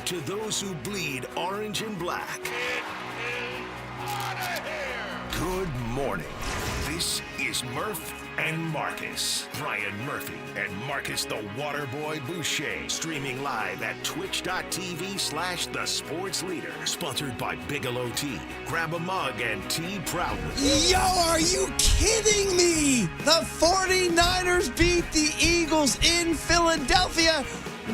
to those who bleed orange and black. It is out of here. Good morning. This is Murph and Marcus. Brian Murphy and Marcus the Waterboy Boucher. Streaming live at twitch.tv/The Sports Leader. Sponsored by Bigelow Tea. Grab a mug and tea proudly. Yo, are you kidding me? The 49ers beat the Eagles in Philadelphia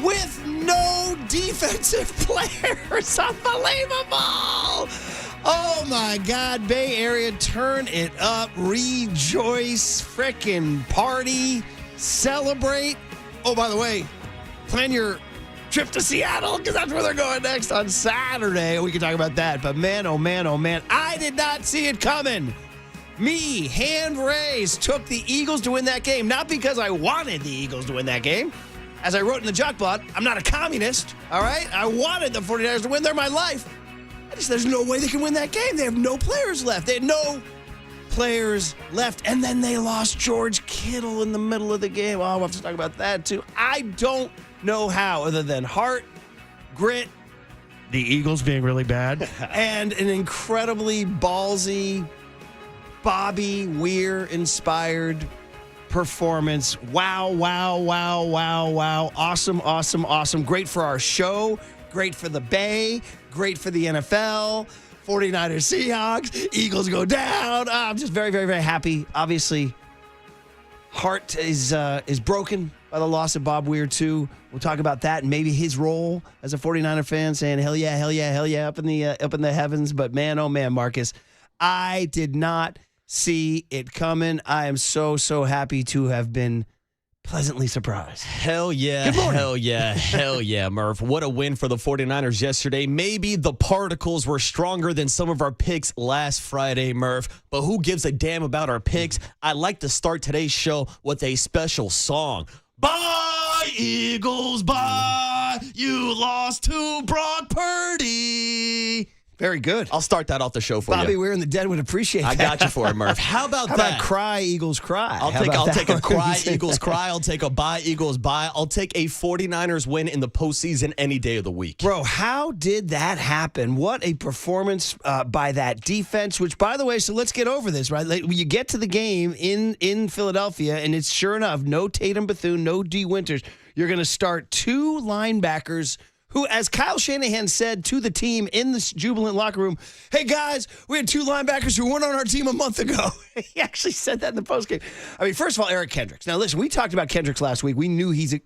with no defensive players. Unbelievable. Oh, my God. Bay Area, turn it up. Rejoice. Frickin' party. Celebrate. Oh, by the way, plan your trip to Seattle because that's where they're going next on Saturday. We can talk about that. But man, oh, man, oh, man. I did not see it coming. Me, hand raised, took the Eagles to win that game. Not because I wanted the Eagles to win that game. As I wrote in the Jockblot, I'm not a communist, all right? I wanted the 49ers to win. They're my life. There's no way they can win that game. They have no players left. They had no players left. And then they lost George Kittle in the middle of the game. Oh, we'll have to talk about that, too. I don't know how, other than heart, grit, the Eagles being really bad, and an incredibly ballsy, Bobby Weir-inspired performance. Wow, wow, wow, wow, wow. Awesome, awesome, awesome. Great for our show. Great for the Bay. Great for the NFL. 49ers, Seahawks. Eagles go down. I'm just very, very, very happy. Obviously, heart is broken by the loss of Bob Weir, too. We'll talk about that and maybe his role as a 49er fan saying, hell yeah, hell yeah, hell yeah, up in the heavens. But man, oh man, Marcus, I did not see it coming. I am so, so happy to have been pleasantly surprised. Hell yeah, hell yeah, hell yeah, Murph. What a win for the 49ers yesterday. Maybe the particles were stronger than some of our picks last Friday, Murph, but who gives a damn about our picks? I'd like to start today's show with a special song. Bye, Eagles, bye. You lost to Brock Purdy. Very good. I'll start that off the show for you. Bobby Weir and the Dead would appreciate that. I got you for it, Murph. How about How that? about cry, Eagles, cry? I'll take a cry, Eagles, cry. I'll take a bye, Eagles, bye. I'll take a 49ers win in the postseason any day of the week. Bro, how did that happen? What a performance by that defense, which, by the way, so let's get over this, right? Like, you get to the game in Philadelphia, and it's sure enough, no Tatum Bethune, no D. Winters. You're going to start two linebackers who, as Kyle Shanahan said to the team in the jubilant locker room, hey, guys, we had two linebackers who weren't on our team a month ago. He actually said that in the postgame. I mean, first of all, Eric Kendricks. Now, listen, we talked about Kendricks last week. We knew he's a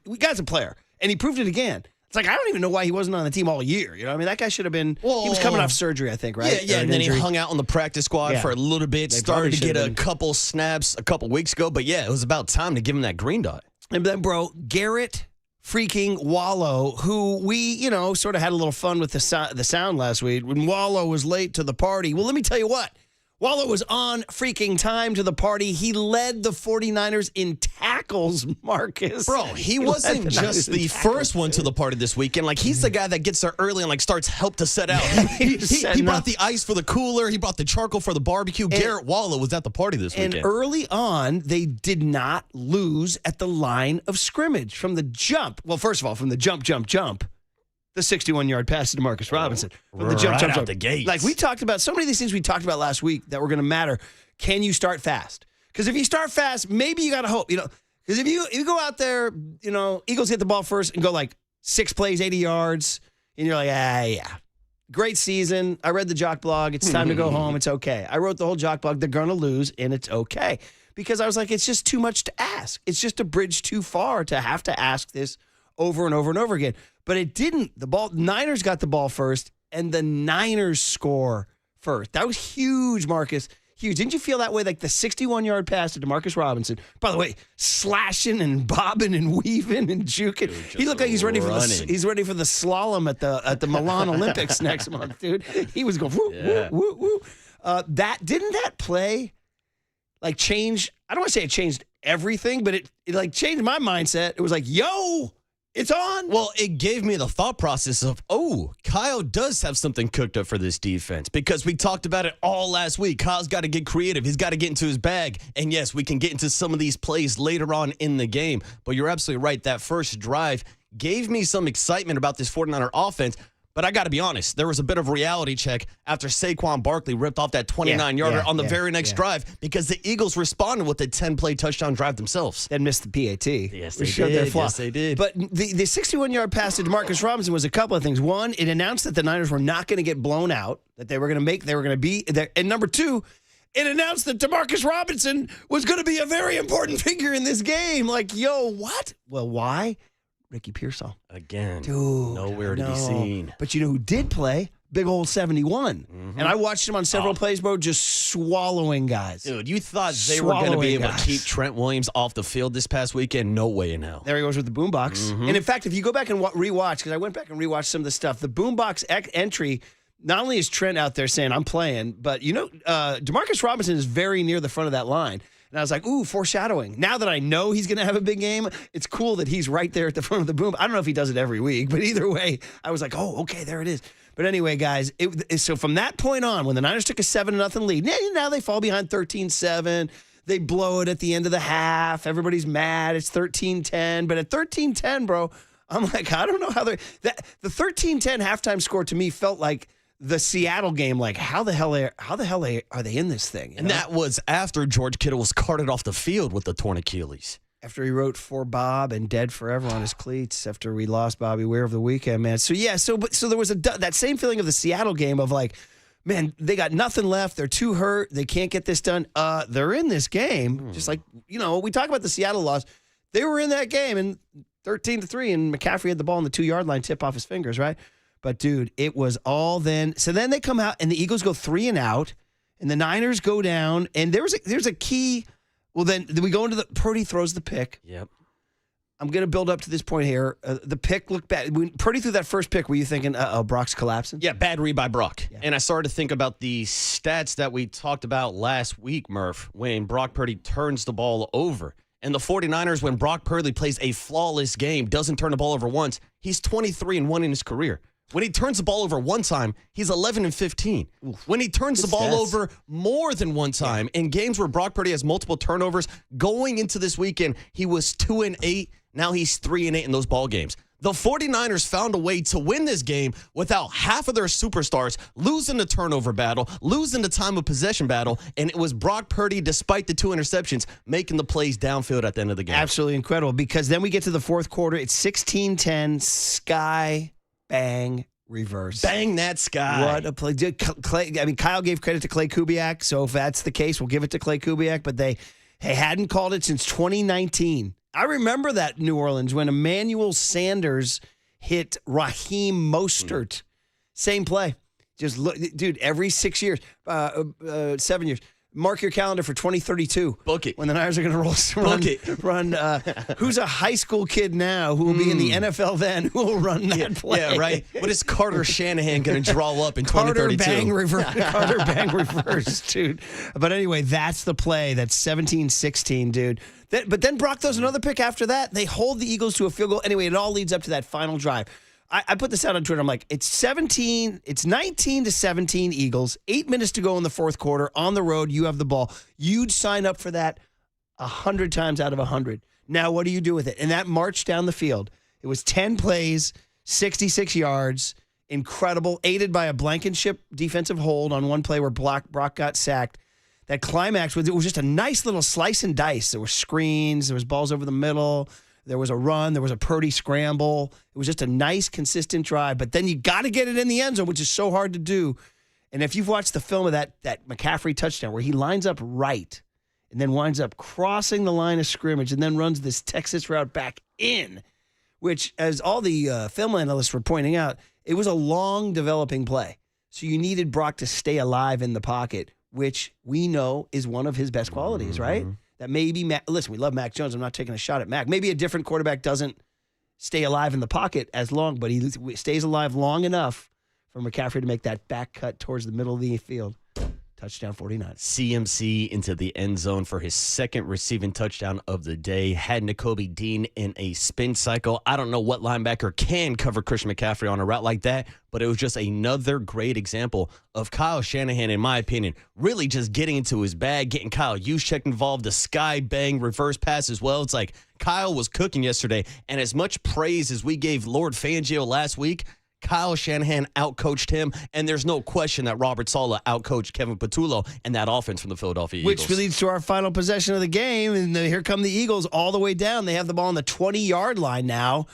player, and he proved it again. It's like, I don't even know why he wasn't on the team all year. You know what I mean? That guy should have been, he was coming off surgery, I think, right? Yeah, and then he hung out on the practice squad for a little bit, started to get a couple snaps a couple weeks ago. But, yeah, it was about time to give him that green dot. And then, bro, Garrett freaking Wallow, who we, sort of had a little fun with the sound last week when Wallow was late to the party. Well, let me tell you what. Wallow was on freaking time to the party. He led the 49ers in tackles, Marcus. Bro, he wasn't just the first one to the party this weekend. Like, he's the guy that gets there early and, starts help to set out. He brought the ice for the cooler. He brought the charcoal for the barbecue. Garrett Wallow was at the party this weekend. And early on, they did not lose at the line of scrimmage from the jump. Well, first of all, from the jump. The 61-yard pass to Demarcus Robinson. From the jump. Out the gate. Like, we talked about so many of these things we talked about last week that were going to matter. Can you start fast? Because if you start fast, maybe you got to hope. Because if you go out there, Eagles get the ball first and go 6 plays, 80 yards, and you're like, yeah. Great season. I read the Jock blog. It's time to go home. It's okay. I wrote the whole Jock blog. They're going to lose, and it's okay. Because I was like, it's just too much to ask. It's just a bridge too far to have to ask this over and over and over again. But it didn't. Niners got the ball first, and the Niners score first. That was huge, Marcus. Huge. Didn't you feel that way? Like the 61-yard pass to Demarcus Robinson. By the way, slashing and bobbing and weaving and juking. He looked like he's ready for the slalom at the Milan Olympics next month, dude. He was going woo, woo, woo, woo. That play change? I don't want to say it changed everything, but it changed my mindset. It was like, yo, it's on. Well, it gave me the thought process of, Kyle does have something cooked up for this defense, because we talked about it all last week. Kyle's got to get creative. He's got to get into his bag. And yes, we can get into some of these plays later on in the game. But you're absolutely right. That first drive gave me some excitement about this 49er offense. But I got to be honest, there was a bit of a reality check after Saquon Barkley ripped off that 29-yarder on the very next drive because the Eagles responded with a 10-play touchdown drive themselves. Then missed the PAT. Yes, they did. Yes, they did. But the 61-yard pass to Demarcus Robinson was a couple of things. One, it announced that the Niners were not going to get blown out, that they were going to be there. And number two, it announced that Demarcus Robinson was going to be a very important figure in this game. Like, yo, what? Well, why? Ricky Pearsall. Again. Dude. Nowhere to be seen. But you know who did play? Big old 71. And I watched him on several plays, bro, just swallowing guys. Dude, you thought they were going to be able to keep Trent Williams off the field this past weekend? No way in hell. There he goes with the boombox. And in fact, if you go back and rewatch, because I went back and rewatched some of the stuff, the boombox entry, not only is Trent out there saying, I'm playing, but Demarcus Robinson is very near the front of that line. And I was like, ooh, foreshadowing. Now that I know he's going to have a big game, it's cool that he's right there at the front of the boom. I don't know if he does it every week, but either way, I was like, oh, okay, there it is. But anyway, guys, so from that point on, when the Niners took a 7-0 lead, now they fall behind 13-7. They blow it at the end of the half. Everybody's mad. It's 13-10. But at 13-10, bro, I'm like, I don't know how the 13-10 halftime score to me felt like the Seattle game, like how the hell are they in this thing? And that was after George Kittle was carted off the field with the torn Achilles. After he wrote "For Bob" and "Dead Forever" on his cleats. After we lost Bobby Weir over the weekend, man. So yeah, so there was that same feeling of the Seattle game of like, man, they got nothing left. They're too hurt. They can't get this done. They're in this game, just like we talk about the Seattle loss. They were in that game and 13-3, and McCaffrey had the ball on the 2-yard line, tip off his fingers, right? But, dude, it was all then. So then they come out, and the Eagles go 3 and out, and the Niners go down. And there's a key. Well, then we go into Purdy throws the pick. Yep. I'm going to build up to this point here. The pick looked bad. When Purdy threw that first pick, were you thinking, Brock's collapsing? Yeah, bad read by Brock. Yeah. And I started to think about the stats that we talked about last week, Murph, when Brock Purdy turns the ball over. And the 49ers, when Brock Purdy plays a flawless game, doesn't turn the ball over once, he's 23-1 in his career. When he turns the ball over one time, he's 11-15. When he turns the ball over more than one time, in games where Brock Purdy has multiple turnovers, going into this weekend, he was 2-8. Now he's 3-8 in those ball games. The 49ers found a way to win this game without half of their superstars, losing the turnover battle, losing the time of possession battle, and it was Brock Purdy, despite the 2 interceptions, making the plays downfield at the end of the game. Absolutely incredible, because then we get to the fourth quarter. It's 16-10, sky, bang, reverse. Bang that sky. What a play. Kyle gave credit to Clay Kubiak, so if that's the case, we'll give it to Clay Kubiak, but they hadn't called it since 2019. I remember that New Orleans when Emmanuel Sanders hit Raheem Mostert. Same play. Just look, dude, every 6 years, 7 years. Mark your calendar for 2032. Book it. When the Niners are going to run who's a high school kid now who will be in the NFL then, who will run that play? Yeah, right. What is Carter Shanahan going to draw up in 2032? Carter bang reverse, dude. But anyway, that's the play. That's 17-16, dude. But then Brock throws another pick after that. They hold the Eagles to a field goal. Anyway, it all leads up to that final drive. I put this out on Twitter. I'm like, it's 19-17 Eagles. 8 minutes to go in the fourth quarter. On the road, you have the ball. You'd sign up for that 100 times out of 100. Now, what do you do with it? And that march down the field. It was 10 plays, 66 yards. Incredible. Aided by a Blankenship defensive hold on one play where Brock got sacked. That climax was just a nice little slice and dice. There were screens. There was balls over the middle. There was a run. There was a Purdy scramble. It was just a nice, consistent drive. But then you got to get it in the end zone, which is so hard to do. And if you've watched the film of that McCaffrey touchdown where he lines up right and then winds up crossing the line of scrimmage and then runs this Texas route back in, which, as all the film analysts were pointing out, it was a long developing play. So you needed Brock to stay alive in the pocket, which we know is one of his best qualities, right? That maybe, listen, we love Mac Jones. I'm not taking a shot at Mac. Maybe a different quarterback doesn't stay alive in the pocket as long, but he stays alive long enough for McCaffrey to make that back cut towards the middle of the field. Touchdown 49. CMC into the end zone for his second receiving touchdown of the day. Had Nakobe Dean in a spin cycle. I don't know what linebacker can cover Christian McCaffrey on a route like that, but it was just another great example of Kyle Shanahan, in my opinion, really just getting into his bag, getting Kyle Juszczyk involved, the sky bang reverse pass as well. It's like Kyle was cooking yesterday, and as much praise as we gave Lord Fangio last week, Kyle Shanahan outcoached him, and there's no question that Robert Saleh outcoached Kevin Patullo and that offense from the Philadelphia Eagles. Which leads to our final possession of the game, and here come the Eagles all the way down. They have the ball on the 20-yard line now.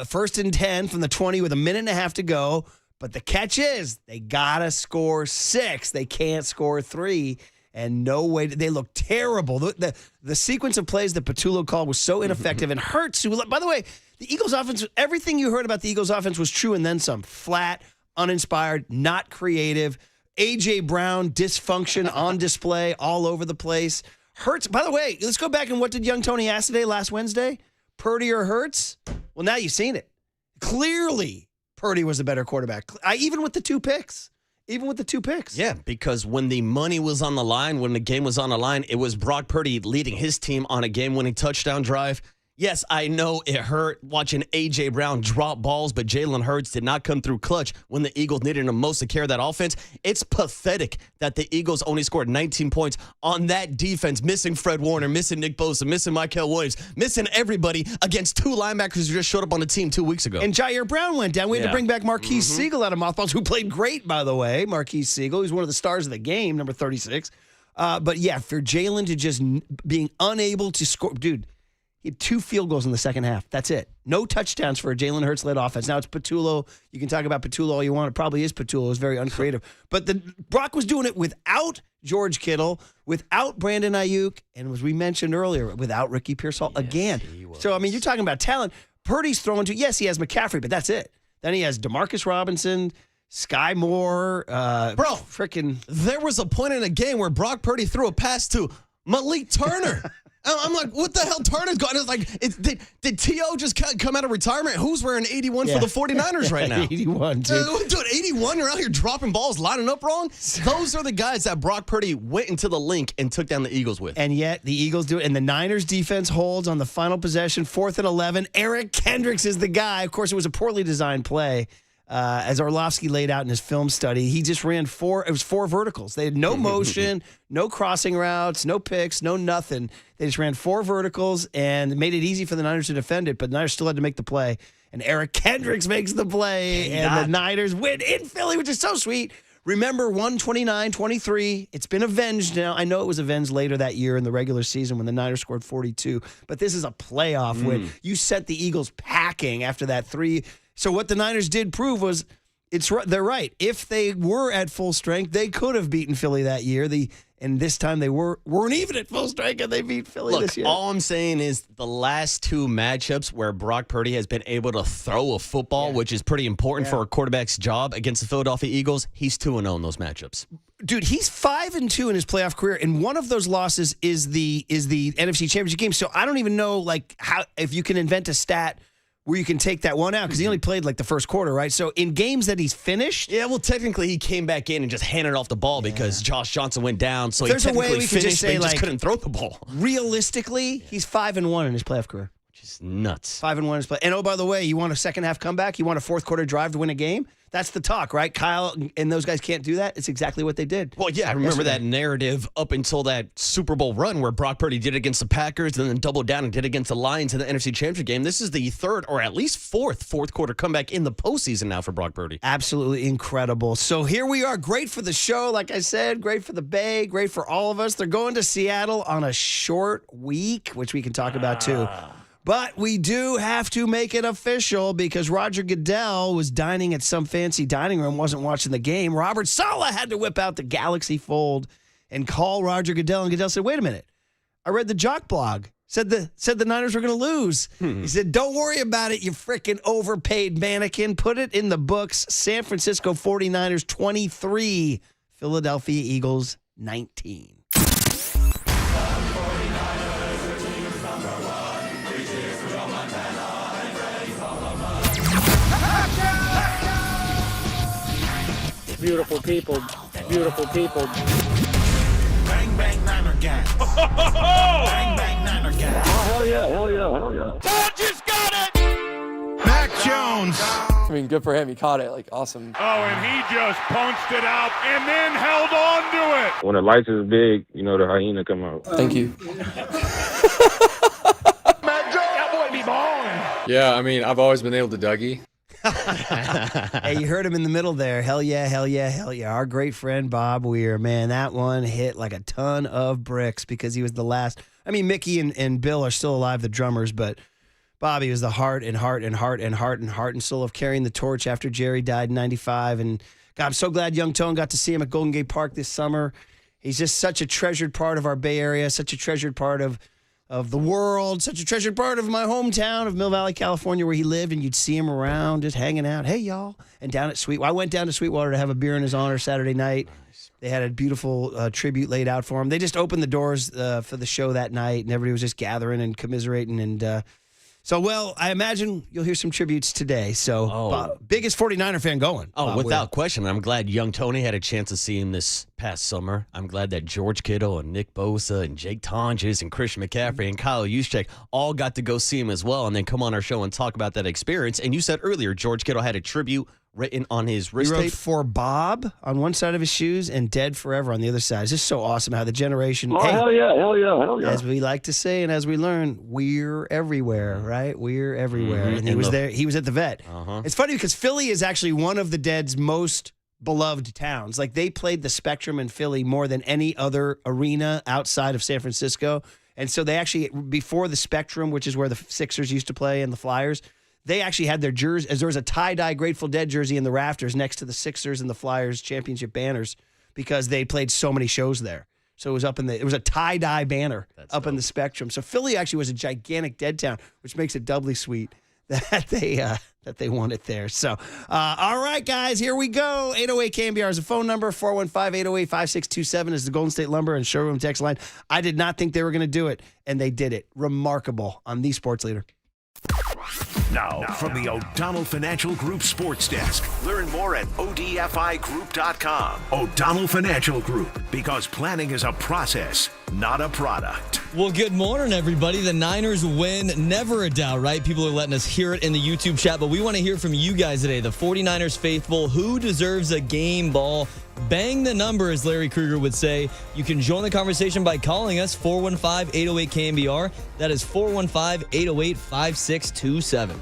First and 10 from the 20 with a minute and a half to go. But the catch is they got to score 6. They can't score 3. And no way. They look terrible. The sequence of plays that Patullo called was so ineffective. And Hurts, who, by the way, the Eagles offense, everything you heard about the Eagles offense was true and then some. Flat, uninspired, not creative. A.J. Brown, dysfunction on display all over the place. Hurts, by the way, let's go back and what did young Tony ask today, last Wednesday? Purdy or Hurts? Well, now you've seen it. Clearly, Purdy was a better quarterback. Even with the 2 picks. Yeah, because when the money was on the line, when the game was on the line, it was Brock Purdy leading his team on a game-winning touchdown drive. Yes, I know it hurt watching A.J. Brown drop balls, but Jalen Hurts did not come through clutch when the Eagles needed him most to carry that offense. It's pathetic that the Eagles only scored 19 points on that defense, missing Fred Warner, missing Nick Bosa, missing Mykal Williams, missing everybody against 2 linebackers who just showed up on the team 2 weeks ago. And Jair Brown went down. We had to bring back Marquise Siegel out of mothballs, who played great, by the way. Marquise Siegel, he's one of the stars of the game, number 36. But yeah, for Jalen to just being unable to score, dude, he had 2 field goals in the second half. That's it. No touchdowns for a Jalen Hurts-led offense. Now it's Patullo. You can talk about Patullo all you want. It probably is Patullo. It was very uncreative. But Brock was doing it without George Kittle, without Brandon Ayuk, and as we mentioned earlier, without Ricky Pearsall again. So, I mean, you're talking about talent. Purdy's throwing to, yes, he has McCaffrey, but that's it. Then he has Demarcus Robinson, Sky Moore. There was a point in a game where Brock Purdy threw a pass to Malik Turner. I'm like, what the hell? Turner's gone. It's like, did T.O. just come out of retirement? Who's wearing 81 for the 49ers right now? 81, dude. Dude, 81, you're out here dropping balls, lining up wrong? Those are the guys that Brock Purdy went into the link and took down the Eagles with. And yet the Eagles do it. And the Niners defense holds on the final possession, 4th and 11. Eric Kendricks is the guy. Of course, it was a poorly designed play. As Orlovsky laid out in his film study, he just ran 4 verticals. They had no motion, no crossing routes, no picks, no nothing. They just ran 4 verticals and made it easy for the Niners to defend it, but the Niners still had to make the play. And Eric Kendricks makes the play, and the Niners win in Philly, which is so sweet. Remember, 129-23. It's been avenged now. I know it was avenged later that year in the regular season when the Niners scored 42, but this is a playoff win. You sent the Eagles packing after that 3. So what the Niners did prove was they're right. If they were at full strength, they could have beaten Philly that year. And this time they weren't even at full strength, and they beat Philly this year. All I'm saying is the last 2 matchups where Brock Purdy has been able to throw a football, which is pretty important for a quarterback's job against the Philadelphia Eagles, he's 2-0 in those matchups. Dude, he's 5-2 in his playoff career, and one of those losses is the NFC Championship game. So I don't even know how if you can invent a stat where you can take that one out, because he only played the first quarter, right? So in games that he's finished. Yeah, well, technically he came back in and just handed off the ball because Josh Johnson went down. So there's he a way technically we could just finished, say, but he just couldn't throw the ball. Realistically, he's 5-1 in his playoff career. Which is nuts. 5-1 in his play. And oh, by the way, you want a second half comeback? You want a fourth quarter drive to win a game? That's the talk, right? Kyle and those guys can't do that. It's exactly what they did. Well, yeah, I remember that narrative up until that Super Bowl run where Brock Purdy did it against the Packers and then doubled down and did it against the Lions in the NFC Championship game. This is the 3rd or at least 4th quarter comeback in the postseason now for Brock Purdy. Absolutely incredible. So here we are. Great for the show, like I said. Great for the Bay. Great for all of us. They're going to Seattle on a short week, which we can talk about too. But we do have to make it official because Roger Goodell was dining at some fancy dining room, wasn't watching the game. Robert Saleh had to whip out the Galaxy Fold and call Roger Goodell. And Goodell said, wait a minute. I read the Jock blog. Said the Niners were going to lose. He said, don't worry about it, you freaking overpaid mannequin. Put it in the books. San Francisco 49ers 23, Philadelphia Eagles 19. Beautiful people. Beautiful people. Bang, bang, Niner gang. Bang, bang, Niner gang. Hell yeah, hell yeah, hell yeah. Ball just got it! Mac Jones. I mean, good for him. He caught it. Awesome. Oh, and he just punched it out and then held on to it. When the lights is big, the hyena come out. Thank you. Mac Jones. That boy be balling. Yeah, I mean, I've always been able to Dougie. Hey, you heard him in the middle there. Hell yeah, hell yeah, hell yeah. Our great friend Bob Weir, man, that one hit like a ton of bricks because he was the last. I mean, Mickey and Bill are still alive, the drummers, but Bobby was the heart and soul of carrying the torch after Jerry died in 95. And God, I'm so glad Young Tone got to see him at Golden Gate Park this summer. He's just such a treasured part of our Bay Area, such a treasured part of the world, such a treasured part of my hometown of Mill Valley, California, where he lived, and you'd see him around just hanging out. Hey, y'all. And down at I went down to Sweetwater to have a beer in his honor Saturday night. Nice. They had a beautiful tribute laid out for him. They just opened the doors for the show that night, and everybody was just gathering and commiserating. And so, well, I imagine you'll hear some tributes today. So, biggest 49er fan going. Oh, without question. I'm glad young Tony had a chance to see him this past summer. I'm glad that George Kittle and Nick Bosa and Jake Tonjes and Christian McCaffrey and Kyle Juszczyk all got to go see him as well and then come on our show and talk about that experience. And you said earlier George Kittle had a tribute written on his wrist tape. He wrote "For Bob" on one side of his shoes and "Dead Forever" on the other side. It's just so awesome how the generation. Oh, hell yeah, hell yeah, hell yeah. As we like to say and as we learn, we're everywhere, right? We're everywhere. Mm-hmm. And he was there. He was at the Vet. Uh-huh. It's funny because Philly is actually one of the Dead's most beloved towns. Like, they played the Spectrum in Philly more than any other arena outside of San Francisco. And so they actually, before the Spectrum, which is where the Sixers used to play and the Flyers, they actually had their jersey, as there was a tie-dye Grateful Dead jersey in the rafters next to the Sixers and the Flyers championship banners because they played so many shows there. So it was a tie-dye banner in the Spectrum. So Philly actually was a gigantic Dead town, which makes it doubly sweet that they won it there. So, all right, guys, here we go. 808 KNBR is the phone number. 415-808-5627 is the Golden State Lumber and Showroom text line. I did not think they were going to do it, and they did it. Remarkable on the Sports Leader. Now, from the O'Donnell Financial Group Sports Desk. Learn more at odfigroup.com. O'Donnell Financial Group, because planning is a process, not a product. Well, good morning, everybody. The Niners win. Never a doubt, right? People are letting us hear it in the YouTube chat, but we want to hear from you guys today, the 49ers faithful. Who deserves a game ball? Bang the number, as Larry Krueger would say. You can join the conversation by calling us, 415-808-KNBR. That is 415-808-5627.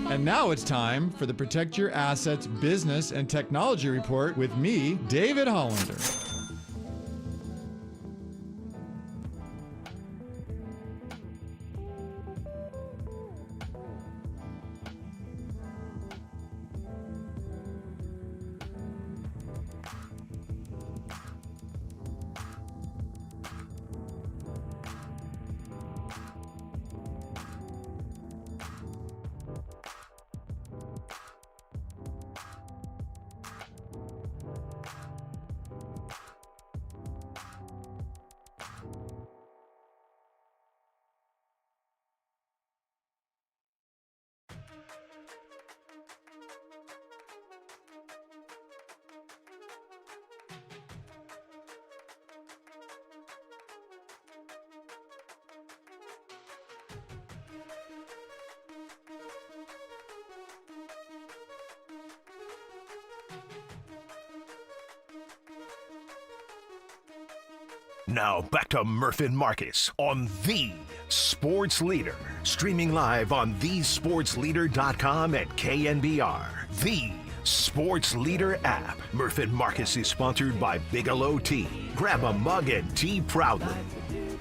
And now it's time for the Protect Your Assets Business and Technology Report with me, David Hollander. Now back to Murph and Marcus on The Sports Leader. Streaming live on thesportsleader.com at KNBR. The Sports Leader app. Murph and Marcus is sponsored by Bigelow Tea. Grab a mug and tea proudly.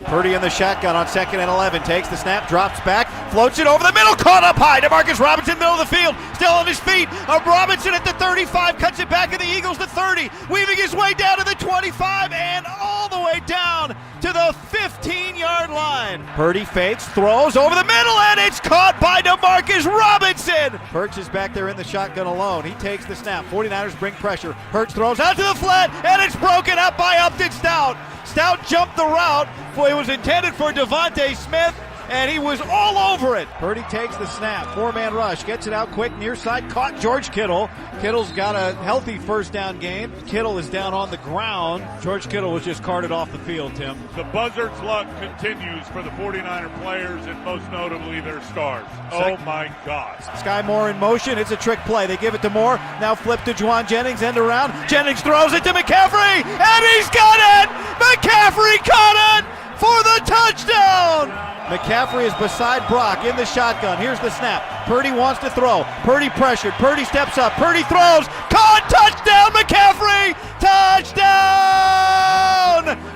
Purdy in the shotgun on 2nd and 11. Takes the snap, drops back, floats it over the middle, caught up high. Demarcus Robinson, middle of the field, still on his feet. Robinson at the 35, cuts it back, and the Eagles to 30. Weaving his way down to the 25 and all the way down to the 15-yard line. Purdy fakes, throws over the middle, and it's caught by Demarcus Robinson. Hurts is back there in the shotgun alone. He takes the snap. 49ers bring pressure. Hurts throws out to the flat, and it's broken up by Upton Stout. Stout jumped the route. Boy, it was intended for Devontae Smith, and he was all over it. Purdy takes the snap. 4-man rush. Gets it out quick. Near side. Caught George Kittle. Kittle's got a healthy first down game. Kittle is down on the ground. George Kittle was just carted off the field, Tim. The buzzard's luck continues for the 49er players, and most notably their stars. Oh, my God. Sky Moore in motion. It's a trick play. They give it to Moore. Now flip to Juwan Jennings. End around. Jennings throws it to McCaffrey, and he's got it! McCaffrey caught it for the touchdown! McCaffrey is beside Brock in the shotgun. Here's the snap. Purdy wants to throw. Purdy pressured. Purdy steps up. Purdy throws. Caught! Touchdown, McCaffrey! Touchdown!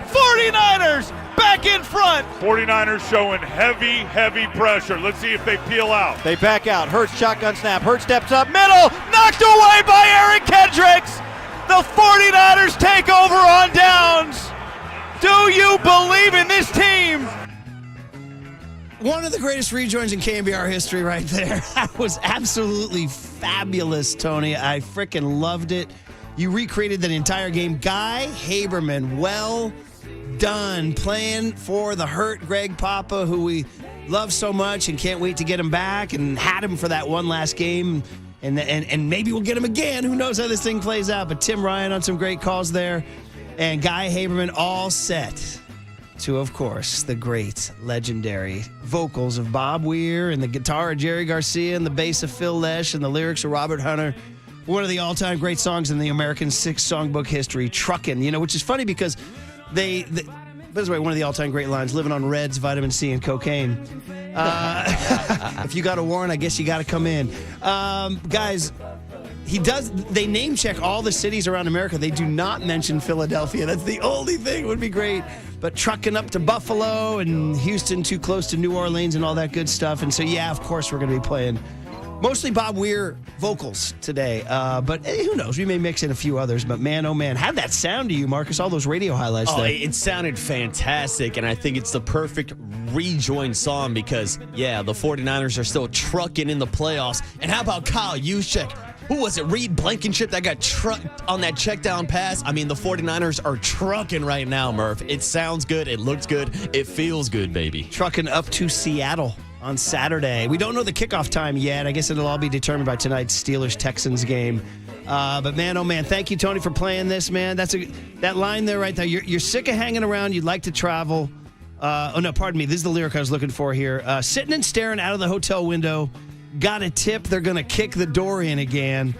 49ers back in front. 49ers showing heavy pressure. Let's see if they peel out. They back out. Hurts shotgun snap. Hurts steps up. Middle! Knocked away by Eric Kendricks! The 49ers take over on downs. Do you believe in this team? One of the greatest rejoins in KNBR history right there. That was absolutely fabulous, Tony. I freaking loved it. You recreated that entire game. Guy Haberman, well done playing for the hurt Greg Papa, who we love so much and can't wait to get him back, and had him for that one last game. And maybe we'll get him again. Who knows how this thing plays out. But Tim Ryan on some great calls there. And Guy Haberman all set to, of course, the great, legendary vocals of Bob Weir and the guitar of Jerry Garcia and the bass of Phil Lesh and the lyrics of Robert Hunter. One of the all-time great songs in the American Six Songbook history, Truckin', which is funny because by the way, one of the all-time great lines, living on Reds, vitamin C, and cocaine. If you got a warrant, I guess you got to come in. Guys, they name check all the cities around America. They do not mention Philadelphia. That's the only thing. It would be great. But trucking up to Buffalo and Houston too close to New Orleans and all that good stuff. And so, yeah, of course, we're going to be playing mostly Bob Weir vocals today. But who knows? We may mix in a few others. But man, oh man, how'd that sound to you, Marcus? All those radio highlights there. It sounded fantastic. And I think it's the perfect rejoin song because, yeah, the 49ers are still trucking in the playoffs. And how about Kyle Juszczyk? Who was it? Reed Blankenship that got trucked on that check down pass? I mean, the 49ers are trucking right now, Murph. It sounds good. It looks good. It feels good, baby. Trucking up to Seattle on Saturday. We don't know the kickoff time yet. I guess it'll all be determined by tonight's Steelers-Texans game. But man, oh man, thank you, Tony, for playing this, man. That line there right there. You're sick of hanging around. You'd like to travel. Oh, no, pardon me. This is the lyric I was looking for here. Sitting and staring out of the hotel window. Got a tip. They're going to kick the door in again.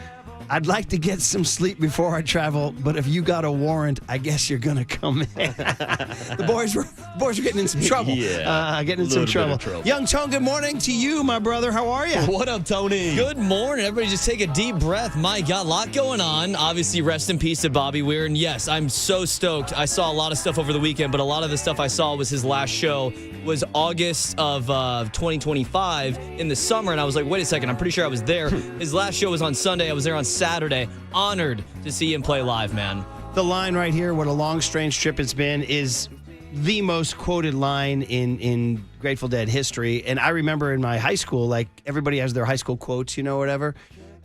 I'd like to get some sleep before I travel, but if you got a warrant, I guess you're going to come in. The boys were getting in some trouble. Getting in some trouble. Young Tone, good morning to you, my brother. How are you? What up, Tony? Good morning. Everybody just take a deep breath. My God, a lot going on. Obviously, rest in peace to Bobby Weir. And yes, I'm so stoked. I saw a lot of stuff over the weekend, but a lot of the stuff I saw was his last show was August of 2025 in the summer. And I was like, wait a second, I'm pretty sure I was there. His last show was on Sunday. I was there on Saturday. Honored to see him play live, man. The line right here, what a long, strange trip it's been, is the most quoted line in Grateful Dead history. And I remember in my high school, like, everybody has their high school quotes, whatever.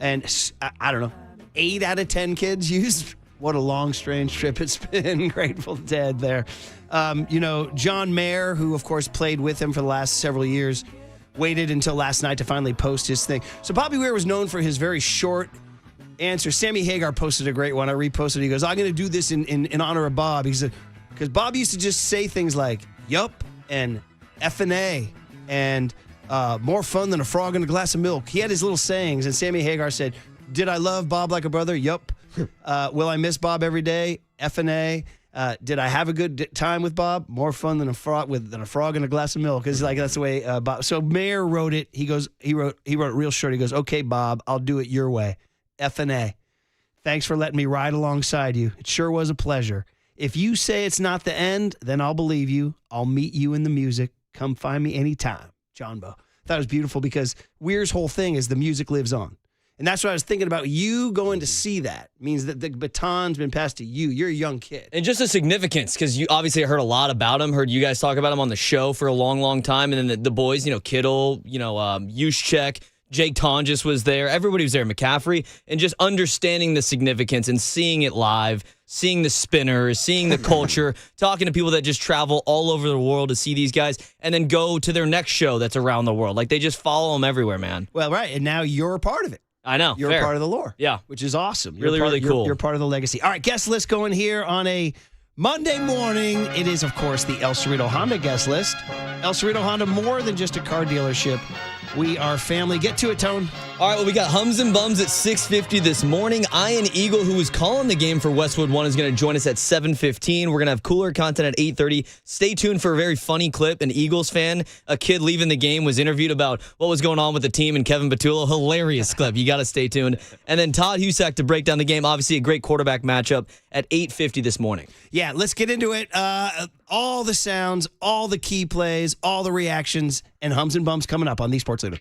And I don't know, 8 out of 10 kids used what a long, strange trip it's been. Grateful Dead there. John Mayer, who, of course, played with him for the last several years, waited until last night to finally post his thing. So Bobby Weir was known for his very short answer. Sammy Hagar posted a great one. I reposted it. He goes, I'm going to do this in honor of Bob. He said, because Bob used to just say things like, yup, and F&A, and more fun than a frog in a glass of milk. He had his little sayings, and Sammy Hagar said, did I love Bob like a brother? Yup. Will I miss Bob every day? F&A. Did I have a good time with Bob? More fun than a frog in a glass of milk. Because that's the way Bob. So Mayer wrote it. He wrote it real short. He goes, okay, Bob, I'll do it your way. F&A. Thanks for letting me ride alongside you. It sure was a pleasure. If you say it's not the end, then I'll believe you. I'll meet you in the music. Come find me anytime. John Bo. That was beautiful because Weir's whole thing is the music lives on. And that's what I was thinking about. You going to see that means that the baton's been passed to you. You're a young kid. And just the significance, because you obviously heard a lot about him, heard you guys talk about him on the show for a long, long time. And then the boys, Kittle, Juszczyk, Jake Tonjes was there. Everybody was there, McCaffrey. And just understanding the significance and seeing it live, seeing the spinners, seeing the culture, talking to people that just travel all over the world to see these guys and then go to their next show that's around the world. Like, they just follow them everywhere, man. Well, right. And now you're a part of it. I know. You're a part of the lore. Yeah. Which is awesome. Really cool. You're part of the legacy. All right, guest list going here on a Monday morning. It is, of course, the El Cerrito Honda guest list. El Cerrito Honda, more than just a car dealership. We are family. Get to it, Tone. All right, well, we got Hums and Bums at 6:50 this morning. Ian Eagle, who is calling the game for Westwood One, is going to join us at 7:15. We're going to have cooler content at 8:30. Stay tuned for a very funny clip. An Eagles fan, a kid leaving the game, was interviewed about what was going on with the team and Kevin Patullo. Hilarious clip. You got to stay tuned. And then Todd Husak to break down the game. Obviously, a great quarterback matchup at 8:50 this morning. Yeah, let's get into it. All the sounds, all the key plays, all the reactions, and Hums and Bums coming up on the Sports Leader.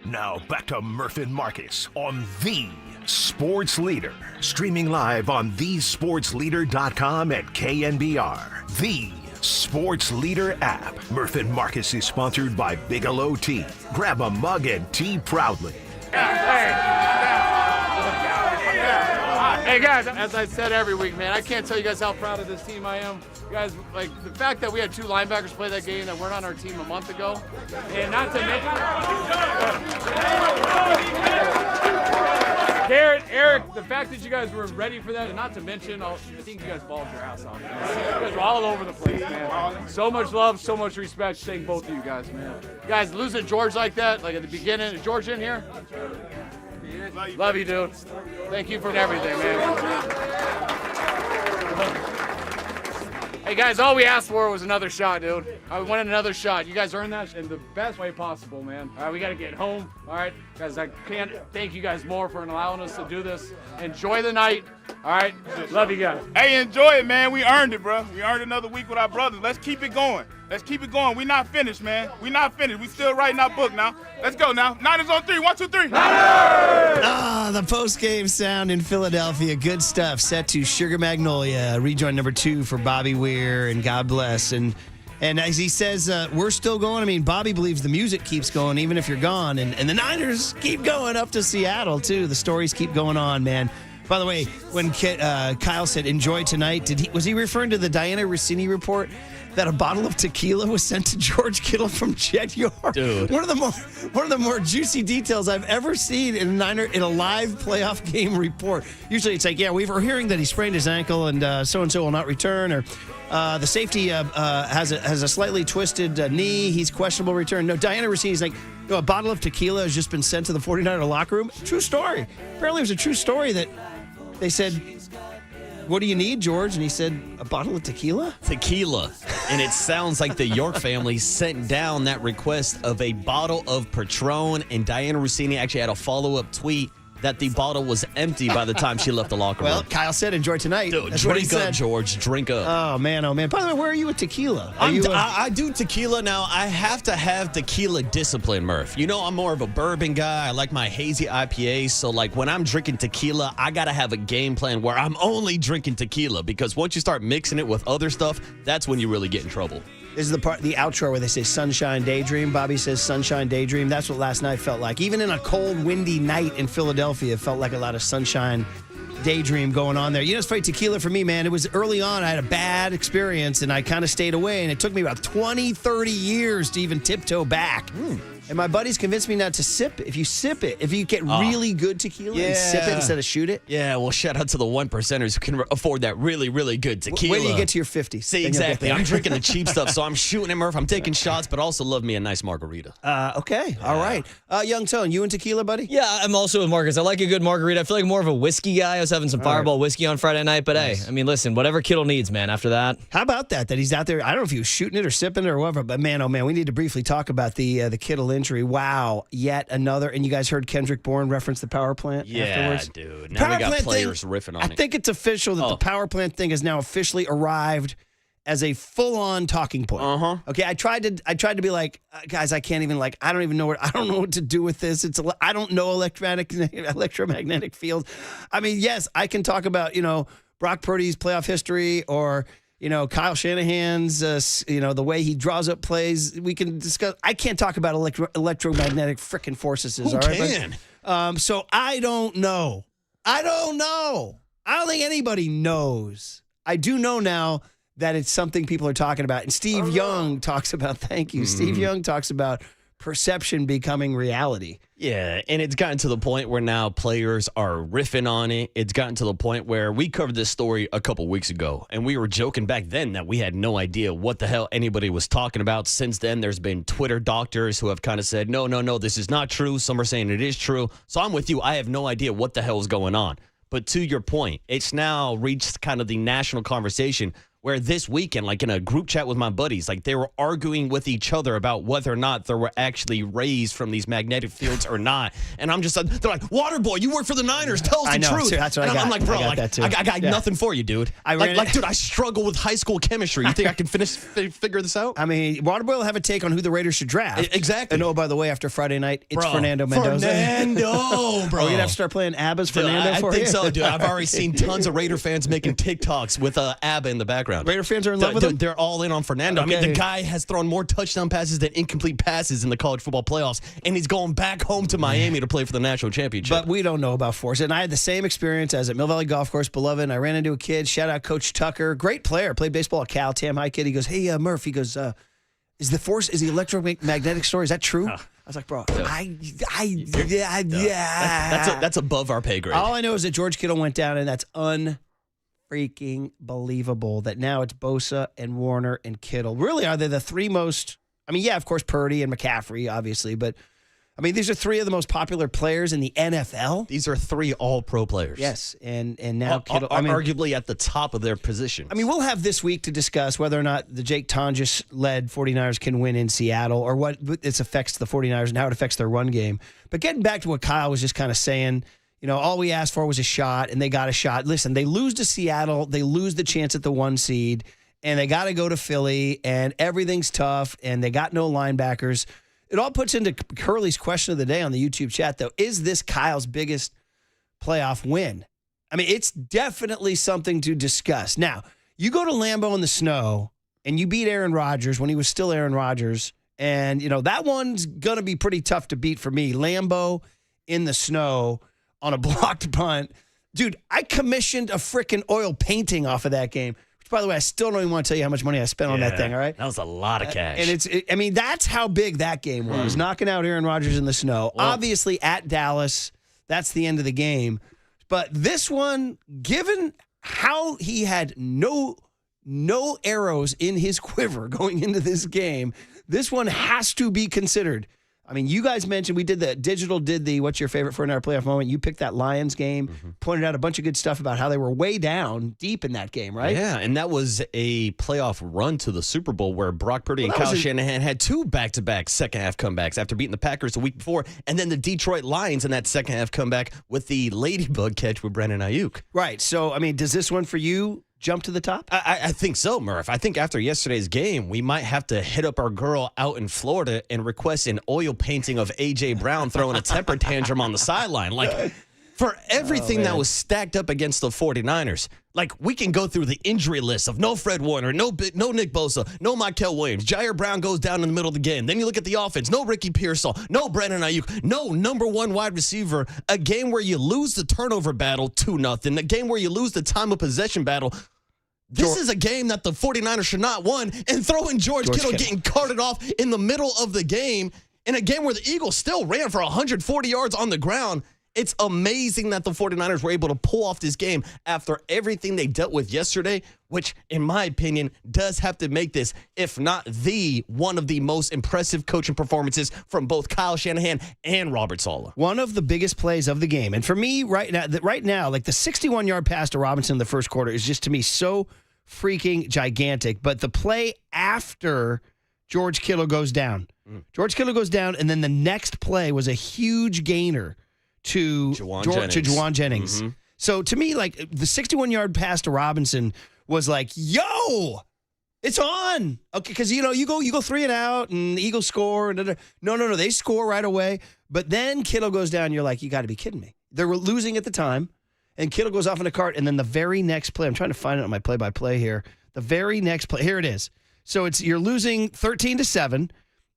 Now back to Murph and Marcus on The Sports Leader. Streaming live on thesportsleader.com and KNBR. The Sports Leader app. Murph and Marcus is sponsored by Bigelow Tea. Grab a mug and tea proudly. Hey guys, as I said every week, man, I can't tell you guys how proud of this team I am. You guys, like the fact that we had 2 linebackers play that game that weren't on our team a month ago, and not to mention Garrett, Eric, the fact that you guys were ready for that, and not to mention, I think you guys balled your ass off. Man. You guys were all over the place, man. So much love, so much respect. Thank both of you guys, man. You guys losing George like that, like at the beginning. Is George in here? Love you, dude. Thank you for everything, man. Hey, guys, all we asked for was another shot, dude. I wanted another shot. You guys earned that in the best way possible, man. All right, we got to get home. All right, guys, I can't thank you guys more for allowing us to do this. Enjoy the night. All right, love you guys. Hey, enjoy it, man. We earned it, bro. We earned another week with our brothers. Let's keep it going. Let's keep it going. We not finished, man. We not finished. We still writing our book now. Let's go now. Niners on 3. 1, 2, 3. Niners! The post-game sound in Philadelphia. Good stuff. Set to Sugar Magnolia. Rejoin number 2 for Bobby Weir, and God bless. And as he says, we're still going. I mean, Bobby believes the music keeps going even if you're gone. And the Niners keep going up to Seattle, too. The stories keep going on, man. By the way, when Kyle said enjoy tonight, was he referring to the Diana Rossini report that a bottle of tequila was sent to George Kittle from Jet Yard? Dude. One of the more juicy details I've ever seen in a live playoff game report. Usually it's like, yeah, we're hearing that he sprained his ankle and so-and-so will not return, or the safety has a slightly twisted knee. He's questionable return. No, Diana Rossini's like, a bottle of tequila has just been sent to the 49er locker room. True story. Apparently it was a true story that they said, what do you need, George? And he said, a bottle of tequila? Tequila. And it sounds like the York family sent down that request of a bottle of Patron, and Diana Rossini actually had a follow-up tweet that the bottle was empty by the time she left the locker room. Well, Kyle said enjoy tonight. Dude, that's what he drink up, said. George. Drink up. Oh, man. By the way, where are you with tequila? I do tequila now. I have to have tequila discipline, Murph. You know, I'm more of a bourbon guy. I like my hazy IPAs. So, like, when I'm drinking tequila, I got to have a game plan where I'm only drinking tequila, because once you start mixing it with other stuff, that's when you really get in trouble. This is the outro where they say Sunshine Daydream. Bobby says Sunshine Daydream. That's what last night felt like. Even in a cold, windy night in Philadelphia, it felt like a lot of Sunshine Daydream going on there. You know, it's funny, tequila for me, man. It was early on. I had a bad experience, and I kind of stayed away, and it took me about 20, 30 years to even tiptoe back. And my buddies convinced me not to sip it. If you get really good tequila and sip it instead of shoot it. Yeah, well, shout out to the 1%ers who can afford that really, really good tequila. Wait till you get to your 50s. See, exactly. I'm drinking the cheap stuff, so I'm shooting it, Murph. I'm taking shots, but also love me a nice margarita. Okay. All right. Young Tone, you and tequila, buddy? Yeah, I'm also with Marcus. I like a good margarita. I feel like more of a whiskey guy. I was having some Fireball whiskey on Friday night, but hey, I mean, listen, whatever Kittle needs, man, after that. How about that he's out there? I don't know if he was shooting it or sipping it or whatever, but man, oh man, we need to briefly talk about the Kittle injury. Wow. Yet another, and you guys heard Kendrick Bourne reference the power plant afterwards? Yeah, dude. Now we got players riffing on it. I think it's official that the power plant thing has now officially arrived as a full-on talking point. Okay, I tried to be like, guys, I can't even I don't know what to do with this. I don't know electromagnetic field. I mean, yes, I can talk about, Brock Purdy's playoff history, or Kyle Shanahan's, the way he draws up plays. We can discuss. I can't talk about electromagnetic freaking forces. Who can? So I don't know. I don't think anybody knows. I do know now that it's something people are talking about. And Steve Young talks about, Steve Young talks about perception becoming reality. Yeah, and it's gotten to the point where now players are riffing on it. It's gotten to the point where we covered this story a couple weeks ago, and we were joking back then that we had no idea what the hell anybody was talking about. Since then, there's been Twitter doctors who have kind of said, no, this is not true. Some are saying it is true. So I'm with you. I have no idea what the hell is going on. But to your point, it's now reached kind of the national conversation where this weekend, like in a group chat with my buddies, like they were arguing with each other about whether or not there were actually rays from these magnetic fields or not. And I'm just, they're like, Waterboy, you work for the Niners. Tell us the truth. That's what and I got. I'm like, bro, I got nothing for you, dude. Dude, I struggle with high school chemistry. You think I can figure this out? I mean, Waterboy will have a take on who the Raiders should draft. Exactly. And oh, by the way, after Friday night, it's Fernando Mendoza. Fernando, bro. We're going to have to start playing ABBA's Fernando for you? I think so, dude. I've already seen tons of Raider fans making TikToks with ABBA in the background. Raider fans are in love with him? They're all in on Fernando. Okay. I mean, the guy has thrown more touchdown passes than incomplete passes in the college football playoffs, and he's going back home to Miami to play for the national championship. But we don't know about Force. And I had the same experience as at Mill Valley Golf Course, beloved. I ran into a kid. Shout out Coach Tucker. Great player. Played baseball at Cal. Tam High kid. He goes, hey, Murph. He goes, is the electromagnetic story, is that true? I was like, bro, That's above our pay grade. All I know is that George Kittle went down, and that's freaking believable that now it's Bosa and Warner and Kittle. Really, are they the three most, I mean, yeah, of course, Purdy and McCaffrey, obviously, but I mean, these are three of the most popular players in the NFL. These are three all-pro players. Yes, and now Kittle, arguably at the top of their position. I mean, we'll have this week to discuss whether or not the Jake Tonjes-led 49ers can win in Seattle or what it affects the 49ers and how it affects their run game. But getting back to what Kyle was just kind of saying, you know, all we asked for was a shot, and they got a shot. Listen, they lose to Seattle. They lose the chance at the 1 seed, and they got to go to Philly, and everything's tough, and they got no linebackers. It all puts into Curly's question of the day on the YouTube chat, though. Is this Kyle's biggest playoff win? I mean, it's definitely something to discuss. Now, you go to Lambeau in the snow, and you beat Aaron Rodgers when he was still Aaron Rodgers, and, you know, that one's going to be pretty tough to beat for me. Lambeau in the snow on a blocked punt. Dude, I commissioned a freaking oil painting off of that game. Which, by the way, I still don't even want to tell you how much money I spent on that thing, all right? That was a lot of cash. And I mean, that's how big that game was, knocking out Aaron Rodgers in the snow. Well, obviously, at Dallas, that's the end of the game. But this one, given how he had no arrows in his quiver going into this game, this one has to be considered. I mean, you guys mentioned we did the what's your favorite 49er playoff moment? You picked that Lions game, pointed out a bunch of good stuff about how they were way down deep in that game, right? Yeah, and that was a playoff run to the Super Bowl where Brock Purdy and Kyle Shanahan had two back-to-back second-half comebacks after beating the Packers the week before, and then the Detroit Lions in that second-half comeback with the ladybug catch with Brandon Ayuk. Right. So, I mean, does this one for you jump to the top? I think so, Murph. I think after yesterday's game, we might have to hit up our girl out in Florida and request an oil painting of A.J. Brown throwing a temper tantrum on the sideline. Like, for everything that was stacked up against the 49ers, like, we can go through the injury list of no Fred Warner, no Nick Bosa, no Michael Williams. Jair Brown goes down in the middle of the game. Then you look at the offense. No Ricky Pearsall, no Brandon Ayuk, no number one wide receiver. A game where you lose the turnover battle 2-0. A game where you lose the time of possession battle. This is a game that the 49ers should not won, and throwing George Kittle getting carted off in the middle of the game in a game where the Eagles still ran for 140 yards on the ground. It's amazing that the 49ers were able to pull off this game after everything they dealt with yesterday, which, in my opinion, does have to make this, if not one of the most impressive coaching performances from both Kyle Shanahan and Robert Saleh. One of the biggest plays of the game. And for me, right now, like the 61-yard pass to Robinson in the first quarter is just, to me, so freaking gigantic. But the play after George Kittle goes down. George Kittle goes down, and then the next play was a huge gainer to Juwan Jennings. Mm-hmm. So to me, like, the 61-yard pass to Robinson was like, yo, it's on. Okay, because, you know, you go 3 and out, and the Eagles score. And no, they score right away. But then Kittle goes down, and you're like, you got to be kidding me. They were losing at the time, and Kittle goes off in a cart, and then the very next play, I'm trying to find it on my play-by-play here. The very next play, here it is. So you're losing 13-7.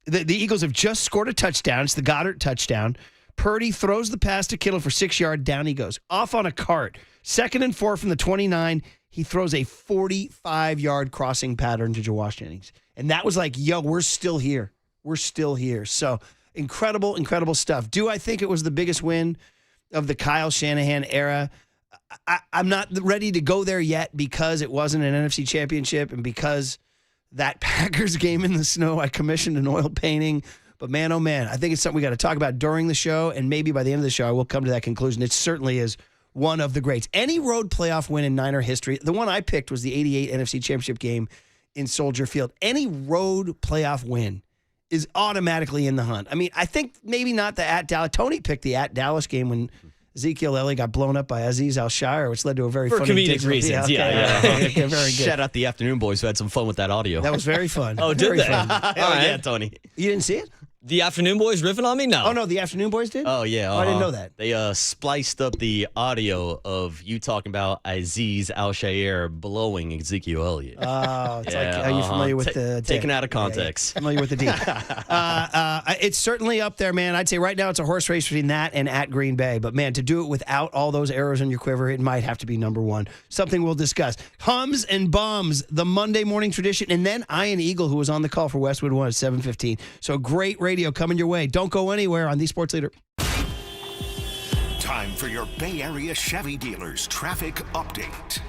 The Eagles have just scored a touchdown. It's the Goddard touchdown. Purdy throws the pass to Kittle for 6 yards. Down he goes. Off on a cart. 2nd and 4 from the 29. He throws a 45-yard crossing pattern to Josh Jennings. And that was like, yo, we're still here. We're still here. So incredible, incredible stuff. Do I think it was the biggest win of the Kyle Shanahan era? I'm not ready to go there yet because it wasn't an NFC championship and because that Packers game in the snow, I commissioned an oil painting. But man, oh man, I think it's something we got to talk about during the show, and maybe by the end of the show, I will come to that conclusion. It certainly is one of the greats. Any road playoff win in Niner history, the one I picked was the 88 NFC Championship game in Soldier Field. Any road playoff win is automatically in the hunt. I mean, I think maybe not the at Dallas. Tony picked the at Dallas game when Ezekiel Elliott got blown up by Aziz Al-Shire, which led to a very funny comedic reasons. Yeah. Okay, very good. Shout out the afternoon boys who had some fun with that audio. That was very fun. Oh, did very they? fun. All right. Yeah, Tony. You didn't see it? The afternoon boys riffing on me? No. Oh, no, the afternoon boys did? Oh, yeah. I didn't know that. They spliced up the audio of you talking about Aziz Al-Shire blowing Ezekiel Elliott. Oh, it's like, are you familiar with the... Taken out of context. Yeah. Familiar with the D. It's certainly up there, man. I'd say right now it's a horse race between that and at Green Bay. But, man, to do it without all those arrows in your quiver, it might have to be number one. Something we'll discuss. Hums and Bums, the Monday morning tradition. And then Ian Eagle, who was on the call for Westwood One at 7:15. So great radio coming your way. Don't go anywhere on the Sports Leader. Time for your Bay Area Chevy dealers traffic update.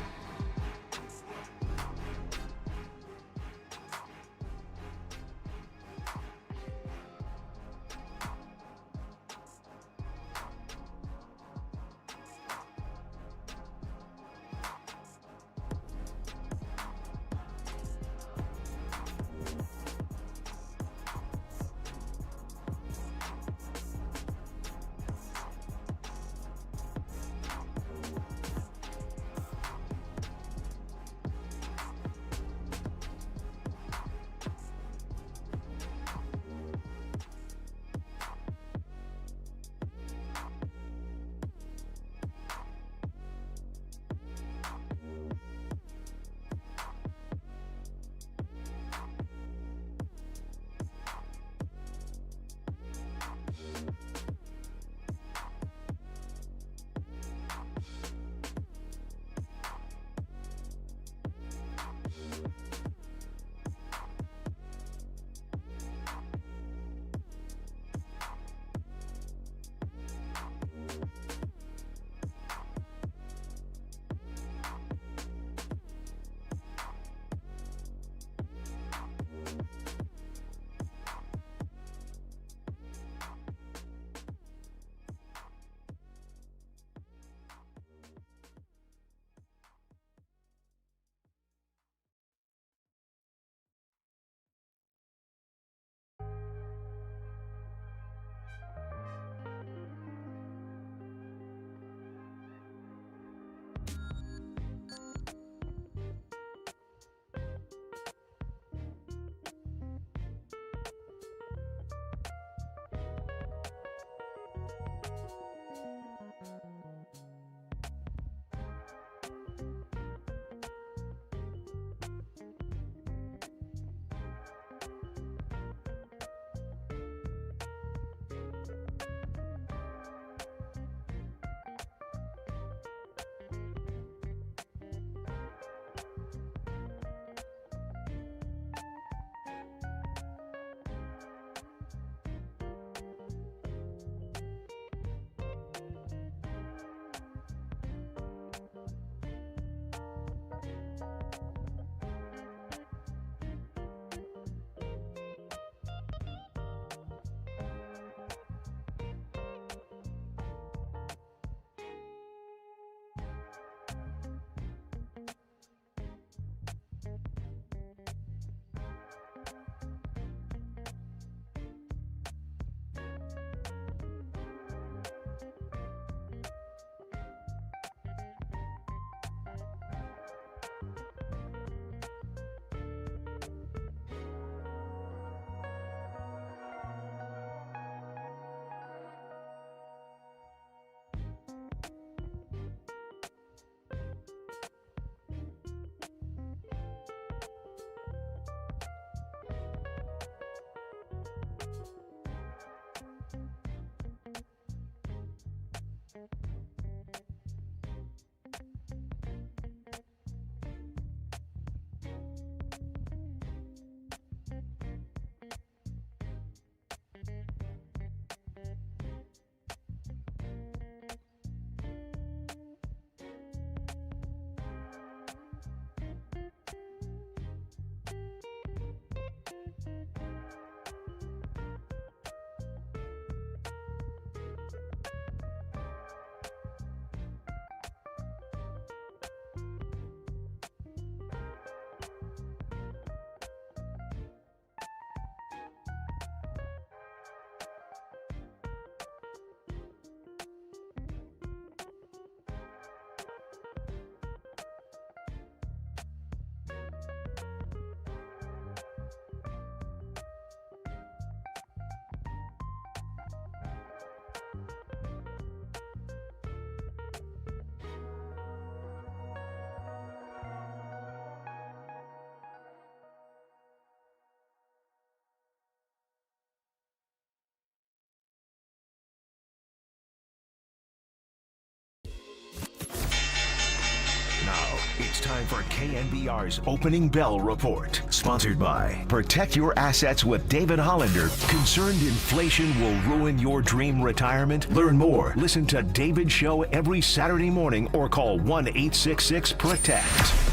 It's time for KNBR's Opening Bell Report. Sponsored by Protect Your Assets with David Hollander. Concerned inflation will ruin your dream retirement? Learn more. Listen to David's show every Saturday morning or call 1-866-PROTECT.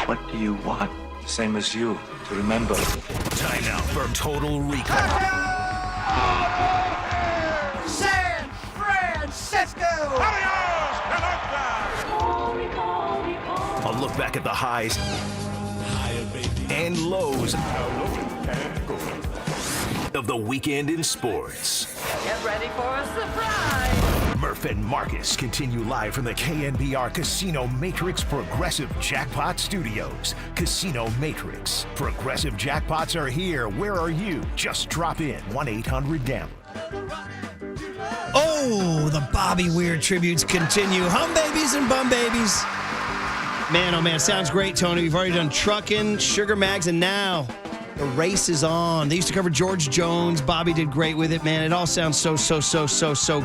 What do you want? Same as you, to remember. Time now for Total Recall. San Francisco! A look back at the highs and lows of the weekend in sports. Get ready for a surprise! Murph and Marcus continue live from the KNBR Casino Matrix Progressive Jackpot Studios. Casino Matrix. Progressive jackpots are here. Where are you? Just drop in. 1-800-GAMBLER. Oh, the Bobby Weir tributes continue. Hum babies and bum babies. Man, oh man, sounds great, Tony. We've already done trucking, sugar mags, and now the race is on. They used to cover George Jones. Bobby did great with it, man. It all sounds so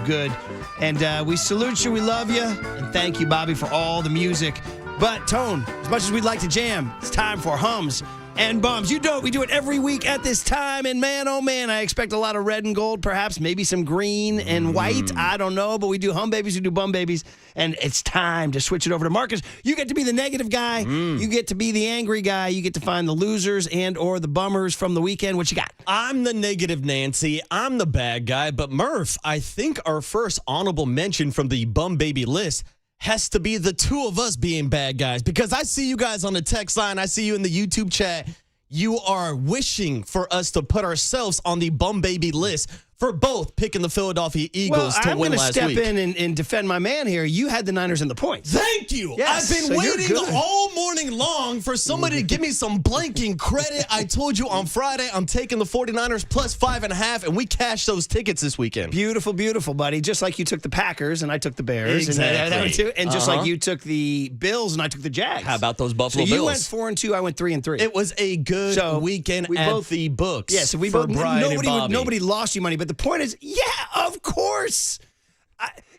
good. And we salute you. We love you. And thank you, Bobby, for all the music. But, Tone, as much as we'd like to jam, it's time for hums and bums. You know it. We do it every week at this time. And, man, oh, man, I expect a lot of red and gold, perhaps maybe some green and white. I don't know. But we do hum babies. We do bum babies. And it's time to switch it over to Marcus. You get to be the negative guy. You get to be the angry guy. You get to find the losers and or the bummers from the weekend. What you got? I'm the negative Nancy. I'm the bad guy. But Murph, I think our first honorable mention from the bum baby list has to be the two of us being bad guys, because I see you guys on the text line. I see you in the YouTube chat. You are wishing for us to put ourselves on the bum baby list for both picking the Philadelphia Eagles to win last week. I'm going to step in and defend my man here. You had the Niners in the points. Thank you. Yes, I've been waiting all morning long for somebody to give me some blanking credit. I told you on Friday I'm taking the 49ers plus 5.5, and we cashed those tickets this weekend. Beautiful, beautiful, buddy. Just like you took the Packers and I took the Bears. Exactly. And just like you took the Bills and I took the Jags. How about those Buffalo Bills? Bills? You went 4-2, I went 3-3. It was a good weekend at the books. Yeah, so we for both, Brian and Bobby. nobody lost you money, but the point is, yeah, of course.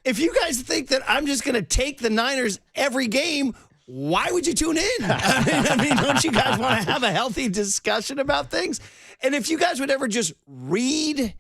If you guys think that I'm just going to take the Niners every game, why would you tune in? I mean, don't you guys want to have a healthy discussion about things? And if you guys would ever just read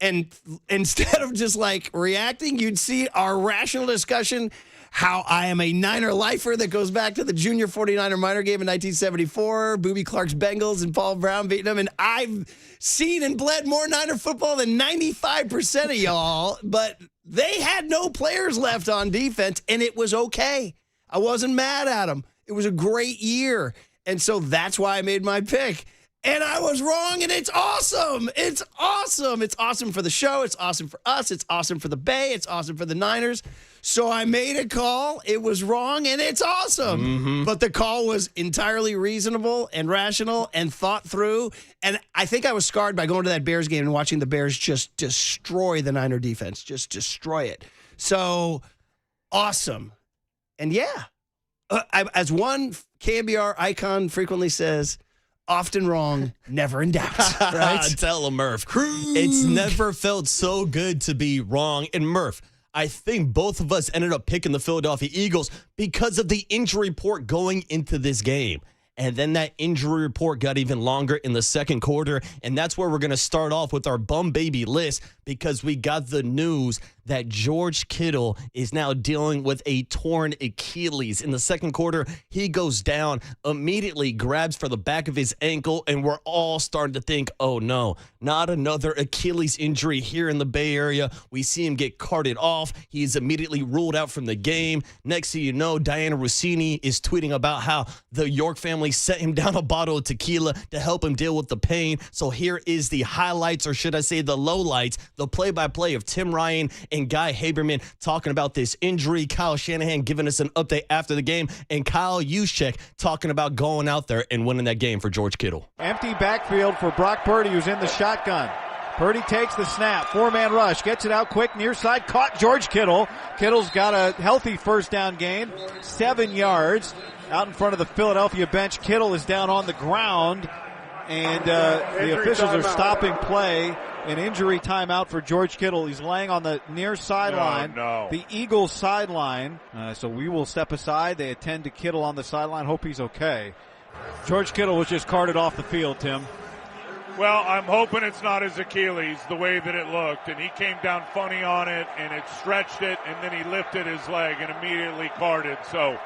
and instead of just like reacting, you'd see our rational discussion, how I am a Niner lifer that goes back to the junior 49er minor game in 1974, Boobie Clark's Bengals and Paul Brown beating them. And I've seen and bled more Niner football than 95% of y'all, but they had no players left on defense, and it was okay. I wasn't mad at them. It was a great year. And so that's why I made my pick. And I was wrong, and it's awesome. It's awesome. It's awesome for the show. It's awesome for us. It's awesome for the Bay. It's awesome for the Niners. So I made a call. It was wrong, and it's awesome. But the call was entirely reasonable and rational and thought through. And I think I was scarred by going to that Bears game and watching the Bears just destroy the Niner defense, just destroy it. So awesome. And yeah, as one KNBR icon frequently says, often wrong, never in doubt. Right? Tell him, Murph. It's never felt so good to be wrong. And Murph, I think both of us ended up picking the Philadelphia Eagles because of the injury report going into this game. And then that injury report got even longer in the second quarter. And that's where we're going to start off with our bum baby list, because we got the news that George Kittle is now dealing with a torn Achilles. In the second quarter, he goes down, immediately grabs for the back of his ankle, and we're all starting to think, oh no, not another Achilles injury here in the Bay Area. We see him get carted off. He's immediately ruled out from the game. Next thing you know, Diana Rossini is tweeting about how the York family sent him down a bottle of tequila to help him deal with the pain. So here is the highlights, or should I say the lowlights, the play-by-play of Tim Ryan and Guy Haberman talking about this injury. Kyle Shanahan giving us an update after the game, and Kyle Juszczyk talking about going out there and winning that game for George Kittle. Empty backfield for Brock Purdy, who's in the shotgun. Purdy takes the snap, four-man rush, gets it out quick, near side, caught George Kittle. Kittle's got a healthy first down gain, 7 yards. Out in front of the Philadelphia bench, Kittle is down on the ground, and the officials are stopping play. An injury timeout for George Kittle. He's laying on the near sideline, the Eagles sideline. So we will step aside. They attend to Kittle on the sideline. Hope he's okay. George Kittle was just carted off the field, Tim. Well, I'm hoping it's not his Achilles, the way that it looked. And he came down funny on it, and it stretched it, and then he lifted his leg and immediately carted. So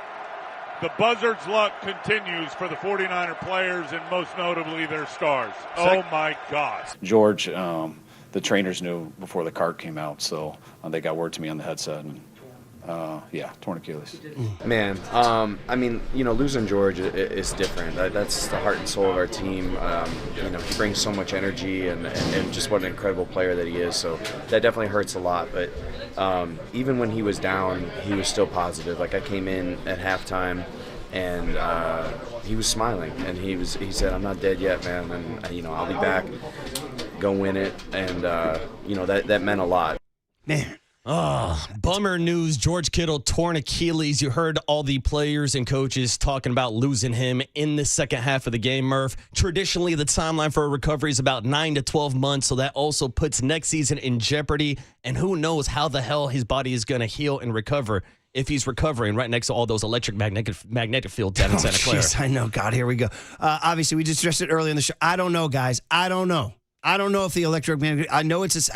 the Buzzards' luck continues for the 49er players, and most notably their stars. Oh, my God. George, the trainers knew before the card came out, so they got word to me on the headset. And torn Achilles. Man, I mean, losing George is different. That's the heart and soul of our team. He brings so much energy and just what an incredible player that he is. So that definitely hurts a lot. But even when he was down, he was still positive. Like, I came in at halftime and he was smiling, and he said, "I'm not dead yet, man, and I'll be back, go win it," and that meant a lot. Man. Oh, bummer news. George Kittle, torn Achilles. You heard all the players and coaches talking about losing him in the second half of the game, Murph. Traditionally, the timeline for a recovery is about 9 to 12 months, so that also puts next season in jeopardy. And who knows how the hell his body is going to heal and recover if he's recovering right next to all those electric magnetic fields down in Santa Clara. Geez, I know. God, here we go. Obviously, we just addressed it earlier in the show. I don't know, guys. I don't know if the electromagnetic. I know it's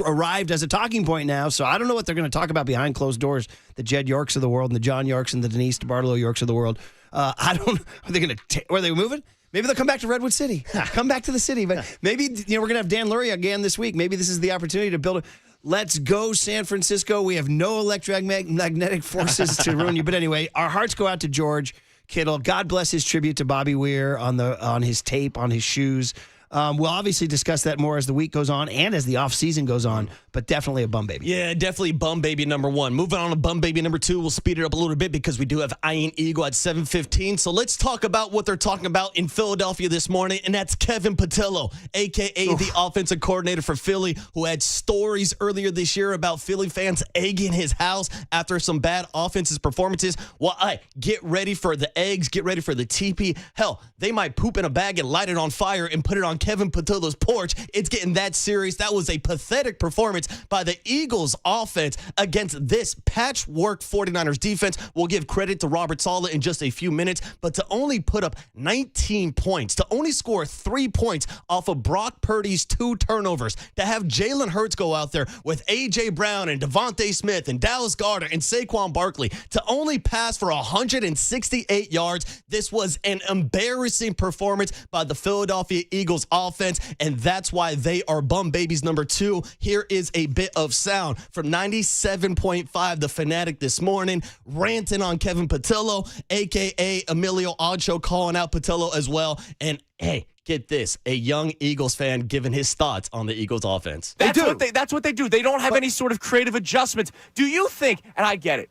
arrived as a talking point now. So I don't know what they're going to talk about behind closed doors. The Jed Yorks of the world, and the John Yorks, and the Denise DeBartolo Yorks of the world. I don't. Are they going to? Are they moving? Maybe they'll come back to Redwood City. Come back to the city. But maybe we're going to have Dan Lurie again this week. Maybe this is the opportunity to build a. Let's go, San Francisco. We have no electromagnetic forces to ruin you. But anyway, our hearts go out to George Kittle. God bless his tribute to Bobby Weir on his tape, on his shoes. We'll obviously discuss that more as the week goes on and as the offseason goes on, but definitely a bum baby. Yeah, definitely bum baby number one. Moving on to bum baby number two, we'll speed it up a little bit because we do have Ian Eagle at 7:15. So let's talk about what they're talking about in Philadelphia this morning, and that's Kevin Patillo, a.k.a. the offensive coordinator for Philly, who had stories earlier this year about Philly fans egging his house after some bad offensive performances. Well, get ready for the eggs, get ready for the teepee. Hell, they might poop in a bag and light it on fire and put it on Kevin Patillo's porch. It's getting that serious. That was a pathetic performance by the Eagles offense against this patchwork 49ers defense. We'll give credit to Robert Saleh in just a few minutes, but to only put up 19 points, to only score 3 points off of Brock Purdy's 2 turnovers, to have Jalen Hurts go out there with A.J. Brown and Devontae Smith and Dallas Goedert and Saquon Barkley to only pass for 168 yards. This was an embarrassing performance by the Philadelphia Eagles offense, and that's why they are bum babies number 2. Here is a bit of sound from 97.5 The Fanatic this morning, ranting on Kevin Patillo, a.k.a. Emilio Ocho, calling out Patillo as well. And hey, get this, a young Eagles fan giving his thoughts on the Eagles offense. That's what they do. They don't have any sort of creative adjustments. Do you think, and I get it,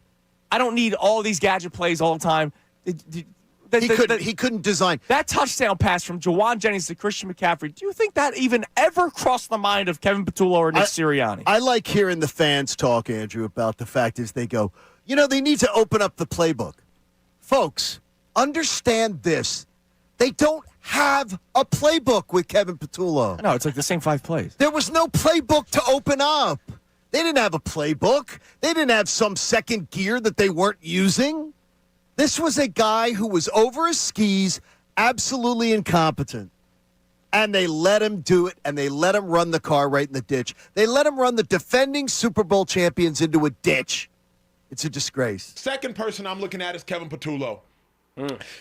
I don't need all these gadget plays all the time. He couldn't design. That touchdown pass from Jawan Jennings to Christian McCaffrey, do you think that even ever crossed the mind of Kevin Patillo or Nick Sirianni? I like hearing the fans talk, Andrew, about the fact is they go, they need to open up the playbook. Folks, understand this. They don't have a playbook with Kevin Patillo. No, it's like the same 5 plays. There was no playbook to open up. They didn't have a playbook. They didn't have some second gear that they weren't using. This was a guy who was over his skis, absolutely incompetent. And they let him do it, and they let him run the car right in the ditch. They let him run the defending Super Bowl champions into a ditch. It's a disgrace. Second person I'm looking at is Kevin Patullo.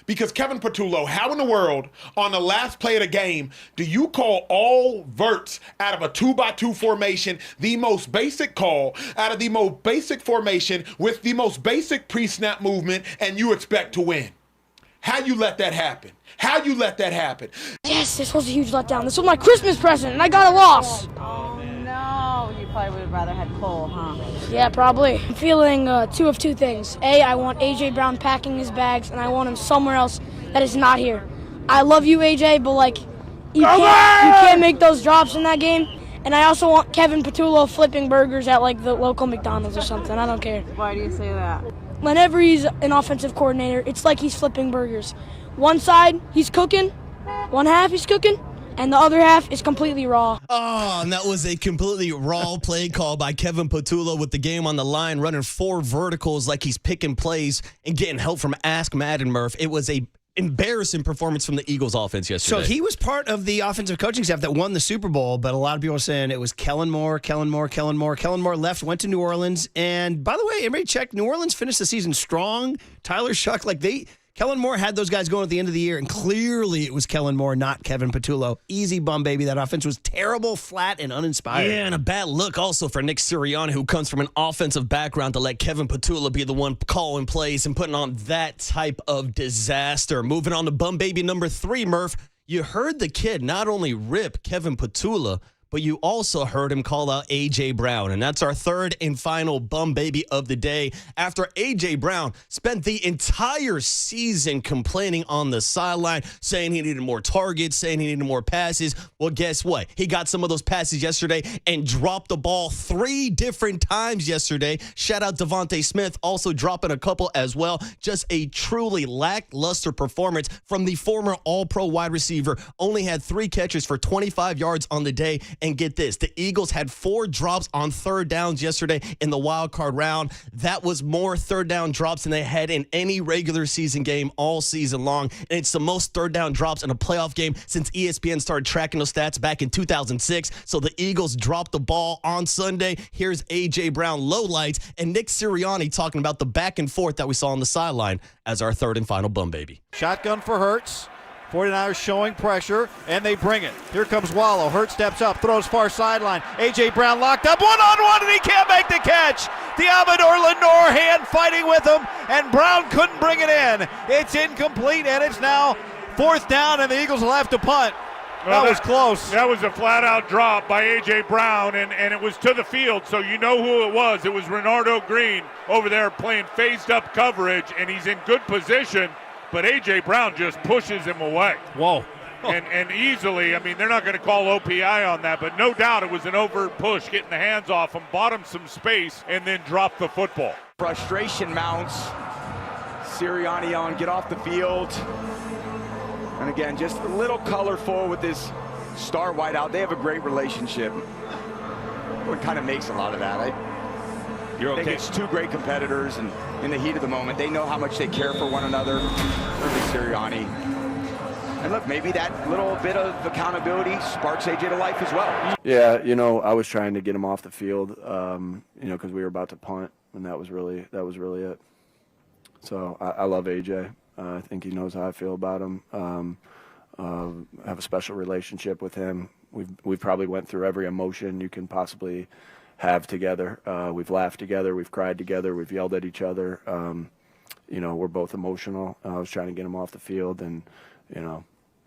Because Kevin Patullo, how in the world, on the last play of the game, do you call all verts out of a 2x2 formation, the most basic call, out of the most basic formation with the most basic pre-snap movement, and you expect to win? How you let that happen? How you let that happen? Yes, this was a huge letdown. This was my Christmas present, and I got a loss. Oh, no. You probably would have rather had Cole, huh? Yeah, probably. I'm feeling two of two things. A, I want A.J. Brown packing his bags, and I want him somewhere else that is not here. I love you, A.J., but, like, you can't make those drops in that game. And I also want Kevin Patullo flipping burgers at, like, the local McDonald's or something. I don't care. Why do you say that? Whenever he's an offensive coordinator, it's like he's flipping burgers. One side, he's cooking. One half, he's cooking. And the other half is completely raw. Oh, and that was a completely raw play call by Kevin Patullo with the game on the line, running 4 verticals like he's picking plays and getting help from Ask Madden Murph. It was a embarrassing performance from the Eagles offense yesterday. So he was part of the offensive coaching staff that won the Super Bowl, but a lot of people are saying it was Kellen Moore. Kellen Moore left, went to New Orleans. And by the way, everybody checked, New Orleans finished the season strong. Tyler Shuck, Kellen Moore had those guys going at the end of the year, and clearly it was Kellen Moore, not Kevin Patullo. Easy bum, baby. That offense was terrible, flat, and uninspired. Yeah, and a bad look also for Nick Sirianni, who comes from an offensive background, to let Kevin Patullo be the one calling plays and putting on that type of disaster. Moving on to bum baby number 3, Murph. You heard the kid not only rip Kevin Patullo, but you also heard him call out A.J. Brown. And that's our third and final bum baby of the day. After A.J. Brown spent the entire season complaining on the sideline, saying he needed more targets, saying he needed more passes. Well, guess what? He got some of those passes yesterday and dropped the ball 3 different times yesterday. Shout out Devontae Smith, also dropping a couple as well. Just a truly lackluster performance from the former All-Pro wide receiver. Only had 3 catches for 25 yards on the day. And get this, the Eagles had 4 drops on third downs yesterday in the wild card round. That was more third down drops than they had in any regular season game all season long. And it's the most third down drops in a playoff game since ESPN started tracking those stats back in 2006. So the Eagles dropped the ball on Sunday. Here's A.J. Brown lowlights and Nick Sirianni talking about the back and forth that we saw on the sideline as our third and final bum baby. Shotgun for Hurts. 49ers showing pressure, and they bring it. Here comes Wallow. Hurts steps up, throws far sideline. A.J. Brown locked up, one-on-one, and he can't make the catch. Diamador Lenore hand fighting with him, and Brown couldn't bring it in. It's incomplete, and it's now 4th down, and the Eagles will have to punt. Well, that was close. That was a flat-out drop by A.J. Brown, and it was to the field, so you know who it was. It was Renardo Green over there playing phased-up coverage, and he's in good position. But A.J. Brown just pushes him away. Whoa. And easily, I mean, they're not going to call OPI on that, but no doubt it was an overt push, getting the hands off him, bought him some space, and then dropped the football. Frustration mounts. Sirianni yelling, get off the field. And again, just a little colorful with this star wideout. They have a great relationship. What kind of makes a lot of that? I think it's 2 great competitors, and in the heat of the moment, they know how much they care for one another. Certainly Sirianni. And look, maybe that little bit of accountability sparks AJ to life as well. Yeah, I was trying to get him off the field, because we were about to punt, and that was really it. So I love AJ. I think he knows how I feel about him. I have a special relationship with him. We've probably went through every emotion you can possibly have together. We've laughed together, we've cried together, we've yelled at each other. We're both emotional. I was trying to get him off the field, and you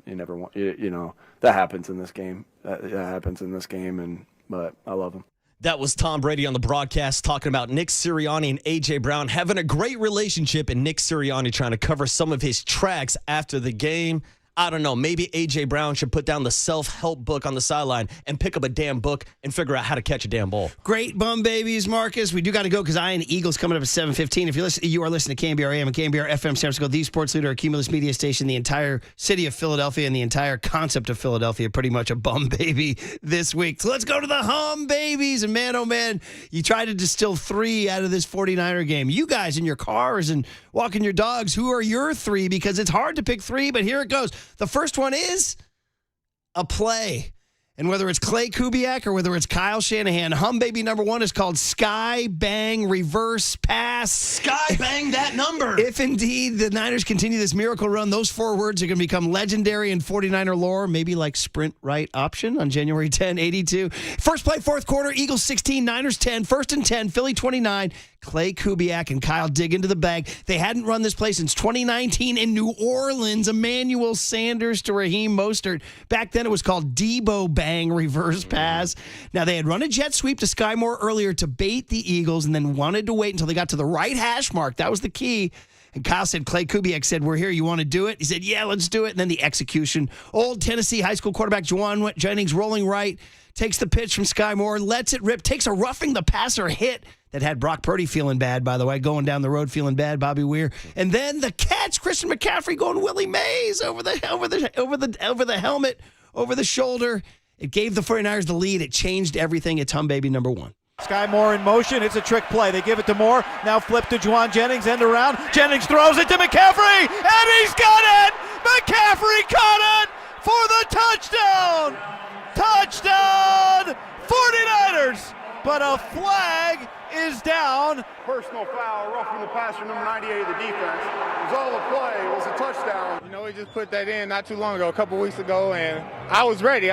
never want, that happens in this game. That happens in this game, but I love him. That was Tom Brady on the broadcast talking about Nick Sirianni and A.J. Brown having a great relationship, and Nick Sirianni trying to cover some of his tracks after the game. I don't know, maybe A.J. Brown should put down the self-help book on the sideline and pick up a damn book and figure out how to catch a damn ball. Great bum babies, Marcus. We do got to go because I and the Eagles coming up at 7:15. If you are listening to KNBR AM and KNBR FM San Francisco, the sports leader, a Cumulus media station, the entire city of Philadelphia and the entire concept of Philadelphia, pretty much a bum baby this week. So let's go to the hum babies. And man, oh man, you tried to distill 3 out of this 49er game. You guys in your cars and walking your dogs, who are your 3? Because it's hard to pick 3, but here it goes. The first one is a play. And whether it's Clay Kubiak or whether it's Kyle Shanahan, hum baby number 1 is called Sky Bang Reverse Pass. Sky Bang that number. If indeed the Niners continue this miracle run, those 4 words are going to become legendary in 49er lore, maybe like sprint right option on January 10, 82. First play, fourth quarter, Eagles 16, Niners 10, 1st and 10, Philly 29. Clay Kubiak and Kyle dig into the bag. They hadn't run this play since 2019 in New Orleans. Emmanuel Sanders to Raheem Mostert. Back then it was called Debo Bang Reverse Pass. Now they had run a jet sweep to Sky Moore earlier to bait the Eagles and then wanted to wait until they got to the right hash mark. That was the key. And Kyle said, Clay Kubiak said, we're here. You want to do it? He said, yeah, let's do it. And then the execution. Old Tennessee high school quarterback Juwan Jennings rolling right, takes the pitch from Sky Moore, lets it rip, takes a roughing the passer hit that had Brock Purdy feeling bad, by the way, going down the road feeling bad, Bobby Weir. And then the catch, Christian McCaffrey going Willie Mays over the helmet, over the shoulder. It gave the 49ers the lead. It changed everything. It's hum baby number 1. Sky Moore in motion. It's a trick play. They give it to Moore. Now flip to Juwan Jennings, end around. Jennings throws it to McCaffrey, and he's got it! McCaffrey caught it for the touchdown! Touchdown! 49ers! But a flag is down. Personal foul, roughing the passer, number 98 of the defense. It was all a play. It was a touchdown. You know, we just put that in not too long ago, a couple weeks ago, and I was ready.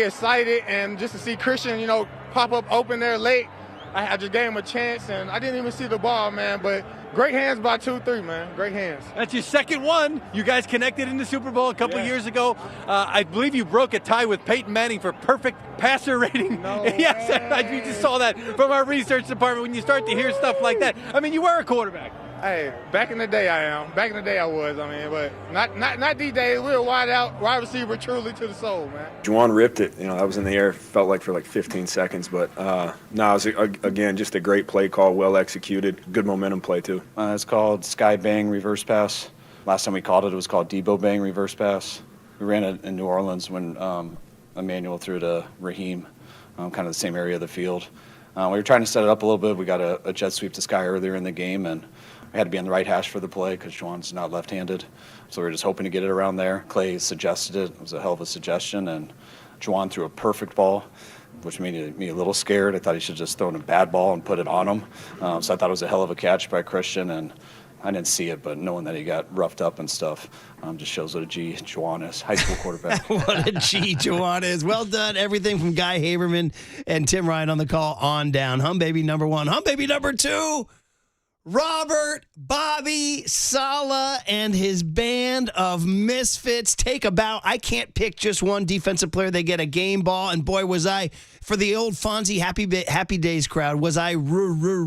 Excited, and just to see Christian, you know, pop up open there late, I just gave him a chance, and I didn't even see the ball, man, but great hands by 2-3, man. Great hands. That's your second one. You guys connected in the Super Bowl a couple years ago. I believe you broke a tie with Peyton Manning for perfect passer rating. No, yes, we just saw that from our research department when you start to hear stuff like that. I mean, you were a quarterback. Hey, back in the day I am. Back in the day I was, but not these days. We were wide out, wide receiver truly to the soul, man. Juwan ripped it. You know, that was in the air, felt like for like 15 seconds. But, it was, again, just a great play call, well executed. Good momentum play, too. It's called Sky Bang Reverse Pass. Last time we called it, it was called Debo Bang Reverse Pass. We ran it in New Orleans when Emmanuel threw to Raheem, kind of the same area of the field. We were trying to set it up a little bit. We got a jet sweep to Sky earlier in the game, and we had to be on the right hash for the play because Juwan's not left-handed. So we were just hoping to get it around there. Clay suggested it. It was a hell of a suggestion, and Juwan threw a perfect ball, which made me a little scared. I thought he should just throw in a bad ball and put it on him. So I thought it was a hell of a catch by Christian, and I didn't see it, but knowing that he got roughed up and stuff just shows what a G Juwan is, high school quarterback. What a G Juwan is. Well done. Everything from Guy Haberman and Tim Ryan on the call on down. Hum baby number 1. Hum baby number 2. Robert, Bobby, Saleh, and his band of misfits take a bow. I can't pick just one defensive player. They get a game ball, and boy, was I, for the old Fonzie Happy Days crowd, was I wrong.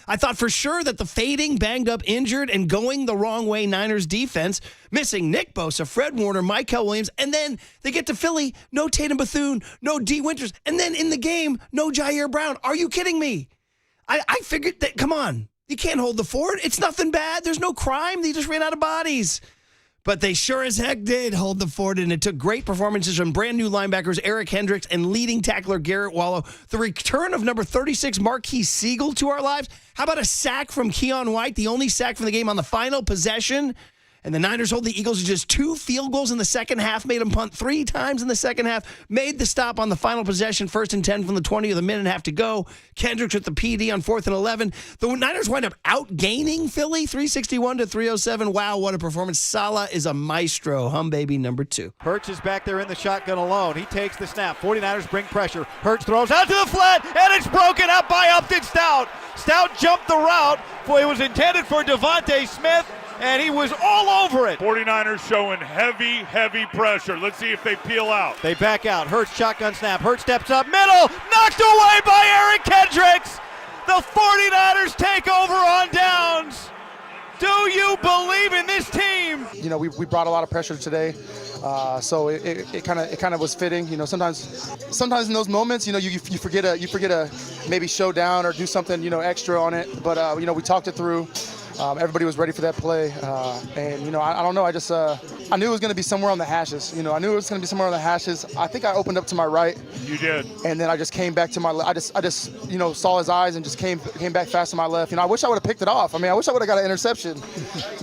I thought for sure that the fading, banged up, injured, and going the wrong way Niners defense, missing Nick Bosa, Fred Warner, Michael Williams, and then they get to Philly, no Tatum Bethune, no D. Winters, and then in the game, no Jair Brown. Are you kidding me? I figured that, come on, you can't hold the fort. It's nothing bad. There's no crime. They just ran out of bodies. But they sure as heck did hold the fort, and it took great performances from brand new linebackers Eric Hendricks and leading tackler Garrett Wallow. The return of number 36, Marquise Siegel, to our lives. How about a sack from Keon White, the only sack from the game on the final possession? And the Niners hold the Eagles to just 2 field goals in the second half, made them punt 3 times in the second half, made the stop on the final possession, 1st and 10 from the 20 with a minute and a half to go. Kendricks with the PD on 4th and 11. The Niners wind up outgaining Philly, 361 to 307. Wow, what a performance. Saleh is a maestro. Hum baby number 2. Hurts is back there in the shotgun alone. He takes the snap. 49ers bring pressure. Hurts throws out to the flat, and it's broken up by Upton Stout. Stout jumped the route. Boy, it was intended for Devontae Smith, and he was all over it. 49ers showing heavy pressure. Let's see if they peel out. They back out. Hurts shotgun snap. Hurts steps up middle. Knocked away by Eric Kendricks. The 49ers take over on downs. Do you believe in this team? You know, we brought a lot of pressure today, so it kind of was fitting. You know, sometimes in those moments, you know, you forget a maybe show down or do something, you know, extra on it. But you know, we talked it through. Everybody was ready for that play, and you know, I don't know. I just I knew it was going to be somewhere on the hashes. I knew it was going to be somewhere on the hashes. I think I opened up to my right. You did. And then I just came back to my left. I just saw his eyes and just came back fast to my left. I wish I would have picked it off. I wish I would have got an interception.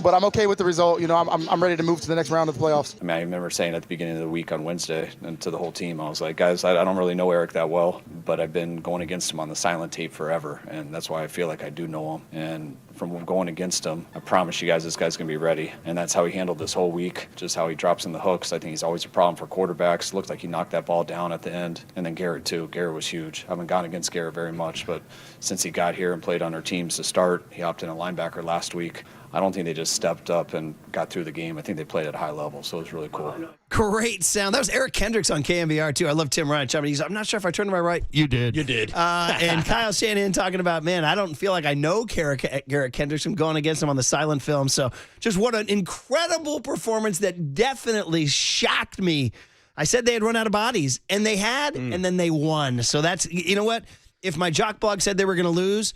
But I'm okay with the result. I'm ready to move to the next round of the playoffs. I remember saying at the beginning of the week on Wednesday and to the whole team, I was like, guys, I don't really know Eric that well, but I've been going against him on the silent tape forever, and that's why I feel like I do know him. And from going against him, I promise you guys this guy's going to be ready. And that's how he handled this whole week, just how he drops in the hooks. I think he's always a problem for quarterbacks. Looked like he knocked that ball down at the end. And then Garrett, too. Garrett was huge. I haven't gone against Garrett very much, but since he got here and played on our teams to start, he opted in a linebacker last week. I don't think they just stepped up and got through the game. I think they played at a high level, so it was really cool. Great sound. That was Eric Kendricks on KNBR, too. I love Tim Ryan. I'm not sure if I turned to my right. You did. And Kyle Shanahan talking about, man, I don't feel like I know Garrett Kendricks. I'm going against him on the silent film. So just what an incredible performance that definitely shocked me. I said they had run out of bodies, and they had, and then they won. So that's, you know what? If my jock blog said they were going to lose,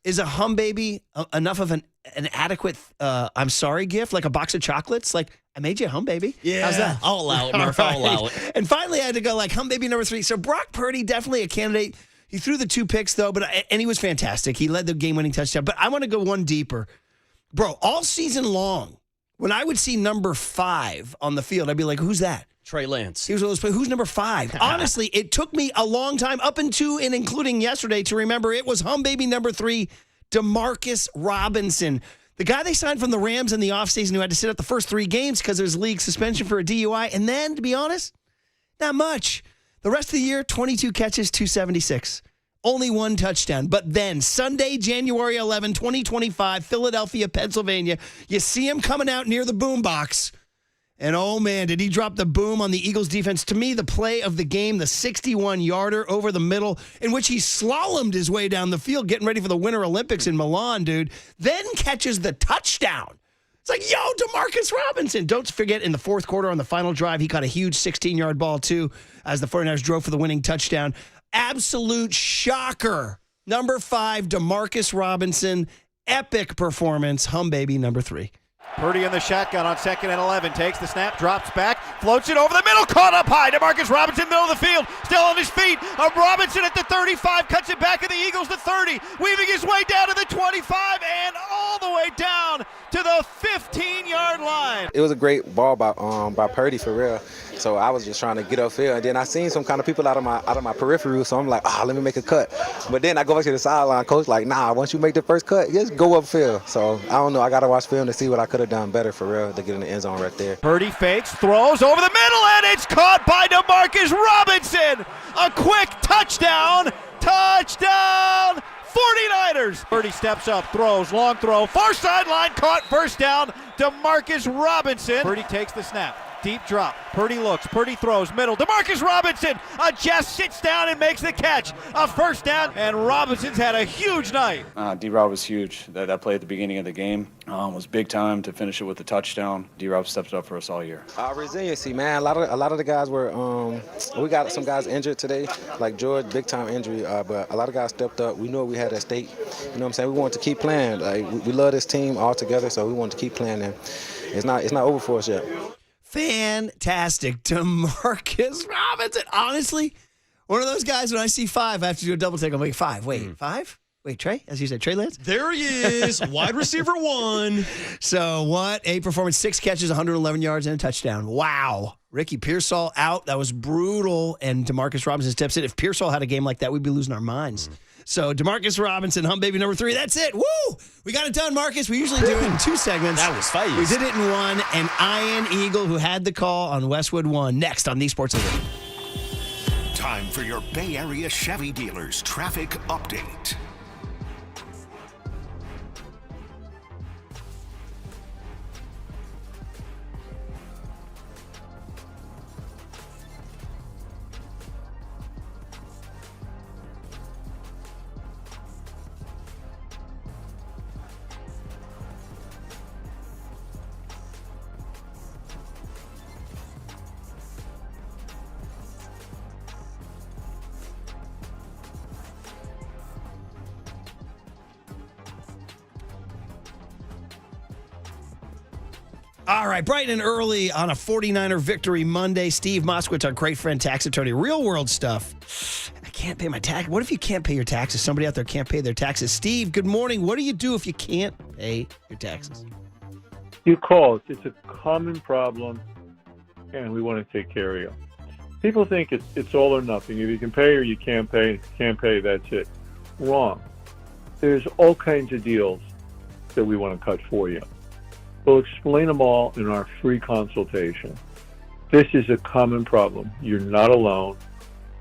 is a hum baby enough of an adequate I'm sorry gift, like a box of chocolates? Like, I made you a hum baby. Yeah. How's that? I'll allow it, Murph. I'll allow it. And finally, I had to go like hum baby number 3. So Brock Purdy, definitely a candidate. He threw the 2 picks, though, and he was fantastic. He led the game-winning touchdown. But I want to go one deeper. Bro, all season long, when I would see number 5 on the field, I'd be like, who's that? Trey Lance. He was one of those players. Who's number 5? Honestly, it took me a long time, up into and including yesterday, to remember it was hum baby number 3, Demarcus Robinson. The guy they signed from the Rams in the offseason who had to sit out the first 3 games because there's league suspension for a DUI. And then, to be honest, not much. The rest of the year, 22 catches, 276. Only 1 touchdown. But then, Sunday, January 11, 2025, Philadelphia, Pennsylvania, you see him coming out near the boombox. And, oh, man, did he drop the boom on the Eagles defense. To me, the play of the game, the 61-yarder over the middle, in which he slalomed his way down the field, getting ready for the Winter Olympics in Milan, dude. Then catches the touchdown. It's like, yo, Demarcus Robinson. Don't forget, in the fourth quarter on the final drive, he caught a huge 16-yard ball, too, as the 49ers drove for the winning touchdown. Absolute shocker. Number 5, Demarcus Robinson. Epic performance. Hum baby number 3. Purdy in the shotgun on 2nd and 11. Takes the snap, drops back, floats it over the middle, caught up high. Demarcus Robinson, middle of the field, still on his feet. Robinson at the 35, cuts it back at the Eagles, the 30, weaving his way down to the 25, and all the way down to the 15-yard line. It was a great ball by Purdy, for real. So I was just trying to get upfield, and then I seen some kind of people out of my periphery, so I'm like, let me make a cut. But then I go back to the sideline, coach like, nah, once you make the first cut, just go upfield. So I don't know, I got to watch film to see what I could have done better, for real, to get in the end zone right there. Purdy fakes, throws over the middle, and it's caught by Demarcus Robinson. A quick touchdown. Touchdown, 49ers. Purdy steps up, throws, long throw, far sideline, caught, first down, Demarcus Robinson. Purdy takes the snap. Deep drop. Purdy looks. Purdy throws. Middle. Demarcus Robinson adjusts, sits down, and makes the catch. A first down, and Robinson's had a huge night. D-Rob was huge. That play at the beginning of the game was big time to finish it with a touchdown. D-Rob stepped it up for us all year. Resiliency, man. A lot of the guys were. We got some guys injured today, like George, big time injury. But a lot of guys stepped up. We knew what we had at stake. You know what I'm saying? We wanted to keep playing. Like we love this team all together, so we wanted to keep playing. And it's not over for us yet. Fantastic. Demarcus Robinson. Honestly, one of those guys, when I see 5, I have to do a double take. I'm like, 5. Wait, 5? Wait, Trey? As you said, Trey Lance? There he is. Wide receiver 1. So what a performance. 6 catches, 111 yards, and a touchdown. Wow. Ricky Pearsall out. That was brutal. And Demarcus Robinson steps in. If Pearsall had a game like that, we'd be losing our minds. So Demarcus Robinson, hum baby number 3. That's it. Woo! We got it done, Marcus. We usually do it in 2 segments. That was fast. We did it in 1. And Ian Eagle, who had the call on Westwood 1. Next on the Sports Leader. Time for your Bay Area Chevy dealers traffic update. All right, bright and early on a 49er Victory Monday. Steve Moskowitz, our great friend, tax attorney. Real world stuff. I can't pay my tax. What if you can't pay your taxes? Somebody out there can't pay their taxes. Steve, good morning. What do you do if you can't pay your taxes? You call us. It's a common problem, and we want to take care of you. People think it's all or nothing. If you can pay or you can't pay. If you can't pay, that's it. Wrong. There's all kinds of deals that we want to cut for you. We'll explain them all in our free consultation. This is a common problem. You're not alone.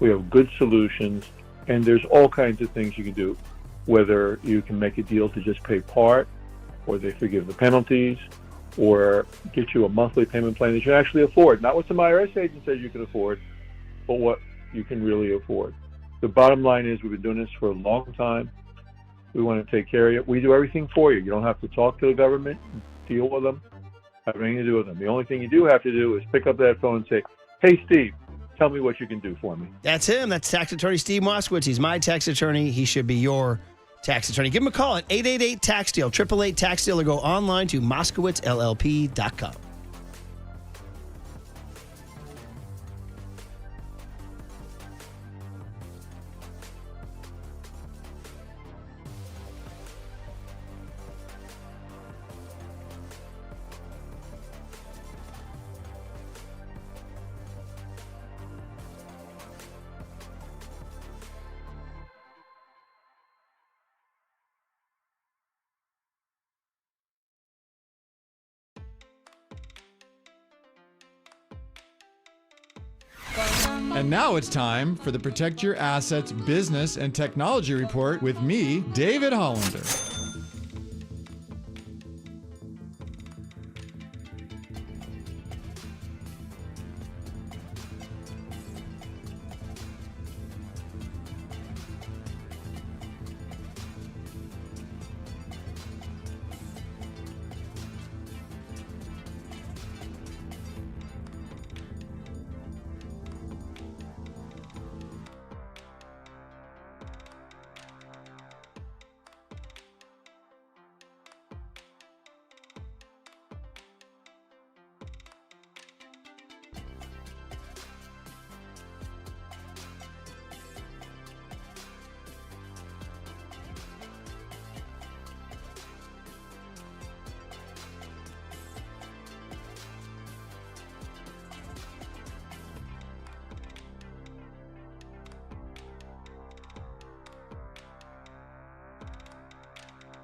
We have good solutions, and there's all kinds of things you can do, whether you can make a deal to just pay part, or they forgive the penalties, or get you a monthly payment plan that you actually afford. Not what some IRS agent says you can afford, but what you can really afford. The bottom line is we've been doing this for a long time. We want to take care of you. We do everything for you. You don't have to talk to the government, deal with them, have anything to do with them. The only thing you do have to do is pick up that phone and say, hey, Steve, tell me what you can do for me. That's him. That's tax attorney Steve Moskowitz. He's my tax attorney. He should be your tax attorney. Give him a call at 888-TAX-DEAL, 888-TAX-DEAL, or go online to MoskowitzLLP.com. And now it's time for the Protect Your Assets Business and Technology Report with me, David Hollander.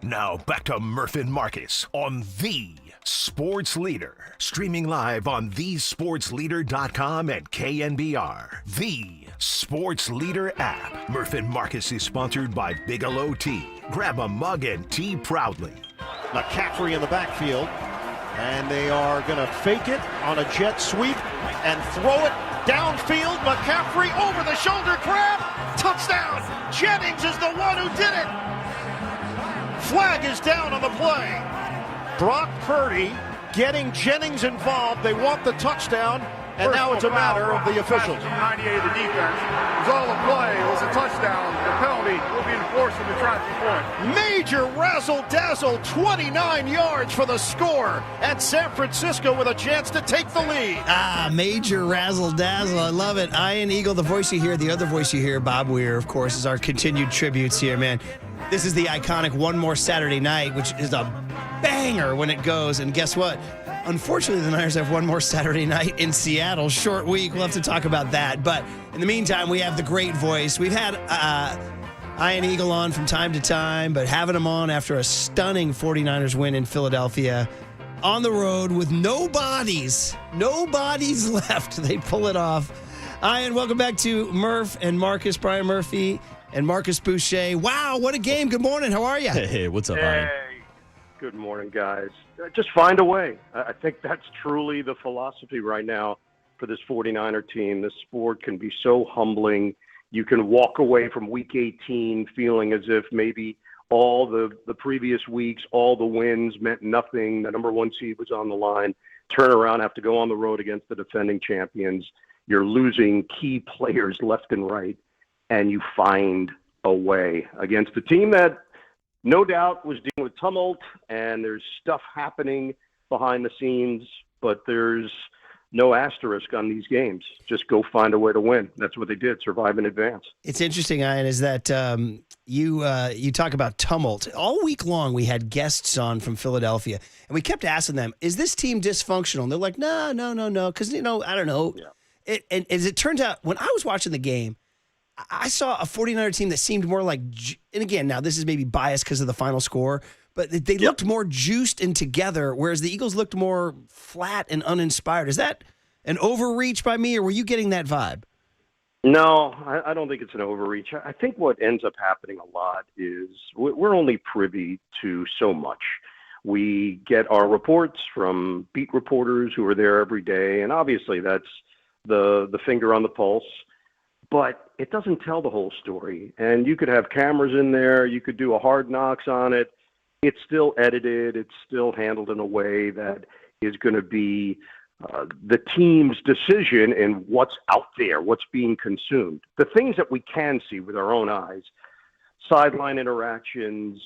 Now back to Murph and Marcus on The Sports Leader. Streaming live on thesportsleader.com and KNBR. The Sports Leader app. Murph and Marcus is sponsored by Bigelow Tea. Grab a mug and tea proudly. McCaffrey in the backfield, and they are going to fake it on a jet sweep and throw it downfield. McCaffrey over the shoulder grab. Touchdown. Jennings is the one who did it. Flag is down on the play. Brock Purdy getting Jennings involved. They want the touchdown, and now it's a matter of the officials. 98 of the defense. It was all a play. It was a touchdown. The penalty will be enforced at the traffic point. Major razzle-dazzle, 29 yards for the score, and San Francisco with a chance to take the lead. Major razzle-dazzle. I love it. Ian Eagle, the voice you hear. The other voice you hear, Bob Weir, of course, is our continued tributes here, man. This is the iconic One More Saturday Night, which is a banger when it goes. And guess what? Unfortunately, the Niners have one more Saturday night in Seattle. Short week. We'll have to talk about that. But in the meantime, we have the great voice. We've had Ian Eagle on from time to time, but having him on after a stunning 49ers win in Philadelphia on the road with no bodies left. They pull it off. Ian, welcome back to Murph and Marcus, Brian Murphy and Marcus Boucher. Wow, what a game. Good morning. How are you? Hey, what's up, Ian? Good morning, guys. Just find a way. I think that's truly the philosophy right now for this 49er team. This sport can be so humbling. You can walk away from week 18 feeling as if maybe all the previous weeks, all the wins meant nothing. The number one seed was on the line. Turn around, have to go on the road against the defending champions. You're losing key players left and right, and you find a way against a team that no doubt was dealing with tumult, and there's stuff happening behind the scenes, but there's no asterisk on these games. Just go find a way to win. That's what they did, survive in advance. It's interesting, Ian, is that you talk about tumult. All week long, we had guests on from Philadelphia, and we kept asking them, is this team dysfunctional? And they're like, no, because, I don't know. Yeah. And as it turns out, when I was watching the game, I saw a 49er team that seemed more like, and again, now this is maybe biased because of the final score, but they looked more juiced and together, whereas the Eagles looked more flat and uninspired. Is that an overreach by me, or were you getting that vibe? No, I don't think it's an overreach. I think what ends up happening a lot is we're only privy to so much. We get our reports from beat reporters who are there every day, and obviously that's the finger on the pulse. But it doesn't tell the whole story. And you could have cameras in there. You could do a hard knocks on it. It's still edited. It's still handled in a way that is going to be the team's decision in what's out there, what's being consumed. The things that we can see with our own eyes, sideline interactions,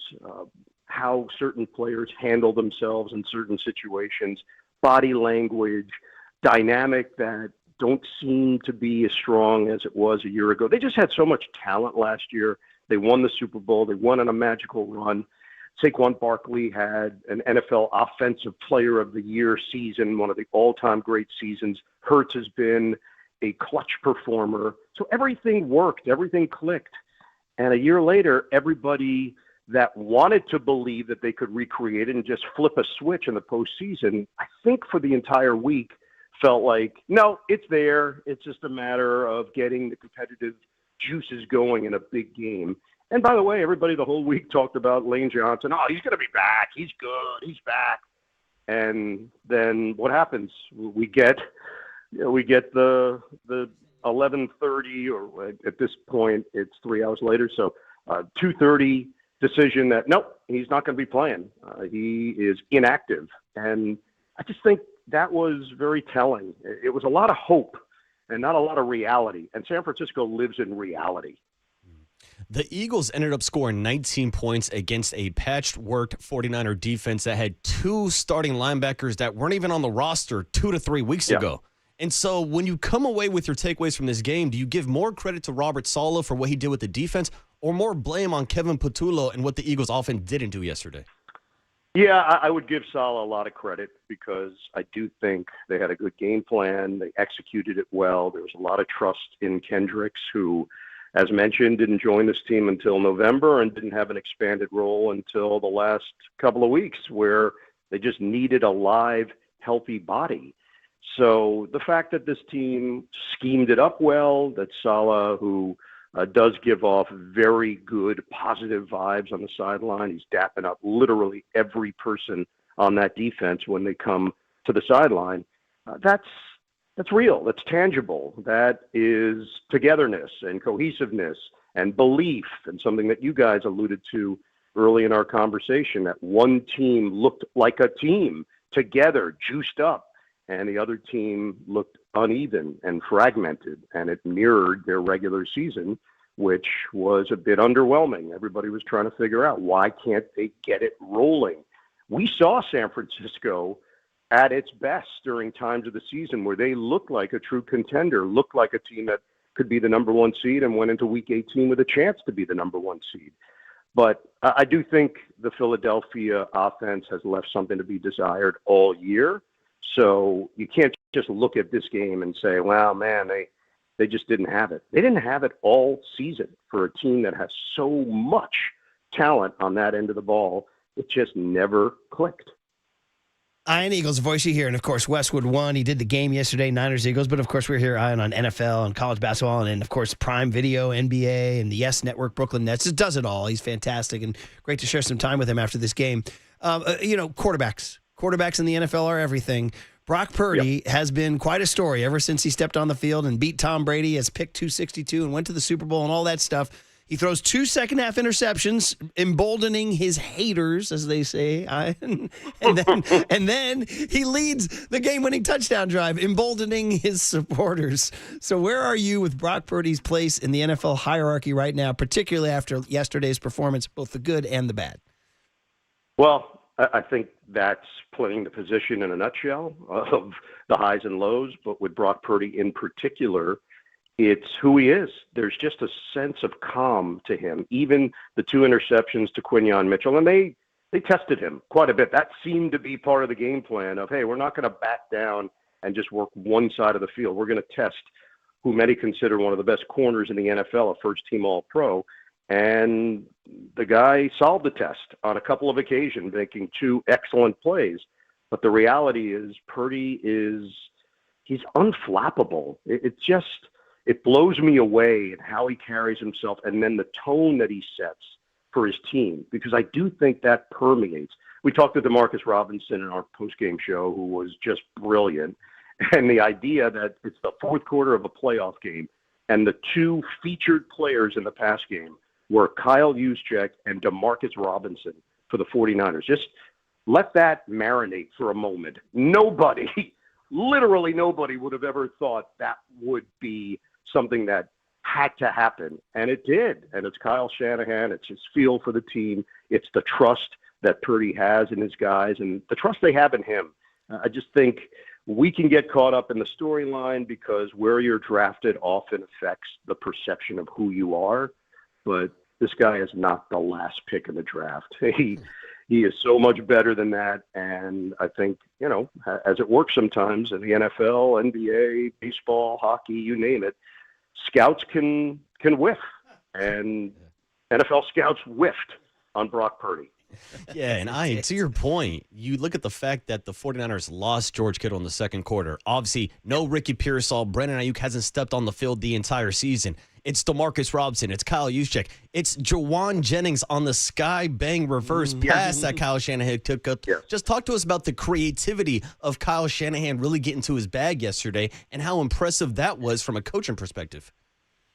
how certain players handle themselves in certain situations, body language, dynamic that don't seem to be as strong as it was a year ago. They just had so much talent last year. They won the Super Bowl. They won on a magical run. Saquon Barkley had an NFL Offensive Player of the Year season, one of the all-time great seasons. Hurts has been a clutch performer. So everything worked. Everything clicked. And a year later, everybody that wanted to believe that they could recreate it and just flip a switch in the postseason, I think for the entire week, felt like, no, it's there. It's just a matter of getting the competitive juices going in a big game. And by the way, everybody the whole week talked about Lane Johnson. Oh, he's going to be back. He's good. He's back. And then what happens? We get the 11:30, or at this point it's 3 hours later. So 2:30 decision that nope, he's not going to be playing. He is inactive. And I just think that was very telling. It was a lot of hope and not a lot of reality. And San Francisco lives in reality. The Eagles ended up scoring 19 points against a patchworked 49er defense that had two starting linebackers that weren't even on the roster 2 to 3 weeks ago. And so when you come away with your takeaways from this game, do you give more credit to Robert Saleh for what he did with the defense, or more blame on Kevin Patullo and what the Eagles offense didn't do yesterday? Yeah, I would give Saleh a lot of credit because I do think they had a good game plan. They executed it well. There was a lot of trust in Kendricks, who, as mentioned, didn't join this team until November and didn't have an expanded role until the last couple of weeks, where they just needed a live, healthy body. So the fact that this team schemed it up well, that Saleh, who does give off very good positive vibes on the sideline. He's dapping up literally every person on that defense when they come to the sideline. That's real. That's tangible. That is togetherness and cohesiveness and belief, and something that you guys alluded to early in our conversation, that one team looked like a team together, juiced up, and the other team looked uneven and fragmented, and it mirrored their regular season, which was a bit underwhelming. Everybody was trying to figure out, why can't they get it rolling? We saw San Francisco at its best during times of the season where they looked like a true contender, looked like a team that could be the number one seed, and went into Week 18 with a chance to be the number one seed. But I do think the Philadelphia offense has left something to be desired all year. So you can't just look at this game and say, wow, man, they just didn't have it. They didn't have it all season for a team that has so much talent on that end of the ball. It just never clicked. Ian Eagles, voice you hear, and of course Westwood won. He did the game yesterday, Niners Eagles, but of course we're here Ian on NFL and college basketball, and of course Prime Video, NBA, and the Yes Network, Brooklyn Nets. Just does it all. He's fantastic, and great to share some time with him after this game. Quarterbacks in the NFL are everything. Brock Purdy has been quite a story ever since he stepped on the field and beat Tom Brady, has picked 262 and went to the Super Bowl and all that stuff. He throws 2 second-half interceptions, emboldening his haters, as they say. And then he leads the game-winning touchdown drive, emboldening his supporters. So where are you with Brock Purdy's place in the NFL hierarchy right now, particularly after yesterday's performance, both the good and the bad? Well, I think that's playing the position in a nutshell of the highs and lows. But with Brock Purdy in particular, it's who he is. There's just a sense of calm to him. Even the 2 interceptions to Quinyon Mitchell, and they tested him quite a bit. That seemed to be part of the game plan of, hey, we're not going to back down and just work one side of the field. We're going to test who many consider one of the best corners in the NFL, a first-team All-Pro. And the guy solved the test on a couple of occasions, making 2 excellent plays. But the reality is Purdy he's unflappable. It blows me away in how he carries himself and then the tone that he sets for his team, because I do think that permeates. We talked to Demarcus Robinson in our postgame show, who was just brilliant. And the idea that it's the fourth quarter of a playoff game and the 2 featured players in the pass game were Kyle Juszczyk and Demarcus Robinson for the 49ers. Just let that marinate for a moment. Nobody, literally nobody, would have ever thought that would be something that had to happen. And it did. And it's Kyle Shanahan. It's his feel for the team. It's the trust that Purdy has in his guys and the trust they have in him. I just think we can get caught up in the storyline because where you're drafted often affects the perception of who you are. But this guy is not the last pick in the draft. He is so much better than that. And I think, as it works sometimes in the NFL, NBA, baseball, hockey, you name it, scouts can whiff. And NFL scouts whiffed on Brock Purdy. Yeah, and to your point, you look at the fact that the 49ers lost George Kittle in the second quarter. Obviously, no Ricky Pearsall. Brandon Ayuk hasn't stepped on the field the entire season. It's Demarcus Robinson. It's Kyle Juszczyk. It's Jawan Jennings on the sky bang reverse pass that Kyle Shanahan took up. Yeah. Just talk to us about the creativity of Kyle Shanahan really getting to his bag yesterday and how impressive that was from a coaching perspective.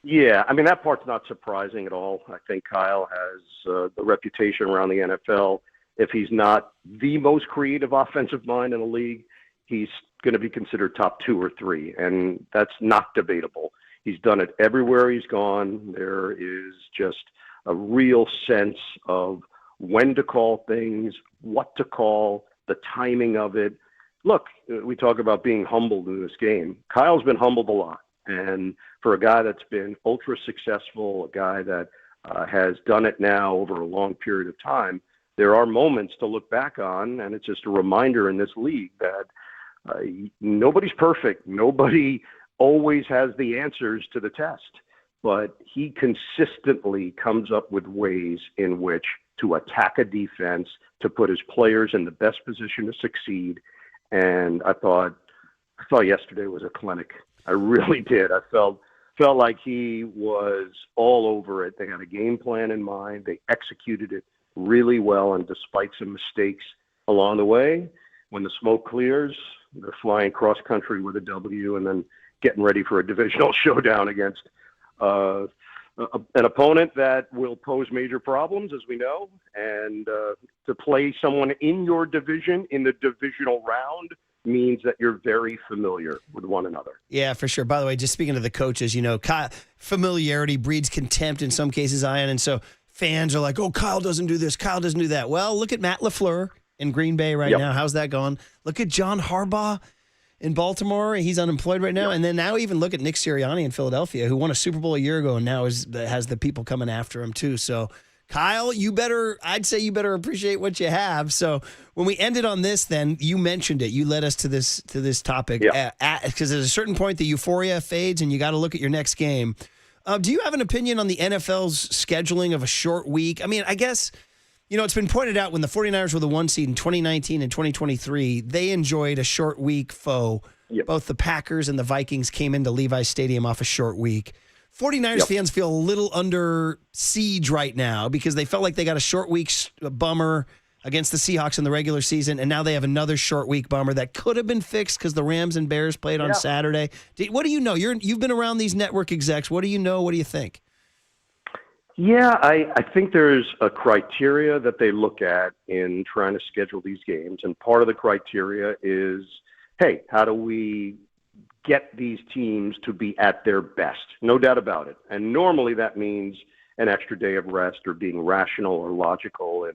Yeah, I mean, that part's not surprising at all. I think Kyle has the reputation around the NFL. If he's not the most creative offensive mind in the league, he's going to be considered top 2 or 3, and that's not debatable. He's done it everywhere he's gone. There is just a real sense of when to call things, what to call, the timing of it. Look, we talk about being humbled in this game. Kyle's been humbled a lot. And for a guy that's been ultra successful, a guy that has done it now over a long period of time, there are moments to look back on, and it's just a reminder in this league that nobody's perfect. Nobody always has the answers to the test, but he consistently comes up with ways in which to attack a defense, to put his players in the best position to succeed. And I thought yesterday was a clinic. I really did. I felt like he was all over it. They had a game plan in mind. They executed it really well, and despite some mistakes along the way, when the smoke clears, they're flying cross country with a W and then getting ready for a divisional showdown against an opponent that will pose major problems, as we know. And to play someone in your division in the divisional round means that you're very familiar with one another. Yeah, for sure. By the way, just speaking to the coaches, familiarity breeds contempt in some cases, Ian. And so fans are like, oh, Kyle doesn't do this, Kyle doesn't do that. Well, look at Matt LaFleur in Green Bay right now. How's that going? Look at John Harbaugh in Baltimore. He's unemployed right now. And then now even look at Nick Sirianni in Philadelphia, who won a Super Bowl a year ago and now has the people coming after him too. So Kyle, I'd say you better appreciate what you have. So when we ended on this, then you mentioned it. You led us to this topic because there's a certain point the euphoria fades and you got to look at your next game. Do you have an opinion on the NFL's scheduling of a short week? I mean, I guess, it's been pointed out when the 49ers were the 1 seed in 2019 and 2023, they enjoyed a short week foe. Yep. Both the Packers and the Vikings came into Levi's Stadium off a short week. 49ers fans feel a little under siege right now because they felt like they got a short week bummer against the Seahawks in the regular season, and now they have another short week bummer that could have been fixed because the Rams and Bears played on Saturday. What do you know? You've been around these network execs. What do you know? What do you think? Yeah, I think there's a criteria that they look at in trying to schedule these games, and part of the criteria is, hey, how do we get these teams to be at their best? No doubt about it. And normally that means an extra day of rest or being rational or logical in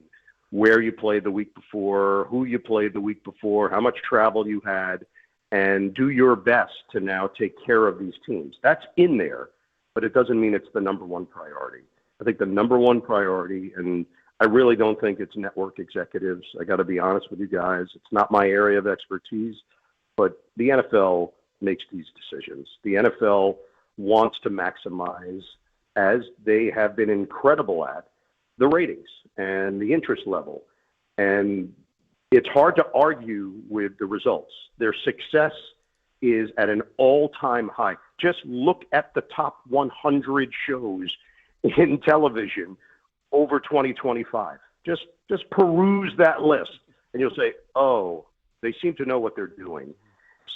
where you played the week before, who you played the week before, how much travel you had, and do your best to now take care of these teams. That's in there, but it doesn't mean it's the number one priority. I think the number one priority, and I really don't think it's network executives. I got to be honest with you guys. It's not my area of expertise, but the NFL makes these decisions. The NFL wants to maximize, as they have been incredible at, the ratings and the interest level. And it's hard to argue with the results. Their success is at an all-time high. Just look at the top 100 shows in television over 2025. Just peruse that list, and you'll say, oh, they seem to know what they're doing.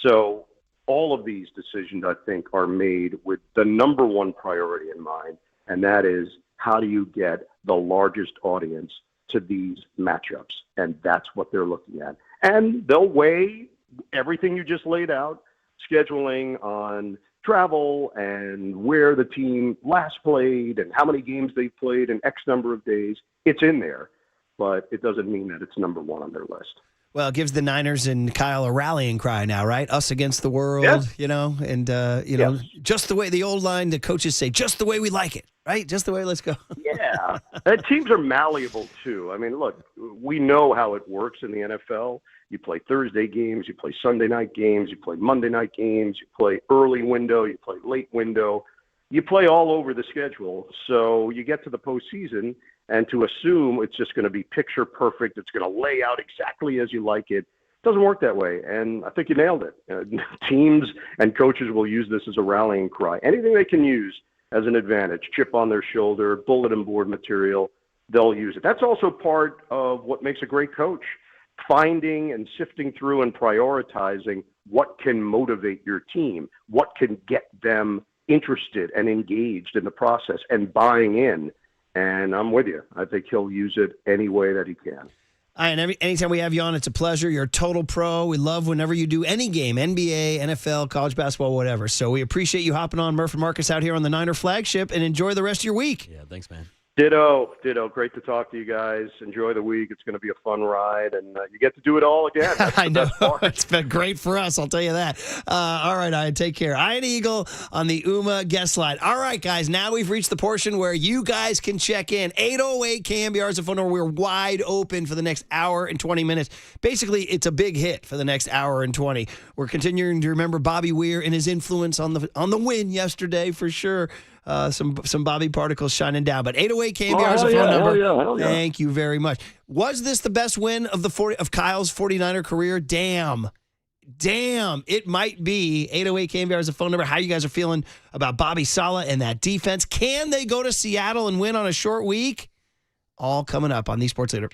So all of these decisions, I think, are made with the number one priority in mind, and that is, how do you get the largest audience to these matchups? And that's what they're looking at. And they'll weigh everything you just laid out, scheduling on travel and where the team last played and how many games they've played in X number of days. It's in there, but it doesn't mean that it's number one on their list. Well, it gives the Niners and Kyle a rallying cry now, right? Us against the world, and, just the way the old line, the coaches say, just the way we like it, right? Just the way, let's go. Yeah. And teams are malleable, too. I mean, look, we know how it works in the NFL. You play Thursday games, you play Sunday night games, you play Monday night games, you play early window, you play late window. You play all over the schedule. So you get to the postseason, and to assume it's just going to be picture perfect, it's going to lay out exactly as you like it, doesn't work that way. And I think you nailed it. Teams and coaches will use this as a rallying cry. Anything they can use as an advantage, chip on their shoulder, bulletin board material, they'll use it. That's also part of what makes a great coach, finding and sifting through and prioritizing what can motivate your team, what can get them interested and engaged in the process and buying in. And I'm with you. I think he'll use it any way that he can. And anytime we have you on, it's a pleasure. You're a total pro. We love whenever you do any game, NBA, NFL, college basketball, whatever. So we appreciate you hopping on Murph and Marcus out here on the Niner flagship, and enjoy the rest of your week. Yeah, thanks, man. Ditto. Great to talk to you guys. Enjoy the week. It's going to be a fun ride, and you get to do it all again. That's I know. It's been great for us, I'll tell you that. All right, Ian, take care. Ian Eagle on the UMA guest line. All right, guys, now we've reached the portion where you guys can check in. 808 KNBR is the phone number. We're wide open for the next hour and 20 minutes. Basically, it's a big hit for the next hour and 20. We're continuing to remember Bobby Weir and his influence on the win yesterday for sure. Some Bobby particles shining down, but 808 KNBR is the phone number. Hell yeah. Thank you very much. Was this the best win of Kyle's 49er career? Damn, it might be. 808 KNBR is the phone number. How you guys are feeling about Bobby Saleh and that defense? Can they go to Seattle and win on a short week? All coming up on the Sports Leader.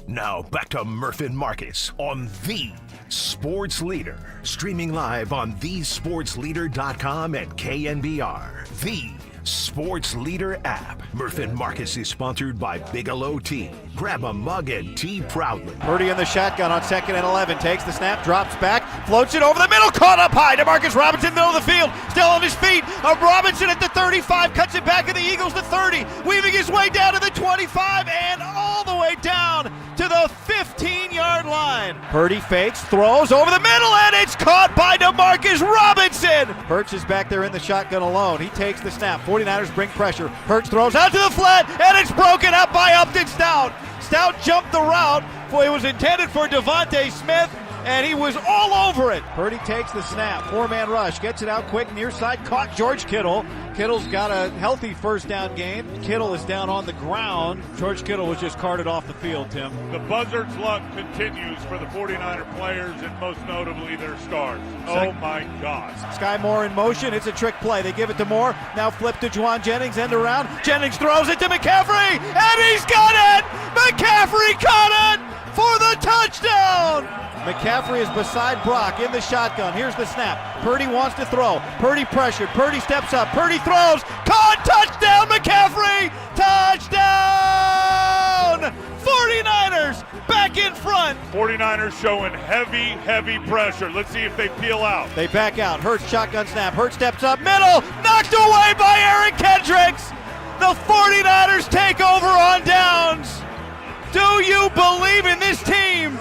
Now back to Murph and Marcus on The Sports Leader. Streaming live on thesportsleader.com and KNBR. The Sports Leader app. Murph and Marcus is sponsored by Bigelow Tea. Grab a mug and tea proudly. Purdy in the shotgun on 2nd and 11. Takes the snap, drops back, floats it over the middle, caught up high. Demarcus Robinson, middle of the field, still on his feet. Robinson at the 35, cuts it back at the Eagles to 30, weaving his way down to the 25 and all the way down to the 15-yard line. Purdy fakes, throws over the middle, and it's caught by Demarcus Robinson. Hurts is back there in the shotgun alone. He takes the snap. 49ers bring pressure. Hurts throws out to the flat, and it's broken up by Upton Stout. Stout jumped the route. It was intended for Devontae Smith, and he was all over it. Purdy takes the snap. 4-man rush. Gets it out quick. Near side. Caught George Kittle. Kittle's got a healthy first down game. Kittle is down on the ground. George Kittle was just carted off the field, Tim. The Buzzards' luck continues for the 49er players, and most notably their stars. Oh, my God. Sky Moore in motion. It's a trick play. They give it to Moore. Now flip to Juwan Jennings. End around. Jennings throws it to McCaffrey, and he's got it! McCaffrey caught it for the touchdown! McCaffrey is beside Brock in the shotgun. Here's the snap. Purdy wants to throw. Purdy pressured. Purdy steps up. Purdy throws. Caught! Touchdown, McCaffrey! Touchdown! 49ers back in front. 49ers showing heavy pressure. Let's see if they peel out. They back out. Hurts shotgun snap. Hurts steps up. Middle. Knocked away by Eric Kendricks. The 49ers take over on downs. Do you believe in this team?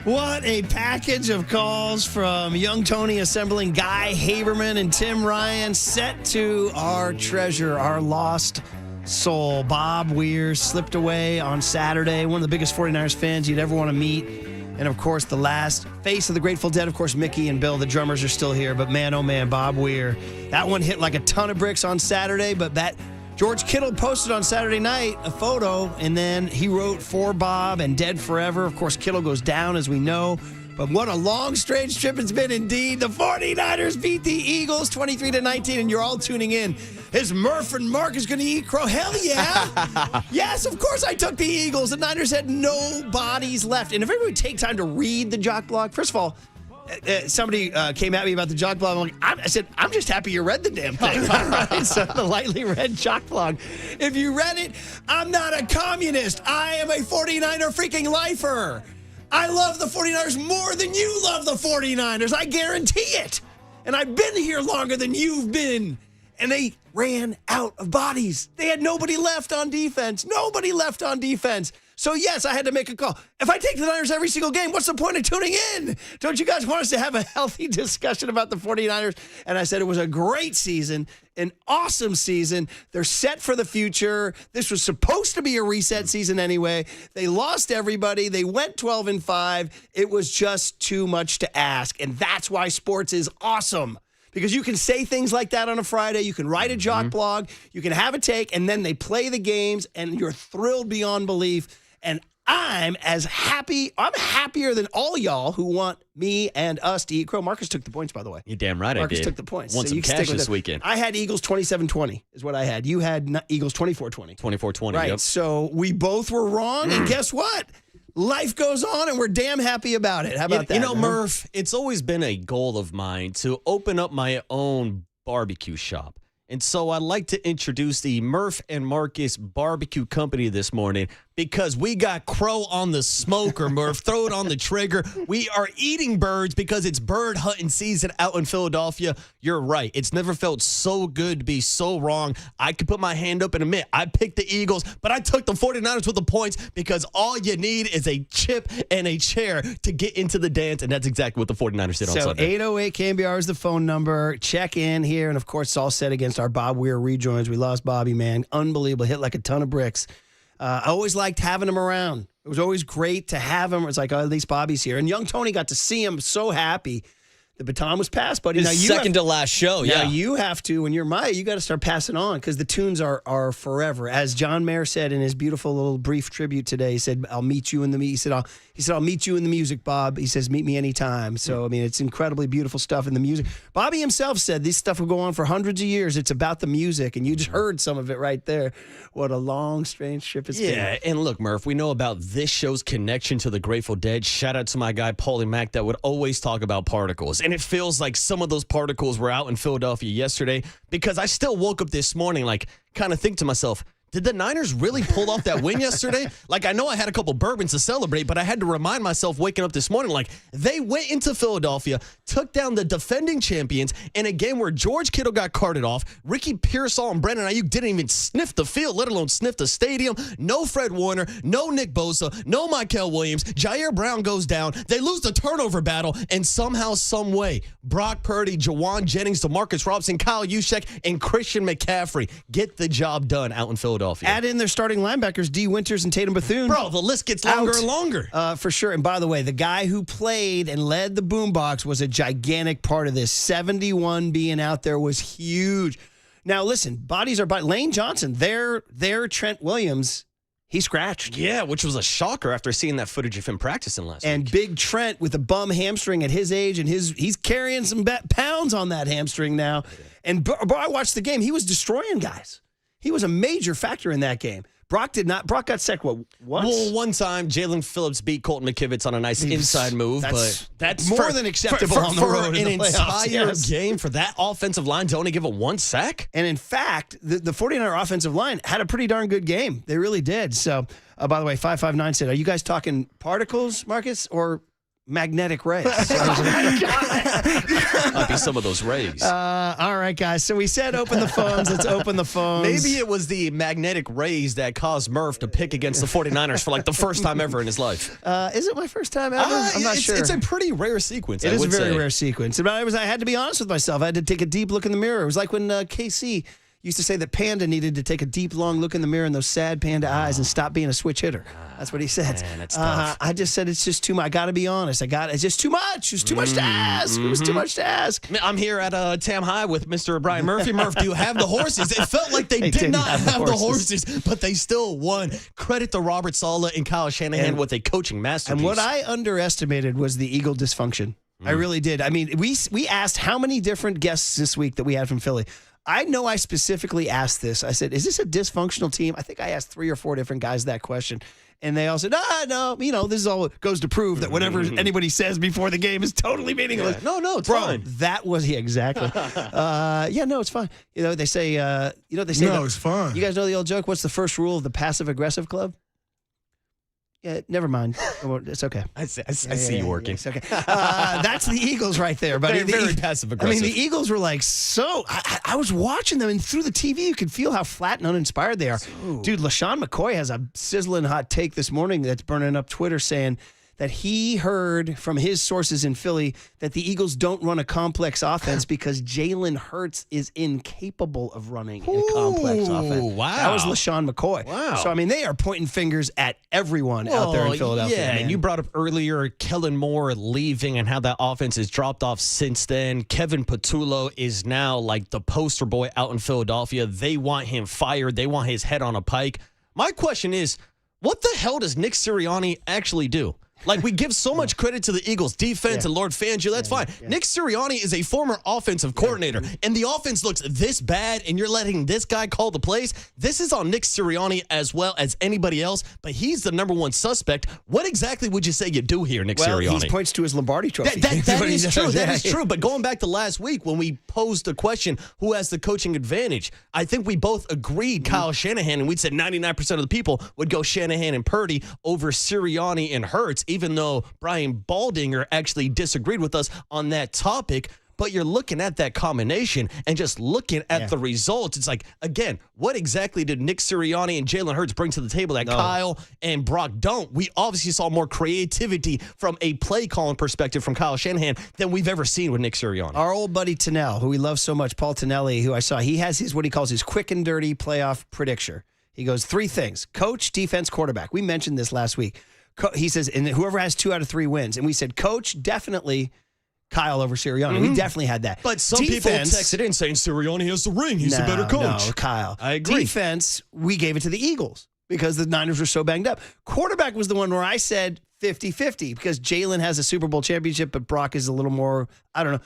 What a package of calls from Young Tony assembling Guy Haberman and Tim Ryan, set to our treasure, our lost soul. Bob Weir slipped away on Saturday, one of the biggest 49ers fans you'd ever want to meet. And, of course, the last face of the Grateful Dead, of course, Mickey and Bill, the drummers, are still here. But, man, oh, man, Bob Weir. That one hit like a ton of bricks on Saturday, but that George Kittle posted on Saturday night a photo, and then he wrote for Bob and Dead Forever. Of course, Kittle goes down, as we know. But what a long, strange trip it's been indeed. The 49ers beat the Eagles 23-19, and you're all tuning in. Is Murph and Marcus going to eat crow? Hell yeah. Yes, of course I took the Eagles. The Niners had no bodies left. And if everybody would take time to read the Jock Blog, first of all, somebody came at me about the Jock Blog. I said, I'm just happy you read the damn thing. All right, so the lightly read Jock Blog. If you read it, I'm not a communist. I am a 49er freaking lifer. I love the 49ers more than you love the 49ers. I guarantee it. And I've been here longer than you've been. And they ran out of bodies. They had nobody left on defense. Nobody left on defense. So, yes, I had to make a call. If I take the Niners every single game, what's the point of tuning in? Don't you guys want us to have a healthy discussion about the 49ers? And I said it was a great season, an awesome season. They're set for the future. This was supposed to be a reset season anyway. They lost everybody. They went 12-5. It was just too much to ask. And that's why sports is awesome. Because you can say things like that on a Friday. You can write a Jock Blog. You can have a take, and then they play the games, and you're thrilled beyond belief. And I'm happier than all y'all who want me and us to eat crow. Marcus took the points, by the way. You're damn right Marcus I did. took the points. Won some cash this weekend. I had Eagles 27-20 is what I had. You had Eagles 24-20. 24-20, right, yep. So we both were wrong, and guess what? Life goes on, and we're damn happy about it. How about that? You know, Murph, it's always been a goal of mine to open up my own barbecue shop. And so I'd like to introduce the Murph and Marcus Barbecue Company this morning because we got crow on the smoker, Murph. Throw it on the trigger. We are eating birds because it's bird hunting season out in Philadelphia. You're right. It's never felt so good to be so wrong. I could put my hand up and admit I picked the Eagles, but I took the 49ers with the points because all you need is a chip and a chair to get into the dance, and that's exactly what the 49ers did on Sunday. So 808 KNBR is the phone number. Check in here, and of course, it's all set against our Bob Weir rejoins. We lost Bobby, man. Unbelievable. Hit like a ton of bricks. I always liked having him around. It was always great to have him. It's like, oh, at least Bobby's here. And young Tony got to see him. So happy The baton was passed, buddy. His second to last show, Now you have to, when you're Maya, you got to start passing on because the tunes are forever. As John Mayer said in his beautiful little brief tribute today, he said, "I'll meet you in the." He said, "I'll meet you in the music, Bob." He says, "Meet me anytime." So I mean, it's incredibly beautiful stuff in the music. Bobby himself said this stuff will go on for hundreds of years. It's about the music, and you just heard some of it right there. What a long, strange trip it's been. Yeah, and look, Murph, we know about this show's connection to the Grateful Dead. Shout out to my guy Paulie Mack that would always talk about particles. And it feels like some of those particles were out in Philadelphia yesterday because I still woke up this morning like kind of think to myself, did the Niners really pull off that win yesterday? Like, I know I had a couple bourbons to celebrate, but I had to remind myself waking up this morning, like, they went into Philadelphia, took down the defending champions in a game where George Kittle got carted off. Ricky Pearsall and Brandon Ayuk didn't even sniff the field, let alone sniff the stadium. No Fred Warner, no Nick Bosa, no Michael Williams. Jair Brown goes down. They lose the turnover battle, and somehow, some way, Brock Purdy, Jawan Jennings, Demarcus Robinson, Kyle Juszczyk, and Christian McCaffrey get the job done out in Philadelphia. Add in their starting linebackers, D. Winters and Tatum Bethune. Bro, the list gets longer and longer. For sure. And by the way, the guy who played and led the boombox was a gigantic part of this. 71 being out there was huge. Now, listen, bodies are Lane Johnson, their Trent Williams, he scratched. Yeah, which was a shocker after seeing that footage of him practicing last week. And Big Trent with a bum hamstring at his age, and he's carrying some pounds on that hamstring now. And bro, I watched the game. He was destroying guys. He was a major factor in that game. Brock got sacked, once? Well, one time, Jalen Phillips beat Colton McKivitz on a nice inside move, but that's more than acceptable on the road in an the playoffs, entire game for that offensive line to only give it one sack. And in fact, the 49er offensive line had a pretty darn good game. They really did. So, by the way, 559 said, are you guys talking particles, Marcus, or magnetic rays? Might be some of those rays. All right, guys. So we said open the phones. Let's open the phones. Maybe it was the magnetic rays that caused Murph to pick against the 49ers for like the first time ever in his life. Is it my first time ever? I'm not sure. It's a pretty rare sequence. It is a very rare sequence. But I had to be honest with myself. I had to take a deep look in the mirror. It was like when KC used to say that Panda needed to take a deep, long look in the mirror in those sad Panda eyes and stop being a switch hitter. That's what he said. Man, that's tough. I just said it's just too much. I got to be honest. It's just too much. It's too much to ask. It was too much to ask. I'm here at Tam High with Mr. Brian Murphy. Murph, do you have the horses? It felt like they did not have the horses, but they still won. Credit to Robert Saleh and Kyle Shanahan with a coaching masterpiece. And what I underestimated was the Eagle dysfunction. I really did. I mean, we asked how many different guests this week that we had from Philly. I know I specifically asked this. I said, is this a dysfunctional team? I think I asked 3 or 4 different guys that question. And they all said, no, this is all goes to prove that whatever anybody says before the game is totally meaningless. Yeah. No, it's fine. That was, exactly. It's fine. They say, no, it's fine. You guys know the old joke, what's the first rule of the passive-aggressive club? Yeah, never mind. It's okay. I see you working. It's okay. That's the Eagles right there, buddy. Very passive-aggressive. I mean, the Eagles were like I was watching them, and through the TV, you could feel how flat and uninspired they are. Dude, LaShawn McCoy has a sizzling hot take this morning that's burning up Twitter saying that he heard from his sources in Philly that the Eagles don't run a complex offense because Jalen Hurts is incapable of running a complex offense. Wow. That was LaShawn McCoy. Wow. So, I mean, they are pointing fingers at everyone out there in Philadelphia. Yeah, man. and you brought up earlier Kellen Moore leaving and how that offense has dropped off since then. Kevin Patullo is now like the poster boy out in Philadelphia. They want him fired. They want his head on a pike. My question is, what the hell does Nick Sirianni actually do? Like, we give so much credit to the Eagles' defense and Lord Fangio. That's fine. Yeah. Nick Sirianni is a former offensive coordinator, and the offense looks this bad, and you're letting this guy call the plays. This is on Nick Sirianni as well as anybody else, but he's the number one suspect. What exactly would you say you do here, Nick Sirianni? He points to his Lombardi trophy. That is true. That is true. But going back to last week when we posed the question, who has the coaching advantage? I think we both agreed Kyle Shanahan, and we said 99% of the people would go Shanahan and Purdy over Sirianni and Hurts, even though Brian Baldinger actually disagreed with us on that topic. But you're looking at that combination and just looking at the results. It's like, again, what exactly did Nick Sirianni and Jalen Hurts bring to the table that Kyle and Brock don't? We obviously saw more creativity from a play calling perspective from Kyle Shanahan than we've ever seen with Nick Sirianni. Our old buddy Tennell, who we love so much, Paul Tennelli, who I saw, he has what he calls his quick and dirty playoff predictor. He goes 3 things: coach, defense, quarterback. We mentioned this last week. He says, and whoever has 2 out of 3 wins. And we said, coach, definitely Kyle over Sirianni. We definitely had that. But some people texted in saying Sirianni has the ring. He's a better coach. No, Kyle. I agree. Defense, we gave it to the Eagles because the Niners were so banged up. Quarterback was the one where I said 50-50 because Jalen has a Super Bowl championship, but Brock is a little more, I don't know.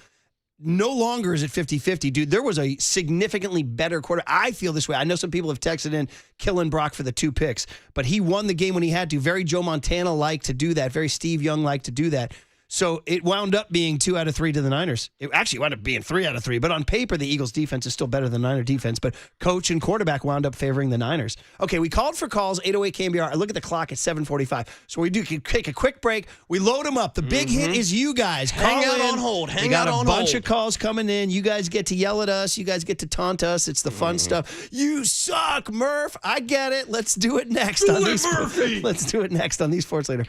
No longer is it 50-50, dude. There was a significantly better quarter. I feel this way. I know some people have texted in killing Brock for the 2 picks, but he won the game when he had to. Very Joe Montana-like to do that. Very Steve Young-like to do that. So it wound up being 2 out of 3 to the Niners. It actually wound up being 3 out of 3. But on paper, the Eagles' defense is still better than the Niner defense. But coach and quarterback wound up favoring the Niners. Okay, we called for calls, 808 KNBR. I look at the clock at 7:45. So we do take a quick break. We load them up. The big hit is you guys. Hang Call out in. on hold. We Hang got out on a bunch hold. of calls coming in. You guys get to yell at us. You guys get to taunt us. It's the fun stuff. You suck, Murph. I get it. Let's do it next. Murphy. Let's do it next on these Sports Later.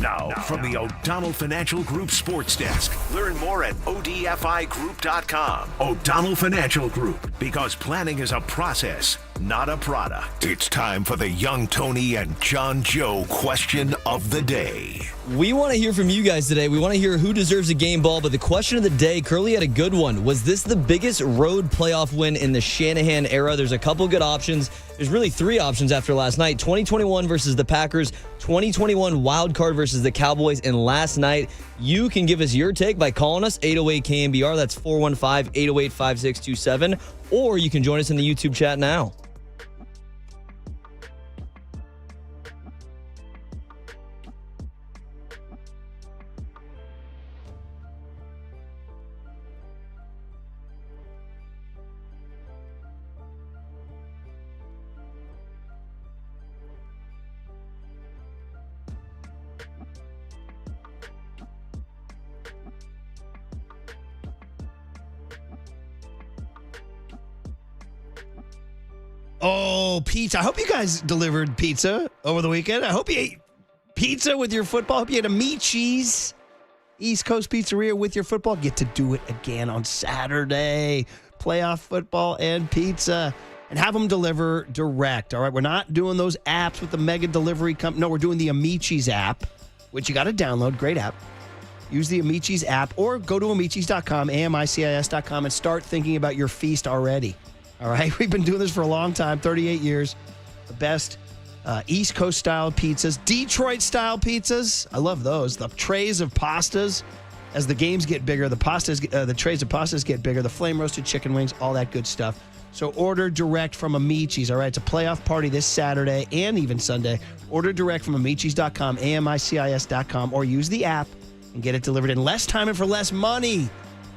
Now, from the O'Donnell Financial Group Sports Desk. Learn more at odfigroup.com. O'Donnell Financial Group, because planning is a process, not a product. It's time for the Young Tony and John Joe question of the day. We want to hear from you guys today. We want to hear who deserves a game ball, but the question of the day, Curly had a good one. Was this the biggest road playoff win in the Shanahan era? There's a couple good options. There's really 3 options after last night. 2021 versus the Packers, 2021 wild card versus the Cowboys, and last night. You can give us your take by calling us, 808 KNBR. That's 415-808-5627. Or you can join us in the YouTube chat now. Oh, pizza. I hope you guys delivered pizza over the weekend. I hope you ate pizza with your football. I hope you had a meat cheese East Coast Pizzeria with your football. Get to do it again on Saturday. Playoff football and pizza. And have them deliver direct, all right? We're not doing those apps with the mega delivery company. No, we're doing the Amici's app, which you got to download. Great app. Use the Amici's app or go to amicis.com, AMICIS.com, and start thinking about your feast already. All right, we've been doing this for a long time, 38 years. The best East Coast-style pizzas, Detroit-style pizzas. I love those. The trays of pastas. As the games get bigger, the trays of pastas get bigger. The flame-roasted chicken wings, all that good stuff. So order direct from Amici's, all right? It's a playoff party this Saturday and even Sunday. Order direct from amicis.com, AMICIS.com, or use the app and get it delivered in less time and for less money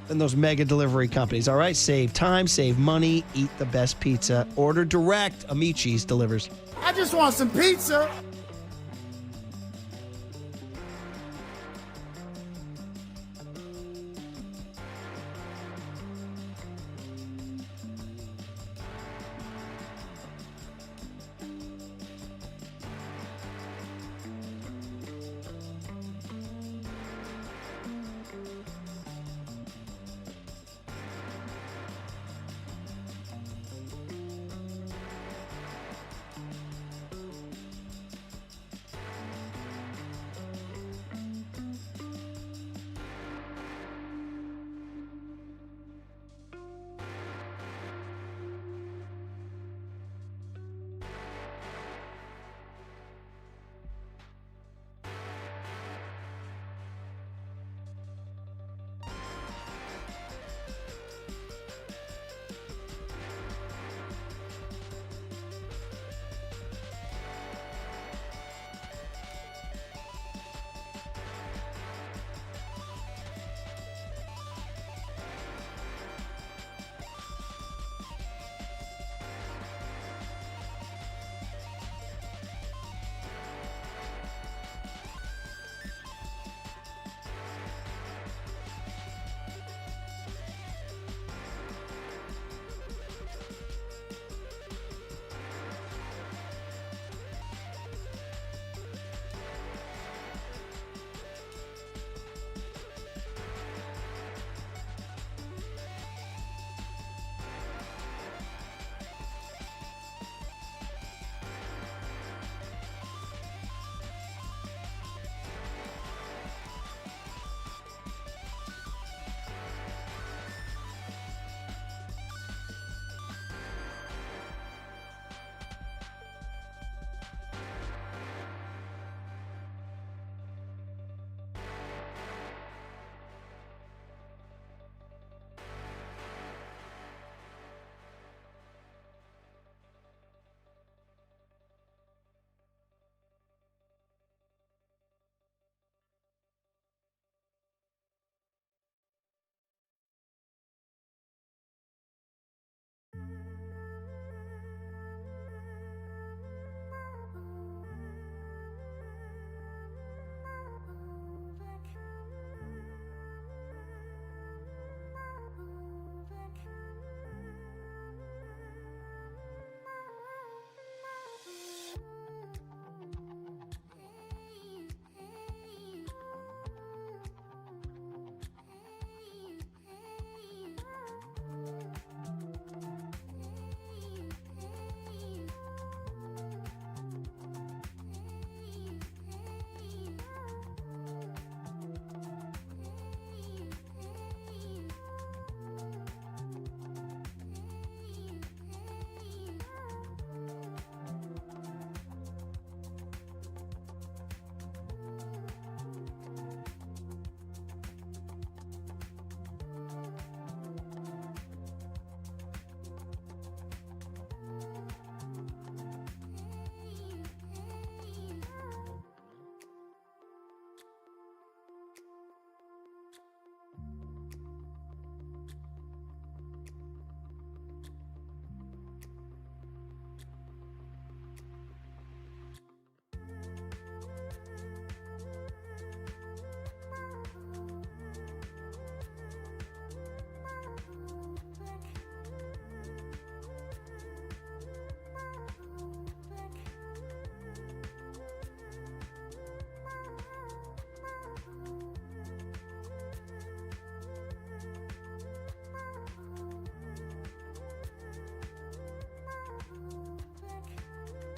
than those mega delivery companies, all right? Save time, save money, eat the best pizza. Order direct. Amici's delivers. I just want some pizza.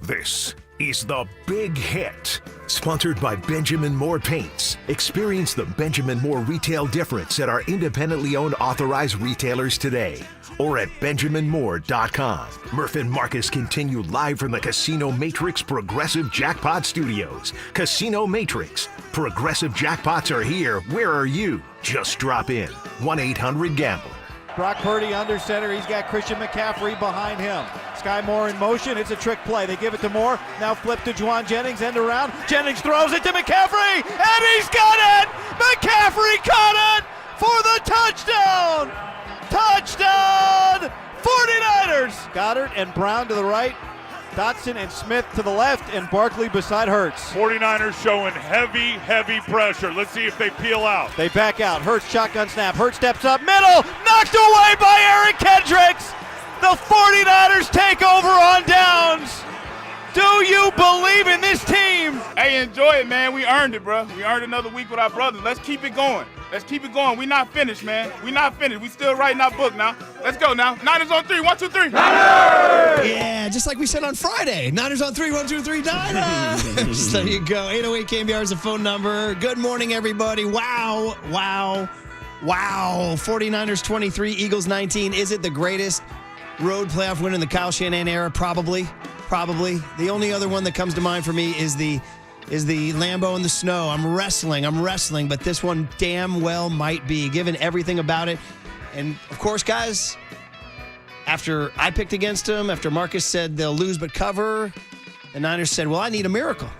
This is The Big Hit, sponsored by Benjamin Moore Paints. Experience the Benjamin Moore retail difference at our independently owned authorized retailers today or at benjaminmoore.com. Murph and Marcus continue live from the Casino Matrix Progressive Jackpot Studios. Casino Matrix. Progressive jackpots are here. Where are you? Just drop in. 1-800-GAMBLE. Brock Purdy under center. He's got Christian McCaffrey behind him. Sky Moore in motion. It's a trick play. They give it to Moore. Now flip to Juwan Jennings. End around. Jennings throws it to McCaffrey. And he's got it! McCaffrey caught it for the touchdown! Touchdown! 49ers! Goddard and Brown to the right. Dotson and Smith to the left, and Barkley beside Hurts. 49ers showing heavy pressure. Let's see if they peel out. They back out. Hurts shotgun snap. Hurts steps up middle. Knocked away by Eric Kendricks. The 49ers take over on downs. Do you believe in this team? Hey, enjoy it, man. We earned it, bro. We earned another week with our brothers. Let's keep it going. Let's keep it going. We're not finished, man. We're not finished. We still writing our book now. Let's go now. Niners on 3. 1, 2, 3. Niners! Yeah, just like we said on Friday. Niners on 3. 1, 2, 3. Niners. There you go. 808 KNBR is the phone number. Good morning, everybody. Wow. 49ers 23, Eagles 19. Is it the greatest road playoff win in the Kyle Shanahan era? Probably. The only other one that comes to mind for me is the Lambeau in the snow. I'm wrestling, but this one damn well might be, given everything about it. And, of course, guys, after I picked against them, after Marcus said they'll lose but cover, the Niners said, well, I need a miracle.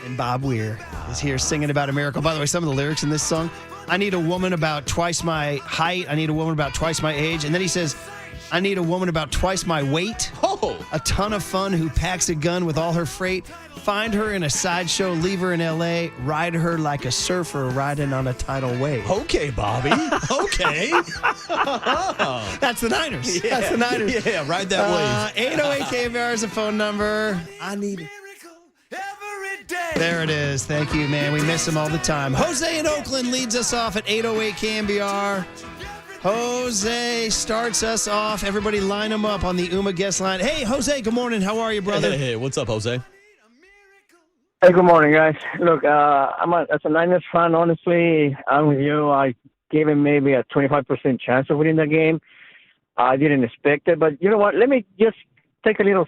And Bob Weir is here singing about a miracle. By the way, some of the lyrics in this song, I need a woman about twice my height. I need a woman about twice my age. And then he says, I need a woman about twice my weight. Oh. A ton of fun who packs a gun with all her freight. Find her in a sideshow, leave her in L.A., ride her like a surfer riding on a tidal wave. Okay, Bobby. Okay. That's the Niners. Yeah. That's the Niners. Yeah, ride that wave. 808 KNBR is the phone number. I need it. There it is. Thank you, man. We miss him all the time. Jose in Oakland leads us off at 808 KNBR. Jose starts us off. Everybody line him up on the UMA guest line. Hey, Jose, good morning. How are you, brother? Hey, what's up, Jose? Hey, good morning, guys. Look, as a Niners fan, honestly, I'm with you. I gave him maybe a 25% chance of winning the game. I didn't expect it, but you know what? Let me just take a little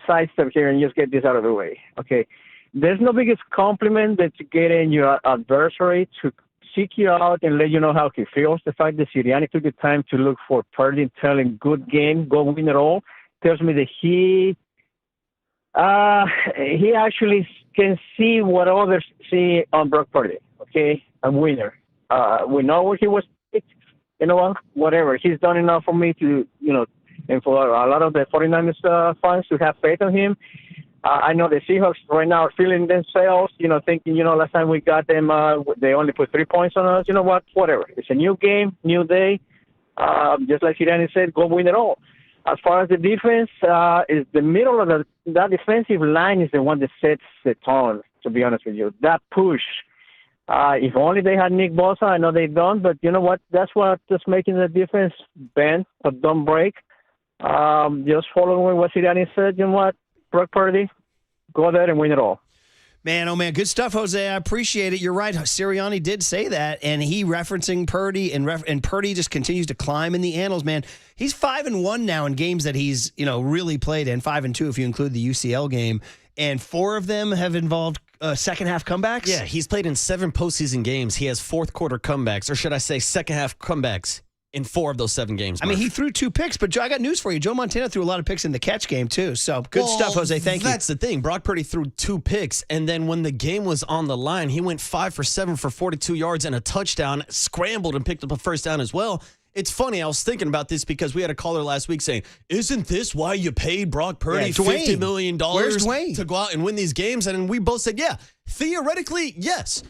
sidestep here and just get this out of the way. Okay, there's no biggest compliment than to getting your adversary to seek you out and let you know how he feels. The fact that Sirianni took the time to look for Purdy and tell him, good game, go win it all, tells me that he actually can see what others see on Brock Purdy, okay? A winner. We know where he was picked. You know what? Whatever. He's done enough for me to, and for a lot of the 49ers fans to have faith on him. I know the Seahawks right now are feeling themselves, thinking, last time we got them, they only put 3 points on us. You know what? Whatever. It's a new game, new day. Just like Sirianni said, go win it all. As far as the defense, is the middle of that defensive line is the one that sets the tone, to be honest with you. That push. If only they had Nick Bosa, I know they don't, but you know what? That's what's making the defense bend but don't break. Just following what Sirianni said, you know what? Brock Purdy, go there and win it all. Man, oh man, good stuff, Jose. I appreciate it. You're right. Sirianni did say that, and he referencing Purdy, and Purdy just continues to climb in the annals, man. He's 5-1 now in games that he's really played in. 5-2 if you include the UCL game, and 4 of them have involved second half comebacks. Yeah, he's played in 7 postseason games. He has fourth quarter comebacks, or should I say second half comebacks, in 4 of those 7 games. I mean, he threw 2 picks, but I got news for you. Joe Montana threw a lot of picks in the catch game, too. So, good stuff, Jose. Thank you. That's the thing. Brock Purdy threw 2 picks, and then when the game was on the line, he went 5 for 7 for 42 yards and a touchdown, scrambled and picked up a first down as well. It's funny. I was thinking about this because we had a caller last week saying, isn't this why you paid Brock Purdy $50 million to go out and win these games? And we both said, yeah, theoretically, yes.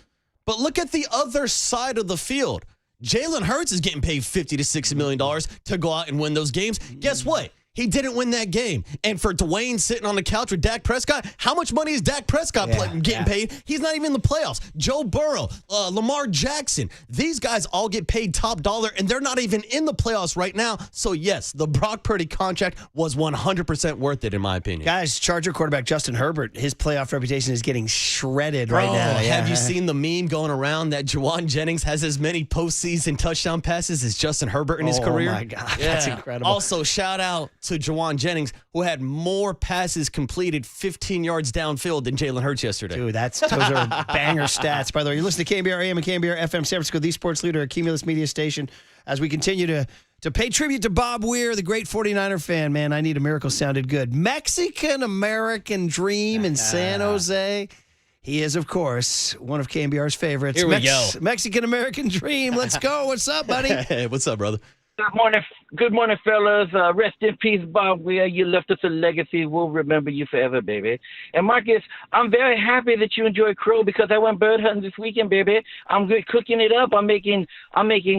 But look at the other side of the field. Jalen Hurts is getting paid $50 to $60 million to go out and win those games. Guess what? He didn't win that game. And for Dwayne sitting on the couch with Dak Prescott, how much money is Dak Prescott getting paid? He's not even in the playoffs. Joe Burrow, Lamar Jackson, these guys all get paid top dollar, and they're not even in the playoffs right now. So, yes, the Brock Purdy contract was 100% worth it, in my opinion. Guys, Charger quarterback Justin Herbert, his playoff reputation is getting shredded right now. Have you seen the meme going around that Juwan Jennings has as many postseason touchdown passes as Justin Herbert in his career? Oh, my God. That's incredible. Also, shout out to Juwan Jennings, who had more passes completed 15 yards downfield than Jalen Hurts yesterday. Dude, those are banger stats. By the way, you're listening to KNBR AM and KNBR FM, San Francisco, the sports leader, a Cumulus media station, as we continue to pay tribute to Bob Weir, the great 49er fan. Man, I Need a Miracle sounded good. Mexican-American Dream in San Jose. He is, of course, one of KNBR's favorites. Here we go. Mexican-American Dream. Let's go. What's up, buddy? Hey, what's up, brother? Good morning, fellas. Rest in peace, Bob Weir. You left us a legacy. We'll remember you forever, baby. And Marcus, I'm very happy that you enjoy crow because I went bird hunting this weekend, baby. I'm good cooking it up. I'm making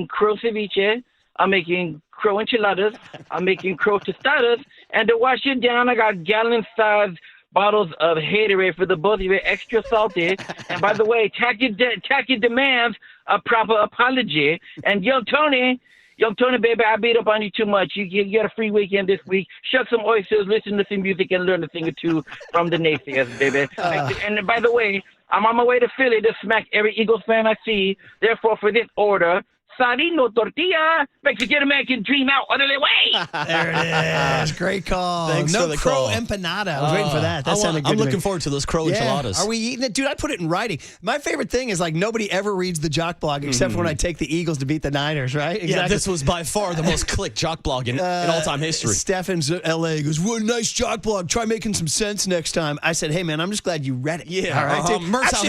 crow ceviche. I'm making crow enchiladas. I'm making crow tostadas. And to wash it down, I got gallon-sized bottles of Haterade for the both of you, extra salty. And by the way, tacky demands a proper apology. And Young Tony, baby, I beat up on you too much. You get a free weekend this week. Shuck some oysters, listen to some music, and learn a thing or two from the naysayers, baby. And by the way, I'm on my way to Philly to smack every Eagles fan I see. Therefore, for this order, Sarino tortilla, Mexican-American Dream out, utterly way. There it is. Great call. Thanks for the crow call. empanada. I was waiting for that. That sounded good. I'm to looking me. forward to those crow enchiladas. Are we eating it? Dude, I put it in writing. My favorite thing is, like, nobody ever reads the jock blog except for when I take the Eagles to beat the Niners, right? Exactly. Yeah, this was by far the most clicked jock blog in all-time history. Stefan's L.A. goes, what a nice jock blog. Try making some sense next time. I said, hey, man, I'm just glad you read it. Yeah. All right. Mert's out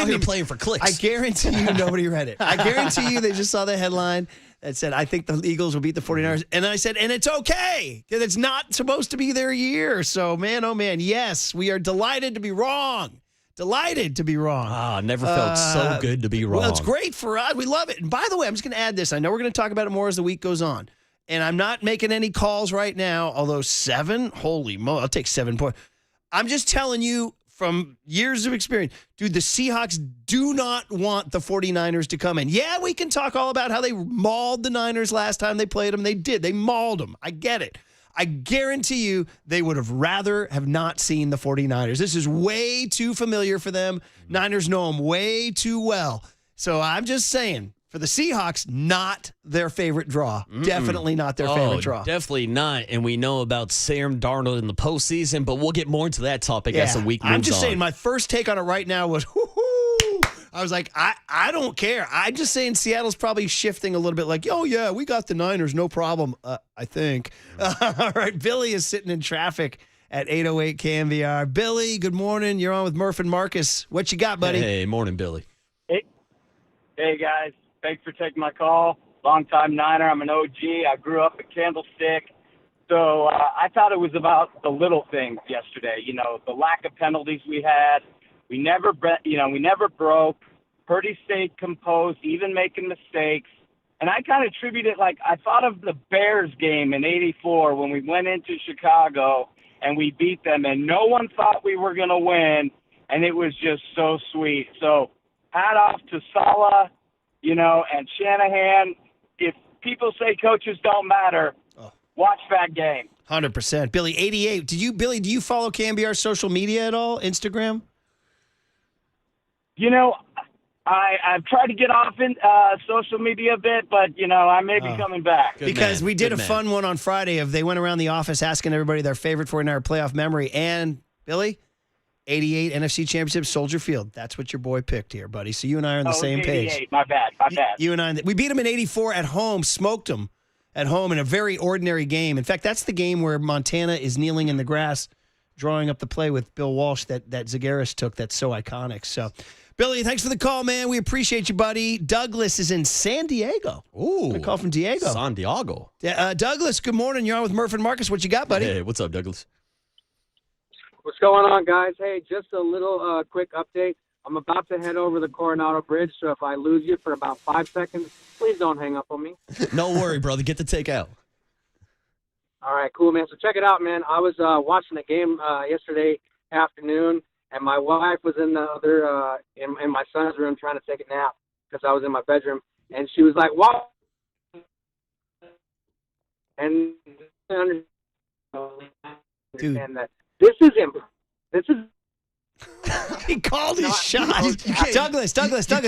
here playing for clicks. I guarantee you nobody read it. I guarantee you they just saw the headline that said, I think the Eagles will beat the 49ers. And I said, and it's okay, because it's not supposed to be their year. So, man, oh, man, yes, we are delighted to be wrong. Delighted to be wrong. Never felt so good to be wrong. Well, it's great for us. We love it. And by the way, I'm just going to add this. I know we're going to talk about it more as the week goes on. And I'm not making any calls right now, although 7, holy moly, I'll take 7 points. I'm just telling you, from years of experience, dude, the Seahawks do not want the 49ers to come in. Yeah, we can talk all about how they mauled the Niners last time they played them. They did. They mauled them. I get it. I guarantee you they would have rather have not seen the 49ers. This is way too familiar for them. Niners know them way too well. So I'm just saying, for the Seahawks, not their favorite draw. Definitely not their favorite draw. Definitely not. And we know about Sam Darnold in the postseason, but we'll get more into that topic as the week moves on. I'm just saying, my first take on it right now was, I was like, I don't care. I'm just saying Seattle's probably shifting a little bit like, oh, yeah, we got the Niners, no problem, I think. All right, Billy is sitting in traffic at 808 KNBR. Billy, good morning. You're on with Murph and Marcus. What you got, buddy? Hey, morning, Billy. Hey, guys. Thanks for taking my call. Longtime Niner. I'm an OG. I grew up at Candlestick. So I thought it was about the little things yesterday. You know, the lack of penalties we had. We never broke. Purdy stayed composed, even making mistakes. And I kind of attribute it, like, I thought of the Bears game in '84 when we went into Chicago and we beat them, and no one thought we were going to win, and it was just so sweet. So hat off to Saleh, and Shanahan. If people say coaches don't matter, watch that game. 100%. Billy, 88. Do you follow KNBR social media at all? Instagram? I've tried to get off in social media a bit, but, I may be coming back. Because we did a fun one on Friday of they went around the office asking everybody their favorite 49er playoff memory. And, Billy, 88 NFC Championship, Soldier Field. That's what your boy picked here, buddy. So you and I are on the same page. My bad. You and I, we beat them in 84 at home, smoked them at home in a very ordinary game. In fact, that's the game where Montana is kneeling in the grass, drawing up the play with Bill Walsh that Zagaris took. That's so iconic. So, Billy, thanks for the call, man. We appreciate you, buddy. Douglas is in San Diego. Ooh. A call from Diego. San Diego. Yeah, Douglas, good morning. You're on with Murph and Marcus. What you got, buddy? Hey, what's up, Douglas? What's going on, guys? Hey, just a little quick update. I'm about to head over the Coronado Bridge, so if I lose you for about 5 seconds, please don't hang up on me. No worry, brother. Get the takeout. All right, cool, man. So check it out, man. I was watching the game yesterday afternoon, and my wife was in the other in my son's room trying to take a nap because I was in my bedroom, and she was like, "Wow!" And Dude, and this is he called his shot. Douglas,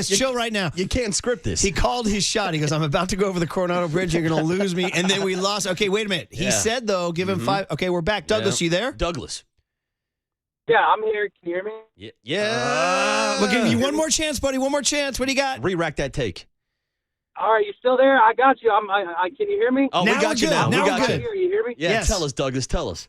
chill right now. You can't script this. He called his shot. He goes, I'm about to go over the Coronado Bridge. You're going to lose me. And then we lost. Okay, wait a minute. He said, though, give him 5. Okay, we're back. Douglas, you there? Douglas. Yeah, I'm here. Can you hear me? Yeah. We'll give you one more chance, buddy. One more chance. What do you got? Re-rack that take. All right, you still there? I got you. Can you hear me? Oh, we got you now. Now we got good. you. You hear me? Yeah, Yes. Tell us, Douglas. Tell us.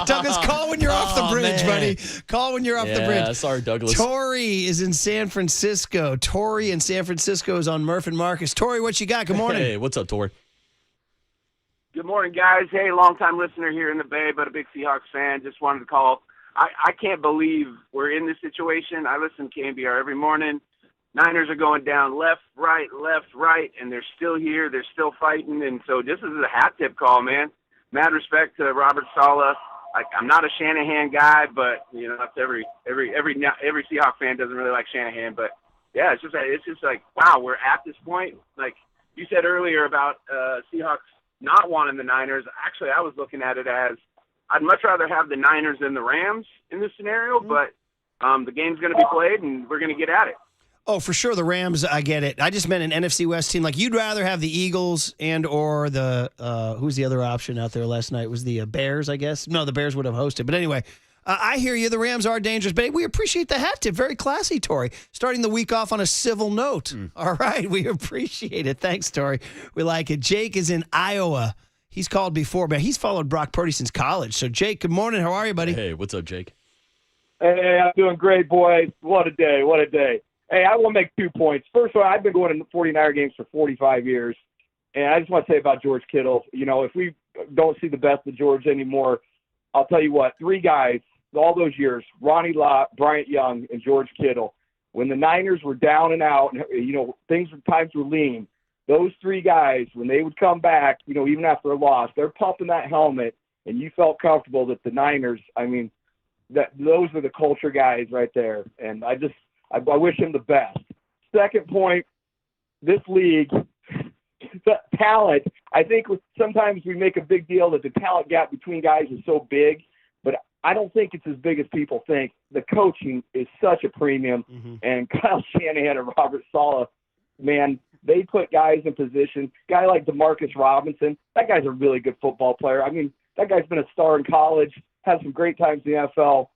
Douglas, call when you're off the bridge, buddy. Call when you're off the bridge. Sorry, Douglas. Tori is in San Francisco. Tori in San Francisco is on Murph and Marcus. Tori, what you got? Good morning. Hey, what's up, Tori? Good morning, guys. Hey, long-time listener here in the Bay, but a big Seahawks fan. Just wanted to call. I can't believe we're in this situation. I listen to KNBR every morning. Niners are going down left, right, and they're still here. They're still fighting, and so this is a hat tip call, man. Mad respect to Robert Saleh. I'm not a Shanahan guy, but you know, that's every Seahawks fan doesn't really like Shanahan. But yeah, it's just like wow, we're at this point. Like you said earlier about Seahawks not wanting the Niners. Actually, I was looking at it as I'd much rather have the Niners than the Rams in this scenario. But the game's going to be played, and we're going to get at it. Oh, for sure, the Rams, I get it. I just meant an NFC West team. Like, you'd rather have the Eagles and or the, who's the other option out there last night? Was the Bears, I guess? No, the Bears would have hosted. But anyway, I hear you. The Rams are dangerous. But we appreciate the hat tip. Very classy, Tori. Starting the week off on a civil note. All right, we appreciate it. Thanks, Tori. We like it. Jake is in Iowa. He's called before, but he's followed Brock Purdy since college. So, Jake, good morning. How are you, buddy? Hey, what's up, Jake? Hey, I'm doing great, boys. What a day. What a day. Hey, I will make 2 points. First of all, I've been going to 49er games for 45 years, and I just want to say about George Kittle, you know, if we don't see the best of George anymore, I'll tell you what, 3 guys, all those years, Ronnie Lott, Bryant Young, and George Kittle, when the Niners were down and out, and, you know, times were lean, those 3 guys, when they would come back, you know, even after a loss, they're pumping that helmet, and you felt comfortable that the Niners, I mean, those are the culture guys right there, and I wish him the best. Second point, this league, the talent, I think sometimes we make a big deal that the talent gap between guys is so big, but I don't think it's as big as people think. The coaching is such a premium, and Kyle Shanahan and Robert Saleh, man, they put guys in position. Guy like Demarcus Robinson, that guy's a really good football player. I mean, that guy's been a star in college, had some great times in the NFL.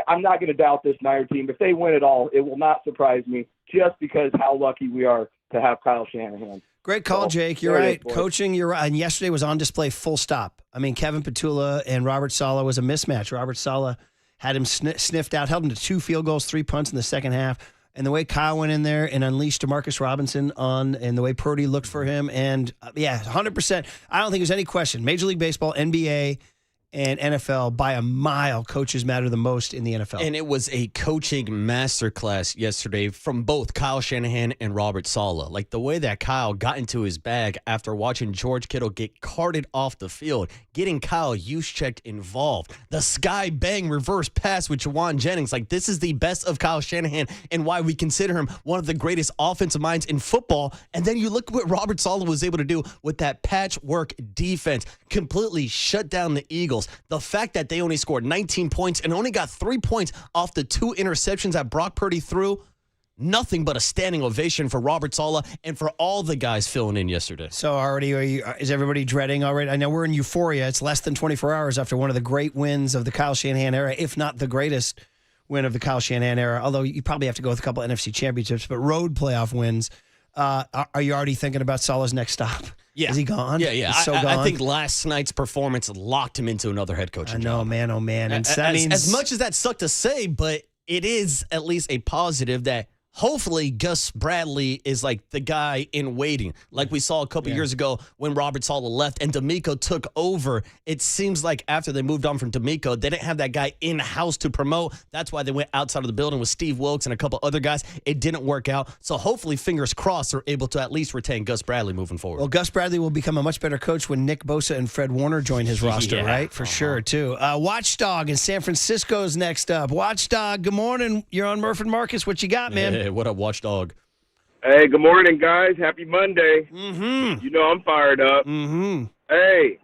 I'm not going to doubt this Niner team. If they win it all, it will not surprise me just because how lucky we are to have Kyle Shanahan. Great call, Jake. You're right. Coaching, you're right. And yesterday was on display full stop. I mean, Kevin Petula and Robert Saleh was a mismatch. Robert Saleh had him sniffed out, held him to 2 field goals, 3 punts in the second half. And the way Kyle went in there and unleashed Demarcus Robinson and the way Purdy looked for him. And, 100%. I don't think there's any question. Major League Baseball, NBA, and NFL, by a mile, coaches matter the most in the NFL. And it was a coaching masterclass yesterday from both Kyle Shanahan and Robert Saleh. Like the way that Kyle got into his bag after watching George Kittle get carted off the field, getting Kyle Juszczyk involved, the sky bang reverse pass with Juwan Jennings. Like, this is the best of Kyle Shanahan and why we consider him one of the greatest offensive minds in football. And then you look at what Robert Saleh was able to do with that patchwork defense, completely shut down the Eagles. The fact that they only scored 19 points and only got 3 points off the 2 interceptions that Brock Purdy threw, nothing but a standing ovation for Robert Saleh and for all the guys filling in yesterday. So already, is everybody dreading already? I know we're in euphoria. It's less than 24 hours after one of the great wins of the Kyle Shanahan era, if not the greatest win of the Kyle Shanahan era, although you probably have to go with a couple of NFC championships, but road playoff wins. Are you already thinking about Saleh's next stop? Yeah. Is he gone? Yeah. He's so gone? I think last night's performance locked him into another head coaching job. Oh, man. And that means... As much as that sucked to say, but it is at least a positive that hopefully Gus Bradley is like the guy in waiting. Like we saw a couple years ago when Robert Saleh left and D'Amico took over. It seems like after they moved on from D'Amico, they didn't have that guy in-house to promote. That's why they went outside of the building with Steve Wilkes and a couple other guys. It didn't work out. So hopefully, fingers crossed, they're able to at least retain Gus Bradley moving forward. Well, Gus Bradley will become a much better coach when Nick Bosa and Fred Warner join his roster, right? For sure, too. Watchdog in San Francisco's next up. Watchdog, good morning. You're on Murph and Marcus. What you got, man? Hey, what up, Watchdog? Hey, good morning, guys. Happy Monday. Mm-hmm. You know I'm fired up. Mm-hmm. Hey,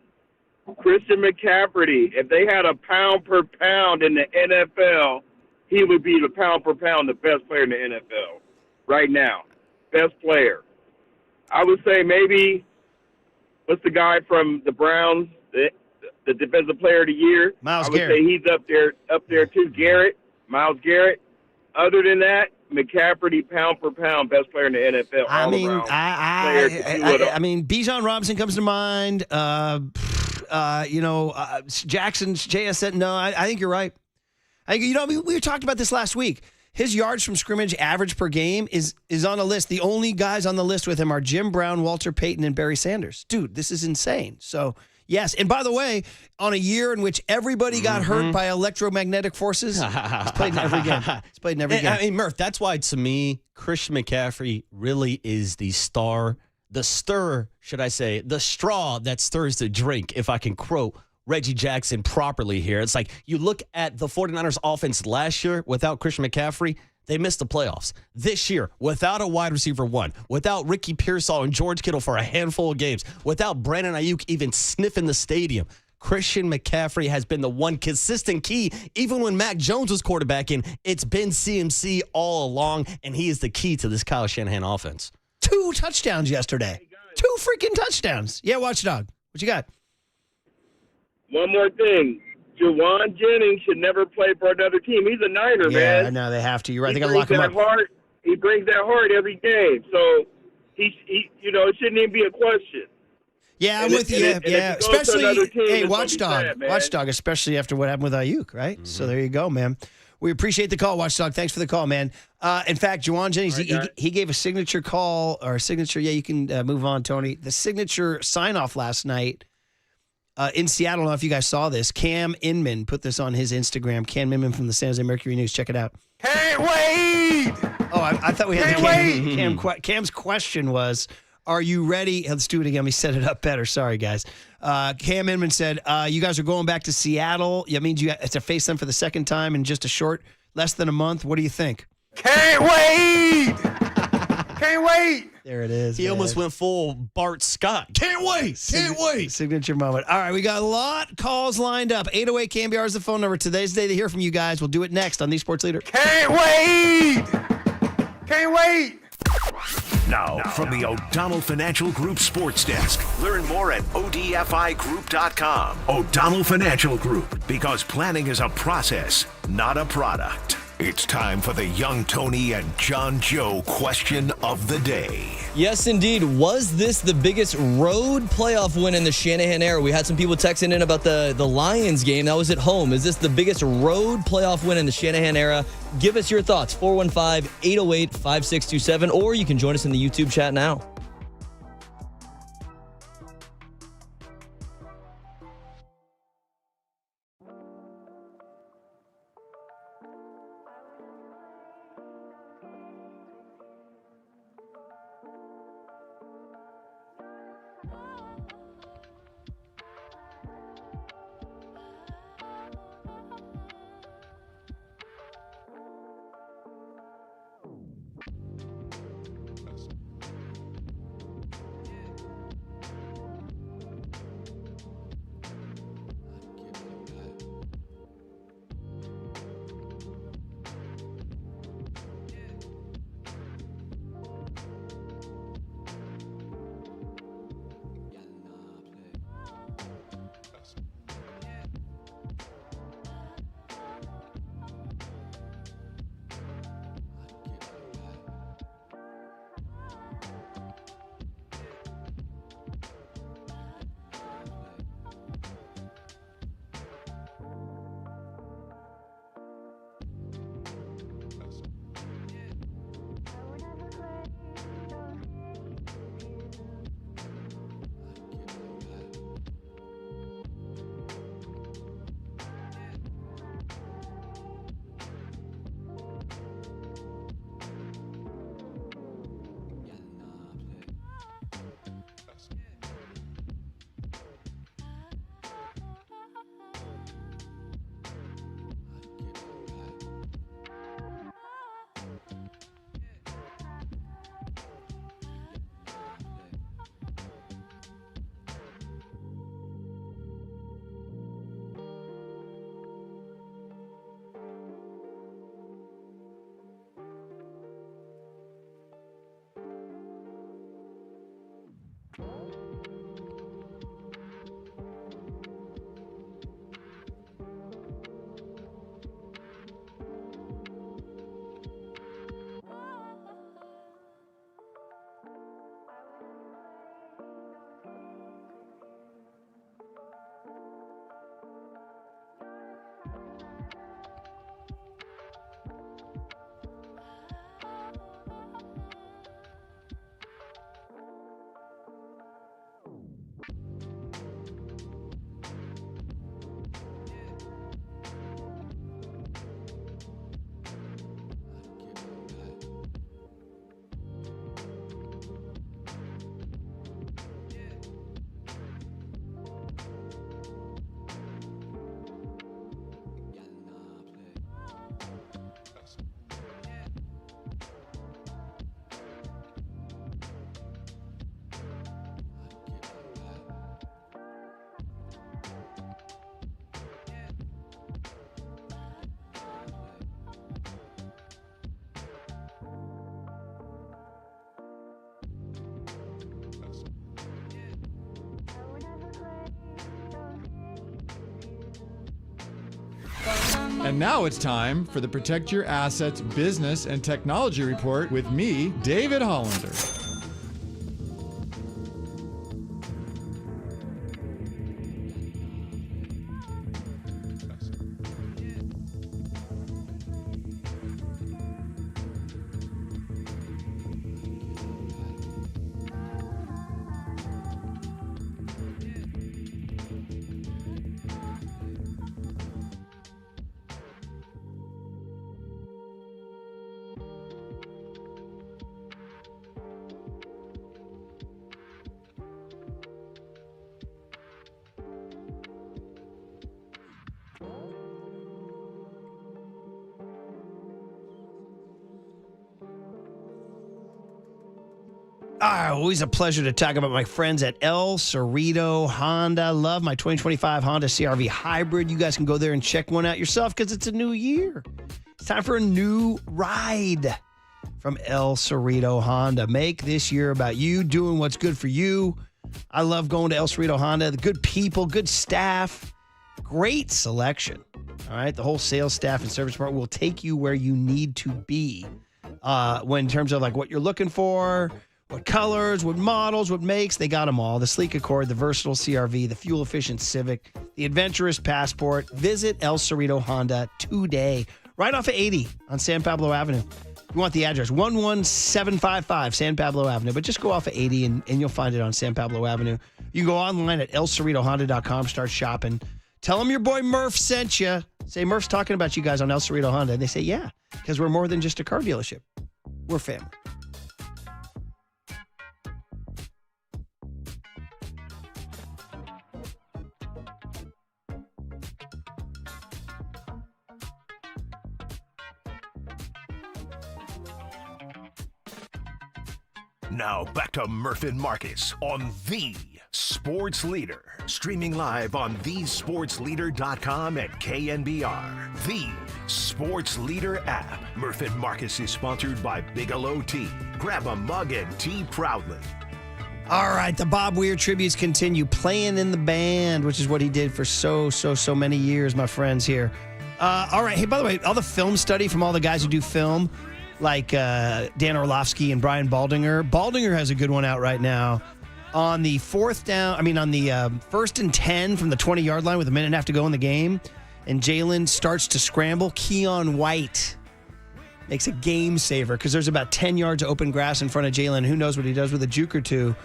Christian McCaffrey, if they had a pound per pound in the NFL, he would be the pound per pound the best player in the NFL right now. Best player. I would say maybe, what's the guy from the Browns, the defensive player of the year? Myles I would Garrett. say he's up there too. Myles Garrett. Other than that, McCaffrey, pound per pound, best player in the NFL. I mean, I mean, Bijan Robinson comes to mind. Jackson's JSN. No, I think you're right. We talked about this last week. His yards from scrimmage average per game is on a list. The only guys on the list with him are Jim Brown, Walter Payton, and Barry Sanders. Dude, this is insane. So, yes. And by the way, on a year in which everybody got hurt by electromagnetic forces, he's played in every game. He's played in every game. I mean, Murph, that's why, to me, Christian McCaffrey really is the straw that stirs the drink, if I can quote Reggie Jackson properly here. It's like you look at the 49ers offense last year without Christian McCaffrey, they missed the playoffs. This year, without a wide receiver one, without Ricky Pearsall and George Kittle for a handful of games, without Brandon Ayuk even sniffing the stadium, Christian McCaffrey has been the one consistent key. Even when Mac Jones was quarterbacking, it's been CMC all along, and he is the key to this Kyle Shanahan offense. 2 touchdowns yesterday. 2 freaking touchdowns. Yeah, Watchdog. What you got? One more thing. Jawan Jennings should never play for another team. He's a Niner, man. Yeah, no, they have to. You're right. They got to He lock him up. He brings that heart every game. So, it shouldn't even be a question. Yeah, I'm with you. Yeah, especially, Watchdog, especially after what happened with Ayuk, right? Mm-hmm. So there you go, man. We appreciate the call, Watchdog. Thanks for the call, man. In fact, Jawan Jennings, he gave a signature call or a signature. Yeah, you can move on, Tony. The signature sign-off last night in Seattle. I don't know if you guys saw this. Cam Inman put this on his Instagram. Cam Inman from the San Jose Mercury News. Check it out. Can't wait! Oh, I thought we had Cam's question was, are you ready? Let's do it again. Let me set it up better. Sorry, guys. Cam Inman said, you guys are going back to Seattle. That means you have to face them for the second time in just less than a month. What do you think? Can't wait! Can't wait! There it is. He almost went full Bart Scott. Can't wait! Can't wait! Signature moment. All right, we got a lot of calls lined up. 808 KNBR is the phone number. Today's the day to hear from you guys. We'll do it next on The Sports Leader. Can't wait! Can't wait! Now, from the O'Donnell Financial Group Sports Desk. Learn more at odfigroup.com. O'Donnell Financial Group, because planning is a process, not a product. It's time for the Young Tony and John Joe question of the day. Yes, indeed. Was this the biggest road playoff win in the Shanahan era? We had some people texting in about the Lions game. That was at home. Is this the biggest road playoff win in the Shanahan era? Give us your thoughts. 415-808-5627, or you can join us in the YouTube chat now. And now it's time for the Protect Your Assets Business and Technology Report with me, David Hollander. Always a pleasure to talk about my friends at El Cerrito Honda. Love my 2025 Honda CR-V Hybrid. You guys can go there and check one out yourself because it's a new year. It's time for a new ride from El Cerrito Honda. Make this year about you doing what's good for you. I love going to El Cerrito Honda. The good people, good staff, great selection. All right, the whole sales staff and service department will take you where you need to be when in terms of like what you're looking for. What colors, what models, what makes, they got them all. The sleek Accord, the versatile CR-V, the fuel-efficient Civic, the adventurous Passport. Visit El Cerrito Honda today, right off of 80 on San Pablo Avenue. You want the address, 11755 San Pablo Avenue, but just go off of 80 and you'll find it on San Pablo Avenue. You can go online at elcerritohonda.com, start shopping. Tell them your boy Murph sent you. Say, Murph's talking about you guys on El Cerrito Honda. And they say, yeah, because we're more than just a car dealership. We're family. Now back to Murph and Marcus on The Sports Leader. Streaming live on thesportsleader.com and KNBR. The Sports Leader app. Murph and Marcus is sponsored by Bigelow Tea. Grab a mug and tea proudly. All right, the Bob Weir tributes continue. Playing in the band, which is what he did for so many years, my friends here. All right, hey, by the way, all the film study from all the guys who do film, like Dan Orlovsky and Brian Baldinger. Baldinger has a good one out right now. On the first and 10 from the 20-yard line with a minute and a half to go in the game, and Jalen starts to scramble, Keon White makes a game saver because there's about 10 yards of open grass in front of Jalen. Who knows what he does with a juke or two.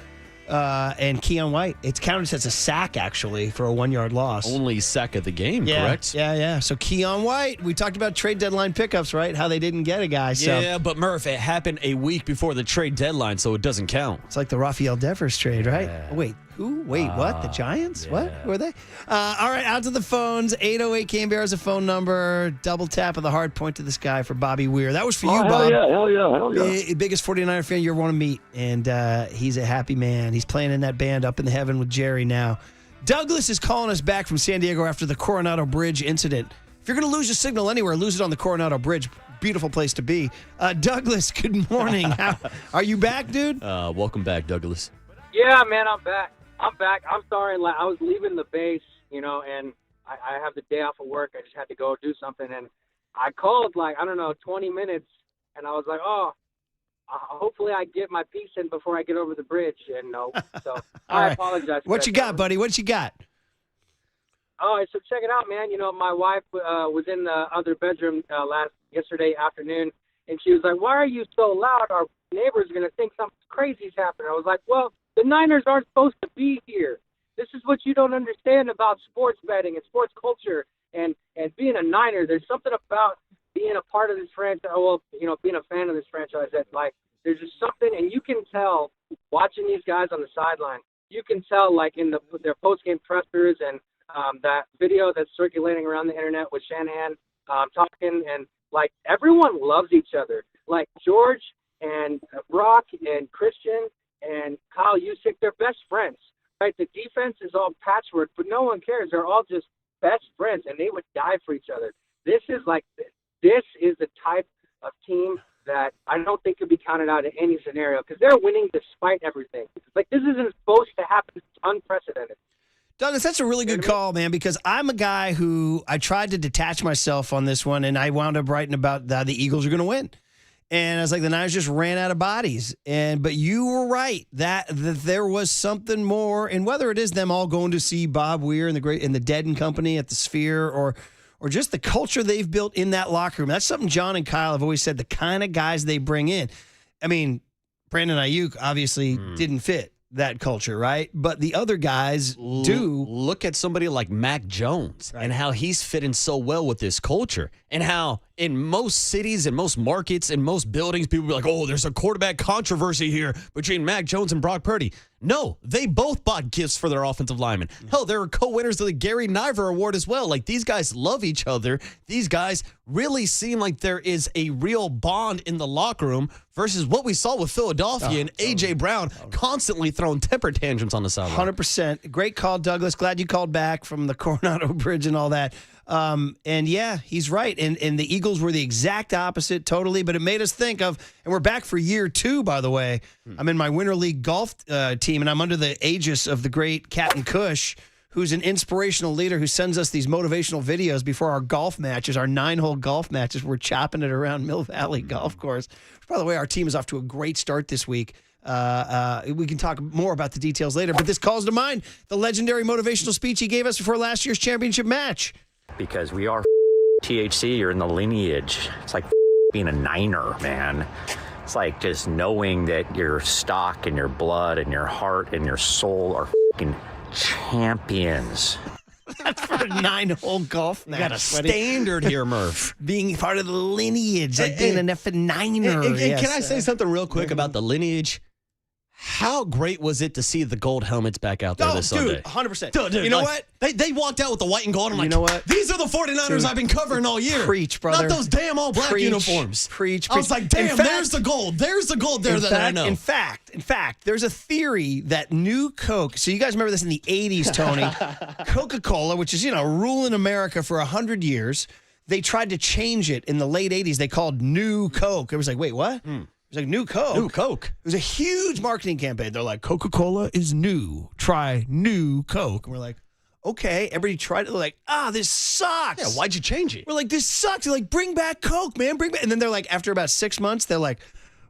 And Keon White, it's counted as a sack, actually, for a 1-yard loss. Only sack of the game, correct? Yeah. So Keon White, we talked about trade deadline pickups, right? How they didn't get a guy. So. Yeah, but Murph, it happened a week before the trade deadline, so it doesn't count. It's like the Rafael Devers trade, right? Wait, who? What? The Giants? Yeah. What? Who are they? All right, out to the phones. 808 KNBR is a phone number. Double tap of the heart, point to the sky for Bobby Weir. That was for you, Bob. Hell yeah. Biggest 49er fan you ever want to meet, and he's a happy man. He's playing in that band up in the heaven with Jerry now. Douglas is calling us back from San Diego after the Coronado Bridge incident. If you're going to lose your signal anywhere, lose it on the Coronado Bridge. Beautiful place to be. Douglas, good morning. Are you back, dude? Welcome back, Douglas. Yeah, man, I'm back. I'm sorry. I was leaving the base, and I have the day off of work. I just had to go do something. And I called 20 minutes. And I was like, hopefully I get my piece in before I get over the bridge. And no. So I apologize. What you got, buddy? What you got? Oh, so check it out, man. My wife was in the other bedroom yesterday afternoon. And she was like, why are you so loud? Our neighbor's going to think something crazy's happening. I was like, well, the Niners aren't supposed to be here. This is what you don't understand about sports betting and sports culture and being a Niner. There's something about being a part of this franchise, being a fan of this franchise that, there's just something, and you can tell watching these guys on the sideline. You can tell, in their post-game pressers and that video that's circulating around the internet with Shanahan talking, and, everyone loves each other. George and Brock and Christian and Kyle Juszczyk, they're best friends, right? The defense is all patchwork, but no one cares. They're all just best friends, and they would die for each other. This is the type of team that I don't think could be counted out in any scenario because they're winning despite everything. This isn't supposed to happen. It's unprecedented. Douglas, that's a really good call, man, because I'm a guy who I tried to detach myself on this one, and I wound up writing about the Eagles are going to win. And I was like, the Niners just ran out of bodies. But you were right that there was something more, and whether it is them all going to see Bob Weir and the Dead and Company at the Sphere, or just the culture they've built in that locker room. That's something John and Kyle have always said, the kind of guys they bring in. I mean, Brandon Ayuk obviously didn't fit that culture, right? But the other guys do. Look at somebody like Mac Jones and how he's fitting so well with this culture, and how in most cities and most markets and most buildings, people be like, oh, there's a quarterback controversy here between Mac Jones and Brock Purdy. No, they both bought gifts for their offensive linemen. Hell, they were co-winners of the Gary Niver Award as well. Like, these guys love each other. These guys really seem like there is a real bond in the locker room versus what we saw with Philadelphia and A.J. Brown constantly throwing temper tantrums on the sideline. 100%. Great call, Douglas. Glad you called back from the Coronado Bridge and all that. And yeah, he's right. And the Eagles were the exact opposite, totally. But it made us think of, and we're back for year 2, by the way. I'm in my Winter League golf team, and I'm under the aegis of the great Captain Cush, who's an inspirational leader who sends us these motivational videos before our golf matches, our 9-hole golf matches. We're chopping it around Mill Valley Golf Course. By the way, our team is off to a great start this week. We can talk more about the details later, but this calls to mind the legendary motivational speech he gave us before last year's championship match. Because we are THC, you're in the lineage. It's like being a Niner, man. It's like just knowing that your stock and your blood and your heart and your soul are champions. That's for a 9-hole golf match. You got a standard here, Murph. Being part of the lineage, like being an effing Niner. Can I say something real quick about the lineage? How great was it to see the gold helmets back out there this Sunday? 100%. Dude, you know what? They walked out with the white and gold. I'm like, you know what? These are the 49ers I've been covering all year. Preach, brother. Not those damn all-black uniforms. Preach. I was like, damn, there's the gold. There's the gold there that I know. In fact, there's a theory that new Coke, so you guys remember this in the 80s, Tony, Coca-Cola, which is, ruling America for 100 years, they tried to change it in the late 80s. They called New Coke. It was like, wait, what? It was like New Coke. New Coke. It was a huge marketing campaign. They're like, Coca-Cola is new. Try New Coke. And we're like, okay. Everybody tried it. They're like, this sucks. Yeah, why'd you change it? We're like, this sucks. They're like, bring back Coke, man. Bring back. And then they're like, after about 6 months, they're like,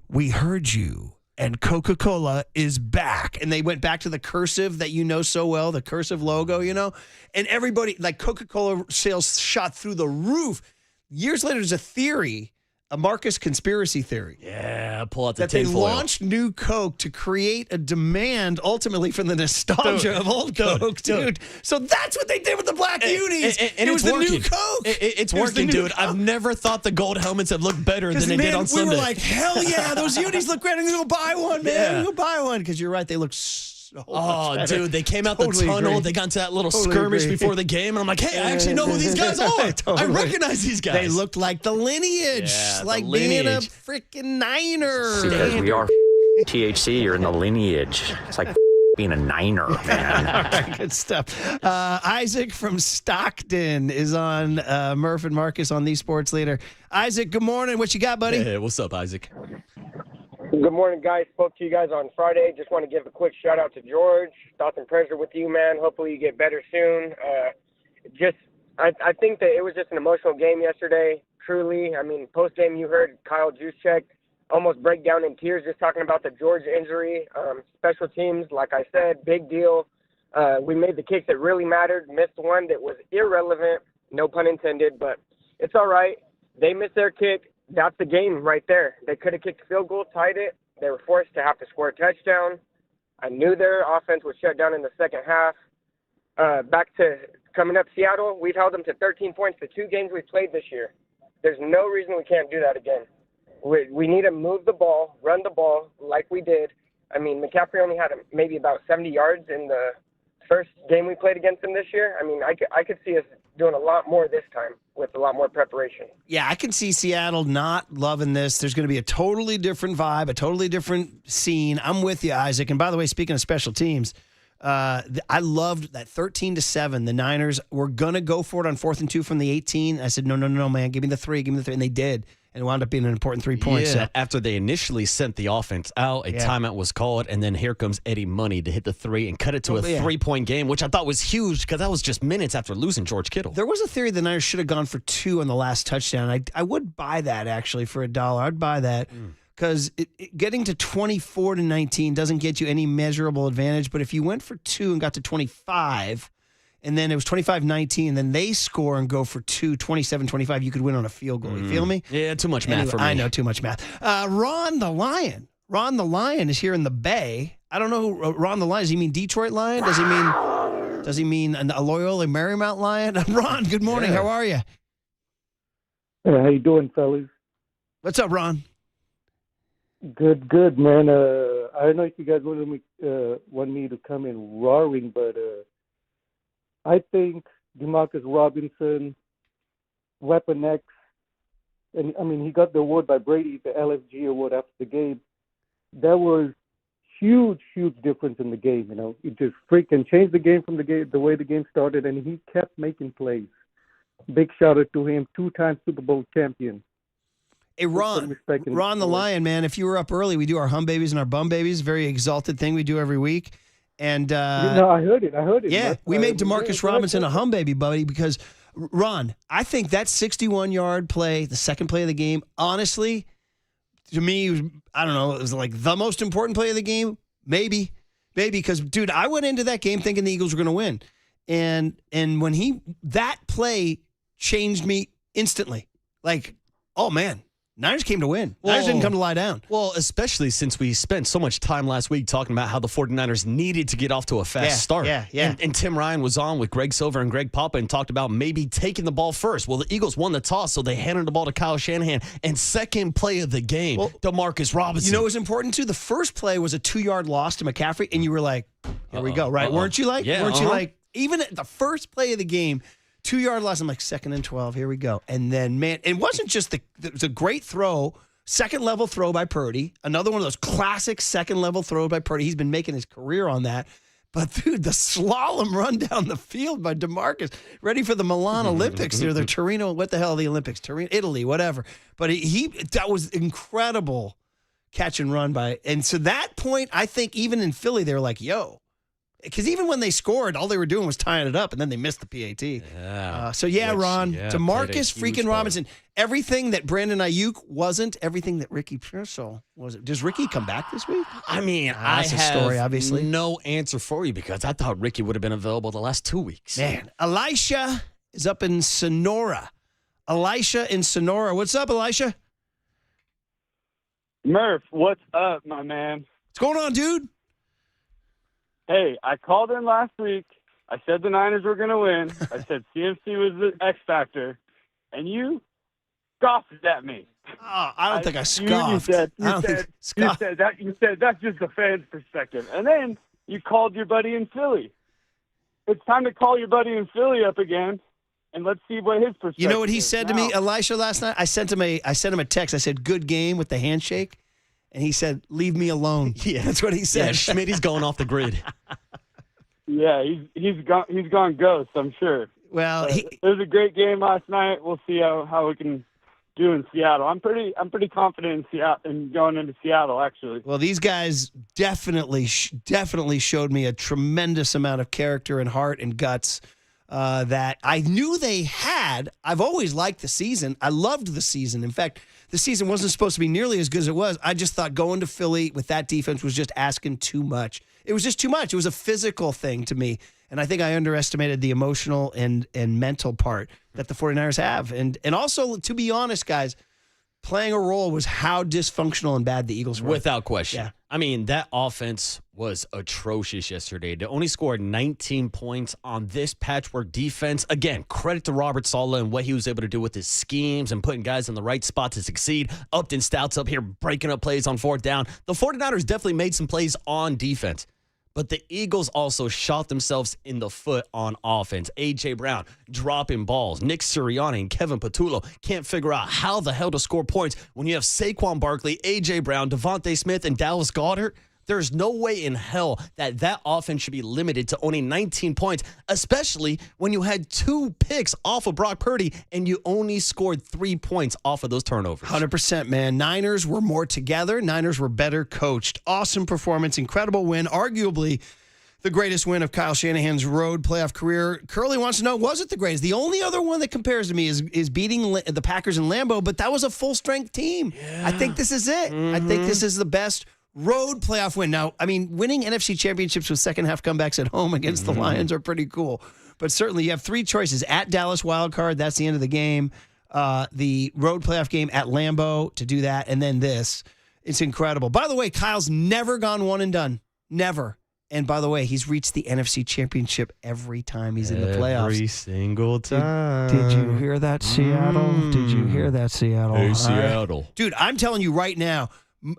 we heard you. And Coca-Cola is back. And they went back to the cursive that you know so well, the cursive logo, And everybody, like Coca-Cola sales shot through the roof. Years later, there's a theory, a Marcus conspiracy theory. Yeah, pull out the that they tinfoil. launched New Coke to create a demand ultimately from the nostalgia of old Coke, dude. So that's what they did with the black unis. And it was it's the working. New Coke. It's working, dude. I've never thought the gold helmets have looked better than they did on Sunday. We were like, hell yeah, those unis look great. I'm going to go buy one, man. Yeah. I'm going to go buy one. Because you're right, they look so much better. Dude, they came out the tunnel. Agree. They got into that little Totally skirmish agree. before the game. And I'm like, hey, I actually know who these guys are. I recognize these guys. They looked like the lineage. Yeah, like the being a lineage. freaking Niner. Because we are THC, you're in the lineage. It's like being a Niner, man. All right, good stuff. Isaac from Stockton is on Murph and Marcus on the Sports Leader. Isaac, good morning. What you got, buddy? Hey, what's up, Isaac? Good morning, guys. Spoke to you guys on Friday. Just want to give a quick shout out to George. Thoughts and prayers are with you, man. Hopefully you get better soon. I think that it was just an emotional game yesterday. Truly, I mean, post game you heard Kyle Juszczyk almost break down in tears just talking about the George injury. Special teams, like I said, big deal. We made the kicks that really mattered. Missed one that was irrelevant. No pun intended, but it's all right. They missed their kick. That's the game right there. They could have kicked a field goal, tied it. They were forced to have to score a touchdown. I knew their offense was shut down in the second half. Back to coming up Seattle, we've held them to 13 points the 2 games we've played this year. There's no reason we can't do that again. We need to move the ball, run the ball like we did. I mean, McCaffrey only had maybe about 70 yards in the first game we played against him this year. I mean, I could see us doing a lot more this time with a lot more preparation. Yeah, I can see Seattle not loving this. There's going to be a totally different vibe, a totally different scene. I'm with you, Isaac. And by the way, speaking of special teams, I loved that 13-7. The Niners were going to go for it on 4th and 2 from the 18. I said, no, man, give me the 3, and they did. and it wound up being an important 3 points. Yeah, So. after they initially sent the offense out, a timeout was called, and then here comes Eddie Money to hit the three and cut it to a 3-point game, which I thought was huge because that was just minutes after losing George Kittle. There was a theory the Niners should have gone for 2 on the last touchdown. I would buy that, actually, for $1. I'd buy that because getting to 24-19 doesn't get you any measurable advantage, but if you went for 2 and got to 25, and then it was 25-19, and then they score and go for 2, 27-25, you could win on a field goal. You feel me? Yeah, too much math for me. I know, too much math. Ron the Lion. Ron the Lion is here in the Bay. I don't know who Ron the Lion is. Does he mean Detroit Lion? Does he mean a Loyola Marymount Lion? Ron, good morning. How are you? Hey, how you doing, fellas? What's up, Ron? Good, man. I don't know if you guys want me to come in roaring, but I think Demarcus Robinson, Weapon X, and I mean he got the award by Brady, the LFG award after the game. That was huge difference in the game. You know, it just freaking changed the game from the way the game started, and he kept making plays. Big shout out to him, 2-time Super Bowl champion. Hey, Ron the Lion, man, if you were up early, we do our hum babies and our bum babies, very exalted thing we do every week. And I heard it. Yeah, we made Demarcus Robinson a hum baby, buddy, because, Ron, I think that 61-yard play, the second play of the game, honestly, to me, I don't know, it was like the most important play of the game. Maybe, because, dude, I went into that game thinking the Eagles were going to win. And when that play changed me instantly. Like, oh, man. Niners came to win. Niners didn't come to lie down. Well, especially since we spent so much time last week talking about how the 49ers needed to get off to a fast start. Yeah. And Tim Ryan was on with Greg Silver and Greg Papa and talked about maybe taking the ball first. Well, the Eagles won the toss, so they handed the ball to Kyle Shanahan. And second play of the game, Demarcus Robinson. You know what was important, too? The first play was a 2-yard loss to McCaffrey, and you were like, here we go, right? Weren't you like? Yeah, Weren't you like, even at the first play of the game, 2-yard loss, I'm like, 2nd and 12, here we go. And then, man, it wasn't just it was a great throw. Second-level throw by Purdy. Another one of those classic second-level throws by Purdy. He's been making his career on that. But, dude, the slalom run down the field by DeMarcus, ready for the Milan Olympics. Or the Torino, what the hell are the Olympics? Torino, Italy, whatever. But that was incredible catch and run by. And so that point, I think even in Philly, they were like, yo. Because even when they scored, all they were doing was tying it up, and then they missed the PAT. Ron, Demarcus freaking Robinson, everything that Brandon Ayuk wasn't, everything that Ricky Pearsall wasn't. Does Ricky come back this week? I mean, I have no answer for you because I thought Ricky would have been available the last 2 weeks. Man, Elisha is up in Sonora. Elisha in Sonora. What's up, Elisha? Murph, what's up, my man? What's going on, dude? Hey, I called in last week. I said the Niners were going to win. I said CMC was the X factor, and you scoffed at me. Oh, I don't think I scoffed. You said that's just the fans' perspective, and then you called your buddy in Philly. It's time to call your buddy in Philly up again, and let's see what his perspective is. You know what he said to me, Elisha, last night? I sent him a text. I said, "Good game," with the handshake. And he said, "Leave me alone." Yeah, that's what he said. Yeah, Schmitty's going off the grid. Yeah, he's gone ghost, I'm sure. Well, it was a great game last night. We'll see how we can do in Seattle. I'm pretty confident in Seattle and going into Seattle, actually. Well, these guys definitely showed me a tremendous amount of character and heart and guts that I knew they had. I've always liked the season. I loved the season. In fact, the season wasn't supposed to be nearly as good as it was. I just thought going to Philly with that defense was just asking too much. It was just too much. It was a physical thing to me. And I think I underestimated the emotional and mental part that the 49ers have. And also, to be honest, guys, playing a role was how dysfunctional and bad the Eagles were. Without question. Yeah. I mean, that offense was atrocious yesterday. They only scored 19 points on this patchwork defense. Again, credit to Robert Saleh and what he was able to do with his schemes and putting guys in the right spot to succeed. Upton Stouts up here breaking up plays on 4th down. The 49ers definitely made some plays on defense. But the Eagles also shot themselves in the foot on offense. A.J. Brown dropping balls. Nick Sirianni and Kevin Patullo can't figure out how the hell to score points when you have Saquon Barkley, A.J. Brown, Devontae Smith, and Dallas Goedert. There's no way in hell that offense should be limited to only 19 points, especially when you had 2 picks off of Brock Purdy and you only scored 3 points off of those turnovers. 100%, man. Niners were more together. Niners were better coached. Awesome performance, incredible win, arguably the greatest win of Kyle Shanahan's road playoff career. Curly wants to know, was it the greatest? The only other one that compares to me is beating the Packers in Lambeau, but that was a full-strength team. Yeah. I think this is it. I think this is the best road playoff win. Now, I mean, winning NFC championships with second-half comebacks at home against the Lions are pretty cool. But certainly you have 3 choices. At Dallas wild card, that's the end of the game. The road playoff game at Lambeau to do that, and then this. It's incredible. By the way, Kyle's never gone one and done. Never. And by the way, he's reached the NFC Championship every time he's in the playoffs. Every single time. Did you hear that, Seattle? Did you hear that, Seattle? Hey, Seattle. Dude, I'm telling you right now,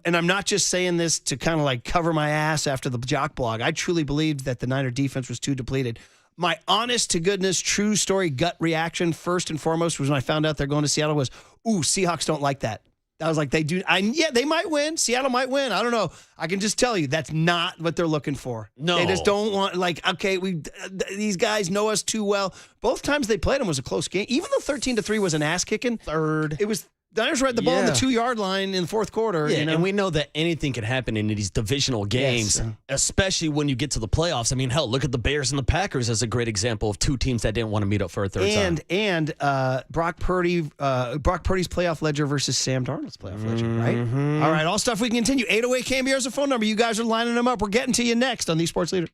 and I'm not just saying this to kind of like cover my ass after the jock blog. I truly believed that the Niner defense was too depleted. My honest to goodness, true story gut reaction, first and foremost, was when I found out they're going to Seattle was, ooh, Seahawks don't like that. I was like, they might win. Seattle might win. I don't know. I can just tell you that's not what they're looking for. No. They just don't want, okay, these guys know us too well. Both times they played them was a close game. Even though 13-3 was an ass kicking. Third. It was, the Niners were at the ball on the 2-yard line in the fourth quarter. Yeah, you know? and we know that anything can happen in these divisional games, especially when you get to the playoffs. I mean, hell, look at the Bears and the Packers as a great example of 2 teams that didn't want to meet up for a third time. And Brock Purdy's playoff ledger versus Sam Darnold's playoff ledger, right? All right, all stuff we can continue. 808 KNBR is the phone number. You guys are lining them up. We're getting to you next on the Sports Leader.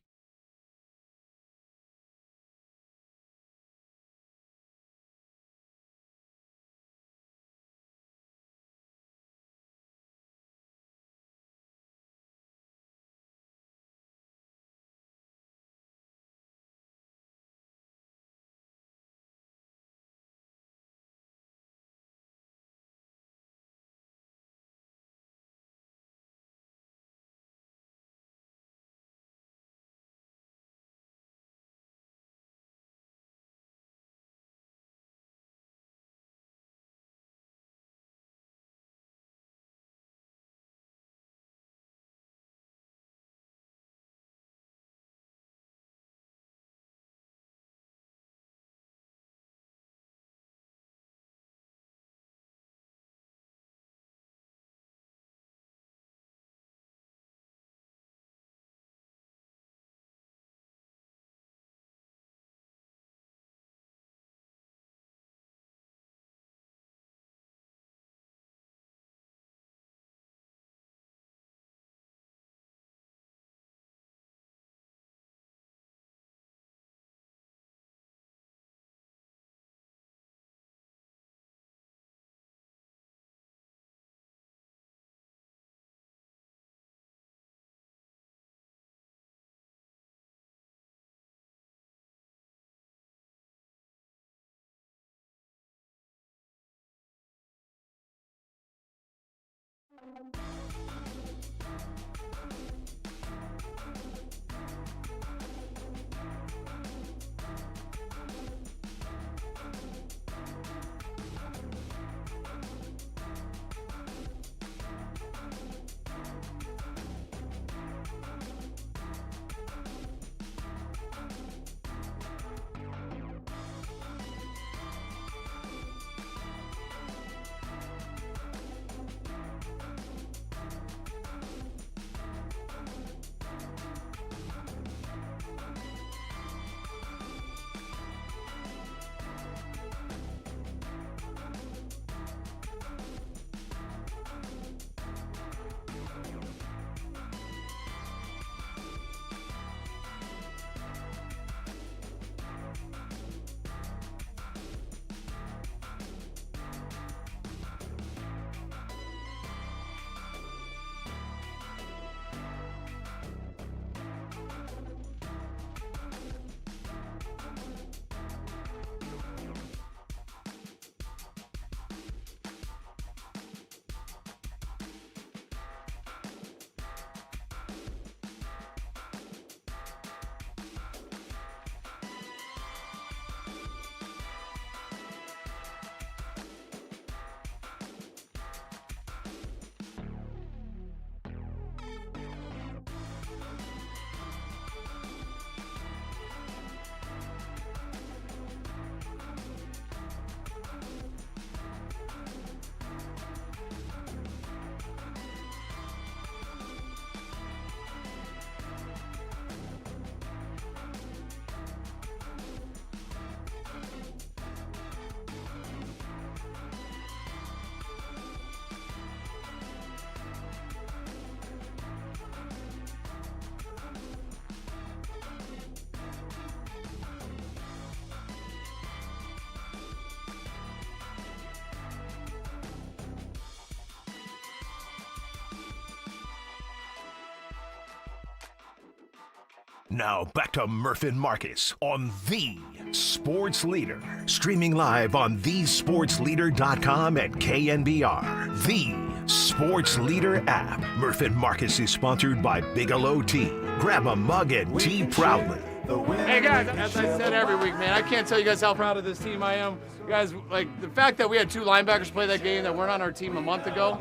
Now back to Murph and Marcus on The Sports Leader. Streaming live on thesportsleader.com and KNBR. The Sports Leader app. Murph and Marcus is sponsored by Bigelow Tea. Grab a mug and tea proudly. Hey guys, as I said every week, man, I can't tell you guys how proud of this team I am. You guys, like the fact that we had 2 linebackers play that game that weren't on our team a month ago,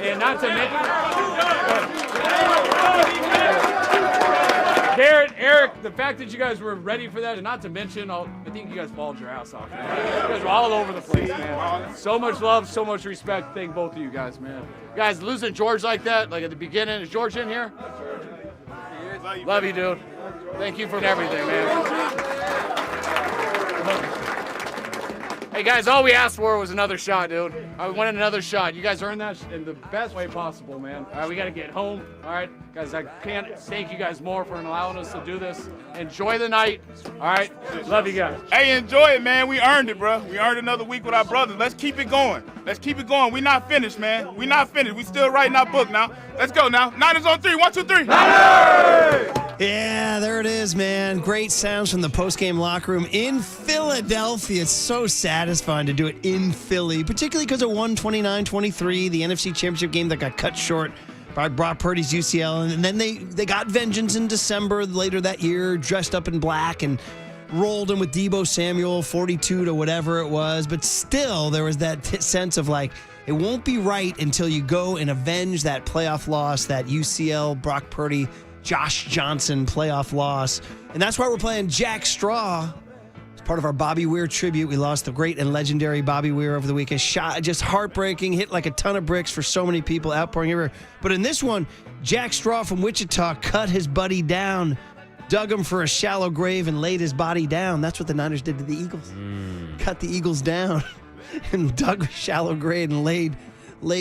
and not to mention Garrett, Eric, the fact that you guys were ready for that, and not to mention, I think you guys balled your ass off, man. You guys were all over the place, man. So much love, so much respect. Thank both of you guys, man. You guys, losing George like that, like at the beginning. Is George in here? Love you, dude. Thank you for everything, man. Hey, guys, all we asked for was another shot, dude. I wanted another shot. You guys earned that in the best way possible, man. All right, we got to get home. All right, guys, I can't thank you guys more for allowing us to do this. Enjoy the night. All right, love you guys. Hey, enjoy it, man. We earned it, bro. We earned another week with our brothers. Let's keep it going. Let's keep it going. We not finished, man. We not finished. We still writing our book now. Let's go now. Niners on 3. 1, 2, 3. Niners! Yeah, there it is, man. Great sounds from the postgame locker room in Philadelphia. It's so satisfying to do it in Philly, particularly because it won 29-23, the NFC Championship game that got cut short by Brock Purdy's UCL. And then they got vengeance in December later that year, dressed up in black and rolled in with Deebo Samuel, 42 to whatever it was. But still, there was that sense of like, it won't be right until you go and avenge that playoff loss, that UCL, Brock Purdy, Josh Johnson playoff loss. And that's why we're playing Jack Straw. It's part of our Bobby Weir tribute. We lost the great and legendary Bobby Weir over the weekend. Shot just heartbreaking, hit like a ton of bricks for so many people, outpouring everywhere. But in this one, Jack Straw from Wichita cut his buddy down, dug him for a shallow grave, and laid his body down. That's what the Niners did to the Eagles. Cut the Eagles down and dug a shallow grave and laid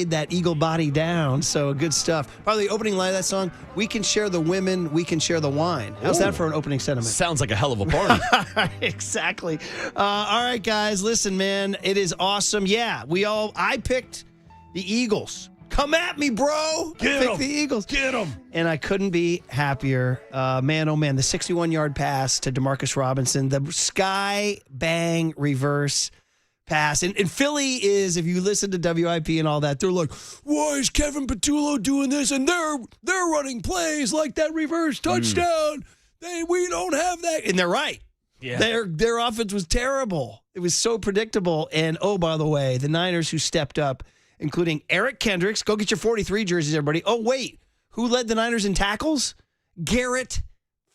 that eagle body down. So good stuff. By the way, opening line of that song, we can share the women, we can share the wine. How's that for an opening sentiment? Sounds like a hell of a party. Exactly. All right, guys, listen, man, it is awesome. Yeah, I picked the Eagles. Come at me, bro. Get Pick the Eagles. Get them. And I couldn't be happier. Man, oh, man, the 61-yard pass to Demarcus Robinson, the sky bang reverse pass. And Philly is, if you listen to WIP and all that, they're like, why is Kevin Patullo doing this? And they're running plays like that reverse touchdown. We don't have that. And they're right. Yeah. Their offense was terrible. It was so predictable. And, oh, by the way, the Niners who stepped up, including Eric Kendricks. Go get your 43 jerseys, everybody. Oh, wait. Who led the Niners in tackles? Garrett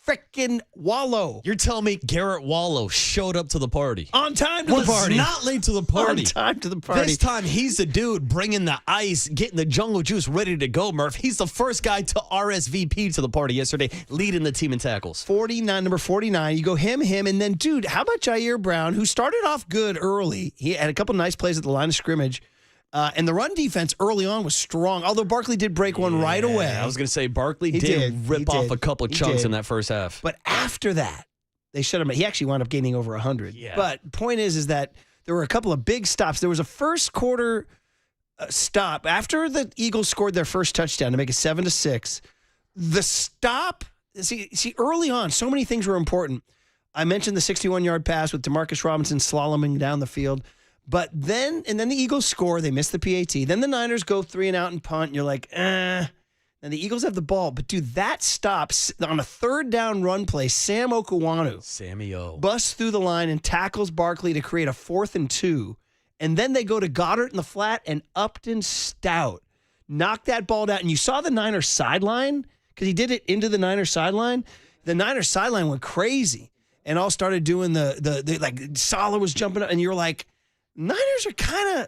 frickin' Wallow. You're telling me Garrett Wallow showed up to the party? On time to the party. Was not late to the party. On time to the party. This time, he's the dude bringing the ice, getting the jungle juice ready to go, Murph. He's the first guy to RSVP to the party yesterday, leading the team in tackles. Number 49. You go him, and then, dude, how about Jair Brown, who started off good early? He had a couple nice plays at the line of scrimmage. And the run defense early on was strong, although Barkley did break one right away. I was going to say Barkley did rip off a couple of chunks in that first half. But after that, they shut him. He actually wound up gaining over 100. Yeah. But point is that there were a couple of big stops. There was a first quarter stop after the Eagles scored their first touchdown to make it 7-6. The stop, see, early on, so many things were important. I mentioned the 61-yard pass with Demarcus Robinson slaloming down the field. But then the Eagles score. They miss the PAT. Then the Niners go 3 and out and punt. And you're like, And the Eagles have the ball. But, dude, that stops on a third down run play. Sam Okuwanu. Sammy O. Busts through the line and tackles Barkley to create a 4th and 2. And then they go to Goddard in the flat, and Upton Stout knocked that ball down. And you saw the Niners sideline because he did it into the Niners sideline. The Niners sideline went crazy and all started doing the like Saleh was jumping up. And you're like, Niners are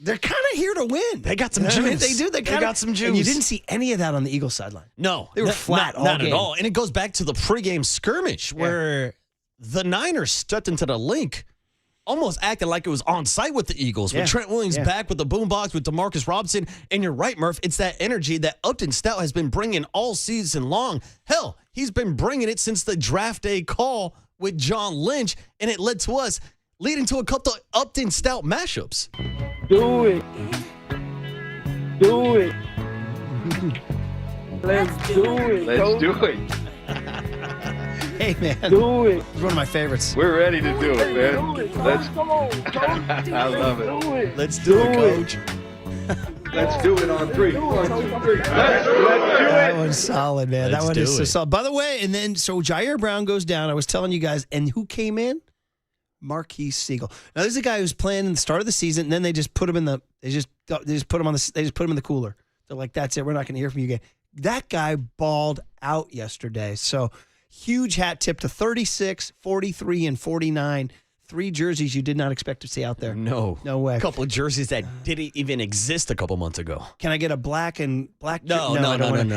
they're kind of here to win. They got some juice. I mean, they do. They got some juice. And you didn't see any of that on the Eagles sideline. No. They were flat all Not game. at all. And it goes back to the pregame skirmish where the Niners stepped into the link, almost acting like it was on site with the Eagles. With Trent Williams back with the boombox with Demarcus Robinson. And you're right, Murph. It's that energy that Upton Stout has been bringing all season long. Hell, he's been bringing it since the draft day call with John Lynch. And it led to us leading to a couple of Upton Stout mashups. Do it. Do it. Let's do it. Let's do it. Hey, man. Do it. He's one of my favorites. We're ready to do it, man. Let's. Come on, Coach. I love it. Do it. Let's do it, Coach. Let's do it on 3. 1, 2, 3. Let's do That it. one's solid, man. Let's that one do is so it. solid. By the way, and then so Jair Brown goes down. I was telling you guys, and who came in? Marquise Siegel. Now this is a guy who's playing in the start of the season, and then they just put him in the they just put him in the cooler. They're like, that's it. We're not going to hear from you again. That guy balled out yesterday. So huge hat tip to 36, 43, and 49. 3 jerseys you did not expect to see out there. No way. A couple of jerseys that didn't even exist a couple months ago. Can I get a black? No.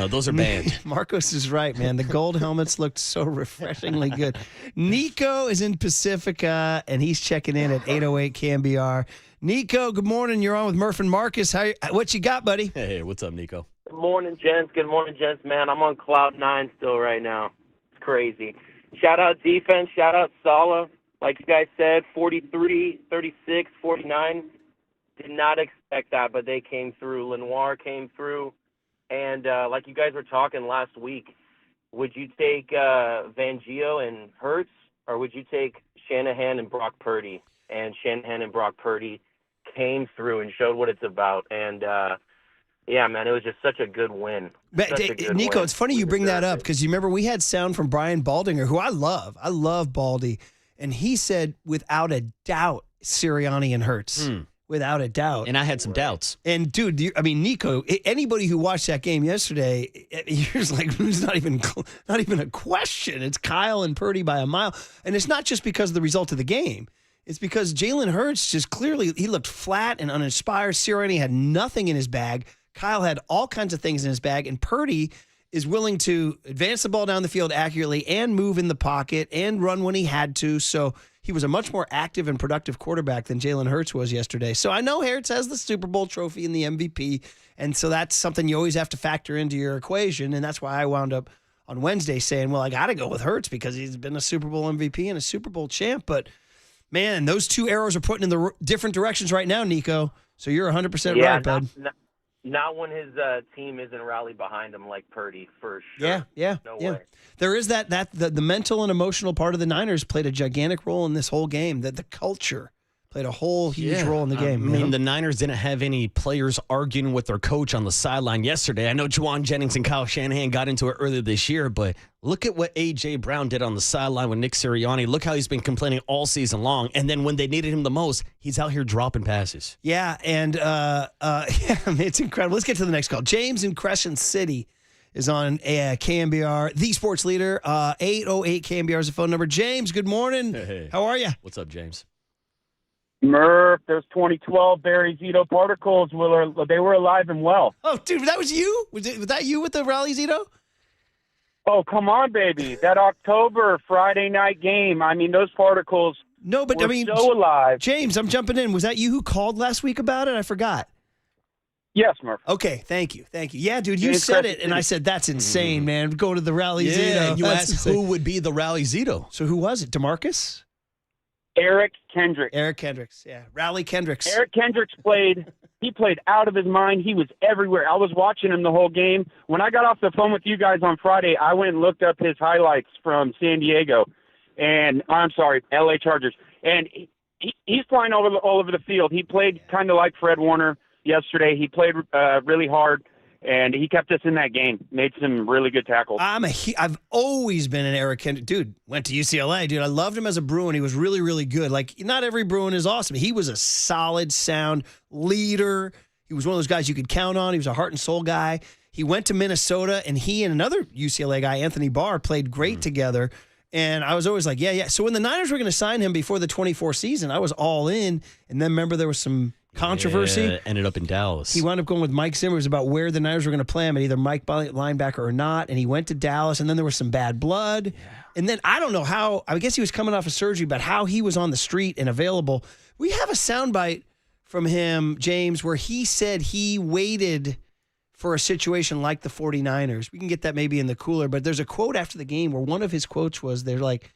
Those are banned. Marcos is right, man. The gold helmets looked so refreshingly good. Nico is in Pacifica, and he's checking in at 808 KNBR. Nico, good morning. You're on with Murph and Marcus. What you got, buddy? Hey, what's up, Nico? Good morning, gents. Good morning, gents. Man, I'm on cloud 9 still right now. It's crazy. Shout out defense. Shout out Sala. Like you guys said, 43, 36, 49. Did not expect that, but they came through. Lenoir came through. And like you guys were talking last week, would you take Fangio and Hurts, or would you take Shanahan and Brock Purdy? And Shanahan and Brock Purdy came through and showed what it's about. And, yeah, man, it was just such a good win. Nico, it's funny you bring that up because you remember we had sound from Brian Baldinger, who I love. I love Baldy. And he said, without a doubt, Sirianni and Hurts. Without a doubt. And I had some doubts. And, dude, Nico, anybody who watched that game yesterday, you're just like, it's not even a question. It's Kyle and Purdy by a mile. And it's not just because of the result of the game. It's because Jalen Hurts just clearly, he looked flat and uninspired. Sirianni had nothing in his bag. Kyle had all kinds of things in his bag. And Purdy is willing to advance the ball down the field accurately and move in the pocket and run when he had to. So he was a much more active and productive quarterback than Jalen Hurts was yesterday. So I know Hurts has the Super Bowl trophy and the MVP, and so that's something you always have to factor into your equation, and that's why I wound up on Wednesday saying, well, I got to go with Hurts because he's been a Super Bowl MVP and a Super Bowl champ. But, man, those two arrows are pointing in the different directions right now, Nico. So you're 100% right, bud. Not when his team isn't rallied behind him like Purdy, for sure. Yeah. No way. There is the mental and emotional part of the Niners played a gigantic role in this whole game. That the culture played a whole huge role in the game. I mean, the Niners didn't have any players arguing with their coach on the sideline yesterday. I know Juwan Jennings and Kyle Shanahan got into it earlier this year, but look at what A.J. Brown did on the sideline with Nick Sirianni. Look how he's been complaining all season long. And then when they needed him the most, he's out here dropping passes. Yeah, and it's incredible. Let's get to the next call. James in Crescent City is on KNBR, the sports leader. 808 KNBR is the phone number. James, good morning. Hey. How are you? What's up, James? Murph, those 2012 Barry Zito particles, they were alive and well. Oh, dude, that was you? Was that you with the Rally Zito? Oh, come on, baby. That October Friday night game, I mean, those particles were so alive. James, I'm jumping in. Was that you who called last week about it? I forgot. Yes, Murph. Okay, thank you. Yeah, dude, you said it, and I said, that's insane, man. Go to the Rally Zito. And you asked who would be the Rally Zito. So who was it? Demarcus? Eric Kendricks. Yeah. Rally Kendricks. Eric Kendricks played out of his mind. He was everywhere. I was watching him the whole game. When I got off the phone with you guys on Friday, I went and looked up his highlights from San Diego. LA Chargers. And he's flying all over the field. He played kind of like Fred Warner yesterday. He played really hard. And he kept us in that game. Made some really good tackles. I've always been an Eric Kendricks. Dude, went to UCLA. Dude, I loved him as a Bruin. He was really, really good. Like, not every Bruin is awesome. He was a solid, sound leader. He was one of those guys you could count on. He was a heart and soul guy. He went to Minnesota, and he and another UCLA guy, Anthony Barr, played great together. And I was always like, yeah. So when the Niners were going to sign him before the 24 season, I was all in. And then remember there was some controversy. Yeah, ended up in Dallas. He wound up going with Mike Zimmer. It was about where the Niners were going to play him at either Mike linebacker or not. And he went to Dallas, and then there was some bad blood. Yeah. And then I don't know how, I guess he was coming off of surgery, but how he was on the street and available. We have a soundbite from him, James, where he said he waited for a situation like the 49ers. We can get that maybe in the cooler, but there's a quote after the game where one of his quotes was, they're like,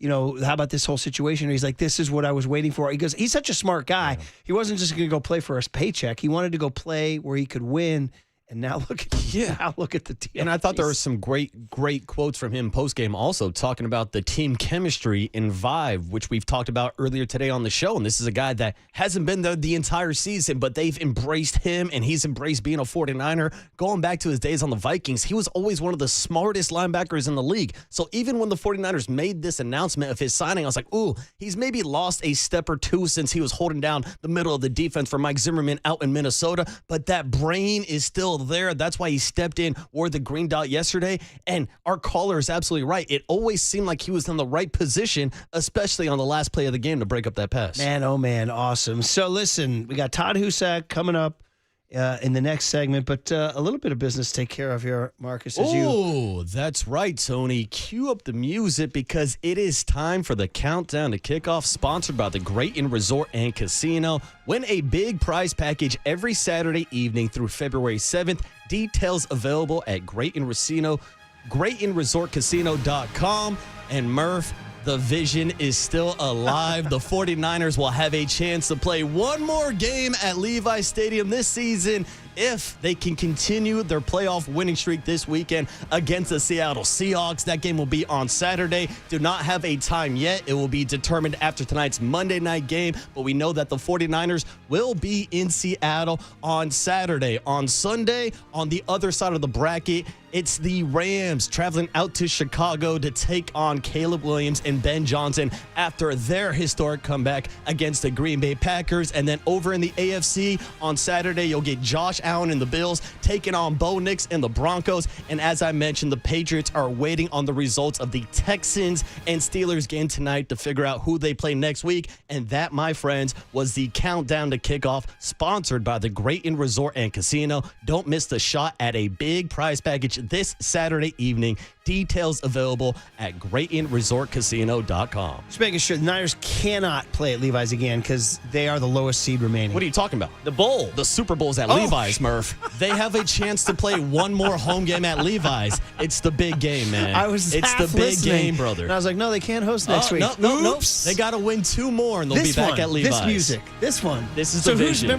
how about this whole situation? And he's like, this is what I was waiting for. He goes, he's such a smart guy. Yeah. He wasn't just going to go play for a paycheck. He wanted to go play where he could win And now look at the deal. And I thought there were some great quotes from him postgame also talking about the team chemistry and vibe, which we've talked about earlier today on the show. And this is a guy that hasn't been there the entire season, but they've embraced him and he's embraced being a 49er. Going back to his days on the Vikings, he was always one of the smartest linebackers in the league. So even when the 49ers made this announcement of his signing, I was like, ooh, he's maybe lost a step or two since he was holding down the middle of the defense for Mike Zimmerman out in Minnesota. But that brain is still there. That's why he stepped in, wore the green dot yesterday. And our caller is absolutely right. It always seemed like he was in the right position, especially on the last play of the game to break up that pass. Man, oh man, awesome. So listen, we got Todd Husak coming up in the next segment, but a little bit of business to take care of here, Marcus. Oh, that's right, Tony. Cue up the music because it is time for the countdown to kickoff, sponsored by the Great Inn Resort and Casino. Win a big prize package every Saturday evening through February 7th. Details available at GreatInnResortCasino.com. And Murph, the vision is still alive. The 49ers will have a chance to play one more game at Levi's Stadium this season if they can continue their playoff winning streak this weekend against the Seattle Seahawks. That game will be on Saturday. Do not have a time yet. It will be determined after tonight's Monday night game, but we know that the 49ers will be in Seattle on Saturday. On Sunday, on the other side of the bracket, it's the Rams traveling out to Chicago to take on Caleb Williams and Ben Johnson after their historic comeback against the Green Bay Packers. And then over in the AFC on Saturday, you'll get Josh Allen and the Bills taking on Bo Nix and the Broncos. And as I mentioned, the Patriots are waiting on the results of the Texans and Steelers game tonight to figure out who they play next week. And that, my friends, was the countdown to kickoff, sponsored by the Great Inn Resort and Casino. Don't miss the shot at a big prize package this Saturday evening. Details available at GreatInnResortCasino.com. Just making sure the Niners cannot play at Levi's again because they are the lowest seed remaining. What are you talking about? The bowl. The Super Bowl's at Levi's, Murph. They have a chance to play one more home game at Levi's. It's the big game, man. It's the big game, brother. And I was like, no, they can't host next week. No. They got to win two more, and they'll be back at Levi's. This music. This one. This is the vision.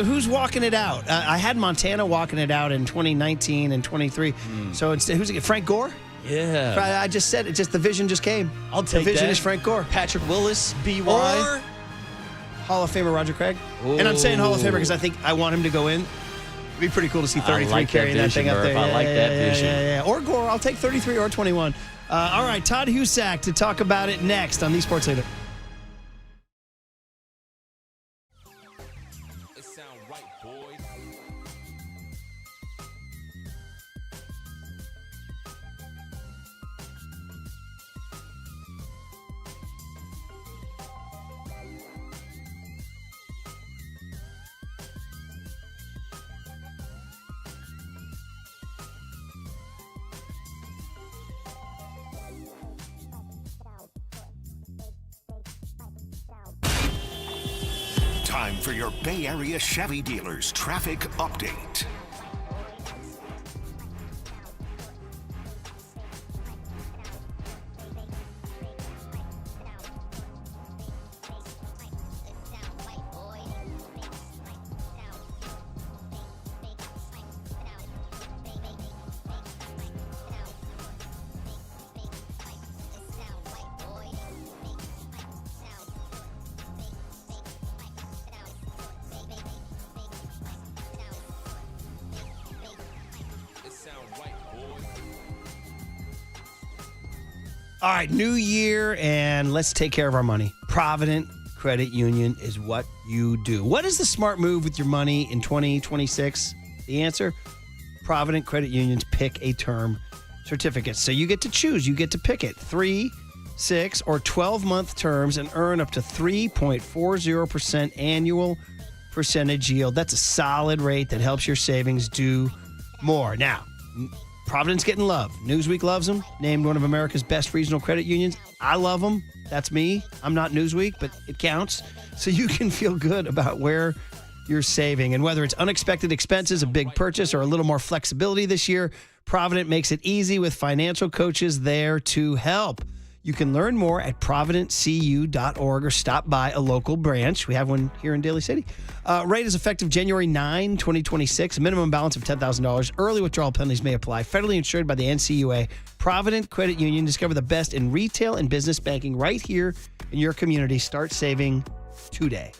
Who's walking it out? I had Montana walking it out in 2019 and 23. So instead, who's it? Frank Gore? Yeah. I just said it. Just the vision just came. I'll take the vision that. is Frank Gore. Patrick Willis, BY. Or Hall of Famer Roger Craig. Ooh. And I'm saying Hall of Famer because I think I want him to go in. It'd be pretty cool to see 33 carrying that thing up there. I like that vision. Yeah. Or Gore. I'll take 33 or 21. All right, Todd Husak to talk about it next on the Sports Leader. Time for your Bay Area Chevy dealers traffic update. All right, new year, and let's take care of our money. Provident Credit Union is what you do. What is the smart move with your money in 2026? The answer, Provident Credit Union's Pick a Term certificates. So you get to choose. You get to pick it. 3, 6, or 12-month terms and earn up to 3.40% annual percentage yield. That's a solid rate that helps your savings do more. Now, Provident's getting love. Newsweek loves them. Named one of America's best regional credit unions. I love them. That's me. I'm not Newsweek, but it counts. So you can feel good about where you're saving. And whether it's unexpected expenses, a big purchase, or a little more flexibility this year, Provident makes it easy with financial coaches there to help. You can learn more at providencecu.org or stop by a local branch. We have one here in Daly City. Rate is effective January 9, 2026. Minimum balance of $10,000. Early withdrawal penalties may apply. Federally insured by the NCUA. Provident Credit Union. Discover the best in retail and business banking right here in your community. Start saving today.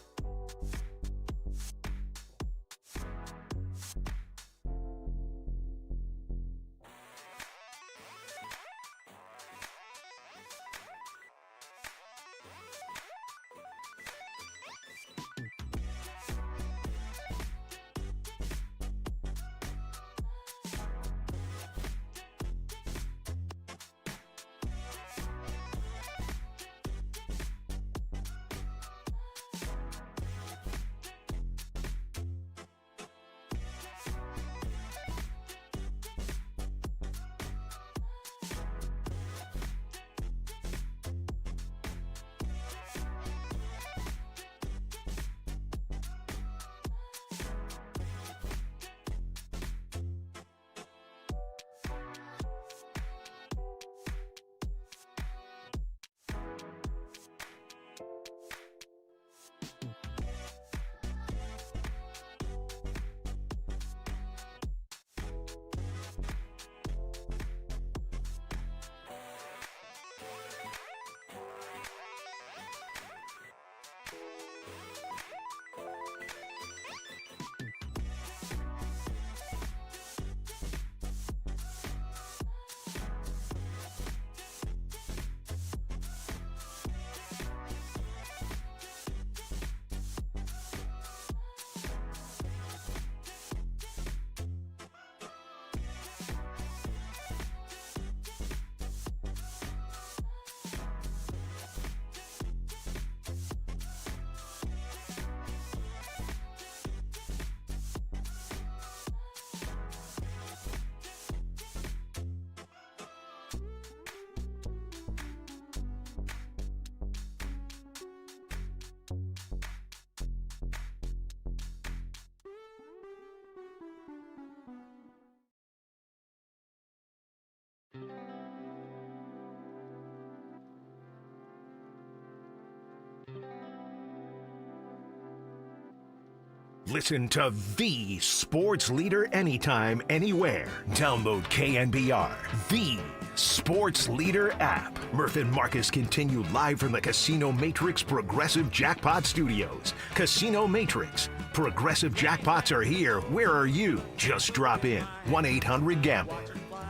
Listen to the sports leader anytime, anywhere. Download KNBR, the sports leader app. Murph and Marcus continue live from the Casino Matrix Progressive Jackpot Studios. Casino Matrix. Progressive jackpots are here. Where are you? Just drop in. 1-800-GAMBLER.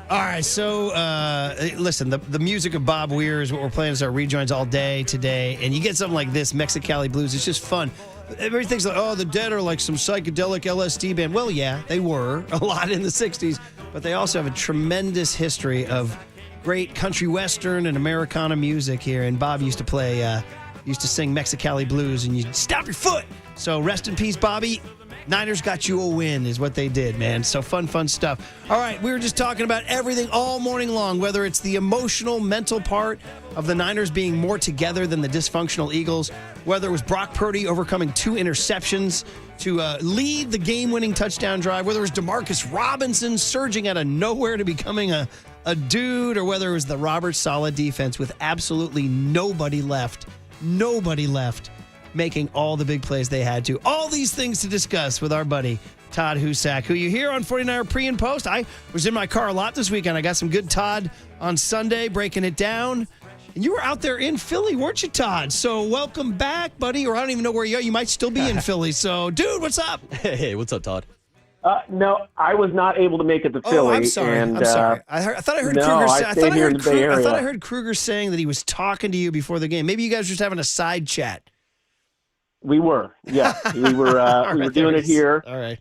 All right, so listen, the music of Bob Weir is what we're playing as our rejoins all day today, and you get something like this, Mexicali Blues. It's just fun. Everybody thinks like, oh, the Dead are like some psychedelic LSD band. Well, yeah, they were a lot in the 60s, but they also have a tremendous history of great country western and Americana music here, and Bob used to sing Mexicali Blues, and you'd stop your foot. So rest in peace, Bobby. Niners got you a win is what they did, man. So fun stuff. All right, we were just talking about everything all morning long, whether it's the emotional, mental part of the Niners being more together than the dysfunctional Eagles, whether it was Brock Purdy overcoming 2 interceptions to lead the game-winning touchdown drive, whether it was Demarcus Robinson surging out of nowhere to becoming a dude, or whether it was the Robert Saleh defense with absolutely nobody left making all the big plays they had to. All these things to discuss with our buddy Todd Husak, who you hear on 49er Pre and Post. I was in my car a lot this weekend. I got some good Todd on Sunday, breaking it down. And you were out there in Philly, weren't you, Todd? So welcome back, buddy. Or I don't even know where you are. You might still be in Philly. So, dude, what's up? Hey, what's up, Todd? No, I was not able to make it to Philly. Oh, I'm sorry. And, I'm sorry. I thought I heard Kruger. I thought I heard Kruger saying that he was talking to you before the game. Maybe you guys were just having a side chat. We were, yeah. We were we were doing it here. All right.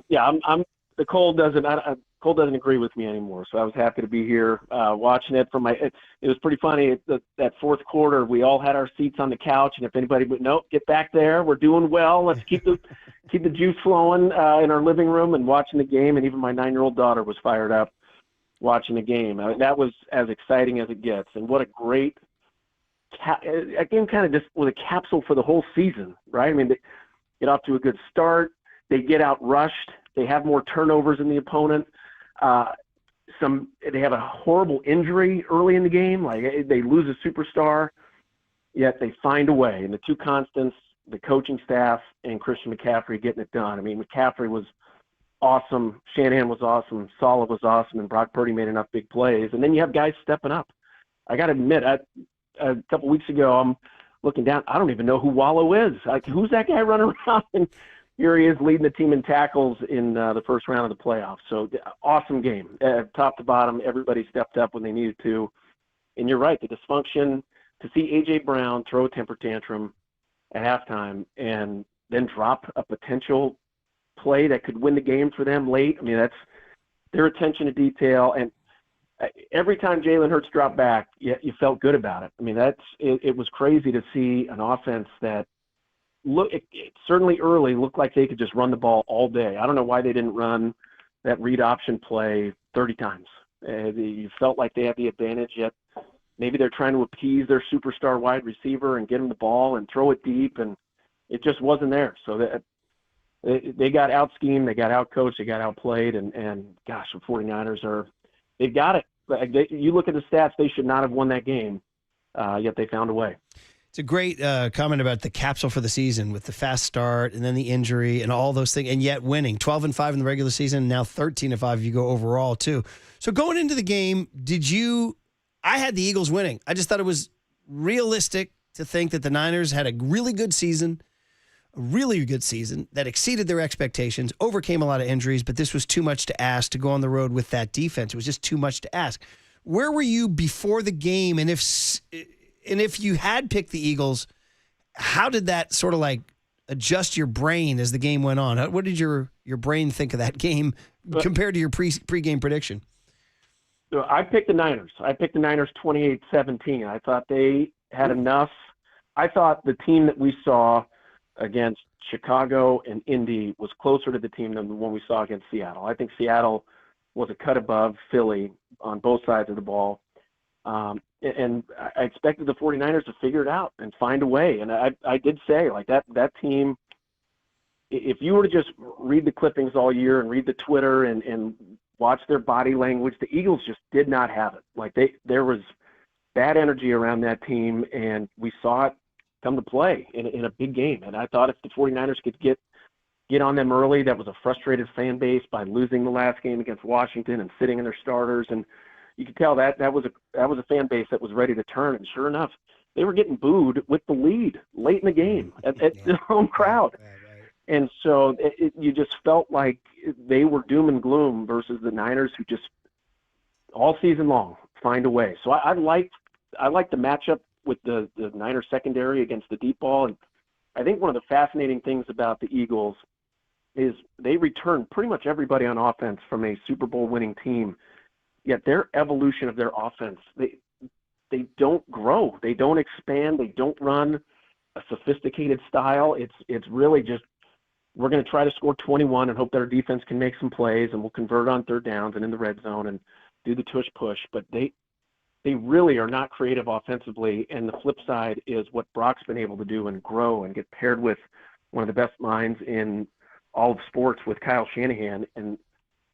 Yeah, I'm the cold doesn't agree with me anymore. So I was happy to be here watching it from it was pretty funny. That fourth quarter, we all had our seats on the couch, and if anybody would get back there, we're doing well. Let's keep the juice flowing in our living room and watching the game. And even my 9-year-old daughter was fired up watching the game. That was as exciting as it gets. And what a great a game, kind of just was a capsule for the whole season, right? I mean, they get off to a good start. They get out rushed. They have more turnovers than the opponent. they have a horrible injury early in the game. Like they lose a superstar, yet they find a way. And the two constants, the coaching staff and Christian McCaffrey getting it done. I mean, McCaffrey was awesome. Shanahan was awesome. Saleh was awesome. And Brock Purdy made enough big plays. And then you have guys stepping up. I got to admit, a couple weeks ago, I'm looking down. I don't even know who Wallow is. Like, who's that guy running around? And here he is leading the team in tackles in the first round of the playoffs. So awesome game. Top to bottom, everybody stepped up when they needed to. And you're right, the dysfunction, to see A.J. Brown throw a temper tantrum at halftime and then drop a potential play that could win the game for them late. I mean, that's their attention to detail. And every time Jalen Hurts dropped back, you felt good about it. I mean, it was crazy to see an offense that it certainly early looked like they could just run the ball all day. I don't know why they didn't run that read option play 30 times. You felt like they had the advantage, yet maybe they're trying to appease their superstar wide receiver and get him the ball and throw it deep, and it just wasn't there. So they got out-schemed, they got out-coached, they got outplayed, and gosh, the 49ers they've got it. You look at the stats, they should not have won that game, yet they found a way. It's a great comment about the capsule for the season with the fast start and then the injury and all those things, and yet winning 12-5 in the regular season, now 13-5 if you go overall too. So going into the game, I had the Eagles winning. I just thought it was realistic to think that the Niners had a really good season that exceeded their expectations, overcame a lot of injuries, but this was too much to ask to go on the road with that defense. It was just too much to ask. Where were you before the game? And if you had picked the Eagles, how did that sort of like adjust your brain as the game went on? What did your brain think of that game compared to your pregame prediction? So I picked the Niners. I picked the Niners 28-17. I thought they had enough. I thought the team that we saw against Chicago and Indy was closer to the team than the one we saw against Seattle. I think Seattle was a cut above Philly on both sides of the ball. And I expected the 49ers to figure it out and find a way. And I did say, like, that team, if you were to just read the clippings all year and read the Twitter and watch their body language, the Eagles just did not have it. Like, there was bad energy around that team, and we saw it come to play in a big game. And I thought if the 49ers could get on them early, that was a frustrated fan base by losing the last game against Washington and sitting in their starters. And you could tell that was a fan base that was ready to turn. And sure enough, they were getting booed with the lead late in the game at their home crowd. And so you just felt like they were doom and gloom versus the Niners, who just all season long find a way. So I liked the matchup with the Niners secondary against the deep ball. And I think one of the fascinating things about the Eagles is they return pretty much everybody on offense from a Super Bowl winning team, yet their evolution of their offense, they don't grow, they don't expand, they don't run a sophisticated style. It's really just, we're going to try to score 21 and hope that our defense can make some plays, and we'll convert on third downs and in the red zone and do the tush push. But they really are not creative offensively. And the flip side is what Brock's been able to do and grow and get paired with one of the best minds in all of sports with Kyle Shanahan, and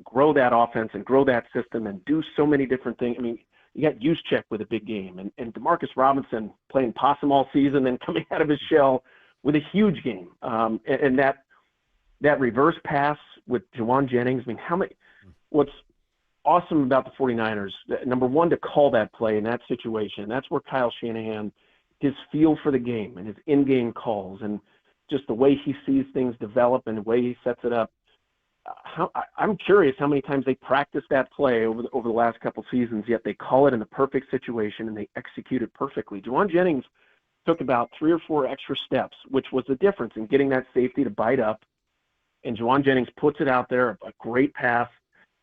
grow that offense and grow that system and do so many different things. I mean, you got Juszczyk with a big game, and Demarcus Robinson playing possum all season and coming out of his shell with a huge game. And that reverse pass with Juwan Jennings, I mean, what's awesome about the 49ers, number one, to call that play in that situation. That's where Kyle Shanahan, his feel for the game and his in-game calls and just the way he sees things develop and the way he sets it up. I'm curious how many times they practice that play over the last couple seasons, yet they call it in the perfect situation and they execute it perfectly. Juwan Jennings took about 3 or 4 extra steps, which was the difference in getting that safety to bite up. And Juwan Jennings puts it out there, a great pass.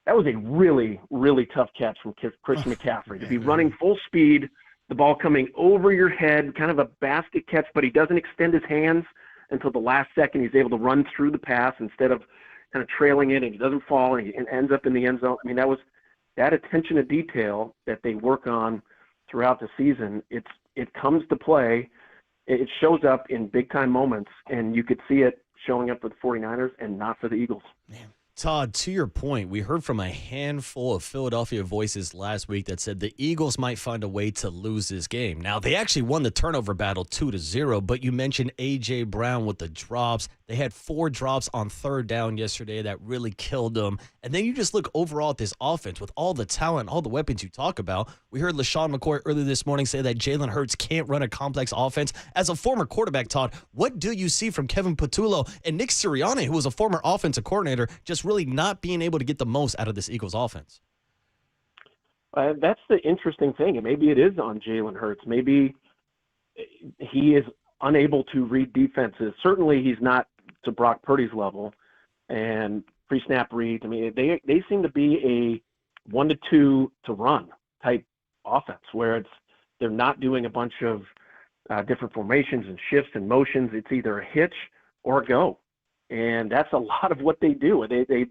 That was a really, really tough catch from Christian McCaffrey to be running full speed, the ball coming over your head, kind of a basket catch, but he doesn't extend his hands until the last second. He's able to run through the pass instead of kind of trailing it, and he doesn't fall and he ends up in the end zone. I mean, that was that attention to detail that they work on throughout the season. It comes to play. It shows up in big time moments, and you could see it showing up for the 49ers and not for the Eagles. Todd, to your point, we heard from a handful of Philadelphia voices last week that said the Eagles might find a way to lose this game. Now, they actually won the turnover battle 2-0, but you mentioned A.J. Brown with the drops. They had 4 drops on third down yesterday that really killed them. And then you just look overall at this offense with all the talent, all the weapons you talk about. We heard LaShawn McCoy earlier this morning say that Jalen Hurts can't run a complex offense. As a former quarterback, Todd, what do you see from Kevin Patullo and Nick Sirianni, who was a former offensive coordinator, just really not being able to get the most out of this Eagles offense? That's the interesting thing. And maybe it is on Jalen Hurts. Maybe he is unable to read defenses. Certainly he's not to Brock Purdy's level. And pre-snap reads, I mean, they seem to be a 1-2 to run type offense where they're not doing a bunch of different formations and shifts and motions. It's either a hitch or a go. And that's a lot of what they do. They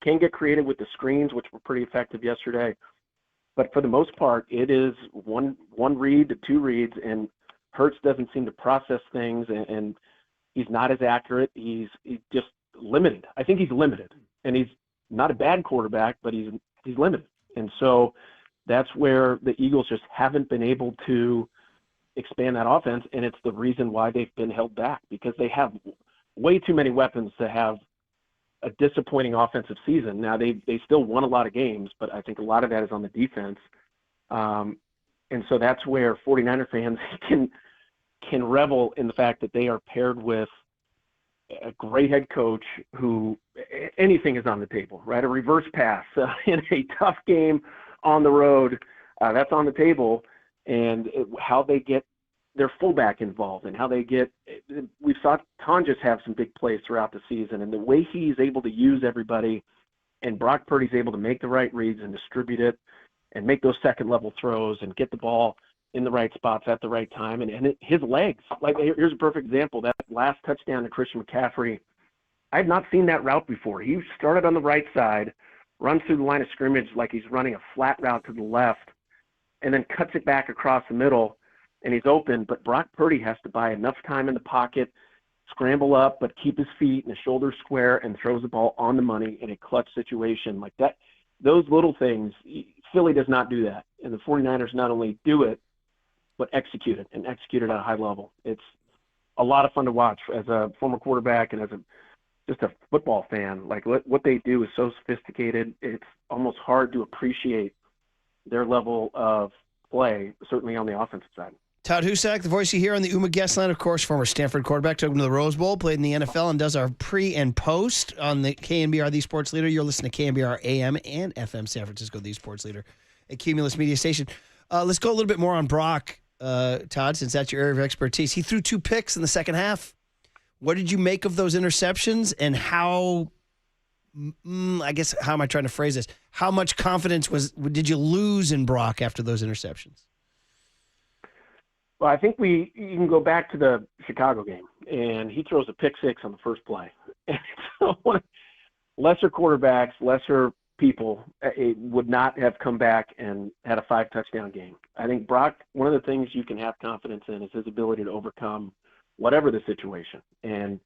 can get creative with the screens, which were pretty effective yesterday. But for the most part, it is one read to 2 reads, and Hurts doesn't seem to process things, and he's not as accurate. He's just limited. I think he's limited, and he's not a bad quarterback, but he's limited. And so that's where the Eagles just haven't been able to expand that offense, and it's the reason why they've been held back, because they have way too many weapons to have a disappointing offensive season. Now, they still won a lot of games, but I think a lot of that is on the defense. And so that's where 49er fans can revel in the fact that they are paired with a great head coach who anything is on the table, right? A reverse pass in a tough game on the road, that's on the table. And how they get their fullback involved and how they get – we saw Ton just have some big plays throughout the season, and the way he's able to use everybody, and Brock Purdy's able to make the right reads and distribute it and make those second-level throws and get the ball in the right spots at the right time. And his legs, like here's a perfect example. That last touchdown to Christian McCaffrey, I have not seen that route before. He started on the right side, runs through the line of scrimmage like he's running a flat route to the left, and then cuts it back across the middle, and he's open. But Brock Purdy has to buy enough time in the pocket, scramble up, but keep his feet and his shoulders square, and throws the ball on the money in a clutch situation like that. Those little things, Philly does not do that. And the 49ers not only do it, but execute it, and execute it at a high level. It's a lot of fun to watch as a former quarterback and as just a football fan. Like what they do is so sophisticated. It's almost hard to appreciate their level of play, certainly on the offensive side. Todd Husak, the voice you hear on the Uma guest line, of course, former Stanford quarterback, took him to the Rose Bowl, played in the NFL, and does our pre and post on the KNBR, the Sports Leader. You're listening to KNBR AM and FM San Francisco, the Sports Leader, a Cumulus Media station. Let's go a little bit more on Brock, Todd, since that's your area of expertise. He threw 2 picks in the second half. What did you make of those interceptions, and how, I guess, how am I trying to phrase this? How much confidence did you lose in Brock after those interceptions? Well, I think you can go back to the Chicago game, and he throws a pick 6 on the first play. And so lesser quarterbacks, lesser people would not have come back and had a 5-touchdown game. I think Brock, one of the things you can have confidence in is his ability to overcome whatever the situation and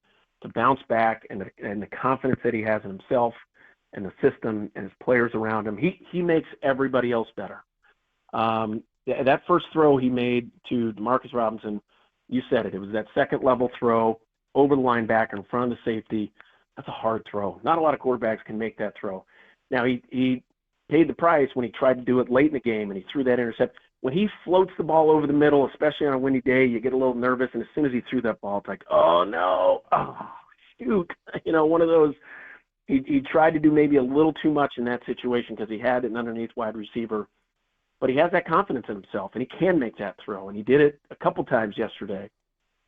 to bounce back, and the confidence that he has in himself and the system and his players around him. He makes everybody else better. That first throw he made to Demarcus Robinson, you said it. It was that second-level throw over the linebacker in front of the safety. That's a hard throw. Not a lot of quarterbacks can make that throw. Now, he paid the price when he tried to do it late in the game, and he threw that intercept. When he floats the ball over the middle, especially on a windy day, you get a little nervous, and as soon as he threw that ball, it's like, oh, no, oh, shoot. One of those, he tried to do maybe a little too much in that situation because he had an underneath wide receiver. But he has that confidence in himself, and he can make that throw, and he did it a couple times yesterday.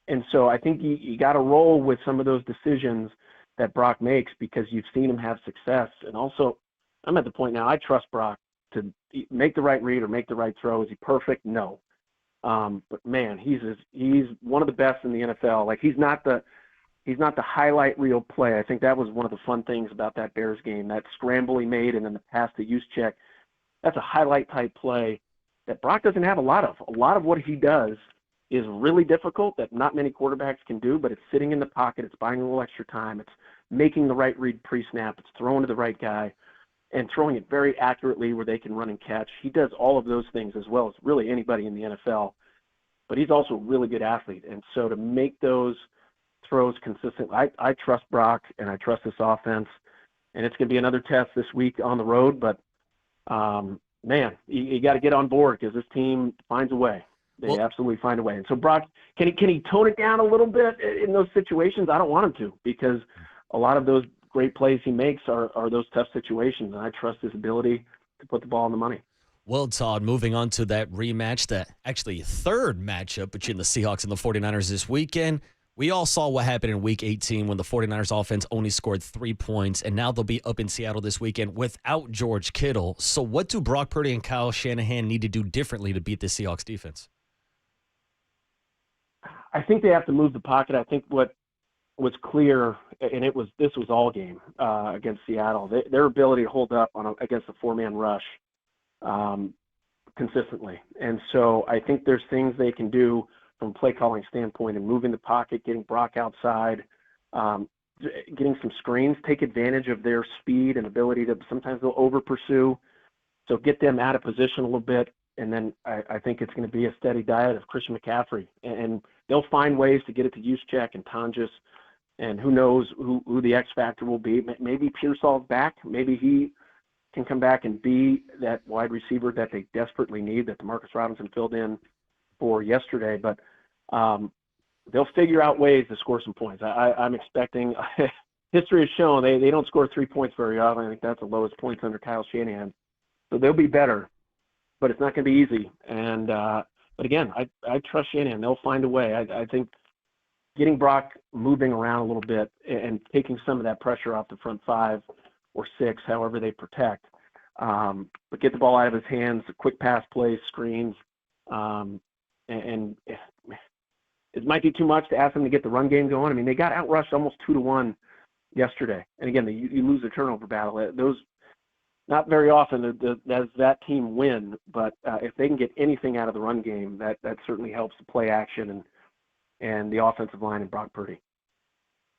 And so I think you got to roll with some of those decisions that Brock makes because you've seen him have success. And also, I'm at the point now, I trust Brock to make the right read or make the right throw. Is he perfect? No. But, man, he's one of the best in the NFL. Like, he's not the highlight reel play. I think that was one of the fun things about that Bears game, that scramble he made and then the pass to Juszczyk. That's a highlight-type play that Brock doesn't have a lot of. A lot of what he does is really difficult that not many quarterbacks can do, but it's sitting in the pocket. It's buying a little extra time. It's making the right read pre-snap. It's throwing to the right guy and throwing it very accurately where they can run and catch. He does all of those things as well as really anybody in the NFL, but he's also a really good athlete. And so to make those throws consistent, I trust Brock and I trust this offense, and it's going to be another test this week on the road, but man, you got to get on board because this team finds a way. They absolutely find a way. And so Brock, can he tone it down a little bit in those situations? I don't want him to, because a lot of those great plays he makes are those tough situations, and I trust his ability to put the ball on the money. Well, Todd, moving on to that rematch, that actually third matchup between the Seahawks and the 49ers this weekend. We all saw what happened in Week 18 when the 49ers offense only scored 3 points, and now they'll be up in Seattle this weekend without George Kittle. So what do Brock Purdy and Kyle Shanahan need to do differently to beat the Seahawks defense? I think they have to move the pocket. I think what was clear, and this was all game against Seattle, their ability to hold up against a four-man rush consistently. And so I think there's things they can do from a play calling standpoint and moving the pocket, getting Brock outside, getting some screens, take advantage of their speed and ability to sometimes they'll over pursue. So get them out of position a little bit. And then I think it's going to be a steady diet of Christian McCaffrey, and they'll find ways to get it to Juszczyk and Tonjes, and who knows who the X factor will be. Maybe Pearsall's back. Maybe he can come back and be that wide receiver that they desperately need, that Demarcus Robinson filled in for yesterday. But they'll figure out ways to score some points. I'm expecting history has shown they don't score 3 points very often. I think that's the lowest points under Kyle Shanahan. So they'll be better, but it's not going to be easy. And but again, I trust Shanahan. They'll find a way. I think getting Brock moving around a little bit and taking some of that pressure off the front 5 or 6, however they protect, but get the ball out of his hands, quick pass plays, screens, and it might be too much to ask them to get the run game going. I mean, they got outrushed almost 2-1 yesterday. And again, you lose the turnover battle. Those not very often does that team win, but if they can get anything out of the run game, that certainly helps the play action and the offensive line and Brock Purdy.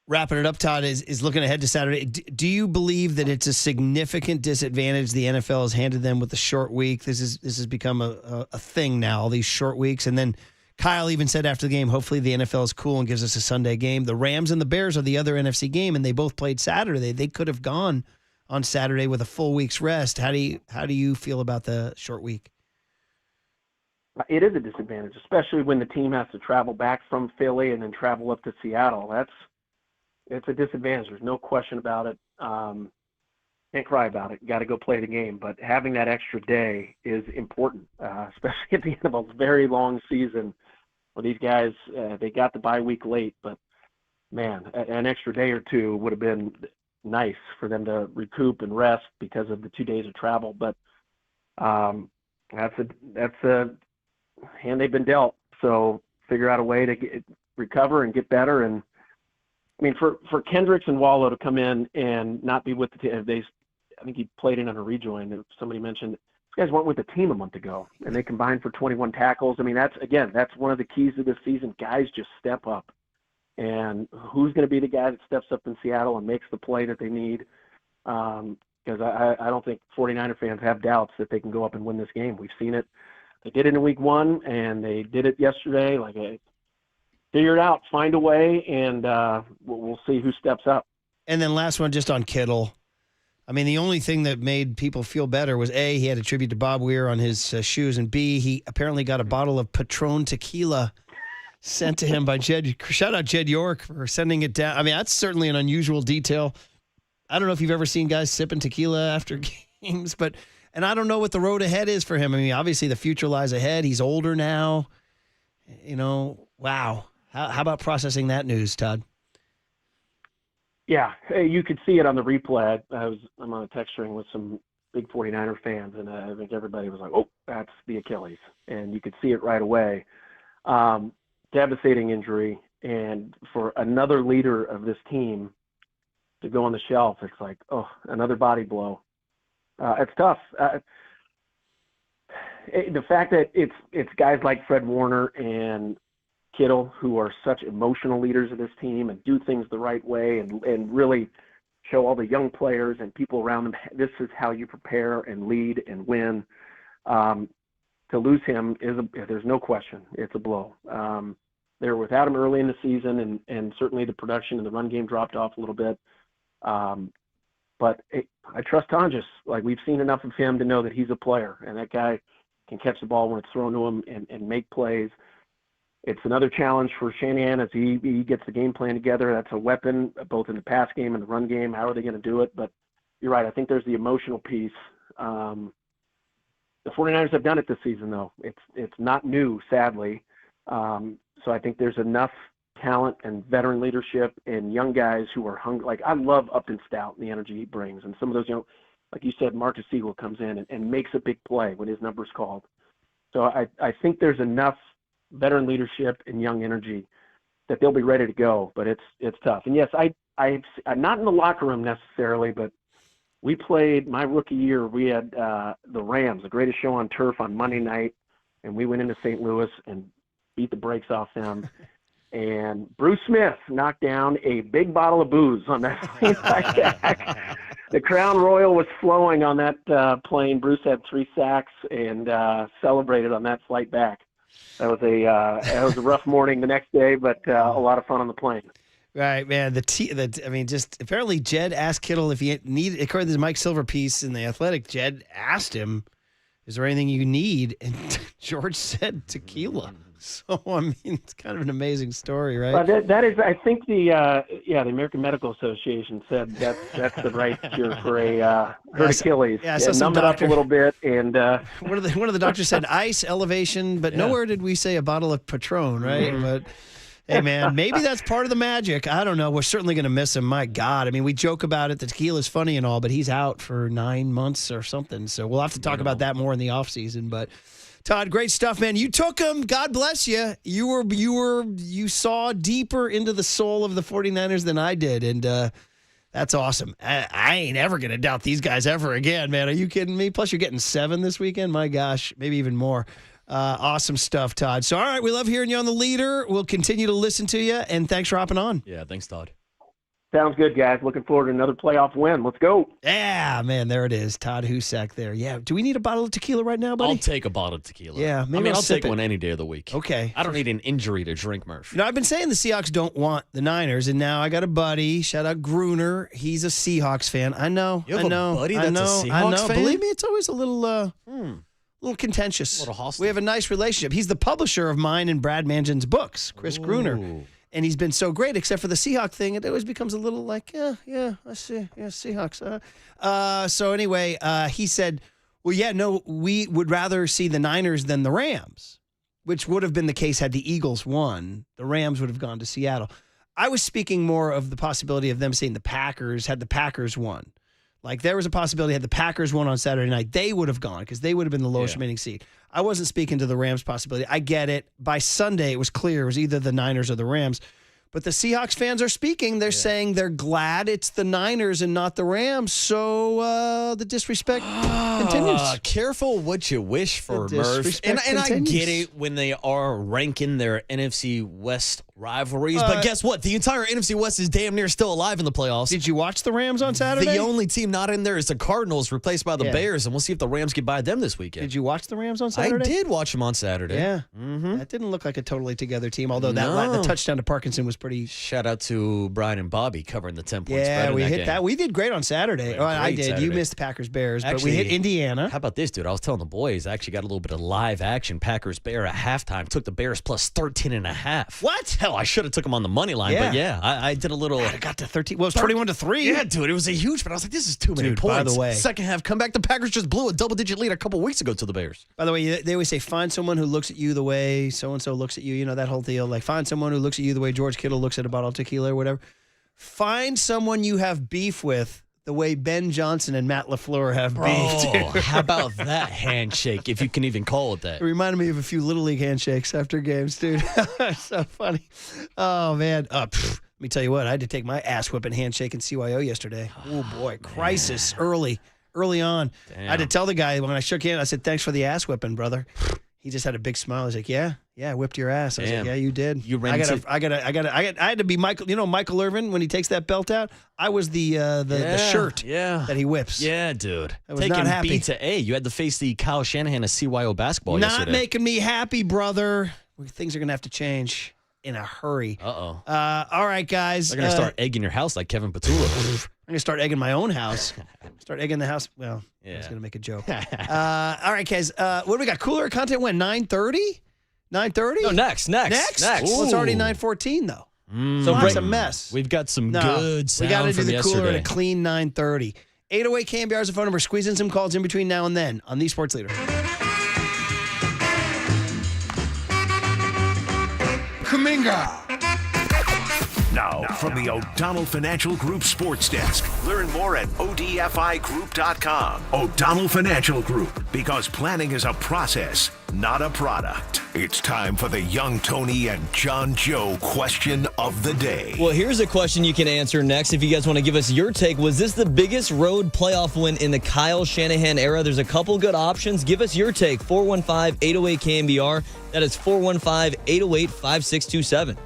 Wrapping it up, Todd, is looking ahead to Saturday. Do you believe that it's a significant disadvantage the NFL has handed them with the short week? This has become a thing now, all these short weeks. And then Kyle even said after the game, hopefully the NFL is cool and gives us a Sunday game. The Rams and the Bears are the other NFC game, and they both played Saturday. They could have gone on Saturday with a full week's rest. How do you feel about the short week? It is a disadvantage, especially when the team has to travel back from Philly and then travel up to Seattle. It's a disadvantage. There's no question about it. Can't cry about it. Got to go play the game. But having that extra day is important, especially at the end of a very long season where these guys, they got the bye week late. But, man, an extra day or two would have been nice for them to recoup and rest because of the 2 days of travel. But that's a hand they've been dealt. So figure out a way to recover and get better. And I mean, for Kendricks and Wallow to come in and not be with the team, I think he played in on a rejoin. Somebody mentioned these guys weren't with the team a month ago, and they combined for 21 tackles. I mean, that's one of the keys of this season. Guys just step up. And who's going to be the guy that steps up in Seattle and makes the play that they need? Because I don't think 49er fans have doubts that they can go up and win this game. We've seen it. They did it in week 1, and they did it yesterday. Figure it out, find a way, and we'll see who steps up. And then last one, just on Kittle. I mean, the only thing that made people feel better was, A, he had a tribute to Bob Weir on his shoes, and B, he apparently got a bottle of Patron Tequila sent to him by Jed. Shout out Jed York for sending it down. I mean, that's certainly an unusual detail. I don't know if you've ever seen guys sipping tequila after games, and I don't know what the road ahead is for him. I mean, obviously the future lies ahead. He's older now. Wow. How about processing that news, Todd? Yeah, you could see it on the replay. I'm on a text string with some big 49er fans, and I think everybody was like, oh, that's the Achilles. And you could see it right away. Devastating injury. And for another leader of this team to go on the shelf, it's like, oh, another body blow. It's tough. The fact that it's guys like Fred Warner and Kittle, who are such emotional leaders of this team and do things the right way and really show all the young players and people around them, this is how you prepare and lead and win. To lose him there's no question, it's a blow. They were without him early in the season, and certainly the production in the run game dropped off a little bit. But I trust Tonjes. Like, we've seen enough of him to know that he's a player, and that guy can catch the ball when it's thrown to him and make plays. It's another challenge for Shanahan as he gets the game plan together. That's a weapon, both in the pass game and the run game. How are they going to do it? But you're right. I think there's the emotional piece. The 49ers have done it this season, though. It's not new, sadly. So I think there's enough talent and veteran leadership and young guys who are hungry. Like, I love Upton Stout and the energy he brings. And some of those, like you said, Marcus Siegel comes in and makes a big play when his number's called. So I think there's enough veteran leadership and young energy that they'll be ready to go, but it's tough. And yes, I'm not in the locker room necessarily, but we played my rookie year. We had the Rams, the greatest show on turf, on Monday night, and we went into St. Louis and beat the brakes off them. And Bruce Smith knocked down a big bottle of booze on that plane back. The Crown Royal was flowing on that plane. Bruce had 3 sacks and celebrated on that flight back. That was a rough morning the next day, but a lot of fun on the plane. Right, man. Just apparently Jed asked Kittle if he needed, according to the Mike Silver piece in The Athletic, Jed asked him, is there anything you need? And George said tequila. So, it's kind of an amazing story, right? That is, I think the American Medical Association said that's the right cure for hurt Achilles. Yeah, so numb it up a little bit, and one of the doctors said ice, elevation, but nowhere did we say a bottle of Patron, right? Mm-hmm. But hey, man, maybe that's part of the magic. I don't know. We're certainly going to miss him. My God. We joke about it. The tequila's funny and all, but he's out for 9 months or something. So we'll have to talk about that more in the offseason. But Todd, great stuff, man. You took him. God bless you. You saw deeper into the soul of the 49ers than I did, and that's awesome. I ain't ever going to doubt these guys ever again, man. Are you kidding me? Plus, you're getting 7 this weekend. My gosh, maybe even more. Awesome stuff, Todd. So, all right, we love hearing you on the leader. We'll continue to listen to you, and thanks for hopping on. Yeah, thanks, Todd. Sounds good, guys. Looking forward to another playoff win. Let's go. Yeah, man, there it is. Todd Husak there. Yeah. Do we need a bottle of tequila right now, buddy? I'll take a bottle of tequila. Yeah, maybe I'll sip take one any day of the week. Okay. I don't need an injury to drink, Murph. I've been saying the Seahawks don't want the Niners, and now I got a buddy. Shout out Gruner. He's a Seahawks fan. I know. You have a buddy that's a Seahawks I know. fan? Believe me, it's always a little contentious. A little hostile. We have a nice relationship. He's the publisher of mine and Brad Mangin's books, Chris Gruner. And he's been so great, except for the Seahawks thing. It always becomes a little like, I see. Yeah, Seahawks. So anyway, he said, we would rather see the Niners than the Rams, which would have been the case had the Eagles won. The Rams would have gone to Seattle. I was speaking more of the possibility of them seeing the Packers had the Packers won. Like, there was a possibility had the Packers won on Saturday night, they would have gone because they would have been the lowest remaining seed. I wasn't speaking to the Rams possibility. I get it. By Sunday, it was clear it was either the Niners or the Rams. But the Seahawks fans are speaking. They're saying they're glad it's the Niners and not the Rams. So the disrespect continues. Careful what you wish for, Murph. And I get it when they are ranking their NFC West rivalries. But guess what? The entire NFC West is damn near still alive in the playoffs. Did you watch the Rams on Saturday? The only team not in there is the Cardinals, replaced by the Bears. And we'll see if the Rams get by them this weekend. Did you watch the Rams on Saturday? I did watch them on Saturday. Yeah. Mm-hmm. That didn't look like a totally together team, although the touchdown to Parkinson was pretty. Shout out to Brian and Bobby covering the 10 points. Yeah, we hit game. that. We did great on Saturday. I did. Saturday. You missed Packers-Bears, but Actually, we hit Indiana. How about this, dude? I was telling the boys, I actually got a little bit of live action. Packers-Bear at halftime. Took the Bears plus 13.5. What? Hell, I should have took them on the money line, but I did a little. I got to 13. Well, it was 21-3. Yeah, dude, it was a huge, but I was like, this is too many points. By the way, second half comeback, the Packers just blew a double-digit lead a couple weeks ago to the Bears. By the way, they always say, find someone who looks at you the way so-and-so looks at you. You know, that whole deal. Like, find someone who looks at you the way George Kittle looks at a bottle of tequila or whatever. Find someone you have beef with the way Ben Johnson and Matt LaFleur have beef. Dude. How about that handshake, if you can even call it that? It reminded me of a few Little League handshakes after games, dude. So funny. Oh, man. Let me tell you what. I had to take my ass-whipping handshake in CYO yesterday. Oh, boy. Crisis early on. Damn. I had to tell the guy when I shook hands, I said, thanks for the ass-whipping, brother. he just had a big smile. He's like, yeah, I whipped your ass. I was like, Damn. yeah, you did. You ran I had to be Michael. You know Michael Irvin when he takes that belt out. I was the shirt that he whips. Yeah, dude. I was Taking not happy. B to A. You had to face the Kyle Shanahan of CYO basketball Not yesterday. making me happy, brother. Things are gonna have to change in a hurry. Uh-oh. All right, guys. They're going to start egging your house like Kevin Petula. I'm going to start egging my own house. Start egging the house. Well, I was going to make a joke. All right, guys. What do we got? Cooler content when? 9:30? 9:30? No, next. Well, it's already 9:14, though. So it's a mess. We've got some good sound we got to do from the cooler at yesterday. a clean 9:30. 808 KNBR is the phone number. Squeeze in some calls in between now and then on the Sports Leader. Kaminga. Now, from the O'Donnell Financial Group Sports Desk. Learn more at odfigroup.com. O'Donnell Financial Group, because planning is a process, not a product. It's time for the Young Tony and John Joe question of the day. Well, here's a question you can answer next. If you guys want to give us your take, was this the biggest road playoff win in the Kyle Shanahan era? There's a couple good options. Give us your take. 415-808-KNBR. That is 415-808-5627.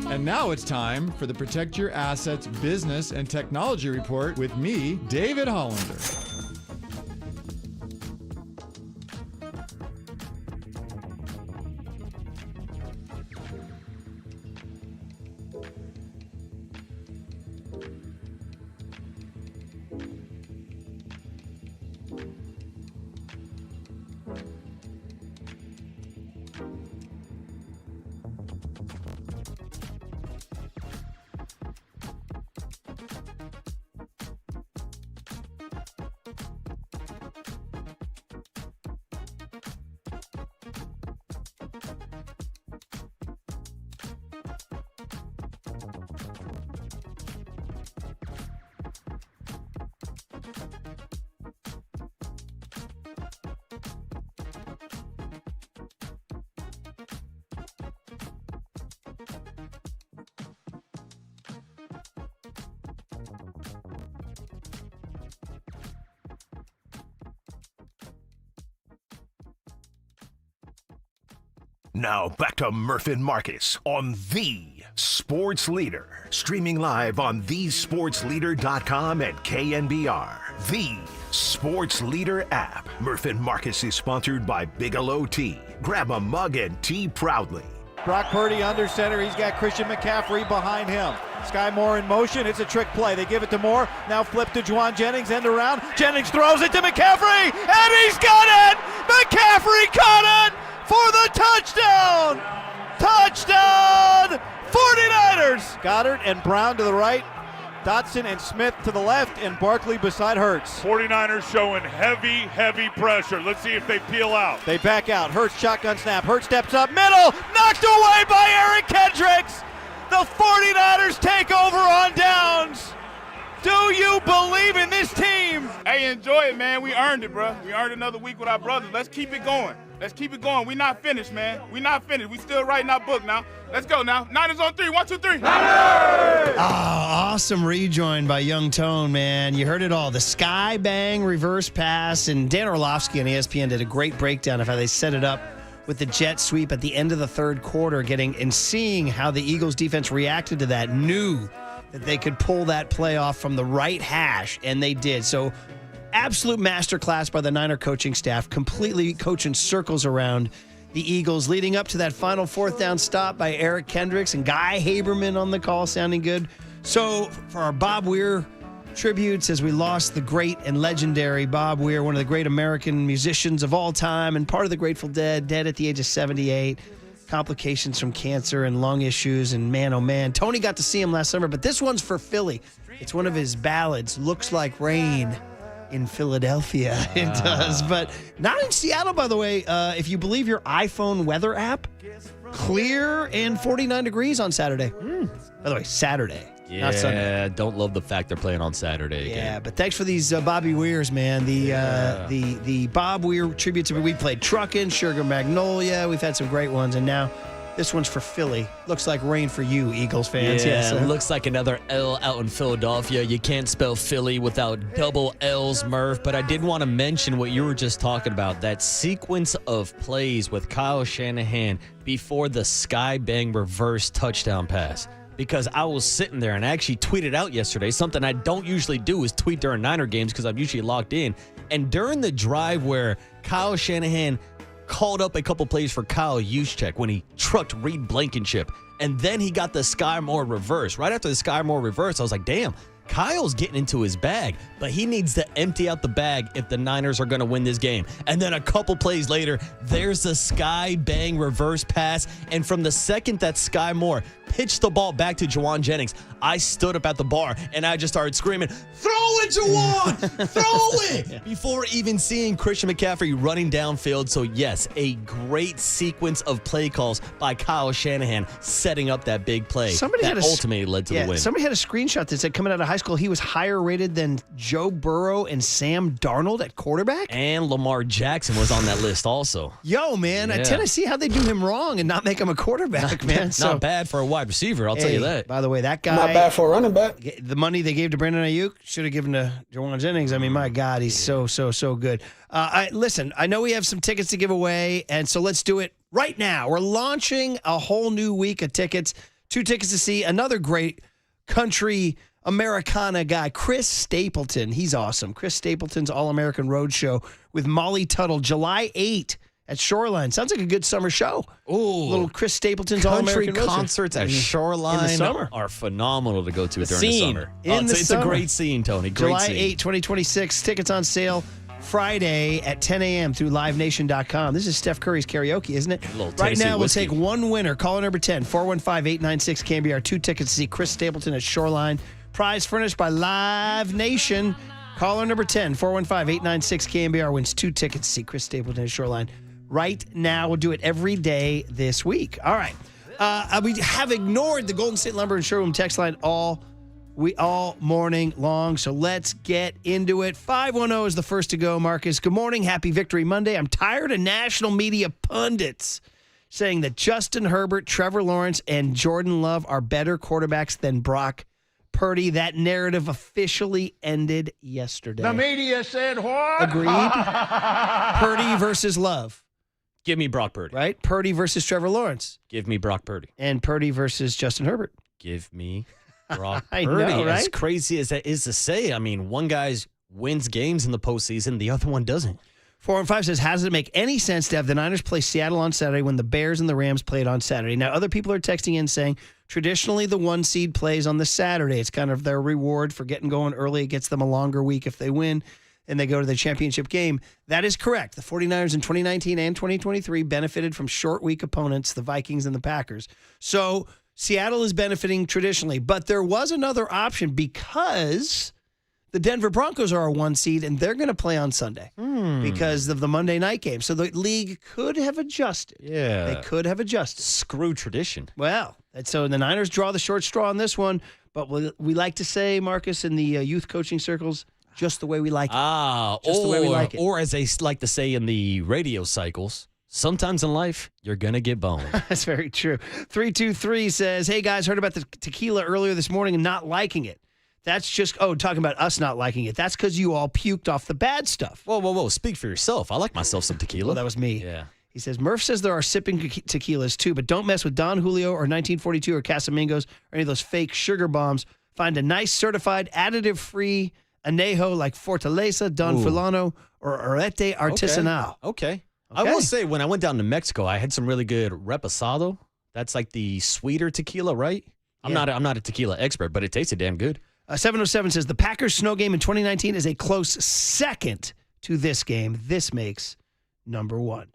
And now it's time for the Protect Your Assets Business and Technology Report with me, David Hollander. Now back to Murph and Marcus on The Sports Leader. Streaming live on thesportsleader.com and KNBR. The Sports Leader app. Murph and Marcus is sponsored by Bigelow Tea. Grab a mug and tea proudly. Brock Purdy under center. He's got Christian McCaffrey behind him. Sky Moore in motion. It's a trick play. They give it to Moore. Now flip to Juwan Jennings. End around. Jennings throws it to McCaffrey. And he's got it! McCaffrey caught it! For the touchdown! Touchdown! 49ers! Goddard and Brown to the right. Dotson and Smith to the left, and Barkley beside Hurts. 49ers showing heavy pressure. Let's see if they peel out. They back out. Hurts shotgun snap. Hurts steps up middle. Knocked away by Eric Kendricks. The 49ers take over on downs. Do you believe in this team? Hey, enjoy it, man. We earned it, bro. We earned another week with our brothers. Let's keep it going. Let's keep it going. We're not finished, man. We're not finished. We still writing our book now. Let's go now. Niners on three. 1, 2, 3. Niners! Oh, awesome rejoin by Young Tone, man. You heard it all. The sky bang reverse pass, and Dan Orlovsky on ESPN did a great breakdown of how they set it up with the jet sweep at the end of the third quarter, seeing how the Eagles defense reacted to that, knew that they could pull that play off from the right hash, and they did. So absolute masterclass by the Niner coaching staff, completely coaching circles around the Eagles, leading up to that final fourth down stop by Eric Kendricks and Guy Haberman on the call, sounding good. So for our Bob Weir tributes, as we lost the great and legendary Bob Weir, one of the great American musicians of all time and part of the Grateful Dead, dead at the age of 78. Complications from cancer and lung issues, and man, oh man. Tony got to see him last summer, but this one's for Philly. It's one of his ballads, Looks Like Rain in Philadelphia. It does, but not in Seattle, by the way. If you believe your iPhone weather app, clear and 49 degrees on Saturday. By the way, Saturday. Not Sunday. Yeah, don't love the fact they're playing on Saturday again. Yeah, but thanks for these Bobby Weirs, man. The Bob Weir tributes. We played Truckin', Sugar Magnolia. We've had some great ones, and now this one's for Philly. Looks like rain for you, Eagles fans. Yeah, it looks like another L out in Philadelphia. You can't spell Philly without double L's, Murph. But I did want to mention what you were just talking about, that sequence of plays with Kyle Shanahan before the sky bang reverse touchdown pass. Because I was sitting there and I actually tweeted out yesterday, something I don't usually do is tweet during Niner games because I'm usually locked in. And during the drive where Kyle Shanahan called up a couple plays for Kyle Juszczyk when he trucked Reed Blankenship, and then he got the Sky Moore reverse. Right after the Sky Moore reverse, I was like, damn, Kyle's getting into his bag, but he needs to empty out the bag if the Niners are going to win this game. And then a couple plays later, there's a sky bang reverse pass. And from the second that Sky Moore pitched the ball back to Juwan Jennings, I stood up at the bar and I just started screaming, "Throw it, Juwan! Throw it!" Before even seeing Christian McCaffrey running downfield. So yes, a great sequence of play calls by Kyle Shanahan setting up that big play that ultimately led to the win. Somebody had a screenshot that said coming out of high school, he was higher rated than Joe Burrow and Sam Darnold at quarterback. And Lamar Jackson was on that list also. Yo, man, at Tennessee, how'd they do him wrong and not make him a quarterback, man? Not bad for a wide receiver, I'll tell you that. By the way, that guy. Not bad for a running back. The money they gave to Brandon Ayuk should have given to Juwan Jennings. I mean, my God, he's so good. Listen, I know we have some tickets to give away, and so let's do it right now. We're launching a whole new week of tickets. 2 tickets to see another great country Americana guy, Chris Stapleton. He's awesome. Chris Stapleton's All-American Roadshow with Molly Tuttle, July 8 at Shoreline. Sounds like a good summer show. Ooh. Little Chris Stapleton's All-American Country Roadshow. concerts at Shoreline in the summer are phenomenal to go to during scene. the summer. It's a great scene, Tony. Great July scene. 8, 2026. Tickets on sale Friday at 10 a.m. through livenation.com. This is Steph Curry's karaoke, isn't it? Right now, we'll take one winner. Caller number 10, 415-896-KNBR. 2 tickets to see Chris Stapleton at Shoreline. Prize furnished by Live Nation. Caller number 10, 415-896-KNBR wins 2 tickets to see Chris Stapleton at Shoreline. Right now, we'll do it every day this week. All right. We have ignored the Golden State Lumber and Showroom text line all morning long, so let's get into it. 510 is the first to go, Marcus. Good morning. Happy Victory Monday. I'm tired of national media pundits saying that Justin Herbert, Trevor Lawrence, and Jordan Love are better quarterbacks than Brock Purdy. That narrative officially ended yesterday. The media said what? Agreed. Purdy versus Love. Give me Brock Purdy. Right? Purdy versus Trevor Lawrence. Give me Brock Purdy. And Purdy versus Justin Herbert. Give me Brock I Purdy. know, right? As crazy as that is to say, I mean, one guy wins games in the postseason, the other one doesn't. 415 says, how does it make any sense to have the Niners play Seattle on Saturday when the Bears and the Rams played on Saturday? Now, other people are texting in saying, traditionally the 1 seed plays on the Saturday. It's kind of their reward for getting going early. It gets them a longer week if they win and they go to the championship game. That is correct. The 49ers in 2019 and 2023 benefited from short week opponents, the Vikings and the Packers. So Seattle is benefiting traditionally, but there was another option because the Denver Broncos are a 1 seed, and they're going to play on Sunday because of the Monday night game. So the league could have adjusted. Yeah. They could have adjusted. Screw tradition. Well, and so the Niners draw the short straw on this one, but we like to say, Marcus, in the youth coaching circles, just the way we like it. Just the way we like it. Or as they like to say in the radio cycles, sometimes in life, you're going to get boned. That's very true. 323 says, hey, guys, heard about the tequila earlier this morning and not liking it. That's just, talking about us not liking it. That's because you all puked off the bad stuff. Whoa. Speak for yourself. I like myself some tequila. Well, that was me. Yeah. He says, Murph says there are sipping tequilas too, but don't mess with Don Julio or 1942 or Casamigos or any of those fake sugar bombs. Find a nice certified additive-free anejo like Fortaleza, Don Fulano, or Arete Artisanal. Okay. I will say, when I went down to Mexico, I had some really good reposado. That's like the sweeter tequila, right? I'm not a tequila expert, but it tasted damn good. 707 says the Packers snow game in 2019 is a close second to this game. This makes number 1.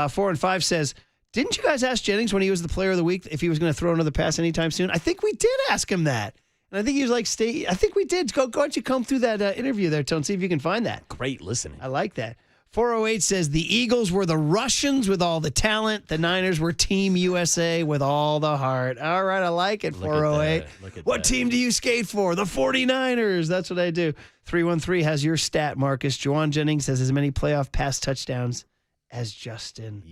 4 and 5 says, didn't you guys ask Jennings when he was the player of the week if he was going to throw another pass anytime soon? I think we did ask him that. And I think he was like, I think we did. Go, why don't you come through that interview there, Tone, see if you can find that. Great listening. I like that. 408 says the Eagles were the Russians with all the talent. The Niners were Team USA with all the heart. All right, I like it, 408. What team do you skate for? The 49ers. That's what I do. 313 has your stat, Marcus. Juwan Jennings has as many playoff pass touchdowns as Justin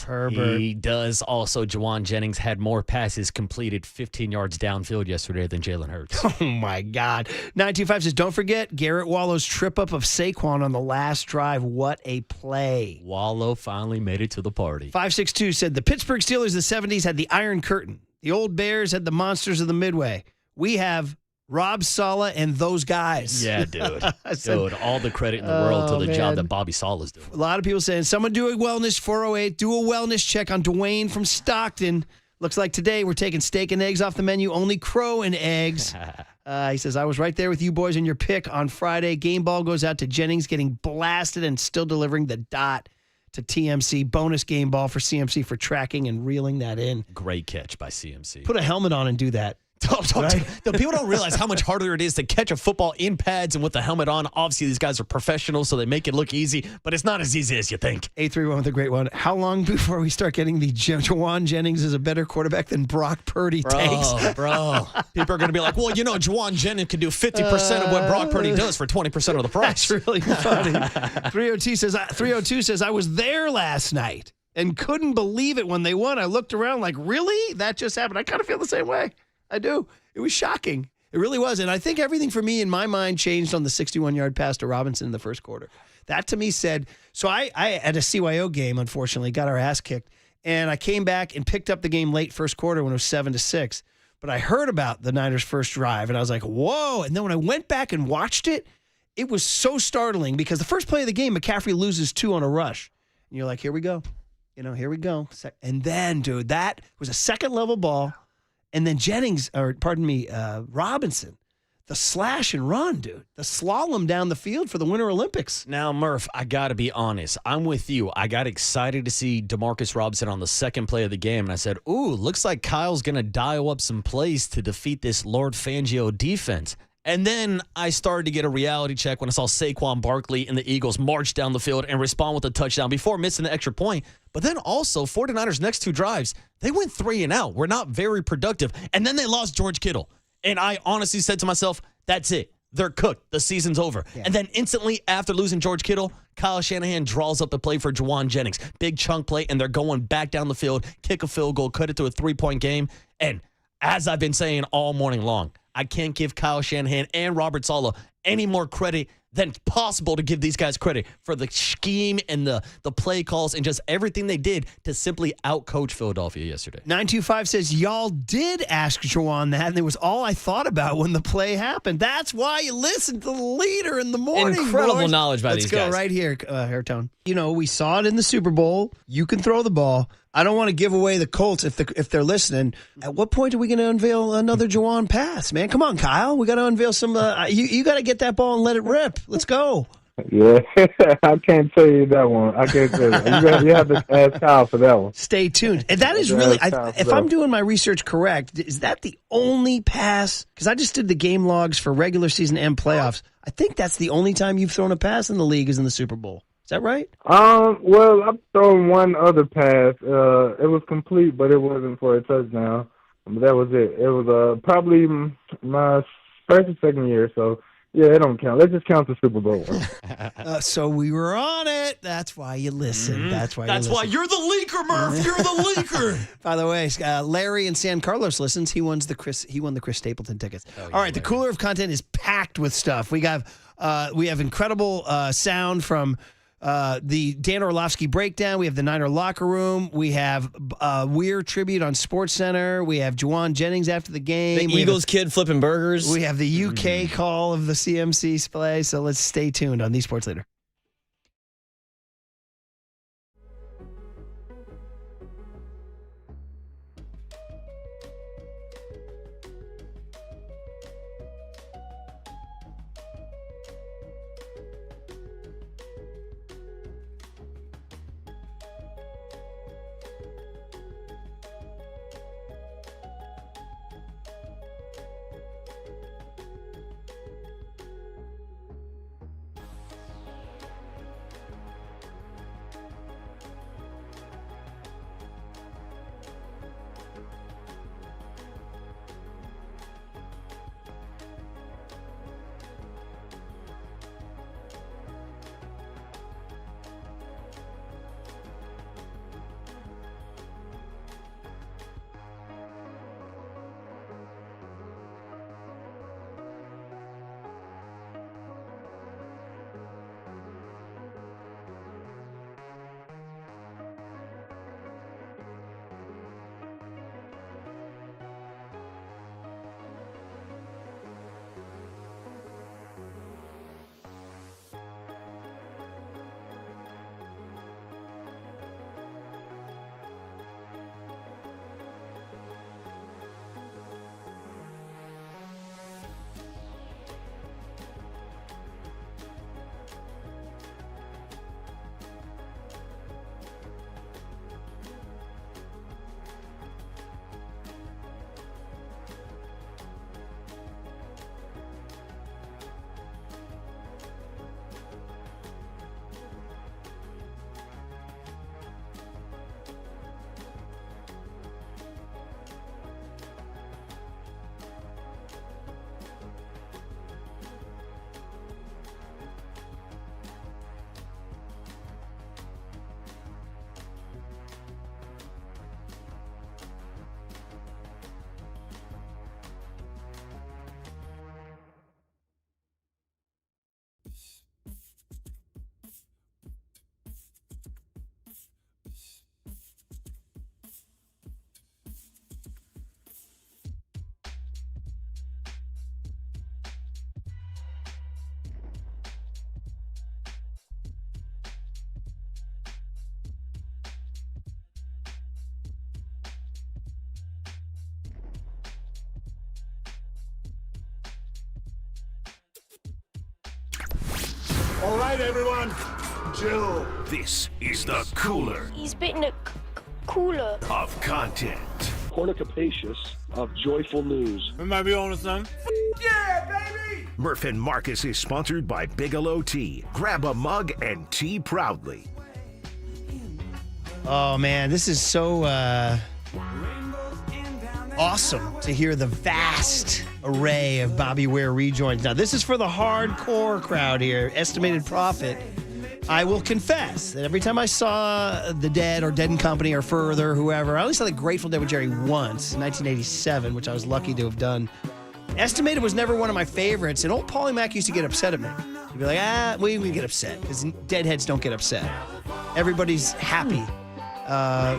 Herbert. He does. Also, Juwan Jennings had more passes completed 15 yards downfield yesterday than Jalen Hurts. Oh, my God. 925 says, don't forget Garrett Wallow's trip up of Saquon on the last drive. What a play. Wallow finally made it to the party. 562 said, the Pittsburgh Steelers of the 70s had the Iron Curtain. The old Bears had the Monsters of the Midway. We have Rob Saleh and those guys. Yeah, dude. Dude, all the credit in the world to the job that Bobby Saleh's doing. A lot of people saying, someone do a wellness 408, do a wellness check on Dwayne from Stockton. Looks like today we're taking steak and eggs off the menu, only crow and eggs. He says, I was right there with you boys in your pick on Friday. Game ball goes out to Jennings getting blasted and still delivering the dot to TMC. Bonus game ball for CMC for tracking and reeling that in. Great catch by CMC. Put a helmet on and do that. Right? The people don't realize how much harder it is to catch a football in pads and with the helmet on. Obviously, these guys are professionals, so they make it look easy, but it's not as easy as you think. 831 with a great one. How long before we start getting the Juwan Jennings is a better quarterback than Brock Purdy takes? Bro. People are going to be like, well, Juwan Jennings can do 50% of what Brock Purdy does for 20% of the price. That's really funny. 302 says, I was there last night and couldn't believe it when they won. I looked around like, really? That just happened? I kind of feel the same way. I do. It was shocking. It really was. And I think everything for me in my mind changed on the 61-yard pass to Robinson in the first quarter. That to me said, so I at a CYO game, unfortunately, got our ass kicked. And I came back and picked up the game late first quarter when it was 7-6. But I heard about the Niners' first drive, and I was like, whoa. And then when I went back and watched it, it was so startling because the first play of the game, McCaffrey loses 2 on a rush. And you're like, here we go. Here we go. And then, dude, that was a second-level ball. And then Robinson, the slash and run, dude. The slalom down the field for the Winter Olympics. Now, Murph, I got to be honest. I'm with you. I got excited to see Demarcus Robinson on the second play of the game, and I said, ooh, looks like Kyle's going to dial up some plays to defeat this Lord Fangio defense. And then I started to get a reality check when I saw Saquon Barkley and the Eagles march down the field and respond with a touchdown before missing the extra point. But then also, 49ers' next 2 drives, they went 3 and out. We're not very productive. And then they lost George Kittle. And I honestly said to myself, that's it. They're cooked. The season's over. Yeah. And then instantly after losing George Kittle, Kyle Shanahan draws up the play for Juwan Jennings. Big chunk play, and they're going back down the field, kick a field goal, cut it to a 3-point game. And as I've been saying all morning long, I can't give Kyle Shanahan and Robert Saleh any more credit than possible to give these guys credit for the scheme and the play calls and just everything they did to simply outcoach Philadelphia yesterday. 925 says, y'all did ask Juwan that, and it was all I thought about when the play happened. That's why you listen to the leader in the morning. Incredible boys. knowledge by these guys. Let's go right here, Hairtone. We saw it in the Super Bowl. You can throw the ball. I don't want to give away the Colts if they're listening. At what point are we going to unveil another Juwan pass, man? Come on, Kyle. We got to unveil some. You got to get that ball and let it rip. Let's go. Yeah, I can't tell you that one. I can't tell you. You have to ask Kyle for that one. Stay tuned. And that is really, if I'm doing my research correct, is that the only pass? Because I just did the game logs for regular season and playoffs. I think that's the only time you've thrown a pass in the league is in the Super Bowl. Is that right? Well, I've thrown one other pass. It was complete, but it wasn't for a touchdown. That was it. It was probably my first or second year, so yeah, it don't count. Let's just count the Super Bowl one. So we were on it. That's why you listen. Mm-hmm. That's why you're the leaker, Murph. You're the leaker. By the way, Larry in San Carlos listens. He won the Chris Stapleton tickets. All right, Larry. The cooler of content is packed with stuff. We have incredible sound from the Dan Orlovsky breakdown. We have the Niner locker room. We have Weir tribute on SportsCenter. We have Juwan Jennings after the game. The Eagles kid flipping burgers. We have the UK call of the CMC play. So let's stay tuned on the Sports Leader. All right, everyone, chill. This is the cooler He's bitten a cooler of content. Cornucopacious of joyful news. We might be on to something. Yeah, baby! Murph and Marcus is sponsored by Bigelow Tea. Grab a mug and tea proudly. Oh, man, this is so awesome to hear the vast array of Bobby Weir rejoins. Now, this is for the hardcore crowd here. Estimated profit. I will confess that every time I saw The Dead or Dead and Company or Further, whoever, I only saw The Grateful Dead with Jerry once in 1987, which I was lucky to have done. Estimated was never one of my favorites, and old Paulie Mack used to get upset at me. He'd be like, we get upset, because Deadheads don't get upset. Everybody's happy.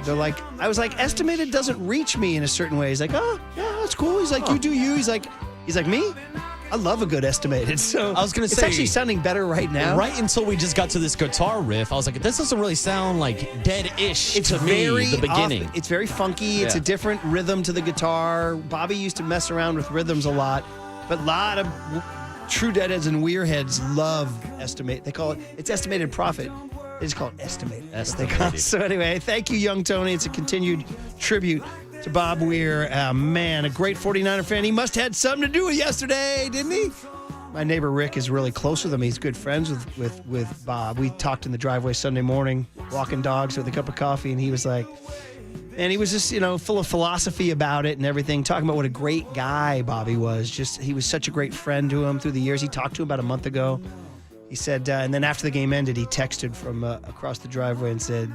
They're like, I was like, Estimated doesn't reach me in a certain way. He's like, oh, yeah, that's cool. He's like, you do you. He's like, me? I love a good Estimated. So I was going to say, it's actually sounding better right now. Right until we just got to this guitar riff, I was like, this doesn't really sound like Dead-ish It's to very me, the beginning. It's very funky. It's a different rhythm to the guitar. Bobby used to mess around with rhythms a lot, but a lot of true Deadheads and Weirheads love Estimate. They call it's Estimated Profit. They just call it Estimated. So anyway, thank you, Young Tony. It's a continued tribute to Bob Weir. Man, a great 49er fan. He must have had something to do with yesterday, didn't he? My neighbor Rick is really close with him. He's good friends with Bob. We talked in the driveway Sunday morning, walking dogs with a cup of coffee, and he was like, and he was just, full of philosophy about it and everything, talking about what a great guy Bobby was. He was such a great friend to him through the years. He talked to him about a month ago. He said, and then after the game ended, he texted from across the driveway and said,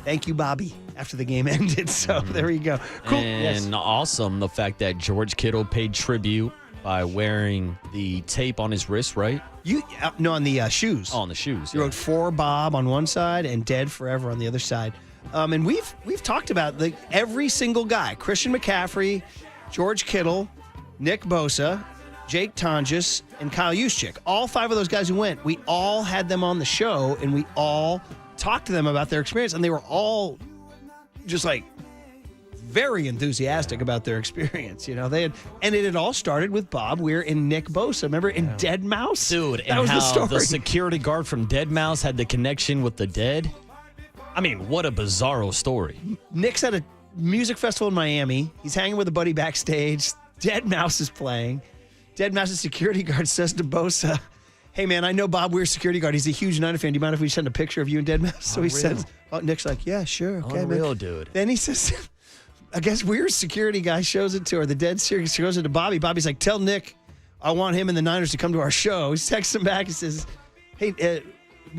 thank you, Bobby, after the game ended. So there you go. Cool. And awesome, the fact that George Kittle paid tribute by wearing the tape on his wrist, right? No, on the shoes. Oh, on the shoes. He wrote For Bob on one side and Dead Forever on the other side. And we've talked about every single guy: Christian McCaffrey, George Kittle, Nick Bosa, Jake Tonjes, and Kyle Juszczyk. All 5 of those guys who went, we all had them on the show, and we all talked to them about their experience, and they were all just like very enthusiastic about their experience. And it had all started with Bob Weir and Nick Bosa. Remember in Dead Mouse? Dude, that and was how the story. the security guard from Dead Mouse had the connection with the Dead. I mean, what a bizarro story. Nick's at a music festival in Miami. He's hanging with a buddy backstage. Dead Mouse is playing. Dead Mouse's security guard says to Bosa, hey, man, I know Bob Weir's security guard. He's a huge Niner fan. Do you mind if we send a picture of you and Dead Mouse? So he says, Nick's like, yeah, sure. Okay, Unreal, man. dude. Then he says, I guess Weir's security guy shows it to her. The Dead security shows it to Bobby. Bobby's like, tell Nick I want him and the Niners to come to our show. He texts him back and says, hey,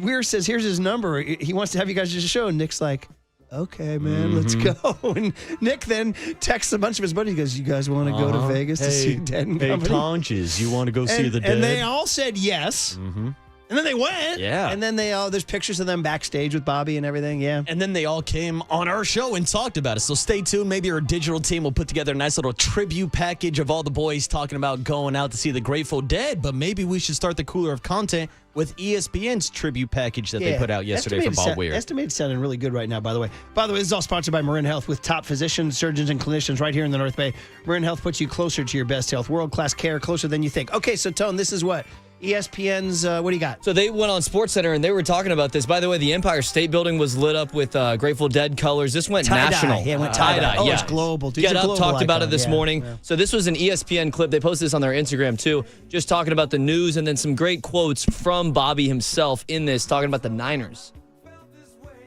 Weir says, here's his number. He wants to have you guys just a show. And Nick's like, okay, man, let's go. And Nick then texts a bunch of his buddies. He goes, you guys want to go to Vegas to see Dead and Company? Hey, Tonjes, you want to go see the Dead? And they all said yes. Mm-hmm. And then they went. Yeah. And then there's pictures of them backstage with Bobby and everything. Yeah. And then they all came on our show and talked about it. So stay tuned. Maybe our digital team will put together a nice little tribute package of all the boys talking about going out to see the Grateful Dead. But maybe we should start the cooler of content with ESPN's tribute package that they put out yesterday from Bob Weir. Estimated sounding really good right now, by the way. By the way, this is all sponsored by Marin Health with top physicians, surgeons, and clinicians right here in the North Bay. Marin Health puts you closer to your best health. World-class care, closer than you think. Okay, so Tone, this is what? ESPN's, what do you got? So they went on SportsCenter and they were talking about this. By the way, the Empire State Building was lit up with Grateful Dead colors. This went national. Yeah, it went tie-dye. Oh, it's global. Dude, Get Up talked about it this morning. Yeah. So this was an ESPN clip. They posted this on their Instagram too, just talking about the news and then some great quotes from Bobby himself in this, talking about the Niners.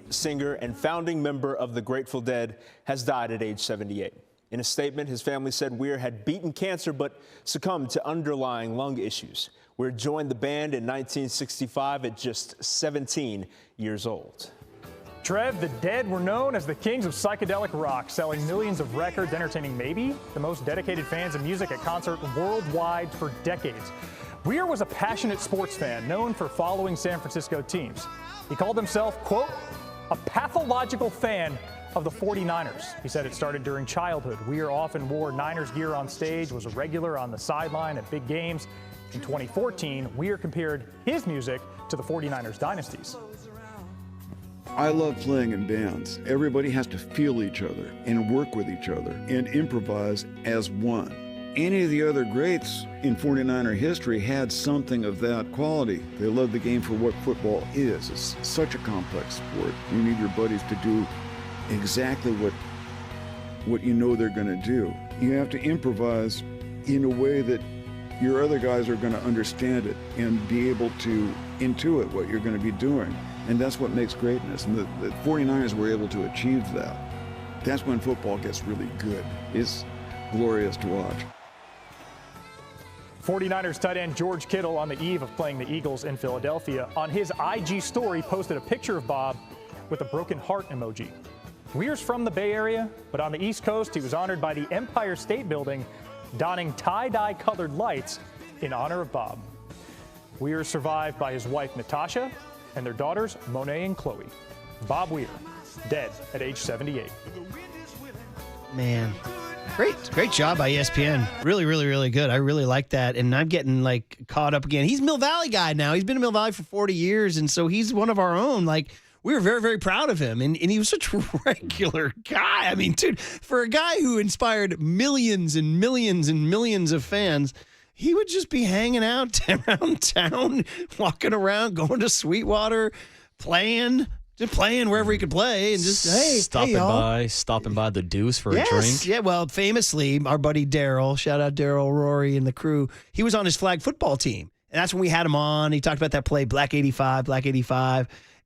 Singer and founding member of the Grateful Dead has died at age 78. In a statement, his family said Weir had beaten cancer but succumbed to underlying lung issues. Weir joined the band in 1965 at just 17 years old. Trev, the Dead were known as the kings of psychedelic rock, selling millions of records, entertaining maybe the most dedicated fans of music at concert worldwide for decades. Weir was a passionate sports fan, known for following San Francisco teams. He called himself, quote, a pathological fan of the 49ers. He said it started during childhood. Weir often wore Niners gear on stage, was a regular on the sideline at big games. In 2014, Weir compared his music to the 49ers dynasties. I love playing in bands. Everybody has to feel each other and work with each other and improvise as one. any of the other greats in 49er history had something of that quality. They love the game for what football is. It's such a complex sport. You need your buddies to do exactly what you know they're going to do. You have to improvise in a way that your other guys are going to understand it and be able to intuit what you're going to be doing. And that's what makes greatness. And the 49ers were able to achieve that. That's when football gets really good. It's glorious to watch. 49ers tight end George Kittle, on the eve of playing the Eagles in Philadelphia, on his IG story posted a picture of Bob with a broken heart emoji. Weir's from the Bay Area, but on the East Coast, he was honored by the Empire State Building, donning tie-dye colored lights in honor of Bob. Weir is survived by his wife Natasha and their daughters Monet and Chloe. Bob Weir, dead at age 78. Man, great job by ESPN. Really, really, really good. I really like that, and I'm getting like caught up again. He's a Mill Valley guy now. He's been in Mill Valley for 40 years, and so he's one of our own. Like, we were very, very proud of him, and he was such a regular guy. I mean, dude, for a guy who inspired millions and millions and millions of fans, he would just be hanging out around town, walking around, going to Sweetwater, playing wherever he could play, and just, stopping by the Deuce for a drink. Yeah, well, famously, our buddy Daryl, shout out Daryl, Rory, and the crew, he was on his flag football team, and that's when we had him on. He talked about that play, Black 85.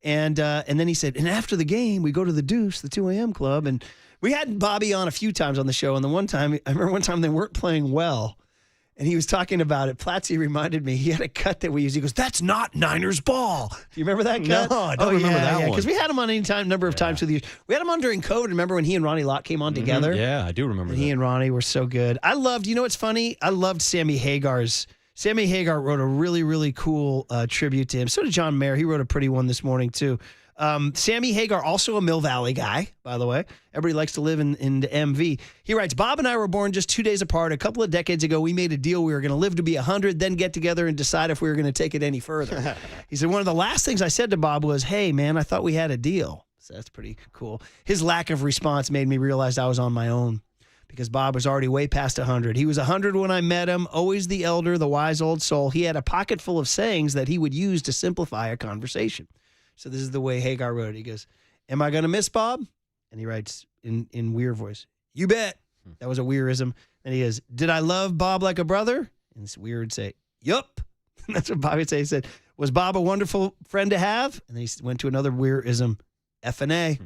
And then he said, and after the game, we go to the Deuce, the 2 a.m. club. And we had Bobby on a few times on the show. And I remember one time they weren't playing well. And he was talking about it. Platzi reminded me, he had a cut that we used. He goes, that's not Niners ball. Do you remember that cut? No, I don't remember that one. Because we had him on number of times through the years. We had him on during COVID. Remember when he and Ronnie Lott came on together? Yeah, I do remember that. He and Ronnie were so good. You know what's funny? I loved Sammy Hagar wrote a really, really cool tribute to him. So did John Mayer. He wrote a pretty one this morning, too. Sammy Hagar, also a Mill Valley guy, by the way. Everybody likes to live in the MV. He writes, Bob and I were born just 2 days apart. A couple of decades ago, we made a deal. We were going to live to be 100, then get together and decide if we were going to take it any further. He said, one of the last things I said to Bob was, hey, man, I thought we had a deal. So that's pretty cool. His lack of response made me realize I was on my own, because Bob was already way past 100. He was 100 when I met him, always the elder, the wise old soul. He had a pocket full of sayings that he would use to simplify a conversation. So this is the way Hagar wrote it. He goes, am I going to miss Bob? And he writes in Weir voice, you bet. That was a Weirism. And he goes, did I love Bob like a brother? And Weir would say, yup. That's what Bob would say. He said, was Bob a wonderful friend to have? And then he went to another Weirism, F&A.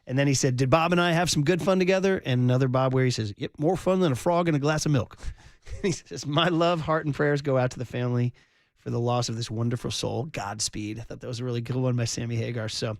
And then he said, did Bob and I have some good fun together? And another Bob Weir, he says, yep, more fun than a frog in a glass of milk. And he says, my love, heart, and prayers go out to the family for the loss of this wonderful soul. Godspeed. I thought that was a really good one by Sammy Hagar. So,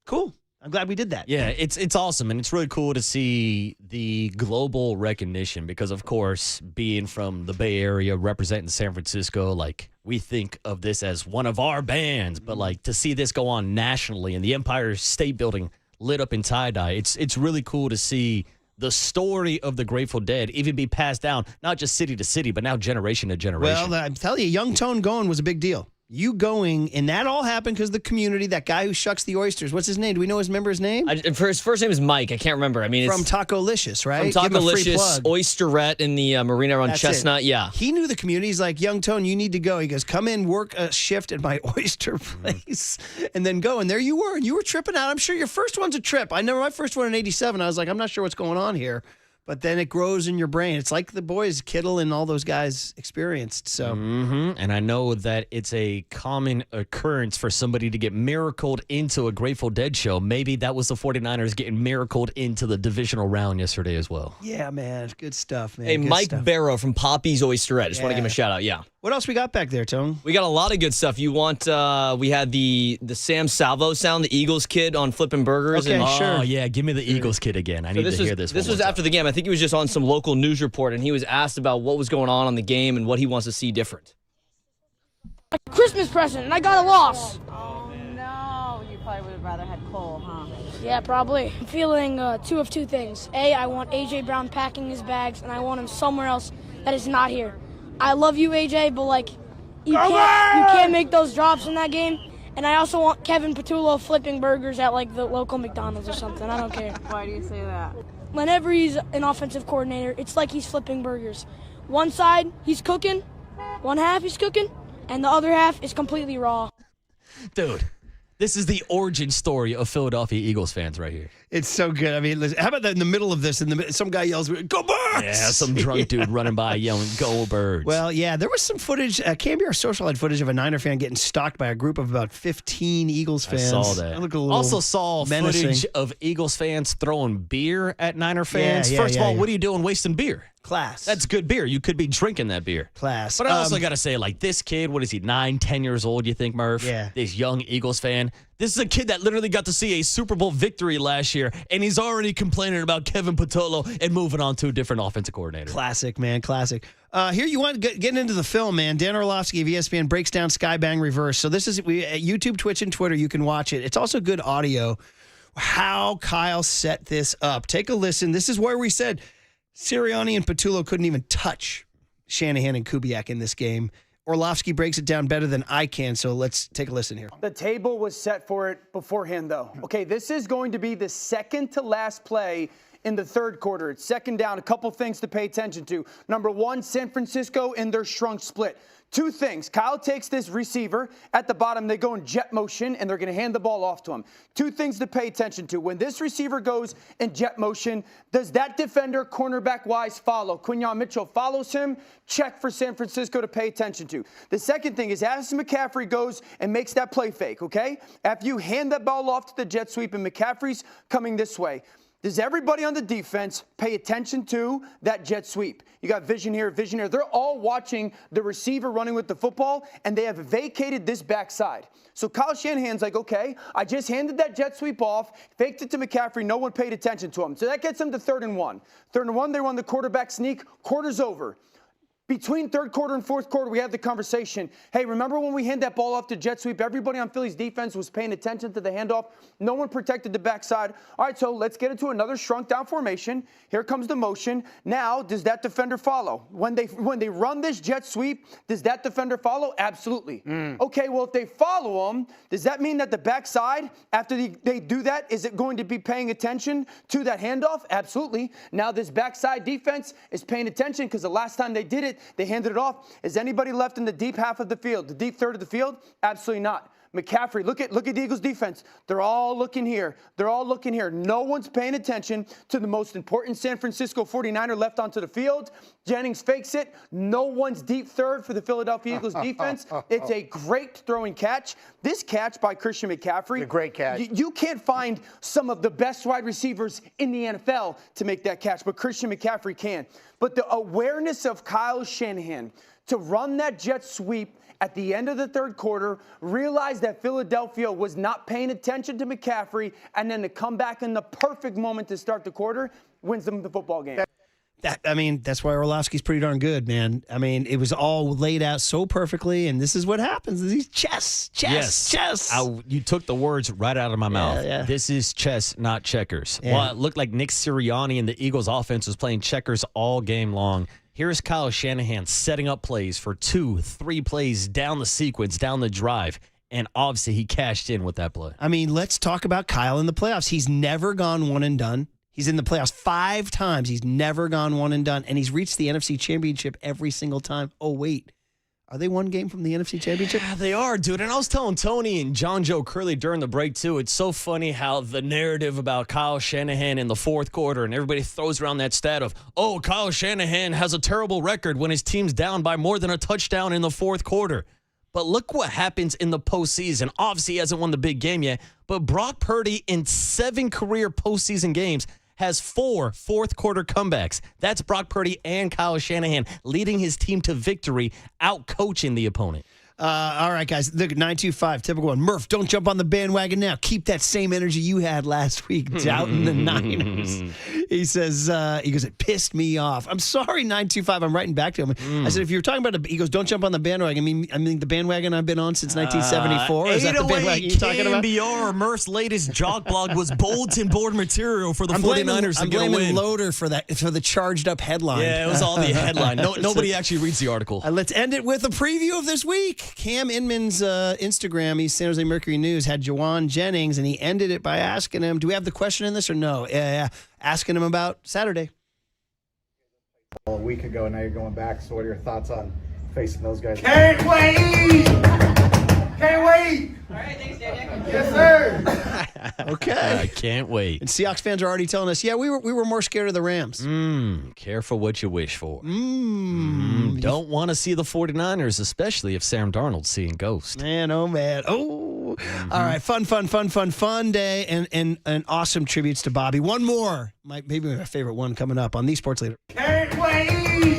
cool. I'm glad we did that. Yeah, it's awesome, and it's really cool to see the global recognition because, of course, being from the Bay Area, representing San Francisco, like, we think of this as one of our bands, but, like, to see this go on nationally and the Empire State Building lit up in tie-dye, it's really cool to see the story of the Grateful Dead even be passed down, not just city to city, but now generation to generation. Well, I'm telling you, Young Tone going was a big deal. You going, and that all happened because the community, that guy who shucks the oysters, what's his name? Do we know his name? His first name is Mike. I can't remember. I mean, from Taco-licious, right? From Taco-licious, Oysterette in the marina on Chestnut. Yeah. He knew the community. He's like, Young Tone, you need to go. He goes, come in, work a shift at my oyster place, and then go. And there you were. And you were tripping out. I'm sure your first one's a trip. I know my first one in 87. I was like, I'm not sure what's going on here. But then it grows in your brain. It's like the boys, Kittle and all those guys experienced. So, And I know that it's a common occurrence for somebody to get miracled into a Grateful Dead show. Maybe that was the 49ers getting miracled into the divisional round yesterday as well. Yeah, man. Good stuff, man. Hey, good Mike stuff. Barrow from Poppy's Oysterette. Just want to give him a shout out. Yeah. What else we got back there, Tone? We got a lot of good stuff. You want, we had the Sam Salvo sound, the Eagles kid on Flippin' Burgers. Okay, sure. Oh, yeah. Give me the Eagles kid again. I need to hear this one. This was after the game. I think he was just on some local news report, and he was asked about what was going on the game and what he wants to see different. A Christmas present, and I got a loss. Oh, no. You probably would have rather had Cole, huh? Yeah, probably. I'm feeling two of two things. A, I want A.J. Brown packing his bags, and I want him somewhere else that is not here. I love you, AJ, but, like, you can't make those drops in that game. And I also want Kevin Patullo flipping burgers at like the local McDonald's or something. I don't care. Why do you say that? Whenever he's an offensive coordinator, it's like he's flipping burgers. One side, he's cooking. One half, he's cooking. And the other half is completely raw. Dude, this is the origin story of Philadelphia Eagles fans right here. It's so good. I mean, listen, how about that in the middle of this? Some guy yells, "Go Birds!" Yeah, some drunk dude running by yelling, "Go Birds!" Well, yeah, there was some footage. KNBR Social had footage of a Niner fan getting stalked by a group of about 15 Eagles fans. I saw that. Also saw footage of Eagles fans throwing beer at Niner fans. Yeah, First of all, what are you doing wasting beer? Class. That's good beer. You could be drinking that beer. Class. But I also got to say, like, this kid, what is he, 9, 10 years old, you think, Murph? Yeah. This young Eagles fan. This is a kid that literally got to see a Super Bowl victory last year, and he's already complaining about Kevin Patullo and moving on to a different offensive coordinator. Classic, man. Classic. Here you want getting into the film, man. Dan Orlovsky of ESPN breaks down Skybang Reverse. So this is at YouTube, Twitch, and Twitter. You can watch it. It's also good audio. How Kyle set this up. Take a listen. This is where we said Sirianni and Patullo couldn't even touch Shanahan and Kubiak in this game. Orlovsky breaks it down better than I can, so let's take a listen here. The table was set for it beforehand, though. Okay, this is going to be the second to last play in the third quarter. It's second down. A couple things to pay attention to. Number one, San Francisco in their shrunk split. Two things. Kyle takes this receiver at the bottom. They go in jet motion, and they're going to hand the ball off to him. Two things to pay attention to. When this receiver goes in jet motion, does that defender cornerback-wise follow? Quinyon Mitchell follows him. Check for San Francisco to pay attention to. The second thing is Addison McCaffrey goes and makes that play fake, okay? After you hand that ball off to the jet sweep and McCaffrey's coming this way, does everybody on the defense pay attention to that jet sweep? You got vision here, vision here. They're all watching the receiver running with the football, and they have vacated this backside. So Kyle Shanahan's like, okay, I just handed that jet sweep off, faked it to McCaffrey, no one paid attention to him. So that gets them to 3rd and 1. 3rd and 1, they run the quarterback sneak, quarter's over. Between third quarter and fourth quarter, we have the conversation. Hey, remember when we hand that ball off to jet sweep? Everybody on Philly's defense was paying attention to the handoff. No one protected the backside. All right, so let's get into another shrunk down formation. Here comes the motion. Now, does that defender follow? When they run this jet sweep, does that defender follow? Absolutely. Okay, well, if they follow them, does that mean that the backside, after they do that, is it going to be paying attention to that handoff? Absolutely. Now, this backside defense is paying attention because the last time they did it, they handed it off. Is anybody left in the deep half of the field, the deep third of the field? Absolutely not. McCaffrey, look at the Eagles defense. They're all looking here. They're all looking here. No one's paying attention to the most important San Francisco 49er left onto the field. Jennings fakes it. No one's deep third for the Philadelphia Eagles defense. It's a great throwing catch. This catch by Christian McCaffrey. A great catch. You can't find some of the best wide receivers in the NFL to make that catch, but Christian McCaffrey can. But the awareness of Kyle Shanahan to run that jet sweep at the end of the third quarter, realized that Philadelphia was not paying attention to McCaffrey, and then to come back in the perfect moment to start the quarter, wins them the football game. That's why Orlovsky's pretty darn good, man. I mean, it was all laid out so perfectly, and this is what happens. These chess. You took the words right out of my mouth. Yeah. This is chess, not checkers. Yeah. Well, it looked like Nick Sirianni and the Eagles offense was playing checkers all game long. Here's Kyle Shanahan setting up plays for 2-3 plays down the sequence, down the drive, and obviously he cashed in with that play. I mean, let's talk about Kyle in the playoffs. He's never gone one and done. He's in the playoffs 5 times. He's never gone one and done, and he's reached the NFC Championship every single time. Oh, wait. Are they one game from the NFC Championship? Yeah, they are, dude. And I was telling Tony and John Joe Curley during the break, too. It's so funny how the narrative about Kyle Shanahan in the fourth quarter, and everybody throws around that stat of, oh, Kyle Shanahan has a terrible record when his team's down by more than a touchdown in the fourth quarter. But look what happens in the postseason. Obviously, he hasn't won the big game yet, but Brock Purdy in 7 career postseason games has 4 fourth-quarter comebacks. That's Brock Purdy and Kyle Shanahan leading his team to victory, out-coaching the opponent. All right, guys. Look at 925, typical one. Murph, don't jump on the bandwagon now. Keep that same energy you had last week doubting the Niners. He says, it pissed me off. I'm sorry, 925. I'm writing back to him. I said, if you're talking about he goes, don't jump on the bandwagon. I mean the bandwagon I've been on since 1974. Is that the bandwagon you're talking about? KNBR, Murph's latest jock blog was bulletin board material for the 49ers to get a win. I'm blaming Loader for the charged up headline. Yeah, it was all the headline. Nobody actually reads the article. Let's end it with a preview of this week. Cam Inman's Instagram, he's San Jose Mercury News, had Juwan Jennings, and he ended it by asking him, do we have the question in this or no? Yeah. Asking him about Saturday. A week ago, now you're going back. So what are your thoughts on facing those guys? Can't wait! Can't wait! All right, thanks, Daniel. Yes, sir. Okay. I can't wait. And Seahawks fans are already telling us, yeah, we were more scared of the Rams. Careful what you wish for. Don't want to see the 49ers, especially if Sam Darnold's seeing ghosts. Man, oh, man. Oh. All right, fun day and awesome tributes to Bobby. One more, maybe my favorite one coming up on The Sports Leader. Can't wait!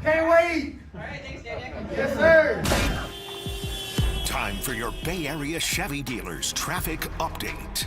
Can't wait! All right, thanks, Daniel. Yes, sir. Time for your Bay Area Chevy dealers traffic update.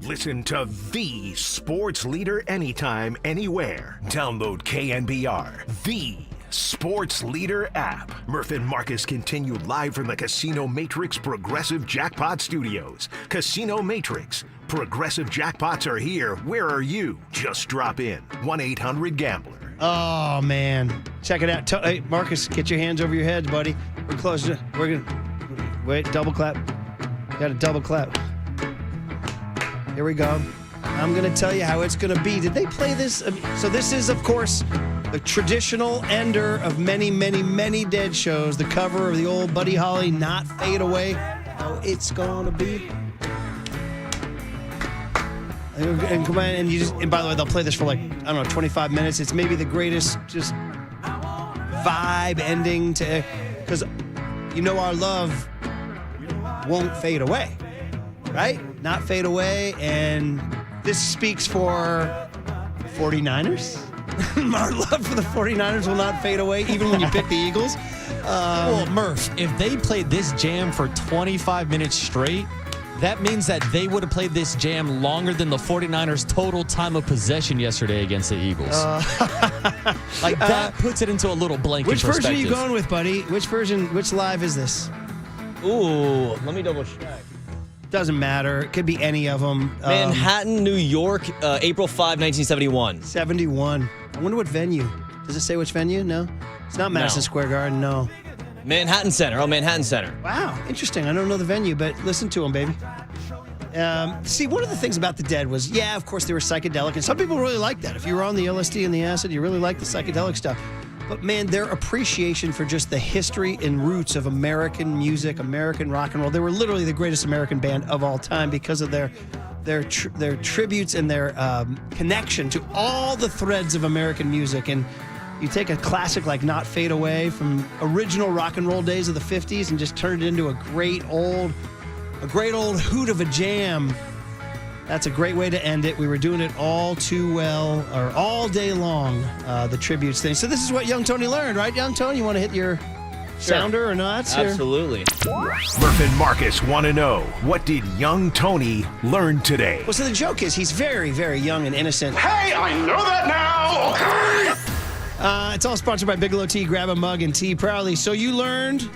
Listen to the sports leader anytime, anywhere. Download KNBR, the sports leader app. Murph and Marcus continue live from the Casino Matrix Progressive Jackpot Studios. Casino Matrix. Progressive jackpots are here. Where are you? Just drop in. 1-800-GAMBLER. Oh, man. Check it out. Hey, Marcus, get your hands over your heads, buddy. We're close. We're going to... Wait, double clap. Got to double clap. Here we go. I'm going to tell you how it's going to be. Did they play this? So this is, of course, the traditional ender of many, many, many dead shows. The cover of the old Buddy Holly, Not Fade Away. How it's going to be. And come on, and by the way, they'll play this for like, I don't know, 25 minutes. It's maybe the greatest just vibe ending to, because our love won't fade away, right? Not fade away, and this speaks for 49ers. Our love for the 49ers will not fade away, even when you pick the Eagles. Well, Murph, if they played this jam for 25 minutes straight, that means that they would have played this jam longer than the 49ers' total time of possession yesterday against the Eagles. That puts it into a little blanket perspective. Which version are you going with, buddy? Which live is this? Ooh, let me double check. Doesn't matter. It could be any of them. Manhattan, New York, April 5, 1971. 71. I wonder what venue. Does it say which venue? No? It's not Madison Square Garden, no. Manhattan Center. Oh, Manhattan Center. Wow, interesting. I don't know the venue, but listen to them, baby. See, one of the things about the Dead was, of course, they were psychedelic, and some people really like that. If you were on the LSD and the acid, you really like the psychedelic stuff. But, man, their appreciation for just the history and roots of American music, American rock and roll. They were literally the greatest American band of all time because of their tributes and their connection to all the threads of American music. And you take a classic like Not Fade Away from original rock and roll days of the 50s and just turn it into a great old hoot of a jam. That's a great way to end it. We were doing it all too well, or all day long, the tributes thing. So this is what Young Tony learned, right, Young Tony? You want to hit your sounder or not? Absolutely. Murph and Marcus want to know, what did young Tony learn today? Well, so the joke is he's very, very young and innocent. Hey, I know that now! Okay! It's all sponsored by Bigelow Tea. Grab a mug and tea proudly. So you learned...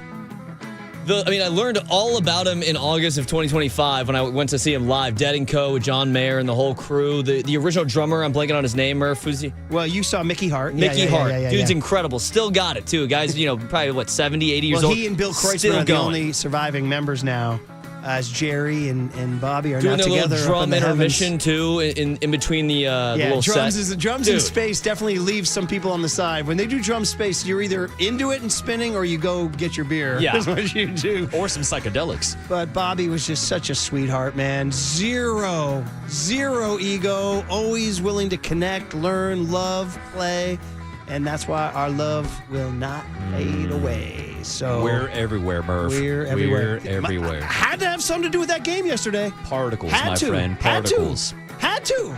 I learned all about him in August of 2025 when I went to see him live. Dead & Co. with John Mayer and the whole crew. The original drummer, I'm blanking on his name, Murph. Who's he? Well, you saw Mickey Hart. Mickey Hart. Dude's incredible. Still got it, too. Guys, probably, 70, 80 years old. Well, he and Bill Kreutzmann are the only surviving members now. As Jerry and Bobby are doing now together. Doing a little drum intermission, too, in between the little set. Drums in space definitely leaves some people on the side. When they do drum space, you're either into it and spinning or you go get your beer. Yeah. That's what you do. Or some psychedelics. But Bobby was just such a sweetheart, man. Zero ego, always willing to connect, learn, love, play. And that's why our love will not fade away. So we're everywhere, Murph. We're everywhere. We're everywhere. Had to have something to do with that game yesterday. Particles, friend. Particles. Had to.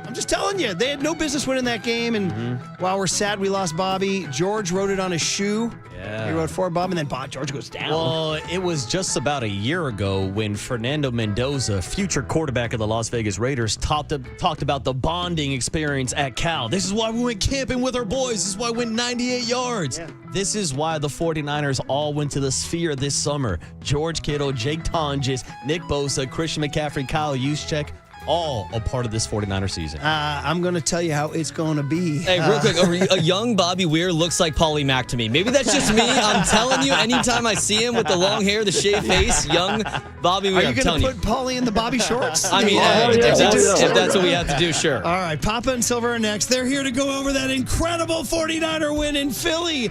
I'm just telling you, they had no business winning that game. And while we're sad we lost Bobby, George wrote it on his shoe. Yeah. He wrote for Bob, and then George goes down. Well, it was just about a year ago when Fernando Mendoza, future quarterback of the Las Vegas Raiders, talked about the bonding experience at Cal. This is why we went camping with our boys. This is why we went 98 yards. Yeah. This is why the 49ers all went to the Sphere this summer. George Kittle, Jake Tonjes, Nick Bosa, Christian McCaffrey, Kyle Juszczyk, all a part of this 49er season. I'm going to tell you how it's going to be. Hey, real quick, a young Bobby Weir looks like Paulie Mack to me. Maybe that's just me. I'm telling you, anytime I see him with the long hair, the shaved face, young Bobby Weir, Are you going to put Paulie in the Bobby shorts? I mean, if that's what we have to do, sure. All right, Papa and Silver are next. They're here to go over that incredible 49er win in Philly.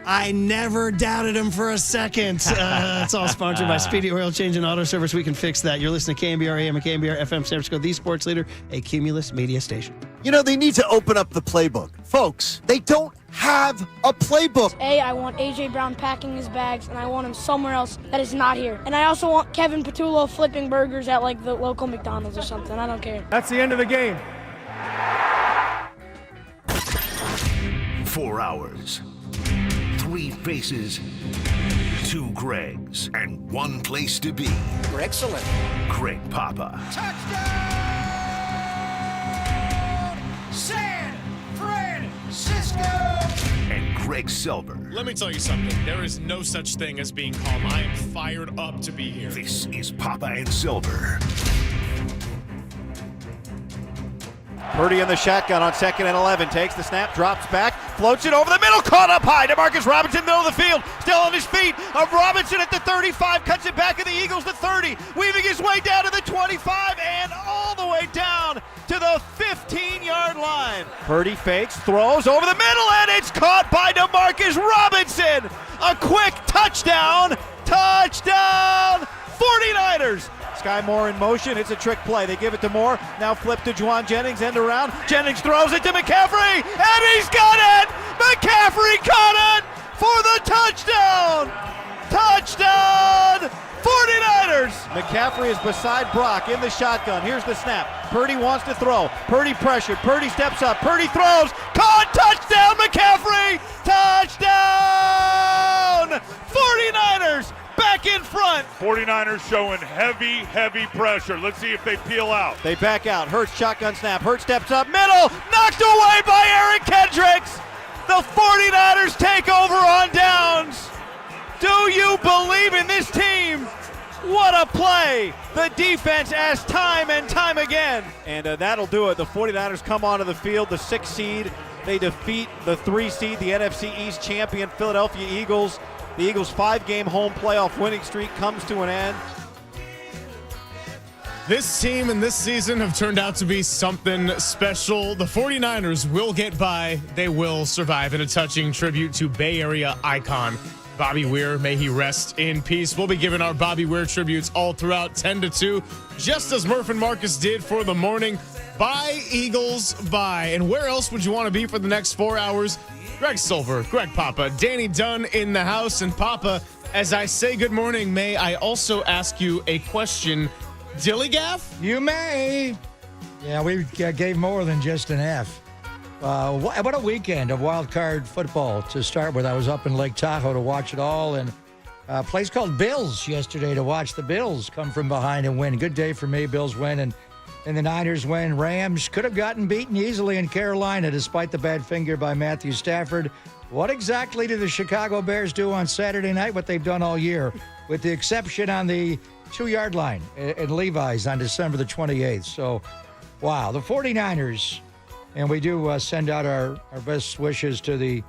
I never doubted him for a second. It's all sponsored by Speedy Oil Change and Auto Service. We can fix that. You're listening to KNBR AM and KNBR FM San Francisco, the sports leader, a Cumulus media station. They need to open up the playbook. Folks, they don't have a playbook. I want A.J. Brown packing his bags, and I want him somewhere else that is not here. And I also want Kevin Patullo flipping burgers at, the local McDonald's or something. I don't care. That's the end of the game. 4 hours. 3 faces, Two Gregs and one place to be. Excellent. Greg Papa San Francisco. and Greg Silver. Let me tell you something. There is no such thing as being calm. I am fired up to be here. This is Papa and Silver. Purdy in the shotgun on 2nd and 11. Takes the snap, drops back, floats it over the middle, caught up high. Demarcus Robinson, middle of the field, still on his feet. Robinson at the 35, cuts it back at the Eagles, the 30, weaving his way down to the 25 and all the way down to the 15-yard line. Purdy fakes, throws over the middle, and it's caught by Demarcus Robinson. A quick touchdown. Touchdown, 49ers. Sky Moore in motion. It's a trick play. They give it to Moore. Now flip to Juwan Jennings. End around. Jennings throws it to McCaffrey. And he's got it. McCaffrey caught it for the touchdown. Touchdown. 49ers. McCaffrey is beside Brock in the shotgun. Here's the snap. Purdy wants to throw. Purdy pressured. Purdy steps up. Purdy throws. Caught. Touchdown. McCaffrey. Touchdown. 49ers. Back in front. 49ers showing heavy pressure. Let's see if they peel out. They back out. Hurts shotgun snap. Hurts steps up. Middle. Knocked away by Eric Kendricks. The 49ers take over on downs. Do you believe in this team? What a play. The defense asked time and time again. And that'll do it. The 49ers come onto the field, the 6th seed. They defeat the 3 seed, the NFC East champion Philadelphia Eagles. The Eagles' 5-game home playoff winning streak comes to an end. This team and this season have turned out to be something special. The 49ers will get by. They will survive in a touching tribute to Bay Area icon Bobby Weir. May he rest in peace. We'll be giving our Bobby Weir tributes all throughout 10 to 2, just as Murph and Marcus did for the morning. Bye, Eagles, bye. And where else would you want to be for the next 4 hours? Greg Silver, Greg Papa, Danny Dunn in the house. And Papa, as I say good morning, may I also ask you a question? Dillygaff? You may. Yeah, we gave more than just an F. What a weekend of wild card football to start with. I was up in Lake Tahoe to watch it all, and a place called Bills yesterday to watch the Bills come from behind and win. Good day for me. Bills win, and the Niners win. Rams could have gotten beaten easily in Carolina despite the bad finger by Matthew Stafford. What exactly did the Chicago Bears do on Saturday night? What they've done all year, with the exception on the 2-yard line at Levi's on December the 28th. So, wow, the 49ers, and we do send out our best wishes to the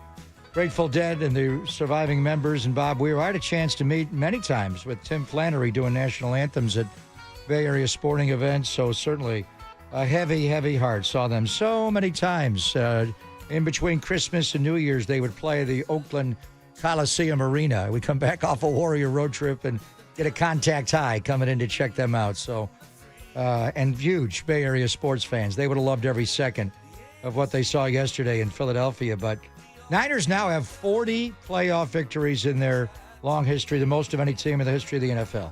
Grateful Dead and the surviving members and Bob Weir. I had a chance to meet many times with Tim Flannery doing national anthems at Bay Area sporting events, so certainly a heavy heart. Saw them so many times. In between Christmas and New Year's, they would play the Oakland Coliseum Arena. We come back off a Warrior road trip and get a contact high coming in to check them out. So, and huge Bay Area sports fans. They would have loved every second of what they saw yesterday in Philadelphia. But Niners now have 40 playoff victories in their long history, the most of any team in the history of the NFL.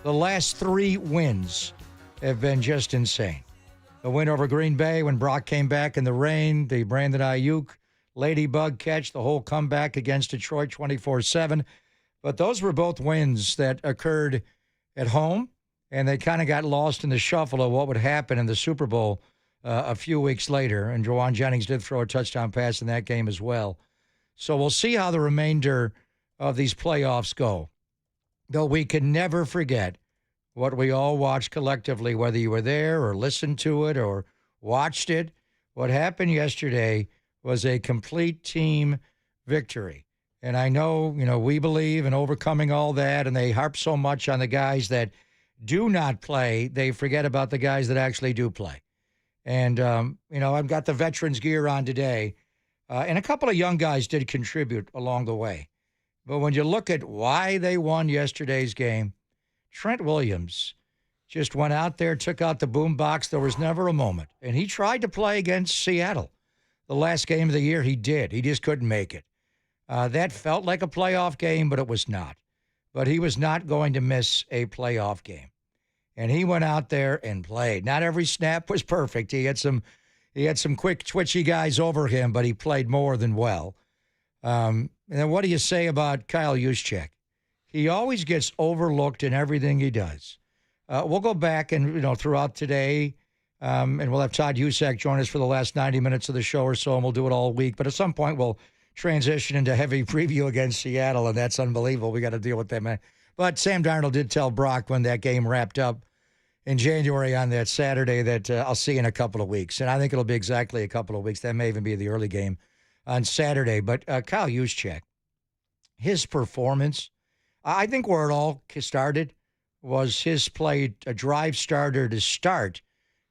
The last 3 wins have been just insane. The win over Green Bay when Brock came back in the rain, the Brandon Ayuk ladybug catch, the whole comeback against Detroit 24-7. But those were both wins that occurred at home, and they kind of got lost in the shuffle of what would happen in the Super Bowl a few weeks later. And Juwan Jennings did throw a touchdown pass in that game as well. So we'll see how the remainder of these playoffs go. Though we can never forget what we all watched collectively, whether you were there or listened to it or watched it. What happened yesterday was a complete team victory. And I know, we believe in overcoming all that, and they harp so much on the guys that do not play, they forget about the guys that actually do play. And, I've got the veterans gear on today, and a couple of young guys did contribute along the way. But when you look at why they won yesterday's game, Trent Williams just went out there, took out the boombox. There was never a moment. And he tried to play against Seattle. The last game of the year, he did. He just couldn't make it. That felt like a playoff game, but it was not. But he was not going to miss a playoff game. And he went out there and played. Not every snap was perfect. He had some quick, twitchy guys over him, but he played more than well. And then what do you say about Kyle Juszczyk? he always gets overlooked in everything he does. We'll go back and, throughout today, and we'll have Todd Usack join us for the last 90 minutes of the show or so, and we'll do it all week. But at some point, we'll transition into heavy preview against Seattle, and that's unbelievable. We got to deal with that, man. But Sam Darnold did tell Brock when that game wrapped up in January on that Saturday that I'll see you in a couple of weeks. And I think it'll be exactly a couple of weeks. That may even be the early game on Saturday. But Kyle Juszczyk, his performance, I think where it all started was his play, a drive starter to start,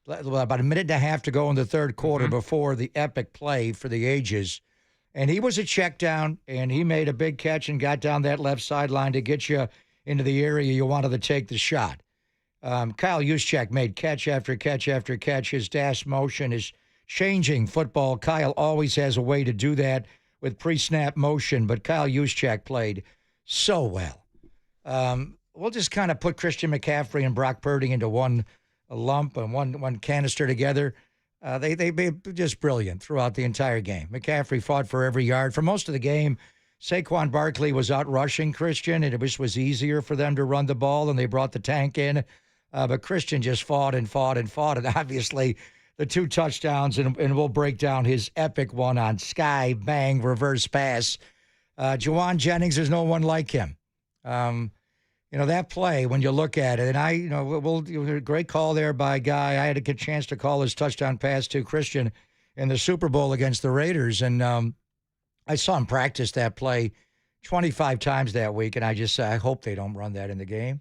about a minute and a half to go in the third quarter before the epic play for the ages. And he was a check down, and he made a big catch and got down that left sideline to get you into the area you wanted to take the shot. Kyle Juszczyk made catch after catch after catch. His dash motion is changing football. Kyle always has a way to do that with pre-snap motion, but Kyle Juszczyk played so well. We'll just kind of put Christian McCaffrey and Brock Purdy into one lump and one canister together. They just brilliant throughout the entire game. McCaffrey fought for every yard. For most of the game, Saquon Barkley was out rushing Christian, and it was easier for them to run the ball, and they brought the tank in. But Christian just fought and fought and fought, and obviously the 2 touchdowns, and we'll break down his epic one on Sky Bang reverse pass. Juwan Jennings, there's no one like him. That play, when you look at it, and great call there by Guy. I had a good chance to call his touchdown pass to Christian in the Super Bowl against the Raiders, and I saw him practice that play 25 times that week, and I just said, I hope they don't run that in the game.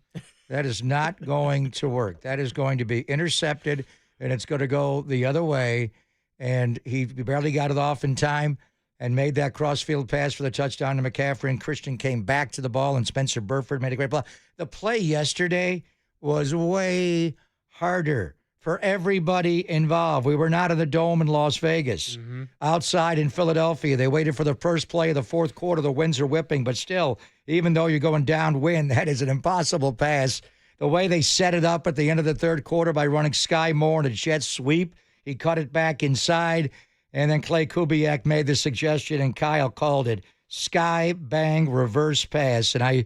That is not going to work. That is going to be intercepted, and it's going to go the other way, and he barely got it off in time and made that crossfield pass for the touchdown to McCaffrey, and Christian came back to the ball, and Spencer Burford made a great play. The play yesterday was way harder for everybody involved. We were not in the Dome in Las Vegas. Outside in Philadelphia, they waited for the first play of the fourth quarter. The winds are whipping, but still, even though you're going downwind, that is an impossible pass. The way they set it up at the end of the third quarter by running Sky Moore in a jet sweep, he cut it back inside, and then Clay Kubiak made the suggestion, and Kyle called it Sky Bang reverse pass. And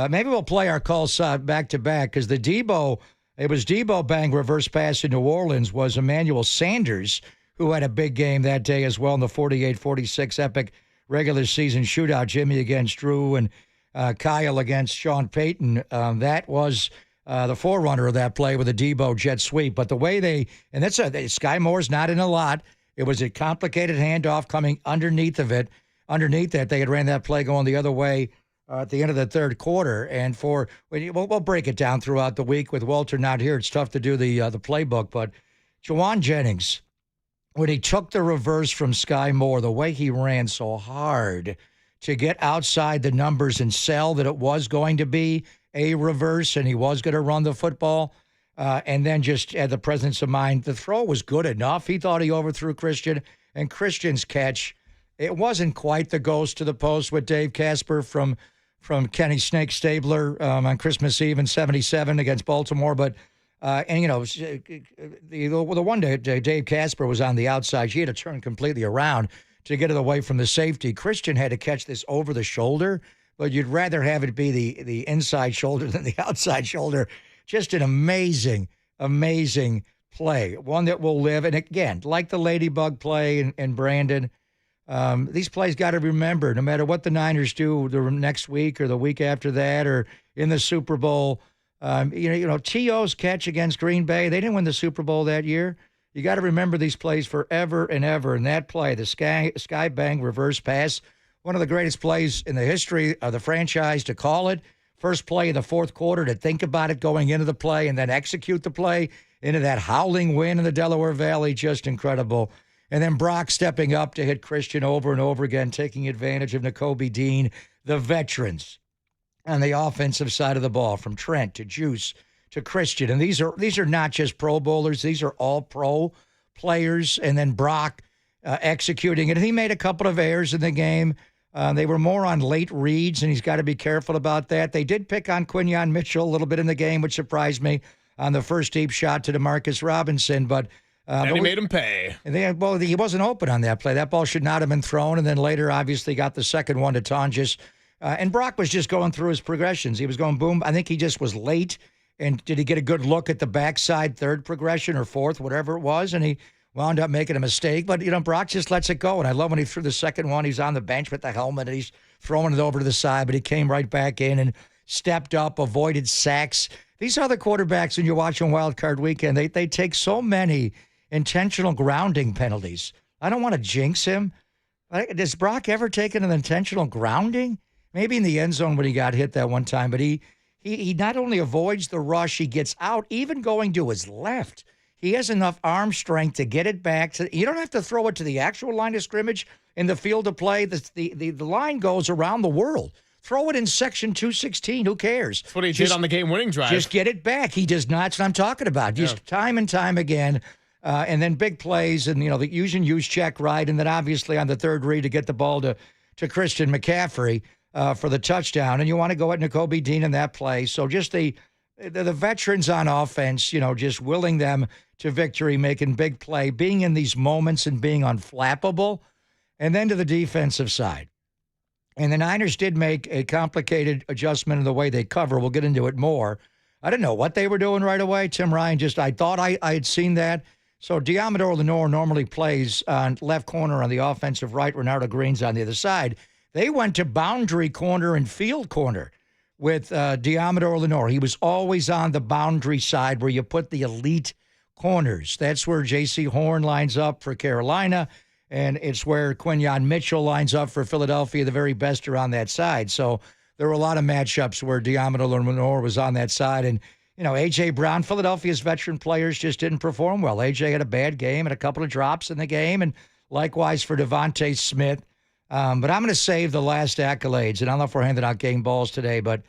maybe we'll play our calls back to back, because the Debo Bang reverse pass in New Orleans was Emmanuel Sanders, who had a big game that day as well in the 48-46 epic regular season shootout. Jimmy against Drew and Kyle against Sean Payton. That was the forerunner of that play with a Debo jet sweep. But the way Sky Moore's not in a lot. It was a complicated handoff coming underneath it. Underneath that, they had ran that play going the other way at the end of the third quarter. And we'll break it down throughout the week with Walter not here. It's tough to do the playbook. But Juwan Jennings, when he took the reverse from Sky Moore, the way he ran so hard to get outside the numbers and sell that it was going to be a reverse and he was going to run the football, and then just had the presence of mind. The throw was good enough. He thought he overthrew Christian, and Christian's catch, it wasn't quite the ghost to the post with Dave Casper from Kenny Snake Stabler on Christmas Eve in '77 against Baltimore. But the one day Dave Casper was on the outside, he had to turn completely around to get it away from the safety. Christian had to catch this over the shoulder, but you'd rather have it be the inside shoulder than the outside shoulder. Just an amazing, amazing play, one that will live. And again, like the Ladybug play and Brandon, these plays got to be remembered no matter what the Niners do the next week or the week after that or in the Super Bowl. T.O.'s catch against Green Bay, they didn't win the Super Bowl that year. You got to remember these plays forever and ever. And that play, the Sky Bang reverse pass, one of the greatest plays in the history of the franchise to call it. First play of the fourth quarter to think about it going into the play and then execute the play into that howling wind in the Delaware Valley. Just incredible. And then Brock stepping up to hit Christian over and over again, taking advantage of Nakobe Dean, the veterans on the offensive side of the ball, from Trent to Juice to Christian. And these are not just Pro Bowlers. These are all pro players. And then Brock executing it. And he made a couple of errors in the game. They were more on late reads, and he's got to be careful about that. They did pick on Quinyon Mitchell a little bit in the game, which surprised me, on the first deep shot to Demarcus Robinson. But he made him pay. He wasn't open on that play. That ball should not have been thrown. And then later, obviously, got the second one to Tonjes And Brock was just going through his progressions. He was going boom. I think he just was late. And did he get a good look at the backside third progression or fourth, whatever it was? And he wound up making a mistake. But, Brock just lets it go. And I love when he threw the second one. He's on the bench with the helmet and he's throwing it over to the side. But he came right back in and stepped up, avoided sacks. These other quarterbacks, when you're watching Wild Card Weekend, they take so many intentional grounding penalties. I don't want to jinx him. Does Brock ever take an intentional grounding? Maybe in the end zone when he got hit that one time. But he not only avoids the rush, he gets out, even going to his left. He has enough arm strength to get it back. You don't have to throw it to the actual line of scrimmage in the field of play. The line goes around the world. Throw it in section 216. Who cares? That's what he did on the game-winning drive. Just get it back. He does not. That's what I'm talking about. Just time and time again. And then big plays and, the use check right. And then obviously on the third read to get the ball to Christian McCaffrey for the touchdown. And you want to go at Nakobe Dean in that play. So just the veterans on offense, just willing them to victory, making big play, being in these moments and being unflappable. And then to the defensive side. And the Niners did make a complicated adjustment in the way they cover. We'll get into it more. I didn't know what they were doing right away. Tim Ryan I thought I had seen that. So Deommodore Lenoir normally plays on left corner on the offensive right. Renardo Green's on the other side. They went to boundary corner and field corner with Deommodore Lenoir. He was always on the boundary side where you put the elite corners. That's where J.C. Horn lines up for Carolina. And it's where Quinyon Mitchell lines up for Philadelphia. The very best are on that side. So there were a lot of matchups where Deommodore Lenoir was on that side. And, A.J. Brown, Philadelphia's veteran players just didn't perform well. A.J. had a bad game and a couple of drops in the game. And likewise for Devontae Smith. But I'm going to save the last accolades. And I don't know if we're handing out game balls today, but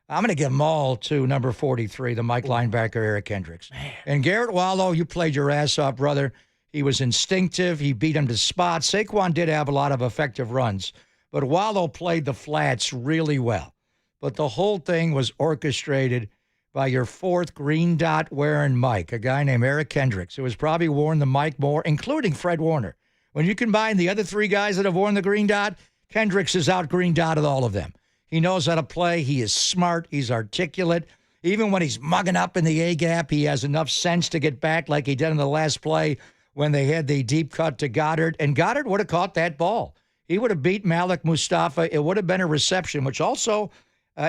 I'm going to give them all to number 43, the Mike linebacker, Eric Kendricks. Man. And Garrett Wallow, you played your ass off, brother. He was instinctive. He beat him to spots. Saquon did have a lot of effective runs, but Wallow played the flats really well. But the whole thing was orchestrated by your fourth green dot wearing Mike, a guy named Eric Kendricks, who has probably worn the Mike more, including Fred Warner. When you combine the other three guys that have worn the green dot, Kendricks is out green dotted all of them. He knows how to play. He is smart. He's articulate. Even when he's mugging up in the A-gap, he has enough sense to get back like he did in the last play when they had the deep cut to Goddard. And Goddard would have caught that ball. He would have beat Malik Mustafa. It would have been a reception, which also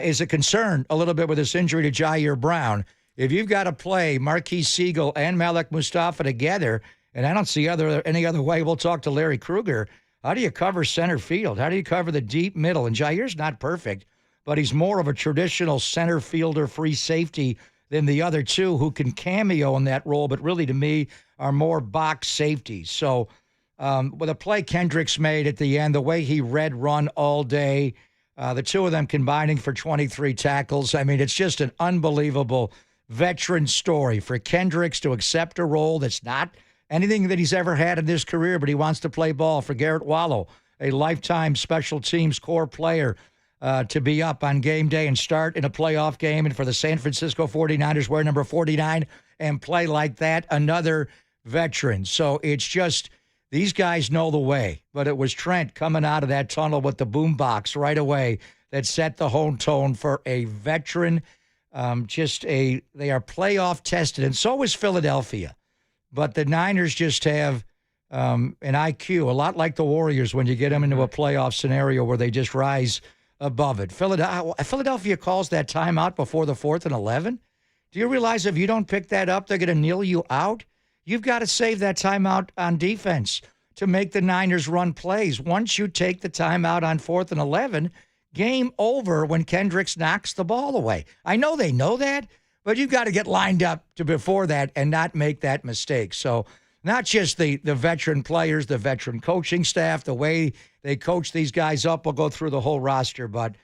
is a concern a little bit with this injury to Jair Brown. If you've got to play Marquise Siegel and Malik Mustafa together, and I don't see any other way, we'll talk to Larry Krueger. How do you cover center field? How do you cover the deep middle? And Jair's not perfect, but he's more of a traditional center fielder, free safety than the other two who can cameo in that role, but really to me are more box safeties. So with a play Kendricks made at the end, the way he read run all day, the two of them combining for 23 tackles. I mean, it's just an unbelievable veteran story for Kendricks to accept a role that's not anything that he's ever had in his career, but he wants to play ball. For Garrett Wallow, a lifetime special teams core player, to be up on game day and start in a playoff game, and for the San Francisco 49ers wear number 49 and play like that, another veteran. So it's just, these guys know the way. But it was Trent coming out of that tunnel with the boombox right away that set the whole tone for a veteran. They are playoff tested, and so is Philadelphia. But the Niners just have an IQ, a lot like the Warriors when you get them into a playoff scenario where they just rise above it. Philadelphia calls that timeout before the 4th and 11. Do you realize if you don't pick that up, they're going to kneel you out? You've got to save that timeout on defense to make the Niners run plays. Once you take the timeout on 4th and 11, game over when Kendricks knocks the ball away. I know they know that, but you've got to get lined up to before that and not make that mistake. So not just the veteran players, the veteran coaching staff, the way they coach these guys up. We'll go through the whole roster, but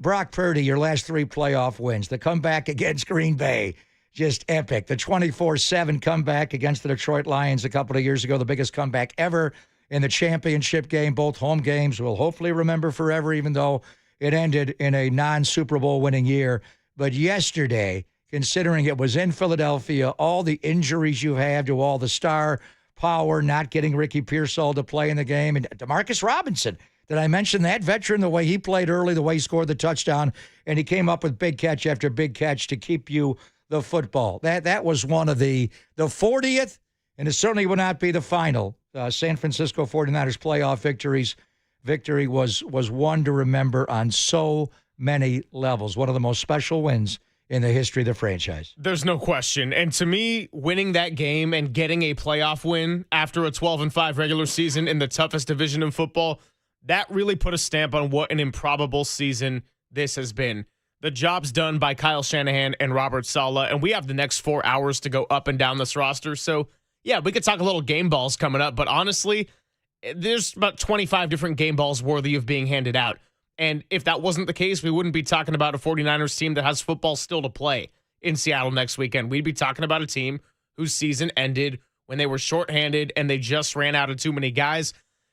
Brock Purdy, your last 3 playoff wins. The comeback against Green Bay, just epic. The 24-7 comeback against the Detroit Lions a couple of years ago, the biggest comeback ever in the championship game. Both home games we'll hopefully remember forever, even though it ended in a non-Super Bowl winning year. But yesterday, considering it was in Philadelphia, all the injuries you have to all the star power, not getting Ricky Pearsall to play in the game, and Demarcus Robinson Did I mention that veteran, the way he played early, the way he scored the touchdown, and he came up with big catch after big catch to keep you the football. That was one of the 40th, and it certainly would not be the final. San Francisco 49ers playoff victory was one to remember on so many levels. One of the most special wins in the history of the franchise. There's no question. And to me, winning that game and getting a playoff win after a 12-5 regular season in the toughest division in football, that really put a stamp on what an improbable season this has been. The job's done by Kyle Shanahan and Robert Saleh, and we have the next 4 hours to go up and down this roster. So, yeah, we could talk a little game balls coming up, but honestly, there's about 25 different game balls worthy of being handed out. And if that wasn't the case, we wouldn't be talking about a 49ers team that has football still to play in Seattle next weekend. We'd be talking about a team whose season ended when they were shorthanded and they just ran out of too many guys.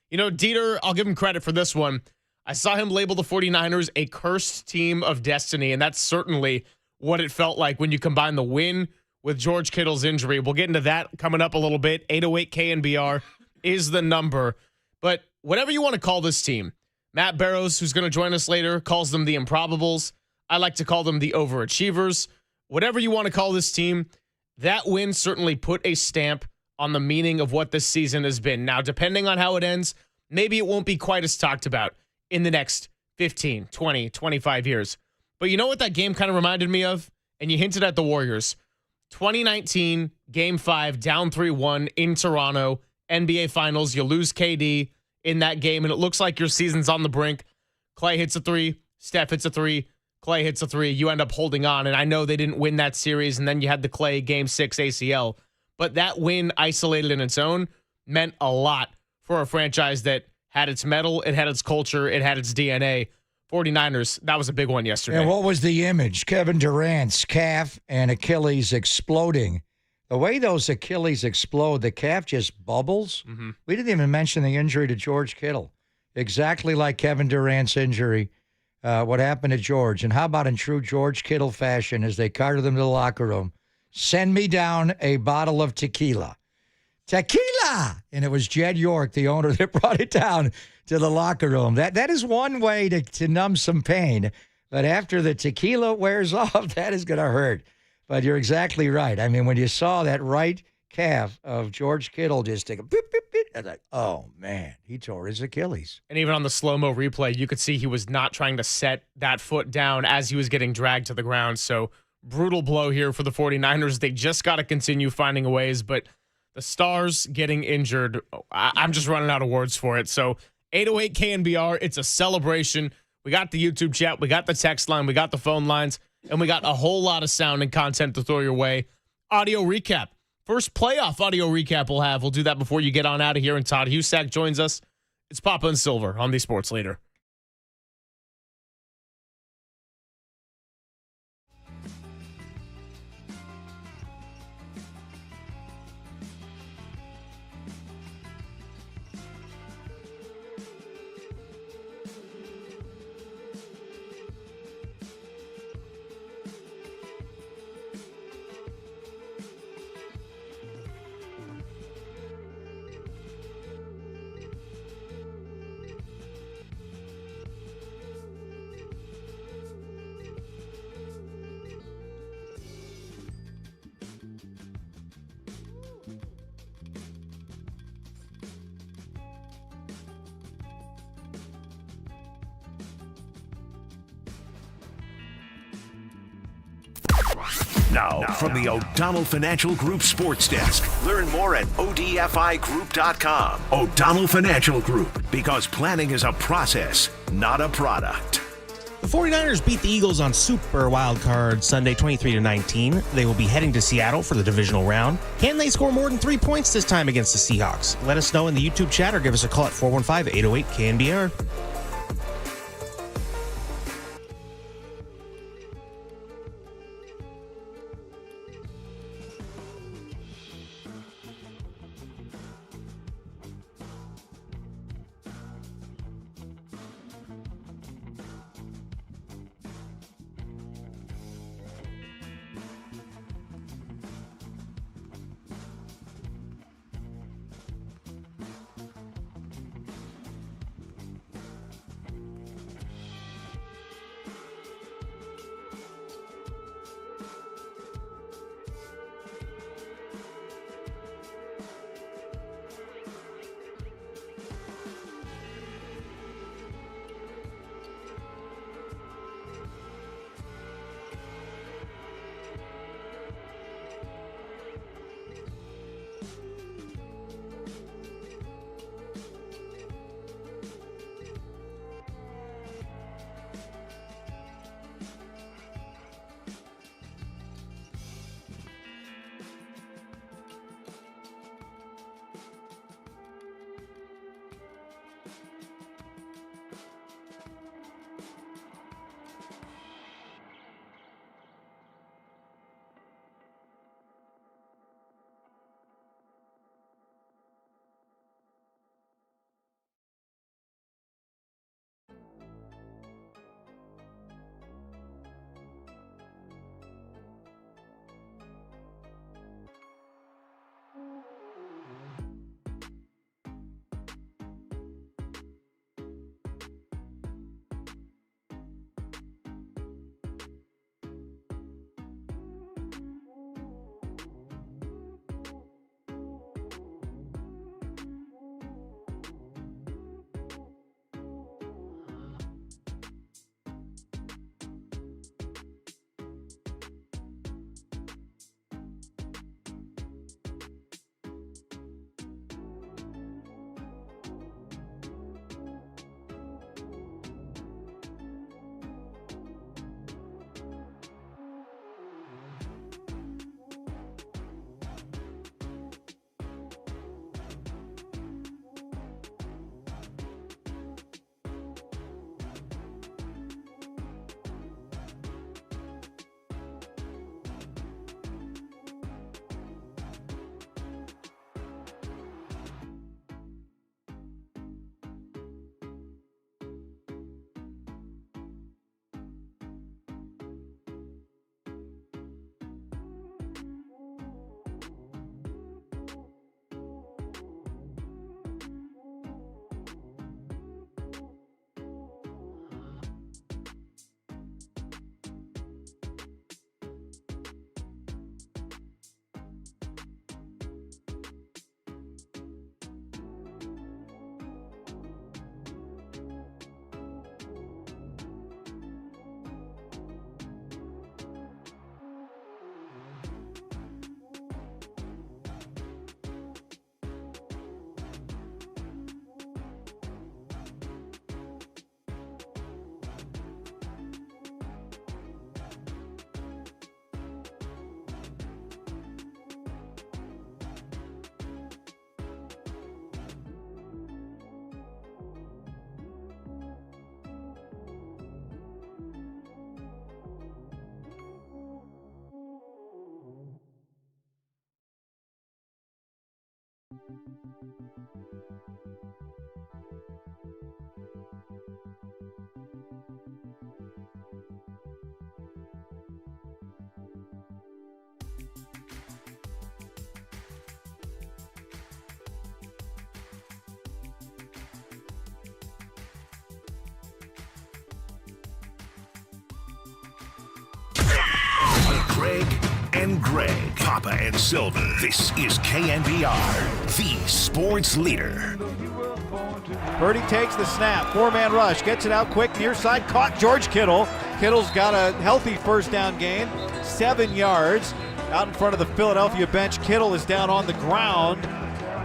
You know, Dieter, I'll give him credit for this one. I saw him label the 49ers a cursed team of destiny, and that's certainly what it felt like when you combine the win with George Kittle's injury. We'll get into that coming up a little bit. 808 KNBR is the number. But whatever you want to call this team, Matt Barrows, who's going to join us later, calls them the improbables. I like to call them the overachievers. Whatever you want to call this team, that win certainly put a stamp on the meaning of what this season has been. Now, depending on how it ends, maybe it won't be quite as talked about in the next 15, 20, 25 years. But you know what that game kind of reminded me of? And you hinted at the Warriors. 2019, Game 5, down 3-1 in Toronto, NBA Finals. You lose KD in that game, and it looks like your season's on the brink. Clay hits a three, Steph hits a three, Clay hits a three. You end up holding on, and I know they didn't win that series, and then you had the Clay Game 6 ACL. But that win, isolated in its own, meant a lot for a franchise that had its mettle, it had its culture, it had its DNA. 49ers, that was a big one yesterday. And what was the image? Kevin Durant's calf and Achilles exploding. The way those Achilles explode, the calf just bubbles. Mm-hmm. We didn't even mention the injury to George Kittle. Exactly like Kevin Durant's injury, what happened to George. And how about in true George Kittle fashion, as they carted them to the locker room, send me down a bottle of tequila. Tequila! And it was Jed York, the owner, that brought it down to the locker room. That is one way to numb some pain. But after the tequila wears off, that is going to hurt. But you're exactly right. I mean, when you saw that right calf of George Kittle just take a beep, beep, beep, I was like, oh, man, he tore his Achilles. And even on the slow-mo replay, you could see he was not trying to set that foot down as he was getting dragged to the ground. So brutal blow here for the 49ers. They just got to continue finding ways, but the stars getting injured, I'm just running out of words for it. So 808 KNBR, it's a celebration. We got the YouTube chat, we got the text line, we got the phone lines, and we got a whole lot of sound and content to throw your way. Audio recap. First playoff audio recap we'll have. We'll do that before you get on out of here, and Todd Husak joins us. It's Papa and Silver on the Sports Leader. Now, from the O'Donnell Financial Group Sports Desk. Learn more at odfigroup.com. O'Donnell Financial Group, because planning is a process, not a product. The 49ers beat the Eagles on Super Wildcard Sunday 23-19. They will be heading to Seattle for the divisional round. Can they score more than 3 points this time against the Seahawks? Let us know in the YouTube chat or give us a call at 415-808-KNBR. Greg and Greg, Papa and Silver. This is KNBR, the sports leader. Purdy takes the snap, four-man rush, gets it out quick, near side, caught George Kittle. Kittle's got a healthy first down gain, 7 yards. Out in front of the Philadelphia bench, Kittle is down on the ground,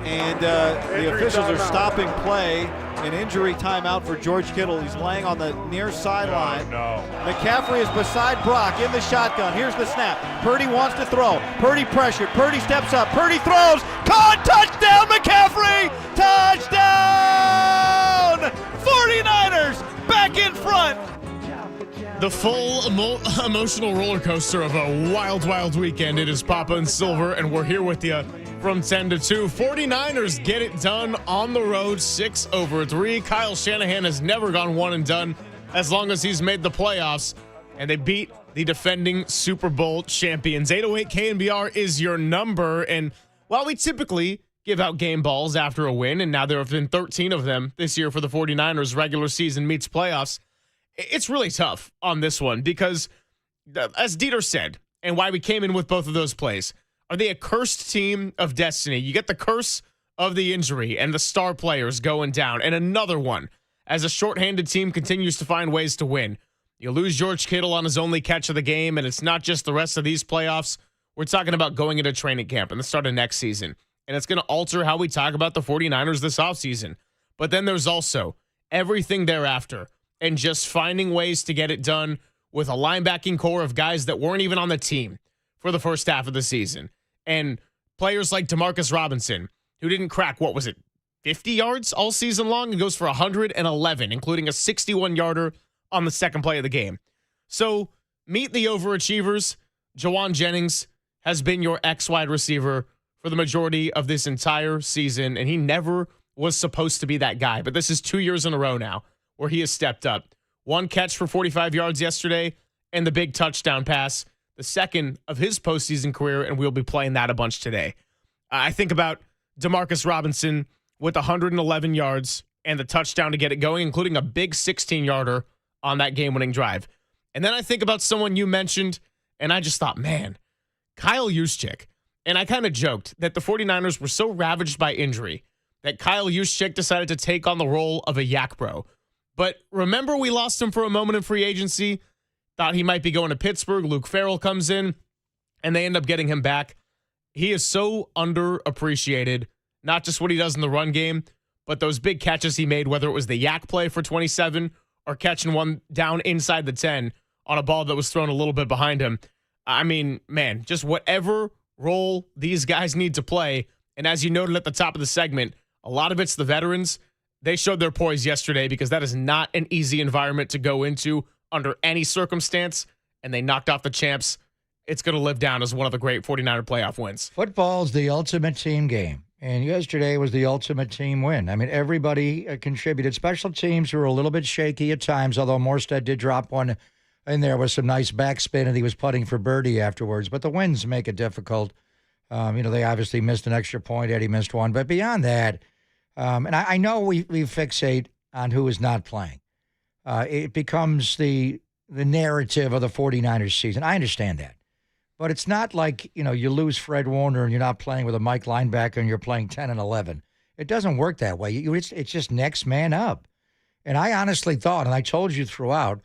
and the officials are stopping play. An injury timeout for George Kittle. He's laying on the near sideline. No. McCaffrey is beside Brock in the shotgun. Here's the snap. Purdy wants to throw. Purdy pressured. Purdy steps up. Purdy throws. Caught. Touchdown, McCaffrey. Touchdown. 49ers back in front. The full emotional roller coaster of a wild, wild weekend. It is Papa and Silver, and we're here with you from 10 to 2. 49ers get it done on the road, 6-3. Kyle Shanahan has never gone one and done as long as he's made the playoffs, and they beat the defending Super Bowl champions. 808 KNBR is your number, and while we typically give out game balls after a win, and now there have been 13 of them this year for the 49ers, regular season meets playoffs, it's really tough on this one because, as Dieter said, and why we came in with both of those plays, are they a cursed team of destiny? You get the curse of the injury and the star players going down, and another one as a shorthanded team continues to find ways to win. You lose George Kittle on his only catch of the game, and it's not just the rest of these playoffs. We're talking about going into training camp and the start of next season, and it's going to alter how we talk about the 49ers this offseason. But then there's also everything thereafter and just finding ways to get it done with a linebacking core of guys that weren't even on the team for the first half of the season. And players like Demarcus Robinson, who didn't crack, 50 yards all season long, and goes for 111, including a 61-yarder on the second play of the game. So meet the overachievers. Juwan Jennings has been your X-wide receiver for the majority of this entire season, and he never was supposed to be that guy. But this is 2 years in a row now where he has stepped up. One catch for 45 yards yesterday and the big touchdown pass, the second of his postseason career, and we'll be playing that a bunch today. I think about Demarcus Robinson with 111 yards and the touchdown to get it going, including a big 16-yarder on that game-winning drive. And then I think about someone you mentioned, and I just thought, man, Kyle Juszczyk. And I kind of joked that the 49ers were so ravaged by injury that Kyle Juszczyk decided to take on the role of a yak bro. But remember, we lost him for a moment in free agency. Thought he might be going to Pittsburgh. Luke Farrell comes in, and they end up getting him back. He is so underappreciated, not just what he does in the run game, but those big catches he made, whether it was the yak play for 27 or catching one down inside the 10 on a ball that was thrown a little bit behind him. I mean, man, just whatever role these guys need to play. And as you noted at the top of the segment, a lot of it's the veterans. They showed their poise yesterday because that is not an easy environment to go into under any circumstance, and they knocked off the champs. It's going to live down as one of the great 49er playoff wins. Football's the ultimate team game, and yesterday was the ultimate team win. I mean, everybody contributed. Special teams were a little bit shaky at times, although Morstead did drop one in there with some nice backspin, and he was putting for birdie afterwards. But the wins make it difficult. They obviously missed an extra point. Eddie missed one. But beyond that, and I know we fixate on who is not playing. It becomes the narrative of the 49ers season. I understand that. But it's not like, you lose Fred Warner and you're not playing with a Mike linebacker and you're playing 10 and 11. It doesn't work that way. It's just next man up. And I honestly thought, and I told you throughout,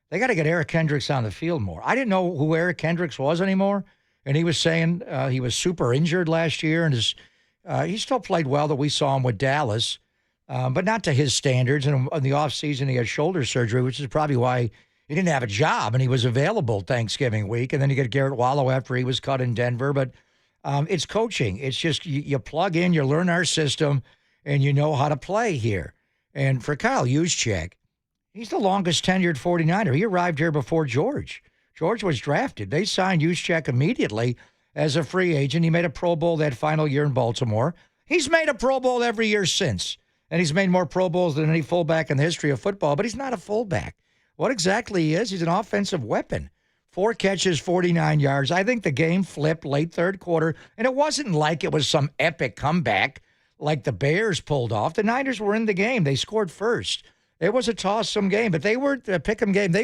they got to get Eric Kendricks on the field more. I didn't know who Eric Kendricks was anymore. And he was saying he was super injured last year, and he still played well that we saw him with Dallas, but not to his standards. And in the offseason, he had shoulder surgery, which is probably why he didn't have a job, and he was available Thanksgiving week. And then you get Garrett Wallow after he was cut in Denver. But it's coaching. It's just you plug in, you learn our system, and you know how to play here. And for Kyle Juszczyk, he's the longest tenured 49er. He arrived here before George. George was drafted. They signed Juszczyk immediately as a free agent. He made a Pro Bowl that final year in Baltimore. He's made a Pro Bowl every year since, and he's made more Pro Bowls than any fullback in the history of football, but he's not a fullback. What exactly he is, he's an offensive weapon. 4 catches, 49 yards. I think the game flipped late third quarter, and it wasn't like it was some epic comeback like the Bears pulled off. The Niners were in the game. They scored first. It was a toss-some game, but they were a pick-em game.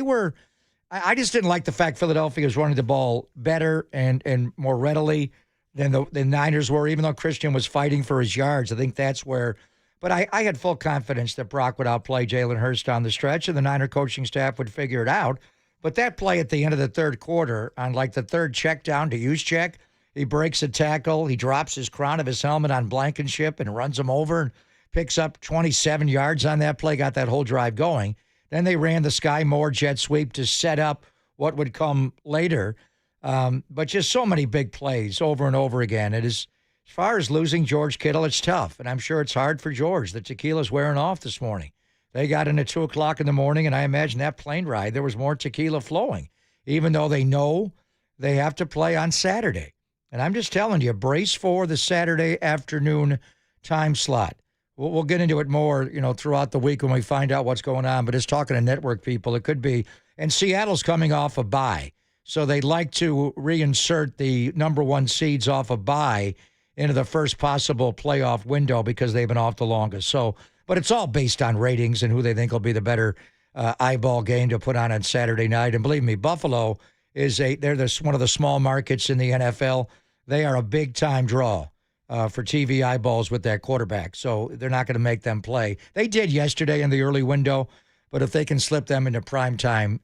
I just didn't like the fact Philadelphia was running the ball better and more readily than the Niners were, even though Christian was fighting for his yards. I think that's where – but I had full confidence that Brock would outplay Jalen Hurts down the stretch, and the Niner coaching staff would figure it out. But that play at the end of the third quarter, on like the third check down to use check, he breaks a tackle. He drops his crown of his helmet on Blankenship and runs him over and picks up 27 yards on that play, got that whole drive going. Then they ran the Sky Moore jet sweep to set up what would come later. But just so many big plays over and over again. It is, as far as losing George Kittle, it's tough. And I'm sure it's hard for George. The tequila's wearing off this morning. They got in at 2 o'clock in the morning, and I imagine that plane ride, there was more tequila flowing, even though they know they have to play on Saturday. And I'm just telling you, brace for the Saturday afternoon time slot. We'll get into it more, throughout the week when we find out what's going on. But just talking to network people, it could be. And Seattle's coming off a bye, so they'd like to reinsert the number 1 seeds off a bye into the first possible playoff window because they've been off the longest. So, but it's all based on ratings and who they think will be the better eyeball game to put on Saturday night. And believe me, Buffalo they're one of the small markets in the NFL. They are a big-time draw for TV eyeballs with that quarterback. So they're not going to make them play. They did yesterday in the early window, but if they can slip them into prime time,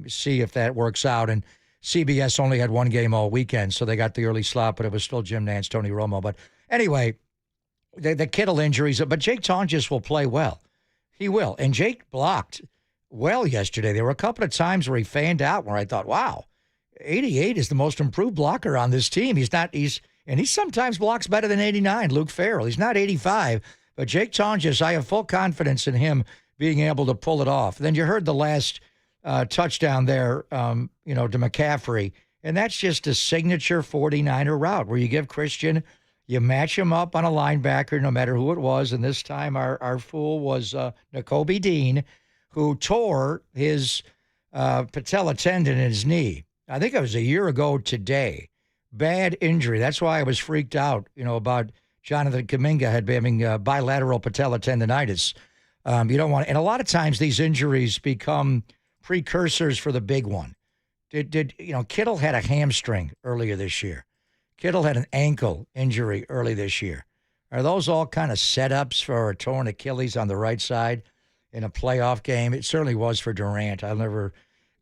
see if that works out. And CBS only had 1 game all weekend, so they got the early slot, but it was still Jim Nantz, Tony Romo. But anyway, the Kittle injuries, but Jake Tonjes will play well. He will. And Jake blocked well yesterday. There were a couple of times where he fanned out where I thought, wow, 88 is the most improved blocker on this team. And he sometimes blocks better than 89, Luke Farrell. He's not 85, but Jake Tonjes, I have full confidence in him being able to pull it off. Then you heard the last touchdown there, to McCaffrey, and that's just a signature 49er route where you give Christian, you match him up on a linebacker, no matter who it was, and this time our fool was Nakobe Dean, who tore his patella tendon in his knee. I think it was a year ago today. Bad injury. That's why I was freaked out, about Jonathan Kuminga having bilateral patella tendonitis. You don't want, and a lot of times these injuries become precursors for the big one. Kittle had a hamstring earlier this year. Kittle had an ankle injury early this year. Are those all kind of setups for a torn Achilles on the right side in a playoff game? It certainly was for Durant. I'll never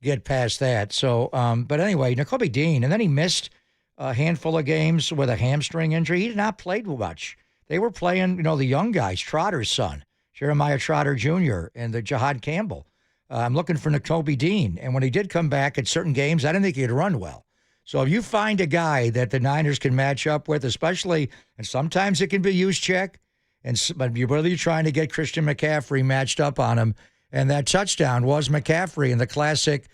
get past that. So, but anyway, Nakobe Dean, and then he missed a handful of games with a hamstring injury. He did not play much. They were playing, the young guys, Trotter's son, Jeremiah Trotter Jr., and the Jahad Campbell. I'm looking for Nakobe Dean. And when he did come back at certain games, I didn't think he'd run well. So if you find a guy that the Niners can match up with, especially, and sometimes it can be use check, but you're really trying to get Christian McCaffrey matched up on him. And that touchdown was McCaffrey in the classic,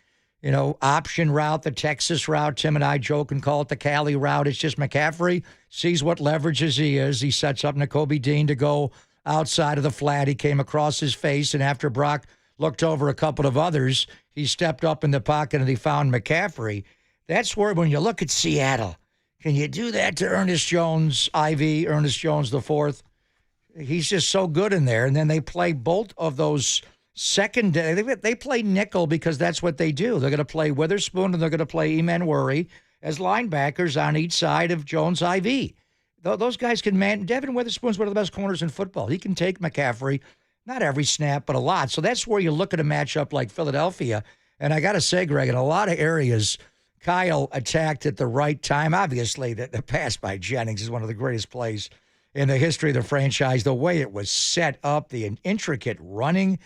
option route, the Texas route. Tim and I joke and call it the Cali route. It's just McCaffrey sees what leverages he is. He sets up Nakobe Dean to go outside of the flat. He came across his face, and after Brock looked over a couple of others, he stepped up in the pocket and he found McCaffrey. That's where, when you look at Seattle, can you do that to Ernest Jones, Ernest Jones IV? He's just so good in there. And then they play both of those they play nickel because that's what they do. They're going to play Witherspoon and they're going to play Emanwuri as linebackers on each side of Jones IV. Those guys can man. Devin Witherspoon's one of the best corners in football. He can take McCaffrey, not every snap, but a lot. So that's where you look at a matchup like Philadelphia. And I got to say, Greg, in a lot of areas, Kyle attacked at the right time. Obviously, the pass by Jennings is one of the greatest plays in the history of the franchise. The way it was set up, the intricate running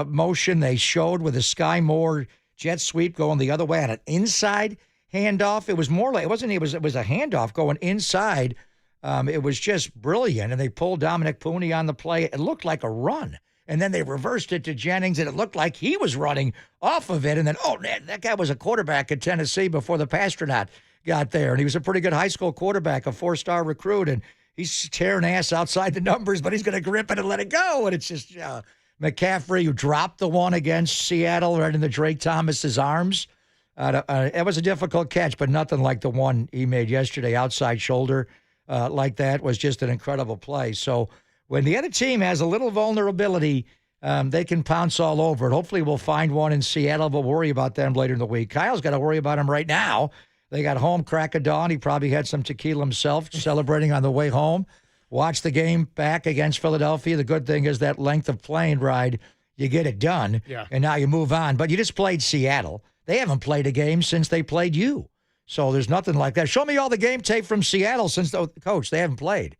motion they showed with the Sky Moore jet sweep going the other way on an inside handoff. It was more like, it was a handoff going inside. It was just brilliant. And they pulled Dominic Pooney on the play. It looked like a run. And then they reversed it to Jennings, and it looked like he was running off of it. And then, that guy was a quarterback at Tennessee before the Pastronaut got there. And he was a pretty good high school quarterback, a 4-star recruit. And he's tearing ass outside the numbers, but he's going to grip it and let it go. And it's just McCaffrey, who dropped the one against Seattle right into Drake Thomas's arms. It was a difficult catch, but nothing like the one he made yesterday, outside shoulder like that, was just an incredible play. So when the other team has a little vulnerability, they can pounce all over it. Hopefully we'll find one in Seattle. We'll worry about them later in the week. Kyle's got to worry about them right now. They got home crack of dawn. He probably had some tequila himself, celebrating on the way home. Watch the game back against Philadelphia. The good thing is that length of plane ride, you get it done, and now you move on. But you just played Seattle. They haven't played a game since they played you. So there's nothing like that. Show me all the game tape from Seattle since coach, they haven't played.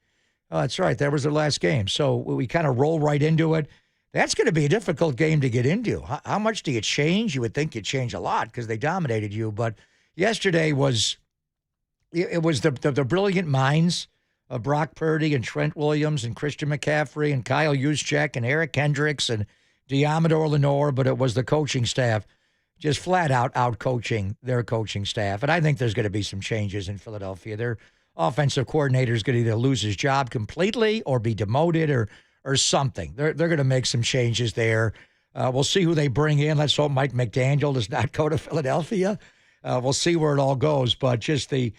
Oh, that's right. That was their last game. So we kind of roll right into it. That's going to be a difficult game to get into. How much do you change? You would think you'd change a lot because they dominated you. But yesterday was the brilliant minds of Brock Purdy and Trent Williams and Christian McCaffrey and Kyle Juszczyk and Eric Hendricks and Diamador Lenore, but it was the coaching staff just flat out coaching their coaching staff. And I think there's going to be some changes in Philadelphia. Their offensive coordinator is going to either lose his job completely or be demoted or something. They're going to make some changes there. We'll see who they bring in. Let's hope Mike McDaniel does not go to Philadelphia. We'll see where it all goes. But just the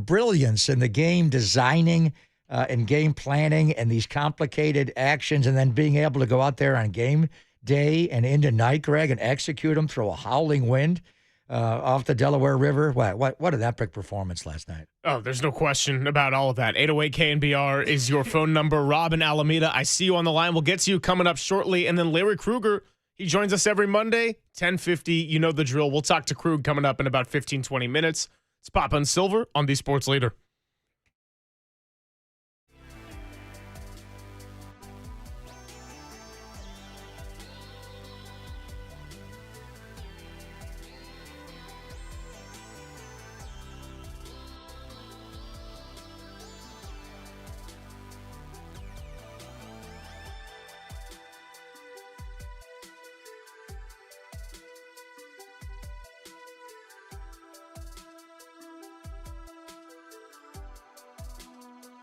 brilliance in the game designing and game planning and these complicated actions, and then being able to go out there on game day and into night, Greg, and execute them through a howling wind off the Delaware River. What an epic performance last night. Oh, there's no question about all of that. 808 KNBR is your phone number. Rob in Alameda, I see you on the line. We'll get to you coming up shortly. And then Larry Krueger, he joins us every Monday, 10:50. You know the drill. We'll talk to Krug coming up in about 15, 20 minutes. It's Papa and Silver on the Sports Leader.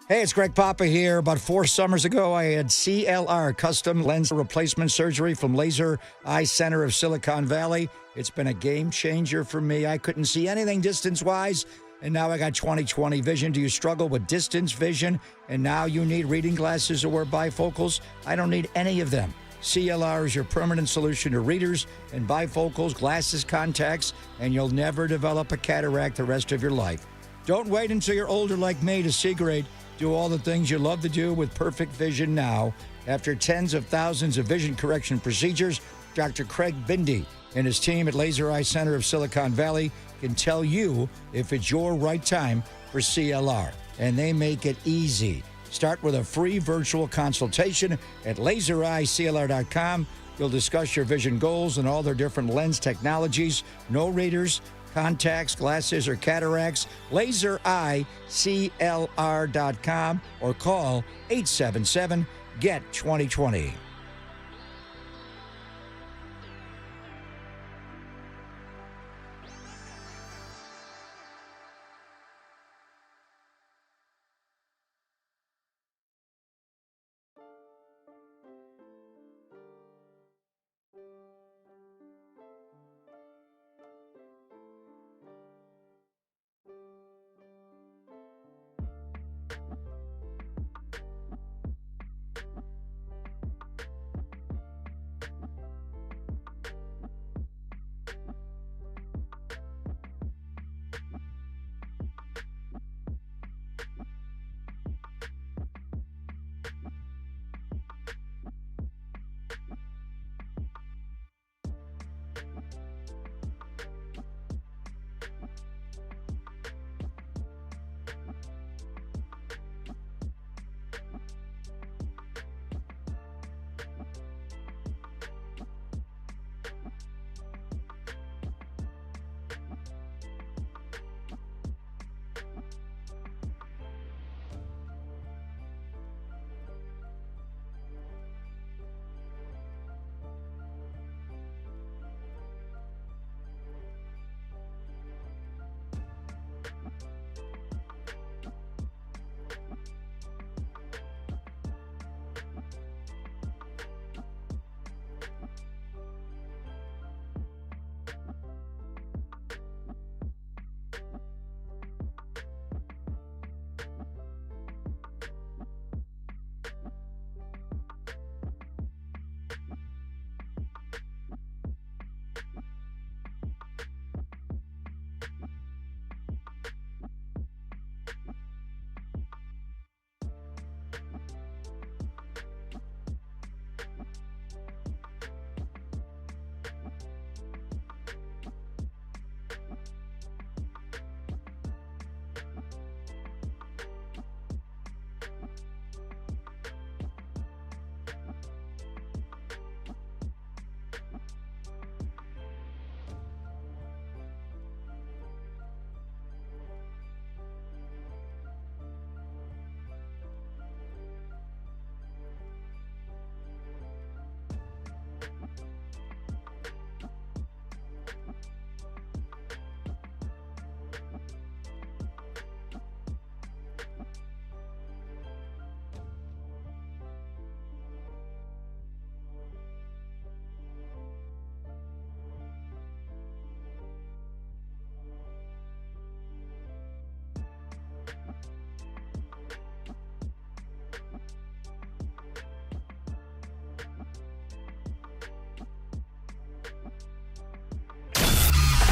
Hey, it's Greg Papa here. About 4 summers ago, I had CLR, custom lens replacement surgery from Laser Eye Center of Silicon Valley. It's been a game changer for me. I couldn't see anything distance-wise, and now I got 20/20 vision. Do you struggle with distance vision, and now you need reading glasses or wear bifocals? I don't need any of them. CLR is your permanent solution to readers and bifocals, glasses, contacts, and you'll never develop a cataract the rest of your life. Don't wait until you're older like me to see great. Do all the things you love to do with perfect vision now. After tens of thousands of vision correction procedures, Dr. Craig Bindi and his team at Laser Eye Center of Silicon Valley can tell you if it's your right time for CLR. And they make it easy. Start with a free virtual consultation at lasereyeclr.com. You'll discuss your vision goals and all their different lens technologies. No readers, contacts, glasses, or cataracts. lasereyeclr.com or call 877-GET-2020.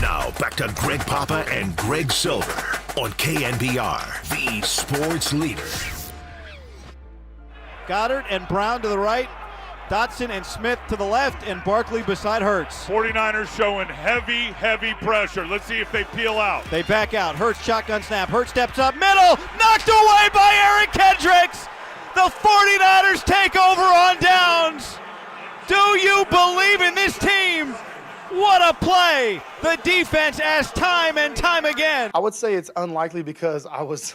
Now, back to Greg Papa and Greg Silver on KNBR, the sports leader. Goddard and Brown to the right. Dotson and Smith to the left, and Barkley beside Hurts. 49ers showing heavy pressure. Let's see if they peel out. They back out. Hurts shotgun snap. Hurts steps up middle. Knocked away by Eric Kendricks. The 49ers take over on downs. Do you believe in this team? What a play. The defense asked time and time again. I would say it's unlikely because I was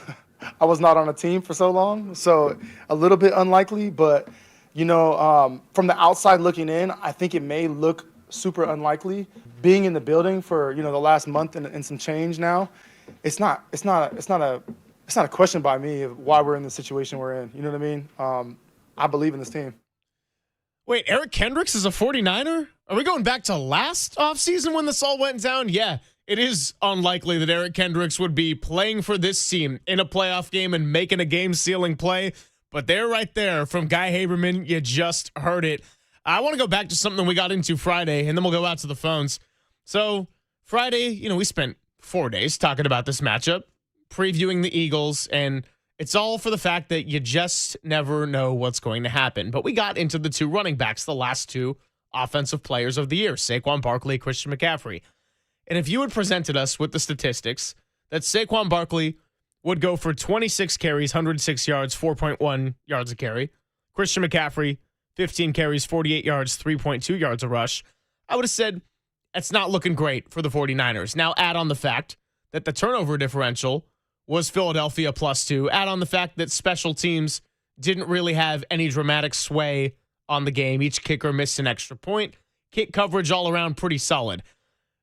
not on a team for so long. So a little bit unlikely, but from the outside looking in, I think it may look super unlikely. Being in the building for the last month and some change now, it's not a question by me of why we're in the situation we're in. You know what I mean? I believe in this team. Wait, Eric Kendricks is a 49er? Are we going back to last offseason when this all went down? Yeah, it is unlikely that Eric Kendricks would be playing for this team in a playoff game and making a game-sealing play. But they're right there from Guy Haberman. You just heard it. I want to go back to something we got into Friday, and then we'll go out to the phones. So Friday, we spent 4 days talking about this matchup, previewing the Eagles, and it's all for the fact that you just never know what's going to happen. But we got into the two running backs, the last two offensive players of the year, Saquon Barkley, Christian McCaffrey. And if you had presented us with the statistics that Saquon Barkley would go for 26 carries, 106 yards, 4.1 yards a carry. Christian McCaffrey, 15 carries, 48 yards, 3.2 yards a rush. I would have said that's not looking great for the 49ers. Now add on the fact that the turnover differential was Philadelphia +2. Add on the fact that special teams didn't really have any dramatic sway on the game. Each kicker missed an extra point. Kick coverage all around pretty solid.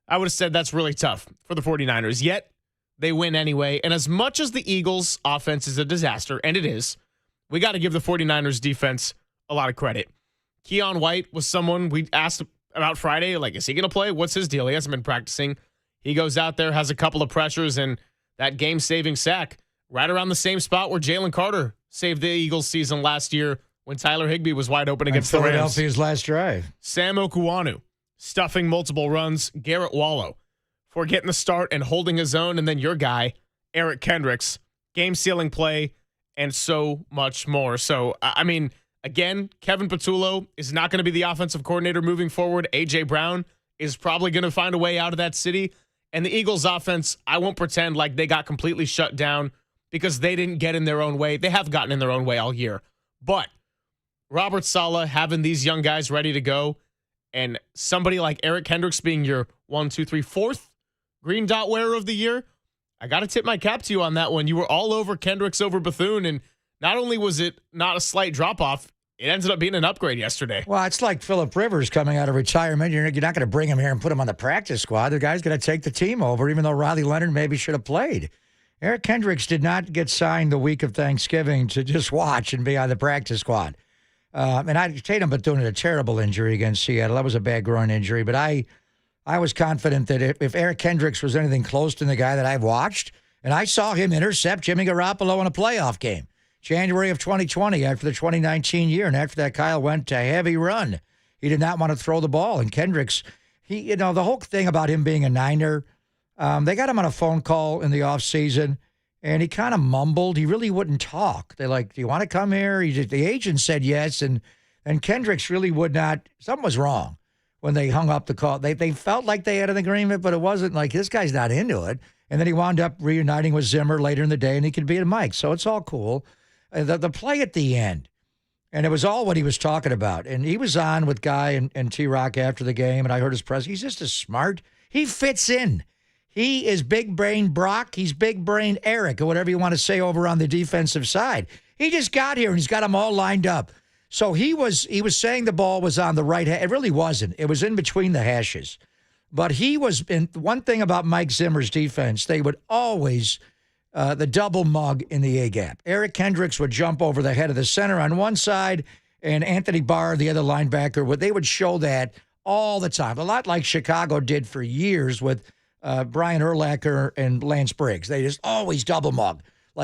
I would have said that's really tough for the 49ers. Yet, they win anyway. And as much as the Eagles' offense is a disaster, and it is, we got to give the 49ers defense a lot of credit. Keon White was someone we asked about Friday, is he going to play? What's his deal? He hasn't been practicing. He goes out there, has a couple of pressures, and that game-saving sack right around the same spot where Jalen Carter saved the Eagles' season last year when Tyler Higbee was wide open against the Rams. Philadelphia's last drive. Sam Okuanu stuffing multiple runs. Garrett Wallow for getting the start and holding his own, and then your guy, Eric Kendricks, game-sealing play, and so much more. So, again, Kevin Patullo is not going to be the offensive coordinator moving forward. A.J. Brown is probably going to find a way out of that city. And the Eagles' offense, I won't pretend like they got completely shut down because they didn't get in their own way. They have gotten in their own way all year. But Robert Saleh having these young guys ready to go, and somebody like Eric Kendricks being your 4th Green Dot wearer of the year, I got to tip my cap to you on that one. You were all over Kendricks over Bethune, and not only was it not a slight drop-off, it ended up being an upgrade yesterday. Well, it's like Phillip Rivers coming out of retirement. You're not going to bring him here and put him on the practice squad. The guy's going to take the team over, even though Riley Leonard maybe should have played. Eric Kendricks did not get signed the week of Thanksgiving to just watch and be on the practice squad. And Tatum Bethune had a terrible injury against Seattle. That was a bad groin injury, but I was confident that if Eric Kendricks was anything close to the guy that I've watched, and I saw him intercept Jimmy Garoppolo in a playoff game, January of 2020, after the 2019 year, and after that, Kyle went to heavy run. He did not want to throw the ball, and Kendricks, the whole thing about him being a Niner, they got him on a phone call in the offseason, and he kind of mumbled. He really wouldn't talk. They're like, do you want to come here? The agent said yes, and Kendricks really would not. Something was wrong when they hung up the call. They felt like they had an agreement, but it wasn't like this guy's not into it. And then he wound up reuniting with Zimmer later in the day, and he could be at Mike. So it's all cool. The play at the end, and it was all what he was talking about. And he was on with Guy and T-Rock after the game, and I heard his press. He's just as smart. He fits in. He is big brain Brock. He's big brain Eric, or whatever you want to say over on the defensive side. He just got here, and he's got them all lined up. So he was saying the ball was on the right. It really wasn't. It was in between the hashes. But he was, and one thing about Mike Zimmer's defense, they would always, the double mug in the A-gap. Eric Kendricks would jump over the head of the center on one side, and Anthony Barr, the other linebacker, they would show that all the time. A lot like Chicago did for years with Brian Urlacher and Lance Briggs. They just always double mug.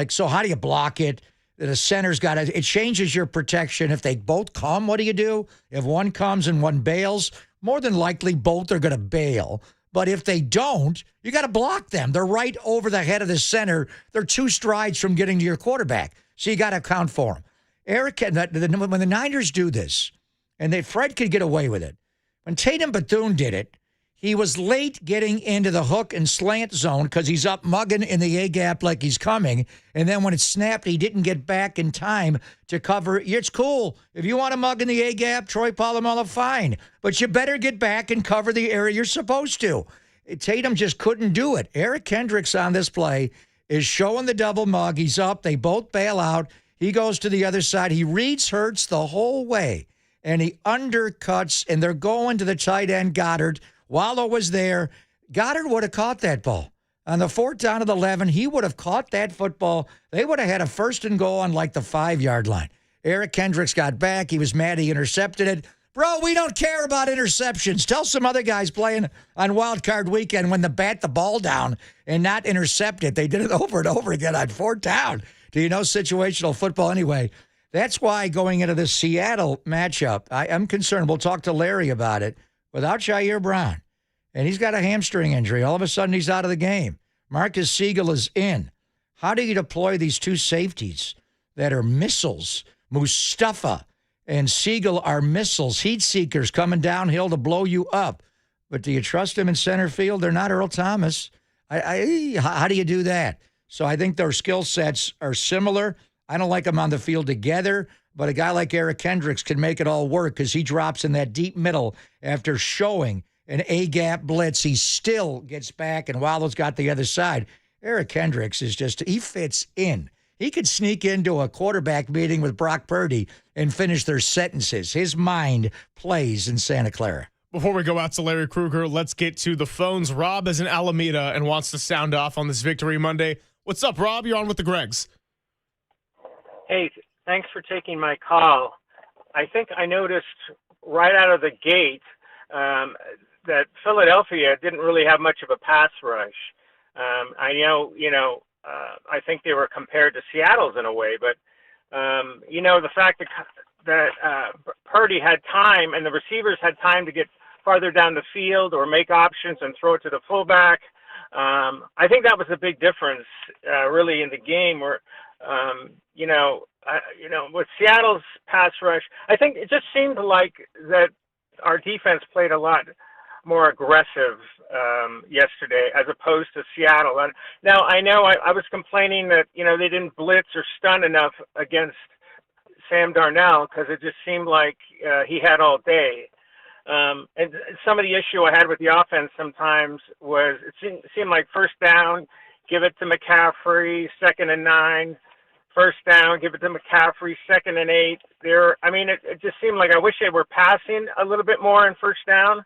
So how do you block it? The center's got it changes your protection. If they both come, what do you do? If one comes and one bails, more than likely both are going to bail. But if they don't, you got to block them. They're right over the head of the center. They're 2 strides from getting to your quarterback. So you got to account for them. When the Niners do this, and Fred could get away with it, when Tatum Bethune did it, he was late getting into the hook and slant zone because he's up mugging in the A-gap like he's coming. And then when it snapped, he didn't get back in time to cover. It's cool. If you want to mug in the A-gap, Troy Polamalu, fine. But you better get back and cover the area you're supposed to. Tatum just couldn't do it. Eric Kendricks on this play is showing the double mug. He's up. They both bail out. He goes to the other side. He reads Hurts the whole way. And he undercuts, and they're going to the tight end, Goddard. Wallow was there. Goddard would have caught that ball. On the 4th down of the 11, he would have caught that football. They would have had a 1st and goal on like the 5-yard line. Eric Kendricks got back. He was mad he intercepted it. Bro, we don't care about interceptions. Tell some other guys playing on Wild Card Weekend when they bat the ball down and not intercept it. They did it over and over again on 4th down. Do you know situational football anyway? That's why going into this Seattle matchup, I'm concerned. We'll talk to Larry about it. Without Jair Brown, and he's got a hamstring injury. All of a sudden, he's out of the game. Marcus Siegel is in. How do you deploy these 2 safeties that are missiles? Mustafa and Siegel are missiles, heat seekers coming downhill to blow you up. But do you trust him in center field? They're not Earl Thomas. How do you do that? So I think their skill sets are similar. I don't like them on the field together. But a guy like Eric Kendricks can make it all work because he drops in that deep middle after showing an A-gap blitz. He still gets back, and Wallow's got the other side. Eric Kendricks is he fits in. He could sneak into a quarterback meeting with Brock Purdy and finish their sentences. His mind plays in Santa Clara. Before we go out to Larry Krueger, let's get to the phones. Rob is in Alameda and wants to sound off on this Victory Monday. What's up, Rob? You're on with the Gregs. Hey, thanks for taking my call. I think I noticed right out of the gate that Philadelphia didn't really have much of a pass rush. I know, I think they were compared to Seattle's in a way, but, the fact that Purdy had time and the receivers had time to get farther down the field or make options and throw it to the fullback, I think that was a big difference really in the game where, with Seattle's pass rush, I think it just seemed like that our defense played a lot more aggressive yesterday as opposed to Seattle. And now I know I was complaining that, they didn't blitz or stun enough against Sam Darnold because it just seemed like he had all day. And some of the issue I had with the offense sometimes was it seemed like 1st down, give it to McCaffrey, 2nd and 9. 1st down, give it to McCaffrey, 2nd and 8. It just seemed like I wish they were passing a little bit more in 1st down.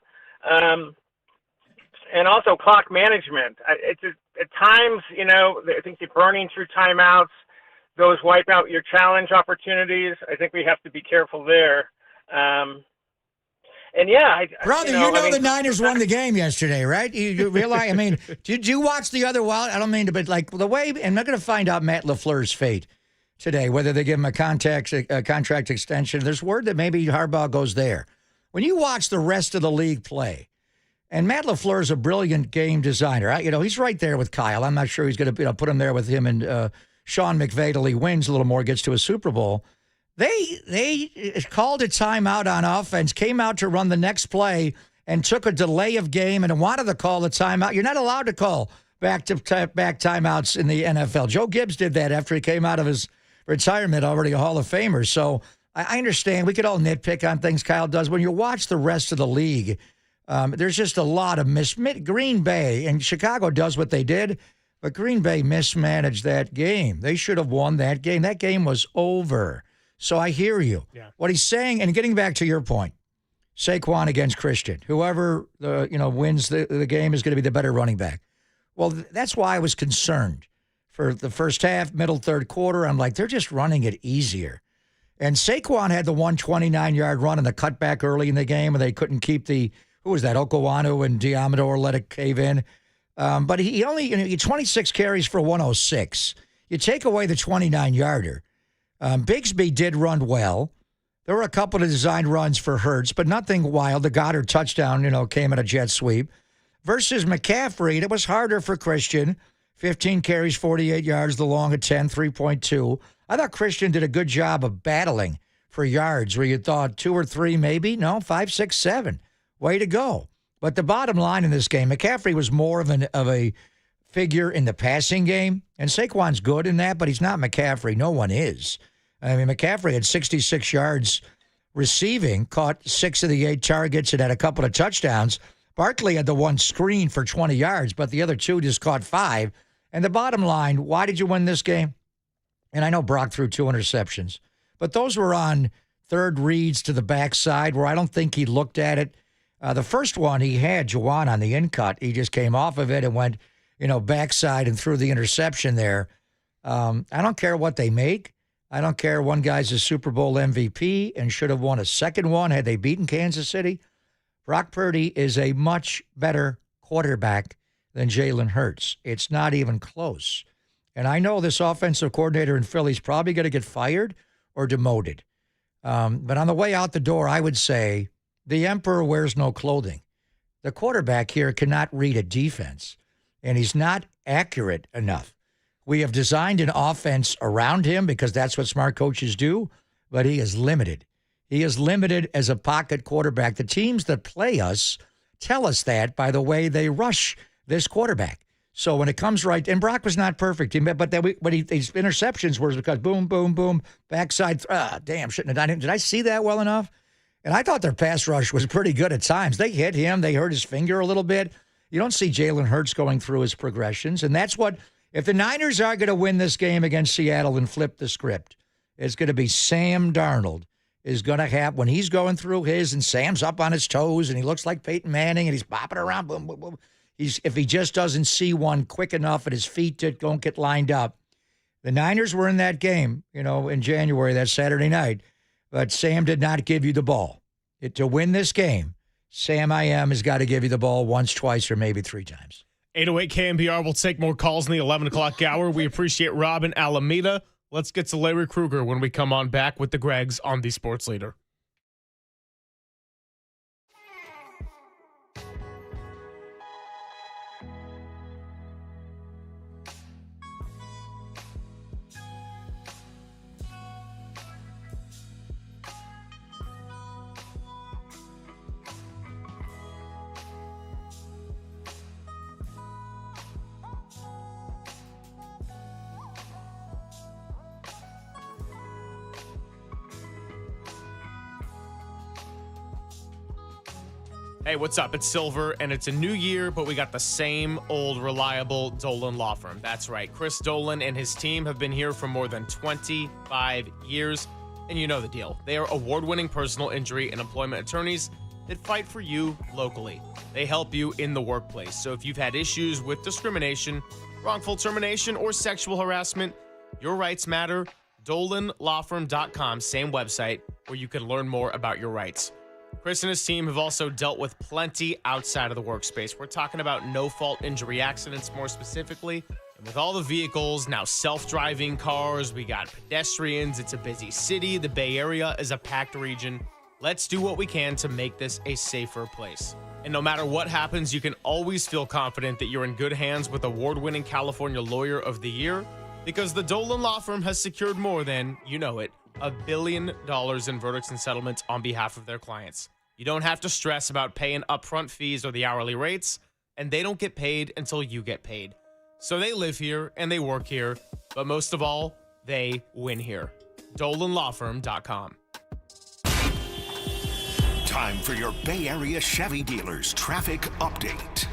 And also clock management. At times, I think they're burning through timeouts. Those wipe out your challenge opportunities. I think we have to be careful there. Brother, the Niners won the game yesterday, right? You realize, did you watch the other wild? I don't mean to, but like the way, I'm not going to find out Matt LaFleur's fate today, whether they give him a contract extension. There's word that maybe Harbaugh goes there. When you watch the rest of the league play, and Matt LaFleur is a brilliant game designer. He's right there with Kyle. I'm not sure he's going to put him there with him and Sean McVay till he wins a little more, gets to a Super Bowl. They called a timeout on offense, came out to run the next play, and took a delay of game and wanted to call a timeout. You're not allowed to call back-to-back timeouts in the NFL. Joe Gibbs did that after he came out of his retirement, already a Hall of Famer. So I understand we could all nitpick on things Kyle does. When you watch the rest of the league, there's just a lot of Green Bay, and Chicago does what they did, but Green Bay mismanaged that game. They should have won that game. That game was over. So I hear you. Yeah. What he's saying, and getting back to your point, Saquon against Christian. Whoever wins the game is going to be the better running back. Well, that's why I was concerned for the first half, middle, third quarter. I'm like, they're just running it easier. And Saquon had the 129-yard run and the cutback early in the game, and they couldn't keep Okawanu and Diamador let it cave in. But he only, 26 carries for 106. You take away the 29-yarder. Bigsby did run well. There were a couple of designed runs for Hurts, but nothing wild. The Goddard touchdown, came at a jet sweep. versus McCaffrey. It was harder for Christian. 15 carries, 48 yards, the long at 10, 3.2. I thought Christian did a good job of battling for yards where you thought 2 or 3 maybe. No, 5, 6, 7. Way to go. But the bottom line in this game, McCaffrey was more of a figure in the passing game. And Saquon's good in that, but he's not McCaffrey. No one is. I mean, McCaffrey had 66 yards receiving, caught 6 of the 8 targets, and had a couple of touchdowns. Barkley had the one screen for 20 yards, but the other 2 just caught 5. And the bottom line, why did you win this game? And I know Brock threw 2 interceptions, but those were on third reads to the backside where I don't think he looked at it. The first one, he had Juwan on the in cut. He just came off of it and went, backside and threw the interception there. I don't care what they make. I don't care. One guy's a Super Bowl MVP and should have won a second one had they beaten Kansas City. Brock Purdy is a much better quarterback than Jalen Hurts. It's not even close. And I know this offensive coordinator in Philly is probably going to get fired or demoted. But on the way out the door, I would say the emperor wears no clothing. The quarterback here cannot read a defense, and he's not accurate enough. We have designed an offense around him because that's what smart coaches do, but he is limited. He is limited as a pocket quarterback. The teams that play us tell us that by the way they rush this quarterback. So when it comes right, and Brock was not perfect, but these interceptions were because boom, boom, boom, backside. Shouldn't have done it. Did I see that well enough? And I thought their pass rush was pretty good at times. They hit him. They hurt his finger a little bit. You don't see Jalen Hurts going through his progressions. And that's what, if the Niners are going to win this game against Seattle and flip the script, it's going to be Sam Darnold is going to have, when he's going through his and Sam's up on his toes and he looks like Peyton Manning and he's bopping around, boom, boom, boom. If he just doesn't see one quick enough and his feet don't get lined up. The Niners were in that game, in January, that Saturday night, but Sam did not give you the ball. To win this game, Sam has got to give you the ball once, twice, or maybe 3 times. 808 KNBR will take more calls in the 11 o'clock hour. We appreciate Rob in Alameda. Let's get to Larry Krueger when we come on back with the Gregs on the Sports Leader. Hey, what's up? It's Silver, and it's a new year, but we got the same old reliable Dolan Law Firm. That's right. Chris Dolan and his team have been here for more than 25 years, and you know the deal. They are award-winning personal injury and employment attorneys that fight for you locally. They help you in the workplace. So if you've had issues with discrimination, wrongful termination, or sexual harassment, your rights matter. DolanLawFirm.com, same website, where you can learn more about your rights. Chris and his team have also dealt with plenty outside of the workspace. We're talking about no-fault injury accidents more specifically. And with all the vehicles, now self-driving cars, we got pedestrians, it's a busy city, the Bay Area is a packed region. Let's do what we can to make this a safer place. And no matter what happens, you can always feel confident that you're in good hands with award-winning California Lawyer of the Year, because the Dolan Law Firm has secured more than, you know it, $1 billion in verdicts and settlements on behalf of their clients. You don't have to stress about paying upfront fees or the hourly rates, and they don't get paid until you get paid. So they live here and they work here, but most of all, they win here. DolanLawFirm.com. Time for your Bay Area Chevy dealers traffic update.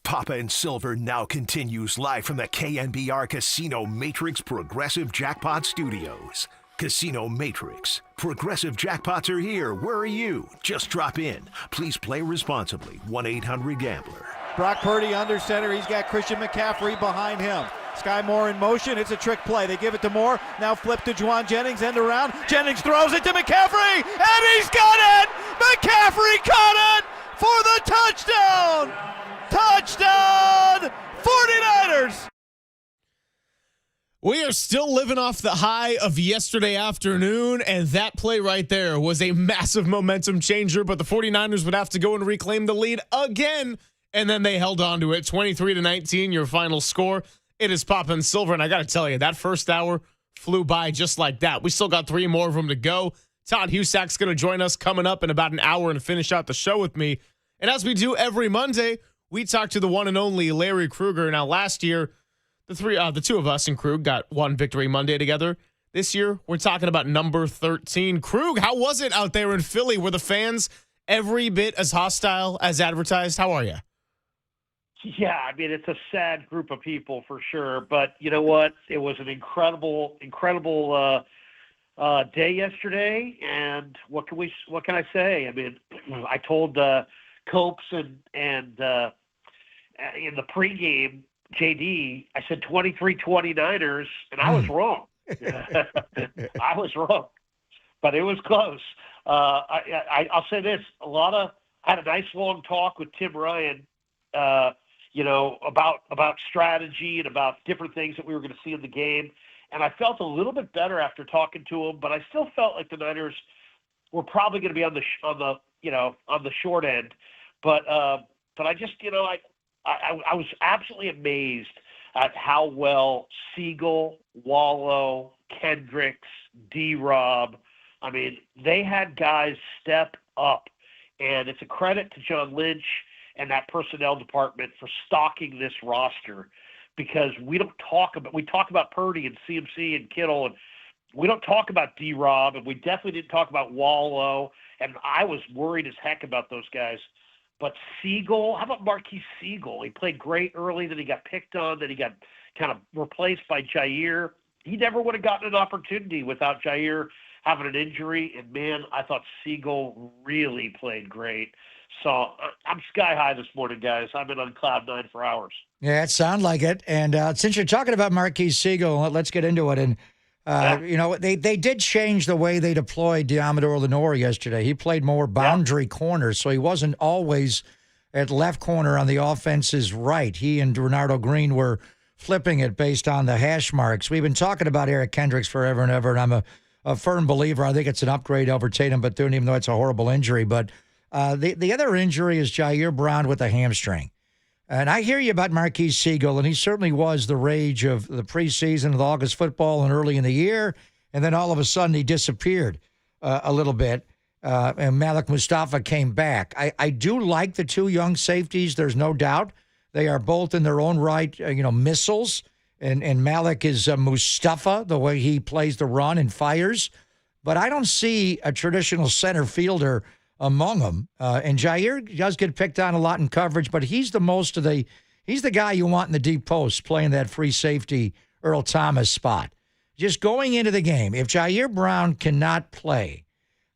Papa and Silver now continues live from the KNBR Casino Matrix Progressive Jackpot Studios. Casino Matrix. Progressive jackpots are here. Where are you? Just drop in. Please play responsibly. 1-800-GAMBLER. Brock Purdy under center. He's got Christian McCaffrey behind him. Sky Moore in motion. It's a trick play. They give it to Moore. Now flip to Juwan Jennings. End around. Jennings throws it to McCaffrey. And he's got it! McCaffrey caught it for the touchdown! Touchdown! 49ers! We are still living off the high of yesterday afternoon, and that play right there was a massive momentum changer, but the 49ers would have to go and reclaim the lead again, and then they held on to it. 23-19, your final score. It is Papa and Silver, and I got to tell you, that first hour flew by just like that. We still got 3 more of them to go. Todd Husak's going to join us coming up in about an hour and finish out the show with me. And as we do every Monday, we talk to the one and only Larry Krueger. Now, last year, the two of us and Krug got one Victory Monday together. This year, we're talking about number 13. Krug, how was it out there in Philly? Were the fans every bit as hostile as advertised? How are you? Yeah, I mean, it's a sad group of people for sure. But you know what? It was an incredible day yesterday. And what can I say? I mean, I told Copes and in the pregame, JD, I said 23-29ers, and I was wrong. I was wrong, but it was close. I'll say this: I had a nice long talk with Tim Ryan, about strategy and about different things that we were going to see in the game, and I felt a little bit better after talking to him. But I still felt like the Niners were probably going to be on the short end. But I just, I was absolutely amazed at how well Siegel, Wallow, Kendricks, D-Rob, I mean, they had guys step up. And it's a credit to John Lynch and that personnel department for stocking this roster, because we talk about Purdy and CMC and Kittle, and we don't talk about D-Rob, and we definitely didn't talk about Wallow, and I was worried as heck about those guys. But Siegel, how about Marquise Siegel? He played great early, then he got picked on, then he got kind of replaced by Jair. He never would have gotten an opportunity without Jair having an injury. And, man, I thought Siegel really played great. So I'm sky high this morning, guys. I've been on cloud 9 for hours. Yeah, it sounds like it. And since you're talking about Marquise Siegel, let's get into it. And, they did change the way they deployed Diamador Lenore yesterday. He played more boundary corner, so he wasn't always at left corner on the offense's right. He and Renardo Green were flipping it based on the hash marks. We've been talking about Eric Kendricks forever and ever, and I'm a firm believer. I think it's an upgrade over Tatum Bethune, even though it's a horrible injury. But the other injury is Jair Brown with a hamstring. And I hear you about Marquise Siegel, and he certainly was the rage of the preseason of August football and early in the year. And then all of a sudden he disappeared a little bit, and Malik Mustafa came back. I do like the two young safeties, there's no doubt. They are both in their own right, missiles. And Malik is Mustafa, the way he plays the run and fires. But I don't see a traditional center fielder among them. And Jair does get picked on a lot in coverage, but he's the guy you want in the deep post playing that free safety Earl Thomas spot. Just going into the game, if Jair Brown cannot play,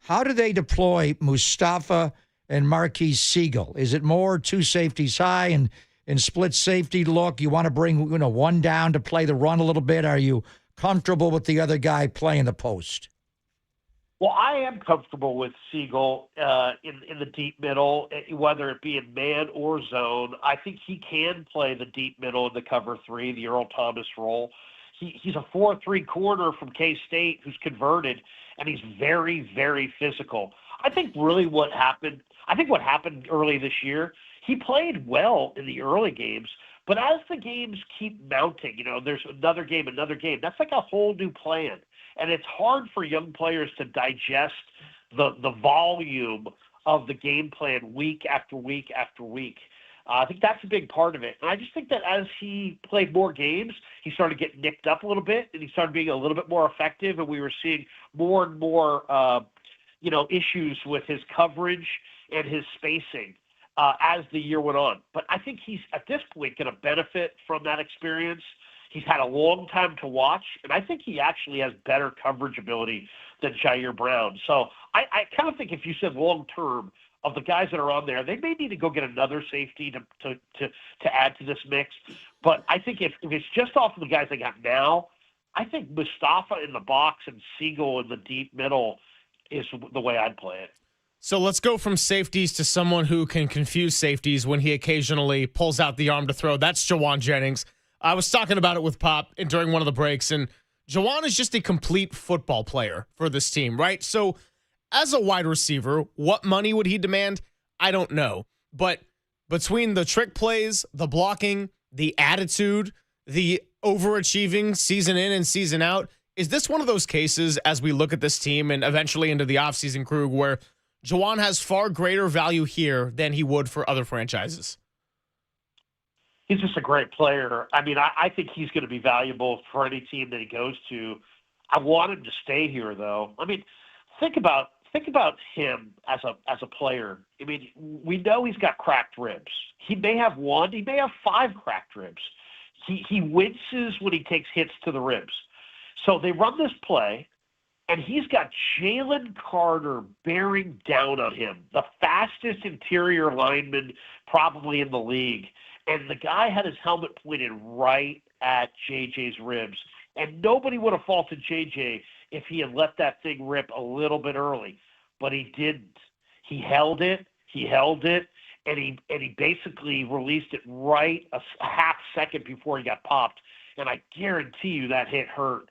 how do they deploy Mustafa and Marquise Siegel? Is it more two safeties high and split safety look? You want to bring one down to play the run a little bit? Are you comfortable with the other guy playing the post? Well, I am comfortable with Siegel in the deep middle, whether it be in man or zone. I think he can play the deep middle in the cover 3, the Earl Thomas role. He's a 4-3 corner from K-State who's converted, and he's very, very physical. I think what happened early this year, he played well in the early games, but as the games keep mounting, there's another game, that's like a whole new plan. And it's hard for young players to digest the volume of the game plan week after week after week. I think that's a big part of it. And I just think that as he played more games, he started getting nicked up a little bit, and he started being a little bit more effective, and we were seeing more and more issues with his coverage and his spacing. as the year went on. But I think he's, at this point, going to benefit from that experience. He's had a long time to watch, and I think he actually has better coverage ability than Jair Brown. So I kind of think if you said long-term, of the guys that are on there, they may need to go get another safety to add to this mix. But I think if it's just off of the guys they got now, I think Mustafa in the box and Siegel in the deep middle is the way I'd play it. So let's go from safeties to someone who can confuse safeties when he occasionally pulls out the arm to throw. That's Juwan Jennings. I was talking about it with Pop during one of the breaks, and Juwan is just a complete football player for this team, right? So as a wide receiver, what money would he demand? I don't know. But between the trick plays, the blocking, the attitude, the overachieving season in and season out, is this one of those cases as we look at this team and eventually into the offseason, Krug, where Juwan has far greater value here than he would for other franchises? He's just a great player. I mean, I think he's going to be valuable for any team that he goes to. I want him to stay here, though. I mean, think about him as a player. I mean, we know he's got cracked ribs. He may have one. He may have 5 cracked ribs. He winces when he takes hits to the ribs. So they run this play, and he's got Jalen Carter bearing down on him, the fastest interior lineman probably in the league. And the guy had his helmet pointed right at JJ's ribs. And nobody would have faulted JJ if he had let that thing rip a little bit early. But he didn't. He held it, and he basically released it right a half second before he got popped. And I guarantee you that hit hurt.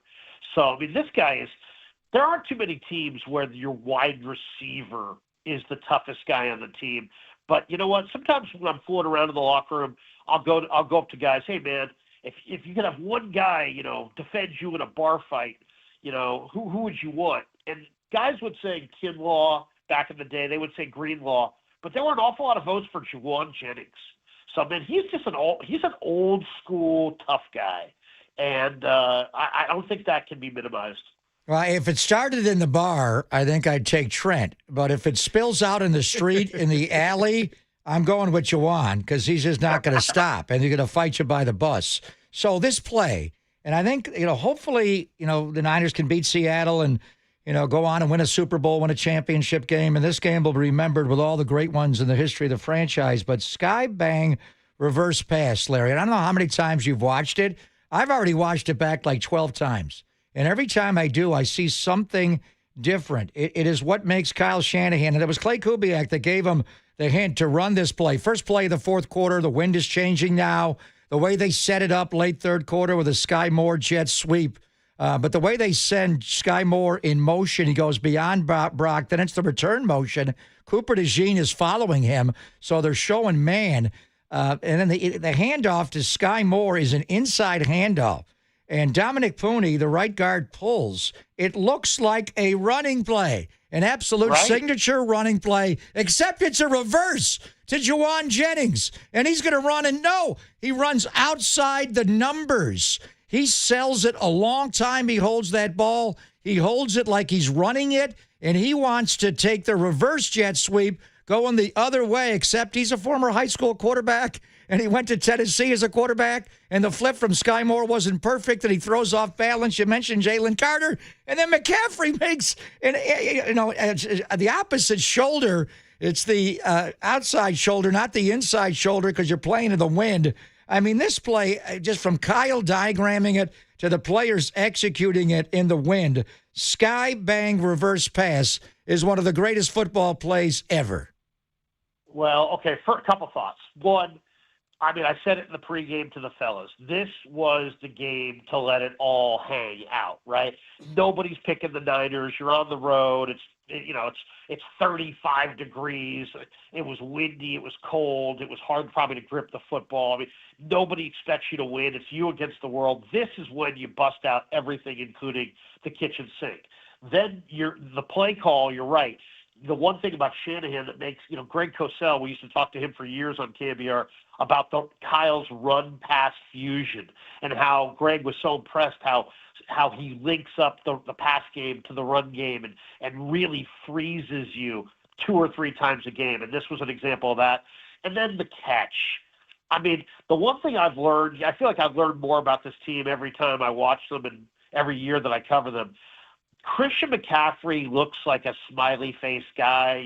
So, I mean, this guy is – there aren't too many teams where your wide receiver is the toughest guy on the team. But you know what? Sometimes when I'm fooling around in the locker room, I'll go up to guys, hey, man, if you could have one guy, defend you in a bar fight, who would you want? And guys would say Kinlaw back in the day. They would say Greenlaw. But there were an awful lot of votes for Juwan Jennings. So, man, he's an old school tough guy. And I don't think that can be minimized. Well, if it started in the bar, I think I'd take Trent. But if it spills out in the street, in the alley, I'm going with Juwan because he's just not going to stop, and he's going to fight you by the bus. So this play, and I think, hopefully, the Niners can beat Seattle and, go on and win a Super Bowl, win a championship game. And this game will be remembered with all the great ones in the history of the franchise. But sky bang reverse pass, Larry. And I don't know how many times you've watched it. I've already watched it back like 12 times. And every time I do, I see something different. It is what makes Kyle Shanahan. And it was Clay Kubiak that gave him the hint to run this play. First play of the fourth quarter, the wind is changing now. The way they set it up late third quarter with a Sky Moore jet sweep. But the way they send Sky Moore in motion, he goes beyond Brock. Then it's the return motion. Cooper DeJean is following him. So they're showing man. And then the handoff to Sky Moore is an inside handoff. And Dominic Pooney, the right guard, pulls. It looks like a running play, an absolute signature running play, except it's a reverse to Juwan Jennings. And he's going to run, and no, he runs outside the numbers. He sells it a long time. He holds that ball. He holds it like he's running it, and he wants to take the reverse jet sweep going the other way, except he's a former high school quarterback, and he went to Tennessee as a quarterback, and the flip from Sky Moore wasn't perfect, and he throws off balance. You mentioned Jalen Carter, and then McCaffrey makes the opposite shoulder. It's the outside shoulder, not the inside shoulder, because you're playing in the wind. I mean, this play, just from Kyle diagramming it to the players executing it in the wind, sky bang reverse pass is one of the greatest football plays ever. Well, okay, for a couple thoughts. One, I mean, I said it in the pregame to the fellas. This was the game to let it all hang out, right? Nobody's picking the Niners. You're on the road. It's 35 degrees. It was windy. It was cold. It was hard probably to grip the football. I mean, nobody expects you to win. It's you against the world. This is when you bust out everything, including the kitchen sink. Then the play call, you're right. The one thing about Shanahan that makes, Greg Cosell, we used to talk to him for years on KNBR about Kyle's run-pass fusion and how Greg was so impressed how he links up the pass game to the run game and really freezes you 2 or 3 times a game. And this was an example of that. And then the catch. I mean, the one thing I've learned, I feel like I've learned more about this team every time I watch them and every year that I cover them. Christian McCaffrey looks like a smiley face guy.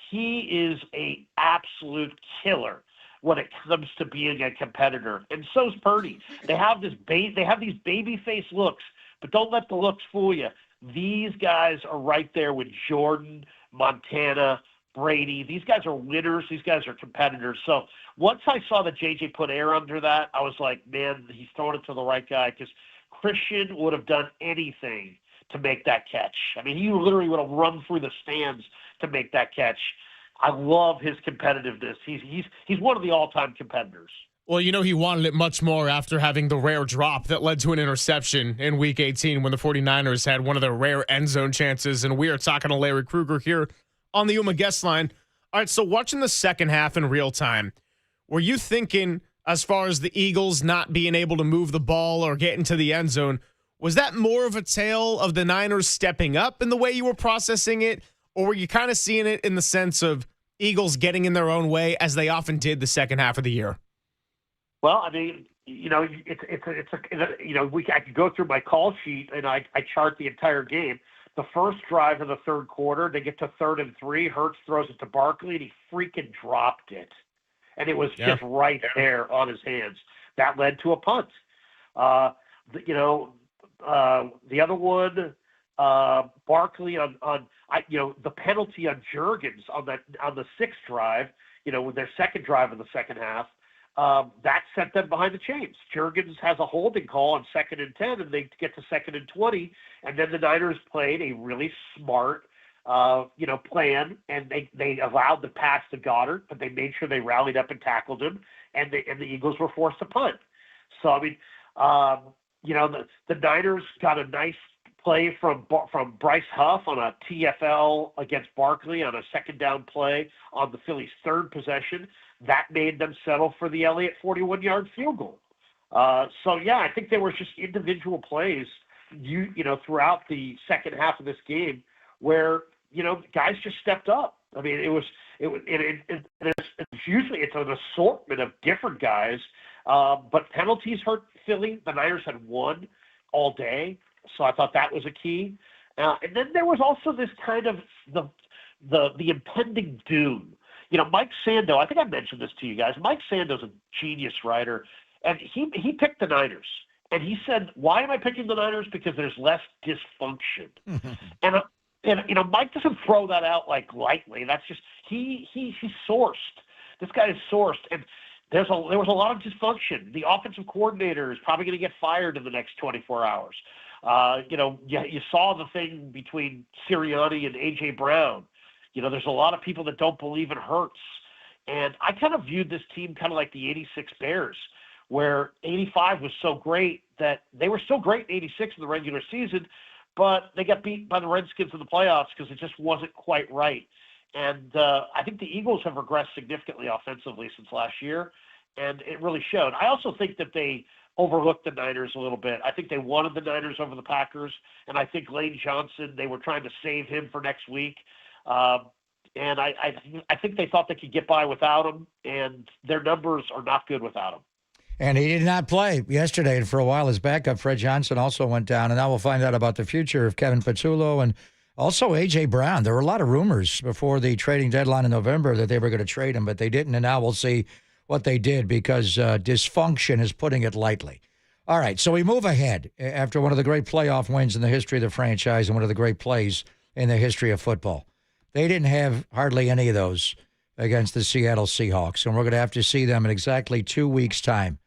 He is a absolute killer when it comes to being a competitor. And so's Purdy. They have these baby face looks, but don't let the looks fool you. These guys are right there with Jordan, Montana, Brady. These guys are winners. These guys are competitors. So once I saw that JJ put air under that, I was like, man, he's throwing it to the right guy, because Christian would have done anything to make that catch. I mean, he literally would have run through the stands to make that catch. I love his competitiveness. He's one of the all-time competitors. Well, he wanted it much more after having the rare drop that led to an interception in Week 18 when the 49ers had one of their rare end zone chances. And we are talking to Larry Krueger here on the Uma guest line. All right, so watching the second half in real time, were you thinking, as far as the Eagles not being able to move the ball or get into the end zone, was that more of a tale of the Niners stepping up in the way you were processing it, or were you kind of seeing it in the sense of Eagles getting in their own way, as they often did the second half of the year? Well, I mean, I could go through my call sheet and I chart the entire game. The first drive of the third quarter, they get to 3rd and 3. Hurts throws it to Barkley, and he freaking dropped it. And it was just right there on his hands. That led to a punt. The other one, Barkley on the penalty on Juergens on the 6th drive, with their second drive of the second half, that sent them behind the chains. Juergens has a holding call on 2nd and 10, and they get to 2nd and 20, and then the Niners played a really smart, plan, and they allowed the pass to Goddard, but they made sure they rallied up and tackled him, and the Eagles were forced to punt. So I mean, the Niners got a nice play from Bryce Huff on a TFL against Barkley on a second down play on the Phillies' 3rd possession. That made them settle for the Elliott 41-yard field goal. I think there were just individual plays, throughout the second half of this game where guys just stepped up. I mean, it's an assortment of different guys, but penalties hurt Philly. The Niners had won all day, so I thought that was a key. And then there was also this kind of the impending doom. Mike Sando, I think I mentioned this to you guys. Mike Sando's a genius writer, and he picked the Niners. And he said, why am I picking the Niners? Because there's less dysfunction. And Mike doesn't throw that out lightly. That's just he's sourced. This guy is sourced, and there was a lot of dysfunction. The offensive coordinator is probably going to get fired in the next 24 hours. You saw the thing between Sirianni and A.J. Brown. There's a lot of people that don't believe in Hurts. And I kind of viewed this team kind of like the 86 Bears, where 85 was so great that they were still great in 86 in the regular season, but they got beat by the Redskins in the playoffs because it just wasn't quite right. And I think the Eagles have regressed significantly offensively since last year, and it really showed. I also think that they overlooked the Niners a little bit. I think they wanted the Niners over the Packers, and I think Lane Johnson, they were trying to save him for next week. And I think they thought they could get by without him, and their numbers are not good without him. And he did not play yesterday. And for a while, his backup, Fred Johnson, also went down. And now we'll find out about the future of Kevin Patullo and also A.J. Brown. There were a lot of rumors before the trading deadline in November that they were going to trade him, but they didn't. And now we'll see what they did because dysfunction is putting it lightly. All right, so we move ahead after one of the great playoff wins in the history of the franchise and one of the great plays in the history of football. They didn't have hardly any of those against the Seattle Seahawks, and we're going to have to see them in exactly 2 weeks' time.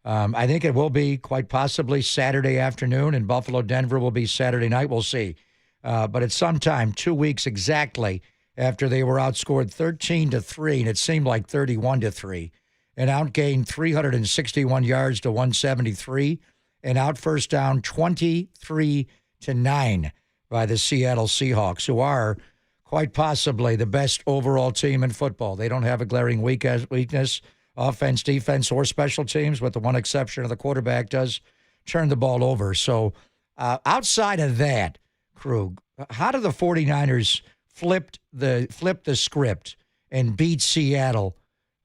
I think it will be quite possibly Saturday afternoon, and Buffalo-Denver will be Saturday night. We'll see. But it's sometime 2 weeks exactly after they were outscored 13-3, and it seemed like 31-3, and outgained 361 yards to 173, and out first down 23-9 by the Seattle Seahawks, who are quite possibly the best overall team in football. They don't have a glaring weakness, offense, defense, or special teams, with the one exception of the quarterback does turn the ball over. So outside of that, Krug, how do the 49ers flip the script and beat Seattle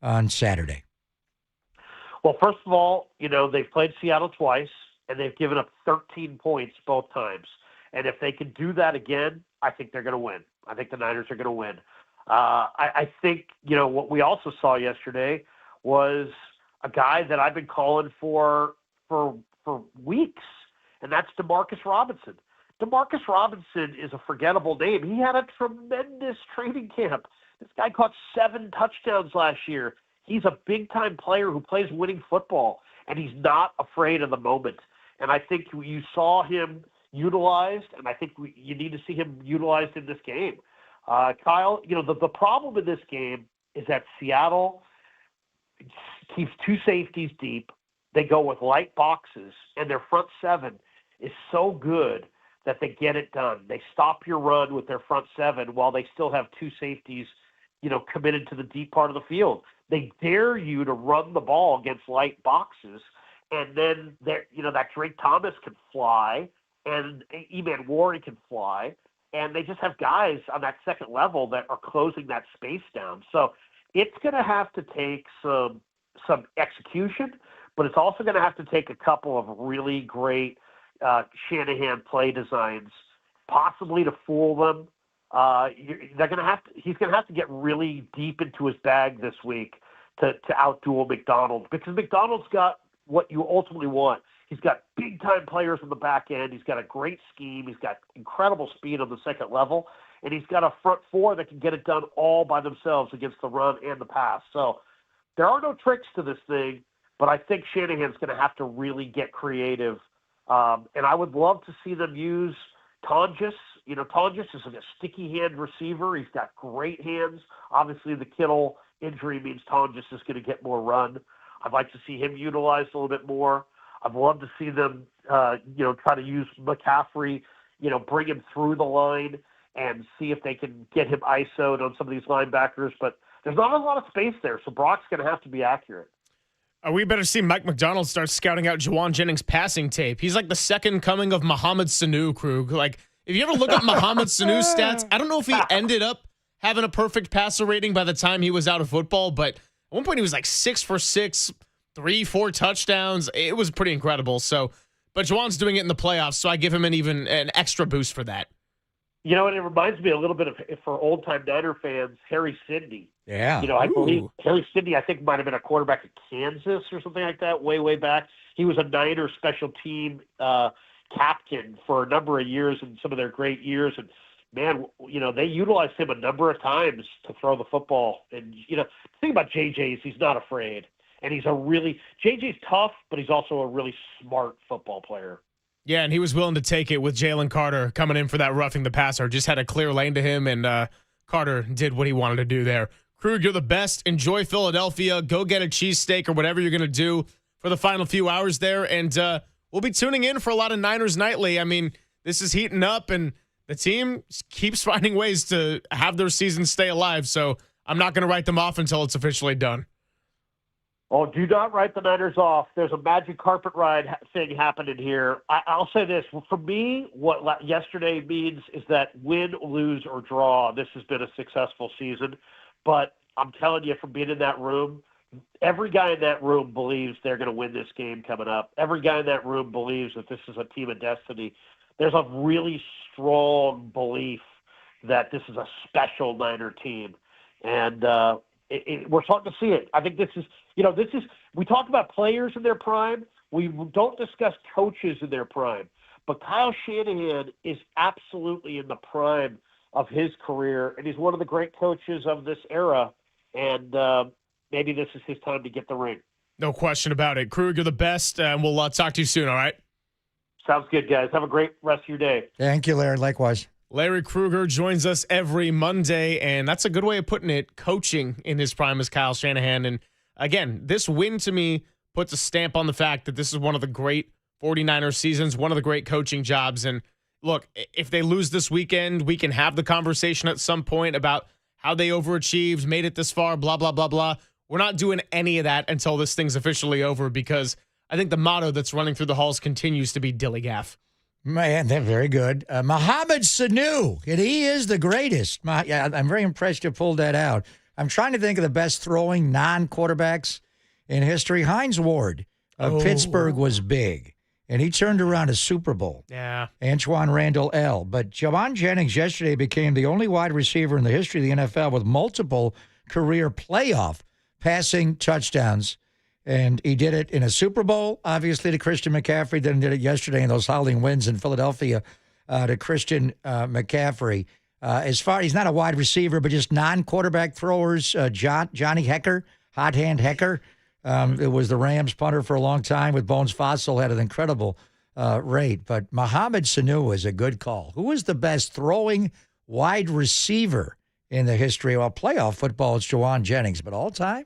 on Saturday? Well, first of all, they've played Seattle twice, and they've given up 13 points both times. And if they can do that again, I think they're going to win. I think the Niners are going to win. I think, what we also saw yesterday was a guy that I've been calling for weeks, and that's Demarcus Robinson. Demarcus Robinson is a forgettable name. He had a tremendous training camp. This guy caught 7 touchdowns last year. He's a big-time player who plays winning football, and he's not afraid of the moment. And I think you saw him utilized, and I think you need to see him utilized in this game. Kyle, the problem in this game is that Seattle keeps 2 safeties deep. They go with light boxes, and their front 7 is so good that they get it done. They stop your run with their front 7 while they still have 2 safeties, committed to the deep part of the field. They dare you to run the ball against light boxes, and then that Drake Thomas can fly, and Eman Ward can fly, and they just have guys on that second level that are closing that space down. So it's going to have to take some execution, but it's also going to have to take a couple of really great Shanahan play designs, possibly to fool them. He's going to have to get really deep into his bag this week to outduel McDonald, because McDonald's got what you ultimately want. He's got big-time players on the back end. He's got a great scheme. He's got incredible speed on the second level, and he's got a front 4 that can get it done all by themselves against the run and the pass. So there are no tricks to this thing, but I think Shanahan's going to have to really get creative. And I would love to see them use Tonjes. Tonjes is a sticky-hand receiver. He's got great hands. Obviously, the Kittle injury means Tonjes is going to get more run. I'd like to see him utilized a little bit more. I'd love to see them, try to use McCaffrey, bring him through the line and see if they can get him ISO'd on some of these linebackers. But there's not a lot of space there, so Brock's going to have to be accurate. We better see Mike McDonald start scouting out Juwan Jennings' passing tape. He's like the second coming of Mohamed Sanu, Krug. Like, if you ever look at Mohamed Sanu's stats, I don't know if he ended up having a perfect passer rating by the time he was out of football, but at one point he was like 6 for 6, 3-4 touchdowns. It was pretty incredible. So, but Juwan's doing it in the playoffs, so I give him an extra boost for that. And it reminds me a little bit of, for old-time Niner fans, Harry Sidney. Yeah. I believe Harry Sidney, I think, might have been a quarterback at Kansas or something like that way back. He was a Niner special team captain for a number of years in some of their great years. And, man, they utilized him a number of times to throw the football. And, the thing about JJ is he's not afraid. And JJ's tough, but he's also a really smart football player. Yeah, and he was willing to take it with Jalen Carter coming in for that roughing the passer. Just had a clear lane to him, and Carter did what he wanted to do there. Krug, you're the best. Enjoy Philadelphia. Go get a cheesesteak or whatever you're going to do for the final few hours there. And we'll be tuning in for a lot of Niners Nightly. I mean, this is heating up, and the team keeps finding ways to have their season stay alive. So I'm not going to write them off until it's officially done. Oh, do not write the Niners off. There's a magic carpet ride thing happening here. I'll say this. For me, what yesterday means is that win, lose, or draw, this has been a successful season. But I'm telling you, from being in that room, every guy in that room believes they're going to win this game coming up. Every guy in that room believes that this is a team of destiny. There's a really strong belief that this is a special Niner team. And we're starting to see it. I think this is, we talk about players in their prime. We don't discuss coaches in their prime. But Kyle Shanahan is absolutely in the prime of his career, and he's one of the great coaches of this era. And maybe this is his time to get the ring. No question about it. Krug, you're the best, and we'll talk to you soon, all right? Sounds good, guys. Have a great rest of your day. Thank you, Larry. Likewise. Larry Krueger joins us every Monday, and that's a good way of putting it, coaching in his prime as Kyle Shanahan. And again, this win to me puts a stamp on the fact that this is one of the great 49ers seasons, one of the great coaching jobs. And look, if they lose this weekend, we can have the conversation at some point about how they overachieved, made it this far, blah, blah, blah, blah. We're not doing any of that until this thing's officially over, because I think the motto that's running through the halls continues to be Dillygaff. Man, they're very good. Mohamed Sanu, and he is the greatest. I'm very impressed you pulled that out. I'm trying to think of the best throwing non-quarterbacks in history. Hines Ward of Pittsburgh was big, and he turned around a Super Bowl. Yeah. Antoine Randall L. But Juwan Jennings yesterday became the only wide receiver in the history of the NFL with multiple career playoff passing touchdowns. And he did it in a Super Bowl, obviously, to Christian McCaffrey. Then did it yesterday in those howling wins in Philadelphia to Christian McCaffrey. As far, he's not a wide receiver, but just non-quarterback throwers. Johnny Hecker, Hot Hand Hecker, it was the Rams punter for a long time with Bones Fossil, had an incredible rate. But Mohamed Sanu is a good call. Who is the best throwing wide receiver in the history of playoff football? It's Juwan Jennings, but all time?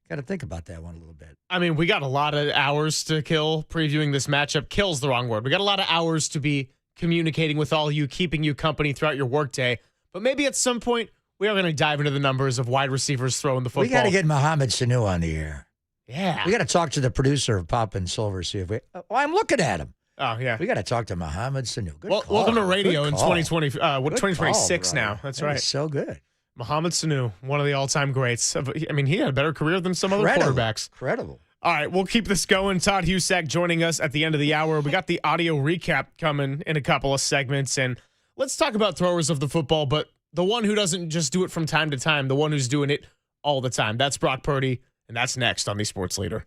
Got to think about that one a little bit. I mean, we got a lot of hours to kill previewing this matchup. Kill's the wrong word. We got a lot of hours to be communicating with all you, keeping you company throughout your workday. But maybe at some point, we are going to dive into the numbers of wide receivers throwing the football. We got to get Mohamed Sanu on the air. Yeah. We got to talk to the producer of Pop and Silver, see if we... I'm looking at him. Oh, yeah. We got to talk to Mohamed Sanu. Good call. Welcome to radio Good in call. 2020, 2026 call, now. That's right. So good. Mohamed Sanu, one of the all-time greats. I mean, he had a better career than some other quarterbacks. Incredible. All right, we'll keep this going. Todd Husak joining us at the end of the hour. We got the audio recap coming in a couple of segments, and let's talk about throwers of the football, but the one who doesn't just do it from time to time, the one who's doing it all the time. That's Brock Purdy, and that's next on the Sports Leader.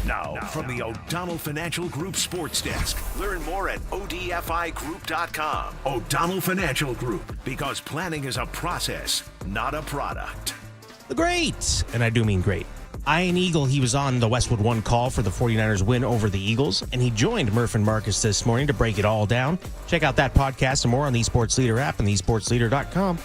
Now, from the O'Donnell Financial Group Sports Desk. Learn more at odfigroup.com. O'Donnell Financial Group, because planning is a process, not a product. The great, and I do mean great, Ian Eagle, he was on the Westwood One call for the 49ers win over the Eagles, and he joined Murph and Marcus this morning to break it all down. Check out that podcast and more on the Sports Leader app and thesportsleader.com.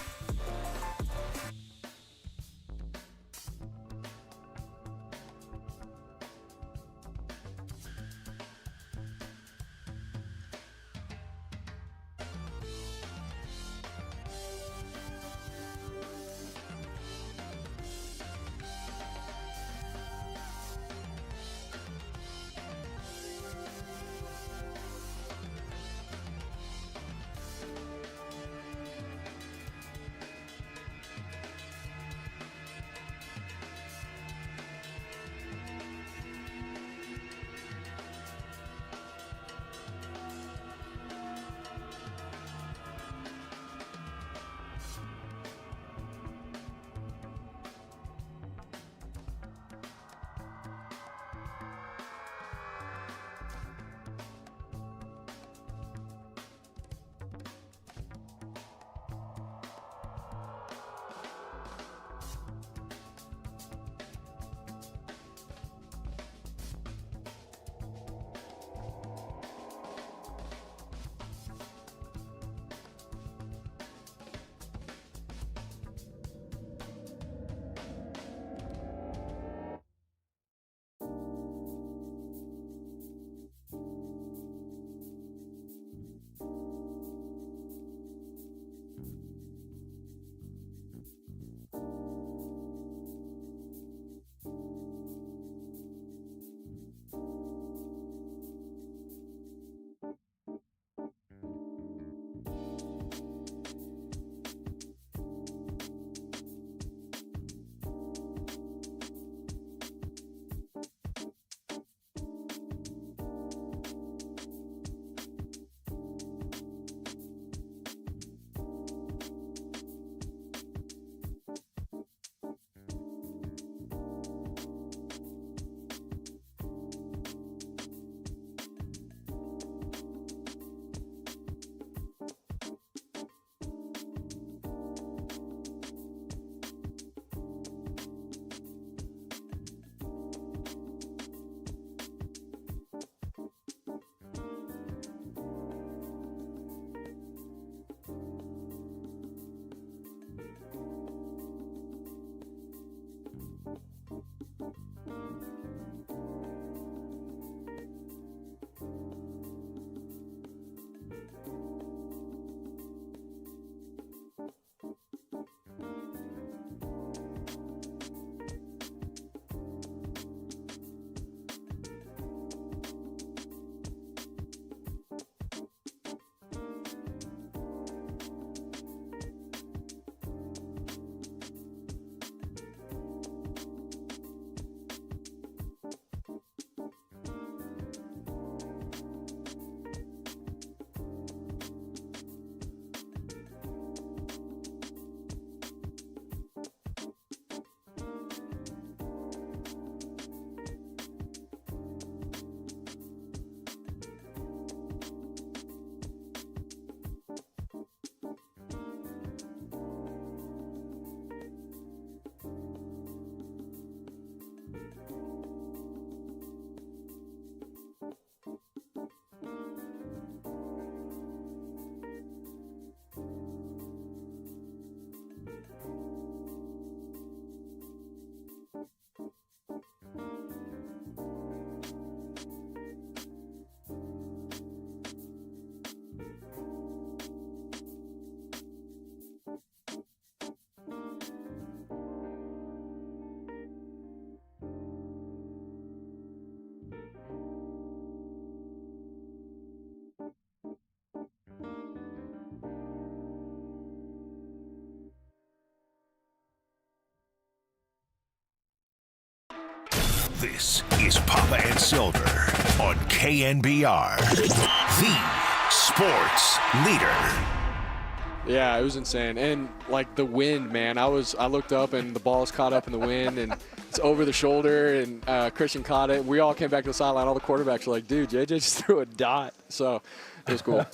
This is Papa and Silver on KNBR, the sports leader. Yeah, it was insane. And like the wind, man, I looked up and the ball's caught up in the wind and it's over the shoulder and Christian caught it. We all came back to the sideline. All the quarterbacks were like, dude, JJ just threw a dot. So it was cool.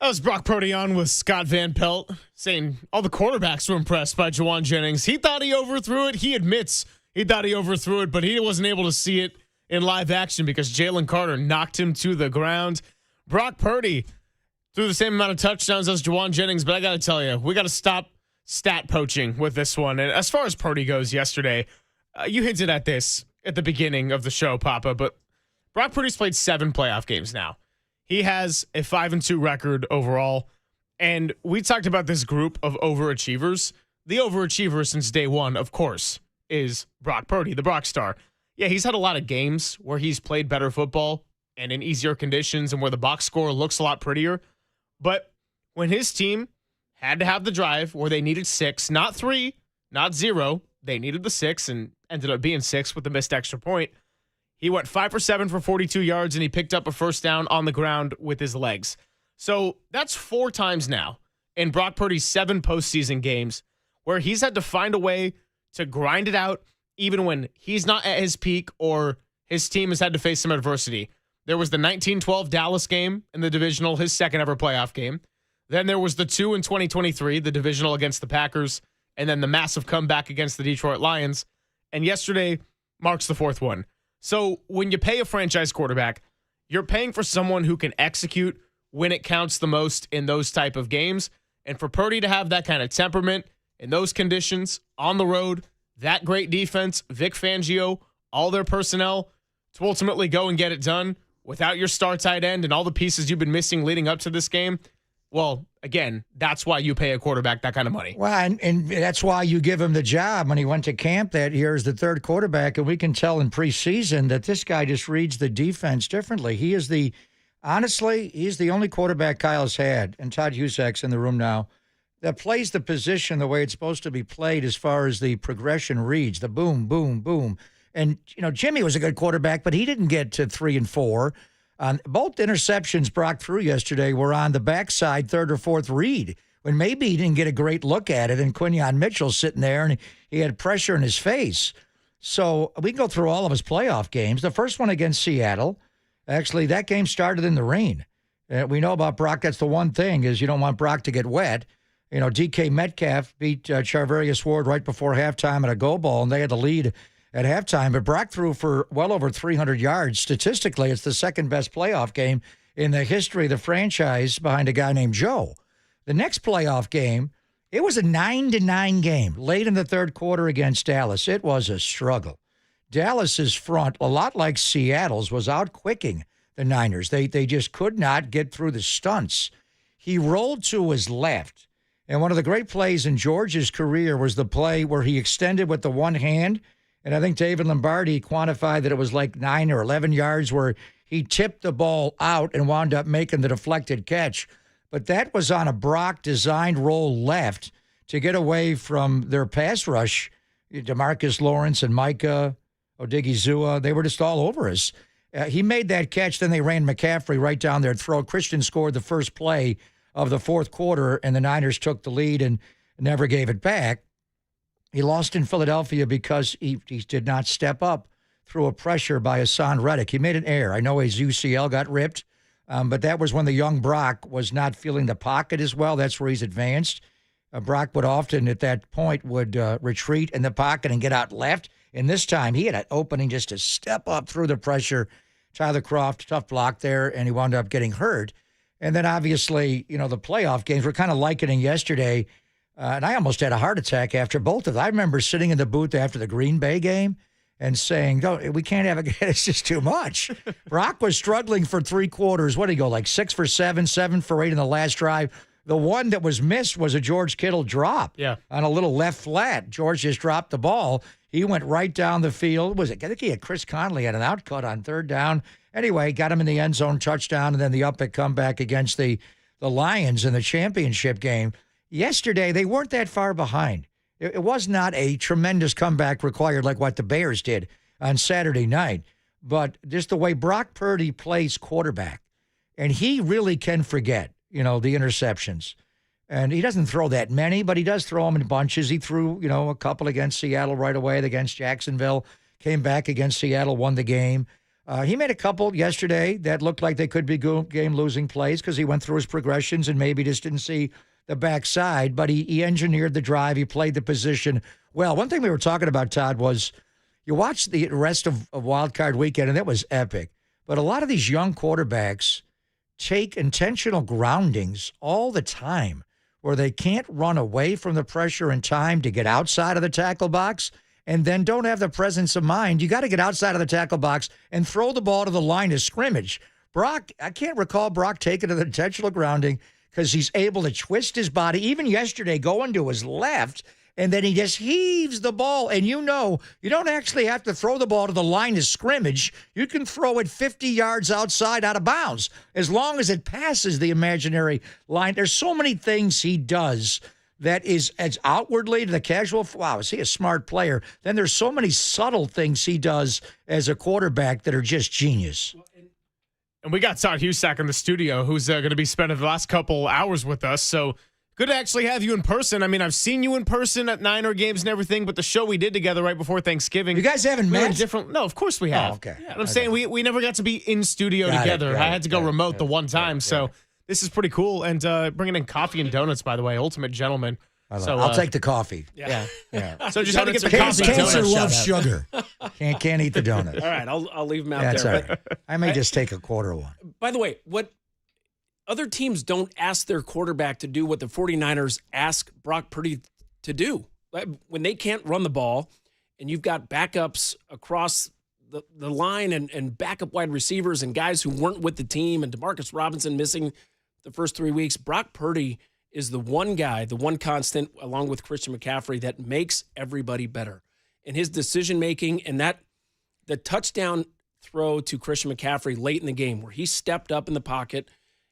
That was Brock Purdy on with Scott Van Pelt saying all the quarterbacks were impressed by Juwan Jennings. He thought he overthrew it. He admits he thought he overthrew it, but he wasn't able to see it in live action because Jalen Carter knocked him to the ground. Brock Purdy threw the same amount of touchdowns as Juwan Jennings, but I got to tell you, we got to stop stat poaching with this one. And as far as Purdy goes yesterday, you hinted at this at the beginning of the show, Papa, but Brock Purdy's played 7 playoff games now. He has a 5-2 record overall, and we talked about this group of overachievers. The overachiever since day one, of course, is Brock Purdy, the Brock Star. Yeah, he's had a lot of games where he's played better football and in easier conditions and where the box score looks a lot prettier. But when his team had to have the drive where they needed 6, not 3, not 0, they needed the 6 and ended up being 6 with the missed extra point. He went 5 for 7 for 42 yards and he picked up a first down on the ground with his legs. So that's 4 times now in Brock Purdy's 7 postseason games where he's had to find a way to grind it out even when he's not at his peak or his team has had to face some adversity. There was the 1912 Dallas game in the divisional, his second ever playoff game. Then there was the 2 in 2023, the divisional against the Packers, and then the massive comeback against the Detroit Lions. And yesterday marks the 4th one. So when you pay a franchise quarterback, you're paying for someone who can execute when it counts the most in those type of games. And for Purdy to have that kind of temperament in those conditions, on the road, that great defense, Vic Fangio, all their personnel, to ultimately go and get it done without your star tight end and all the pieces you've been missing leading up to this game, well, again, that's why you pay a quarterback that kind of money. Well, and that's why you give him the job. When he went to camp that year as the 3rd quarterback, and we can tell in preseason that this guy just reads the defense differently. Honestly, he's the only quarterback Kyle's had, and Todd Husek's in the room now, that plays the position the way it's supposed to be played as far as the progression reads, the boom, boom, boom. And, Jimmy was a good quarterback, but he didn't get to 3 and 4. Both interceptions Brock threw yesterday were on the backside, 3rd or 4th read, when maybe he didn't get a great look at it, and Quinyon Mitchell's sitting there, and he had pressure in his face. So we can go through all of his playoff games. The first one against Seattle, actually, that game started in the rain. We know about Brock, that's the one thing, is you don't want Brock to get wet. DK Metcalf beat Charvarius Ward right before halftime at a go ball, and they had the lead at halftime, but Brock threw for well over 300 yards. Statistically, it's the 2nd best playoff game in the history of the franchise behind a guy named Joe. The next playoff game, it was a 9-9 game late in the 3rd quarter against Dallas. It was a struggle. Dallas's front, a lot like Seattle's, was out-quicking the Niners. They just could not get through the stunts. He rolled to his left, and one of the great plays in George's career was the play where he extended with the one hand. And I think David Lombardi quantified that it was like 9 or 11 yards where he tipped the ball out and wound up making the deflected catch. But that was on a Brock-designed roll left to get away from their pass rush. Demarcus Lawrence and Micah Odigizua, they were just all over us. He made that catch, then they ran McCaffrey right down their throat. Christian scored the first play of the 4th quarter, and the Niners took the lead and never gave it back. He lost in Philadelphia because he did not step up through a pressure by Hassan Reddick. He made an error. I know his UCL got ripped, but that was when the young Brock was not feeling the pocket as well. That's where he's advanced. Brock would often, at that point, would retreat in the pocket and get out left. And this time, he had an opening just to step up through the pressure. Tyler Kroft, tough block there, and he wound up getting hurt. And then, obviously, the playoff games, we're kind of likening yesterday. And I almost had a heart attack after both of them. I remember sitting in the booth after the Green Bay game and saying, "No, we can't have it. It's just too much." Brock was struggling for 3 quarters. What did he go, like 6 for 7, 7 for 8 in the last drive? The one that was missed was a George Kittle drop on a little left flat. George just dropped the ball. He went right down the field. I think he had Chris Conley had an outcut on 3rd down. Anyway, got him in the end zone, touchdown, and then the up and comeback against the Lions in the championship game. Yesterday, they weren't that far behind. It was not a tremendous comeback required like what the Bears did. on Saturday night. But just the way Brock Purdy plays quarterback, and he really can forget, the interceptions. And he doesn't throw that many, but he does throw them in bunches. He threw, a couple against Seattle right away, against Jacksonville, came back against Seattle, won the game. He made a couple yesterday that looked like they could be game-losing plays because he went through his progressions and maybe just didn't see the backside, but he engineered the drive. He played the position well. One thing we were talking about, Todd, was you watched the rest of Wild Card Weekend, and that was epic. But a lot of these young quarterbacks take intentional groundings all the time where they can't run away from the pressure in time to get outside of the tackle box and then don't have the presence of mind. You got to get outside of the tackle box and throw the ball to the line of scrimmage. Brock, I can't recall Brock taking an intentional grounding because he's able to twist his body, even yesterday going to his left, and then he just heaves the ball. And you don't actually have to throw the ball to the line of scrimmage. You can throw it 50 yards outside out of bounds as long as it passes the imaginary line. There's so many things he does that is as outwardly to the casual, wow, is he a smart player? Then there's so many subtle things he does as a quarterback that are just genius. And we got Todd Husak in the studio, who's going to be spending the last couple hours with us. So good to actually have you in person. I mean, I've seen you in person at Niner games and everything, but the show we did together right before Thanksgiving. You guys haven't met? No, of course we have. Oh, okay. Yeah, I'm saying we never got to be in studio together. I had to go remote the one time. So this is pretty cool. And bringing in coffee and donuts, by the way, ultimate gentleman. I'll take the coffee. Yeah. So just had to get the coffee. Cancer loves sugar. Can't eat the donut. All right, I'll leave them out That's there. all right. I may just take a quarter one. By the way, what other teams don't ask their quarterback to do what the 49ers ask Brock Purdy to do. When they can't run the ball and you've got backups across the line and backup wide receivers and guys who weren't with the team and Demarcus Robinson missing the first 3 weeks, Brock Purdy is the one guy, the one constant, along with Christian McCaffrey, that makes everybody better. And his decision-making and the touchdown throw to Christian McCaffrey late in the game where he stepped up in the pocket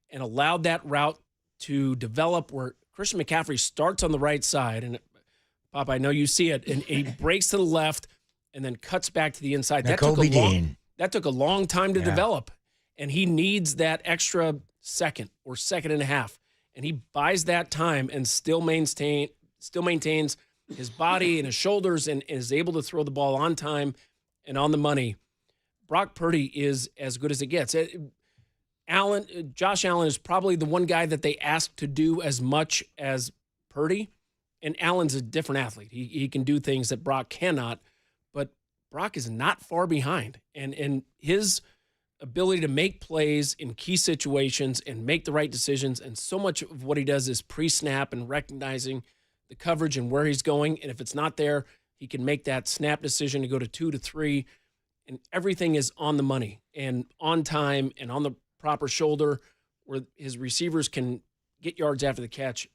and allowed that route to develop where Christian McCaffrey starts on the right side. And, Pop, I know you see it. And he breaks to the left and then cuts back to the inside. That took a long time to develop. And he needs that extra second or second and a half. And he buys that time and still maintains his body and his shoulders and is able to throw the ball on time and on the money. Brock Purdy is as good as it gets. Josh Allen is probably the one guy that they ask to do as much as Purdy. And Allen's a different athlete. He can do things that Brock cannot, but Brock is not far behind. And his ability to make plays in key situations and make the right decisions, and so much of what he does is pre-snap and recognizing the coverage and where he's going. And if it's not there, he can make that snap decision to go to 2 to 3, and everything is on the money and on time and on the proper shoulder where his receivers can get yards after the catch.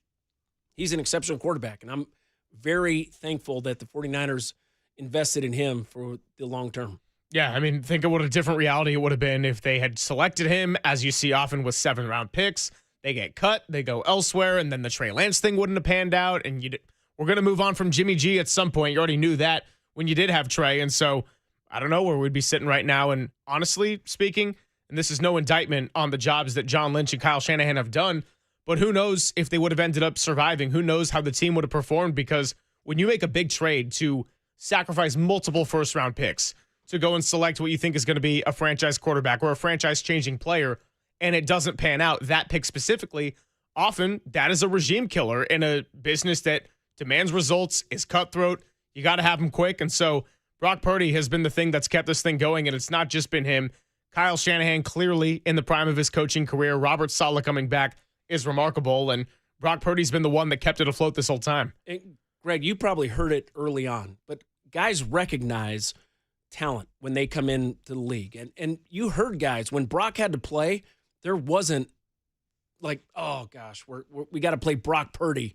He's an exceptional quarterback, and I'm very thankful that the 49ers invested in him for the long term. Yeah, I mean, think of what a different reality it would have been if they had selected him, as you see often with 7th-round picks. They get cut, they go elsewhere, and then the Trey Lance thing wouldn't have panned out, and we're going to move on from Jimmy G at some point. You already knew that when you did have Trey, and so I don't know where we'd be sitting right now. And honestly speaking, and this is no indictment on the jobs that John Lynch and Kyle Shanahan have done, but who knows if they would have ended up surviving? Who knows how the team would have performed? Because when you make a big trade to sacrifice multiple first-round picks to go and select what you think is going to be a franchise quarterback or a franchise-changing player, and it doesn't pan out, that pick specifically, often that is a regime killer in a business that demands results, is cutthroat. You got to have them quick. And so Brock Purdy has been the thing that's kept this thing going, and it's not just been him. Kyle Shanahan clearly in the prime of his coaching career. Robert Saleh coming back is remarkable, and Brock Purdy's been the one that kept it afloat this whole time. And Greg, you probably heard it early on, but guys recognize talent when they come into the league. And you heard guys, when Brock had to play, there wasn't like, oh gosh, we got to play Brock Purdy.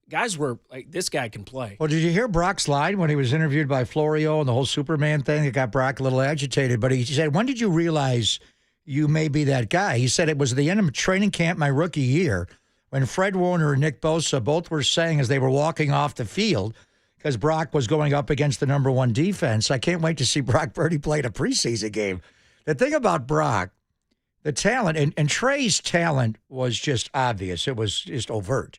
Guys were like, this guy can play. Well, did you hear Brock's line when he was interviewed by Florio and the whole Superman thing? It got Brock a little agitated, but he said, when did you realize you may be that guy? He said it was the end of training camp my rookie year when Fred Warner and Nick Bosa both were saying as they were walking off the field, because Brock was going up against the number one defense. I can't wait to see Brock Purdy play in a preseason game. The thing about Brock, the talent, and Trey's talent was just obvious. It was just overt.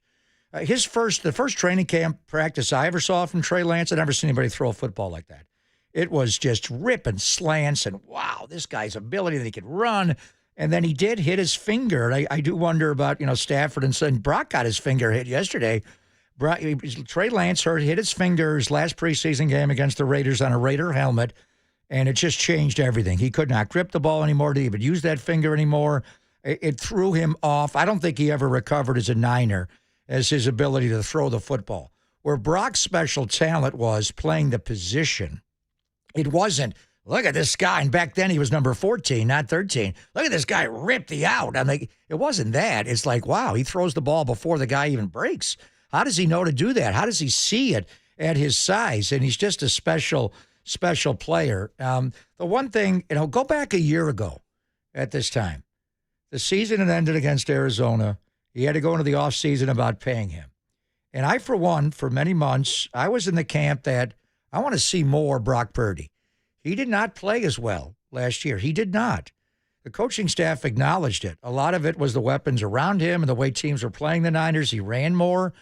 The first training camp practice I ever saw from Trey Lance, I'd never seen anybody throw a football like that. It was just ripping slants, and wow, this guy's ability that he could run. And then he did hit his finger. I do wonder about, Stafford and Brock got his finger hit yesterday. Trey Lance hit his finger his last preseason game against the Raiders on a Raider helmet, and it just changed everything. He could not grip the ball anymore. Didn't even use that finger anymore. It threw him off. I don't think he ever recovered as a Niner as his ability to throw the football. Where Brock's special talent was playing the position. It wasn't, look at this guy. And back then he was number 14, not 13. Look at this guy rip the out. It wasn't that. It's like, wow, he throws the ball before the guy even breaks. How does he know to do that? How does he see it at his size? And he's just a special player. The one thing, go back a year ago at this time. The season had ended against Arizona. He had to go into the offseason about paying him. And I, for one, for many months, I was in the camp that I want to see more Brock Purdy. He did not play as well last year. He did not. The coaching staff acknowledged it. A lot of it was the weapons around him and the way teams were playing the Niners. He ran more.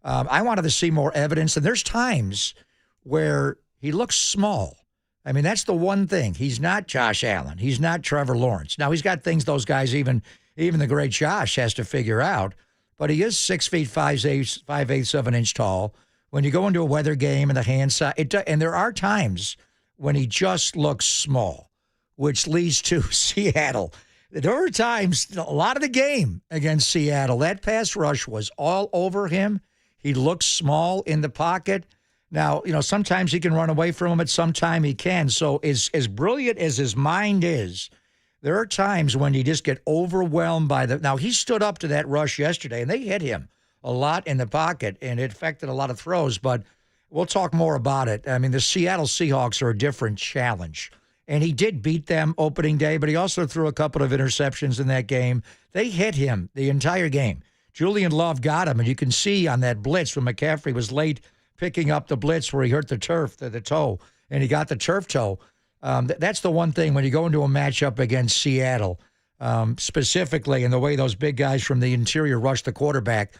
I wanted to see more evidence. And there's times where he looks small. I mean, that's the one thing. He's not Josh Allen. He's not Trevor Lawrence. Now, he's got things those guys, even the great Josh, has to figure out. But he is 6 feet 5/8 of an inch tall. When you go into a weather game and the hand side, and there are times when he just looks small, which leads to Seattle. There were times, a lot of the game against Seattle, that pass rush was all over him. He looks small in the pocket. Now, sometimes he can run away from him, at some time he can. So as brilliant as his mind is, there are times when you just get overwhelmed by now, he stood up to that rush yesterday, and they hit him a lot in the pocket, and it affected a lot of throws, but we'll talk more about it. I mean, the Seattle Seahawks are a different challenge, and he did beat them opening day, but he also threw a couple of interceptions in that game. They hit him the entire game. Julian Love got him, and you can see on that blitz when McCaffrey was late picking up the blitz where he hurt the turf, the toe, and he got the turf toe. That's the one thing when you go into a matchup against Seattle, specifically, and the way those big guys from the interior rush the quarterback.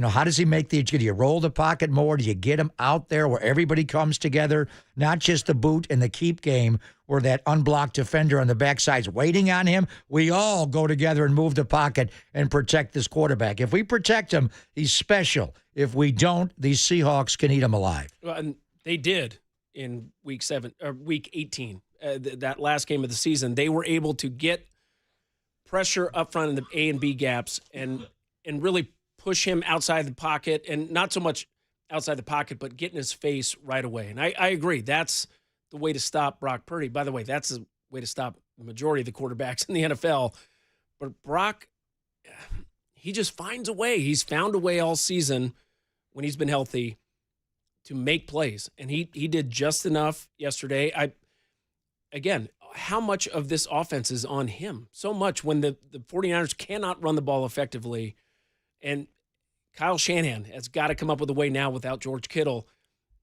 How does he make do you roll the pocket more? Do you get him out there where everybody comes together, not just the boot and the keep game where that unblocked defender on the backside's waiting on him? We all go together and move the pocket and protect this quarterback. If we protect him, he's special. If we don't, these Seahawks can eat him alive. Well, and they did in week 18, that last game of the season. They were able to get pressure up front in the A and B gaps and really push him outside the pocket, and not so much outside the pocket, but get in his face right away. And I agree. That's the way to stop Brock Purdy. By the way, that's the way to stop the majority of the quarterbacks in the NFL. But Brock, he just finds a way. He's found a way all season when he's been healthy to make plays. And he did just enough yesterday. Again, how much of this offense is on him? So much when the 49ers cannot run the ball effectively. And Kyle Shanahan has got to come up with a way now without George Kittle.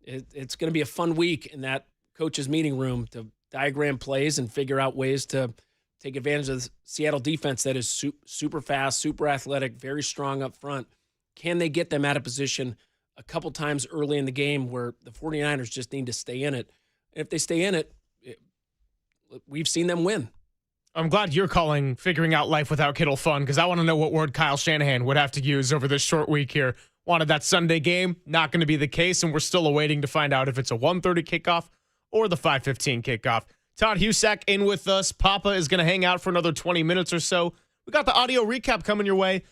It's going to be a fun week in that coach's meeting room to diagram plays and figure out ways to take advantage of the Seattle defense that is super fast, super athletic, very strong up front. Can they get them out of position a couple times early in the game where the 49ers just need to stay in it? And if they stay in it, we've seen them win. I'm glad you're calling figuring out life without Kittle fun, because I want to know what word Kyle Shanahan would have to use over this short week here. Wanted that Sunday game, not going to be the case, and we're still awaiting to find out if it's a 1:30 kickoff or the 5:15 kickoff. Todd Husak in with us. Papa is going to hang out for another 20 minutes or so. We got the audio recap coming your way.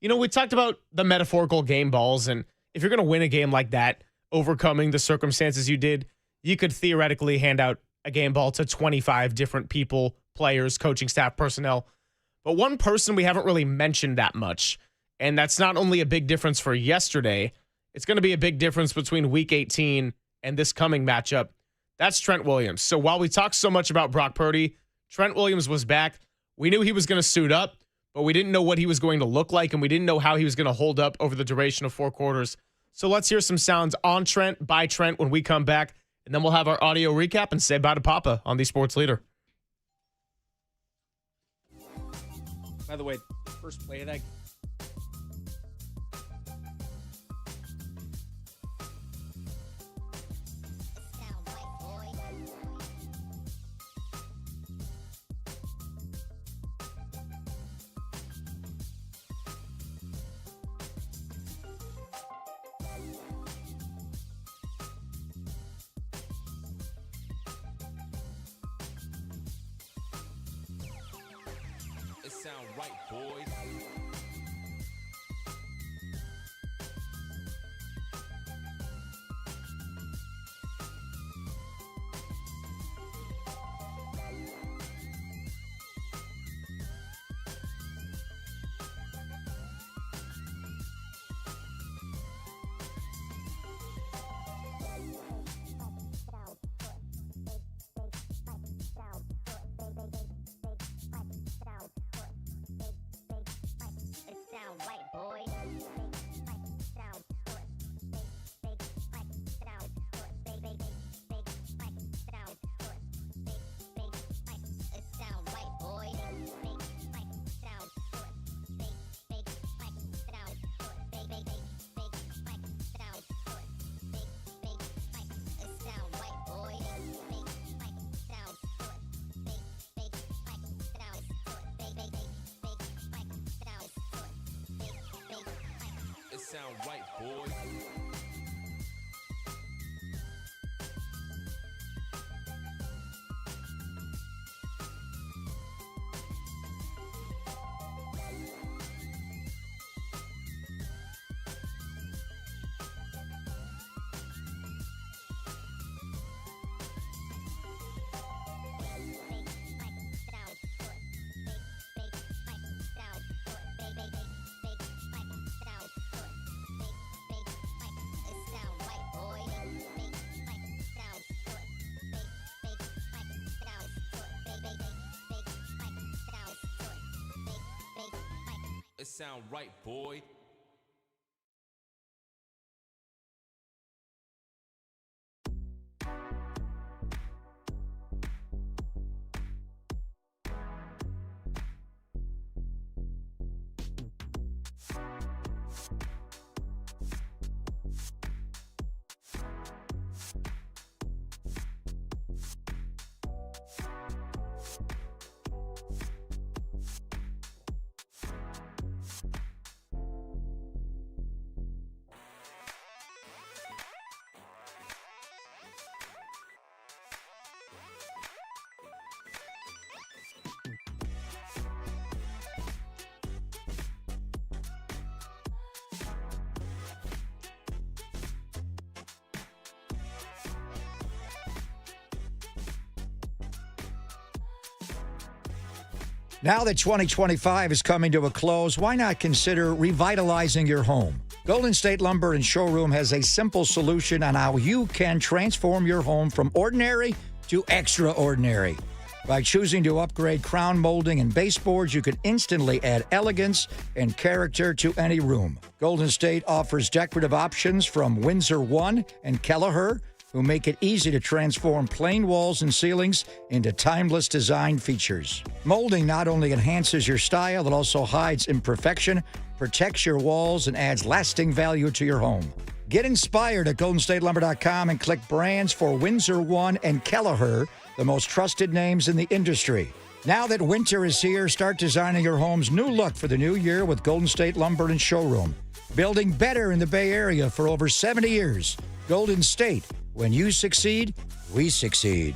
We talked about the metaphorical game balls, and if you're going to win a game like that, overcoming the circumstances you did, you could theoretically hand out a game ball to 25 different people, players, coaching staff, personnel. But one person we haven't really mentioned that much, and that's not only a big difference for yesterday, it's going to be a big difference between Week 18 and this coming matchup. That's Trent Williams. So while we talk so much about Brock Purdy, Trent Williams was back. We knew he was going to suit up, but we didn't know what he was going to look like, and we didn't know how he was going to hold up over the duration of 4 quarters. So let's hear some sounds on Trent, by Trent when we come back. And then we'll have our audio recap and say bye to Papa on the Sports Leader. By the way, first play of that. Sound right, boys. Sound right, boys. It sound right, boy. Now that 2025 is coming to a close, why not consider revitalizing your home? Golden State Lumber and Showroom has a simple solution on how you can transform your home from ordinary to extraordinary. By choosing to upgrade crown molding and baseboards, you can instantly add elegance and character to any room. Golden State offers decorative options from Windsor One and Kelleher, who make it easy to transform plain walls and ceilings into timeless design features. Molding not only enhances your style, it also hides imperfection, protects your walls, and adds lasting value to your home. Get inspired at goldenstatelumber.com and click brands for Windsor One and Kelleher, the most trusted names in the industry. Now that winter is here, start designing your home's new look for the new year with Golden State Lumber and Showroom. Building better in the Bay Area for over 70 years. Golden State. When you succeed, we succeed.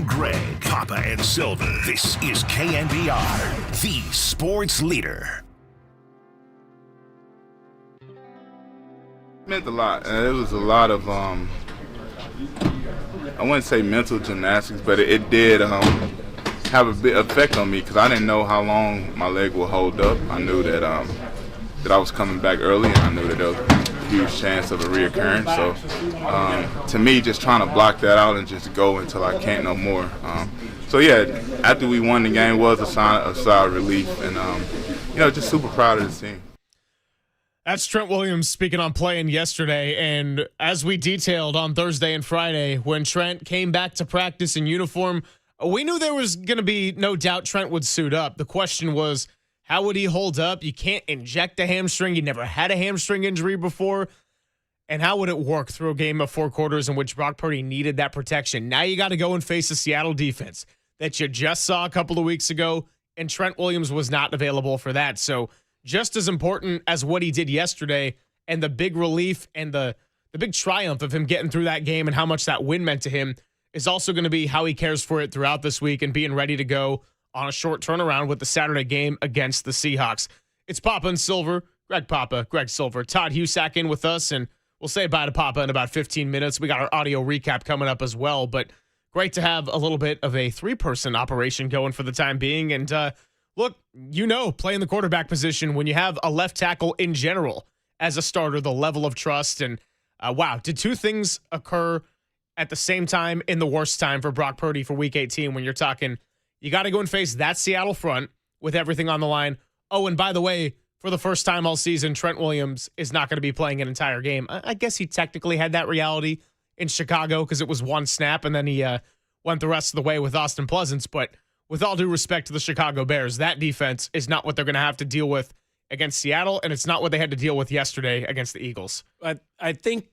Greg, Papa, and Silver. This is KNBR, the sports leader. It meant a lot. It was a lot of, I wouldn't say mental gymnastics, but it did have a big effect on me because I didn't know how long my leg would hold up. I knew that that I was coming back early, and I knew that there was a huge chance of a reoccurrence. So to me, just trying to block that out and just go until I can't no more. So yeah, after we won the game was a sign of relief, and just super proud of the team. That's Trent Williams speaking on playing yesterday, and as we detailed on Thursday and Friday, when Trent came back to practice in uniform, we knew there was going to be no doubt Trent would suit up. The question was, how would he hold up? You can't inject a hamstring. You never had a hamstring injury before. And how would it work through a game of 4 quarters in which Brock Purdy needed that protection? Now you got to go and face the Seattle defense that you just saw a couple of weeks ago, and Trent Williams was not available for that. So just as important as what he did yesterday and the big relief and the big triumph of him getting through that game and how much that win meant to him is also going to be how he cares for it throughout this week and being ready to go on a short turnaround with the Saturday game against the Seahawks. It's Papa and Silver, Greg Papa, Greg Silver, Todd Husak in with us, and we'll say bye to Papa in about 15 minutes. We got our audio recap coming up as well, but great to have a little bit of a 3-person operation going for the time being. And look, playing the quarterback position when you have a left tackle in general as a starter, the level of trust. And wow, did 2 things occur at the same time in the worst time for Brock Purdy for Week 18 when you're talking, you got to go and face that Seattle front with everything on the line. Oh, and by the way, for the first time all season, Trent Williams is not going to be playing an entire game. I guess he technically had that reality in Chicago because it was 1 snap, and then he went the rest of the way with Austin Pleasance. But with all due respect to the Chicago Bears, that defense is not what they're going to have to deal with against Seattle, and it's not what they had to deal with yesterday against the Eagles. I think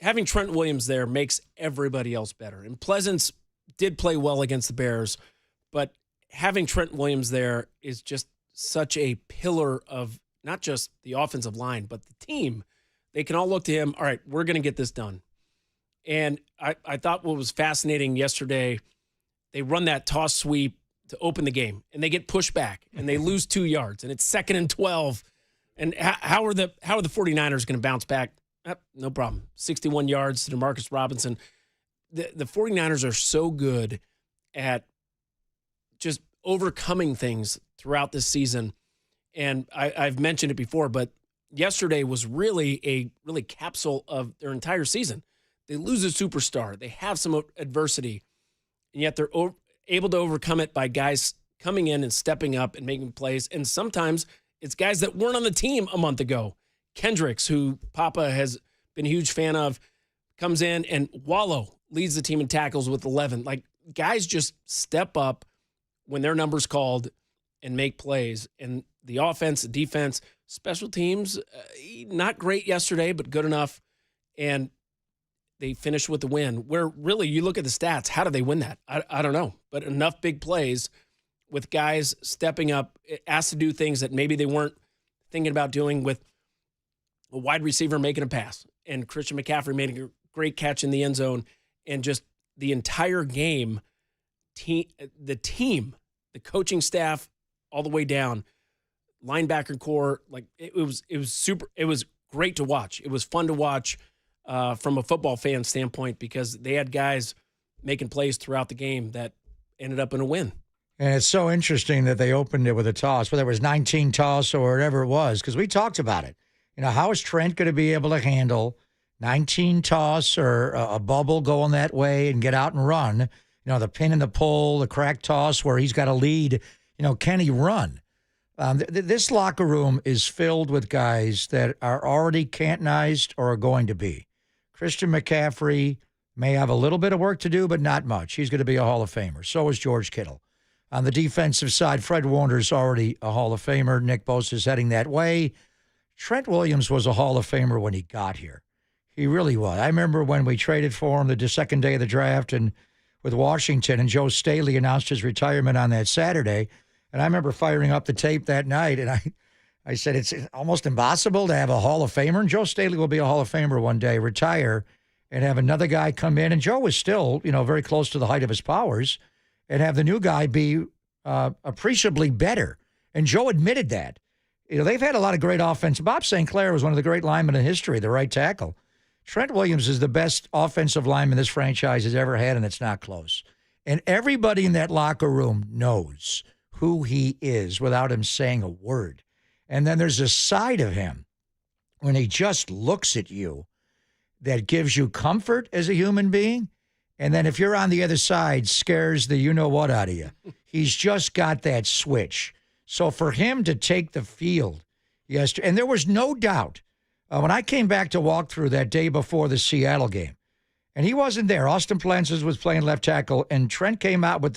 having Trent Williams there makes everybody else better. And Pleasance did play well against the Bears, but having Trent Williams there is just such a pillar of not just the offensive line, but the team. They can all look to him, all right, we're going to get this done. And I thought what was fascinating yesterday, they run that toss sweep to open the game, and they get pushed back, and they lose 2 yards, and it's 2nd and 12. And how are the 49ers going to bounce back? No problem. 61 yards to Demarcus Robinson. The 49ers are so good at just overcoming things throughout this season. And I've mentioned it before, but yesterday was really a capsule of their entire season. They lose a superstar. They have some adversity, and yet they're able to overcome it by guys coming in and stepping up and making plays. And sometimes it's guys that weren't on the team a month ago. Kendricks, who Papa has been a huge fan of, comes in, and Wallow leads the team in tackles with 11. Like, guys just step up when their number's called and make plays. And the offense, the defense, special teams, not great yesterday, but good enough. And they finished with the win, where really you look at the stats. How did they win that? I don't know. But enough big plays with guys stepping up, asked to do things that maybe they weren't thinking about doing, with a wide receiver making a pass and Christian McCaffrey made a great catch in the end zone. And just the entire game, the team, the coaching staff, all the way down, linebacker core, like it was super. It was great to watch. It was fun to watch from a football fan standpoint, because they had guys making plays throughout the game that ended up in a win. And it's so interesting that they opened it with a toss, whether it was 19 toss or whatever it was, because we talked about it. How is Trent going to be able to handle 19 toss or a bubble going that way and get out and run? The pin and the pull, the crack toss where he's got a lead. Can he run? This locker room is filled with guys that are already Cantonized or are going to be. Christian McCaffrey may have a little bit of work to do, but not much. He's going to be a Hall of Famer. So is George Kittle. On the defensive side, Fred Warner's already a Hall of Famer. Nick Bosa's heading that way. Trent Williams was a Hall of Famer when he got here. He really was. I remember when we traded for him the second day of the draft and with Washington, and Joe Staley announced his retirement on that Saturday. And I remember firing up the tape that night, and I said, it's almost impossible to have a Hall of Famer. And Joe Staley will be a Hall of Famer one day, retire. and have another guy come in, and Joe was still, very close to the height of his powers, and have the new guy be appreciably better. And Joe admitted that. They've had a lot of great offense. Bob St. Clair was one of the great linemen in history, the right tackle. Trent Williams is the best offensive lineman this franchise has ever had, and it's not close. And everybody in that locker room knows who he is without him saying a word. And then there's a side of him when he just looks at you that gives you comfort as a human being. And then if you're on the other side, scares the you-know-what out of you. He's just got that switch. So for him to take the field yesterday, and there was no doubt, when I came back to walk through that day before the Seattle game, and he wasn't there. Austin Plances was playing left tackle, and Trent came out with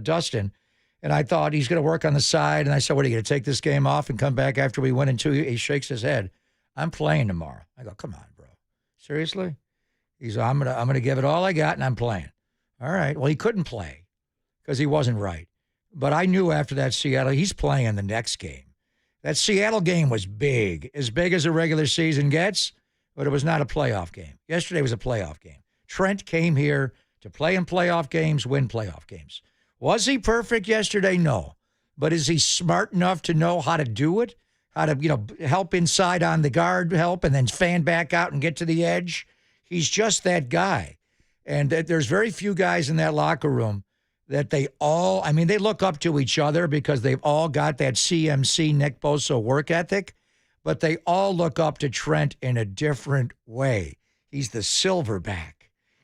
Dustin, and I thought he's going to work on the side. And I said, what, are you going to take this game off and come back after we win in 2? He shakes his head. I'm playing tomorrow. I go, come on, bro. Seriously? He's like, I'm gonna give it all I got, and I'm playing. All right. Well, he couldn't play because he wasn't right. But I knew after that Seattle, he's playing the next game. That Seattle game was big as a regular season gets, but it was not a playoff game. Yesterday was a playoff game. Trent came here to play in playoff games, win playoff games. Was he perfect yesterday? No. But is he smart enough to know how to do it? How to, help inside on the guard help and then fan back out and get to the edge? He's just that guy. And there's very few guys in that locker room that they look up to each other because they've all got that CMC Nick Bosa work ethic, but they all look up to Trent in a different way. He's the silverback.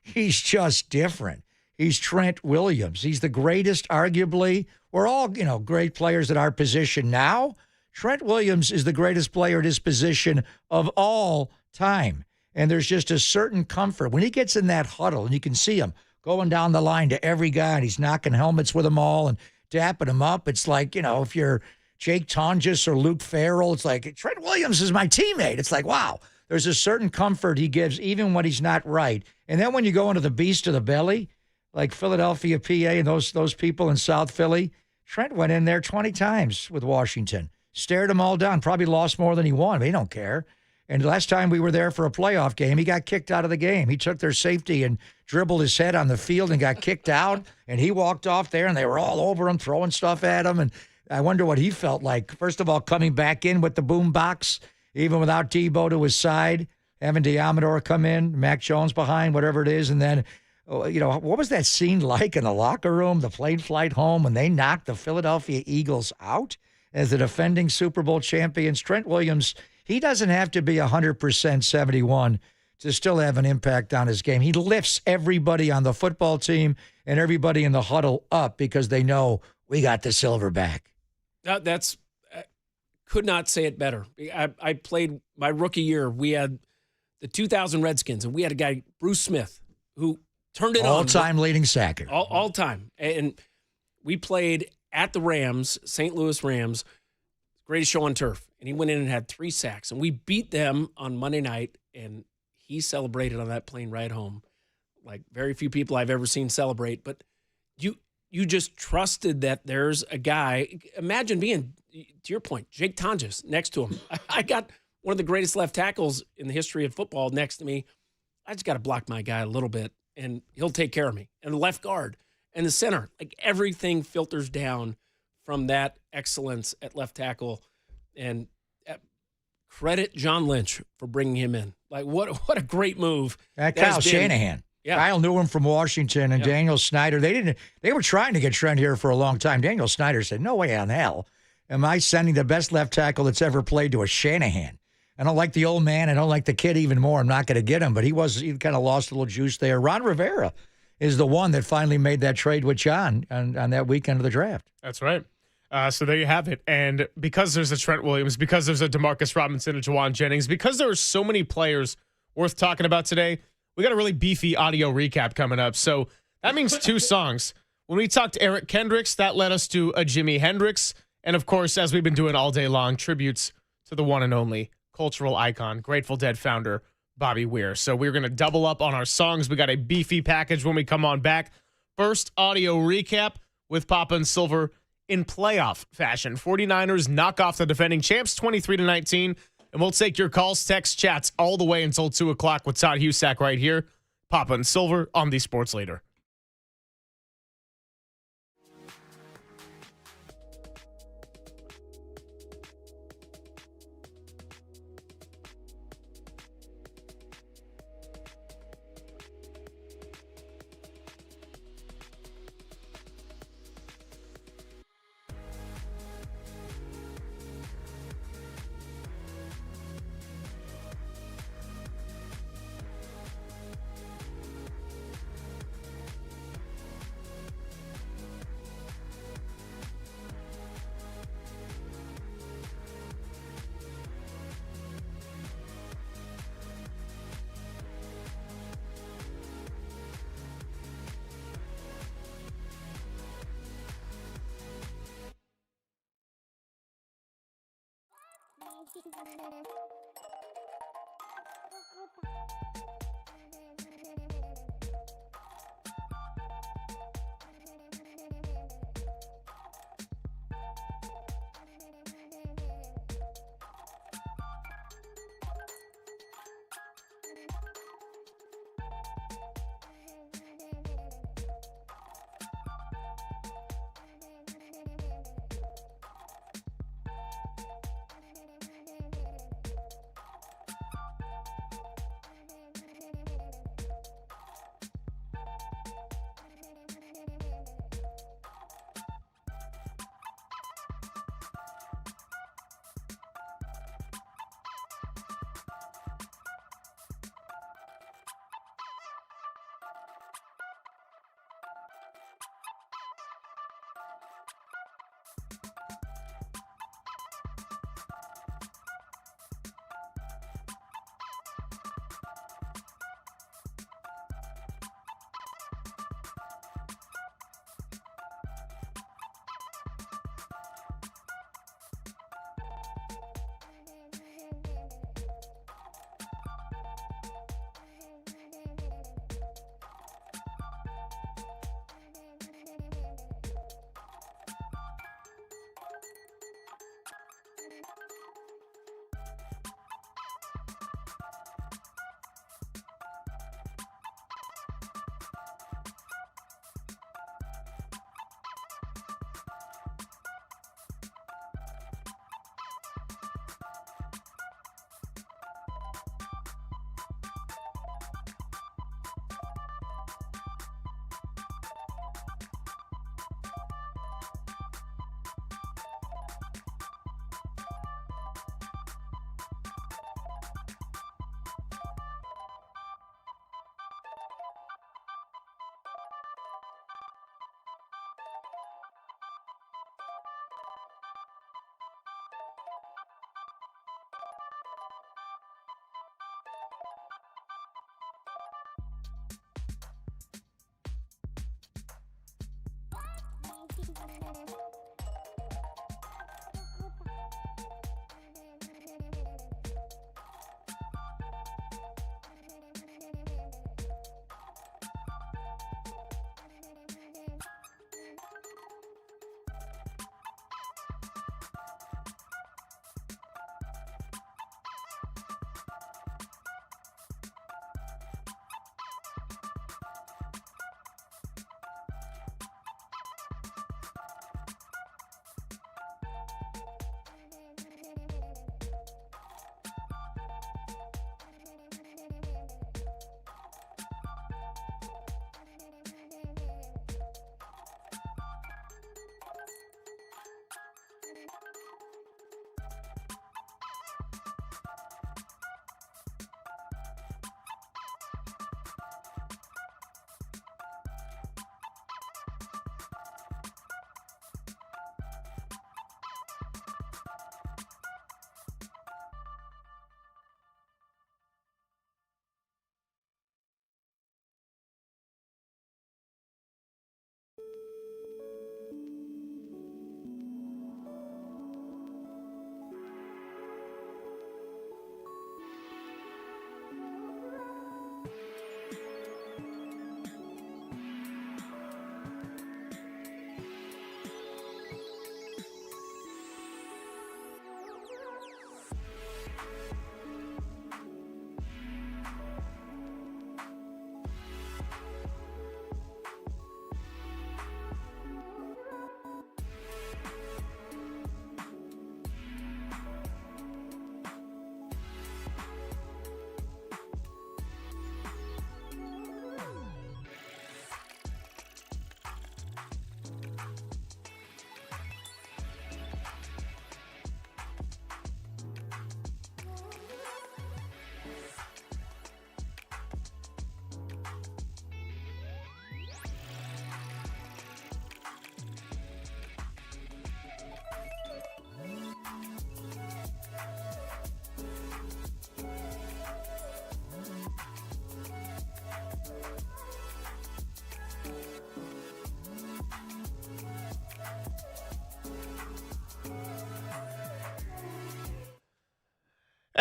He's just different. He's Trent Williams. He's the greatest, arguably. We're all, great players at our position now. Trent Williams is the greatest player at his position of all time. And there's just a certain comfort. When he gets in that huddle, and you can see him going down the line to every guy, and he's knocking helmets with them all and dapping them up. It's like, if you're Jake Tonjes or Luke Farrell, it's like, Trent Williams is my teammate. It's like, wow. There's a certain comfort he gives even when he's not right. And then when you go into the beast of the belly, like Philadelphia, PA, and those people in South Philly, Trent went in there 20 times with Washington, stared them all down, probably lost more than he won, but he don't care. And last time we were there for a playoff game, he got kicked out of the game. He took their safety and dribbled his head on the field and got kicked out. And he walked off there, and they were all over him, throwing stuff at him. And I wonder what he felt like. First of all, coming back in with the boom box, even without Debo to his side, having Diamador come in, Mac Jones behind, whatever it is. And then, what was that scene like in the locker room, the plane flight home, when they knocked the Philadelphia Eagles out as the defending Super Bowl champions? Trent Williams, he doesn't have to be 100% 71 to still have an impact on his game. He lifts everybody on the football team and everybody in the huddle up because they know we got the silverback. That's could not say it better. I played my rookie year. We had the 2000 Redskins, and we had a guy, Bruce Smith, who turned it on. All-time leading sacker. All time. And we played at the Rams, St. Louis Rams, greatest show on turf. And he went in and had 3 sacks. And we beat them on Monday night, and he celebrated on that plane ride home like very few people I've ever seen celebrate. But you just trusted that there's a guy. Imagine being, to your point, Jake Tonjes next to him. I got one of the greatest left tackles in the history of football next to me. I just got to block my guy a little bit, and he'll take care of me. And the left guard and the center, like everything filters down from that excellence at left tackle. And credit John Lynch for bringing him in. Like, what a great move. Kyle Shanahan. Yeah. Kyle knew him from Washington, and Daniel Snyder. They were trying to get Trent here for a long time. Daniel Snyder said, no way in hell am I sending the best left tackle that's ever played to a Shanahan. I don't like the old man. I don't like the kid even more. I'm not going to get him, but he kind of lost a little juice there. Ron Rivera is the one that finally made that trade with John on that weekend of the draft. That's right. So there you have it. And because there's a Trent Williams, because there's a Demarcus Robinson, a Juwan Jennings, because there are so many players worth talking about today, we got a really beefy audio recap coming up. So that means 2 songs. When we talked Eric Kendricks, that led us to a Jimi Hendrix. And, of course, as we've been doing all day long, tributes to the one and only cultural icon, Grateful Dead founder, Bobby Weir. So we're going to double up on our songs. We got a beefy package when we come on back. First audio recap with Papa and Silver in playoff fashion. 49ers knock off the defending champs 23-19. And we'll take your calls, texts, chats all the way until 2 o'clock with Todd Husak right here. Papa and Silver on the Sports Leader.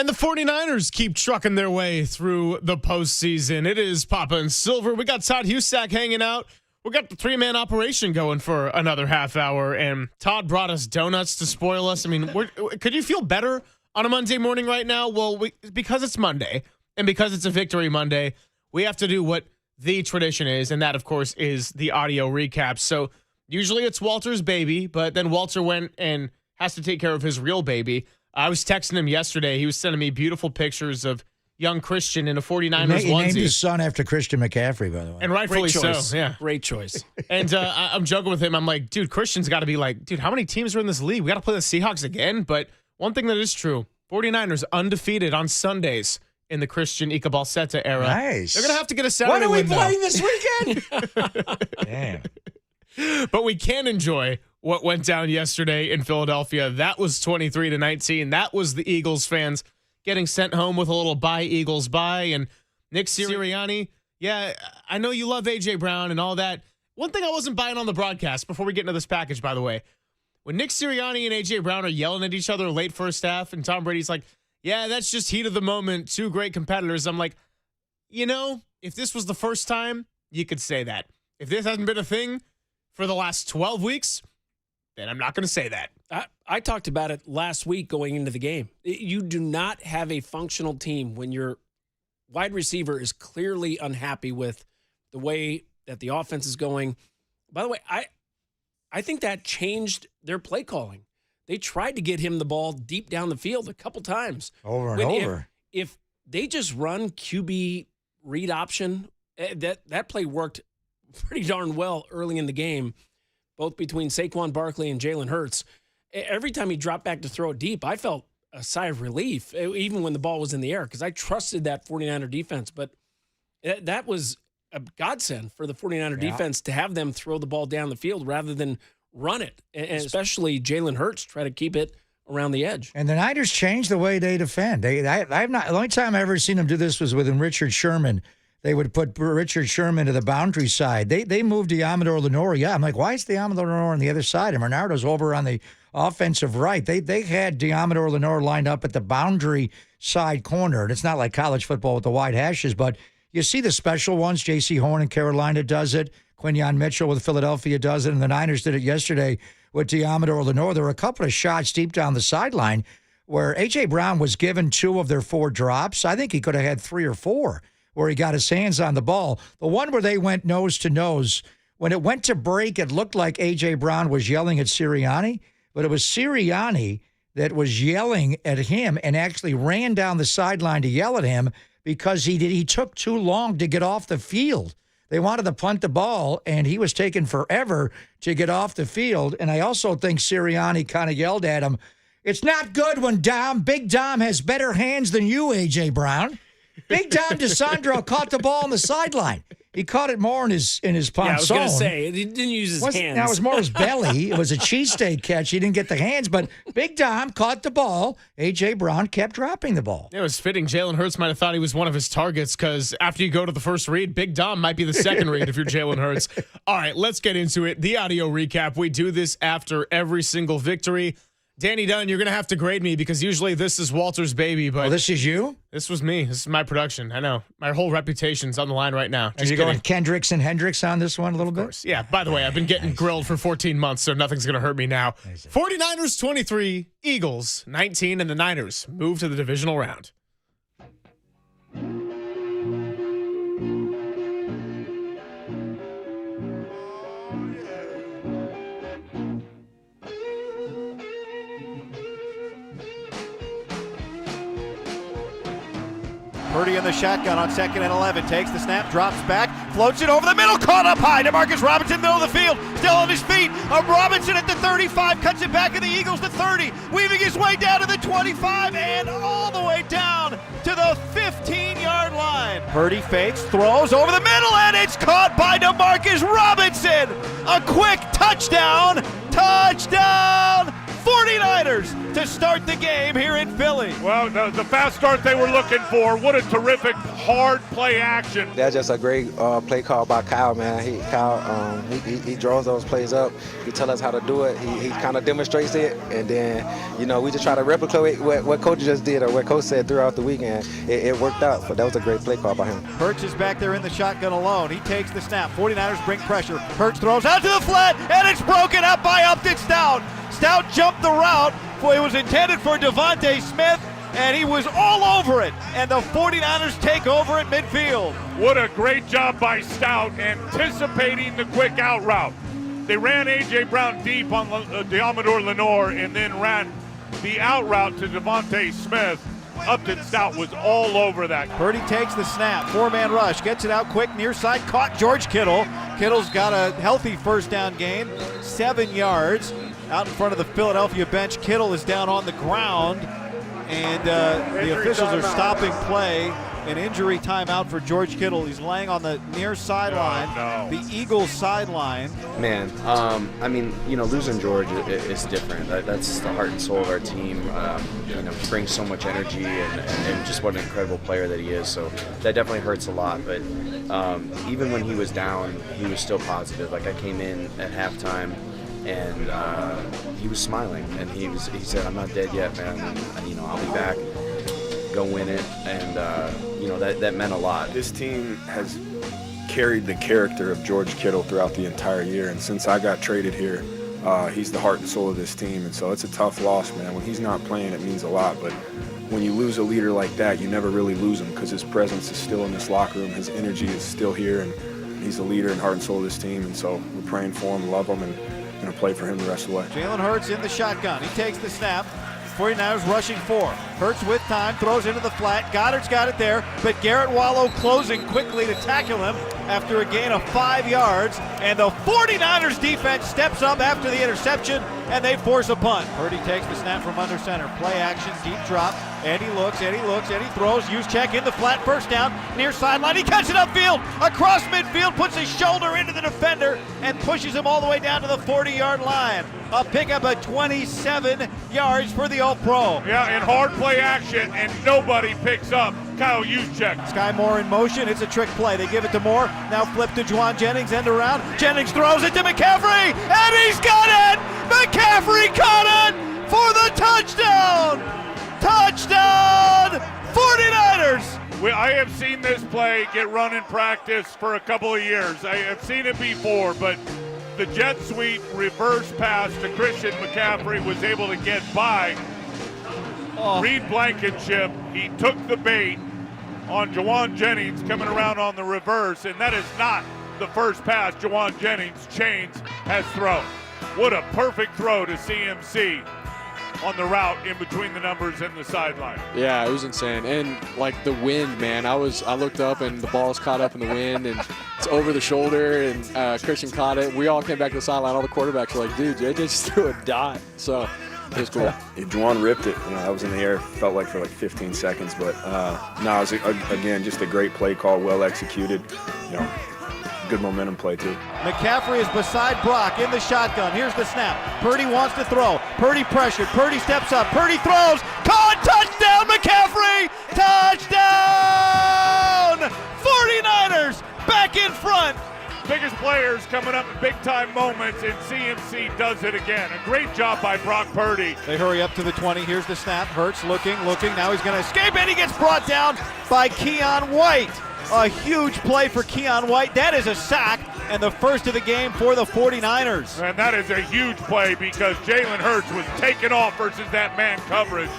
And the 49ers keep trucking their way through the postseason. It is Papa and Silver. We got Todd Husak hanging out. We got the 3-man operation going for another half hour. And Todd brought us donuts to spoil us. I mean, could you feel better on a Monday morning right now? Well, because it's Monday and because it's a Victory Monday, we have to do what the tradition is. And that, of course, is the audio recap. So usually it's Walter's baby, but then Walter went and has to take care of his real baby. I was texting him yesterday. He was sending me beautiful pictures of young Christian in a 49ers onesie. He named his son after Christian McCaffrey, by the way. And rightfully so, yeah. Great choice. And I'm joking with him. I'm like, dude, Christian's got to be like, dude, how many teams are in this league? We got to play the Seahawks again? But one thing that is true, 49ers undefeated on Sundays in the Christian Ikabalseta era. Nice. They're going to have to get a Saturday win, What are we playing this weekend? Damn. But we can enjoy what went down yesterday in Philadelphia. That was 23-19. That was the Eagles fans getting sent home with a little bye, Eagles bye. And Nick Sirianni, yeah, I know you love A.J. Brown and all that. One thing I wasn't buying on the broadcast before we get into this package, by the way, when Nick Sirianni and A.J. Brown are yelling at each other late first half and Tom Brady's like, yeah, that's just heat of the moment, two great competitors. I'm like, if this was the first time, you could say that. If this hasn't been a thing for the last 12 weeks, then I'm not going to say that. I talked about it last week going into the game. You do not have a functional team when your wide receiver is clearly unhappy with the way that the offense is going. By the way, I think that changed their play calling. They tried to get him the ball deep down the field a couple times. Over and over. If they just run QB read option, that play worked pretty darn well early in the game, both between Saquon Barkley and Jalen Hurts. Every time he dropped back to throw it deep, I felt a sigh of relief, even when the ball was in the air, because I trusted that 49er defense. But that was a godsend for the 49er defense to have them throw the ball down the field rather than run it, and especially Jalen Hurts try to keep it around the edge. And the Niners changed the way they defend. I've not. The only time I've ever seen them do this was with Richard Sherman. They would put Richard Sherman to the boundary side. They moved Diamador Lenore. Yeah, I'm like, why is Diamador Lenore on the other side? And Bernardo's over on the offensive right. They had Diamador Lenore lined up at the boundary side corner. And it's not like college football with the wide hashes, but you see the special ones. J.C. Horn in Carolina does it. Quinyon Mitchell with Philadelphia does it. And the Niners did it yesterday with Diamador Lenore. There were a couple of shots deep down the sideline where A.J. Brown was given 2 of their 4 drops. I think he could have had 3 or 4 where he got his hands on the ball. The one where they went nose to nose, when it went to break, it looked like A.J. Brown was yelling at Sirianni, but it was Sirianni that was yelling at him and actually ran down the sideline to yell at him because he took too long to get off the field. They wanted to punt the ball, and he was taking forever to get off the field. And I also think Sirianni kind of yelled at him, "It's not good when Big Dom has better hands than you, A.J. Brown." Big Dom DeSandro caught the ball on the sideline. He caught it more in his ponson. Yeah, I was going to say, he didn't use his hands. That was more his belly. It was a cheesesteak catch. He didn't get the hands, but Big Dom caught the ball. A.J. Brown kept dropping the ball. It was fitting. Jalen Hurts might have thought he was one of his targets because after you go to the first read, Big Dom might be the second read if you're Jalen Hurts. All right, let's get into it. The audio recap. We do this after every single victory. Danny Dunn, you're going to have to grade me because usually this is Walter's baby. But this is you? This was me. This is my production. I know. My whole reputation's on the line right now. Are you going Kendricks and Hendricks on this one a little bit? Yeah, by the way, I've been getting grilled for 14 months, so nothing's going to hurt me now. 49ers 23, Eagles 19, and the Niners move to the divisional round. Purdy in the shotgun on 2nd and 11. Takes the snap, drops back, floats it over the middle, caught up high. Demarcus Robinson, middle of the field, still on his feet. Robinson at the 35, cuts it back at the Eagles to 30, weaving his way down to the 25 and all the way down to the 15-yard line. Purdy fakes, throws over the middle, and it's caught by Demarcus Robinson. A quick touchdown. 49ers to to start the game here in Philly. Well, the fast start they were looking for. What a terrific hard play action. That's just a great play call by Kyle, man. He draws those plays up. He tells us how to do it. He kind of demonstrates it, and then we just try to replicate what coach just did or what coach said throughout the weekend. It worked out, but that was a great play call by him. Hurts is back there in the shotgun alone. He takes the snap. 49ers bring pressure. Hurts throws out to the flat, and it's broken up by Upton Stout. Stout jumped the route. It was intended for Devontae Smith, and he was all over it. And the 49ers take over at midfield. What a great job by Stout anticipating the quick out route. They ran A.J. Brown deep on Deommodore Lenoir and then ran the out route to Devontae Smith. Upton Stout was all over that. Purdy takes the snap, four-man rush, gets it out quick, near side, caught George Kittle. Kittle's got a healthy first down gain, 7 yards. Out in front of the Philadelphia bench, Kittle is down on the ground, and the officials are stopping play. An injury timeout for George Kittle. He's laying on the near sideline, the Eagles sideline. Man, losing George is different. That's the heart and soul of our team. He brings so much energy and just what an incredible player that he is. So that definitely hurts a lot. But even when he was down, he was still positive. Like, I came in at halftime, and he was smiling, and he said, "I'm not dead yet, man. And, I'll be back. Go win it," and that meant a lot. This team has carried the character of George Kittle throughout the entire year, and since I got traded here, he's the heart and soul of this team, and so it's a tough loss, man. When he's not playing, it means a lot, but when you lose a leader like that, you never really lose him because his presence is still in this locker room, his energy is still here, and he's the leader and heart and soul of this team, and so we're praying for him, love him, and going to play for him the rest of the way. Jalen Hurts in the shotgun. He takes the snap. 49ers rushing 4. Hurts with time, throws into the flat. Goddard's got it there, but Garrett Wallow closing quickly to tackle him after a gain of 5 yards. And the 49ers defense steps up after the interception, and they force a punt. Purdy takes the snap from under center. Play action, deep drop. Eddie looks, Eddie throws. Juszczyk in the flat, first down, near sideline. He cuts it upfield, across midfield, puts his shoulder into the defender, and pushes him all the way down to the 40-yard line. A pickup of 27 yards for the All-Pro. Yeah, in hard play action, and nobody picks up Kyle Juszczyk. Sky Moore in motion. It's a trick play. They give it to Moore. Now flip to Juwan Jennings, end around. Jennings throws it to McCaffrey, and he's got it! McCaffrey caught it for the touchdown! Touchdown! 49ers! I have seen this play get run in practice for a couple of years. I have seen it before, but the jet sweep reverse pass to Christian McCaffrey was able to get by Reed Blankenship. He took the bait on Juwan Jennings coming around on the reverse, and that is not the first pass Juwan Jennings has thrown. What a perfect throw to CMC on the route in between the numbers and the sideline. Yeah, it was insane. And like the wind, man, I looked up and the ball's caught up in the wind and it's over the shoulder, and Christian caught it. We all came back to the sideline. All the quarterbacks were like, dude, JJ just threw a dot. So it was cool. Juwan ripped it. I was in the air, felt like for like 15 seconds. But it was, again, just a great play call, well executed. Good momentum play, too. McCaffrey is beside Brock in the shotgun. Here's the snap. Purdy wants to throw. Purdy pressured. Purdy steps up. Purdy throws. Caught! Touchdown, McCaffrey! Touchdown! 49ers back in front. Biggest players coming up in big-time moments, and CMC does it again. A great job by Brock Purdy. They hurry up to the 20. Here's the snap. Hurts looking. Now he's going to escape, and he gets brought down by Keon White. A huge play for Keon White. That is a sack, and the first of the game for the 49ers. And that is a huge play because Jalen Hurts was taken off versus that man coverage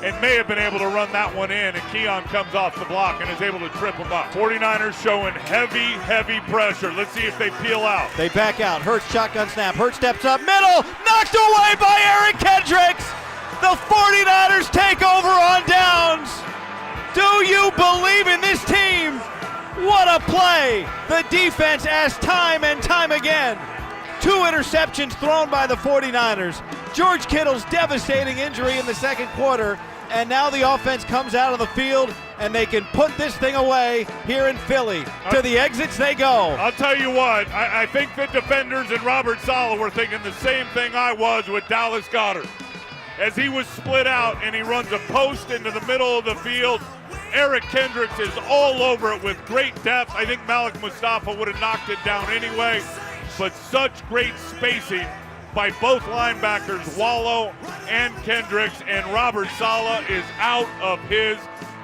and may have been able to run that one in, and Keon comes off the block and is able to trip him up. 49ers showing heavy pressure. Let's see if they peel out. They back out. Hurts shotgun snap. Hurts steps up middle. Knocked away by Eric Kendricks. The 49ers take over on downs. Do you believe in this team? What a play! The defense asked time and time again. 2 interceptions thrown by the 49ers. George Kittle's devastating injury in the second quarter, and now the offense comes out of the field, and they can put this thing away here in Philly. To the exits they go. I'll tell you what, I think the defenders and Robert Saleh were thinking the same thing I was with Dallas Goedert. as he was split out and he runs a post into the middle of the field. Eric Kendricks is all over it with great depth. I think Malik Mustafa would have knocked it down anyway, but such great spacing by both linebackers, Wallow and Kendricks, and Robert Saleh is out of his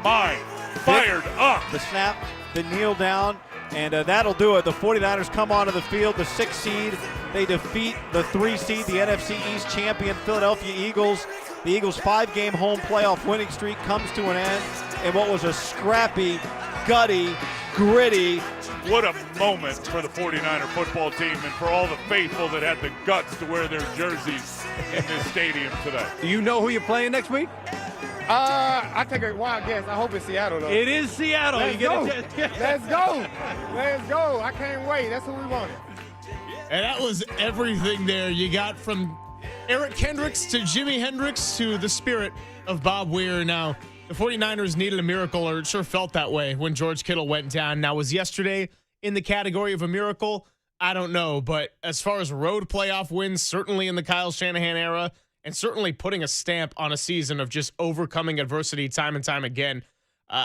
mind. Fired up. The snap, the kneel down, and that'll do it. The 49ers come onto the field, the 6 seed. They defeat the 3 seed, the NFC East champion Philadelphia Eagles. The Eagles' 5-game home playoff winning streak comes to an end in what was a scrappy, gutty, gritty. What a moment for the 49er football team and for all the faithful that had the guts to wear their jerseys in this stadium today. Do you know who you're playing next week? I take a wild guess. I hope it's Seattle, though. It is Seattle. Let's go. Let's go. Let's go. I can't wait. That's who we wanted. And that was everything there. You got from Eric Kendricks to Jimi Hendrix to the spirit of Bob Weir. Now, the 49ers needed a miracle, or it sure felt that way when George Kittle went down. Now, was yesterday in the category of a miracle? I don't know. But as far as road playoff wins, certainly in the Kyle Shanahan era, and certainly putting a stamp on a season of just overcoming adversity time and time again.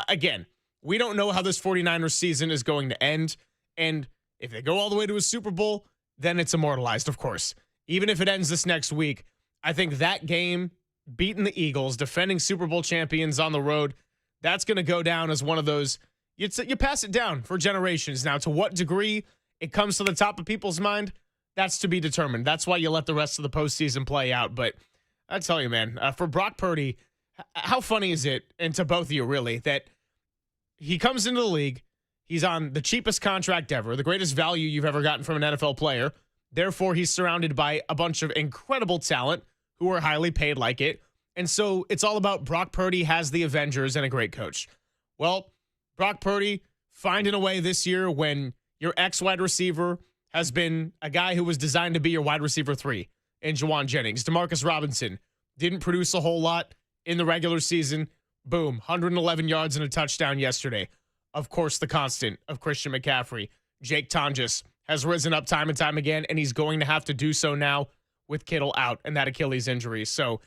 Again, we don't know how this 49ers season is going to end. And if they go all the way to a Super Bowl, then it's immortalized, of course. Even if it ends this next week, I think that game, beating the Eagles, defending Super Bowl champions on the road, that's going to go down as one of those, you pass it down for generations. Now, to what degree it comes to the top of people's mind, that's to be determined. That's why you let the rest of the postseason play out. But I tell you, man, for Brock Purdy, how funny is it, and to both of you really, that he comes into the league, he's on the cheapest contract ever, the greatest value you've ever gotten from an NFL player. Therefore, he's surrounded by a bunch of incredible talent who are highly paid like it. And so it's all about Brock Purdy has the Avengers and a great coach. Well, Brock Purdy finding a way this year when your ex-wide receiver has been a guy who was designed to be your wide receiver 3 in Juwan Jennings. Demarcus Robinson didn't produce a whole lot in the regular season. Boom, 111 yards and a touchdown yesterday. Of course, the constant of Christian McCaffrey. Jake Tonjes has risen up time and time again, and he's going to have to do so now with Kittle out and that Achilles injury. So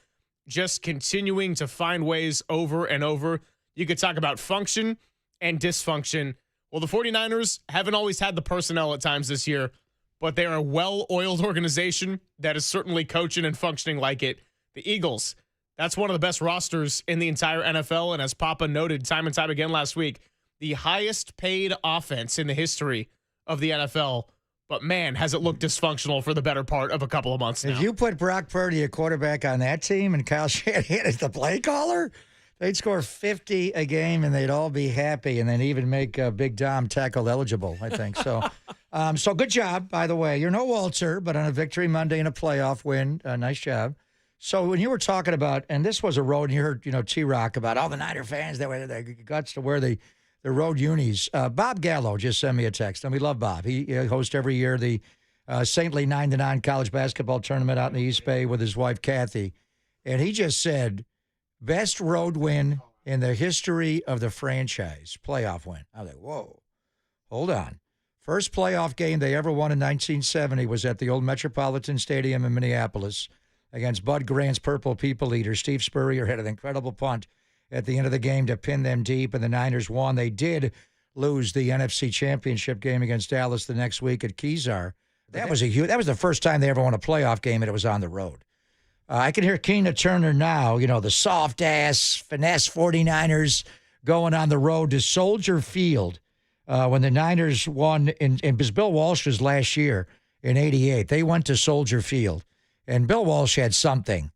just continuing to find ways over and over. You could talk about function and dysfunction. Well, the 49ers haven't always had the personnel at times this year, but they're a well-oiled organization that is certainly coaching and functioning like it. The Eagles, that's one of the best rosters in the entire NFL, and as Papa noted time and time again last week, the highest paid offense in the history of the NFL. But man, has it looked dysfunctional for the better part of a couple of months now. If you put Brock Purdy, a quarterback, on that team and Kyle Shanahan as the play caller, they'd score 50 a game and they'd all be happy, and then even make Big Dom tackle eligible, I think. So so good job, by the way. You're no Walter, but on a victory Monday and a playoff win, nice job. So when you were talking about, and this was a road, and you heard, T-Rock about all the Niner fans that were the guts to wear the road unis. Bob Gallo just sent me a text, and we love Bob. He hosts every year the Saintly 9-9 college basketball tournament out in the East Bay with his wife, Kathy. And he just said, best road win in the history of the franchise, playoff win. I was like, whoa, hold on. First playoff game they ever won in 1970 was at the old Metropolitan Stadium in Minneapolis against Bud Grant's Purple People Eater. Steve Spurrier had an incredible punt at the end of the game to pin them deep, and the Niners won. They did lose the NFC Championship game against Dallas the next week at Kezar. That was the first time they ever won a playoff game, and it was on the road. I can hear Keena Turner now, the soft-ass, finesse 49ers going on the road to Soldier Field when the Niners won, and because Bill Walsh was last year in '88. They went to Soldier Field, and Bill Walsh had something,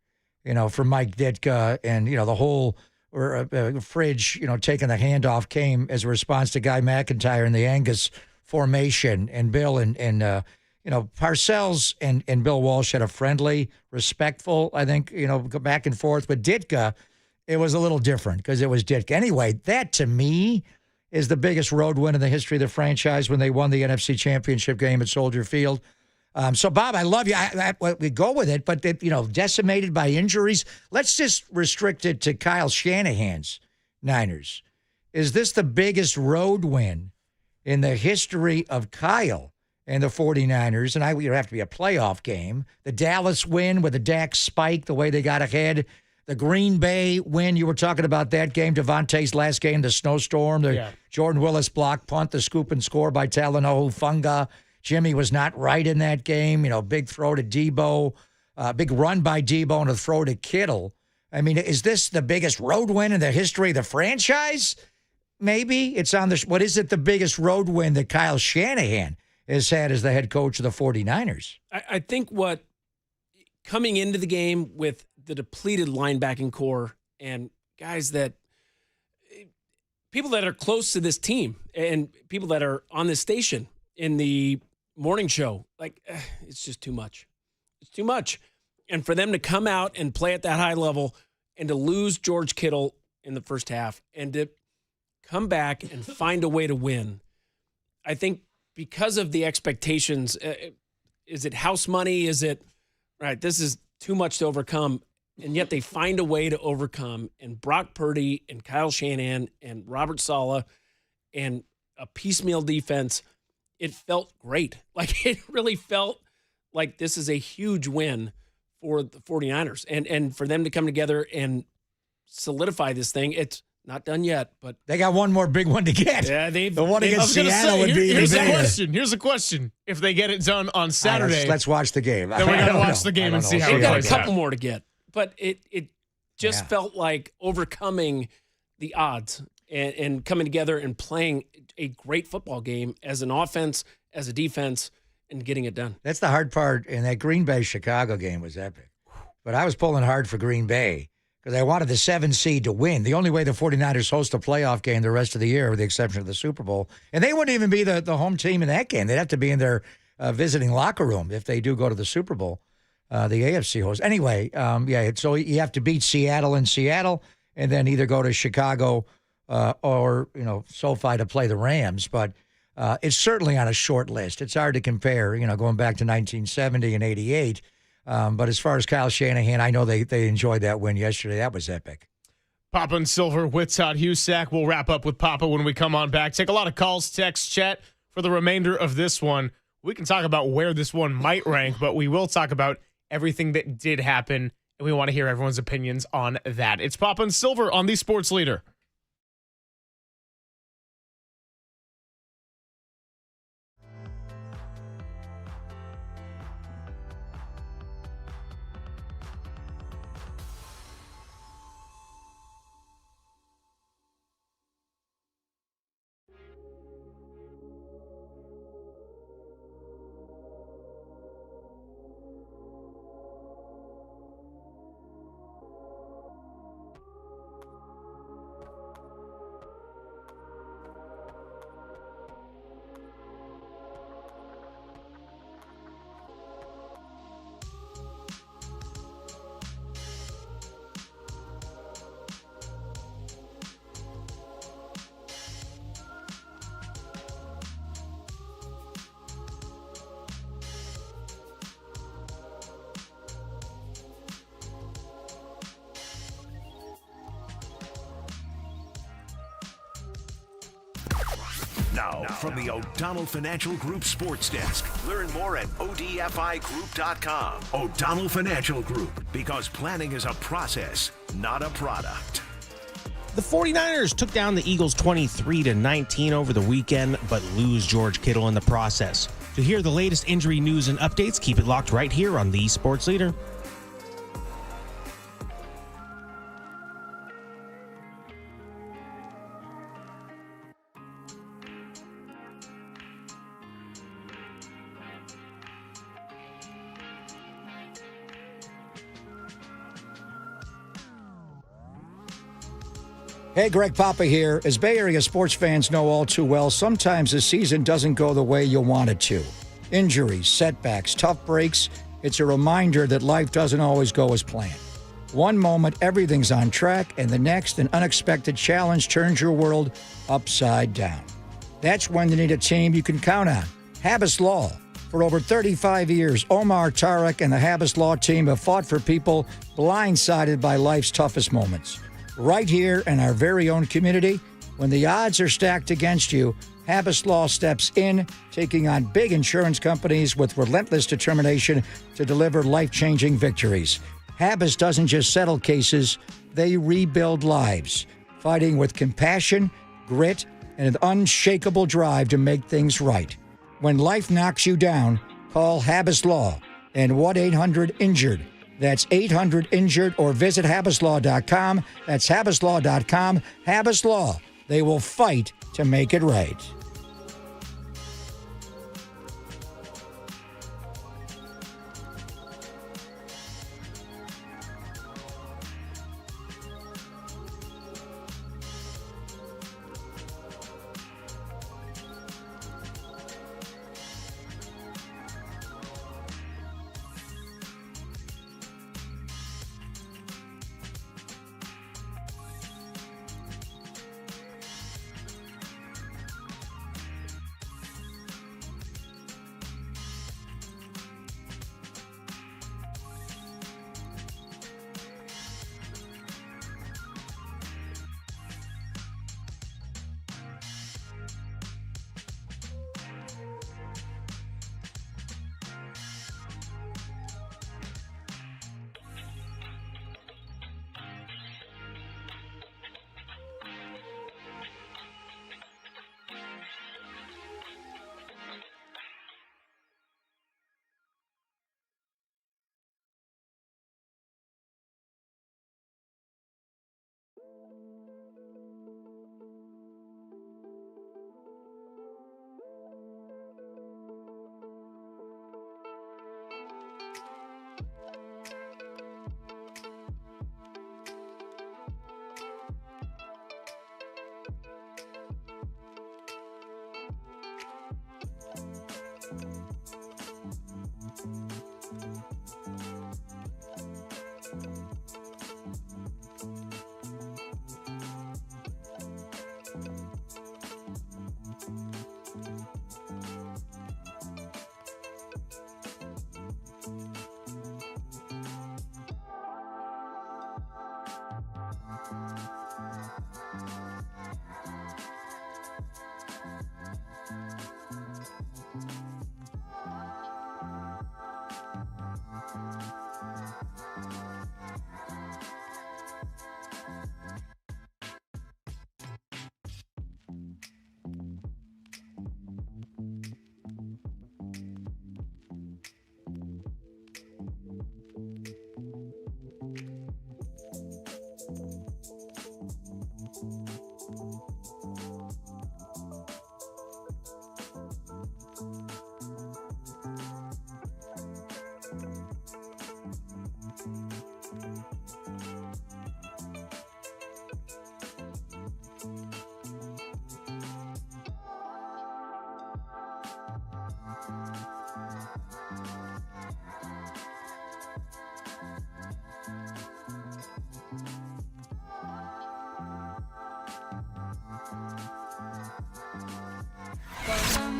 from Mike Ditka, and, the whole fridge, taking the handoff came as a response to Guy McIntyre in the Angus formation, and Bill and Parcells and Bill Walsh had a friendly, respectful, I think, go back and forth. But Ditka, it was a little different because it was Ditka. Anyway, that to me is the biggest road win in the history of the franchise when they won the NFC Championship game at Soldier Field. So, Bob, I love you. We go with it, but, decimated by injuries. Let's just restrict it to Kyle Shanahan's Niners. Is this the biggest road win in the history of Kyle and the 49ers, and it would have to be a playoff game. The Dallas win with the Dak spike, the way they got ahead. The Green Bay win, you were talking about that game, Devontae's last game, the snowstorm, the Jordan Willis block punt, the scoop and score by Talanoa Funga. Jimmy was not right in that game. Big throw to Debo, big run by Debo and a throw to Kittle. I mean, is this the biggest road win in the history of the franchise? Maybe. It's on what is it, the biggest road win that Kyle Shanahan has had as the head coach of the 49ers? I think coming into the game with the depleted linebacking core and guys people that are close to this team and people that are on this station in the morning show, it's just too much. It's too much. And for them to come out and play at that high level and to lose George Kittle in the first half and to come back and find a way to win, I think because of the expectations, is it house money? Is it, right, this is too much to overcome, and yet they find a way to overcome, and Brock Purdy and Kyle Shanahan and Robert Saleh and a piecemeal defense, it felt great. It really felt like this is a huge win for the 49ers. And for them to come together and solidify this thing, it's not done yet, but they got one more big one to get. Yeah, the one against Seattle would be here's even bigger. Here's a question. If they get it done on Saturday, let's watch the game. Then we got to watch the game and see how it got plays a couple more to get. But it just felt like overcoming the odds and coming together and playing a great football game as an offense, as a defense, and getting it done. That's the hard part. And that Green Bay-Chicago game was epic. But I was pulling hard for Green Bay because I wanted the 7 seed to win. The only way the 49ers host a playoff game the rest of the year, with the exception of the Super Bowl. And they wouldn't even be the home team in that game. They'd have to be in their visiting locker room if they do go to the Super Bowl. The AFC host. Anyway, so you have to beat Seattle in Seattle and then either go to Chicago or, SoFi to play the Rams. But it's certainly on a short list. It's hard to compare, going back to 1970 and 88. But as far as Kyle Shanahan, I know they enjoyed that win yesterday. That was epic. Papa and Silver with Todd Husak. We'll wrap up with Papa when we come on back. Take a lot of calls, text, chat for the remainder of this one. We can talk about where this one might rank, but we will talk about everything that did happen, and we want to hear everyone's opinions on that. It's Papa and Silver on the Sports Leader. Now, from the O'Donnell Financial Group Sports Desk. Learn more at odfigroup.com. O'Donnell Financial Group, because planning is a process, not a product. The 49ers took down the Eagles 23-19 over the weekend, but lose George Kittle in the process. To hear the latest injury news and updates, keep it locked right here on the Sports Leader. Hey, Greg Papa here. As Bay Area sports fans know all too well, sometimes the season doesn't go the way you want it to. Injuries, setbacks, tough breaks. It's a reminder that life doesn't always go as planned. One moment, everything's on track, and the next, an unexpected challenge turns your world upside down. That's when you need a team you can count on. Habas Law. For over 35 years, Omar Tarek and the Habas Law team have fought for people blindsided by life's toughest moments. Right here in our very own community, When the odds are stacked against you, Habas Law steps in, taking on big insurance companies with relentless determination to deliver life-changing victories. Habas doesn't just settle cases, they rebuild lives, fighting with compassion, grit, and an unshakable drive to make things right. When life knocks you down, call Habas Law and 1-800-INJURED. That's 800-INJURED, or visit habaslaw.com. That's habaslaw.com. Habas Law. They will fight to make it right.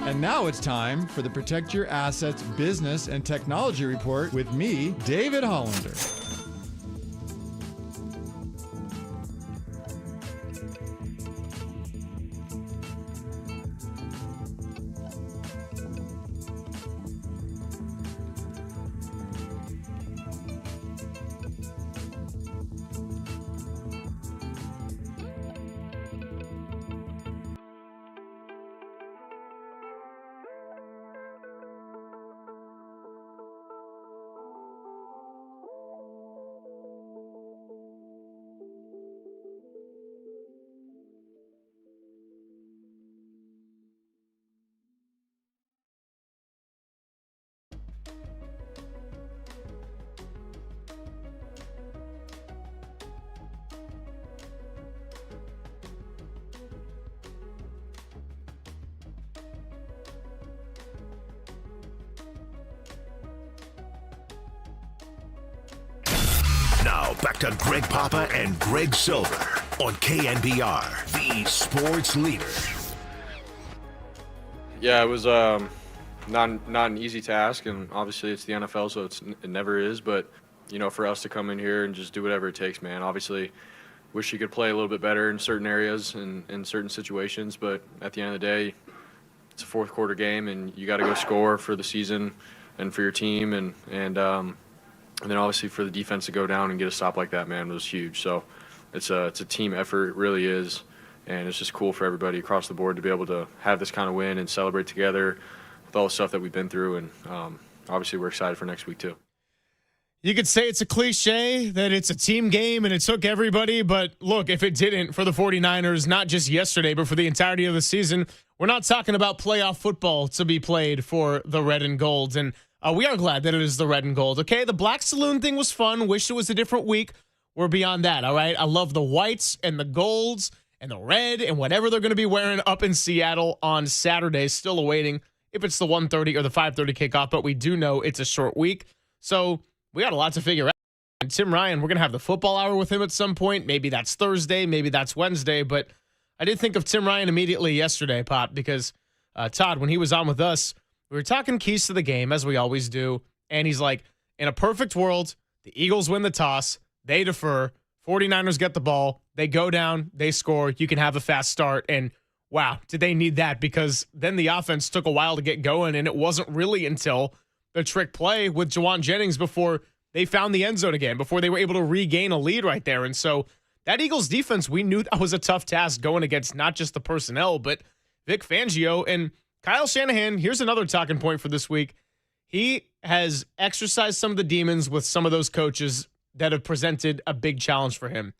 And now it's time for the Protect Your Assets Business and Technology Report with me, David Hollander. Now, back to Greg Papa and Greg Silver on KNBR, the sports leader. Yeah, it was not an easy task, and obviously it's the NFL, so it never is. But, you know, for us to come in here and just do whatever it takes, man. Obviously, wish he could play a little bit better in certain areas and in certain situations. But at the end of the day, it's a fourth quarter game, and you got to go score for the season and for your team. And then obviously for the defense to go down and get a stop like that, man, was huge. So it's a team effort. It really is. And it's just cool for everybody across the board to be able to have this kind of win and celebrate together with all the stuff that we've been through. And obviously we're excited for next week too. You could say it's a cliche that it's a team game and it took everybody, but look, if it didn't for the 49ers, not just yesterday, but for the entirety of the season, we're not talking about playoff football to be played for the red and gold. And we are glad that it is the red and gold. Okay, the Black Saloon thing was fun. Wish it was a different week. We're beyond that, all right? I love the whites and the golds and the red and whatever they're going to be wearing up in Seattle on Saturday. Still awaiting if it's the 1:30 or the 5:30 kickoff, but we do know it's a short week. So we got a lot to figure out. And Tim Ryan, we're going to have the football hour with him at some point. Maybe that's Thursday, maybe that's Wednesday. But I did think of Tim Ryan immediately yesterday, Pop, because Todd, when he was on with us, we were talking keys to the game, as we always do. And he's like, in a perfect world, the Eagles win the toss, they defer, 49ers get the ball, they go down, they score, you can have a fast start. And wow, did they need that? Because then the offense took a while to get going, and it wasn't really until the trick play with Juwan Jennings before they found the end zone again, before they were able to regain a lead right there. And so that Eagles defense, we knew that was a tough task going against not just the personnel, but Vic Fangio and Kyle Shanahan. Here's another talking point for this week. He has exercised some of the demons with some of those coaches that have presented a big challenge for him.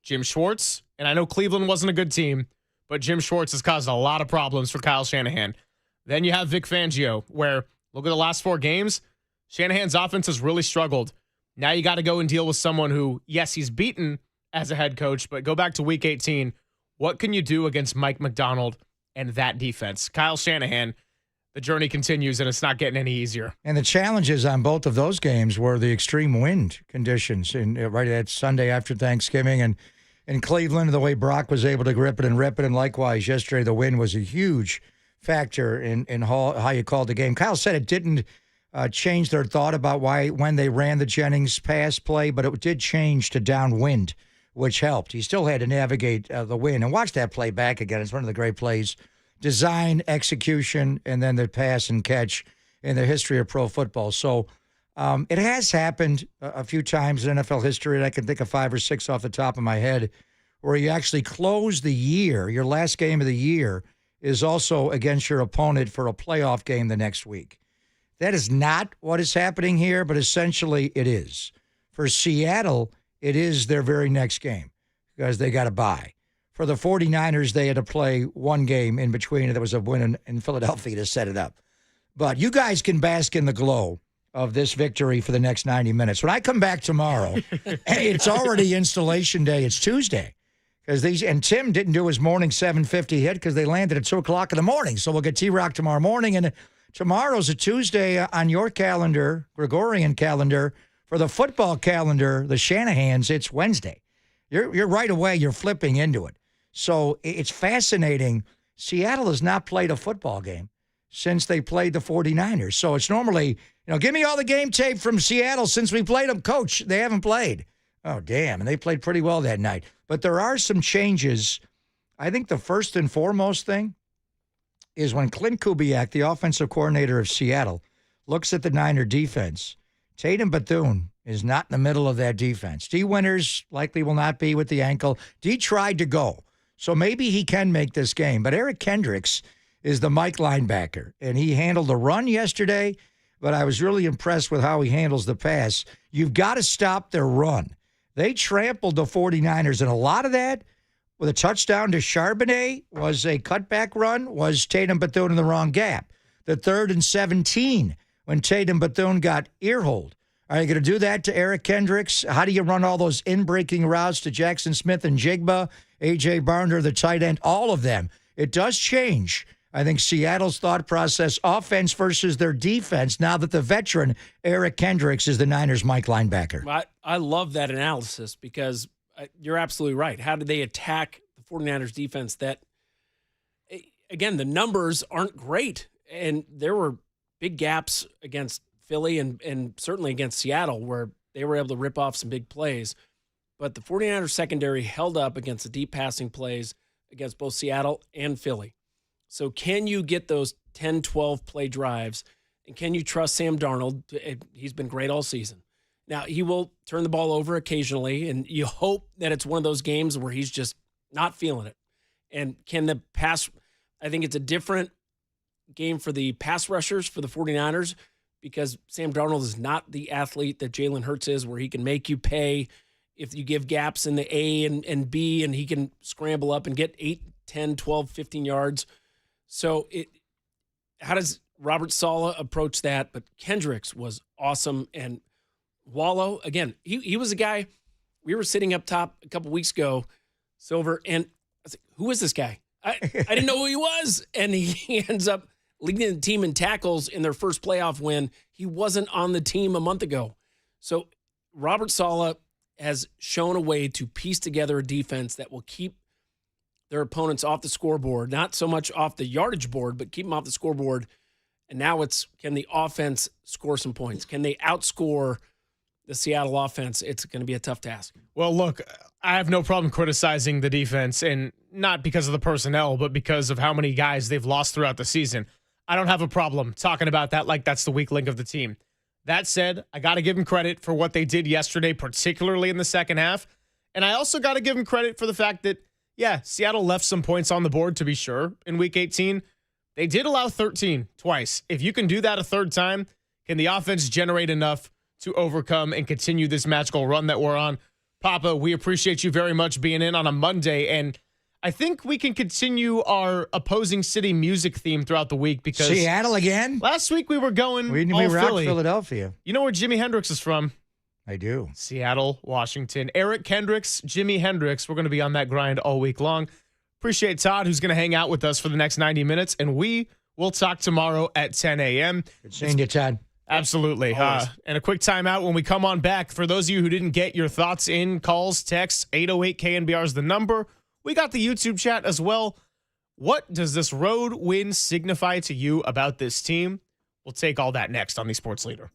Jim Schwartz, and I know Cleveland wasn't a good team, but Jim Schwartz has caused a lot of problems for Kyle Shanahan. Then you have Vic Fangio, where look at the last 4 games. Shanahan's offense has really struggled. Now you got to go and deal with someone who, yes, he's beaten as a head coach, but go back to week 18. What can you do against Mike McDonald and that defense? Kyle Shanahan, the journey continues, and it's not getting any easier. And the challenges on both of those games were the extreme wind conditions right at Sunday after Thanksgiving. And in Cleveland, the way Brock was able to grip it and rip it, and likewise yesterday, the wind was a huge factor in how you called the game. Kyle said it didn't change their thought about when they ran the Jennings pass play, but it did change to downwind, which helped. He still had to navigate the wind. And watch that play back again. It's one of the great plays. Design, execution, and then the pass and catch in the history of pro football. So it has happened a few times in NFL history, and I can think of 5 or 6 off the top of my head, where you actually close the year, your last game of the year, is also against your opponent for a playoff game the next week. That is not what is happening here, but essentially it is. For Seattle, it is their very next game because they got a bye. For the 49ers, they had to play one game in between, and there was a win in Philadelphia to set it up. But you guys can bask in the glow of this victory for the next 90 minutes. When I come back tomorrow, it's already installation day. It's Tuesday. And Tim didn't do his morning 7:50 hit because they landed at 2 o'clock in the morning. So we'll get T-Rock tomorrow morning. And tomorrow's a Tuesday on your calendar, Gregorian calendar. For the football calendar, the Shanahans, it's Wednesday. You're right away, you're flipping into it. So it's fascinating. Seattle has not played a football game since they played the 49ers. So it's normally, give me all the game tape from Seattle since we played them. Coach, they haven't played. Oh, damn. And they played pretty well that night. But there are some changes. I think the first and foremost thing is when Clint Kubiak, the offensive coordinator of Seattle, looks at the Niner defense, Tatum Bethune is not in the middle of that defense. D. Winters likely will not be with the ankle. D tried to go. So maybe he can make this game. But Eric Kendricks is the Mike linebacker, and he handled the run yesterday, but I was really impressed with how he handles the pass. You've got to stop their run. They trampled the 49ers, and a lot of that, with a touchdown to Charbonnet, was a cutback run, was Tatum Bethune in the wrong gap. The 3rd and 17, when Tatum Bethune got earholed. Are you going to do that to Eric Kendricks? How do you run all those in-breaking routes to Jackson Smith and Jigba, A.J. Barner, the tight end, all of them? It does change, I think, Seattle's thought process, offense versus their defense, now that the veteran Eric Kendricks is the Niners' Mike linebacker. I love that analysis because you're absolutely right. How did they attack the 49ers defense that, again, the numbers aren't great, and there were big gaps against Philly and certainly against Seattle where they were able to rip off some big plays. but the 49ers secondary held up against the deep passing plays against both Seattle and Philly. So can you get those 10, 12 play drives, and can you trust Sam Darnold? He's been great all season. Now, he will turn the ball over occasionally, and you hope that it's one of those games where he's just not feeling it. And can the pass – I think it's a different game for the pass rushers for the 49ers because Sam Darnold is not the athlete that Jalen Hurts is, where he can make you pay if you give gaps in the A and B, and he can scramble up and get 8, 10, 12, 15 yards. So how does Robert Saleh approach that? But Kendricks was awesome. And Wallow, again, he was a guy, we were sitting up top a couple weeks ago, Silver, and I was like, who is this guy? I didn't know who he was. And he ends up leading the team in tackles in their first playoff win. He wasn't on the team a month ago. So Robert Saleh has shown a way to piece together a defense that will keep their opponents off the scoreboard, not so much off the yardage board, but keep them off the scoreboard. And now it's, can the offense score some points? Can they outscore the Seattle offense? It's going to be a tough task. Well, look, I have no problem criticizing the defense, and not because of the personnel, but because of how many guys they've lost throughout the season. I don't have a problem talking about that like that's the weak link of the team. That said, I got to give them credit for what they did yesterday, particularly in the second half. And I also got to give them credit for the fact that, yeah, Seattle left some points on the board, to be sure, in Week 18. They did allow 13 twice. If you can do that a third time, can the offense generate enough to overcome and continue this magical run that we're on? Papa, we appreciate you very much being in on a Monday, and I think we can continue our opposing city music theme throughout the week because Seattle again? Last week we were going we all rocked Philly. Philadelphia. You know where Jimi Hendrix is from? I do. Seattle, Washington. Eric Kendricks, Jimi Hendrix. We're going to be on that grind all week long. Appreciate Todd, who's going to hang out with us for the next 90 minutes, and we will talk tomorrow at 10 a.m. Good seeing you, Todd. Absolutely. And a quick timeout when we come on back. For those of you who didn't get your thoughts in, calls, texts, 808 KNBR is the number. We got the YouTube chat as well. What does this road win signify to you about this team? We'll take all that next on the Sports Leader.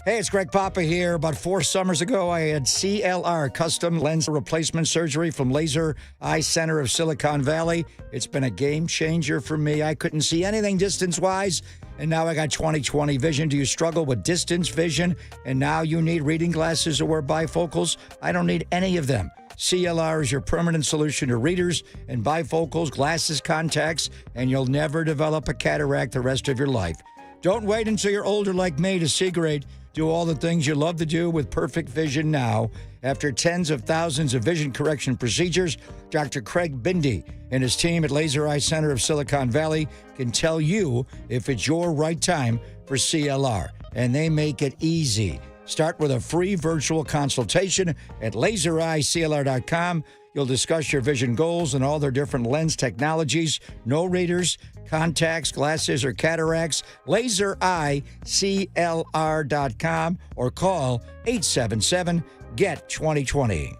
Hey, it's Greg Papa here. About 4 summers ago, I had CLR, custom lens replacement surgery from Laser Eye Center of Silicon Valley. It's been a game changer for me. I couldn't see anything distance-wise, and now I got 20/20 vision. Do you struggle with distance vision, and now you need reading glasses or wear bifocals? I don't need any of them. CLR is your permanent solution to readers and bifocals, glasses, contacts, and you'll never develop a cataract the rest of your life. Don't wait until you're older like me to see great. Do all the things you love to do with perfect vision now. After tens of thousands of vision correction procedures, Dr. Craig Bindi and his team at Laser Eye Center of Silicon Valley can tell you if it's your right time for CLR, and they make it easy. Start with a free virtual consultation at lasereyeclr.com. You'll discuss your vision goals and all their different lens technologies. No readers, contacts, glasses, or cataracts. lasereyeclr.com or call 877-GET-2020.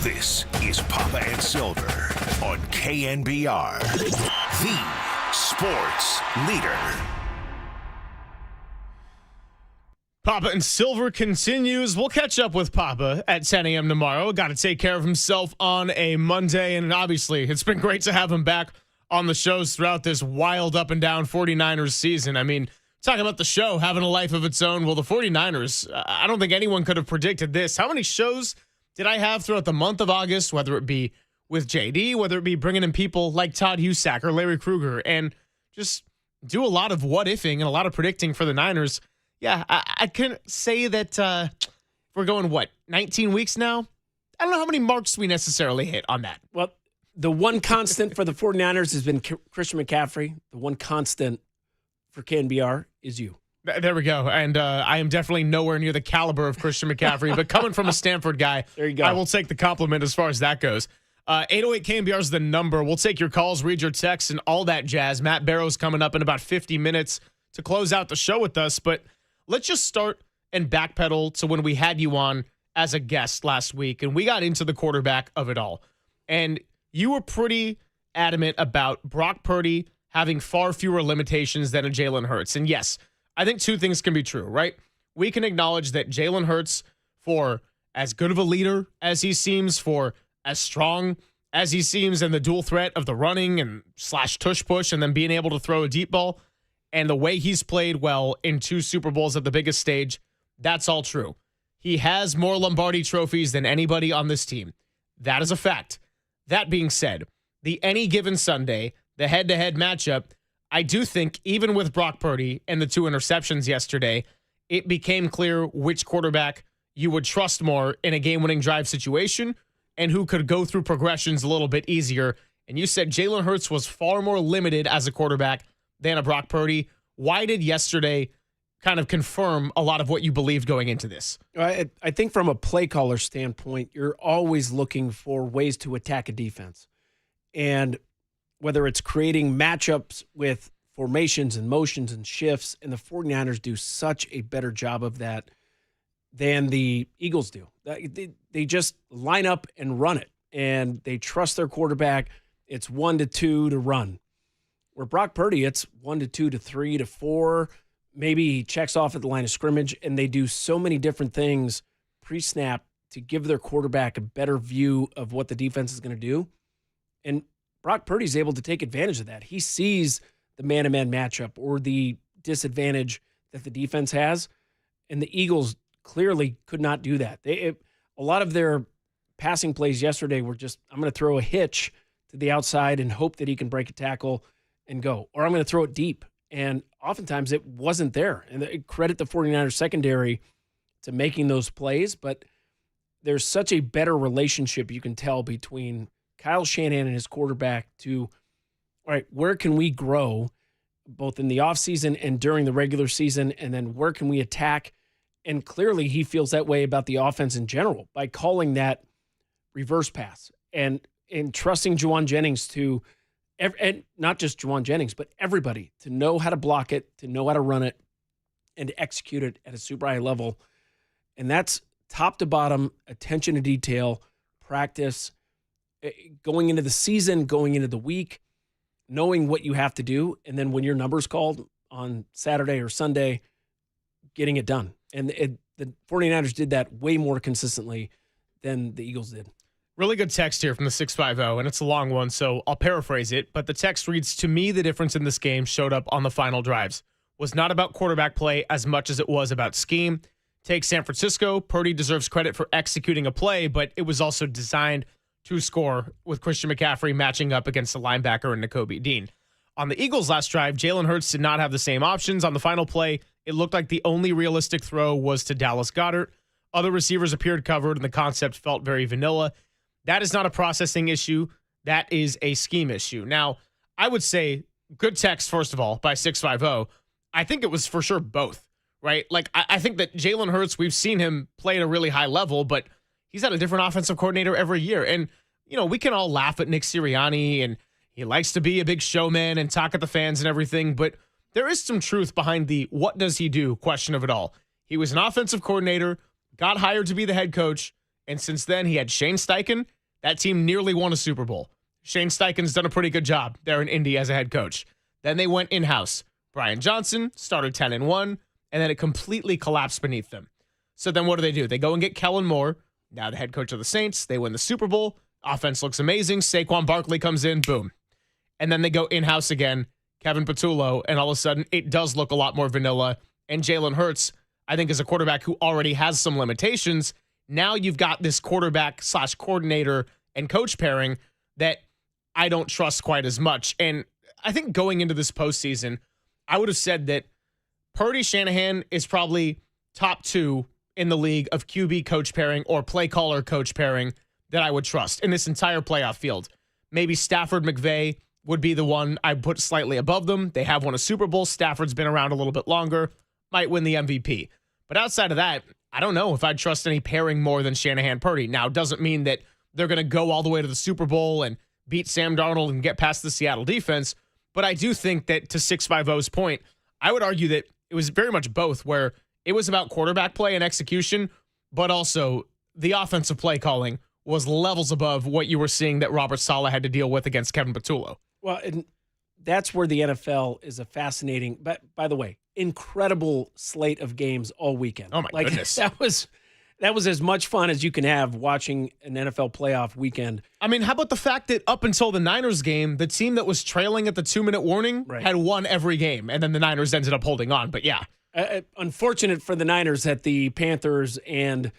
This is Papa and Silver on KNBR, the sports leader. Papa and Silver continues. We'll catch up with Papa at 10 a.m. tomorrow. Got to take care of himself on a Monday, and obviously it's been great to have him back on the shows throughout this wild up and down 49ers season. I mean, talking about the show having a life of its own. Well, the 49ers, I don't think anyone could have predicted this. How many shows did I have throughout the month of August, whether it be with JD, whether it be bringing in people like Todd Husak or Larry Krueger, and just do a lot of what-ifing and a lot of predicting for the Niners. Yeah, I can say that we're going, 19 weeks now? I don't know how many marks we necessarily hit on that. Well, the one constant for the 49ers has been Christian McCaffrey. The one constant for KNBR is you. There we go. And I am definitely nowhere near the caliber of Christian McCaffrey, but coming from a Stanford guy, there you go. I will take the compliment as far as that goes. 808 KNBR is the number. We'll take your calls, read your texts, and all that jazz. Matt Barrow's coming up in about 50 minutes to close out the show with us, but let's just start and backpedal to when we had you on as a guest last week, and we got into the quarterback of it all. And you were pretty adamant about Brock Purdy having far fewer limitations than a Jalen Hurts. And yes, I think two things can be true, right? We can acknowledge that Jalen Hurts, for as good of a leader as he seems, for as strong as he seems, and the dual threat of the running and / tush push and then being able to throw a deep ball, and the way he's played well in 2 Super Bowls at the biggest stage, that's all true. He has more Lombardi trophies than anybody on this team. That is a fact. That being said, the any given Sunday, the head-to-head matchup, I do think even with Brock Purdy and the 2 interceptions yesterday, it became clear which quarterback you would trust more in a game-winning drive situation and who could go through progressions a little bit easier. And you said Jalen Hurts was far more limited as a quarterback than a Brock Purdy. Why did yesterday kind of confirm a lot of what you believed going into this? I think from a play caller standpoint, you're always looking for ways to attack a defense. And whether it's creating matchups with formations and motions and shifts, and the 49ers do such a better job of that than the Eagles do. They just line up and run it, and they trust their quarterback. It's 1 to 2 to run. Where Brock Purdy, it's 1 to 2 to 3 to 4. Maybe he checks off at the line of scrimmage, and they do so many different things pre-snap to give their quarterback a better view of what the defense is going to do. And Brock Purdy's able to take advantage of that. He sees the man-to-man matchup or the disadvantage that the defense has, and the Eagles clearly could not do that. A lot of their passing plays yesterday were just, I'm going to throw a hitch to the outside and hope that he can break a tackle and go, or I'm going to throw it deep. And oftentimes it wasn't there. And credit the 49ers secondary to making those plays, but there's such a better relationship you can tell between Kyle Shanahan and his quarterback to, all right, where can we grow both in the offseason and during the regular season, and then where can we attack? And clearly he feels that way about the offense in general by calling that reverse pass and trusting Juwan Jennings to, and not just Juwan Jennings, but everybody to know how to block it, to know how to run it, and to execute it at a super high level. And that's top to bottom, attention to detail, practice, going into the season, going into the week, knowing what you have to do, and then when your number's called on Saturday or Sunday, getting it done. And the 49ers did that way more consistently than the Eagles did. Really good text here from the 650, and it's a long one, so I'll paraphrase it. But the text reads, to me, the difference in this game showed up on the final drives. Was not about quarterback play as much as it was about scheme. Take San Francisco. Purdy deserves credit for executing a play, but it was also designed to score with Christian McCaffrey matching up against the linebacker and Nakobe Dean. On the Eagles' last drive, Jalen Hurts did not have the same options. On the final play, it looked like the only realistic throw was to Dallas Goedert. Other receivers appeared covered, and the concept felt very vanilla. That is not a processing issue. That is a scheme issue. Now, I would say, good text, first of all, by 650. I think it was for sure both, right? Like, I think that Jalen Hurts, we've seen him play at a really high level, but he's had a different offensive coordinator every year. And, you know, we can all laugh at Nick Sirianni, and he likes to be a big showman and talk at the fans and everything, but there is some truth behind the what does he do question of it all. He was an offensive coordinator, got hired to be the head coach, and since then he had Shane Steichen That team nearly won a Super Bowl. Shane Steichen's done a pretty good job there in Indy as a head coach. Then they went in-house. Brian Johnson started 10-1, and then it completely collapsed beneath them. So then what do? They go and get Kellen Moore, now the head coach of the Saints. They win the Super Bowl. Offense looks amazing. Saquon Barkley comes in, boom. And then they go in-house again, Kevin Patullo, and all of a sudden it does look a lot more vanilla. And Jalen Hurts, I think, is a quarterback who already has some limitations. Now you've got this quarterback/coordinator and coach pairing that I don't trust quite as much. And I think going into this postseason, I would have said that Purdy Shanahan is probably top 2 in the league of QB coach pairing or play caller coach pairing that I would trust in this entire playoff field. Maybe Stafford McVay would be the one I'd put slightly above them. They have won a Super Bowl. Stafford's been around a little bit longer, might win the MVP. But outside of that, I don't know if I'd trust any pairing more than Shanahan-Purdy. Now, it doesn't mean that they're going to go all the way to the Super Bowl and beat Sam Darnold and get past the Seattle defense. But I do think that, to 650's point, I would argue that it was very much both, where it was about quarterback play and execution, but also the offensive play calling was levels above what you were seeing that Robert Saleh had to deal with against Kevin Patullo. Well, and that's where the NFL is a fascinating, but by the way, incredible slate of games all weekend. Oh, my goodness. That was as much fun as you can have watching an NFL playoff weekend. I mean, how about the fact that up until the Niners game, the team that was trailing at the 2-minute warning had won every game, and then the Niners ended up holding on. But yeah. Unfortunate for the Niners that the Panthers and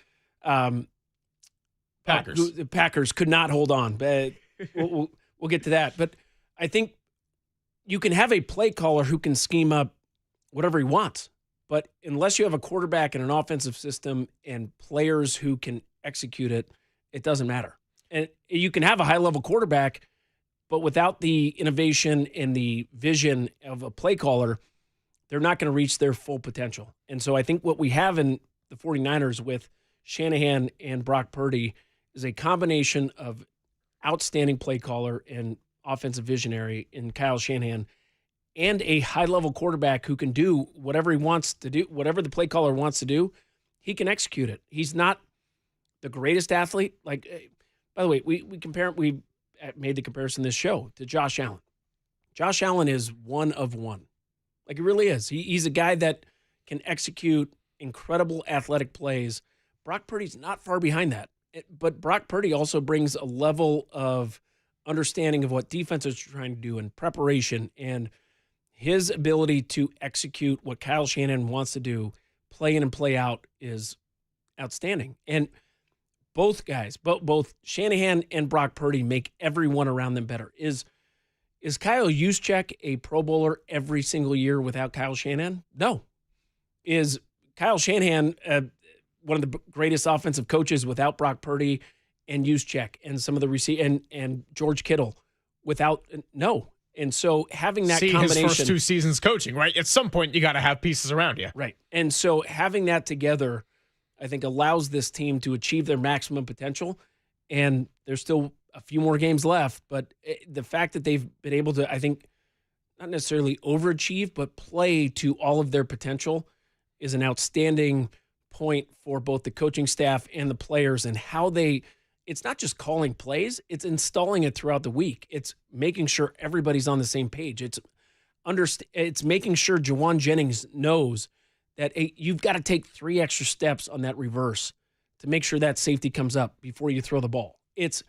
Packers could not hold on. But we'll get to that. But I think you can have a play caller who can scheme up whatever he wants. But unless you have a quarterback and an offensive system and players who can execute it, it doesn't matter. And you can have a high-level quarterback, but without the innovation and the vision of a play caller, they're not going to reach their full potential. And so I think what we have in the 49ers with Shanahan and Brock Purdy is a combination of outstanding play caller and offensive visionary in Kyle Shanahan, and a high-level quarterback who can do whatever he wants to do, whatever the play caller wants to do, he can execute it. He's not the greatest athlete. Like, by the way, we made the comparison this show to Josh Allen. Josh Allen is one of one. Like, he really is. He's a guy that can execute incredible athletic plays. Brock Purdy's not far behind that. But Brock Purdy also brings a level of understanding of what defenses are trying to do and preparation, and his ability to execute what Kyle Shanahan wants to do, play in and play out, is outstanding. And both guys, both Shanahan and Brock Purdy, make everyone around them better. Is Kyle Juszczyk a Pro Bowler every single year without Kyle Shanahan? No. Is Kyle Shanahan one of the greatest offensive coaches without Brock Purdy and Juszczyk and some of the and George Kittle without? No. And so having that combination, his first 2 seasons coaching, right? At some point, you got to have pieces around you. Right. And so having that together, I think, allows this team to achieve their maximum potential. And there's still a few more games left. But the fact that they've been able to, I think, not necessarily overachieve, but play to all of their potential is an outstanding point for both the coaching staff and the players, and how it's not just calling plays, it's installing it throughout the week. It's making sure everybody's on the same page. It's making sure Juwan Jennings knows that you've got to take 3 extra steps on that reverse to make sure that safety comes up before you throw the ball. It's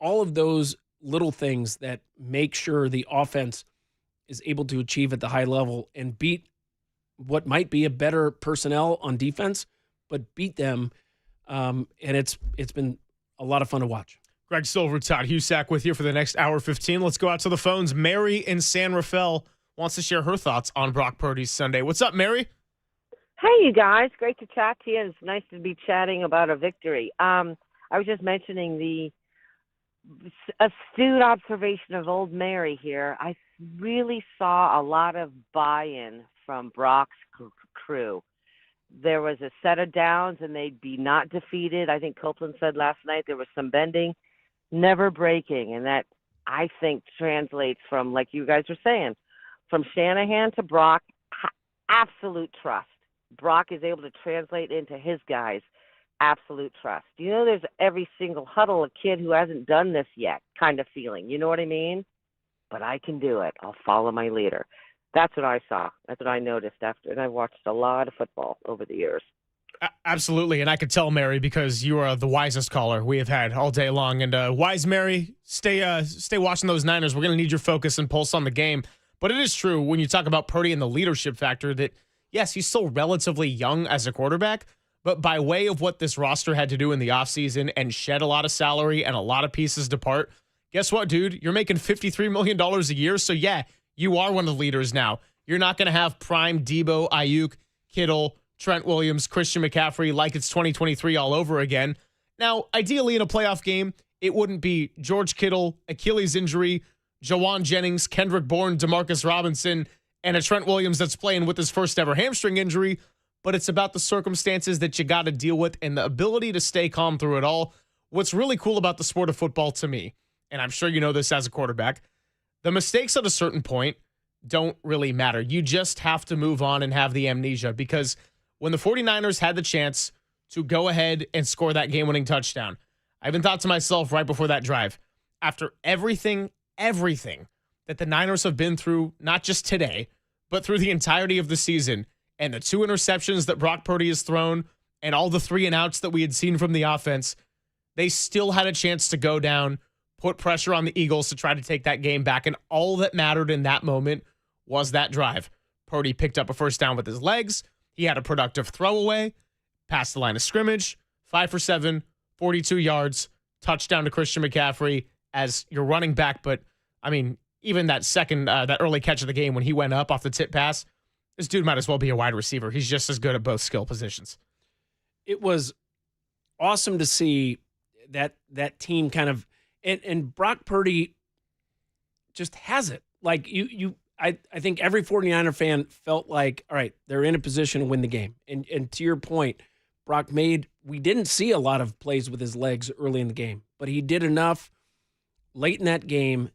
all of those little things that make sure the offense is able to achieve at the high level and beat what might be a better personnel on defense, but beat them. And it's been a lot of fun to watch. Greg Silver, Todd Husak with you for the next hour 15. Let's go out to the phones. Mary in San Rafael wants to share her thoughts on Brock Purdy's Sunday. What's up, Mary? Hey, you guys. Great to chat to you. It's nice to be chatting about a victory. I was just mentioning the astute observation of old Mary here. I really saw a lot of buy-in from Brock's crew. There was a set of downs, and they'd be not defeated. I think Copeland said last night there was some bending, never breaking, and that, I think, translates from, like you guys were saying, from Shanahan to Brock, absolute trust. Brock is able to translate into his guys absolute trust. You know, there's every single huddle a kid who hasn't done this yet kind of feeling. You know what I mean? But I can do it. I'll follow my leader. That's what I saw. That's what I noticed after. And I've watched a lot of football over the years. Absolutely, and I could tell, Mary, because you are the wisest caller we have had all day long. And wise Mary, stay watching those Niners. We're going to need your focus and pulse on the game. But it is true when you talk about Purdy and the leadership factor that, yes, he's still relatively young as a quarterback, but by way of what this roster had to do in the offseason and shed a lot of salary and a lot of pieces depart, guess what, dude? You're making $53 million a year, so yeah, you are one of the leaders now. You're not going to have prime Debo, Ayuk, Kittle, Trent Williams, Christian McCaffrey like it's 2023 all over again. Now, ideally in a playoff game, it wouldn't be George Kittle, Achilles injury, Jawan Jennings, Kendrick Bourne, Demarcus Robinson, and a Trent Williams that's playing with his first ever hamstring injury, but it's about the circumstances that you got to deal with and the ability to stay calm through it all. What's really cool about the sport of football to me, and I'm sure you know this as a quarterback, the mistakes at a certain point don't really matter. You just have to move on and have the amnesia, because when the 49ers had the chance to go ahead and score that game-winning touchdown, I even thought to myself right before that drive, after everything that the Niners have been through, not just today, but through the entirety of the season, and the 2 interceptions that Brock Purdy has thrown, and all the 3 and outs that we had seen from the offense, they still had a chance to go down, put pressure on the Eagles to try to take that game back, and all that mattered in that moment was that drive. Purdy picked up a first down with his legs. He had a productive throwaway, past the line of scrimmage, 5 for 7, 42 yards, touchdown to Christian McCaffrey as your running back. But, I mean, even that that early catch of the game when he went up off the tip pass, this dude might as well be a wide receiver. He's just as good at both skill positions. It was awesome to see that team kind of, and Brock Purdy just has it. Like I think every 49er fan felt like, all right, they're in a position to win the game. And to your point, Brock we didn't see a lot of plays with his legs early in the game, but he did enough late in that game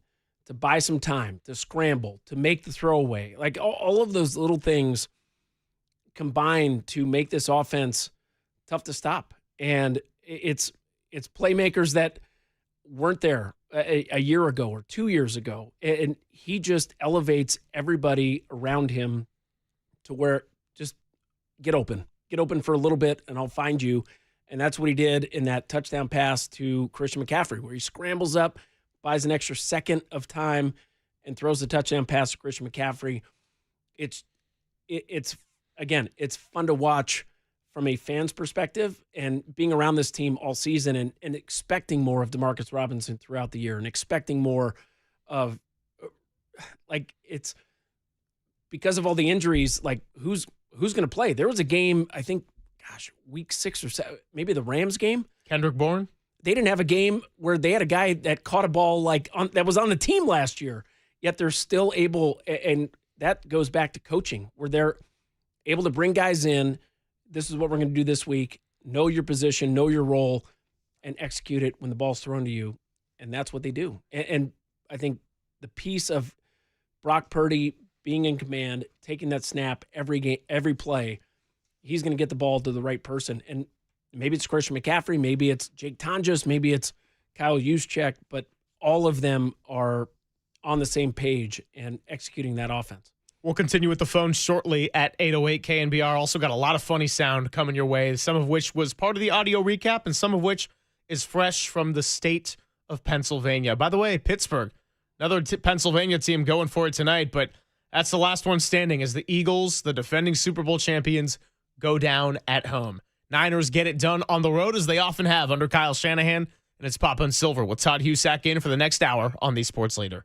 to buy some time, to scramble, to make the throwaway. Like all of those little things combined to make this offense tough to stop. And it's playmakers that weren't there a year ago or 2 years ago. And he just elevates everybody around him to where just get open for a little bit and I'll find you. And that's what he did in that touchdown pass to Christian McCaffrey, where he scrambles up, buys an extra second of time, and throws the touchdown pass to Christian McCaffrey. It's fun to watch from a fan's perspective, and being around this team all season and expecting more of Demarcus Robinson throughout the year and expecting more of, like, it's because of all the injuries, like who's going to play? There was a game, I think, week 6 or 7, maybe the Rams game. Kendrick Bourne. They didn't have a game where they had a guy that caught a ball that was on the team last year, yet they're still able, and that goes back to coaching, where they're able to bring guys in. This is what we're going to do this week. Know your position, know your role, and execute it when the ball's thrown to you. And that's what they do. And I think the piece of Brock Purdy being in command, taking that snap every game, every play, he's going to get the ball to the right person. And maybe it's Christian McCaffrey, maybe it's Jake Tonjes, maybe it's Kyle Juszczyk, but all of them are on the same page and executing that offense. We'll continue with the phone shortly at 808 KNBR. Also got a lot of funny sound coming your way, some of which was part of the audio recap and some of which is fresh from the state of Pennsylvania. By the way, Pittsburgh, another Pennsylvania team going for it tonight, but that's the last one standing as the Eagles, the defending Super Bowl champions, go down at home. Niners get it done on the road, as they often have under Kyle Shanahan, and it's Papa and Silver with Todd Husak in for the next hour on the Sports Leader.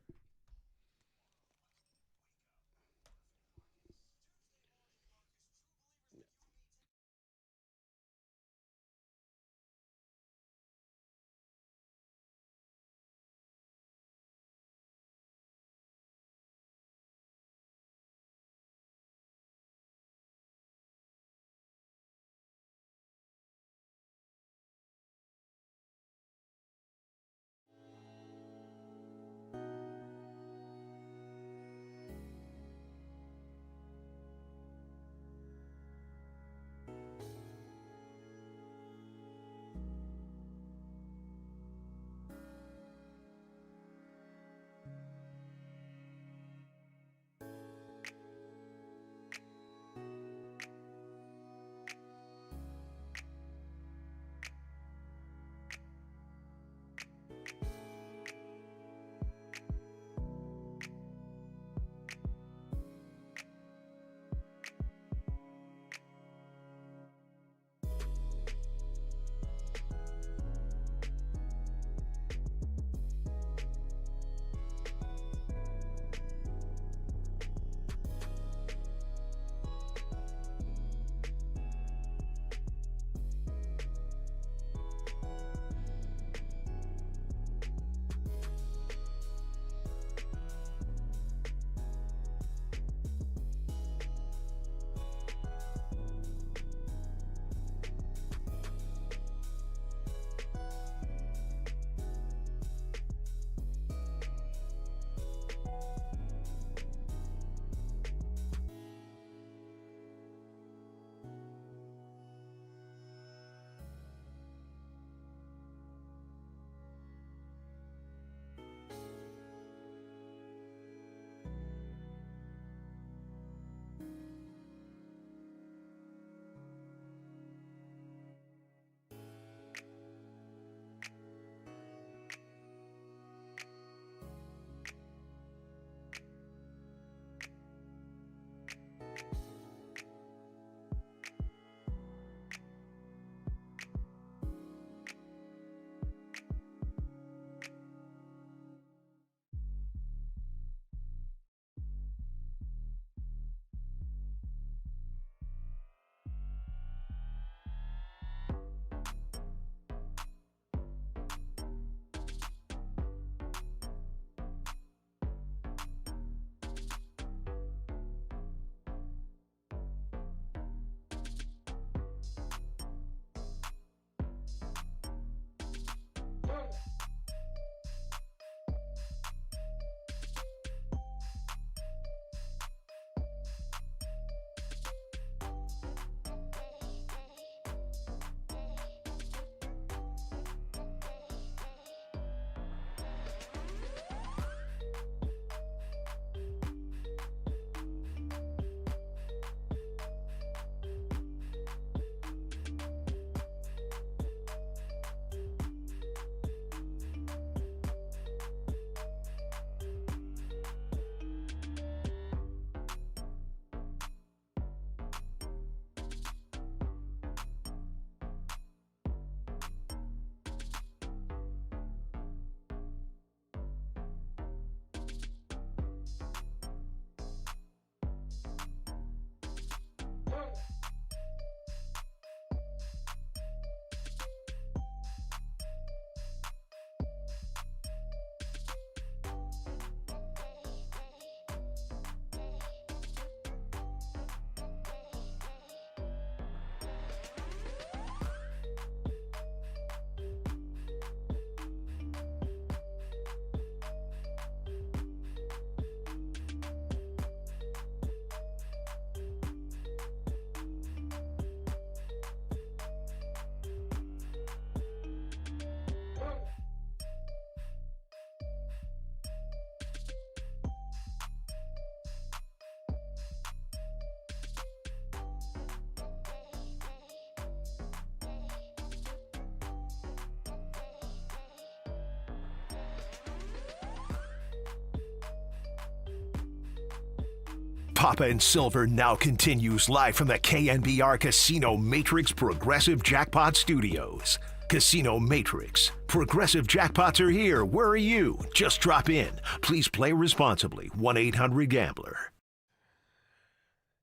Papa and Silver now continues live from the KNBR Casino Matrix Progressive Jackpot Studios. Casino Matrix. Progressive jackpots are here. Where are you? Just drop in. Please play responsibly. 1-800-GAMBLER.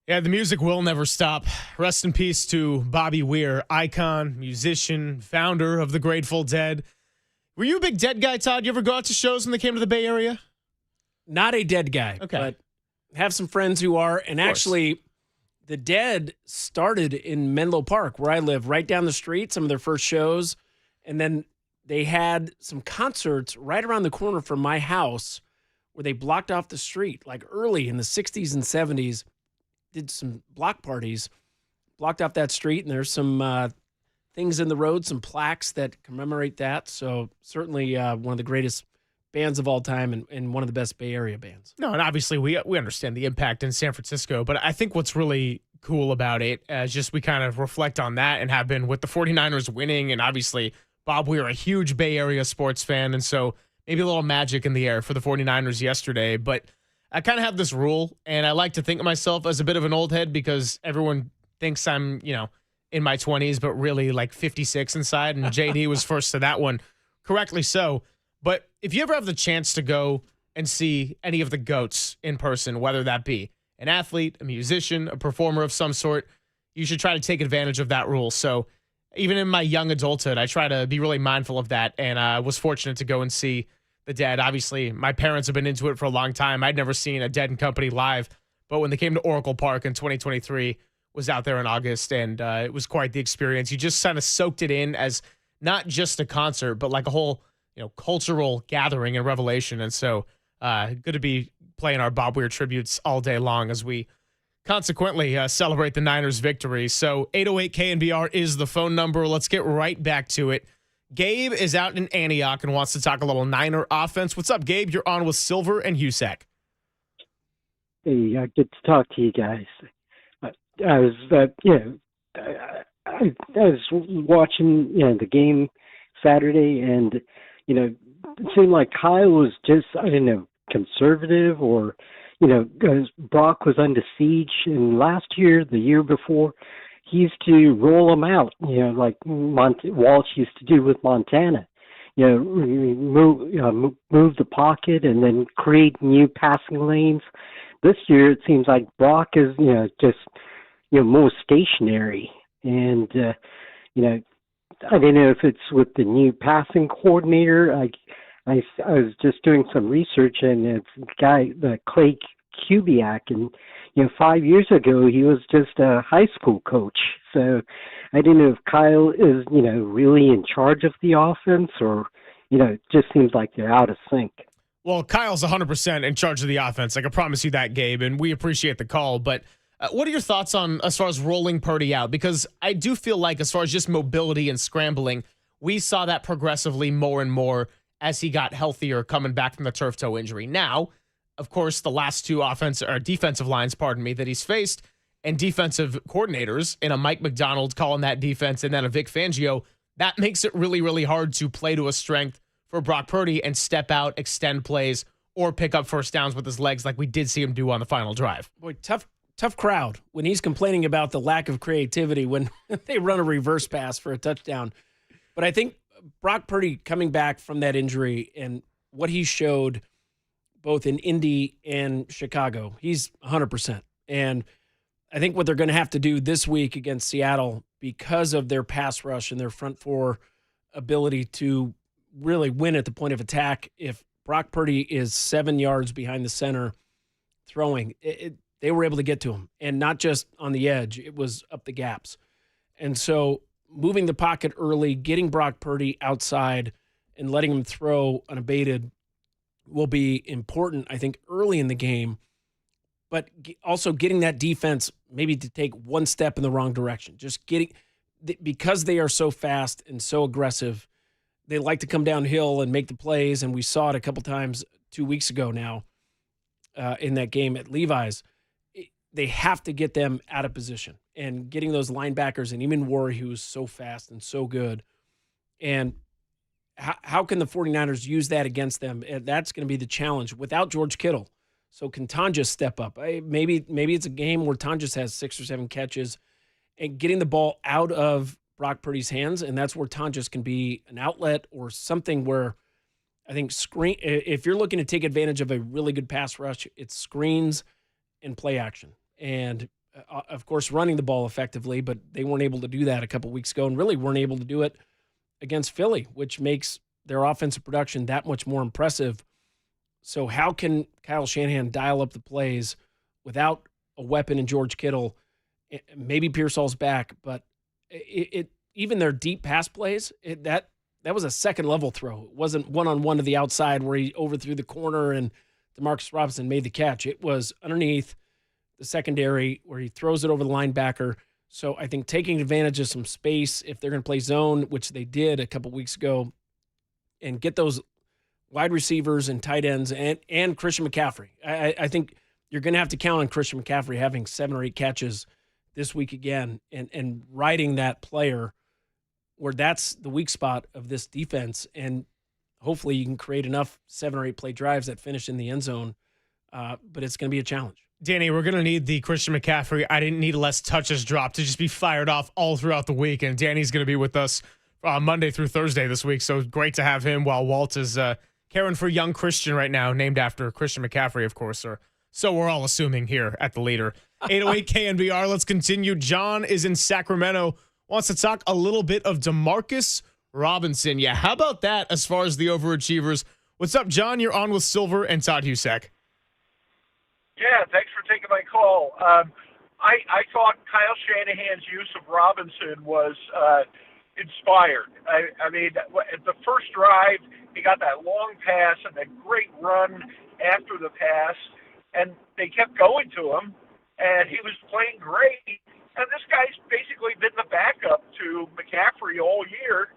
Yeah, the music will never stop. Rest in peace to Bobby Weir, icon, musician, founder of the Grateful Dead. Were you a big Dead guy, Todd? You ever go out to shows when they came to the Bay Area? Not a Dead guy, but have some friends who are. And actually, the Dead started in Menlo Park, where I live, right down the street, some of their first shows. And then they had some concerts right around the corner from my house where they blocked off the street, like early in the 60s and 70s, did some block parties, blocked off that street. And there's some things in the road, some plaques that commemorate that. So certainly one of the greatest bands of all time and one of the best Bay Area bands. No, and obviously we understand the impact in San Francisco, but I think what's really cool about it is just we kind of reflect on that and have been with the 49ers winning, and obviously Bob Weir, a huge Bay Area sports fan, and so maybe a little magic in the air for the 49ers yesterday. But I kind of have this rule, and I like to think of myself as a bit of an old head because everyone thinks I'm, in my 20s, but really like 56 inside, and JD was first to that one, correctly so. But if you ever have the chance to go and see any of the GOATs in person, whether that be an athlete, a musician, a performer of some sort, you should try to take advantage of that rule. So even in my young adulthood, I try to be really mindful of that, and I was fortunate to go and see the Dead. Obviously, my parents have been into it for a long time. I'd never seen a Dead and Company live, but when they came to Oracle Park in 2023, was out there in August, and it was quite the experience. You just kind of soaked it in as not just a concert, but like a whole cultural gathering and revelation. And so good to be playing our Bob Weir tributes all day long as we consequently celebrate the Niners' victory. So 808 KNBR is the phone number. Let's get right back to it. Gabe is out in Antioch and wants to talk a little Niner offense. What's up, Gabe? You're on with Silver and Husak. Hey, good to talk to you guys. I was, I was watching, the game Saturday, and it seemed like Kyle was just, conservative, or because Brock was under siege, and last year, the year before, he used to roll them out, like Walsh used to do with Montana. Move the pocket and then create new passing lanes. This year, it seems like Brock is, just more stationary, and I don't know if it's with the new passing coordinator. I was just doing some research, and it's Clay Kubiak, and 5 years ago he was just a high school coach. So I don't know if Kyle is really in charge of the offense, or it just seems like they're out of sync. Well, Kyle's 100% in charge of the offense. I can promise you that, Gabe, and we appreciate the call. But what are your thoughts on as far as rolling Purdy out? Because I do feel like as far as just mobility and scrambling, we saw that progressively more and more as he got healthier coming back from the turf toe injury. Now, of course, the last two defensive lines, that he's faced, and defensive coordinators in a Mike McDonald calling that defense and then a Vic Fangio, that makes it really, really hard to play to a strength for Brock Purdy and step out, extend plays, or pick up first downs with his legs like we did see him do on the final drive. Boy, tough crowd when he's complaining about the lack of creativity when they run a reverse pass for a touchdown. But I think Brock Purdy coming back from that injury and what he showed both in Indy and Chicago, he's 100%. And I think what they're going to have to do this week against Seattle, because of their pass rush and their front four ability to really win at the point of attack, if Brock Purdy is 7 yards behind the center throwing, they were able to get to him. And not just on the edge, it was up the gaps. And so moving the pocket early, getting Brock Purdy outside and letting him throw unabated will be important, I think, early in the game. But also getting that defense maybe to take one step in the wrong direction. Just because they are so fast and so aggressive, they like to come downhill and make the plays, and we saw it a couple times 2 weeks ago now in that game at Levi's. They have to get them out of position, and getting those linebackers, and even Warren, who's so fast and so good. And how can the 49ers use that against them? That's going to be the challenge without George Kittle. So can Tonjes step up? Maybe it's a game where Tonjes has 6 or 7 catches and getting the ball out of Brock Purdy's hands, and that's where Tonjes can be an outlet or something where I think if you're looking to take advantage of a really good pass rush, it's screens and play action. And, of course, running the ball effectively, but they weren't able to do that a couple weeks ago and really weren't able to do it against Philly, which makes their offensive production that much more impressive. So how can Kyle Shanahan dial up the plays without a weapon in George Kittle? Maybe Pearsall's back, but even their deep pass plays, that was a second-level throw. It wasn't one-on-one to the outside where he overthrew the corner and Demarcus Robinson made the catch. It was underneath the secondary where he throws it over the linebacker. So I think taking advantage of some space, if they're going to play zone, which they did a couple weeks ago, and get those wide receivers and tight ends and Christian McCaffrey. I think you're going to have to count on Christian McCaffrey having 7 or 8 catches this week again and riding that player where that's the weak spot of this defense. And hopefully you can create enough 7 or 8 play drives that finish in the end zone. But it's going to be a challenge. Danny, we're going to need the Christian McCaffrey I didn't need less touches drop to just be fired off all throughout the week. And Danny's going to be with us Monday through Thursday this week. So great to have him while Walt is caring for young Christian right now, named after Christian McCaffrey, of course, or so we're all assuming here at the leader. 808 KNBR, let's continue. John is in Sacramento, wants to talk a little bit of Demarcus Robinson. Yeah, how about that as far as the overachievers? What's up, John? You're on with Silver and Todd Husak. Yeah, thanks for taking my call. I thought Kyle Shanahan's use of Robinson was inspired. I mean, at the first drive, he got that long pass and that great run after the pass, and they kept going to him, and he was playing great. And this guy's basically been the backup to McCaffrey all year,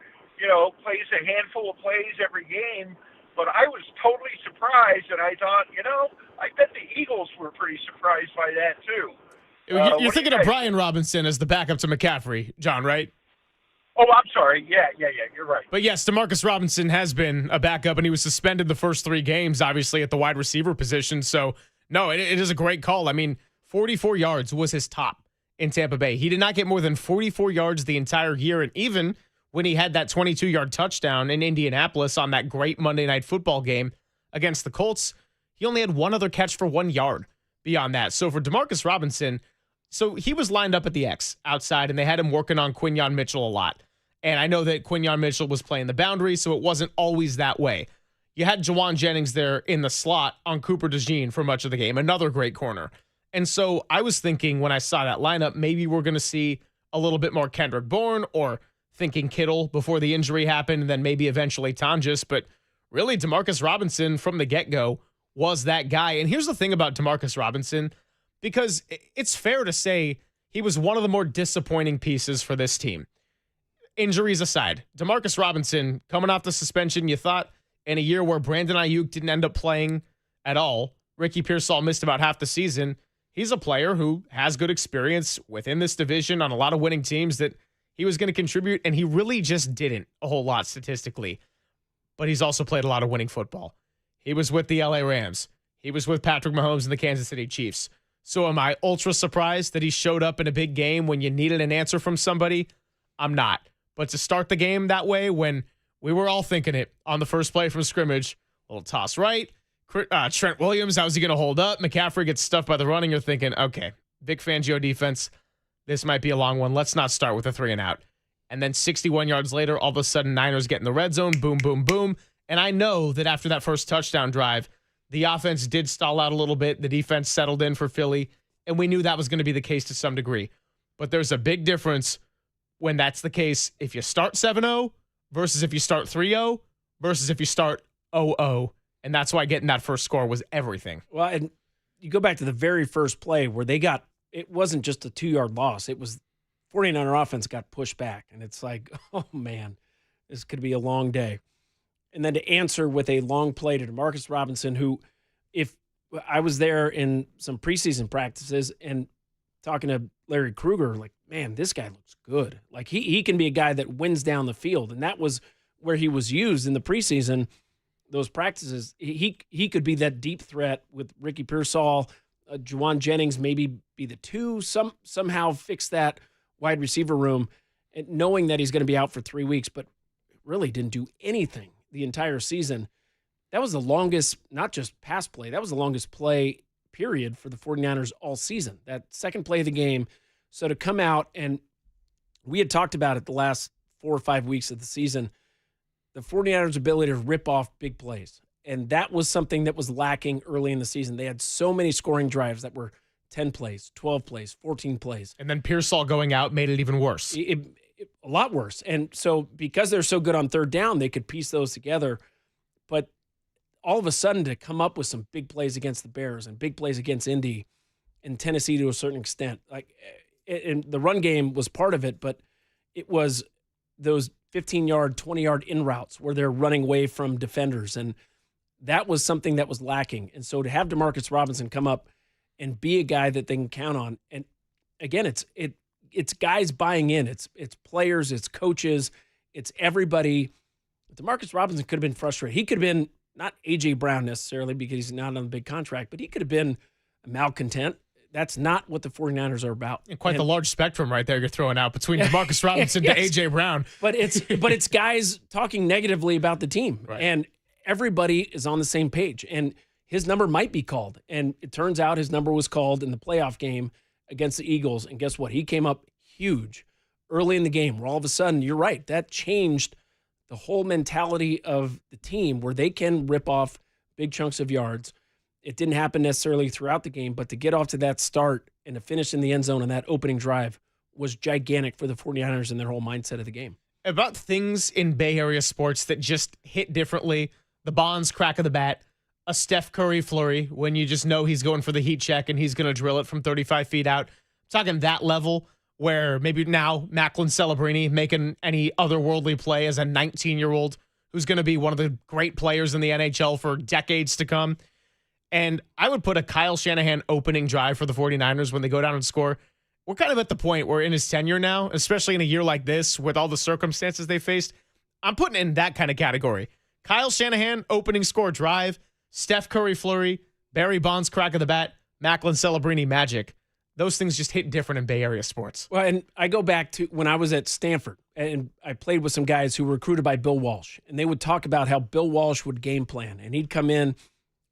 plays a handful of plays every game. But I was totally surprised, and I thought, I bet the Eagles were pretty surprised by that, too. You're thinking of Brian Robinson as the backup to McCaffrey, John, right? Oh, I'm sorry. Yeah, you're right. But yes, Demarcus Robinson has been a backup, and he was suspended the first 3 games, obviously, at the wide receiver position. So, no, it is a great call. I mean, 44 yards was his top in Tampa Bay. He did not get more than 44 yards the entire year, and even when he had that 22-yard touchdown in Indianapolis on that great Monday Night Football game against the Colts, he only had 1 other catch for 1 yard beyond that. So for Demarcus Robinson, so he was lined up at the X outside, and they had him working on Quinyon Mitchell a lot. And I know that Quinyon Mitchell was playing the boundary, so it wasn't always that way. You had Juwan Jennings there in the slot on Cooper DeJean for much of the game, another great corner. And so I was thinking when I saw that lineup, maybe we're going to see a little bit more Kendrick Bourne, or thinking Kittle before the injury happened, and then maybe eventually Tonjes. But really, Demarcus Robinson from the get-go was that guy. And here's the thing about Demarcus Robinson, because it's fair to say he was one of the more disappointing pieces for this team. Injuries aside, Demarcus Robinson coming off the suspension, you thought in a year where Brandon Ayuk didn't end up playing at all, Ricky Pearsall missed about half the season, he's a player who has good experience within this division on a lot of winning teams that he was going to contribute, and he really just didn't a whole lot statistically. But he's also played a lot of winning football. He was with the LA Rams. He was with Patrick Mahomes and the Kansas City Chiefs. So am I ultra surprised that he showed up in a big game when you needed an answer from somebody? I'm not. But to start the game that way when we were all thinking it on the first play from scrimmage, little toss right, Trent Williams, how's he going to hold up? McCaffrey gets stuffed by the running. You're thinking, okay, Vic Fangio defense, this might be a long one. Let's not start with a 3 and out. And then 61 yards later, all of a sudden, Niners get in the red zone. Boom, boom, boom. And I know that after that first touchdown drive, the offense did stall out a little bit. The defense settled in for Philly. And we knew that was going to be the case to some degree. But there's a big difference when that's the case. If you start 7-0 versus if you start 3-0 versus if you start 0-0. And that's why getting that first score was everything. Well, and you go back to the very first play where it wasn't just a 2-yard loss. It was 49er offense got pushed back. And it's like, oh, man, this could be a long day. And then to answer with a long play to Demarcus Robinson, who, if I was there in some preseason practices and talking to Larry Krueger, like, man, this guy looks good. Like, he can be a guy that wins down the field. And that was where he was used in the preseason, those practices, he could be that deep threat with Ricky Pearsall, Juwan Jennings maybe be the two, somehow fix that wide receiver room, and knowing that he's going to be out for 3 weeks, but really didn't do anything the entire season. That was the longest, not just pass play, that was the longest play period for the 49ers all season, that second play of the game. So to come out, and we had talked about it the last 4 or 5 weeks of the season, the 49ers' ability to rip off big plays. And that was something that was lacking early in the season. They had so many scoring drives that were 10 plays, 12 plays, 14 plays. And then Pearsall going out made it even worse. A lot worse. And so because they're so good on third down, they could piece those together. But all of a sudden to come up with some big plays against the Bears and big plays against Indy and Tennessee to a certain extent, and the run game was part of it, but it was those 15-yard, 20-yard in routes where they're running away from defenders. And that was something that was lacking. And so to have Demarcus Robinson come up and be a guy that they can count on, and again, it's guys buying in. It's players, it's coaches, it's everybody. Demarcus Robinson could have been frustrated. He could have been not A.J. Brown necessarily because he's not on a big contract, but he could have been malcontent. That's not what the 49ers are about. And quite the large spectrum right there you're throwing out between Demarcus Robinson to A.J. Brown. But it's guys talking negatively about the team. Right. And everybody is on the same page. And his number might be called. And it turns out his number was called in the playoff game against the Eagles. And guess what? He came up huge early in the game where all of a sudden, you're right, that changed the whole mentality of the team where they can rip off big chunks of yards. It didn't happen necessarily throughout the game, but to get off to that start and to finish in the end zone on that opening drive was gigantic for the 49ers and their whole mindset of the game. About things in Bay Area sports that just hit differently, the Bonds crack of the bat, a Steph Curry flurry when you just know he's going for the heat check and he's going to drill it from 35 feet out. I'm talking that level where maybe now Macklin Celebrini making any otherworldly play as a 19-year-old who's going to be one of the great players in the NHL for decades to come. And I would put a Kyle Shanahan opening drive for the 49ers when they go down and score. We're kind of at the point where in his tenure now, especially in a year like this with all the circumstances they faced, I'm putting it in that kind of category. Kyle Shanahan opening score drive, Steph Curry flurry, Barry Bonds crack of the bat, Macklin Celebrini magic. Those things just hit different in Bay Area sports. Well, and I go back to when I was at Stanford and I played with some guys who were recruited by Bill Walsh, and they would talk about how Bill Walsh would game plan, and he'd come in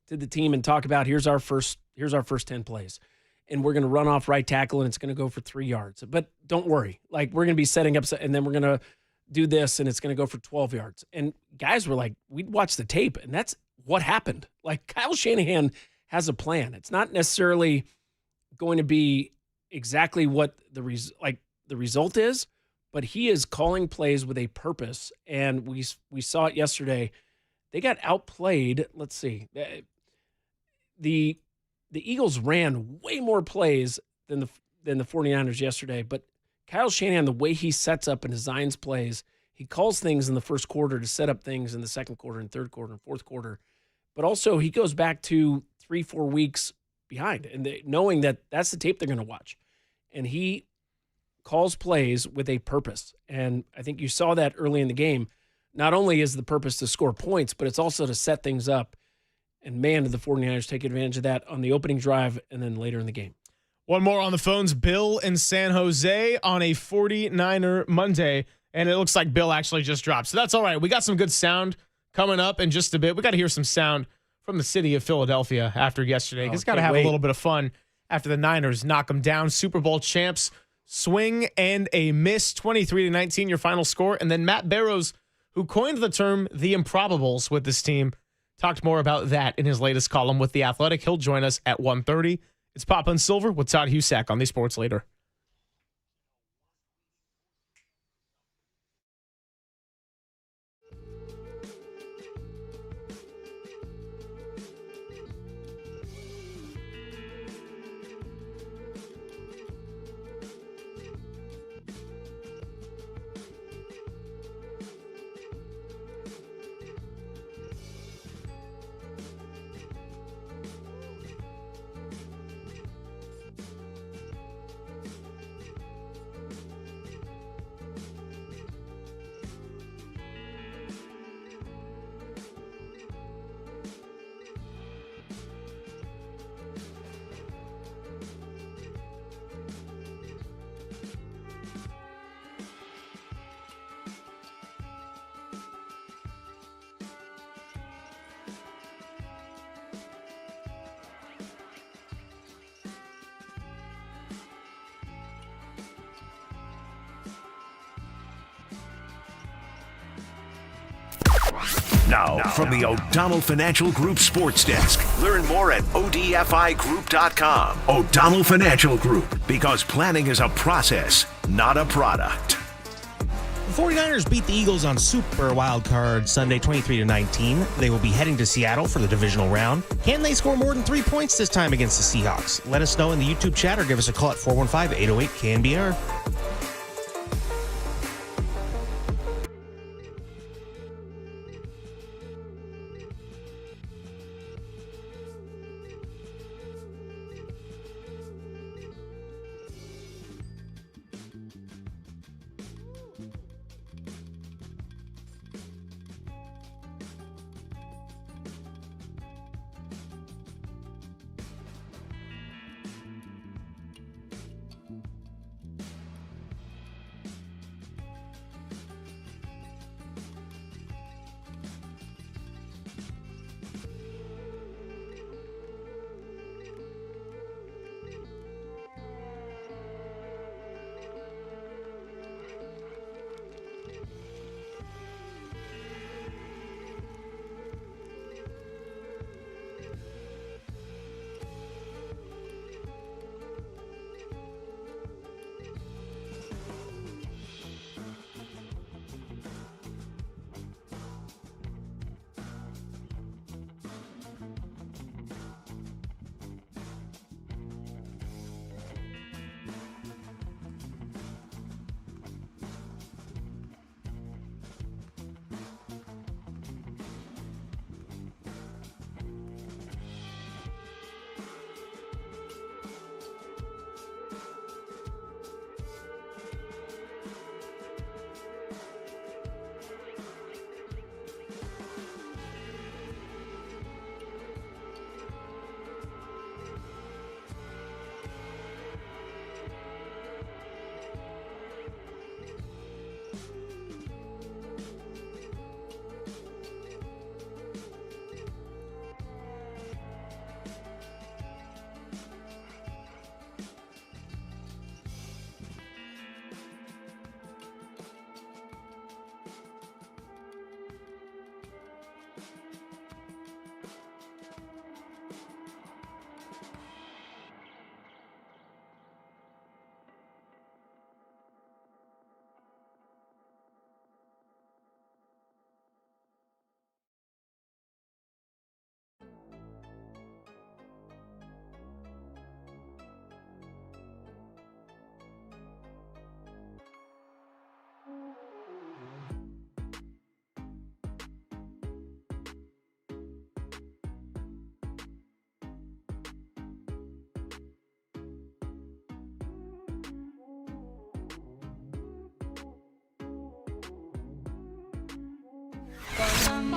to the team and talk about here's our first 10 plays, and we're going to run off right tackle and it's going to go for 3 yards. But don't worry, like we're going to be setting up, and then we're going to do this and it's going to go for 12 yards. And guys were like, we'd watch the tape, and that's what happened. Like Kyle Shanahan has a plan. It's not necessarily going to be exactly what the result is, but he is calling plays with a purpose. And we saw it yesterday. They got outplayed. Let's see. The Eagles ran way more plays than the 49ers yesterday, but Kyle Shanahan, the way he sets up and designs plays, he calls things in the first quarter to set up things in the second quarter and third quarter and fourth quarter. But also he goes back to 3-4 weeks behind and knowing that that's the tape they're going to watch. And he calls plays with a purpose. And I think you saw that early in the game. Not only is the purpose to score points, but it's also to set things up. And man, did the 49ers take advantage of that on the opening drive and then later in the game. One more on the phones, Bill in San Jose on a 49er Monday. And it looks like Bill actually just dropped. So that's all right. We got some good sound coming up in just a bit. We got to hear some sound from the city of Philadelphia after yesterday. It's got to have a little bit of fun after the Niners knock them down. Super Bowl champs, swing and a miss, 23-19 your final score. And then Matt Barrows, who coined the term the improbables with this team, talked more about that in his latest column with The Athletic. He'll join us at 1:30. It's Papa and Silver with Todd Husak on the Sports Leader. Now, from the O'Donnell Financial Group Sports Desk. Learn more at odfigroup.com. O'Donnell Financial Group, because planning is a process, not a product. The 49ers beat the Eagles on Super Wildcard Sunday 23-19. They will be heading to Seattle for the divisional round. Can they score more than 3 points this time against the Seahawks? Let us know in the YouTube chat or give us a call at 415-808-KNBR.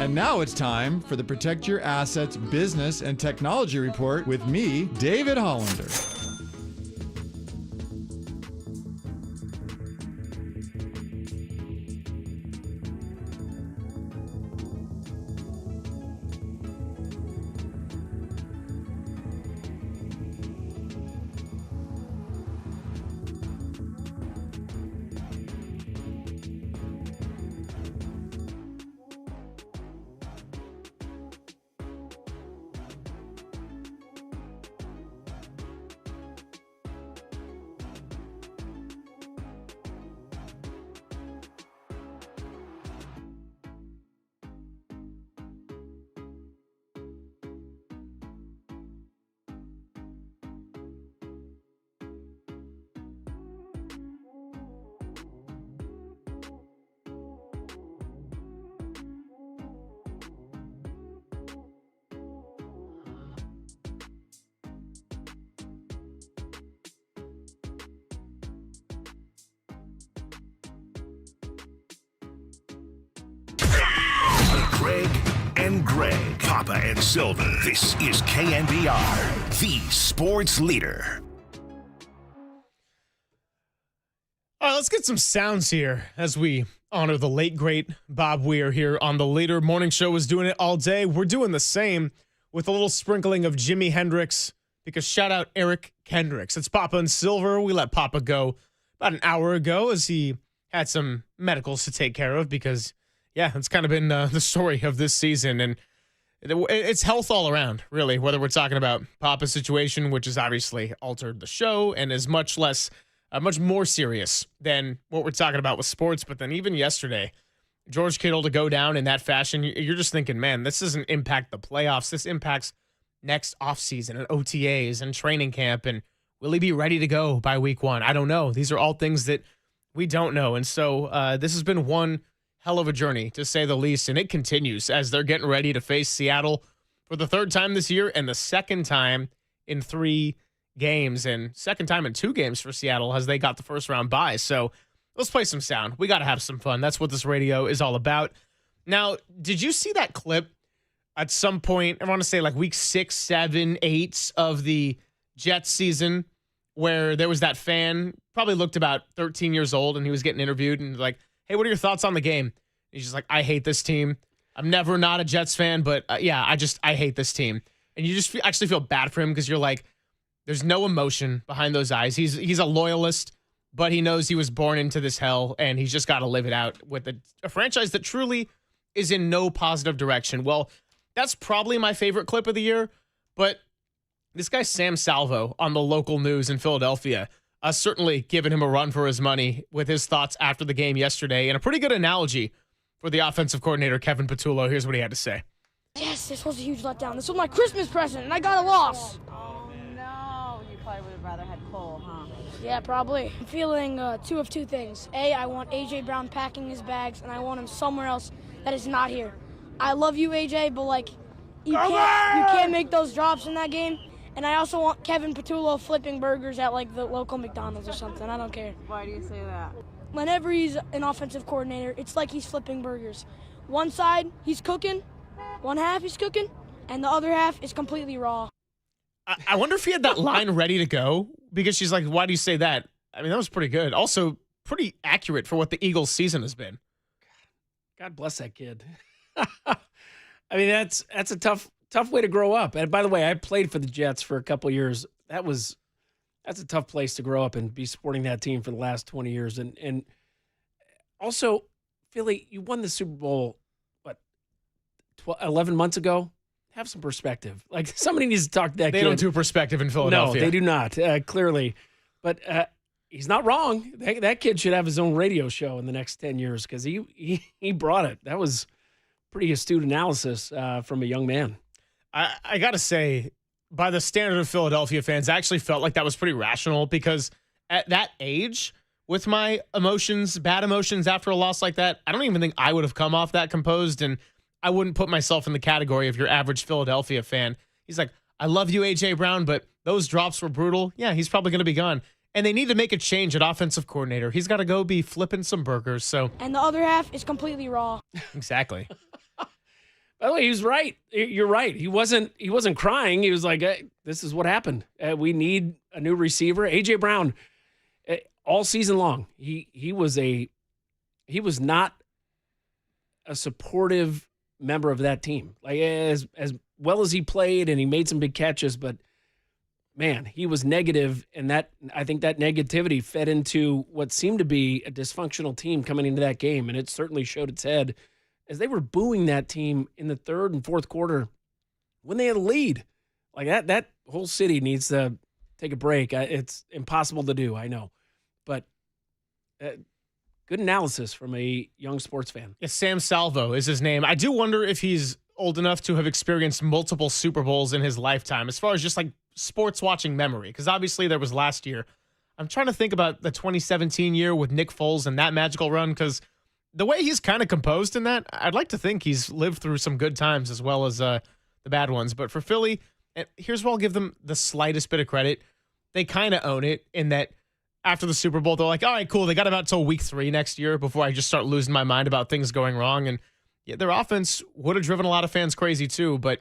And now it's time for the Protect Your Assets Business and Technology Report with me, David Hollander. Greg and Greg, Papa and Silver. This is KNBR, the sports leader. All right, let's get some sounds here as we honor the late, great Bob Weir here on the Later Morning Show. Was doing it all day. We're doing the same with a little sprinkling of Jimi Hendrix, because shout out Eric Kendricks. It's Papa and Silver. We let Papa go about an hour ago as he had some medicals to take care of because Yeah, it's kind of been the story of this season, and it's health all around, really, whether we're talking about Papa's situation, which has obviously altered the show and is much more serious than what we're talking about with sports. But then even yesterday, George Kittle to go down in that fashion, you're just thinking, man, this doesn't impact the playoffs. This impacts next offseason and OTAs and training camp. And will he be ready to go by week 1? I don't know. These are all things that we don't know. And so this has been one hell of a journey, to say the least, and it continues as they're getting ready to face Seattle for the 3rd time this year and the 2nd time in 3 games and 2nd time in 2 games for Seattle as they got the first round bye. So let's play some sound. We got to have some fun. That's what this radio is all about. Now, did you see that clip at some point, I want to say like week 6, 7, 8 of the Jets season, where there was that fan, probably looked about 13 years old, and he was getting interviewed and like, hey, what are your thoughts on the game? And he's just like, I hate this team. I'm never not a Jets fan, but I hate this team. And you just actually feel bad for him because you're like, there's no emotion behind those eyes. He's a loyalist, but he knows he was born into this hell, and he's just got to live it out with a franchise that truly is in no positive direction. Well, that's probably my favorite clip of the year, but this guy Sam Salvo on the local news in Philadelphia certainly giving him a run for his money with his thoughts after the game yesterday, and a pretty good analogy for the offensive coordinator, Kevin Patullo. Here's what he had to say. Yes, this was a huge letdown. This was my Christmas present, and I got a loss. Oh, no. You probably would have rather had Cole, huh? Yeah, probably. I'm feeling 2 of 2 things. A, I want A.J. Brown packing his bags, and I want him somewhere else that is not here. I love you, A.J., but, like, you can't make those drops in that game. And I also want Kevin Patullo flipping burgers at, like, the local McDonald's or something. I don't care. Why do you say that? Whenever he's an offensive coordinator, it's like he's flipping burgers. One side, he's cooking. One half, he's cooking. And the other half is completely raw. I wonder if he had that line ready to go, because she's like, why do you say that? I mean, that was pretty good. Also, pretty accurate for what the Eagles' season has been. God bless that kid. I mean, that's a tough way to grow up. And by the way, I played for the Jets for a couple of years. That's a tough place to grow up and be supporting that team for the last 20 years. And also, Philly, you won the Super Bowl, 11 months ago? Have some perspective. Like, somebody needs to talk to that kid. They don't do perspective in Philadelphia. No, they do not, clearly. But he's not wrong. That kid should have his own radio show in the next 10 years because he brought it. That was pretty astute analysis from a young man. I got to say, by the standard of Philadelphia fans, I actually felt like that was pretty rational, because at that age, with my emotions, bad emotions after a loss like that, I don't even think I would have come off that composed, and I wouldn't put myself in the category of your average Philadelphia fan. He's like, I love you, A.J. Brown, but those drops were brutal. Yeah, he's probably going to be gone. And they need to make a change at offensive coordinator. He's got to go be flipping some burgers. So, and the other half is completely raw. Exactly. By the way, he was right. You're right. He wasn't crying. He was like, hey, this is what happened. We need a new receiver. A.J. Brown, all season long, he was not a supportive member of that team. Like, as well as he played and he made some big catches, but man, he was negative, and I think that negativity fed into what seemed to be a dysfunctional team coming into that game, and it certainly showed its head as they were booing that team in the 3rd and 4th quarter when they had a lead. Like, that whole city needs to take a break. It's impossible to do, I know. But good analysis from a young sports fan. Yeah, Sam Salvo is his name. I do wonder if he's old enough to have experienced multiple Super Bowls in his lifetime, as far as just like sports watching memory, because obviously there was last year. I'm trying to think about the 2017 year with Nick Foles and that magical run, because the way he's kind of composed in that, I'd like to think he's lived through some good times as well as the bad ones. But for Philly, here's where I'll give them the slightest bit of credit. They kind of own it in that after the Super Bowl, they're like, all right, cool. They got about till week 3 next year before I just start losing my mind about things going wrong. And yeah, their offense would have driven a lot of fans crazy too. But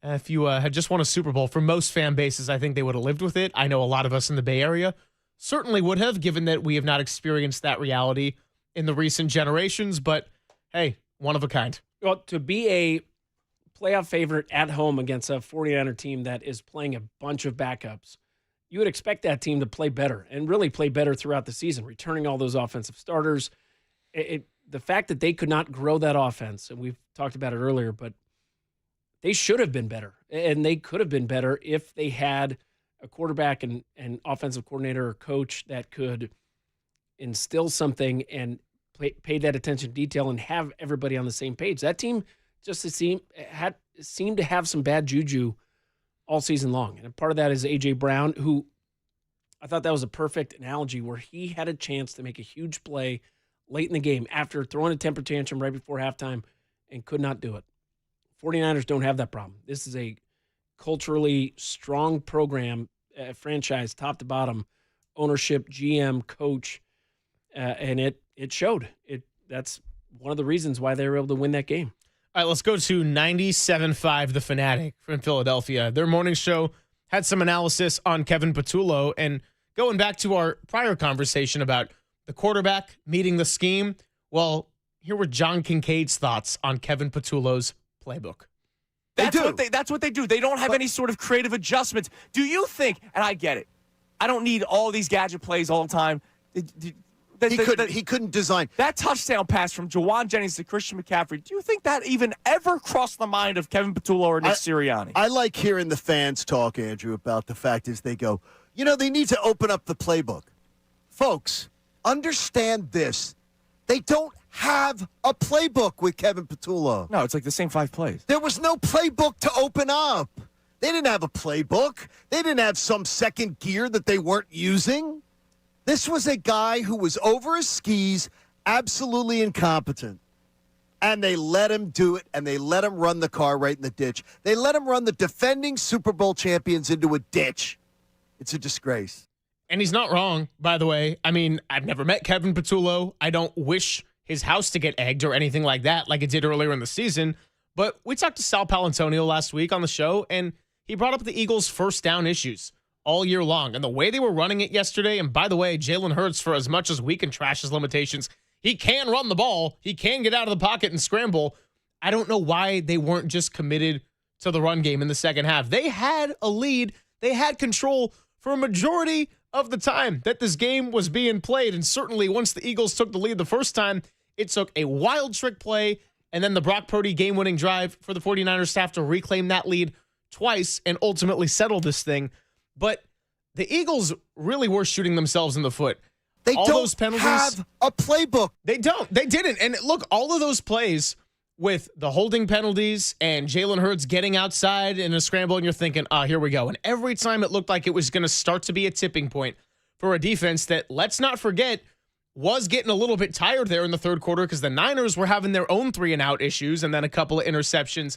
if you had just won a Super Bowl, for most fan bases, I think they would have lived with it. I know a lot of us in the Bay Area certainly would have, given that we have not experienced that reality in the recent generations. But hey, one of a kind. Well, to be a playoff favorite at home against a 49er team that is playing a bunch of backups, you would expect that team to play better and really play better throughout the season, returning all those offensive starters. the fact that they could not grow that offense, and we've talked about it earlier, but they should have been better, and they could have been better if they had a quarterback and offensive coordinator or coach that could instill something and pay that attention to detail and have everybody on the same page. That team just seemed to have some bad juju all season long. And part of that is A.J. Brown, who I thought that was a perfect analogy where he had a chance to make a huge play late in the game after throwing a temper tantrum right before halftime and could not do it. 49ers don't have that problem. This is a culturally strong program, franchise, top to bottom, ownership, GM, coach, and it showed. That's one of the reasons why they were able to win that game. All right, let's go to 97.5 The Fanatic from Philadelphia. Their morning show had some analysis on Kevin Patullo, and going back to our prior conversation about the quarterback meeting the scheme, well, here were John Kincaid's thoughts on Kevin Patullo's playbook. That's what they do. They don't have any sort of creative adjustments. Do you think, and I get it, I don't need all these gadget plays all the time. He couldn't design. That touchdown pass from Juwan Jennings to Christian McCaffrey, do you think that even ever crossed the mind of Kevin Patullo or Nick Sirianni? I like hearing the fans talk, Andrew, about the fact is they go, they need to open up the playbook. Folks, understand this. They don't have a playbook with Kevin Patullo. No, it's like the same 5 plays. There was no playbook to open up. They didn't have a playbook. They didn't have some second gear that they weren't using. This was a guy who was over his skis, absolutely incompetent. And they let him do it, and they let him run the car right in the ditch. They let him run the defending Super Bowl champions into a ditch. It's a disgrace. And he's not wrong, by the way. I mean, I've never met Kevin Patullo. I don't wish his house to get egged or anything like that, like it did earlier in the season. But we talked to Sal Palantonio last week on the show, and he brought up the Eagles' first down issues all year long. And the way they were running it yesterday, and by the way, Jalen Hurts, for as much as we can trash his limitations, he can run the ball. He can get out of the pocket and scramble. I don't know why they weren't just committed to the run game in the second half. They had a lead. They had control for a majority of the time that this game was being played. And certainly once the Eagles took the lead the first time, it took a wild trick play and then the Brock Purdy game-winning drive for the 49ers staff to reclaim that lead twice and ultimately settle this thing. But the Eagles really were shooting themselves in the foot. They all don't those penalties, have a playbook. They don't. They didn't. And look, all of those plays with the holding penalties and Jalen Hurts getting outside in a scramble, and you're thinking, here we go. And every time it looked like it was going to start to be a tipping point for a defense that, let's not forget, was getting a little bit tired there in the third quarter because the Niners were having their own 3-and-out issues and then a couple of interceptions.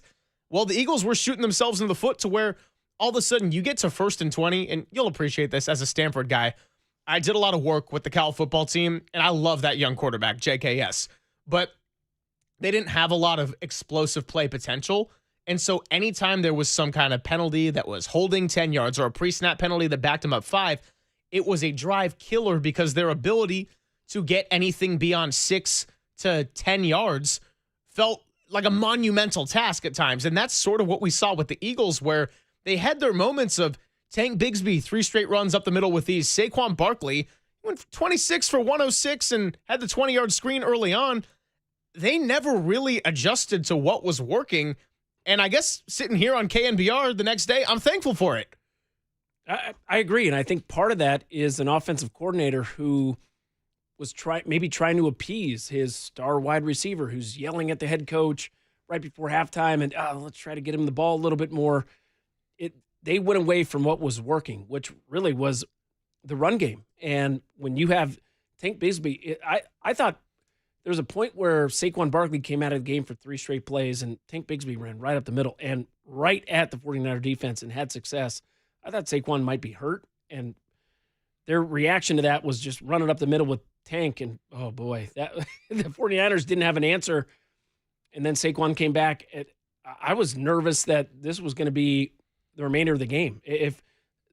Well, the Eagles were shooting themselves in the foot to where all of a sudden you get to 1st and 20, and you'll appreciate this as a Stanford guy. I did a lot of work with the Cal football team, and I love that young quarterback, JKS. But they didn't have a lot of explosive play potential. And so anytime there was some kind of penalty that was holding 10 yards or a pre-snap penalty that backed them up 5, it was a drive killer because their ability to get anything beyond 6 to 10 yards felt like a monumental task at times. And that's sort of what we saw with the Eagles, where they had their moments of Tank Bigsby, 3 straight runs up the middle with these. Saquon Barkley went 26 for 106 and had the 20-yard screen early on. They never really adjusted to what was working. And I guess sitting here on KNBR the next day, I'm thankful for it. I agree. And I think part of that is an offensive coordinator who was maybe trying to appease his star wide receiver who's yelling at the head coach right before halftime and let's try to get him the ball a little bit more. They went away from what was working, which really was the run game. And when you have Tank Bigsby, I thought there was a point where Saquon Barkley came out of the game for 3 straight plays, and Tank Bigsby ran right up the middle and right at the 49er defense and had success. I thought Saquon might be hurt, and their reaction to that was just running up the middle with Tank, and oh boy, that the 49ers didn't have an answer. And then Saquon came back. I was nervous that this was going to be the remainder of the game. If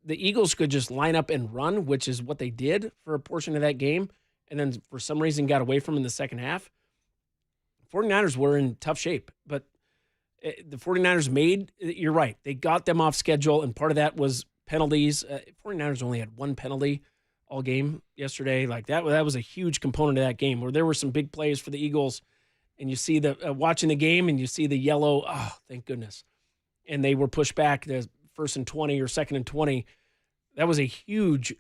the Eagles could just line up and run, which is what they did for a portion of that game, and then for some reason got away from in the second half, 49ers were in tough shape. But the 49ers you're right, they got them off schedule, and part of that was penalties. 49ers only had 1 penalty all game yesterday. Like that was a huge component of that game where there were some big plays for the Eagles, and you see the watching the game and you see the yellow. Oh, thank goodness! And they were pushed back the 1st and 20 or 2nd and 20. That was a huge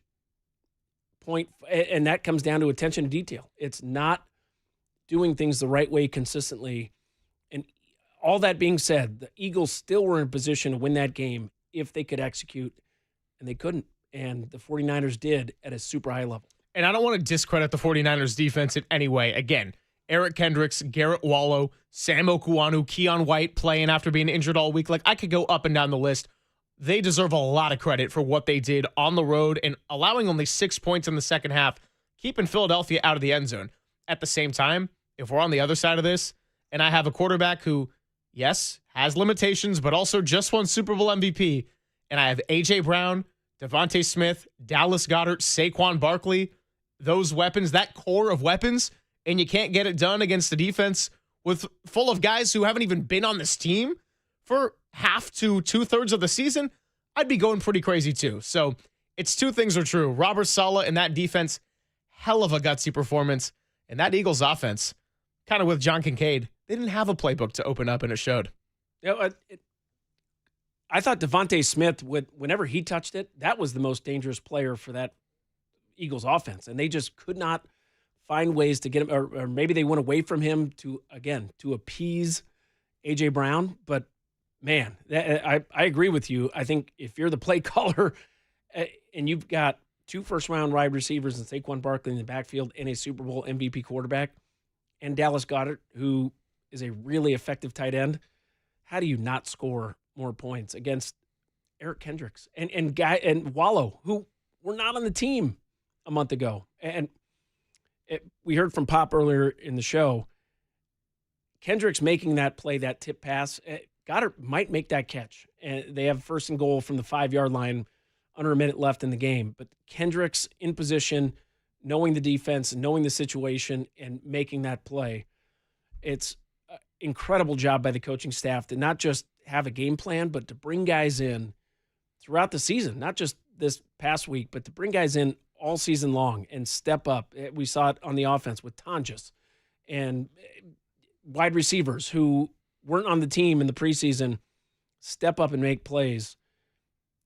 point, and that comes down to attention to detail. It's not doing things the right way consistently. And all that being said, the Eagles still were in position to win that game if they could execute, and they couldn't. And the 49ers did at a super high level. And I don't want to discredit the 49ers defense in any way. Again, Eric Kendricks, Garrett Wallow, Sam Okuanu, Keon White playing after being injured all week. Like, I could go up and down the list. They deserve a lot of credit for what they did on the road and allowing only 6 points in the second half, keeping Philadelphia out of the end zone. At the same time, if we're on the other side of this, and I have a quarterback who, yes, has limitations, but also just won Super Bowl MVP, and I have A.J. Brown, Devontae Smith, Dallas Goedert, Saquon Barkley, those weapons, that core of weapons, and you can't get it done against a defense full of guys who haven't even been on this team for half to 2/3 of the season, I'd be going pretty crazy too. So it's two things are true. Robert Saleh and that defense, hell of a gutsy performance. And that Eagles offense, kind of with John Kincaid, they didn't have a playbook to open up, and it showed. I thought Devontae Smith, whenever he touched it, that was the most dangerous player for that Eagles offense. And they just could not find ways to get him, or maybe they went away from him to appease A.J. Brown. But, man, I agree with you. I think if you're the play caller and you've got 2 first-round wide receivers and Saquon Barkley in the backfield and a Super Bowl MVP quarterback and Dallas Goedert, who is a really effective tight end, how do you not score more points against Eric Kendricks and Wallow, who were not on the team a month ago? And we heard from Pop earlier in the show. Kendricks making that play, that tip pass, Goddard might make that catch. And they have 1st and goal from the 5-yard line, under a minute left in the game. But Kendricks in position, knowing the defense, knowing the situation, and making that play. It's an incredible job by the coaching staff to not just have a game plan, but to bring guys in throughout the season, not just this past week, but to bring guys in all season long and step up. We saw it on the offense with Tonjes and wide receivers who weren't on the team in the preseason step up and make plays.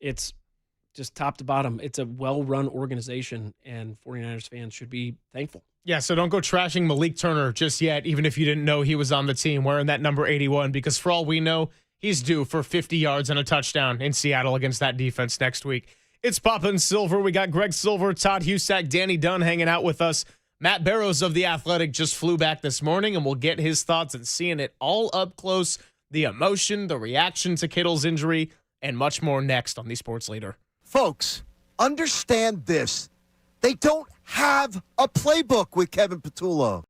It's just top to bottom. It's a well-run organization, and 49ers fans should be thankful. Yeah, so don't go trashing Malik Turner just yet, even if you didn't know he was on the team wearing that number 81, because for all we know, he's due for 50 yards and a touchdown in Seattle against that defense next week. It's Poppin' Silver. We got Greg Silver, Todd Husak, Danny Dunn hanging out with us. Matt Barrows of The Athletic just flew back this morning, and we'll get his thoughts and seeing it all up close, the emotion, the reaction to Kittle's injury, and much more next on The Sports Leader. Folks, understand this. They don't have a playbook with Kevin Patullo.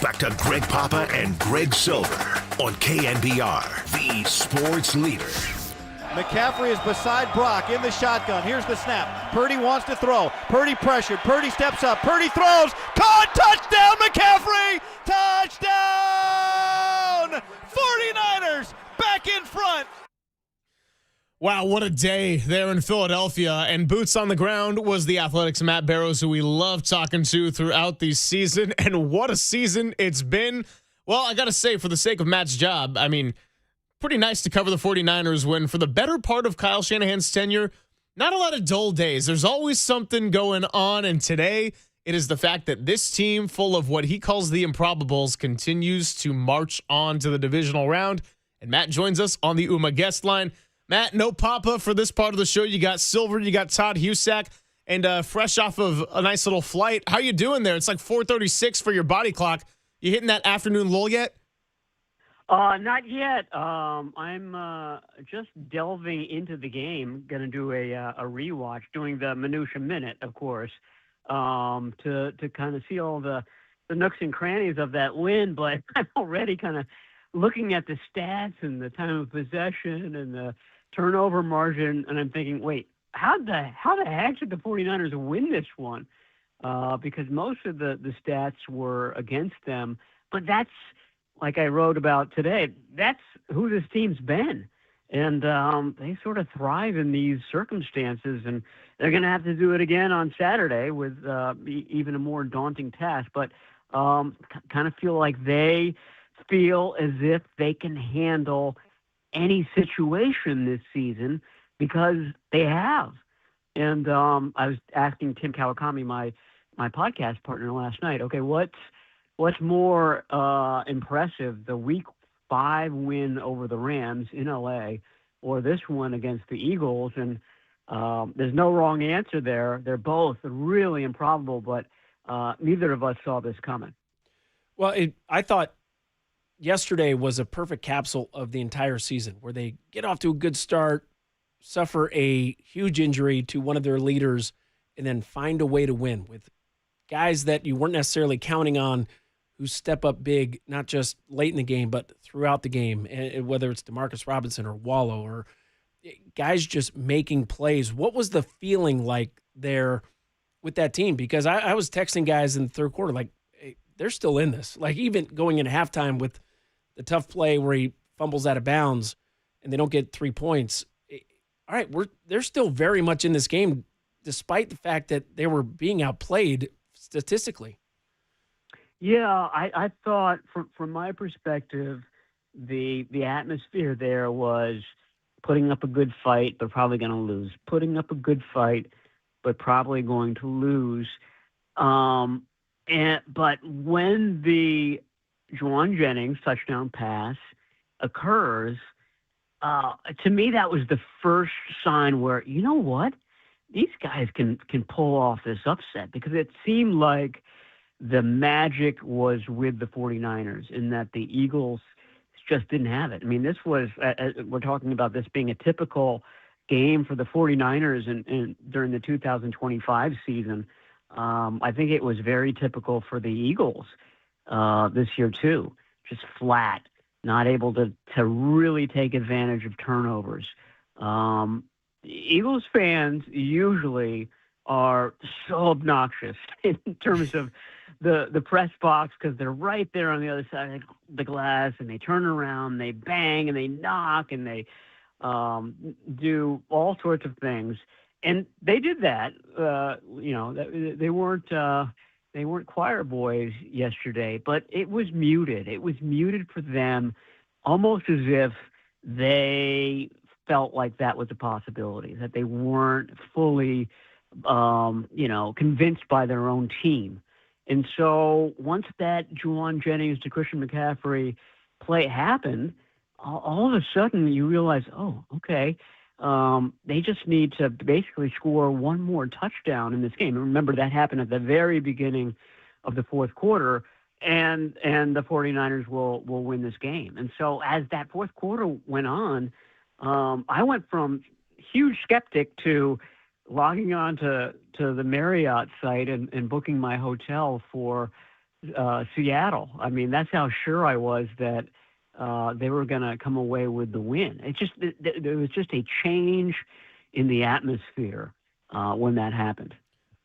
back to Greg Papa and Greg Silver on KNBR, the sports leader. McCaffrey is beside Brock in the shotgun. Here's the snap. Purdy wants to throw. Purdy pressured. Purdy steps up. Purdy throws. Caught. Touchdown, McCaffrey. Touchdown. 49ers back in front. Wow, what a day there in Philadelphia. And boots on the ground was the Athletics' Matt Barrows, who we love talking to throughout the season. And what a season it's been. Well, I got to say, for the sake of Matt's job, I mean, pretty nice to cover the 49ers when, for the better part of Kyle Shanahan's tenure, not a lot of dull days. There's always something going on, and today it is the fact that this team, full of what he calls the improbables, continues to march on to the divisional round. And Matt joins us on the UMA guest line. Matt, no Papa for this part of the show. You got Silver, you got Todd Husak, and fresh off of a nice little flight. How you doing there? It's like 4:36 for your body clock. You hitting that afternoon lull yet? Not yet. I'm just delving into the game. Going to do a rewatch, doing the Minutia Minute, of course, to kind of see all the nooks and crannies of that win. But I'm already kind of looking at the stats and the time of possession and the turnover margin, and I'm thinking, wait, how the heck did the 49ers win this one? Because most of the stats were against them. But that's, like I wrote about today, that's who this team's been. And they sort of thrive in these circumstances, and they're going to have to do it again on Saturday with even a more daunting task. But kind of feel like they feel as if they can handle any situation this season because they have. And I was asking Tim Kawakami, my podcast partner, last night, okay, what's more impressive, the Week 5 win over the Rams in L.A. or this one against the Eagles? And there's no wrong answer there. They're both really improbable, but neither of us saw this coming. Well, I thought yesterday was a perfect capsule of the entire season, where they get off to a good start, suffer a huge injury to one of their leaders, and then find a way to win with guys that you weren't necessarily counting on who step up big, not just late in the game, but throughout the game, and whether it's Demarcus Robinson or Wallow or guys just making plays. What was the feeling like there with that team? Because I was texting guys in the third quarter, like, hey, they're still in this. Like, even going into halftime with the tough play where he fumbles out of bounds and they don't get 3 points. All right, they're still very much in this game, despite the fact that they were being outplayed statistically. Yeah, I thought from my perspective, the atmosphere there was putting up a good fight, but probably going to lose. Putting up a good fight, but probably going to lose. But when the Juwan Jennings touchdown pass occurs, to me that was the first sign where, you know what, these guys can pull off this upset, because it seemed like the magic was with the 49ers in that the Eagles just didn't have it. I mean, this was, we're talking about this being a typical game for the 49ers in during the 2025 season. I think it was very typical for the Eagles this year too, just flat, not able to really take advantage of turnovers. Eagles fans usually are so obnoxious in terms of the press box, because they're right there on the other side of the glass, and they turn around, they bang, and they knock, and they do all sorts of things. And they did that. They weren't choir boys yesterday, but it was muted. It was muted for them, almost as if they felt like that was a possibility, that they weren't fully, convinced by their own team. And so once that Juwan Jennings to Christian McCaffrey play happened, all of a sudden you realize, oh, okay, they just need to basically score one more touchdown in this game. And remember, that happened at the very beginning of the fourth quarter, and the 49ers will win this game. And so as that fourth quarter went on, I went from huge skeptic to logging on to the Marriott site and booking my hotel for Seattle. I mean, that's how sure I was that they were going to come away with the win. There was just a change in the atmosphere when that happened.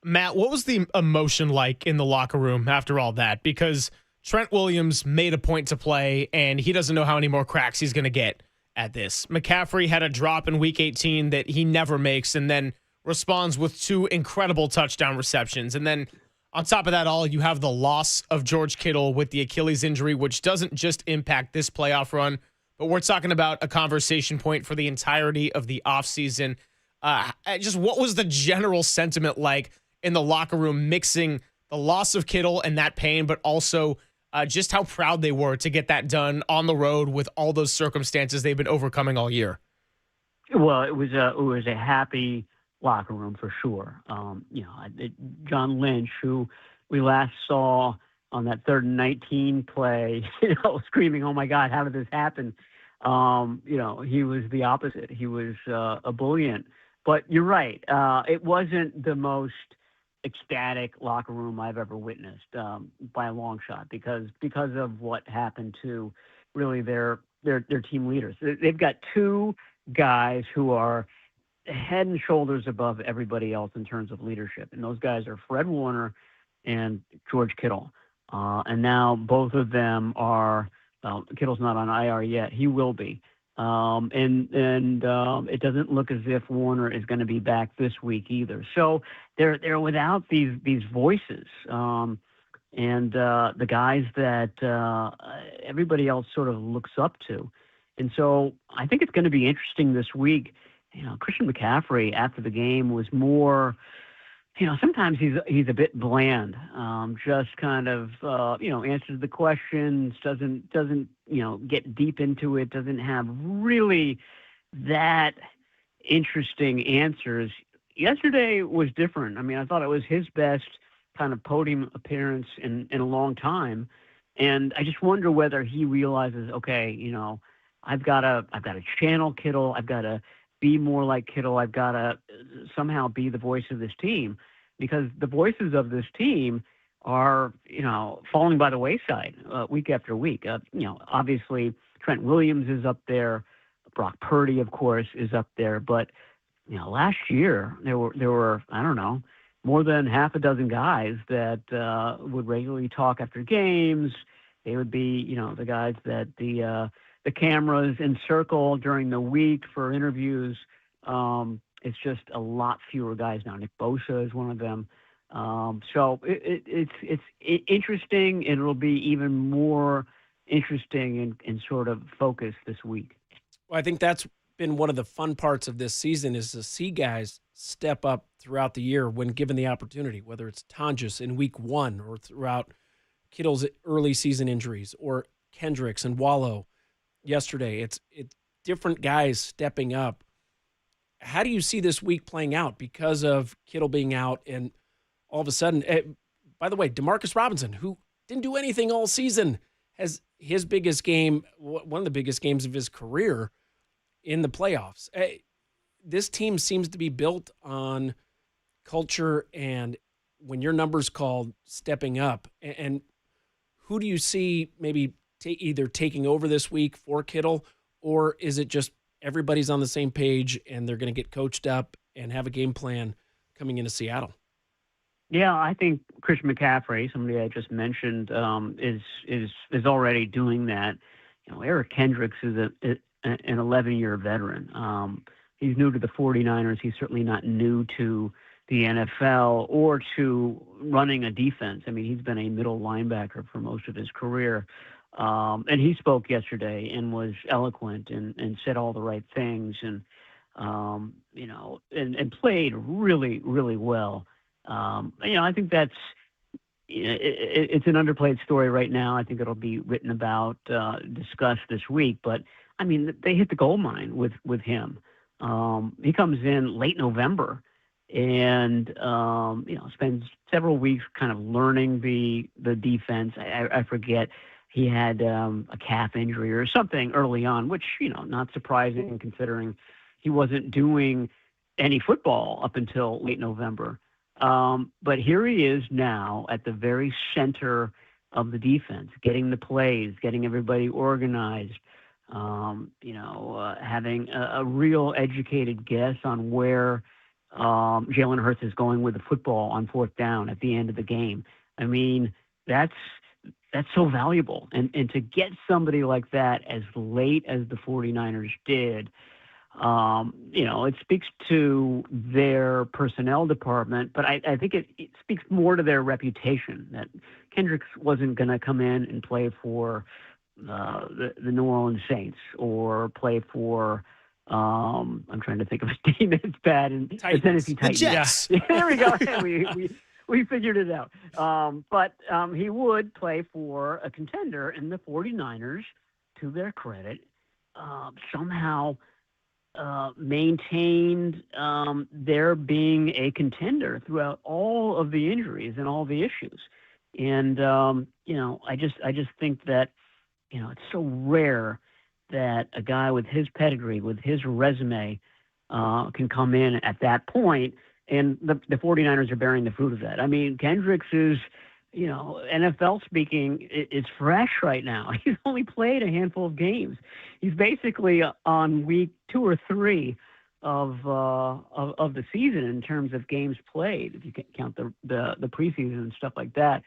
Matt, what was the emotion like in the locker room after all that? Because Trent Williams made a point to play, and he doesn't know how many more cracks he's going to get at this. McCaffrey had a drop in Week 18 that he never makes, and then responds with 2 incredible touchdown receptions. And then on top of that all, you have the loss of George Kittle with the Achilles injury, which doesn't just impact this playoff run, but we're talking about a conversation point for the entirety of the offseason. Just what was the general sentiment like in the locker room, mixing the loss of Kittle and that pain, but also just how proud they were to get that done on the road with all those circumstances they've been overcoming all year? Well, it was a happy locker room for sure. John Lynch, who we last saw on that 3rd and 19 play, screaming, "Oh my God, how did this happen?" He was the opposite. He was ebullient. But you're right. It wasn't the most ecstatic locker room I've ever witnessed by a long shot because of what happened to really their team leaders. They've got 2 guys who are head and shoulders above everybody else in terms of leadership. And those guys are Fred Warner and George Kittle. And now both of them are, Kittle's not on IR yet. He will be. And it doesn't look as if Warner is going to be back this week either. So they're without these voices. And the guys that everybody else sort of looks up to. And so I think it's going to be interesting this week. Christian McCaffrey after the game was more, sometimes he's a bit bland, just kind of, answers the questions, doesn't, get deep into it, doesn't have really that interesting answers. Yesterday was different. I mean, I thought it was his best kind of podium appearance in a long time. And I just wonder whether he realizes, okay, I've got to channel Kittle. I've got to be more like Kittle. I've got to somehow be the voice of this team, because the voices of this team are, falling by the wayside week after week. Obviously Trent Williams is up there. Brock Purdy, of course, is up there. But, last year there were, I don't know, more than half a dozen guys that would regularly talk after games. They would be, the guys that the cameras encircle during the week for interviews. It's just a lot fewer guys now. Nick Bosa is one of them. So it's interesting. It'll be even more interesting and sort of focused this week. Well, I think that's been one of the fun parts of this season is to see guys step up throughout the year when given the opportunity, whether it's Tonjes in week 1 or throughout Kittle's early season injuries or Kendricks and Wallow yesterday. It's different guys stepping up. How do you see this week playing out because of Kittle being out and all of a sudden, by the way, Demarcus Robinson, who didn't do anything all season, has his biggest game, one of the biggest games of his career in the playoffs. This team seems to be built on culture and when your number's called, stepping up. And who do you see maybe either taking over this week for Kittle, or is it just everybody's on the same page and they're going to get coached up and have a game plan coming into Seattle? Yeah, I think Christian McCaffrey, somebody I just mentioned, is already doing that. Eric Kendricks is an 11-year veteran. He's new to the 49ers. He's certainly not new to the NFL or to running a defense. I mean, he's been a middle linebacker for most of his career. And he spoke yesterday and was eloquent and said all the right things and played really, really well. I think that's it's an underplayed story right now. I think it'll be written about, discussed this week. But I mean, they hit the gold mine with him. He comes in late November and spends several weeks kind of learning the defense. I forget. He had a calf injury or something early on, which, not surprising considering he wasn't doing any football up until late November. But here he is now at the very center of the defense, getting the plays, getting everybody organized, having a real educated guess on where Jalen Hurts is going with the football on fourth down at the end of the game. I mean, that's so valuable. And to get somebody like that as late as the 49ers did, it speaks to their personnel department, but I think it speaks more to their reputation that Kendricks wasn't going to come in and play for the New Orleans Saints or play for I'm trying to think of a team that's bad and the Tennessee Titans. The Jets. Yeah. There we go. We figured it out. But he would play for a contender, and the 49ers, to their credit, somehow maintained their being a contender throughout all of the injuries and all the issues. And, I just think that, it's so rare that a guy with his pedigree, with his resume, can come in at that point, and the 49ers are bearing the fruit of that. I mean, Kendricks is, NFL speaking, is fresh right now. He's only played a handful of games. He's basically on week 2 or 3 of the season in terms of games played, if you can count the preseason and stuff like that.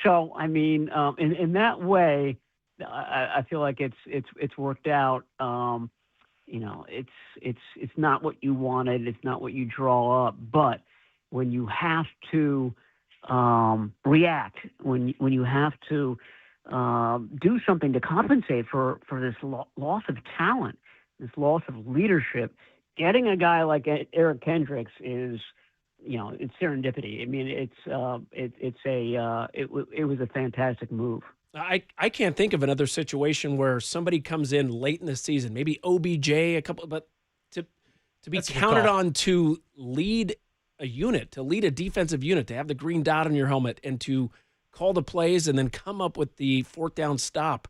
So, I mean, in that way, I feel like it's worked out. It's not what you wanted. It's not what you draw up. But when you have to react, when you have to do something to compensate for this loss of talent, this loss of leadership, getting a guy like Eric Kendricks is, it's serendipity. I mean, it was a fantastic move. I can't think of another situation where somebody comes in late in the season, maybe OBJ, but to be counted on to lead a unit, to lead a defensive unit, to have the green dot on your helmet and to call the plays and then come up with the fourth down stop.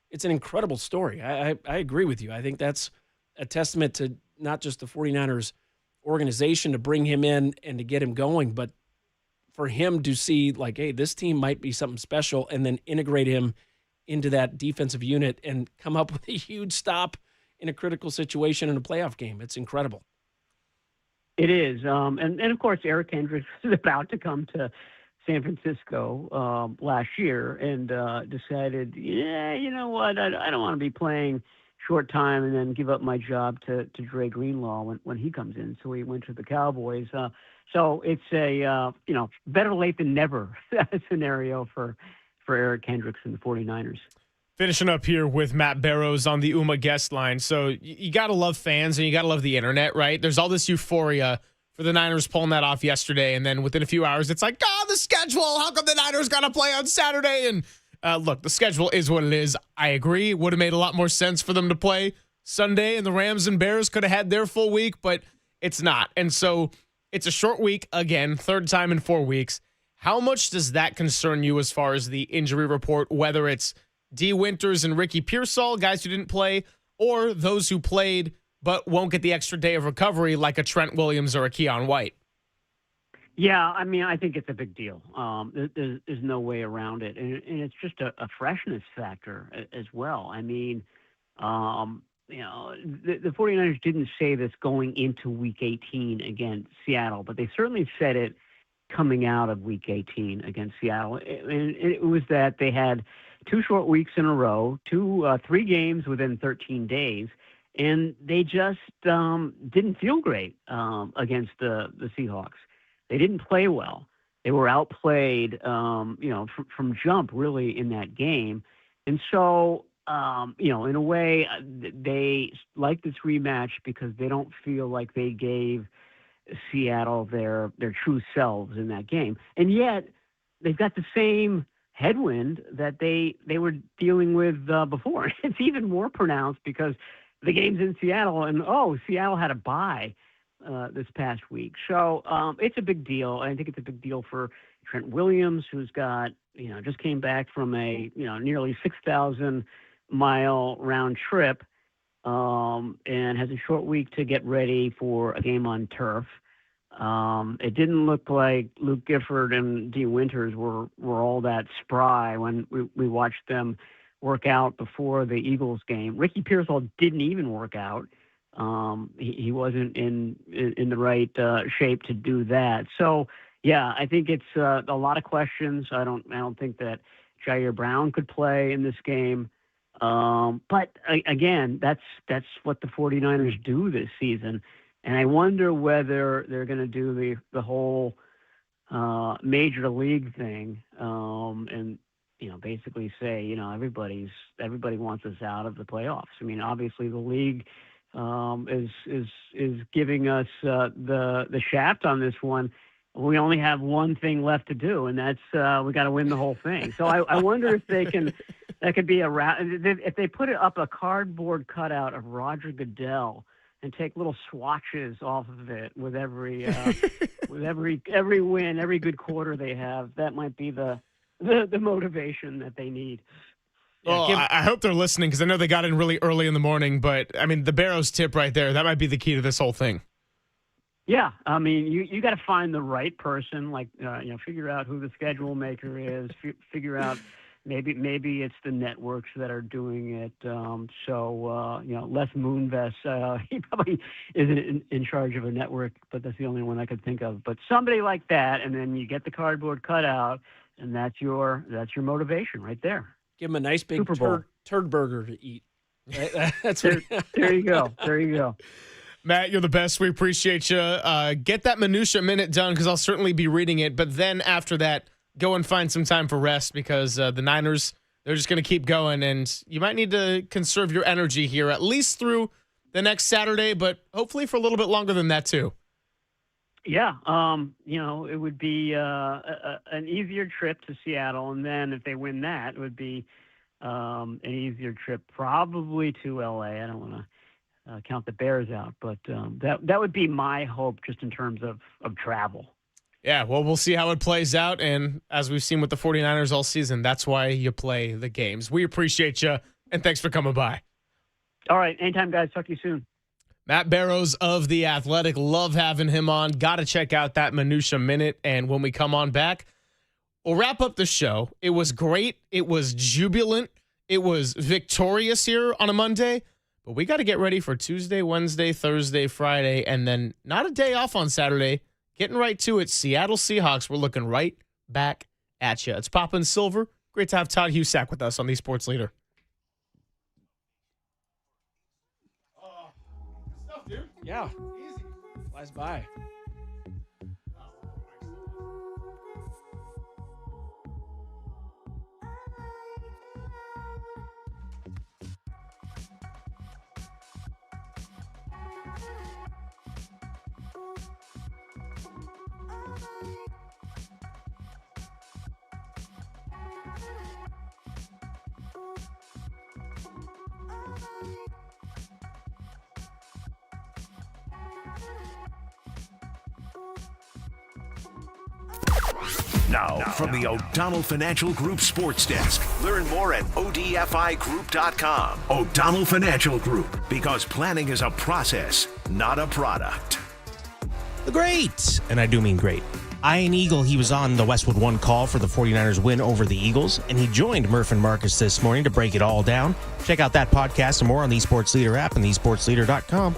It's an incredible story. I agree with you. I think that's a testament to not just the 49ers organization to bring him in and to get him going, but for him to see like, hey, this team might be something special, and then integrate him into that defensive unit and come up with a huge stop in a critical situation in a playoff game. It's incredible. It is. And of course, Eric Kendricks is about to come to San Francisco last year and decided, you know what, I don't want to be playing short time and then give up my job to Dre Greenlaw when he comes in. So he went to the Cowboys. So it's a, better late than never scenario for Eric Kendricks and the 49ers. Finishing up here with Matt Barrows on the UMA guest line. So you got to love fans and you got to love the internet, right? There's all this euphoria for the Niners pulling that off yesterday. And then within a few hours, it's like, the schedule. How come the Niners got to play on Saturday? And look, the schedule is what it is. I agree. Would have made a lot more sense for them to play Sunday, and the Rams and Bears could have had their full week, but it's not. And so it's a short week again, third time in 4 weeks. How much does that concern you as far as the injury report, whether it's D. Winters and Ricky Pearsall, guys who didn't play, or those who played but won't get the extra day of recovery like a Trent Williams or a Keon White? Yeah, I mean, I think it's a big deal. There's no way around it. And it's just a freshness factor as well. I mean, the 49ers didn't say this going into Week 18 against Seattle, but they certainly said it coming out of Week 18 against Seattle. And it was that they had 2 short weeks in a row, 3 games within 13 days, and they just didn't feel great against the Seahawks. They didn't play well. They were outplayed, from jump really in that game. And so, in a way, they like this rematch because they don't feel like they gave Seattle their true selves in that game. And yet they've got the same headwind that they were dealing with before. It's even more pronounced because the game's in Seattle, and Seattle had a bye this past week. So it's a big deal. I think it's a big deal for Trent Williams, who's got, just came back from a, nearly 6,000-mile round trip and has a short week to get ready for a game on turf. It didn't look like Luke Gifford and D. Winters were all that spry when we watched them work out before the Eagles game. Ricky Pearsall didn't even work out. He wasn't in the right shape to do that. So yeah, I think it's a lot of questions. I don't think that Jair Brown could play in this game. But again, that's what the 49ers do this season. And I wonder whether they're going to do the whole major league thing, and basically say, everybody wants us out of the playoffs. I mean, obviously the league is giving us the shaft on this one. We only have one thing left to do, and that's we got to win the whole thing. So I wonder if they can. That could be if they put up a cardboard cutout of Roger Goodell and take little swatches off of it with every win, every good quarter they have. That might be the motivation that they need. Well, I hope they're listening because I know they got in really early in the morning. But I mean, the Barrows tip right there, that might be the key to this whole thing. Yeah, I mean, you got to find the right person. Like figure out who the schedule maker is. Figure out. Maybe it's the networks that are doing it. Les Moonves, he probably isn't in charge of a network, but that's the only one I could think of. But somebody like that, and then you get the cardboard cutout, and that's your motivation right there. Give him a nice big turd burger to eat. That's there you go. There you go. Matt, you're the best. We appreciate you. Get that minutia minute done because I'll certainly be reading it. But then after that, go and find some time for rest because the Niners, they're just going to keep going. And you might need to conserve your energy here at least through the next Saturday, but hopefully for a little bit longer than that too. Yeah. It would be an easier trip to Seattle. And then if they win that, it would be an easier trip probably to LA. I don't want to count the Bears out, but that would be my hope just in terms of travel. Yeah, well, we'll see how it plays out. And as we've seen with the 49ers all season, that's why you play the games. We appreciate you, and thanks for coming by. All right. Anytime, guys. Talk to you soon. Matt Barrows of The Athletic. Love having him on. Got to check out that Minutia Minute. And when we come on back, we'll wrap up the show. It was great. It was jubilant. It was victorious here on a Monday. But we got to get ready for Tuesday, Wednesday, Thursday, Friday, and then not a day off on Saturday. Getting right to it, Seattle Seahawks. We're looking right back at you. It's Papa and Silver. Great to have Todd Husak with us on the Sports Leader. Good stuff, dude. Yeah. Easy. Flies by. Now, from the O'Donnell Financial Group Sports Desk. Learn more at odfigroup.com. O'Donnell Financial Group, because planning is a process, not a product. The great, and I do mean great, Ian Eagle, he was on the Westwood One call for the 49ers win over the Eagles, and he joined Murph and Marcus this morning to break it all down. Check out that podcast and more on the Sports Leader app and thesportsleader.com.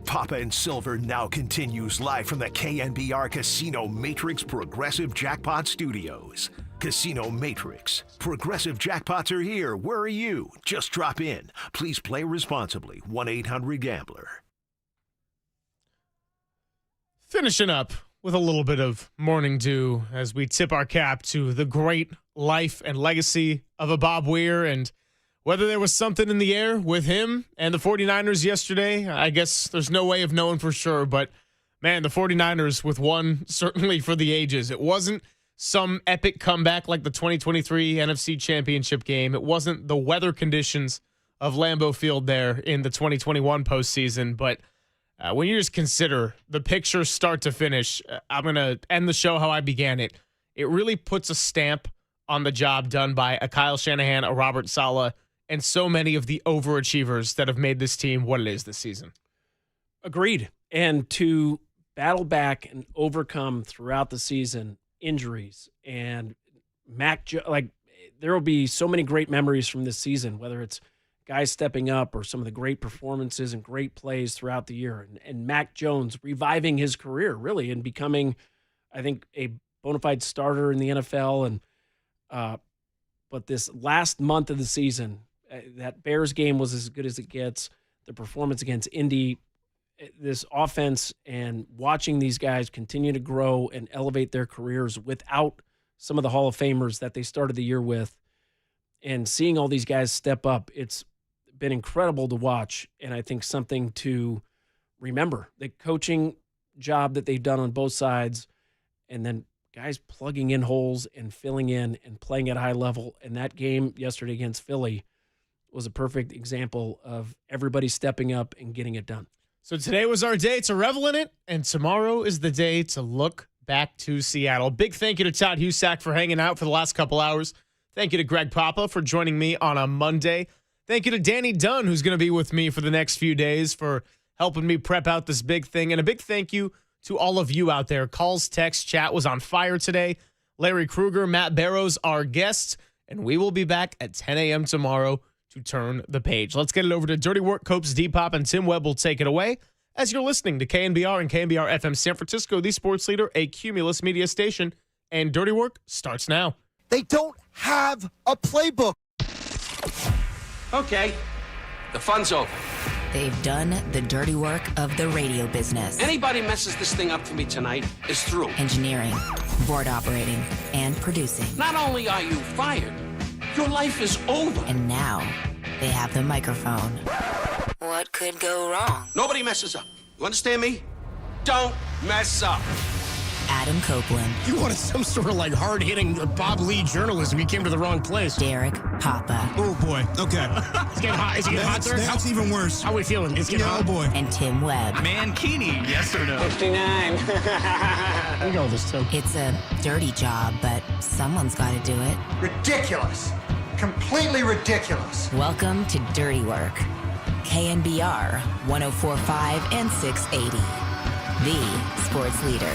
Papa and Silver now continues live from the KNBR Casino Matrix Progressive Jackpot Studios. Casino Matrix. Progressive jackpots are here. Where are you? Just drop in. Please play responsibly. 1-800-GAMBLER. Finishing up with a little bit of morning dew as we tip our cap to the great life and legacy of a Bob Weir, and whether there was something in the air with him and the 49ers yesterday, I guess there's no way of knowing for sure. But, man, the 49ers with one certainly for the ages. It wasn't some epic comeback like the 2023 NFC Championship game. It wasn't the weather conditions of Lambeau Field there in the 2021 postseason. But when you just consider the picture start to finish, I'm going to end the show how I began it. It really puts a stamp on the job done by a Kyle Shanahan, a Robert Saleh, and so many of the overachievers that have made this team what it is this season. Agreed. And to battle back and overcome throughout the season injuries and there will be so many great memories from this season, whether it's guys stepping up or some of the great performances and great plays throughout the year. And Mac Jones reviving his career, really, and becoming, I think, a bona fide starter in the NFL. And but this last month of the season, that Bears game was as good as it gets. The performance against Indy, this offense, and watching these guys continue to grow and elevate their careers without some of the Hall of Famers that they started the year with, and seeing all these guys step up, it's been incredible to watch, and I think something to remember. The coaching job that they've done on both sides, and then guys plugging in holes and filling in and playing at a high level. And that game yesterday against Philly was a perfect example of everybody stepping up and getting it done. So today was our day to revel in it, and tomorrow is the day to look back to Seattle. Big thank you to Todd Husak for hanging out for the last couple hours. Thank you to Greg Papa for joining me on a Monday. Thank you to Danny Dunn, who's going to be with me for the next few days, for helping me prep out this big thing. And a big thank you to all of you out there. Calls, text, chat was on fire today. Larry Krueger, Matt Barrows, our guests, and we will be back at 10 a.m. tomorrow to turn the page. Let's get it over to Dirty Work. Copes, Depop, and Tim Webb will take it away as you're listening to KNBR and KNBR FM San Francisco, the sports leader, a Cumulus media station, and Dirty Work starts now. They don't have a playbook. Okay, the fun's over. They've done the dirty work of the radio business. Anybody messes this thing up for me tonight is through. Engineering, board operating, and producing. Not only are you fired, your life is over. And now they have the microphone. What could go wrong? Nobody messes up. You understand me? Don't mess up. Adam Copeland. You wanted some sort of like hard-hitting Bob Lee journalism. You came to the wrong place. Derek Papa. Oh, boy. Okay. It's getting hot. Is it getting hot, sir? That's even worse. How are we feeling? It's getting hot. Oh, boy. And Tim Webb. Mankini, yes or no? 59. We go with this, Tim. It's a dirty job, but someone's got to do it. Ridiculous. Completely ridiculous. Welcome to Dirty Work. KNBR 104.5 and 680. The sports leader.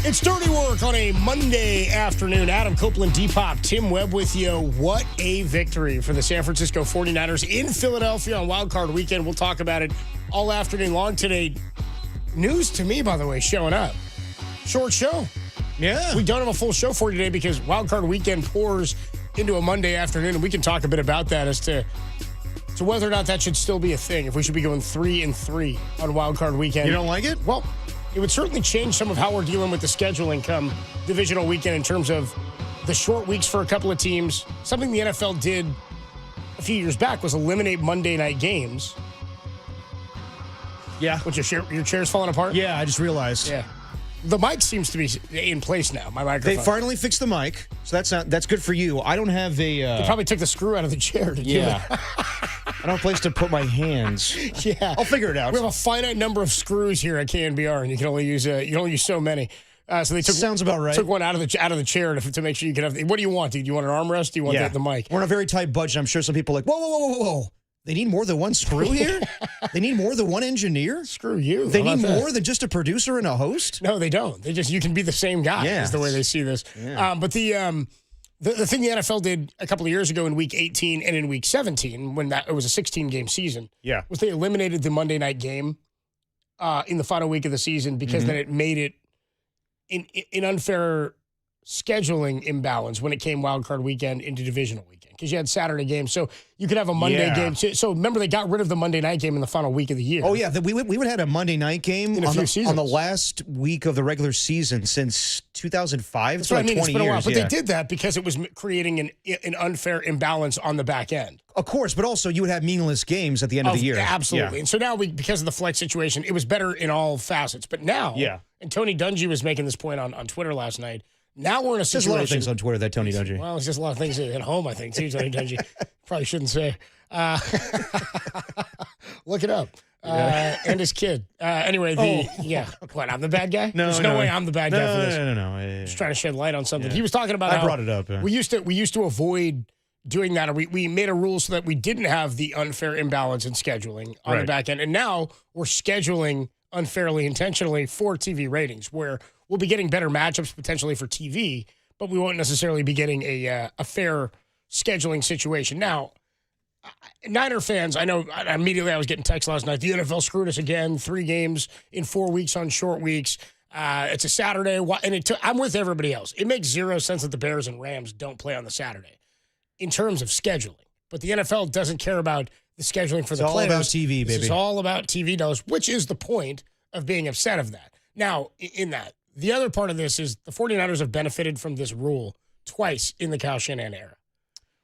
It's Dirty Work on a Monday afternoon. Adam Copeland, D-Pop, Tim Webb with you. What a victory for the San Francisco 49ers in Philadelphia on Wild Card Weekend. We'll talk about it all afternoon long today. News to me, by the way, showing up. Short show. Yeah. We don't have a full show for you today because Wild Card Weekend pours into a Monday afternoon, and we can talk a bit about that as to whether or not that should still be a thing, if we should be going 3-3 on Wild Card Weekend. You don't like it? Well, it would certainly change some of how we're dealing with the scheduling come divisional weekend in terms of the short weeks for a couple of teams. Something the NFL did a few years back was eliminate Monday night games. Yeah. Which your chair's falling apart? Yeah, I just realized. Yeah. The mic seems to be in place now, my microphone. They finally fixed the mic, so that's good for you. I don't have a... They probably took the screw out of the chair. Yeah. I don't have a place to put my hands. Yeah. I'll figure it out. We have a finite number of screws here at KNBR, and you can only use so many. So they took sounds about right. Took one out of the chair to make sure you can have. What do you want? Do you want an armrest? Do you want the mic? We're on a very tight budget. I'm sure some people are like, whoa. They need more than one screw here? They need more than one engineer? Screw you. They need more than just a producer and a host? No, they don't. You can be the same guy is the way they see this. Yeah. But the thing the NFL did a couple of years ago in Week 18 and in Week 17, when it was a 16-game season, was they eliminated the Monday night game in the final week of the season because then it made it an unfair scheduling imbalance when it came Wild Card Weekend into divisional weekend because you had Saturday games. So you could have a Monday game. So remember, they got rid of the Monday night game in the final week of the year. Oh, yeah. We would have had a Monday night game in a few seasons. On the last week of the regular season since 2005. That's what I mean. 20 it's been a while. years, But they did that because it was creating an unfair imbalance on the back end. Of course, but also you would have meaningless games at the end of the year. Absolutely. Yeah. And so now, because of the flex situation, it was better in all facets. But now, and Tony Dungy was making this point on Twitter last night, now we're in a situation. There's a lot of things on Twitter that Tony Dungy. Well, it's just a lot of things at home, I think, too, Tony Dungy. Probably shouldn't say. Look it up. And his kid. Anyway, what, I'm the bad guy? There's no way I'm the bad guy for this. No. Just trying to shed light on something. He was talking about how brought it up. We used to avoid doing that. Or we made a rule so that we didn't have the unfair imbalance in scheduling on the back end. And now we're scheduling unfairly, intentionally for TV ratings, where we'll be getting better matchups potentially for TV, but we won't necessarily be getting a fair scheduling situation. Now, Niner fans, I know immediately I was getting texts last night. The NFL screwed us again. 3 games in 4 weeks on short weeks. It's a Saturday. And I'm with everybody else. It makes zero sense that the Bears and Rams don't play on the Saturday in terms of scheduling. But the NFL doesn't care about the scheduling for the players. It's all about TV, baby. It's all about TV dollars, which is the point of being upset of that. Now, in that, the other part of this is the 49ers have benefited from this rule twice in the Kyle Shanahan era,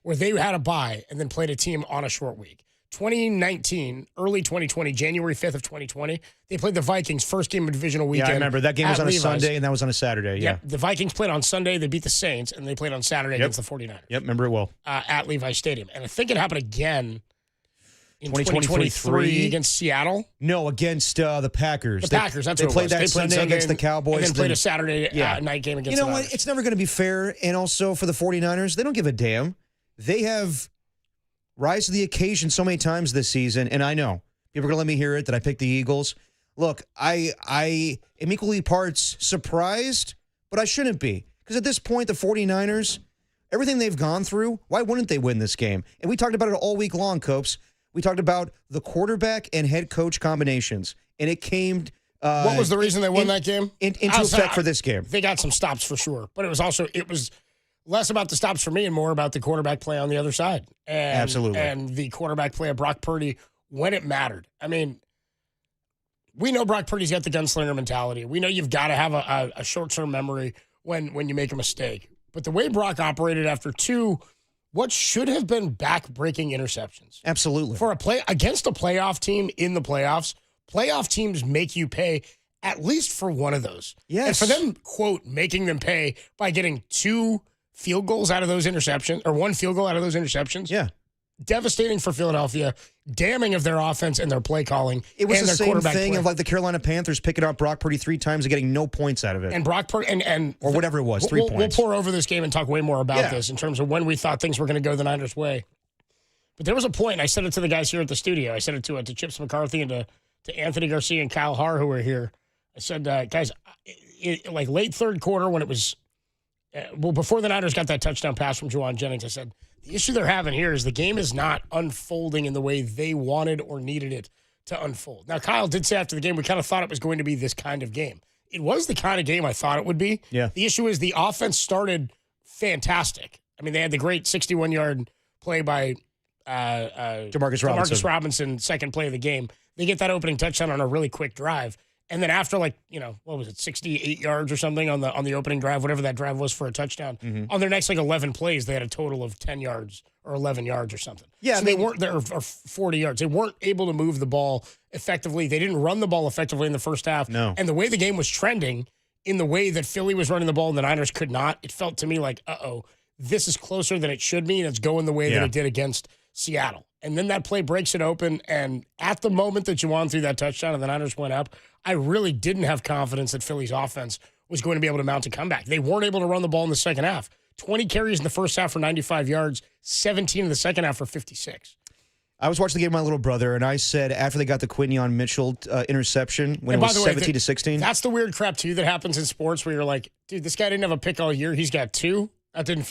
where they had a bye and then played a team on a short week. 2019, early 2020, January 5th of 2020, they played the Vikings first game of divisional weekend. Yeah, I remember. That game was on a Sunday and that was on a Saturday. Yeah. The Vikings played on Sunday. They beat the Saints, and they played on Saturday against the 49ers. Yep, remember it well. At Levi's Stadium. And I think it happened again in 2023 against Seattle. No, against the Packers. The Packers, that's what it was. They played that Sunday against the Cowboys. And then played a Saturday night game against the Niners. What? It's never going to be fair. And also for the 49ers, they don't give a damn. They have rise to the occasion so many times this season, and I know people are going to let me hear it that I picked the Eagles. Look, I am equally parts surprised, but I shouldn't be. Because at this point, the 49ers, everything they've gone through, why wouldn't they win this game? And we talked about it all week long, Copes. We talked about the quarterback and head coach combinations, and it came. What was the reason they won that game? Into effect for this game. They got some stops for sure, but it was less about the stops for me and more about the quarterback play on the other side. And, Absolutely. And the quarterback play of Brock Purdy when it mattered. I mean, we know Brock Purdy's got the gunslinger mentality. We know you've got to have a short-term memory when you make a mistake. But the way Brock operated after two, what should have been back-breaking interceptions. Absolutely. For a play against a playoff team in the playoffs, playoff teams make you pay at least for one of those. Yes. And for them, quote, making them pay by getting 2 field goals out of those interceptions, or 1 field goal out of those interceptions. Yeah. Devastating for Philadelphia, damning of their offense and their play calling. It was and the their same quarterback thing play. of like the Carolina Panthers picking up Brock Purdy 3 times and getting no points out of it. And Brock Purdy, or whatever it was, 3 we'll points. We'll pour over this game and talk way more about this in terms of when we thought things were going to go the Niners' way. But there was a point, and I said it to the guys here at the studio. I said it to Chips McCarthy and to Anthony Garcia and Kyle Haar, who were here. I said, guys, like late third quarter when it was, before the Niners got that touchdown pass from Juwan Jennings, I said, the issue they're having here is the game is not unfolding in the way they wanted or needed it to unfold. Now, Kyle did say after the game, we kind of thought it was going to be this kind of game. It was the kind of game I thought it would be. Yeah. The issue is the offense started fantastic. I mean, they had the great 61-yard play by Demarcus Robinson, second play of the game. They get that opening touchdown on a really quick drive. And then after 68 yards or something on the opening drive, whatever that drive was for a touchdown, on their next 11 plays, they had a total of 10 yards or 11 yards or something. Yeah, so they weren't there, or 40 yards. They weren't able to move the ball effectively. They didn't run the ball effectively in the first half. No. And the way the game was trending, in the way that Philly was running the ball and the Niners could not, it felt to me like, this is closer than it should be, and it's going the way that it did against Seattle. And then that play breaks it open, and at the moment that Juwan threw that touchdown and the Niners went up, I really didn't have confidence that Philly's offense was going to be able to mount a comeback. They weren't able to run the ball in the second half. 20 carries in the first half for 95 yards, 17 in the second half for 56. I was watching the game with my little brother, and I said after they got the Quinyon Mitchell interception when it was 17-16. That's the weird crap, too, that happens in sports where you're like, dude, this guy didn't have a pick all year. He's got 2. That didn't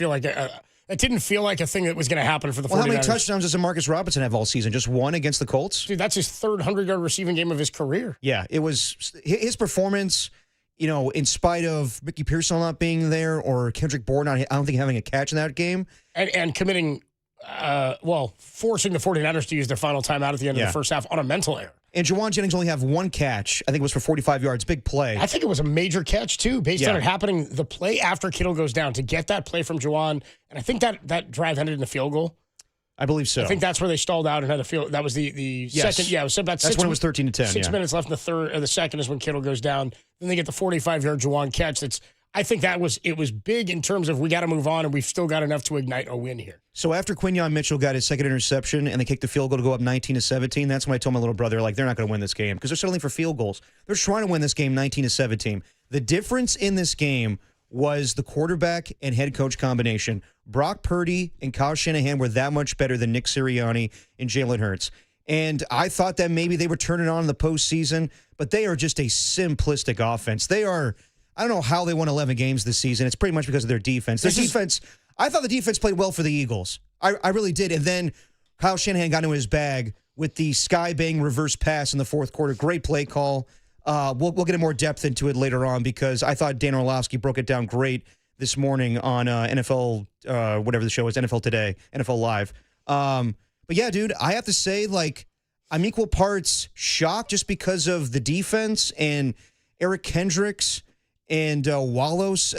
feel like a thing that was going to happen for the 49ers. Well, how many touchdowns does Demarcus Robinson have all season? Just 1 against the Colts? Dude, that's his 3rd 100-yard receiving game of his career. Yeah, it was his performance, in spite of Mickey Pearsall not being there or Kendrick Bourne I don't think having a catch in that game. And committing, forcing the 49ers to use their final timeout at the end of the first half on a mental error. And Juwan Jennings only have 1 catch. I think it was for 45 yards. Big play. I think it was a major catch, too, based on it happening the play after Kittle goes down to get that play from Juwan. And I think that drive ended in a field goal. I believe so. I think that's where they stalled out and had a field. That was the second. Yeah, it was about that's when it was 13-10. 6 minutes left in the third or the second is when Kittle goes down. Then they get the 45-yard Juwan catch. I think it was big in terms of we got to move on and we've still got enough to ignite a win here. So after Quinyon Mitchell got his second interception and they kicked the field goal to go up 19-17, that's when I told my little brother, they're not going to win this game because they're settling for field goals. They're trying to win this game 19-17. The difference in this game was the quarterback and head coach combination. Brock Purdy and Kyle Shanahan were that much better than Nick Sirianni and Jalen Hurts. And I thought that maybe they would turn it on in the postseason, but they are just a simplistic offense. They are... I don't know how they won 11 games this season. It's pretty much because of their defense. I thought the defense played well for the Eagles. I really did. And then Kyle Shanahan got into his bag with the sky-bang reverse pass in the fourth quarter. Great play call. We'll get more depth into it later on because I thought Dan Orlovsky broke it down great this morning on NFL, whatever the show is, NFL Today, NFL Live. But yeah, dude, I have to say, I'm equal parts shocked just because of the defense and Eric Kendricks and Wallows,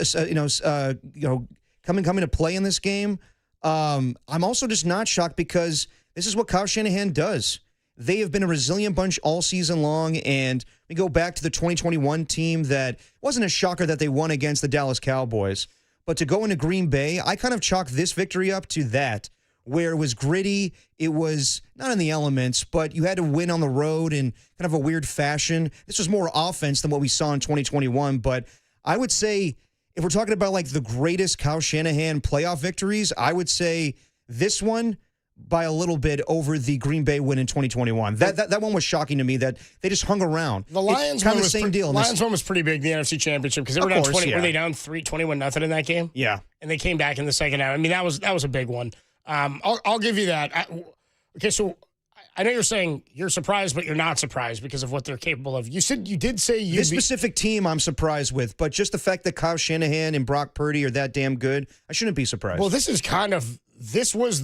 coming to play in this game. I'm also just not shocked because this is what Kyle Shanahan does. They have been a resilient bunch all season long, and we go back to the 2021 team that wasn't a shocker that they won against the Dallas Cowboys. But to go into Green Bay, I kind of chalk this victory up to that, where it was gritty. It was not in the elements, but you had to win on the road in kind of a weird fashion. This was more offense than what we saw in 2021. But I would say if we're talking about the greatest Kyle Shanahan playoff victories, I would say this one by a little bit over the Green Bay win in 2021. That one was shocking to me that they just hung around. The Lions kind one of the same deal. Lions one was pretty big, the NFC Championship, because they were down 20. Were they down 21-0 in that game? Yeah. And they came back in the second half. I mean, that was a big one. I'll give you that. Okay, so I know you're saying you're surprised, but you're not surprised because of what they're capable of. You did say this specific team I'm surprised with, but just the fact that Kyle Shanahan and Brock Purdy are that damn good, I shouldn't be surprised. Well, this was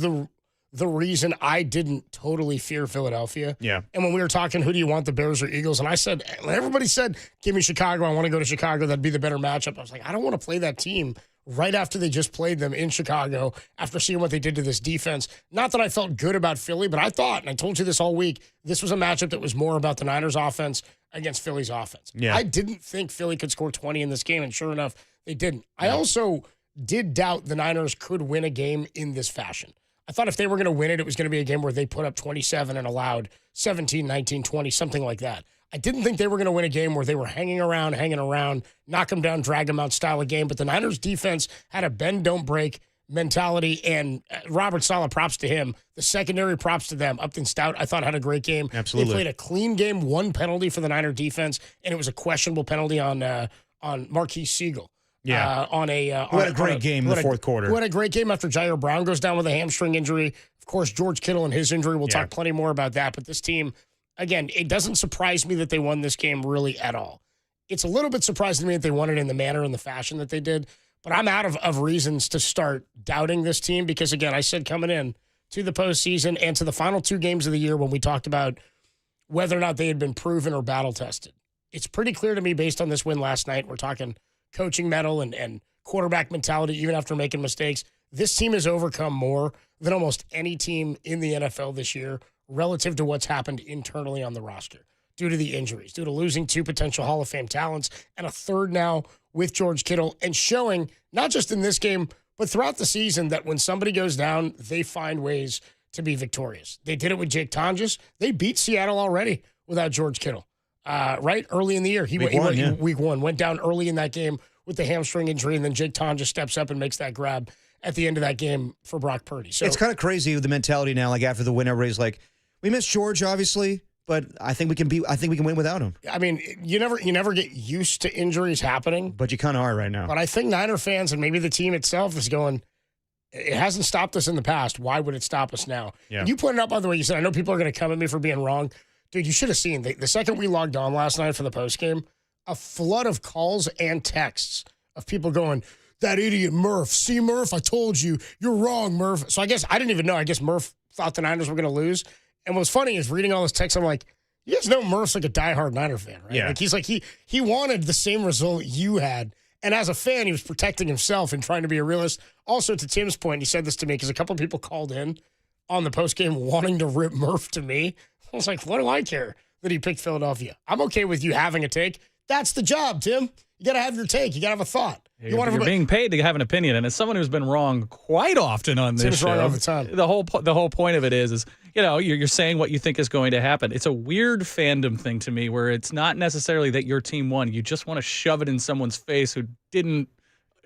the reason I didn't totally fear Philadelphia. Yeah. And when we were talking, who do you want, the Bears or Eagles? And I said, when everybody said, give me Chicago, I want to go to Chicago, that'd be the better matchup. I was like, I don't want to play that team right after they just played them in Chicago, after seeing what they did to this defense. Not that I felt good about Philly, but I thought, and I told you this all week, this was a matchup that was more about the Niners offense against Philly's offense. Yeah. I didn't think Philly could score 20 in this game, and sure enough, they didn't. I also did doubt the Niners could win a game in this fashion. I thought if they were going to win it, it was going to be a game where they put up 27 and allowed 17, 19, 20, something like that. I didn't think they were going to win a game where they were hanging around, knock them down, drag them out style of game. But the Niners defense had a bend, don't break mentality, and Robert Saleh, props to him. The secondary, props to them. Upton Stout, I thought, had a great game. Absolutely. They played a clean game, one penalty for the Niner defense, and it was a questionable penalty on Marquise Siegel. Yeah. Who had a great game in the fourth quarter. Who had a great game after Jair Brown goes down with a hamstring injury. Of course, George Kittle and his injury. We'll talk plenty more about that. But this team, again, it doesn't surprise me that they won this game really at all. It's a little bit surprising to me that they won it in the manner and the fashion that they did. But I'm out of reasons to start doubting this team because, again, I said coming in to the postseason and to the final two games of the year when we talked about whether or not they had been proven or battle-tested. It's pretty clear to me based on this win last night. We're talking coaching mettle and quarterback mentality, even after making mistakes. This team has overcome more than almost any team in the NFL this year relative to what's happened internally on the roster due to the injuries, due to losing two potential Hall of Fame talents and a third now with George Kittle, and showing, not just in this game, but throughout the season, that when somebody goes down, they find ways to be victorious. They did it with Jake Tonjes. They beat Seattle already without George Kittle. Right early in the year. Week one, went down early in that game with the hamstring injury, and then Jake Tonjes steps up and makes that grab at the end of that game for Brock Purdy. So it's kind of crazy with the mentality now. Like after the win, everybody's like, "We miss George, obviously, but I think we can win without him." I mean, you never get used to injuries happening, but you kind of are right now. But I think Niner fans and maybe the team itself is going, it hasn't stopped us in the past. Why would it stop us now? Yeah. And you pointed out, by the way, you said, I know people are going to come at me for being wrong. Dude, you should have seen the second we logged on last night for the postgame, a flood of calls and texts of people going, that idiot Murph. See, Murph, I told you. You're wrong, Murph. So I guess I didn't even know. I guess Murph thought the Niners were going to lose. And what's funny is reading all those texts, I'm like, you guys know Murph's like a diehard Niner fan, right? Yeah. Like he's like, he wanted the same result you had. And as a fan, he was protecting himself and trying to be a realist. Also, to Tim's point, he said this to me because a couple of people called in on the postgame wanting to rip Murph to me. I was like, what do I care that he picked Philadelphia? I'm okay with you having a take. That's the job, Tim. You got to have your take. You got to have a thought. You're being paid to have an opinion, and as someone who's been wrong quite often on this show, wrong all the time. The whole point of it is you're saying what you think is going to happen. It's a weird fandom thing to me where it's not necessarily that your team won. You just want to shove it in someo's face who didn't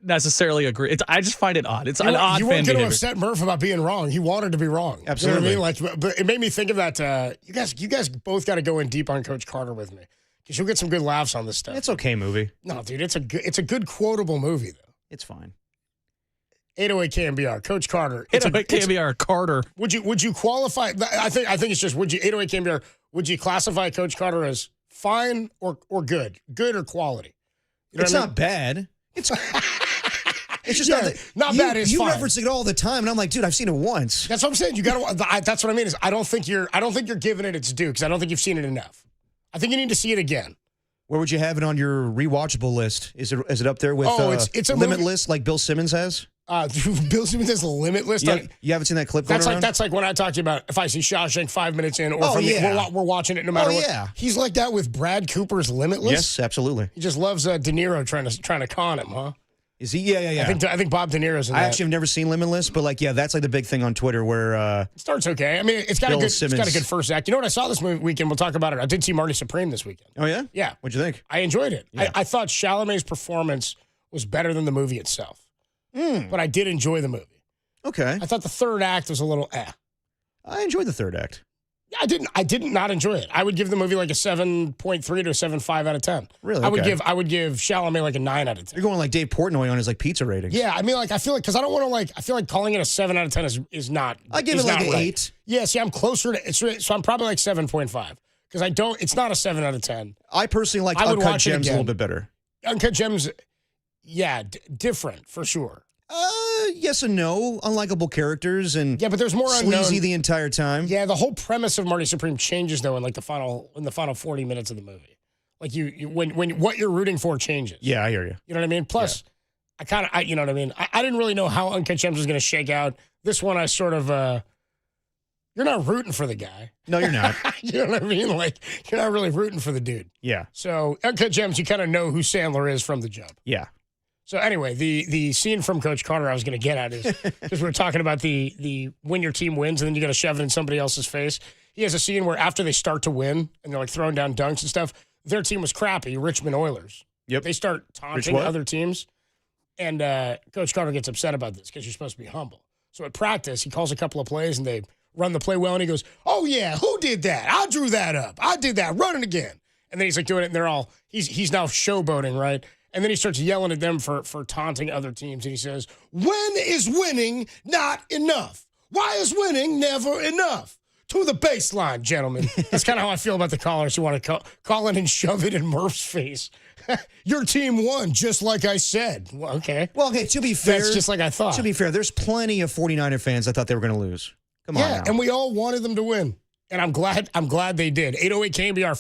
necessarily agree. I just find it odd. It's an odd fan behavior. You weren't going to upset Murph about being wrong. He wanted to be wrong. Absolutely. You know what I mean? But it made me think of that. You guys both got to go in deep on Coach Carter with me because you'll get some good laughs on this stuff. It's okay movie. No, dude, it's a good quotable movie though. It's fine. 808 KNBR, Coach Carter. 808 KNBR, Carter. Would you qualify? I think it's just 808 KNBR. Would you classify Coach Carter as fine or good or quality? You know it's not bad. It's just not bad. It's you fine. reference it all the time, and I'm like, dude, I've seen it once. That's what I'm saying. You got to. That's what I mean. Is I don't think you're giving it its due because I don't think you've seen it enough. I think you need to see it again. Where would you have it on your rewatchable list? Is it up there with it's a Limitless like Bill Simmons has? Bill Simmons has a Limitless. You haven't seen that clip going around? That's like when I talked to you about if I see Shawshank 5 minutes in, or we're watching it no matter what. Yeah. He's like that with Brad Cooper's Limitless. Yes, absolutely. He just loves De Niro trying to con him, huh? Is he? Yeah. I think Bob De Niro's in that. I actually have never seen Limitless, but that's like the big thing on Twitter where it starts okay. I mean, it's got a good first act. You know what I saw this weekend? We'll talk about it. I did see Marty Supreme this weekend. Oh yeah? Yeah. What'd you think? I enjoyed it. Yeah. I thought Chalamet's performance was better than the movie itself. But I did enjoy the movie. Okay. I thought the third act was a little I enjoyed the third act. I did not enjoy it. I would give the movie like a 7.3 to a 7.5 out of 10. Really? I would Okay. give Chalamet like a 9 out of 10. You're going like Dave Portnoy on his like pizza ratings. Yeah, I mean, like I feel like because I don't want to I feel like calling it a 7 out of 10 is not. I give is it like not an right. 8. Yeah, see, I'm closer to so I'm probably like 7.5 because I don't. It's not a 7 out of 10. I personally like I would Uncut watch it Gems a again. little bit better. Uncut Gems, yeah, different for sure. Yes and no. Unlikable characters and Yeah, but there's more unknown. sleazy the entire time. Yeah, the whole premise of Marty Supreme changes though in like the final 40 minutes of the movie. Like you when what you're rooting for changes. Yeah, I hear you. You know what I mean? Plus, I you know what I mean? I didn't really know how Uncut Gems was going to shake out. This one, I sort of, you're not rooting for the guy. No, you're not. You know what I mean? Like, you're not really rooting for the dude. Yeah. So, Uncut Gems, you kind of know who Sandler is from the jump. Yeah. So, anyway, the scene from Coach Carter I was going to get at is, because we were talking about the when your team wins and then you got to shove it in somebody else's face. He has a scene where after they start to win and they're like throwing down dunks and stuff, their team was crappy, Richmond Oilers. Yep. They start taunting other teams. And Coach Carter gets upset about this because you're supposed to be humble. So at practice, he calls a couple of plays and they run the play well. And he goes, "Oh, yeah, who did that? I drew that up. I did that. Run it again." And then he's like doing it and they're all, he's now showboating, right? And then he starts yelling at them for taunting other teams. And he says, "When is winning not enough? Why is winning never enough? To the baseline, gentlemen." That's kind of how I feel about the callers who want to call in and shove it in Murph's face. Your team won, just like I said. Well, okay. Well, okay, to be fair. That's just like I thought. To be fair, there's plenty of 49er fans that thought they were going to lose. Come on now. And we all wanted them to win. And I'm glad they did. 808 KNBR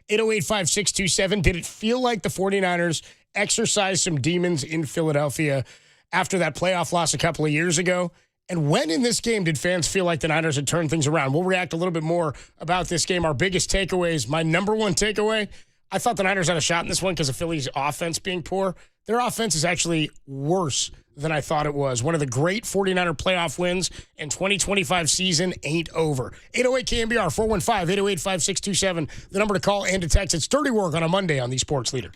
415-808-5627. Did it feel like the 49ers exercised some demons in Philadelphia after that playoff loss a couple of years ago? And when in this game did fans feel like the Niners had turned things around? We'll react a little bit more about this game. Our biggest takeaways, my number one takeaway, I thought the Niners had a shot in this one because of Philly's offense being poor. Their offense is actually worse than I thought it was. One of the great 49er playoff wins and 2025 season ain't over. 808 KNBR 415-808-5627. The number to call and to text. It's Dirty Work on a Monday on the Sports Leader.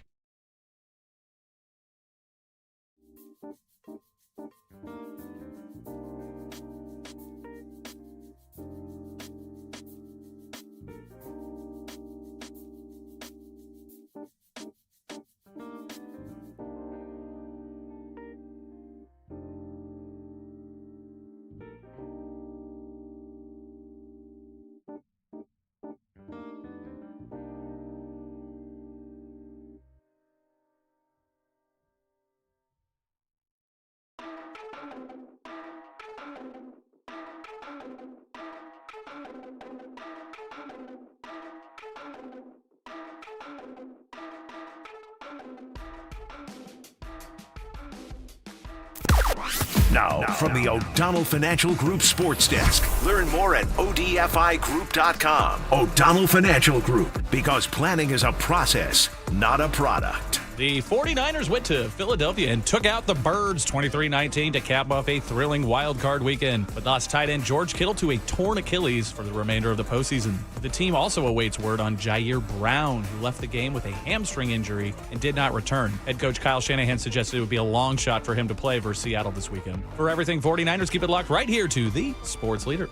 Now, from the O'Donnell Financial Group Sports Desk. Learn more at odfigroup.com. O'Donnell Financial Group, because planning is a process, not a product. The 49ers went to Philadelphia and took out the Birds 23-19 to cap off a thrilling wild card weekend. But lost tight end George Kittle to a torn Achilles for the remainder of the postseason. The team also awaits word on Jair Brown, who left the game with a hamstring injury and did not return. Head coach Kyle Shanahan suggested it would be a long shot for him to play versus Seattle this weekend. For everything 49ers, keep it locked right here to the Sports Leader.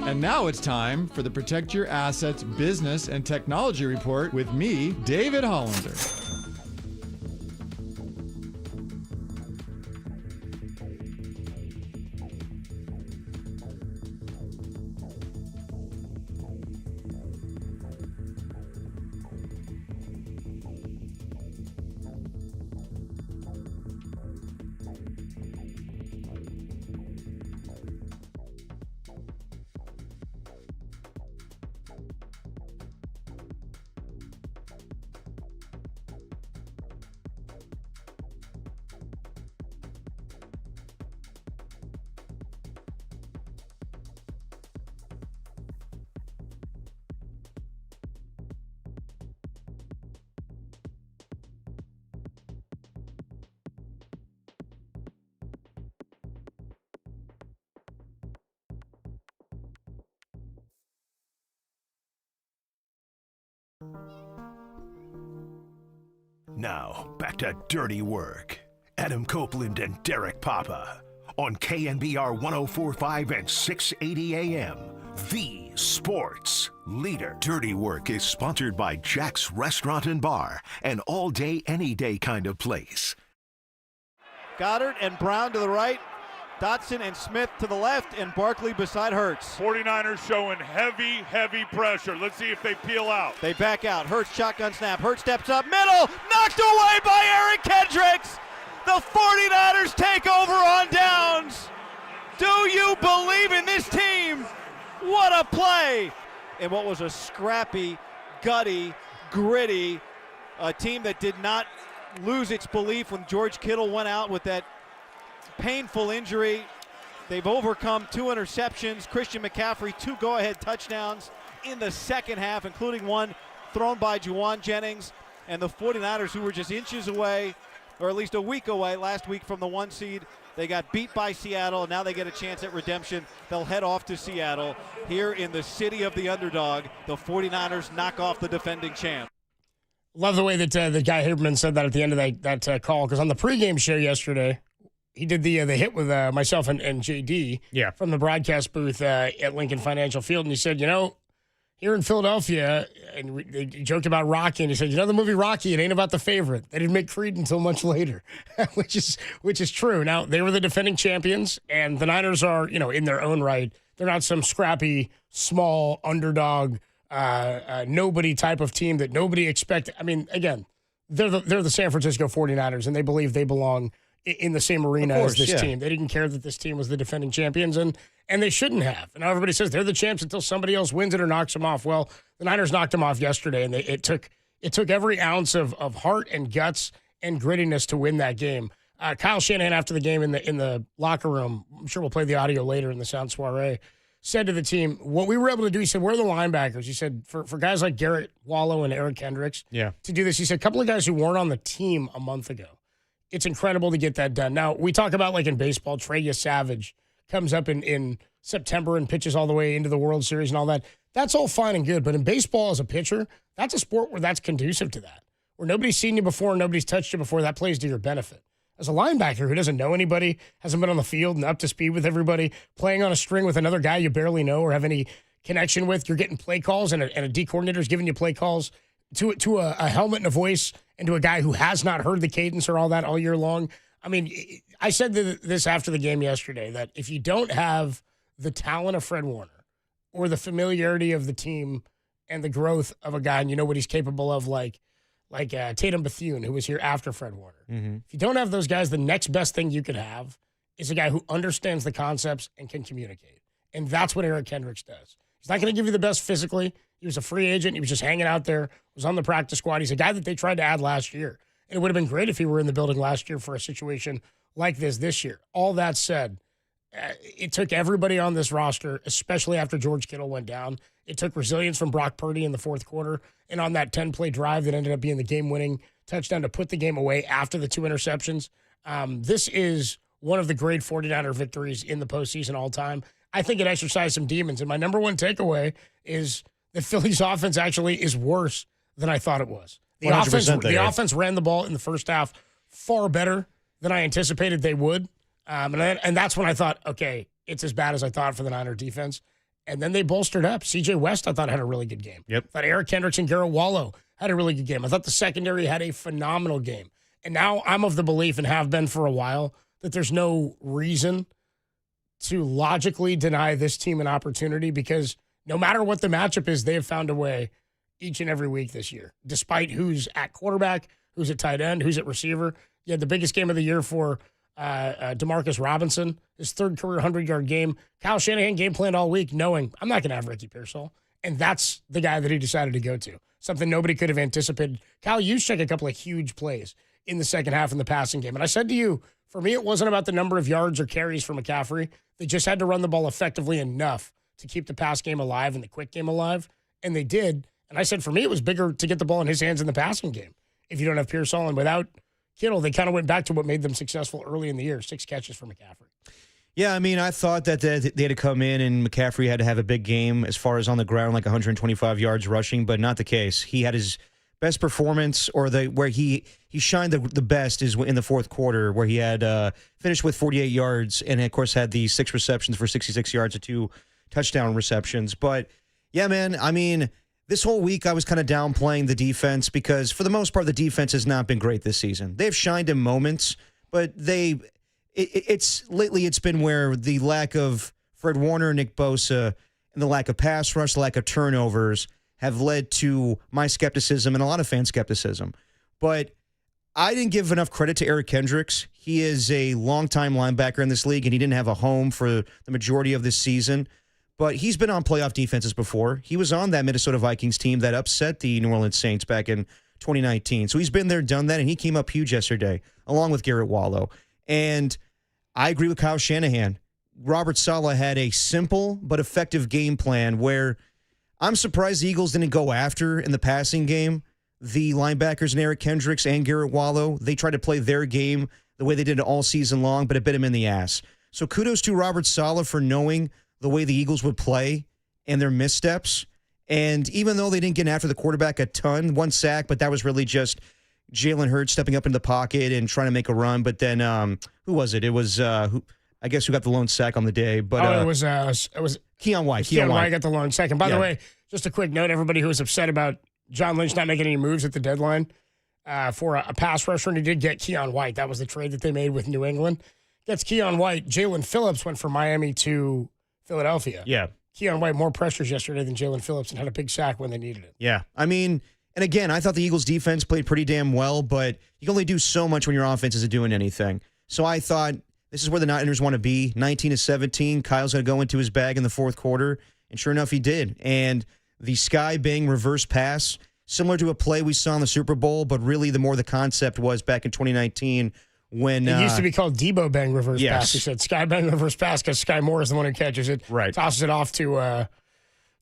And now it's time for the Protect Your Assets Business and Technology Report with me, David Hollander. Now, back to Dirty Work. Adam Copeland and Derek Papa on KNBR 104.5 and 680 AM. The sports leader. Dirty Work is sponsored by Jack's Restaurant and Bar, an all-day, any-day kind of place. Goddard and Brown to the right. Dotson and Smith to the left, and Barkley beside Hurts. 49ers showing heavy pressure. Let's see if they peel out. They back out. Hurts shotgun snap. Hurts steps up middle. Knocked away by Eric Kendricks. The 49ers take over on downs. Do you believe in this team? What a play. And what was a scrappy, gutty, gritty, a team that did not lose its belief when George Kittle went out with that painful injury. They've overcome 2 interceptions. Christian McCaffrey 2 go-ahead touchdowns in the second half, including one thrown by Juwan Jennings. And the 49ers, who were just inches away, or at least a week away last week from the 1 seed, they got beat by Seattle. Now they get a chance at redemption. They'll head off to Seattle. Here in the city of the underdog, the 49ers knock off the defending champ. Love the way that the guy Haberman said that at the end of that call, because on the pregame show yesterday, he did the hit with myself and JD from the broadcast booth at Lincoln Financial Field, and he said, here in Philadelphia, and they joked about Rocky, and he said, the movie Rocky, it ain't about the favorite. They didn't make Creed until much later, which is true. Now, they were the defending champions, and the Niners are, in their own right. They're not some scrappy, small, underdog, nobody type of team that nobody expected. I mean, again, they're the San Francisco 49ers, and they believe they belong in the same arena as this team. They didn't care that this team was the defending champions, and they shouldn't have. And everybody says they're the champs until somebody else wins it or knocks them off. Well, the Niners knocked them off yesterday, and it took every ounce of heart and guts and grittiness to win that game. Kyle Shanahan, after the game in the locker room, I'm sure we'll play the audio later in the Sound Soiree, said to the team, what we were able to do, he said, where are the linebackers? He said, for guys like Garrett Wallow and Eric Kendricks to do this, he said, a couple of guys who weren't on the team a month ago. It's incredible to get that done. Now, we talk about, like in baseball, Trey Savage comes up in September and pitches all the way into the World Series and all that. That's all fine and good. But in baseball, as a pitcher, that's a sport where that's conducive to that, where nobody's seen you before, nobody's touched you before. That plays to your benefit. As a linebacker who doesn't know anybody, hasn't been on the field and up to speed with everybody, playing on a string with another guy you barely know or have any connection with, you're getting play calls and a D coordinator's giving you play calls to a helmet and a voice and to a guy who has not heard the cadence or all that all year long. I mean, I said this after the game yesterday, that if you don't have the talent of Fred Warner or the familiarity of the team and the growth of a guy and you know what he's capable of, like Tatum Bethune, who was here after Fred Warner. Mm-hmm. If you don't have those guys, the next best thing you could have is a guy who understands the concepts and can communicate. And that's what Eric Kendricks does. He's not going to give you the best physically. He was a free agent. He was just hanging out there, was on the practice squad. He's a guy that they tried to add last year. And it would have been great if he were in the building last year for a situation like this year. All that said, it took everybody on this roster, especially after George Kittle went down. It took resilience from Brock Purdy in the fourth quarter. And on that 10-play drive that ended up being the game-winning touchdown to put the game away after the 2 interceptions, this is one of the great 49er victories in the postseason all time. I think it exercised some demons. And my number one takeaway is that Philly's offense actually is worse than I thought it was. The offense ran the ball in the first half far better than I anticipated they would. And that's when I thought, okay, it's as bad as I thought for the Niner defense. And then they bolstered up. C.J. West, I thought, had a really good game. Yep. I thought Eric Kendricks and Garrett Wallow had a really good game. I thought the secondary had a phenomenal game. And now I'm of the belief, and have been for a while, that there's no reason to logically deny this team an opportunity, because no matter what the matchup is, they have found a way each and every week this year, despite who's at quarterback, who's at tight end, who's at receiver. You had the biggest game of the year for Demarcus Robinson, his third career 100-yard game. Kyle Shanahan game planned all week knowing I'm not going to have Ricky Pearsall, and that's the guy that he decided to go to, something nobody could have anticipated. Kyle Juszczyk a couple of huge plays in the second half in the passing game. And I said to you, for me, it wasn't about the number of yards or carries for McCaffrey. They just had to run the ball effectively enough to keep the pass game alive and the quick game alive, and they did. And I said, for me, it was bigger to get the ball in his hands in the passing game. If you don't have Pearsall, and without Kittle, they kind of went back to what made them successful early in the year, 6 catches for McCaffrey. Yeah, I mean, I thought that they had to come in and McCaffrey had to have a big game as far as on the ground, like 125 yards rushing, but not the case. He had his best performance, or where he shined the best, is in the fourth quarter, where he had finished with 48 yards and, of course, had the 6 receptions for 66 yards and 2 touchdown receptions. But, yeah, man, I mean, this whole week I was kind of downplaying the defense because, for the most part, the defense has not been great this season. They've shined in moments, but lately it's been where the lack of Fred Warner, Nick Bosa, and the lack of pass rush, the lack of turnovers have led to my skepticism and a lot of fan skepticism. But I didn't give enough credit to Eric Kendricks. He is a longtime linebacker in this league, and he didn't have a home for the majority of this season. But he's been on playoff defenses before. He was on that Minnesota Vikings team that upset the New Orleans Saints back in 2019. So he's been there, done that, and he came up huge yesterday, along with Garrett Wallow. And I agree with Kyle Shanahan. Robert Saleh had a simple but effective game plan where I'm surprised the Eagles didn't go after, in the passing game, the linebackers and Eric Kendricks and Garrett Wallow. They tried to play their game the way they did it all season long, but it bit him in the ass. So kudos to Robert Saleh for knowing the way the Eagles would play and their missteps. And even though they didn't get after the quarterback a ton, 1 sack, but that was really just Jalen Hurts stepping up in the pocket and trying to make a run. But then, who was it? It was, who got the lone sack on the day. But it was Keon White. Keon White got the lone sack. And by the way, just a quick note, everybody who was upset about John Lynch not making any moves at the deadline for a pass rusher, and he did get Keon White. That was the trade that they made with New England. Gets Keon White. Jalen Phillips went from Miami to Philadelphia. Yeah. Keon White, more pressures yesterday than Jalen Phillips, and had a big sack when they needed it. Yeah. I mean, and again, I thought the Eagles defense played pretty damn well, but you can only do so much when your offense isn't doing anything. So I thought this is where the Niners want to be. 19-17. Kyle's going to go into his bag in the fourth quarter. And sure enough, he did. And the Sky Bang reverse pass, similar to a play we saw in the Super Bowl, but really the more the concept was back in 2019 when it used to be called Debo Bang reverse pass. He said Sky Bang reverse pass because Sky Moore is the one who catches it, tosses it off to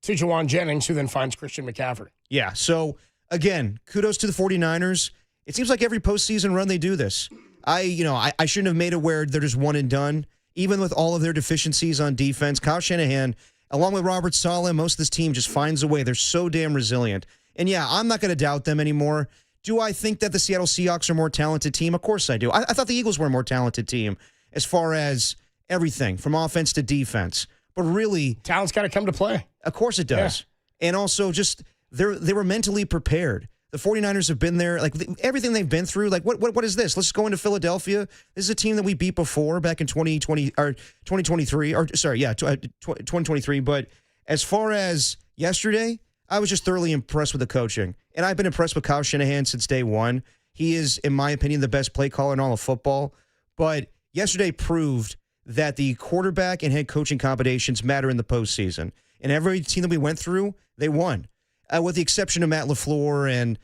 Juwan Jennings, who then finds Christian McCaffrey. Yeah, so again, kudos to the 49ers. It seems like every postseason run they do this. I shouldn't have made it where they're just one and done. Even with all of their deficiencies on defense, Kyle Shanahan, along with Robert Saleh, most of this team just finds a way. They're so damn resilient. And yeah, I'm not going to doubt them anymore. Do I think that the Seattle Seahawks are a more talented team? Of course I do. I thought the Eagles were a more talented team as far as everything, from offense to defense. But really, talent's got to come to play. Of course it does. Yeah. And also just they were mentally prepared. The 49ers have been there, like everything they've been through. Like what is this? Let's go into Philadelphia. This is a team that we beat before back in 2020 or 2023 or 2023. But as far as yesterday, I was just thoroughly impressed with the coaching. And I've been impressed with Kyle Shanahan since day one. He is, in my opinion, the best play caller in all of football. But yesterday proved that the quarterback and head coaching combinations matter in the postseason. And every team that we went through, they won. With the exception of Matt LaFleur and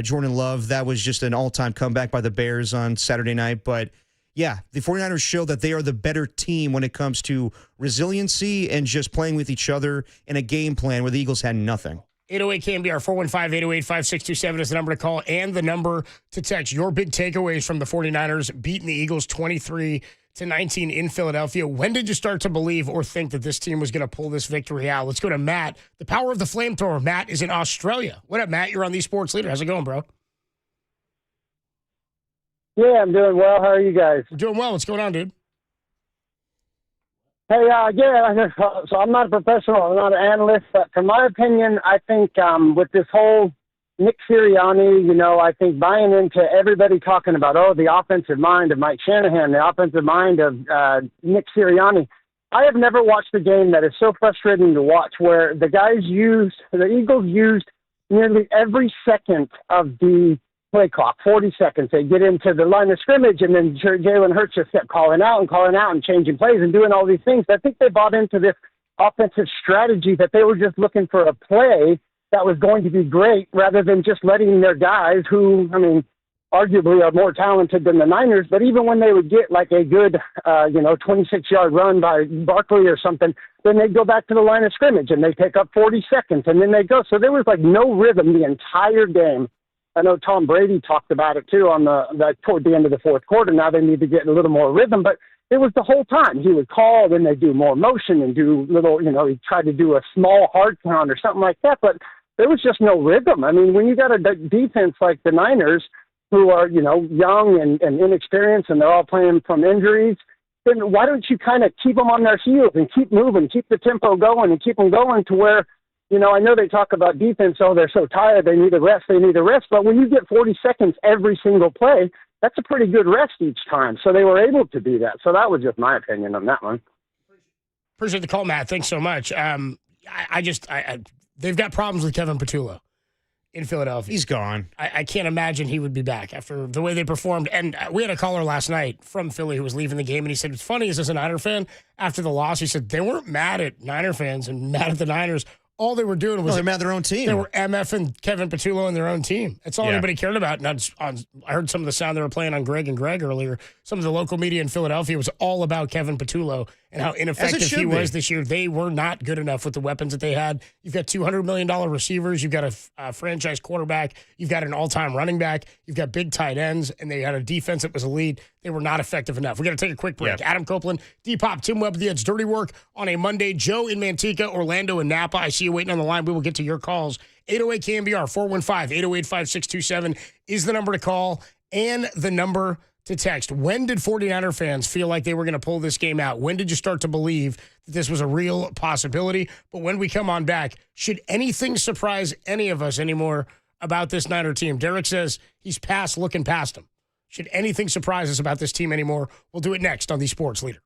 Jordan Love, that was just an all-time comeback by the Bears on Saturday night. But, yeah, the 49ers show that they are the better team when it comes to resiliency and just playing with each other in a game plan where the Eagles had nothing. 808 KNBR 415-808-5627 is the number to call and the number to text your big takeaways from the 49ers beating the Eagles 23-19 in Philadelphia. When did you start to believe or think that this team was going to pull this victory out? Let's go to Matt. The power of the flamethrower. Matt is in Australia. What up, Matt? You're on the Sports Leader. How's it going, bro? Yeah, I'm doing well. How are you guys? We're doing well. What's going on, dude? Hey, so I'm not a professional, I'm not an analyst, but from my opinion, I think with this whole Nick Sirianni, I think buying into everybody talking about, the offensive mind of Mike Shanahan, the offensive mind of Nick Sirianni. I have never watched a game that is so frustrating to watch where the Eagles used nearly every second of the play clock, 40 seconds. They get into the line of scrimmage, and then Jalen Hurts just kept calling out and changing plays and doing all these things. I think they bought into this offensive strategy that they were just looking for a play that was going to be great rather than just letting their guys who, arguably are more talented than the Niners, but even when they would get like a good, 26-yard run by Barkley or something, then they'd go back to the line of scrimmage and they pick up 40 seconds and then they go. So there was like no rhythm the entire game. I know Tom Brady talked about it too on toward the end of the fourth quarter. Now they need to get a little more rhythm, but it was the whole time. He would call, then they do more motion and do little, he tried to do a small hard count or something like that, but there was just no rhythm. When you got a defense like the Niners, who are, young and inexperienced and they're all playing from injuries, then why don't you kind of keep them on their heels and keep moving, keep the tempo going and keep them going to where, I know they talk about defense, they're so tired, they need a rest, but when you get 40 seconds every single play, that's a pretty good rest each time. So they were able to do that. So that was just my opinion on that one. Appreciate the call, Matt. Thanks so much. They've got problems with Kevin Petullo in Philadelphia. He's gone. I can't imagine he would be back after the way they performed. And we had a caller last night from Philly who was leaving the game, and he said, it's funny, as a Niner fan, after the loss, he said they weren't mad at Niner fans and mad at the Niners. All they were doing was they're mad at their own team. They were MFing Kevin Petullo and their own team. That's all anybody cared about. And I heard some of the sound they were playing on Greg and Greg earlier. Some of the local media in Philadelphia was all about Kevin Petullo and how ineffective he was this year. They were not good enough with the weapons that they had. You've got $200 million receivers. You've got a franchise quarterback. You've got an all-time running back. You've got big tight ends. And they had a defense that was elite. They were not effective enough. We got to take a quick break. Adam Copeland, D-Pop, Tim Webb, the Ed's Dirty Work on a Monday. Joe in Manteca, Orlando, and Napa. I see you waiting on the line. We will get to your calls. 808 KNBR, 415-808-5627 is the number to call and the number to text. When did 49er fans feel like they were going to pull this game out? When did you start to believe that this was a real possibility? But when we come on back, should anything surprise any of us anymore about this Niner team? Derek says he's past looking past them. Should anything surprise us about this team anymore? We'll do it next on the Sports Leader.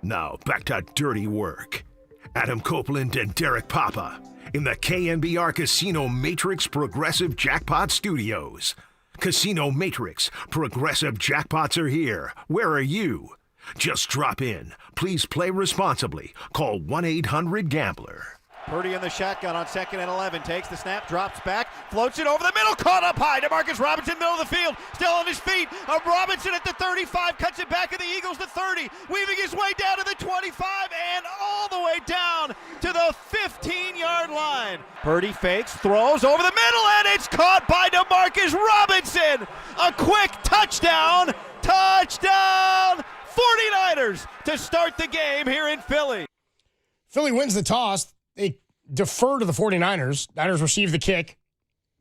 Now back to dirty work. Adam Copeland and Derek Papa in the KNBR Casino Matrix Progressive Jackpot Studios. Casino Matrix Progressive Jackpots are here. Where are you? Just drop in. Please play responsibly. Call 1-800-GAMBLER. Purdy in the shotgun on 2nd and 11. Takes the snap, drops back, floats it over the middle, caught up high. Demarcus Robinson, middle of the field, still on his feet. Robinson at the 35, cuts it back at the Eagles to 30, weaving his way down to the 25 and all the way down to the 15-yard line. Purdy fakes, throws over the middle, and it's caught by Demarcus Robinson. A quick touchdown. Touchdown! 49ers to start the game here in Philly. Philly wins the toss. They defer to the 49ers. Niners receive the kick.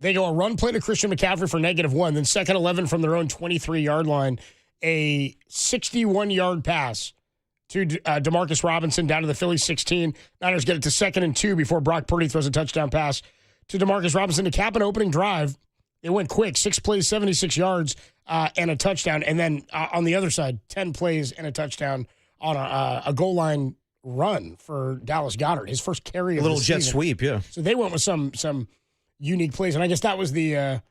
They go a run play to Christian McCaffrey for -1. Then 2nd 11 from their own 23-yard line. A 61-yard pass to Demarcus Robinson down to the Philly 16. Niners get it to 2nd and 2 before Brock Purdy throws a touchdown pass to Demarcus Robinson to cap an opening drive. It went quick. 6 plays, 76 yards, and a touchdown. And then on the other side, 10 plays and a touchdown on a goal line run for Dallas Goedert, his first carry of the season. A little jet sweep, yeah. So they went with some unique plays, and I guess that was the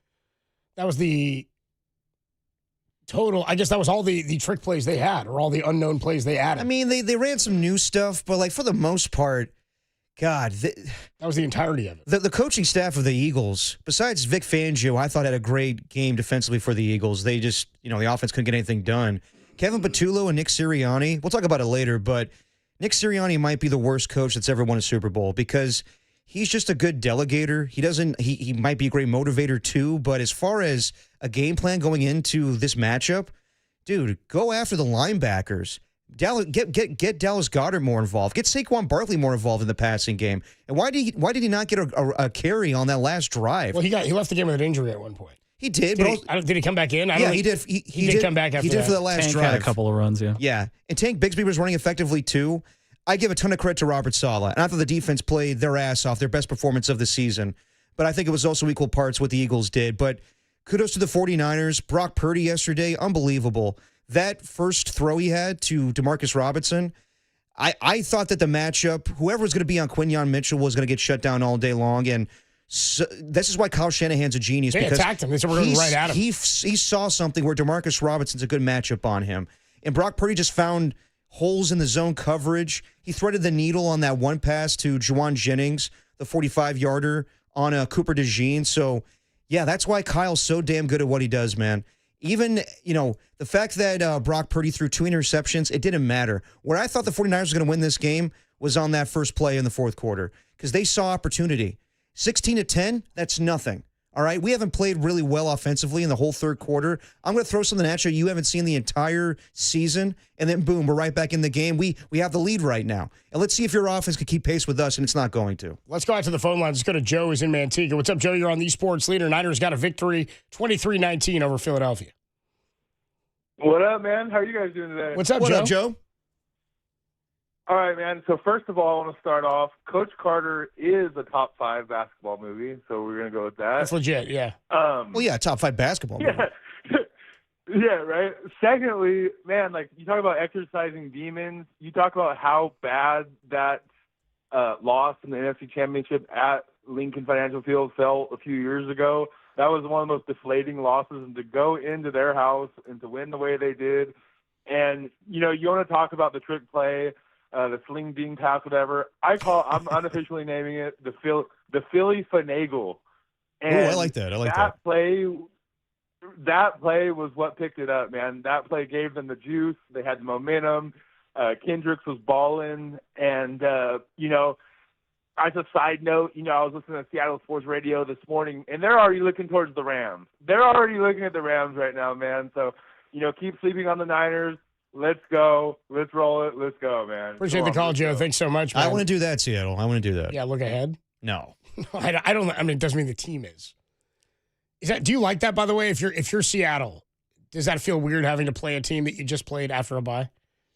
total. I guess that was all the trick plays they had, or all the unknown plays they added. I mean, they ran some new stuff, but like for the most part, God, that was the entirety of it. The coaching staff of the Eagles, besides Vic Fangio, I thought had a great game defensively for the Eagles. They just, the offense couldn't get anything done. Kevin Patullo and Nick Sirianni, we'll talk about it later, but Nick Sirianni might be the worst coach that's ever won a Super Bowl because he's just a good delegator. He might be a great motivator too, but as far as a game plan going into this matchup, dude, go after the linebackers. Get Dallas Goedert more involved. Get Saquon Barkley more involved in the passing game. And why did he not get a carry on that last drive? Well, he left the game with an injury at one point. He did. Did he come back in? He did. He did come back after that. He did for the last Tank drive. had a couple of runs, yeah. Yeah. And Tank Bigsby was running effectively, too. I give a ton of credit to Robert Saleh. And I thought the defense played their ass off, their best performance of the season. But I think it was also equal parts what the Eagles did. But kudos to the 49ers. Brock Purdy yesterday, unbelievable. That first throw he had to Demarcus Robinson, I thought that the matchup, whoever was going to be on Quinyon Mitchell was going to get shut down all day long. And so, this is why Kyle Shanahan's a genius. They because attacked him. They said, we're going right at him. He saw something where Demarcus Robinson's a good matchup on him. And Brock Purdy just found holes in the zone coverage. He threaded the needle on that one pass to Juwan Jennings, the 45-yarder on Cooper DeJean. So, yeah, that's why Kyle's so damn good at what he does, man. Even, the fact that Brock Purdy threw 2 interceptions, it didn't matter. Where I thought the 49ers were going to win this game was on that first play in the fourth quarter because they saw opportunity. 16-10, that's nothing. All right, we haven't played really well offensively in the whole third quarter. I'm going to throw something at you haven't seen the entire season, and then boom, we're right back in the game. We have the lead right now. And let's see if your offense can keep pace with us, and it's not going to. Let's go out to the phone lines. Let's go to Joe, who's in Manteca. What's up, Joe? You're on the Sports Leader. Niners got a victory, 23-19 over Philadelphia. What up, man? How are you guys doing today? What's up, What Joe? up, Joe? All right, man. So first of all, I want to start off. Coach Carter is a top 5 basketball movie, so we're gonna go with that. That's legit, yeah. Well, yeah, top 5 basketball. Yeah, yeah, right. Secondly, man, like you talk about exercising demons. You talk about how bad that loss in the NFC Championship at Lincoln Financial Field felt a few years ago. That was one of the most deflating losses, and to go into their house and to win the way they did. And you want to talk about the trick play. the sling bean pass, whatever. I'm unofficially naming it the Philly finagle. And I like that. That play was what picked it up, man. That play gave them the juice. They had the momentum. Kendricks was balling, and as a side note, I was listening to Seattle Sports Radio this morning, and they're already looking towards the Rams. They're already looking at the Rams right now, man. So, keep sleeping on the Niners. Let's go. Let's roll it. Let's go, man. Appreciate the call, Joe. Thanks so much, man. I want to do that, Seattle. I want to do that. Yeah, look ahead. No. I don't. I mean, it doesn't mean the team is. Do you like that, by the way? If you're Seattle, does that feel weird having to play a team that you just played after a bye?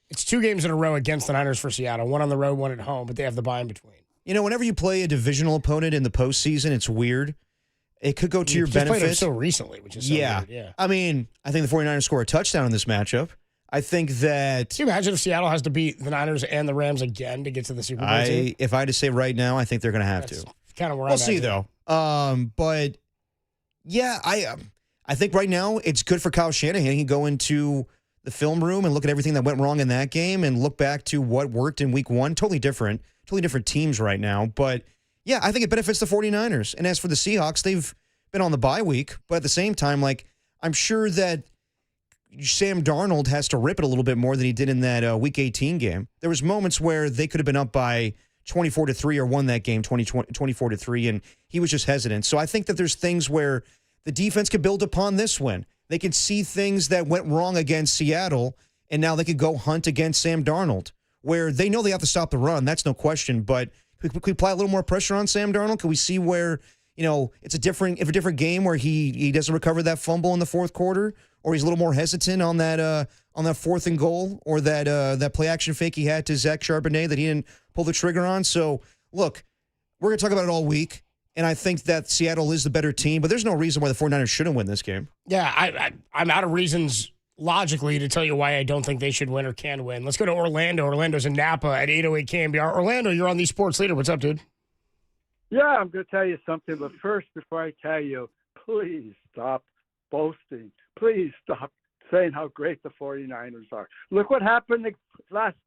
It's 2 games in a row against the Niners for Seattle. 1 on the road, 1 at home, but they have the bye in between. Whenever you play a divisional opponent in the postseason, it's weird. It could go to your benefit. Played them so recently, which is so weird. Yeah. I mean, I think the 49ers score a touchdown in this matchup. I think that... Can you imagine if Seattle has to beat the Niners and the Rams again to get to the Super Bowl team? If I had to say right now, I think they're going to have to. Kind of where we'll see, though. But, yeah, I think right now it's good for Kyle Shanahan. He can go into the film room and look at everything that went wrong in that game and look back to what worked in week 1. Totally different teams right now. But, yeah, I think it benefits the 49ers. And as for the Seahawks, they've been on the bye week. But at the same time, I'm sure that Sam Darnold has to rip it a little bit more than he did in that Week 18 game. There was moments where they could have been up by 24-3 or won that game 24-3, and he was just hesitant. So I think that there's things where the defense could build upon this win. They could see things that went wrong against Seattle, and now they could go hunt against Sam Darnold, where they know they have to stop the run. That's no question. But could we apply a little more pressure on Sam Darnold? Could we see where it's a different game where he doesn't recover that fumble in the fourth quarter, or he's a little more hesitant on that 4th and goal, or that play action fake he had to Zach Charbonnet that he didn't pull the trigger on. So look, we're going to talk about it all week, and I think that Seattle is the better team, but there's no reason why the 49ers shouldn't win this game. Yeah, I'm out of reasons logically to tell you why I don't think they should win or can win. Let's go to Orlando. Orlando's in Napa at 808 KNBR. Orlando, you're on the Sports Leader. What's up, dude? Yeah, I'm going to tell you something, but first, before I tell you, please stop boasting. Please stop saying how great the 49ers are. Look what happened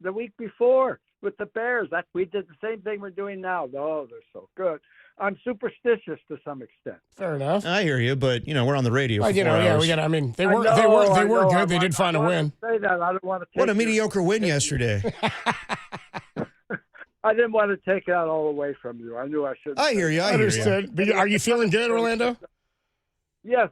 the week before with the Bears. We did the same thing we're doing now. Oh, they're so good. I'm superstitious to some extent. Fair enough. I hear you, but we're on the radio. For 4 hours. Yeah, they were good. They did find a win. Say that. I don't want to. What a mediocre win yesterday. I didn't want to take that all away from you. I knew I shouldn't. I hear you. I understood. But are you feeling good, Orlando? Yes,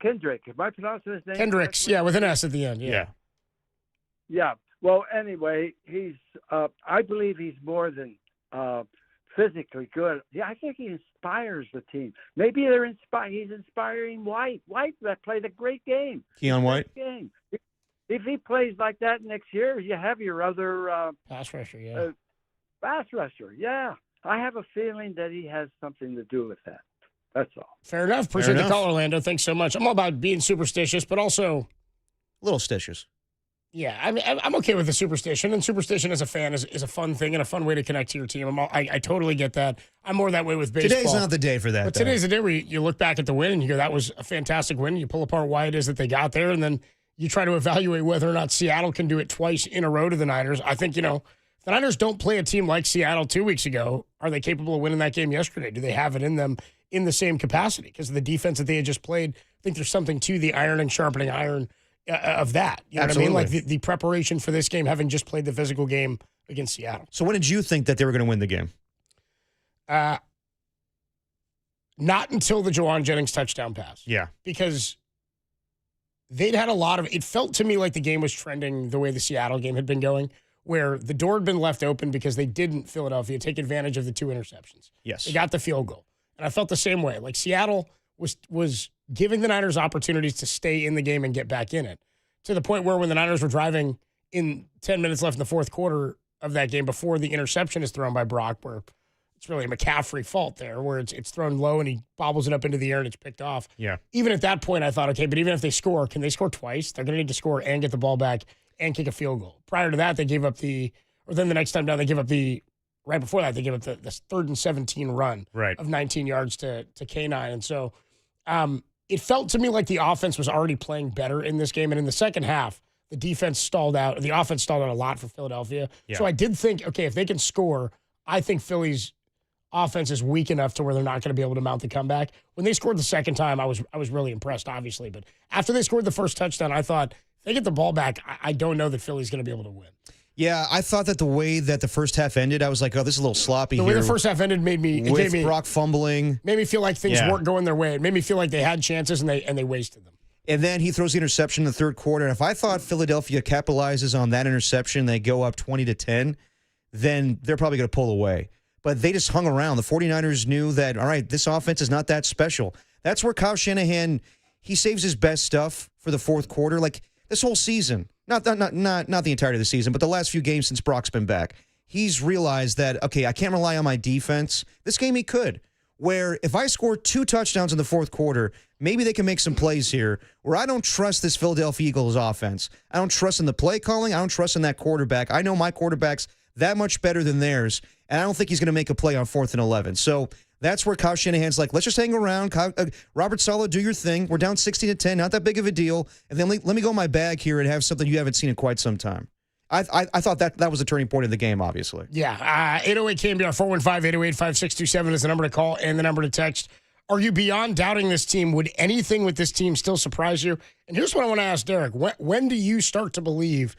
Kendrick. Am I pronouncing his name? Kendricks, yeah, with an S at the end. Yeah. Well, anyway, he's. I believe he's more than physically good. Yeah, I think he inspires the team. Maybe he's inspiring White. White that played a great game. Keon White. Game. If he plays like that next year, you have your other pass rusher. Yeah. Pass rusher. Yeah. I have a feeling that he has something to do with that. That's all. Fair enough. Appreciate the call, Orlando. Thanks so much. I'm all about being superstitious, but also a little stitious. Yeah, I mean, I'm okay with the superstition, and superstition as a fan is a fun thing and a fun way to connect to your team. I totally get that. I'm more that way with baseball. Today's not the day for that. But today's the day where you look back at the win and you go, that was a fantastic win. You pull apart why it is that they got there, and then you try to evaluate whether or not Seattle can do it twice in a row to the Niners. I think, the Niners don't play a team like Seattle 2 weeks ago. Are they capable of winning that game yesterday? Do they have it in them in the same capacity? Because of the defense that they had just played, I think there's something to the iron and sharpening iron of that. You know Absolutely. what I mean? Like the preparation for this game, having just played the physical game against Seattle. So when did you think that they were going to win the game? Not until the Juwan Jennings touchdown pass. Yeah. Because they'd had it felt to me like the game was trending the way the Seattle game had been going, where the door had been left open because they didn't, Philadelphia, take advantage of the 2 interceptions. Yes. They got the field goal. And I felt the same way. Like Seattle was giving the Niners opportunities to stay in the game and get back in it, to the point where when the Niners were driving in 10 minutes left in the fourth quarter of that game before the interception is thrown by Brock, where it's really a McCaffrey fault there, where it's thrown low and he bobbles it up into the air and it's picked off. Yeah. Even at that point, I thought, okay, but even if they score, can they score twice? They're going to need to score and get the ball back and kick a field goal. Prior to that, they gave up then the next time down, they gave up right before that, they gave up the 3rd and 17 run of 19 yards to K9. And so it felt to me like the offense was already playing better in this game. And in the second half, the defense stalled out. The offense stalled out a lot for Philadelphia. Yeah. So I did think, okay, if they can score, I think Philly's offense is weak enough to where they're not going to be able to mount the comeback. When they scored the second time, I was really impressed, obviously. But after they scored the first touchdown, I thought, if they get the ball back, I don't know that Philly's going to be able to win. Yeah, I thought that the way that the first half ended, I was like, oh, this is a little sloppy The here. way the first half ended made me Brock fumbling. Made me feel like things weren't going their way. It made me feel like they had chances and they wasted them. And then he throws the interception in the third quarter. And if I thought Philadelphia capitalizes on that interception, they go up 20-10, then they're probably going to pull away. But they just hung around. The 49ers knew that, all right, this offense is not that special. That's where Kyle Shanahan, he saves his best stuff for the fourth quarter. Like this whole season, not the entirety of the season, but the last few games since Brock's been back, he's realized that, okay, I can't rely on my defense. This game he could. Where if I score 2 touchdowns in the fourth quarter, maybe they can make some plays here where I don't trust this Philadelphia Eagles offense. I don't trust in the play calling. I don't trust in that quarterback. I know my quarterback's that much better than theirs, and I don't think he's going to make a play on 4th and 11. So that's where Kyle Shanahan's like, let's just hang around. Robert Saleh, do your thing. We're down 16-10, not that big of a deal. And then let me go in my bag here and have something you haven't seen in quite some time. I thought that was a turning point in the game, obviously. Yeah, 808 KNBR 415-808-5627 is the number to call and the number to text. Are you beyond doubting this team? Would anything with this team still surprise you? And here's what I want to ask Derek. When do you start to believe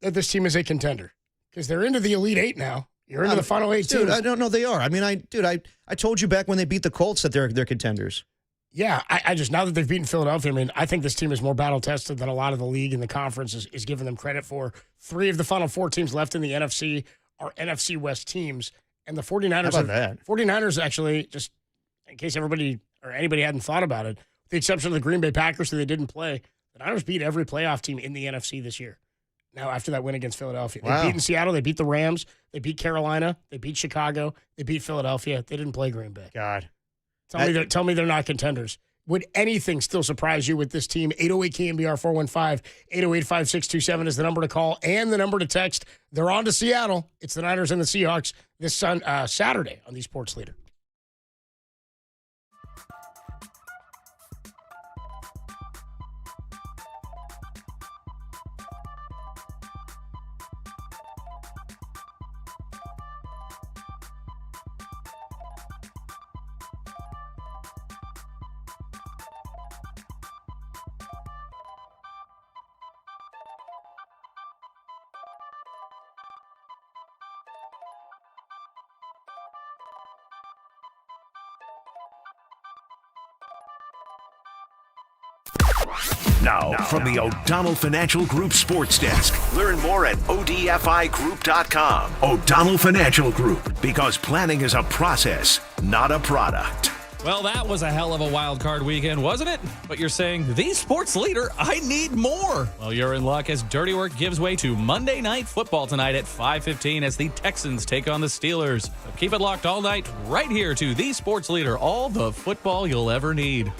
that this team is a contender? Because they're into the Elite Eight now. You're into the Final Eight, dude, too. I don't know they are. I mean, I told you back when they beat the Colts that they're contenders. Yeah, I just, now that they've beaten Philadelphia, I mean, I think this team is more battle-tested than a lot of the league and the conference is giving them credit for. 3 of the Final 4 teams left in the NFC are NFC West teams, and the 49ers. How about that? 49ers actually, just in case everybody or anybody hadn't thought about it, with the exception of the Green Bay Packers who they didn't play, the Niners beat every playoff team in the NFC this year. Now, after that win against Philadelphia. Wow. They beat in Seattle, they beat the Rams, they beat Carolina, they beat Chicago, they beat Philadelphia. They didn't play Green Bay. God. Tell me they're not contenders. Would anything still surprise you with this team? 808 KNBR 415-808-5627 is the number to call and the number to text. They're on to Seattle. It's the Niners and the Seahawks this Saturday on the Sports Leader. Now, from the O'Donnell Financial Group Sports Desk. Learn more at odfigroup.com. O'Donnell Financial Group, because planning is a process, not a product. Well, that was a hell of a wild card weekend, wasn't it? But you're saying, the sports leader, I need more. Well, you're in luck as dirty work gives way to Monday Night Football tonight at 5:15 as the Texans take on the Steelers. So keep it locked all night right here to the sports leader, all the football you'll ever need.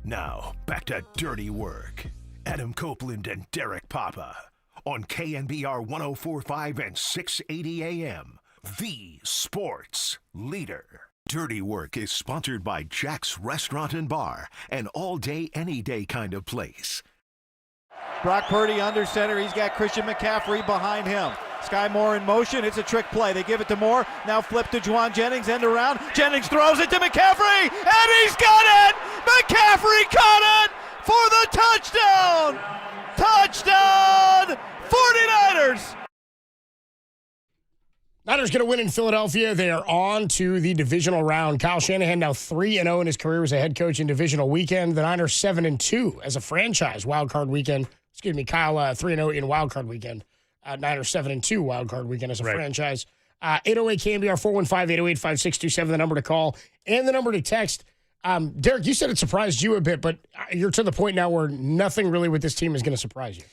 Now, back to Dirty Work. Adam Copeland and Derek Papa on KNBR 104.5 and 680 AM, the sports leader. Dirty Work is sponsored by Jack's Restaurant and Bar, an all-day, any-day kind of place. Brock Purdy under center. He's got Christian McCaffrey behind him. Sky Moore in motion. It's a trick play. They give it to Moore. Now flip to Juwan Jennings. End around. Jennings throws it to McCaffrey. And he's got it! McCaffrey caught it for the touchdown! Touchdown! 49ers! Niners going to win in Philadelphia. They are on to the divisional round. Kyle Shanahan now 3-0 in his career as a head coach in divisional weekend. The Niners 7-2 as a franchise wildcard weekend. Excuse me, Kyle 3-0 in wildcard weekend. Niners 7-2 wildcard weekend as a franchise. 808 KNBR 415-808-5627, the number to call and the number to text. Derek, you said it surprised you a bit, but you're to the point now where nothing really with this team is going to surprise you.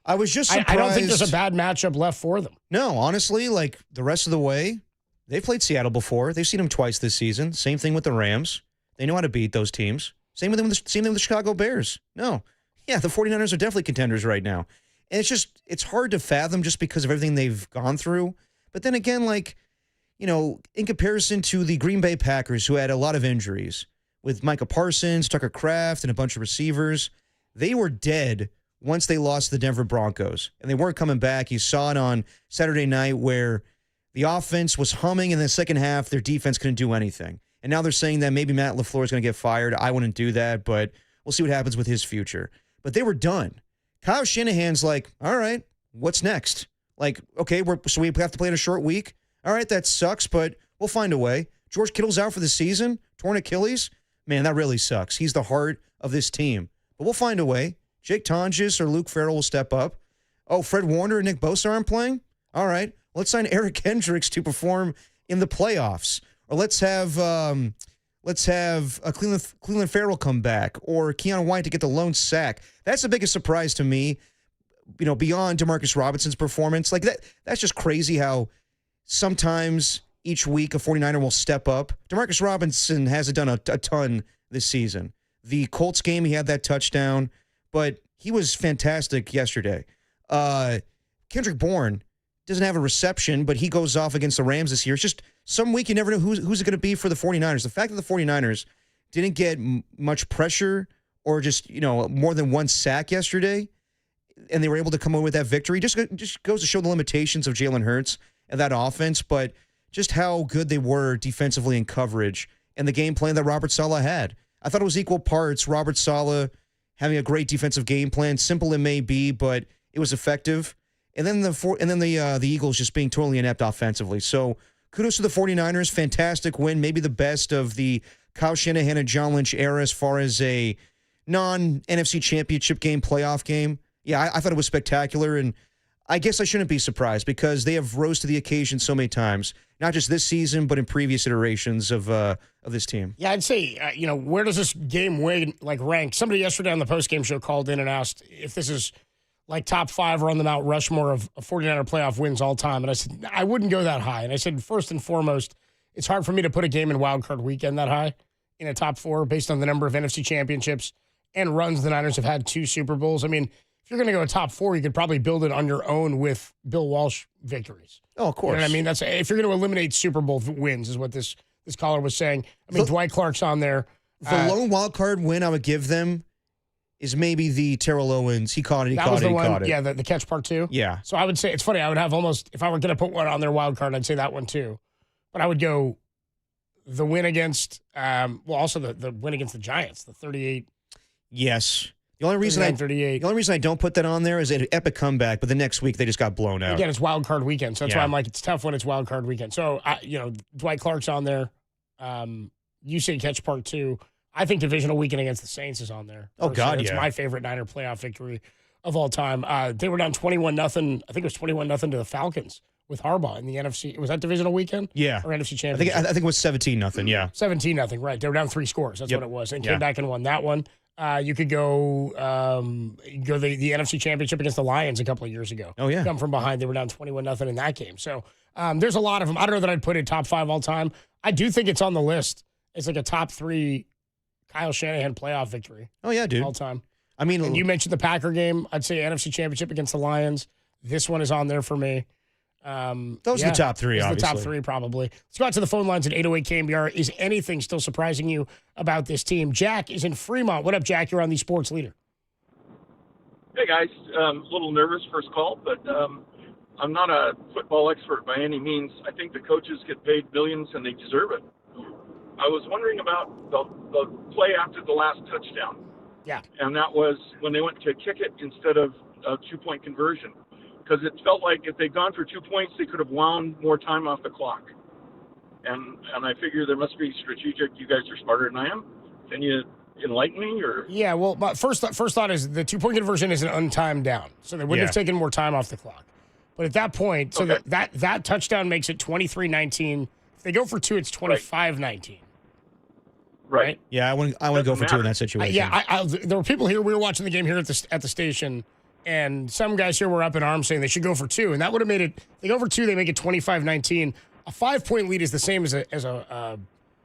I was just surprised. I don't think there's a bad matchup left for them. No, honestly, like the rest of the way, they've played Seattle before. They've seen them twice this season. Same thing with the Rams. They know how to beat those teams. Same thing with the Chicago Bears. No. Yeah, the 49ers are definitely contenders right now. And it's hard to fathom just because of everything they've gone through. But then again, like, you know, in comparison to the Green Bay Packers, who had a lot of injuries, with Micah Parsons, Tucker Kraft, and a bunch of receivers, they were dead once they lost to the Denver Broncos. And they weren't coming back. You saw it on Saturday night where the offense was humming, and in the second half, their defense couldn't do anything. And now they're saying that maybe Matt LaFleur is going to get fired. I wouldn't do that, but we'll see what happens with his future. But they were done. Kyle Shanahan's like, all right, what's next? Like, okay, so we have to play in a short week? All right, that sucks, but we'll find a way. George Kittle's out for the season, torn Achilles. Man, that really sucks. He's the heart of this team. But we'll find a way. Jake Tonjes or Luke Farrell will step up. Oh, Fred Warner and Nick Bosa aren't playing? All right, let's sign Eric Hendricks to perform in the playoffs. Or let's have Cleveland Farrell come back, or Keon White to get the lone sack. That's the biggest surprise to me, you know, beyond Demarcus Robinson's performance. Like that's just crazy how sometimes each week a 49er will step up. Demarcus Robinson hasn't done a ton this season. The Colts game, he had that touchdown, but he was fantastic yesterday. Kendrick Bourne doesn't have a reception, but he goes off against the Rams this year. It's just some week you never know who's it going to be for the 49ers. The fact that the 49ers didn't get much pressure or just, you know, more than one sack yesterday, and they were able to come away with that victory, just goes to show the limitations of Jalen Hurts and that offense, but just how good they were defensively in coverage and the game plan that Robert Saleh had. I thought it was equal parts. Robert Saleh having a great defensive game plan, simple it may be, but it was effective. And then the Eagles just being totally inept offensively. So kudos to the 49ers. Fantastic win. Maybe the best of the Kyle Shanahan and John Lynch era as far as a non-NFC championship game, playoff game. Yeah, I thought it was spectacular. And I guess I shouldn't be surprised because they have rose to the occasion so many times, not just this season, but in previous iterations of this team. Yeah, I'd say, where does this game rank? Somebody yesterday on the postgame show called in and asked if this is like top 5 or on the Mount Rushmore of 49er playoff wins all time. And I said, I wouldn't go that high. And I said, first and foremost, it's hard for me to put a game in wildcard weekend that high in a top 4 based on the number of NFC championships and runs the Niners have had 2 Super Bowls. I mean, if you're going to go a top 4, you could probably build it on your own with Bill Walsh victories. Oh, of course. You know what I mean? That's if you're going to eliminate Super Bowl wins is what this caller was saying. I mean, Dwight Clark's on there. The lone wild card win I would give them is maybe the Terrell Owens. He caught it. Caught it. Yeah, the catch part 2. Yeah. So I would say, it's funny, I would have almost, if I were going to put one on their wild card, I'd say that one too. But I would go the win against, also the win against the Giants, the 38. Yes. The only reason I don't put that on there is an epic comeback, but the next week they just got blown out. Again, it's wild card weekend, so that's why I'm like, it's tough when it's wild card weekend. So, Dwight Clark's on there. You say catch part 2. I think divisional weekend against the Saints is on there. Oh, God, It's my favorite Niner playoff victory of all time. They were down 21-0. I think it was 21-0 to the Falcons with Harbaugh in the NFC. Was that divisional weekend? Yeah. Or NFC championship? I think it was 17-0, yeah. 17-0, right. They were down 3 scores. That's what it was. And came back and won that one. You could go the NFC championship against the Lions a couple of years ago. Oh, yeah. Come from behind. They were down 21-0 in that game. So there's a lot of them. I don't know that I'd put it top 5 all time. I do think it's on the list. It's like a top 3 Kyle Shanahan playoff victory. Oh, yeah, dude. All time. I mean, and you mentioned the Packer game. I'd say NFC Championship against the Lions. This one is on there for me. Those are the top three, those are obviously. the top three, probably. Let's go out to the phone lines at 808 KNBR. Is anything still surprising you about this team? Jack is in Fremont. What up, Jack? You're on the Sports Leader. Hey, guys. A little nervous first call, but I'm not a football expert by any means. I think the coaches get paid millions, and they deserve it. I was wondering about the play after the last touchdown. Yeah. And that was when they went to kick it instead of a two-point conversion. Because it felt like if they'd gone for 2 points, they could have wound more time off the clock. And I figure there must be strategic. You guys are smarter than I am. Can you enlighten me? Or Yeah, well, my first thought is the 2-point conversion is an untimed down. So they wouldn't have taken more time off the clock. But at that point, so that touchdown makes it 23-19. If they go for 2, it's 25-19. Right. Yeah, I want to go for 2 in that situation. There were people here. We were watching the game here at the station, and some guys here were up in arms saying they should go for 2, and that would have made it. They go for 2, they make it 25-19. A 5-point lead is the same as a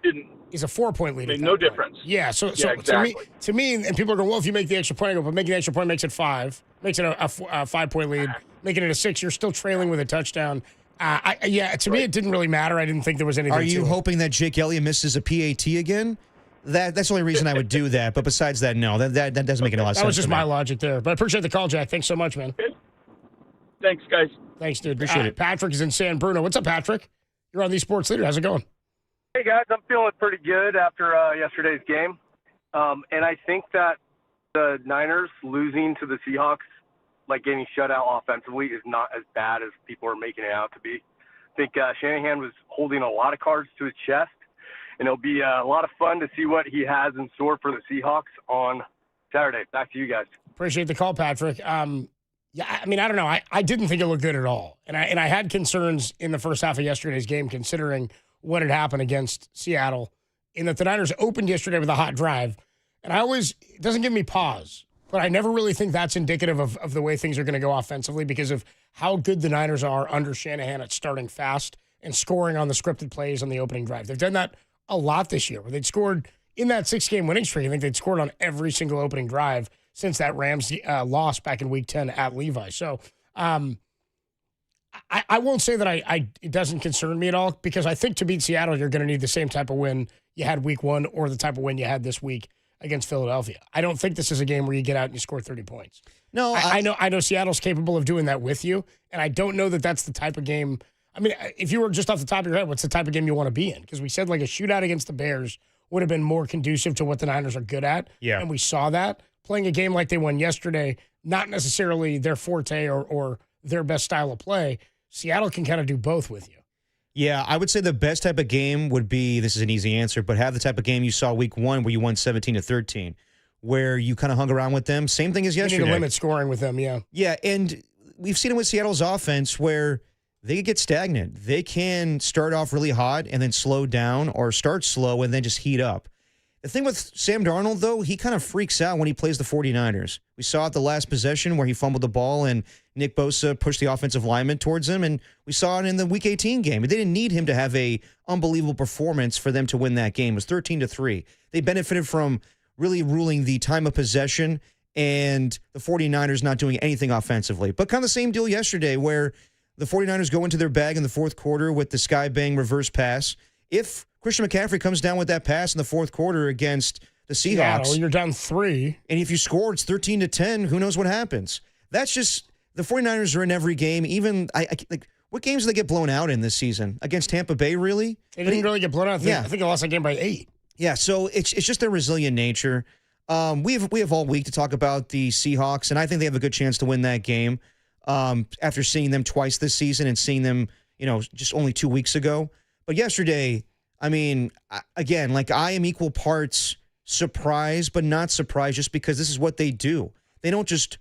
4-point lead. Made no difference. Yeah. So exactly. to me, and people are going, well, if you make the extra point, I go, but making the extra point makes it 5, makes it a 5-point lead, making it a 6. You're still trailing with a touchdown. To me, it didn't really matter. I didn't think there was anything. Are you hoping that Jake Elliott misses a PAT again? That's the only reason I would do that. But besides that, no, that doesn't make a lot of sense. That was just my logic there. But I appreciate the call, Jack. Thanks so much, man. Thanks, guys. Thanks, dude. Appreciate it. Patrick is in San Bruno. What's up, Patrick? You're on the Sports Leader. How's it going? Hey, guys. I'm feeling pretty good after yesterday's game. And I think that the Niners losing to the Seahawks, like getting shut out offensively, is not as bad as people are making it out to be. I think Shanahan was holding a lot of cards to his chest. And it'll be a lot of fun to see what he has in store for the Seahawks on Saturday. Back to you guys. Appreciate the call, Patrick. I don't know. I didn't think it looked good at all. And I had concerns in the first half of yesterday's game considering what had happened against Seattle in that the Niners opened yesterday with a hot drive. And it doesn't give me pause, but I never really think that's indicative of the way things are going to go offensively because of how good the Niners are under Shanahan at starting fast and scoring on the scripted plays on the opening drive. They've done that a lot this year where they'd scored in that 6-game winning streak. I think they'd scored on every single opening drive since that Rams loss back in Week 10 at Levi. So I won't say that it doesn't concern me at all because I think to beat Seattle, you're going to need the same type of win you had Week 1 or the type of win you had this week against Philadelphia. I don't think this is a game where you get out and you score 30 points. No, I know Seattle's capable of doing that with you, and I don't know that that's the type of game. I mean, if you were just off the top of your head, what's the type of game you want to be in? Because we said like a shootout against the Bears would have been more conducive to what the Niners are good at. Yeah. And we saw that. Playing a game like they won yesterday, not necessarily their forte or their best style of play. Seattle can kind of do both with you. Yeah, I would say the best type of game would be, this is an easy answer, but have the type of game you saw Week 1 where you won 17-13, where you kind of hung around with them. Same thing as yesterday. You need to limit scoring with them, yeah. Yeah, and we've seen it with Seattle's offense where they could get stagnant. They can start off really hot and then slow down or start slow and then just heat up. The thing with Sam Darnold, though, he kind of freaks out when he plays the 49ers. We saw it the last possession where he fumbled the ball and Nick Bosa pushed the offensive lineman towards him, and we saw it in the Week 18 game. They didn't need him to have a unbelievable performance for them to win that game. It was 13-3. They benefited from really ruling the time of possession and the 49ers not doing anything offensively. But kind of the same deal yesterday where the 49ers go into their bag in the fourth quarter with the sky bang reverse pass. If Christian McCaffrey comes down with that pass in the fourth quarter against the Seahawks, you're down 3. And if you score, it's 13-10. Who knows what happens? That's just the 49ers are in every game. Even like what games do they get blown out in this season? Against Tampa Bay, really? They didn't really get blown out. Yeah. I think they lost that game by 8. Yeah, so it's just their resilient nature. We have all week to talk about the Seahawks, and I think they have a good chance to win that game. After seeing them twice this season and seeing them, just only 2 weeks ago. But yesterday, I mean, again, like I am equal parts surprised, but not surprised just because this is what they do. They don't just,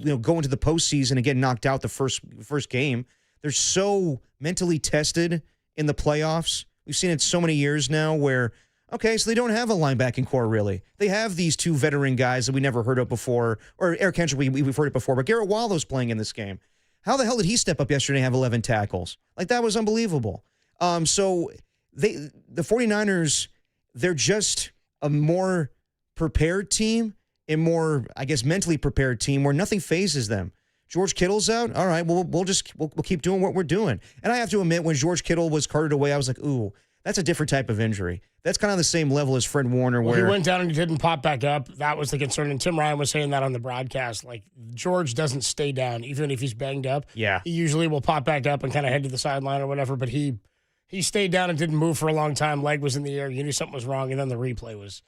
go into the postseason and get knocked out the first game. They're so mentally tested in the playoffs. We've seen it so many years now where, okay, so they don't have a linebacking core, really. They have these 2 veteran guys that we never heard of before, or Eric Kendrick, we've heard it before, but Garrett Wallow's playing in this game. How the hell did he step up yesterday and have 11 tackles? Like, that was unbelievable. So the 49ers, they're just a more prepared team and more, I guess, mentally prepared team where nothing phases them. George Kittle's out. All right, well, we'll keep doing what we're doing. And I have to admit, when George Kittle was carted away, I was like, ooh, that's a different type of injury. That's kind of the same level as Fred Warner. Well, where he went down and he didn't pop back up. That was the concern. And Tim Ryan was saying that on the broadcast. Like, George doesn't stay down, even if he's banged up. Yeah. He usually will pop back up and kind of head to the sideline or whatever. But he stayed down and didn't move for a long time. Leg was in the air. You knew something was wrong. And then the replay was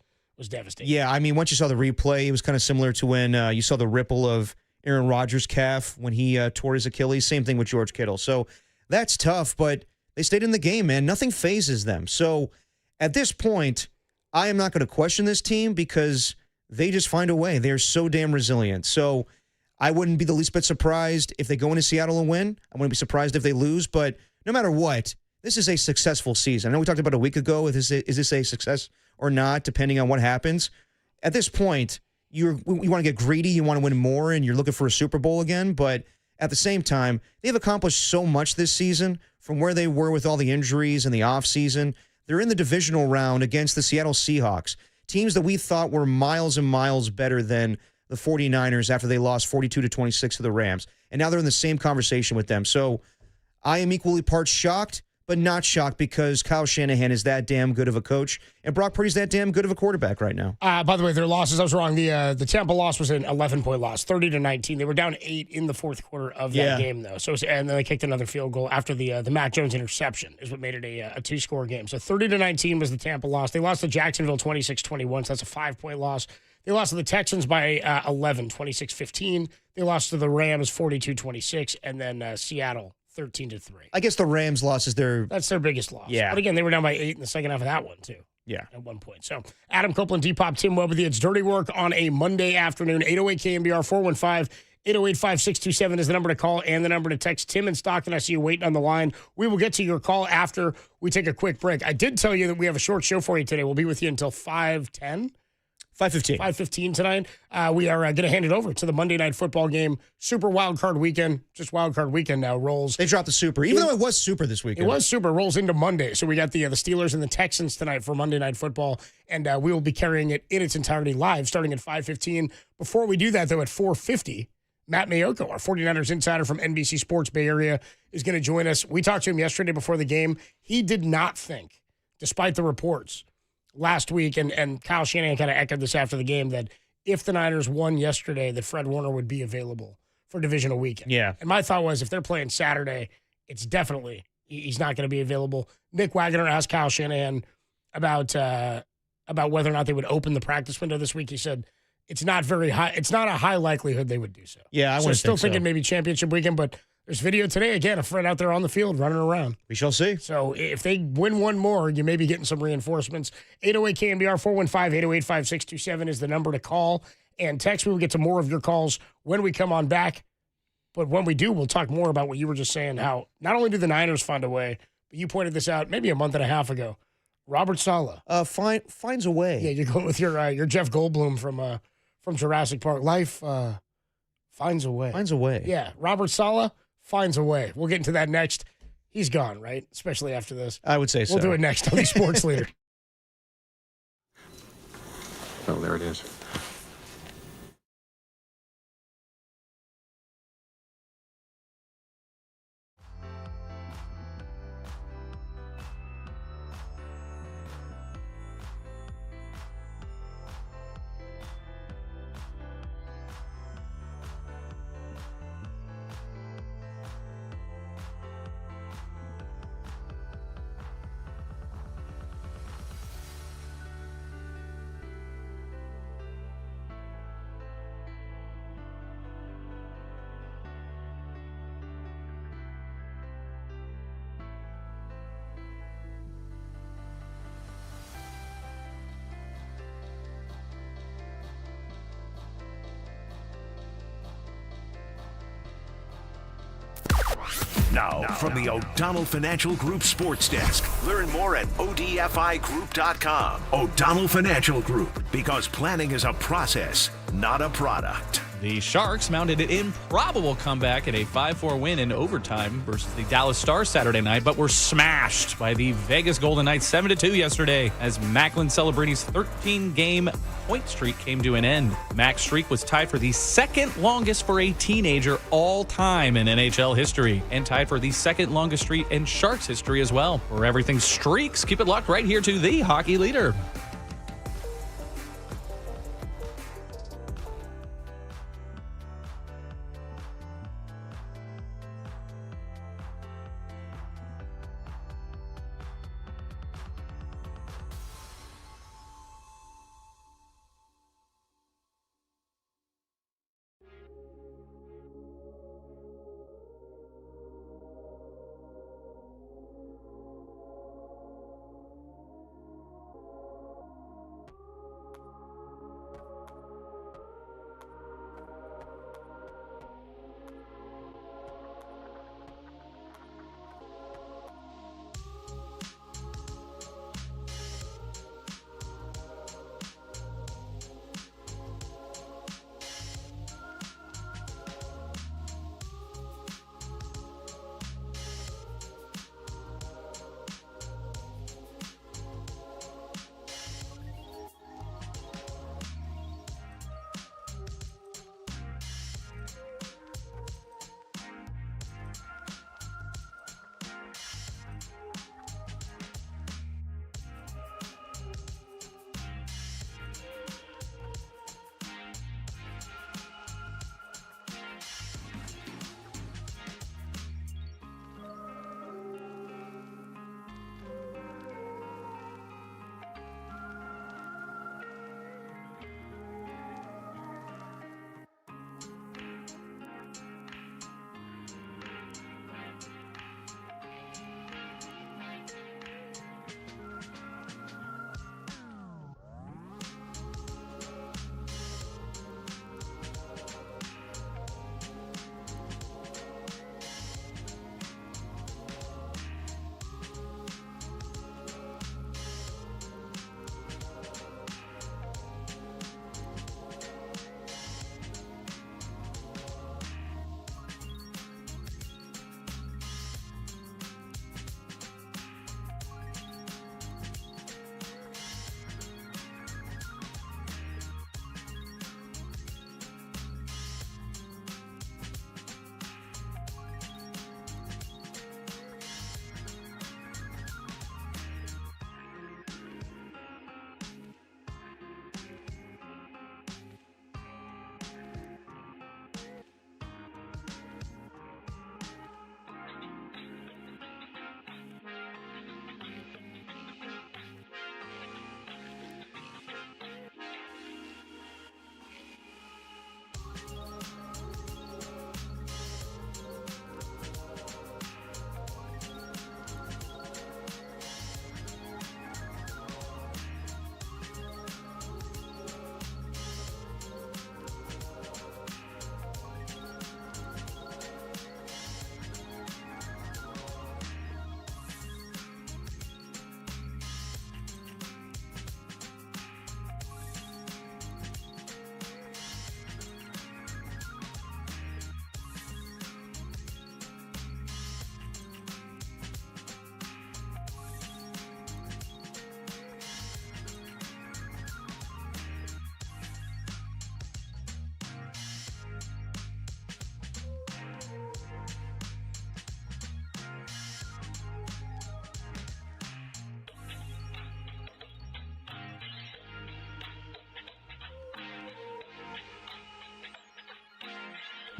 devastating. Yeah, I mean, once you saw the replay, it was kind of similar to when you saw the ripple of Aaron Rodgers' calf when he tore his Achilles. Same thing with George Kittle. So that's tough, but they stayed in the game, man. Nothing phases them. So at this point, I am not going to question this team because they just find a way. They're so damn resilient. So I wouldn't be the least bit surprised if they go into Seattle and win. I wouldn't be surprised if they lose. But no matter what, this is a successful season. I know we talked about a week ago, is this a success or not, depending on what happens. At this point, you want to get greedy, you want to win more, and you're looking for a Super Bowl again. But at the same time, they've accomplished so much this season from where they were with all the injuries and the offseason. They're in the divisional round against the Seattle Seahawks, teams that we thought were miles and miles better than the 49ers after they lost 42-26 to the Rams. And now they're in the same conversation with them. So I am equally parts shocked, but not shocked because Kyle Shanahan is that damn good of a coach, and Brock Purdy's that damn good of a quarterback right now. By the way, their losses, I was wrong. The Tampa loss was an 11-point loss, 30-19. They were down 8 in the fourth quarter of that game, though. So and then they kicked another field goal after the Mac Jones interception is what made it a 2-score game. So 30-19 was the Tampa loss. They lost to Jacksonville 26-21, so that's a 5-point loss. They lost to the Texans by 11, 26-15. They lost to the Rams 42-26, and then Seattle 13-3. I guess the Rams loss is that's their biggest loss. Yeah. But again, they were down by 8 in the second half of that one, too. Yeah. At one point. So Adam Copeland, Depop, Tim Webb with you. It's Dirty Work on a Monday afternoon. 808 KNBR 415-808-5627 is the number to call and the number to text. Tim in Stockton, I see you waiting on the line. We will get to your call after we take a quick break. I did tell you that we have a short show for you today. We'll be with you until 5:10. 5:15. 5:15 tonight. We are going to hand it over to the Monday Night Football game. Super Wild Card Weekend. Just Wild Card Weekend now rolls. They dropped the Super, even though it was Super this weekend. It was Super. Rolls into Monday. So we got the Steelers and the Texans tonight for Monday Night Football, and we will be carrying it in its entirety live starting at 5:15. Before we do that, though, at 4:50, Matt Mayoko, our 49ers insider from NBC Sports Bay Area, is going to join us. We talked to him yesterday before the game. He did not think, despite the reports last week, and Kyle Shanahan kind of echoed this after the game, that if the Niners won yesterday, that Fred Warner would be available for divisional weekend. Yeah. And my thought was, if they're playing Saturday, it's definitely he's not going to be available. Nick Wagner asked Kyle Shanahan about whether or not they would open the practice window this week. He said it's not very high. It's not a high likelihood they would do so. Yeah, I so would still think so. thinking maybe championship weekend, but there's video today, again, of Fred out there on the field running around. We shall see. So if they win one more, you may be getting some reinforcements. 808 KNBR 415-808-5627 is the number to call and text. We will get to more of your calls when we come on back. But when we do, we'll talk more about what you were just saying, how not only do the Niners find a way, but you pointed this out maybe a month and a half ago. Robert Saleh finds a way. Yeah, you go with your Jeff Goldblum from Jurassic Park. Life finds a way. Finds a way. Yeah, Robert Saleh finds a way. We'll get into that next. He's gone, right? Especially after this. I would say so. We'll do it next on the Sports Leader. Oh, there it is. Now, from the O'Donnell Financial Group Sports Desk. Learn more at odfigroup.com. O'Donnell Financial Group, because planning is a process, not a product. The Sharks mounted an improbable comeback in a 5-4 win in overtime versus the Dallas Stars Saturday night, but were smashed by the Vegas Golden Knights 7-2 yesterday as Macklin Celebrini's 13-game point streak came to an end. Mac's streak was tied for the second longest for a teenager all time in NHL history and tied for the second longest streak in Sharks history as well. For everything streaks, keep it locked right here to the hockey leader.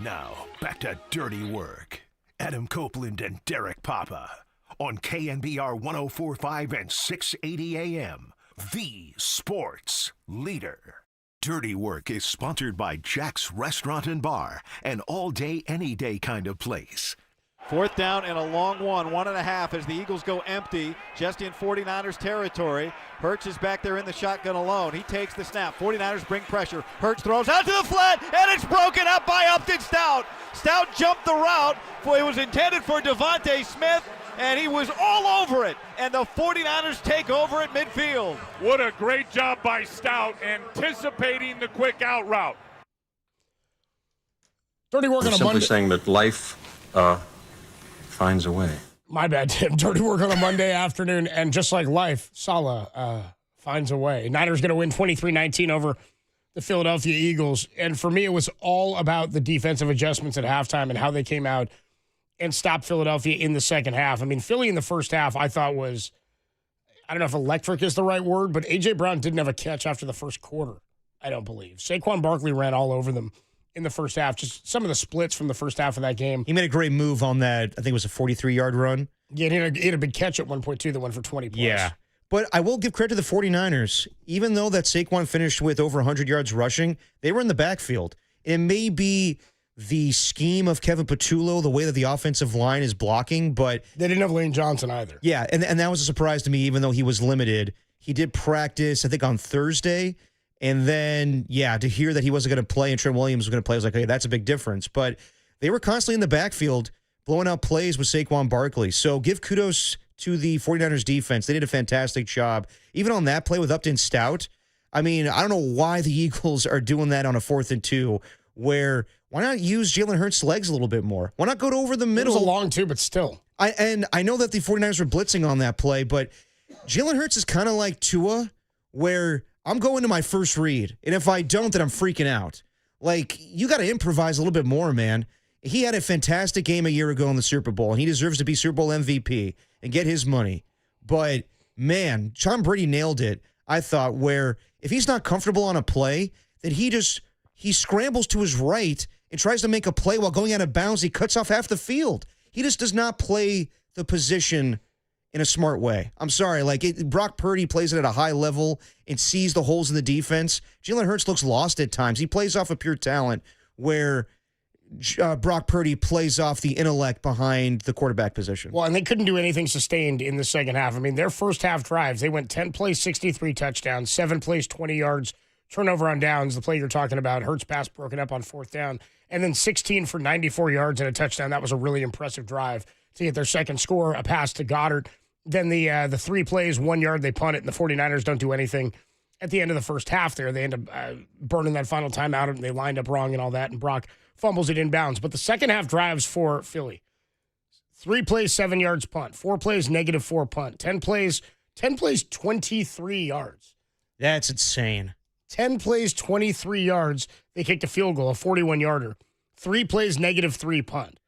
Now, back to Dirty Work. Adam Copeland and Derek Papa on KNBR 104.5 and 680 AM, the sports leader. Dirty Work is sponsored by Jack's Restaurant and Bar, an all-day, any-day kind of place. Fourth down and a long one, 1.5 as the Eagles go empty, just in 49ers territory. Hurts is back there in the shotgun alone. He takes the snap. 49ers bring pressure. Hurts throws out to the flat, and it's broken up by Upton Stout. Stout jumped the route. It was intended for Devontae Smith, and he was all over it. And the 49ers take over at midfield. What a great job by Stout anticipating the quick out route. Dirty work I'm on a simply Monday. saying that life finds a way. My bad, Tim. Dirty work on a Monday afternoon, and just like life, Salah finds a way. Niners going to win 23-19 over the Philadelphia Eagles. And for me, it was all about the defensive adjustments at halftime and how they came out and stopped Philadelphia in the second half. I mean, Philly in the first half I thought was, I don't know if electric is the right word, but A.J. Brown didn't have a catch after the first quarter, I don't believe. Saquon Barkley ran all over them in the first half. Just some of the splits from the first half of that game. He made a great move on that, I think it was a 43-yard run. Yeah, he had a big catch at one point, too, that went for 20 plus. Yeah. But I will give credit to the 49ers. Even though that Saquon finished with over 100 yards rushing, they were in the backfield. It may be the scheme of Kevin Patullo, the way that the offensive line is blocking, but they didn't have Lane Johnson either. Yeah, and that was a surprise to me, even though he was limited. He did practice, I think, on Thursday. And then, yeah, to hear that he wasn't going to play and Trent Williams was going to play, I was like, hey, that's a big difference. But they were constantly in the backfield blowing out plays with Saquon Barkley. So give kudos to the 49ers defense. They did a fantastic job. Even on that play with Upton Stout, I mean, I don't know why the Eagles are doing that on a 4th and 2, where why not use Jalen Hurts' legs a little bit more? Why not go to over the middle? It was a long two, but still. I know that the 49ers were blitzing on that play, but Jalen Hurts is kind of like Tua, where I'm going to my first read, and if I don't, then I'm freaking out. Like, you got to improvise a little bit more, man. He had a fantastic game a year ago in the Super Bowl, and he deserves to be Super Bowl MVP and get his money. But, man, Tom Brady nailed it, I thought, where if he's not comfortable on a play, then he scrambles to his right and tries to make a play while going out of bounds. He cuts off half the field. He just does not play the position in a smart way. I'm sorry. Brock Purdy plays it at a high level and sees the holes in the defense. Jalen Hurts looks lost at times. He plays off of pure talent, where Brock Purdy plays off the intellect behind the quarterback position. Well, and they couldn't do anything sustained in the second half. I mean, their first half drives, they went 10 plays, 63 touchdowns, 7 plays, 20 yards, turnover on downs, the play you're talking about, Hurts pass broken up on 4th down, and then 16 for 94 yards and a touchdown. That was a really impressive drive to get their second score, a pass to Goddard. Then the 3 plays, 1 yard, they punt it, and the 49ers don't do anything. At the end of the first half there, they end up burning that final timeout, and they lined up wrong and all that, and Brock fumbles it inbounds. But the second half drives for Philly: 3 plays, 7 yards punt, 4 plays, -4 punt, 10 plays, 23 yards. That's insane. 10 plays, 23 yards. They kicked a field goal, a 41-yarder. 3 plays, -3 punt.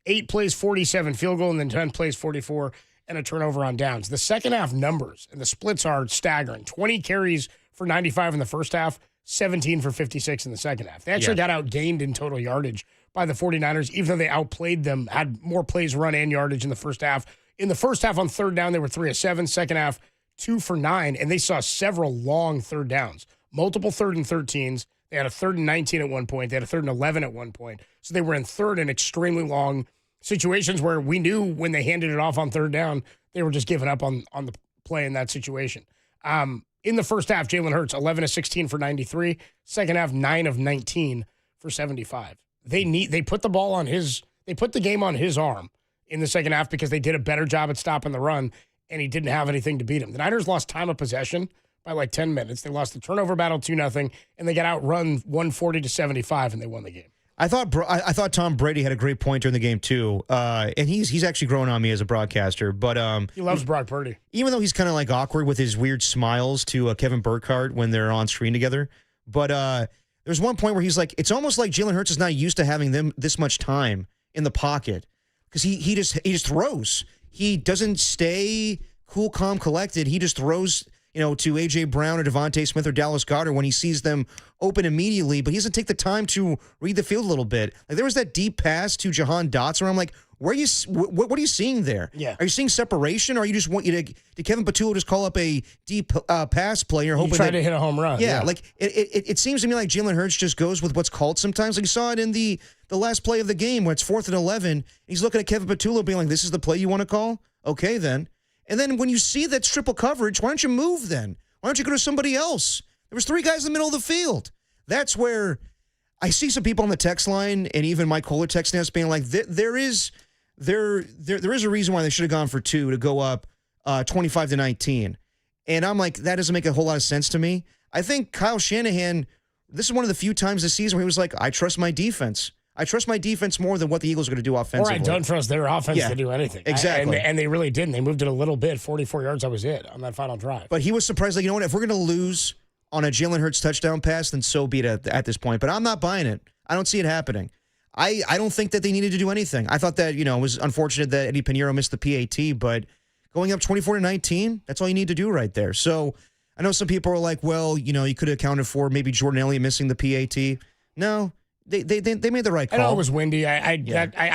8 plays, 47 field goal, and then 10 plays, 44, and a turnover on downs. The second half numbers and the splits are staggering. 20 carries for 95 in the first half, 17 for 56 in the second half. They actually got outgained in total yardage by the 49ers, even though they outplayed them, had more plays run and yardage in the first half. In the first half on 3rd down, they were 3 of 7. Second half, 2 for 9, and they saw several long 3rd downs. Multiple 3rd and 13s. They had a 3rd and 19 at one point. They had a 3rd and 11 at one point. So they were in 3rd and extremely long situations where we knew when they handed it off on 3rd down, they were just giving up on the play in that situation. In the first half, Jalen Hurts, 11 of 16 for 93. Second half, 9 of 19 for 75. They put the ball on they put the game on his arm in the second half because they did a better job at stopping the run, and he didn't have anything to beat him. The Niners lost time of possession by like 10 minutes. They lost the turnover battle 2-0, and they got outrun 140-75, and they won the game. I thought Tom Brady had a great point during the game too, and he's actually grown on me as a broadcaster. But he loves Brock Purdy, even though he's kind of like awkward with his weird smiles to Kevin Burkhardt when they're on screen together. But there's one point where he's like, it's almost like Jalen Hurts is not used to having them this much time in the pocket because he just throws. He doesn't stay cool, calm, collected. He just throws, to A.J. Brown or Devontae Smith or Dallas Goedert when he sees them open immediately, but he doesn't take the time to read the field a little bit. Like there was that deep pass to Jahan Dotson where I'm like, what are you seeing there? Yeah. Are you seeing separation, or you just want did Kevin Patullo just call up a deep pass play? You're hoping try to hit a home run. Yeah, like it seems to me like Jalen Hurts just goes with what's called sometimes. Like you saw it in the last play of the game where it's 4th and 11. He's looking at Kevin Patullo being like, this is the play you want to call? Okay, then. And then when you see that triple coverage, why don't you move then? Why don't you go to somebody else? There was 3 guys in the middle of the field. That's where I see some people on the text line and even Mike Kohler texting us being like, there is a reason why they should have gone for 2 to go up 25-19. And I'm like, that doesn't make a whole lot of sense to me. I think Kyle Shanahan, this is one of the few times this season where he was like, I trust my defense. I trust my defense more than what the Eagles are going to do offensively. Or I don't trust their offense Yeah, to do anything. exactly. And they really didn't. They moved it a little bit. 44 yards, that was it on that final drive. But he was surprised, like, you know what, if we're going to lose on a Jalen Hurts touchdown pass, then so be it at this point. But I'm not buying it. I don't see it happening. I don't think that they needed to do anything. I thought that, it was unfortunate that Eddie Pinheiro missed the PAT, but going up 24-19, that's all you need to do right there. So I know some people are like, well, you could have accounted for maybe Jordan Elliott missing the PAT. No, they made the right call. I know it was windy. I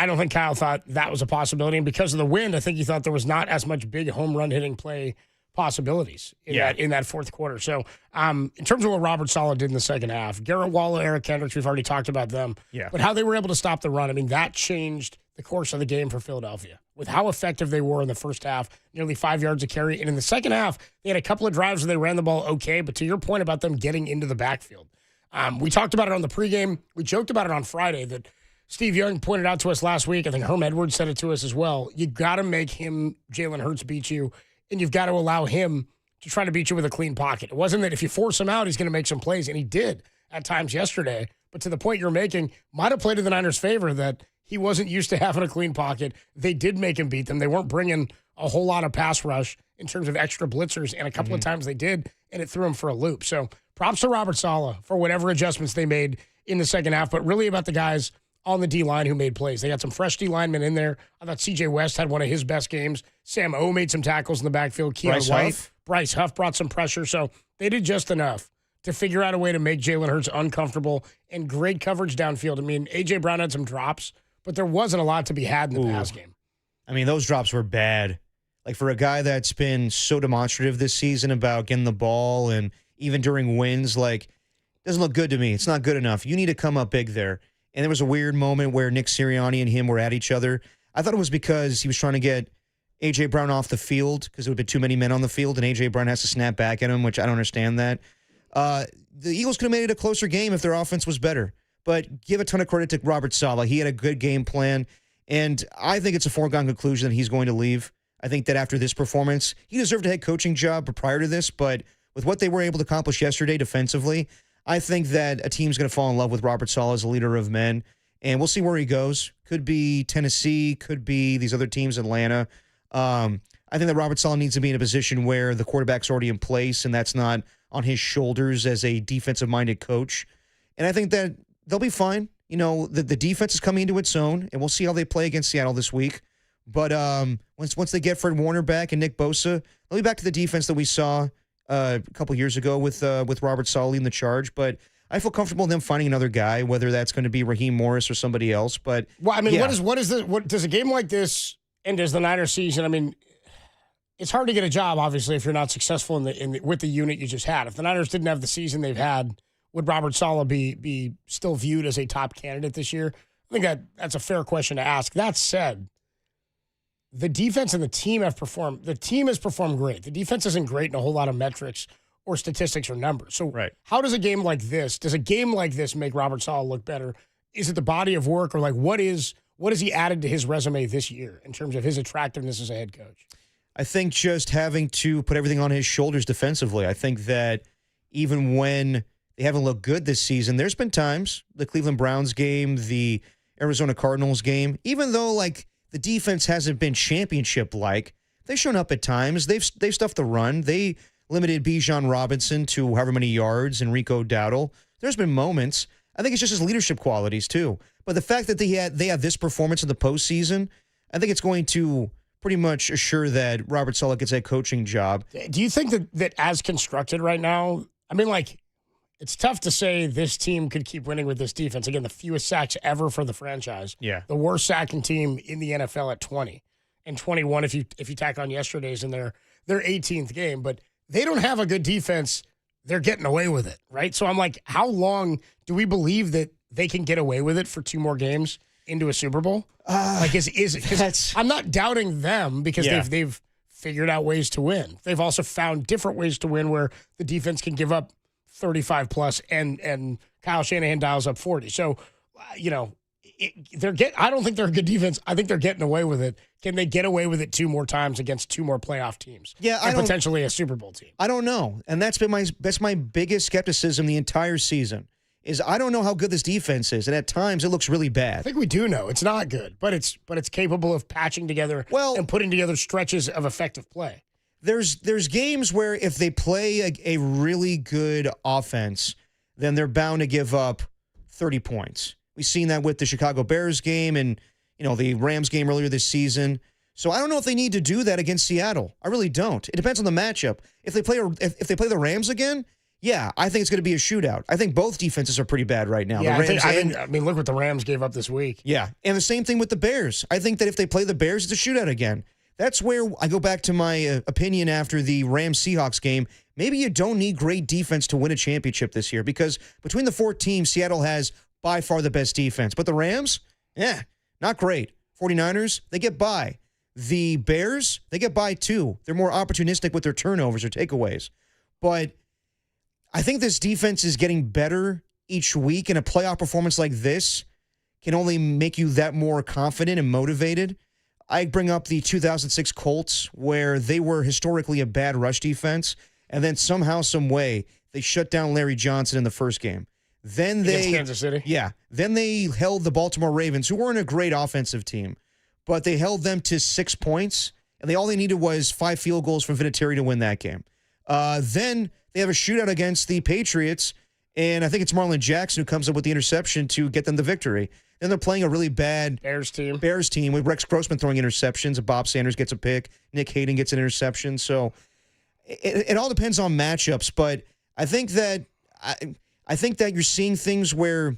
don't think Kyle thought that was a possibility. And because of the wind, I think he thought there was not as much big home run hitting play possibilities in that fourth quarter. So in terms of what Robert Saleh did in the second half, Garrett Waller, Eric Kendricks, we've already talked about them. Yeah. But how they were able to stop the run, I mean, that changed the course of the game for Philadelphia with how effective they were in the first half, nearly 5 yards a carry. And in the second half, they had a couple of drives where they ran the ball okay. But to your point about them getting into the backfield, we talked about it on the pregame. We joked about it on Friday that Steve Young pointed out to us last week. I think Herm Edwards said it to us as well. You got to make him, Jalen Hurts, beat you, and you've got to allow him to try to beat you with a clean pocket. It wasn't that if you force him out, he's going to make some plays, and he did at times yesterday. But to the point you're making, might have played in the Niners' favor that he wasn't used to having a clean pocket. They did make him beat them. They weren't bringing a whole lot of pass rush in terms of extra blitzers, and a couple of times they did, and it threw him for a loop. So props to Robert Saleh for whatever adjustments they made in the second half, but really about the guys on the D-line who made plays. They got some fresh D-linemen in there. I thought C.J. West had one of his best games. Sam O made some tackles in the backfield. Bryce Huff brought some pressure. So they did just enough to figure out a way to make Jalen Hurts uncomfortable, and great coverage downfield. I mean, A.J. Brown had some drops, but there wasn't a lot to be had in the pass game. I mean, those drops were bad. Like, for a guy that's been so demonstrative this season about getting the ball and even during wins, like, doesn't look good to me. It's not good enough. You need to come up big there. And there was a weird moment where Nick Sirianni and him were at each other. I thought it was because he was trying to get A.J. Brown off the field because there would be too many men on the field, and A.J. Brown has to snap back at him, which I don't understand that. The Eagles could have made it a closer game if their offense was better. But give a ton of credit to Robert Saleh. He had a good game plan, and I think it's a foregone conclusion that he's going to leave. I think that after this performance, he deserved a head coaching job prior to this, but with what they were able to accomplish yesterday defensively, I think that a team's going to fall in love with Robert Saleh as a leader of men, and we'll see where he goes. Could be Tennessee, could be these other teams, Atlanta. I think that Robert Saleh needs to be in a position where the quarterback's already in place, and that's not on his shoulders as a defensive-minded coach. And I think that they'll be fine. The defense is coming into its own, and we'll see how they play against Seattle this week. But once they get Fred Warner back and Nick Bosa, they'll be back to the defense that we saw a couple years ago with Robert Saleh leading the charge. But I feel comfortable in them finding another guy, whether that's going to be Raheem Morris or somebody else. But well, I mean, what does a game like this and does the Niners season? I mean, it's hard to get a job, obviously, if you're not successful with the unit you just had. If the Niners didn't have the season they've had, would Robert Saleh be still viewed as a top candidate this year? I think that's a fair question to ask. That said, the defense and the team have performed. The team has performed great. The defense isn't great in a whole lot of metrics or statistics or numbers. So how does a game like this make Robert Saleh look better? Is it the body of work, or like what has he added to his resume this year in terms of his attractiveness as a head coach? I think just having to put everything on his shoulders defensively. I think that even when they haven't looked good this season, there's been times, the Cleveland Browns game, the Arizona Cardinals game, even though like the defense hasn't been championship-like, they've shown up at times. They've stuffed the run. They limited Bijan Robinson to however many yards and Rico Dowdle. There's been moments. I think it's just his leadership qualities, too. But the fact that they have this performance in the postseason, I think it's going to pretty much assure that Robert Saleh gets a coaching job. Do you think that as constructed right now, I mean, like, it's tough to say this team could keep winning with this defense. Again, the fewest sacks ever for the franchise. Yeah. The worst sacking team in the NFL at 20. And 21 if you tack on yesterday's in their 18th game. But they don't have a good defense. They're getting away with it, right? So I'm like, how long do we believe that they can get away with it for 2 more games into a Super Bowl? I'm not doubting them because they've figured out ways to win. They've also found different ways to win where the defense can give up 35 plus and Kyle Shanahan dials up 40. So, I don't think they're a good defense. I think they're getting away with it. Can they get away with it 2 more times against 2 more playoff teams? Yeah, and potentially a Super Bowl team. I don't know. And that's my biggest skepticism the entire season is I don't know how good this defense is, and at times it looks really I bad. think we do know it's not good, but it's capable of patching together and putting together stretches of effective play. There's games where if they play a really good offense, then they're bound to give up 30 points. We've seen that with the Chicago Bears game and the Rams game earlier this season. So I don't know if they need to do that against Seattle. I really don't. It depends on the matchup. If they play the Rams again, yeah, I think it's going to be a shootout. I think both defenses are pretty bad right now. Yeah, the Rams I mean, look what the Rams gave up this week. Yeah, and the same thing with the Bears. I think that if they play the Bears, it's a shootout again. That's where I go back to my opinion after the Rams-Seahawks game. Maybe you don't need great defense to win a championship this year because between the 4 teams, Seattle has by far the best defense. But the Rams, not great. 49ers, they get by. The Bears, they get by too. They're more opportunistic with their turnovers or takeaways. But I think this defense is getting better each week, and a playoff performance like this can only make you that more confident and motivated. I bring up the 2006 Colts where they were historically a bad rush defense, and then somehow, some way, they shut down Larry Johnson in the first game. Then Against Kansas City? Yeah. Then they held the Baltimore Ravens, who weren't a great offensive team, but they held them to 6 points, and all they needed was 5 field goals from Vinatieri to win that game. Then they have a shootout against the Patriots, and I think it's Marlon Jackson who comes up with the interception to get them the victory. Then they're playing a really bad Bears team with Rex Grossman throwing interceptions. Bob Sanders gets a pick. Nick Hayden gets an interception. So it all depends on matchups, but I think that you're seeing things where,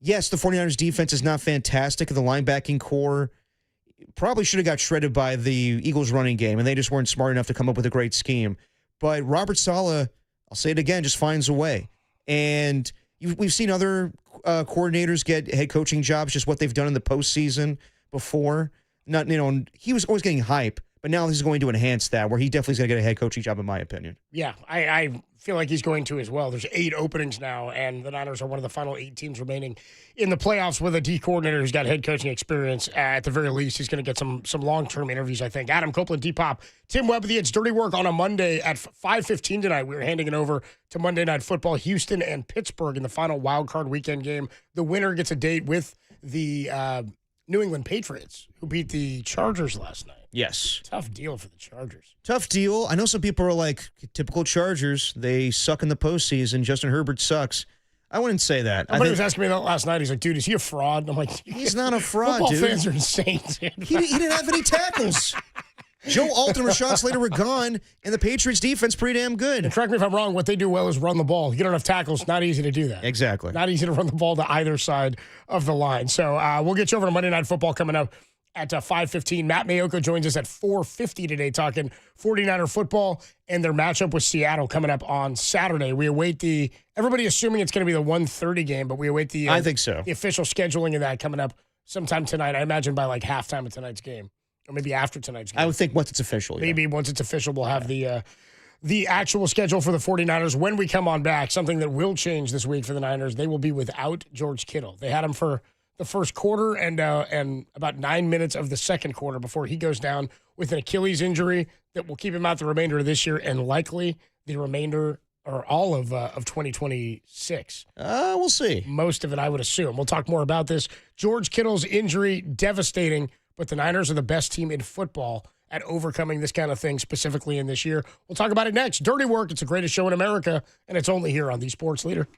yes, the 49ers defense is not fantastic. The linebacking core probably should have got shredded by the Eagles running game, and they just weren't smart enough to come up with a great scheme. But Robert Saleh, I'll say it again, just finds a way. And we've seen other coordinators get head coaching jobs, just what they've done in the postseason before. He was always getting hype, but now he's going to enhance that, where he definitely is going to get a head coaching job, in my opinion. Yeah, I feel like he's going to as well. There's 8 openings now, and the Niners are one of the final 8 teams remaining in the playoffs with a D coordinator who's got head coaching experience. At the very least, he's going to get some long-term interviews, I think. Adam Copeland, D-Pop, Tim Webb of the It's Dirty Work on a Monday at 5:15 tonight. We're handing it over to Monday Night Football, Houston and Pittsburgh in the final wild card weekend game. The winner gets a date with the New England Patriots, who beat the Chargers last night. Yes. Tough deal for the Chargers. Tough deal. I know some people are like, typical Chargers. They suck in the postseason. Justin Herbert sucks. I wouldn't say that. Somebody was asking me that last night. He's like, dude, is he a fraud? And I'm like, he's not a fraud, football dude. Fans are insane, dude. He didn't have any tackles. Joe Alton and Rashawn Slater were gone, and the Patriots' defense pretty damn good. And correct me if I'm wrong, what they do well is run the ball. You don't have tackles, not easy to do that. Exactly. Not easy to run the ball to either side of the line. So we'll get you over to Monday Night Football coming up at 5:15. Matt Mayoko joins us at 4:50 today talking 49er football and their matchup with Seattle coming up on Saturday. We await everybody assuming it's going to be the 1:30 game, but we await I think so. The official scheduling of that coming up sometime tonight. I imagine by like halftime of tonight's game. Or maybe after tonight's game. I would think once it's official. Yeah. Maybe once it's official, we'll have the actual schedule for the 49ers. When we come on back, something that will change this week for the Niners, they will be without George Kittle. They had him for the first quarter and about 9 minutes of the second quarter before he goes down with an Achilles injury that will keep him out the remainder of this year and likely the remainder or all of 2026. We'll see. Most of it, I would assume. We'll talk more about this. George Kittle's injury, devastating. But the Niners are the best team in football at overcoming this kind of thing, specifically in this year. We'll talk about it next. Dirty Work, it's the greatest show in America, and it's only here on the Sports Leader.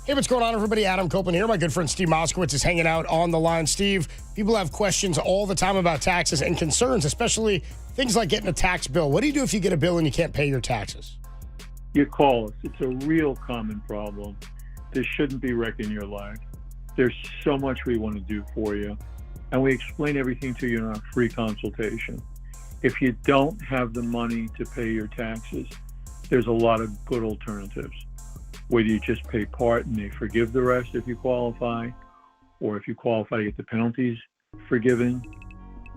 Hey, what's going on, everybody? Adam Copeland here. My good friend Steve Moskowitz is hanging out on the line. Steve, people have questions all the time about taxes and concerns, especially things like getting a tax bill. What do you do if you get a bill and you can't pay your taxes? You call us. It's a real common problem. This shouldn't be wrecking your life. There's so much we want to do for you, and we explain everything to you in our free consultation. If you don't have the money to pay your taxes, there's a lot of good alternatives. Whether you just pay part and they forgive the rest if you qualify, or if you qualify to get the penalties forgiven,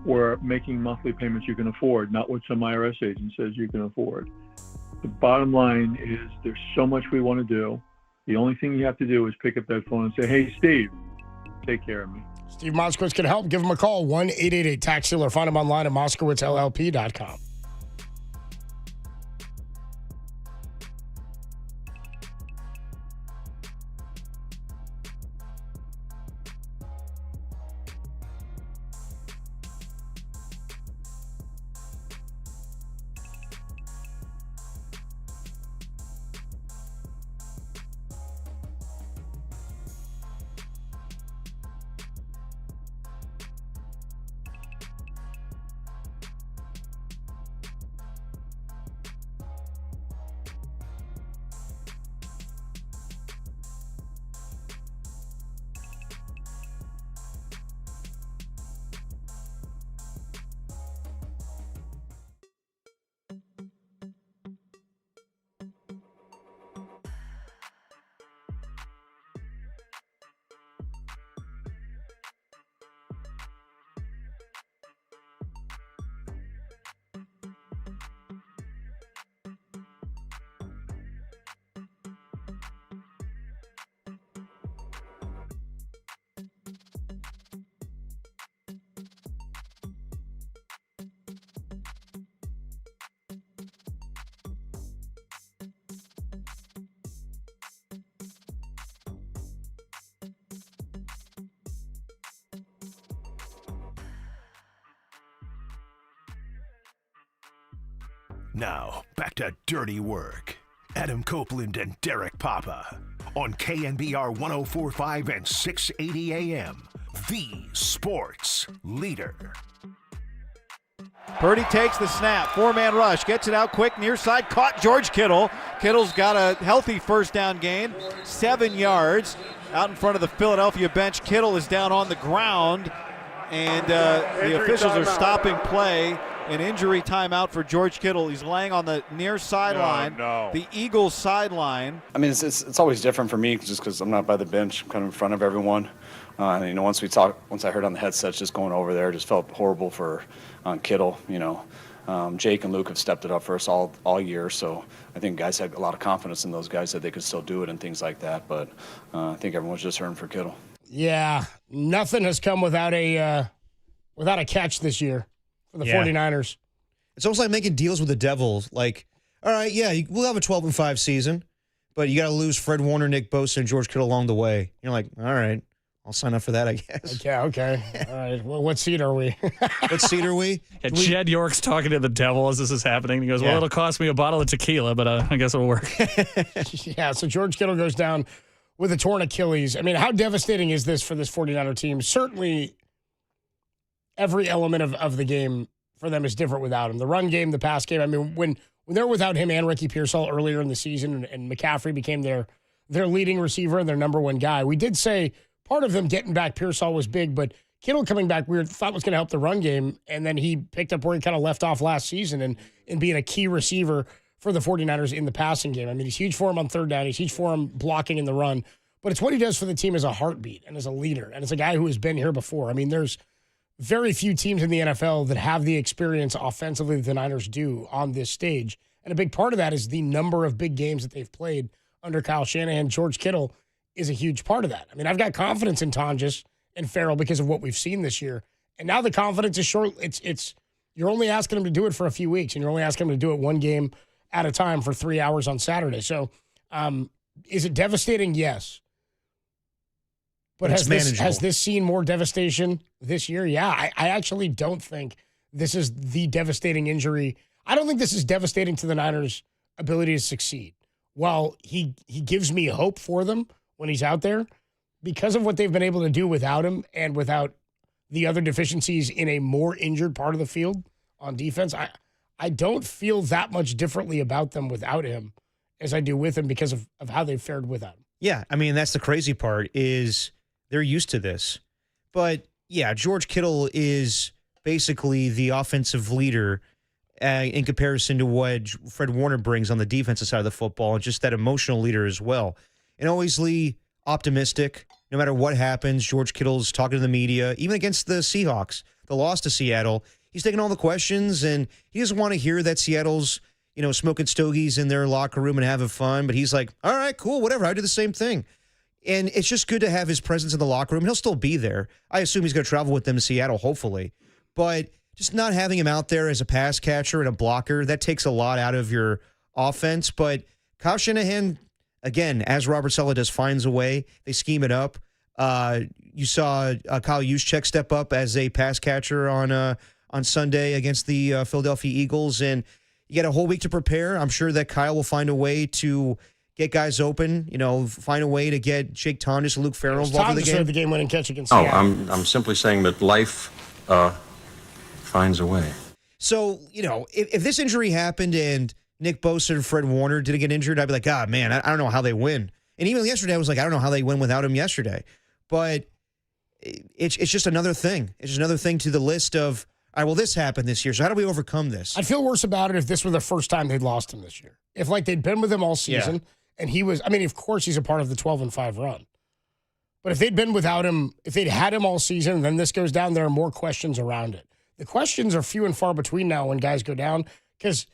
or making monthly payments you can afford, not what some IRS agent says you can afford. The bottom line is there's so much we want to do. The only thing you have to do is pick up that phone and say, hey, Steve, take care of me. Steve Moskowitz can help. Give him a call, 1-888-TAX-SEALER. Find him online at moskowitzllp.com. Now, back to Dirty Work. Adam Copeland and Derek Papa on KNBR 104.5 and 680 AM. The Sports Leader. Purdy takes the snap. Four-man rush. Gets it out quick. Near side. Caught George Kittle. Kittle's got a healthy first down gain. 7 yards. Out in front of the Philadelphia bench. Kittle is down on the ground. And the officials are stopping play. An injury timeout for George Kittle. He's laying on the near sideline, the Eagles sideline. I mean, it's always different for me just because I'm not by the bench, I'm kind of in front of everyone. And, once I heard on the headsets just going over there, just felt horrible for Kittle. Jake and Luke have stepped it up for us all year, so I think guys had a lot of confidence in those guys that they could still do it and things like that. But I think everyone's just hurting for Kittle. Yeah, nothing has come without a catch this year for the 49ers. It's almost like making deals with the devil. Like, all right, we'll have a 12-5 season, but you got to lose Fred Warner, Nick Bosa, and George Kittle along the way. You're like, all right, I'll sign up for that, I guess. Okay. All right. Well, what seed are we? What seed are we? Yeah, Jed York's talking to the devil as this is happening. He goes, well, it'll cost me a bottle of tequila, but I guess it'll work. Yeah, so George Kittle goes down with a torn Achilles. I mean, how devastating is this for this 49er team? Certainly every element of the game for them is different without him. The run game, the pass game. I mean, when they're without him and Ricky Pearsall earlier in the season and McCaffrey became their leading receiver and their number one guy, we did say part of them getting back Pearsall was big, but Kittle coming back we thought was going to help the run game, and then he picked up where he kind of left off last season and being a key receiver for the 49ers in the passing game. I mean, he's huge for him on third down. He's huge for him blocking in the run, but it's what he does for the team as a heartbeat and as a leader, and as a guy who has been here before. I mean, there's very few teams in the NFL that have the experience offensively that the Niners do on this stage. And a big part of that is the number of big games that they've played under Kyle Shanahan. George Kittle is a huge part of that. I mean, I've got confidence in Tonjes and Farrell because of what we've seen this year. And now the confidence is short. It's you're only asking them to do it for a few weeks, and you're only asking them to do it one game at a time for 3 hours on Saturday. So is it devastating? Yes. But has this seen more devastation this year? Yeah, I actually don't think this is the devastating injury. I don't think this is devastating to the Niners' ability to succeed. While he gives me hope for them when he's out there because of what they've been able to do without him and without the other deficiencies in a more injured part of the field on defense. I don't feel that much differently about them without him as I do with him because of how they've fared without him. Yeah, I mean, that's the crazy part is they're used to this. But, yeah, George Kittle is basically the offensive leader in comparison to what Fred Warner brings on the defensive side of the football, and just that emotional leader as well. And always optimistic. No matter what happens, George Kittle's talking to the media, even against the Seahawks, the loss to Seattle. He's taking all the questions, and he doesn't want to hear that Seattle's, smoking stogies in their locker room and having fun. But he's like, all right, cool, whatever. I do the same thing. And it's just good to have his presence in the locker room. He'll still be there. I assume he's going to travel with them to Seattle, hopefully. But just not having him out there as a pass catcher and a blocker, that takes a lot out of your offense. But Kyle Shanahan, again, as Robert Saleh does, finds a way. They scheme it up. You saw Kyle Juszczyk step up as a pass catcher on Sunday against the Philadelphia Eagles. And you get a whole week to prepare. I'm sure that Kyle will find a way to get guys open, find a way to get Jake Tonjes and Luke Farrell involved in the game. The game-winning catch against Oh, Seattle. I'm simply saying that life finds a way. So, if this injury happened and Nick Bosa and Fred Warner didn't get injured, I'd be like, God, man, I don't know how they win. And even yesterday, I was like, I don't know how they win without him yesterday. But it's just another thing. It's just another thing to the list of, all right, well, this happened this year, so how do we overcome this? I'd feel worse about it if this were the first time they'd lost him this year. If, they'd been with him all season, and he was, of course he's a part of the 12-5 run. But if they'd been without him, if they'd had him all season, and then this goes down, there are more questions around it. The questions are few and far between now when guys go down, because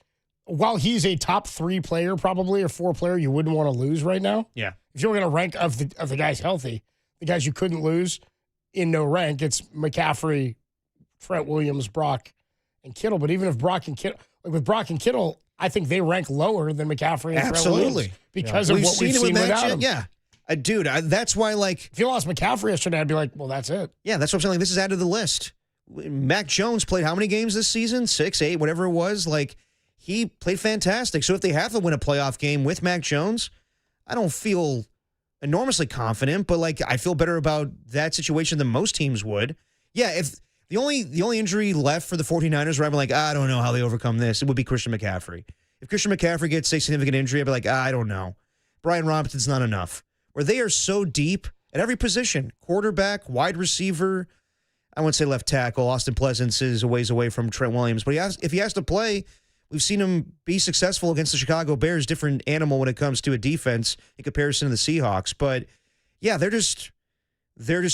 while he's a top 3 player probably, or 4 player you wouldn't want to lose right now. Yeah. If you were going to rank of the guys healthy, the guys you couldn't lose in no rank, it's McCaffrey, Trent Williams, Brock, and Kittle. But even if Brock and Kittle, with Brock and Kittle, I think they rank lower than McCaffrey and Trent Williams because of what we've seen without him. Yeah. Dude, that's why, if you lost McCaffrey yesterday, I'd be like, well, that's it. Yeah, that's what I'm saying. This is added to the list. Mac Jones played how many games this season? 6, 8, whatever it was. He played fantastic. So if they have to win a playoff game with Mac Jones, I don't feel enormously confident, but I feel better about that situation than most teams would. Yeah, if the only injury left for the 49ers where I'm like, I don't know how they overcome this, it would be Christian McCaffrey. If Christian McCaffrey gets a significant injury, I'd be like, I don't know. Brian Robinson's not enough. Where they are so deep at every position, quarterback, wide receiver, I wouldn't say left tackle. Austin Pleasance is a ways away from Trent Williams, but if he has to play, we've seen him be successful against the Chicago Bears, different animal when it comes to a defense in comparison to the Seahawks. But yeah, they're just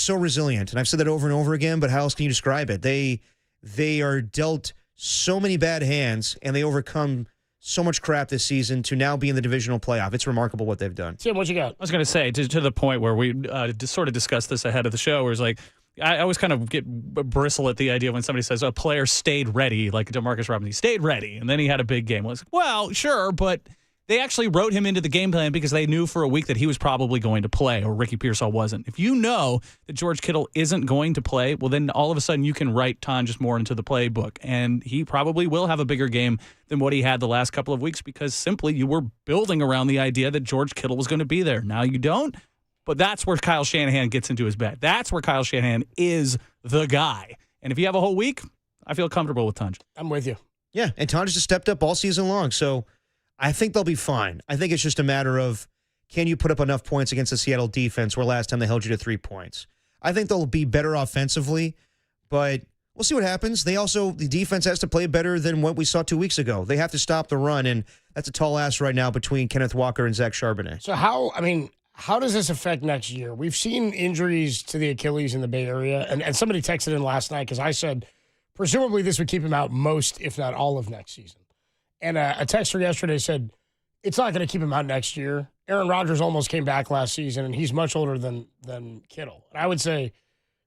so resilient. And I've said that over and over again, but how else can you describe it? They are dealt so many bad hands, and they overcome so much crap this season to now be in the divisional playoff. It's remarkable what they've done. Tim, what you got? I was going to say, to the point where we sort of discussed this ahead of the show, where it's like, I always kind of bristle at the idea when somebody says a player stayed ready, like Demarcus Robinson. He stayed ready, and then he had a big game. Well, sure, but they actually wrote him into the game plan because they knew for a week that he was probably going to play, or Ricky Pearsall wasn't. If you know that George Kittle isn't going to play, well, then all of a sudden you can write Tonjes more into the playbook, and he probably will have a bigger game than what he had the last couple of weeks because simply you were building around the idea that George Kittle was going to be there. Now you don't. But that's where Kyle Shanahan gets into his bag. That's where Kyle Shanahan is the guy. And if you have a whole week, I feel comfortable with Tonjes. I'm with you. Yeah, and Tonjes has stepped up all season long, so I think they'll be fine. I think it's just a matter of, can you put up enough points against the Seattle defense where last time they held you to 3 points? I think they'll be better offensively, but we'll see what happens. The defense has to play better than what we saw 2 weeks ago. They have to stop the run, and that's a tall ask right now between Kenneth Walker and Zach Charbonnet. So how does this affect next year? We've seen injuries to the Achilles in the Bay Area, and somebody texted in last night because I said presumably this would keep him out most, if not all, of next season. And a texter yesterday said it's not going to keep him out next year. Aaron Rodgers almost came back last season, and he's much older than Kittle. And I would say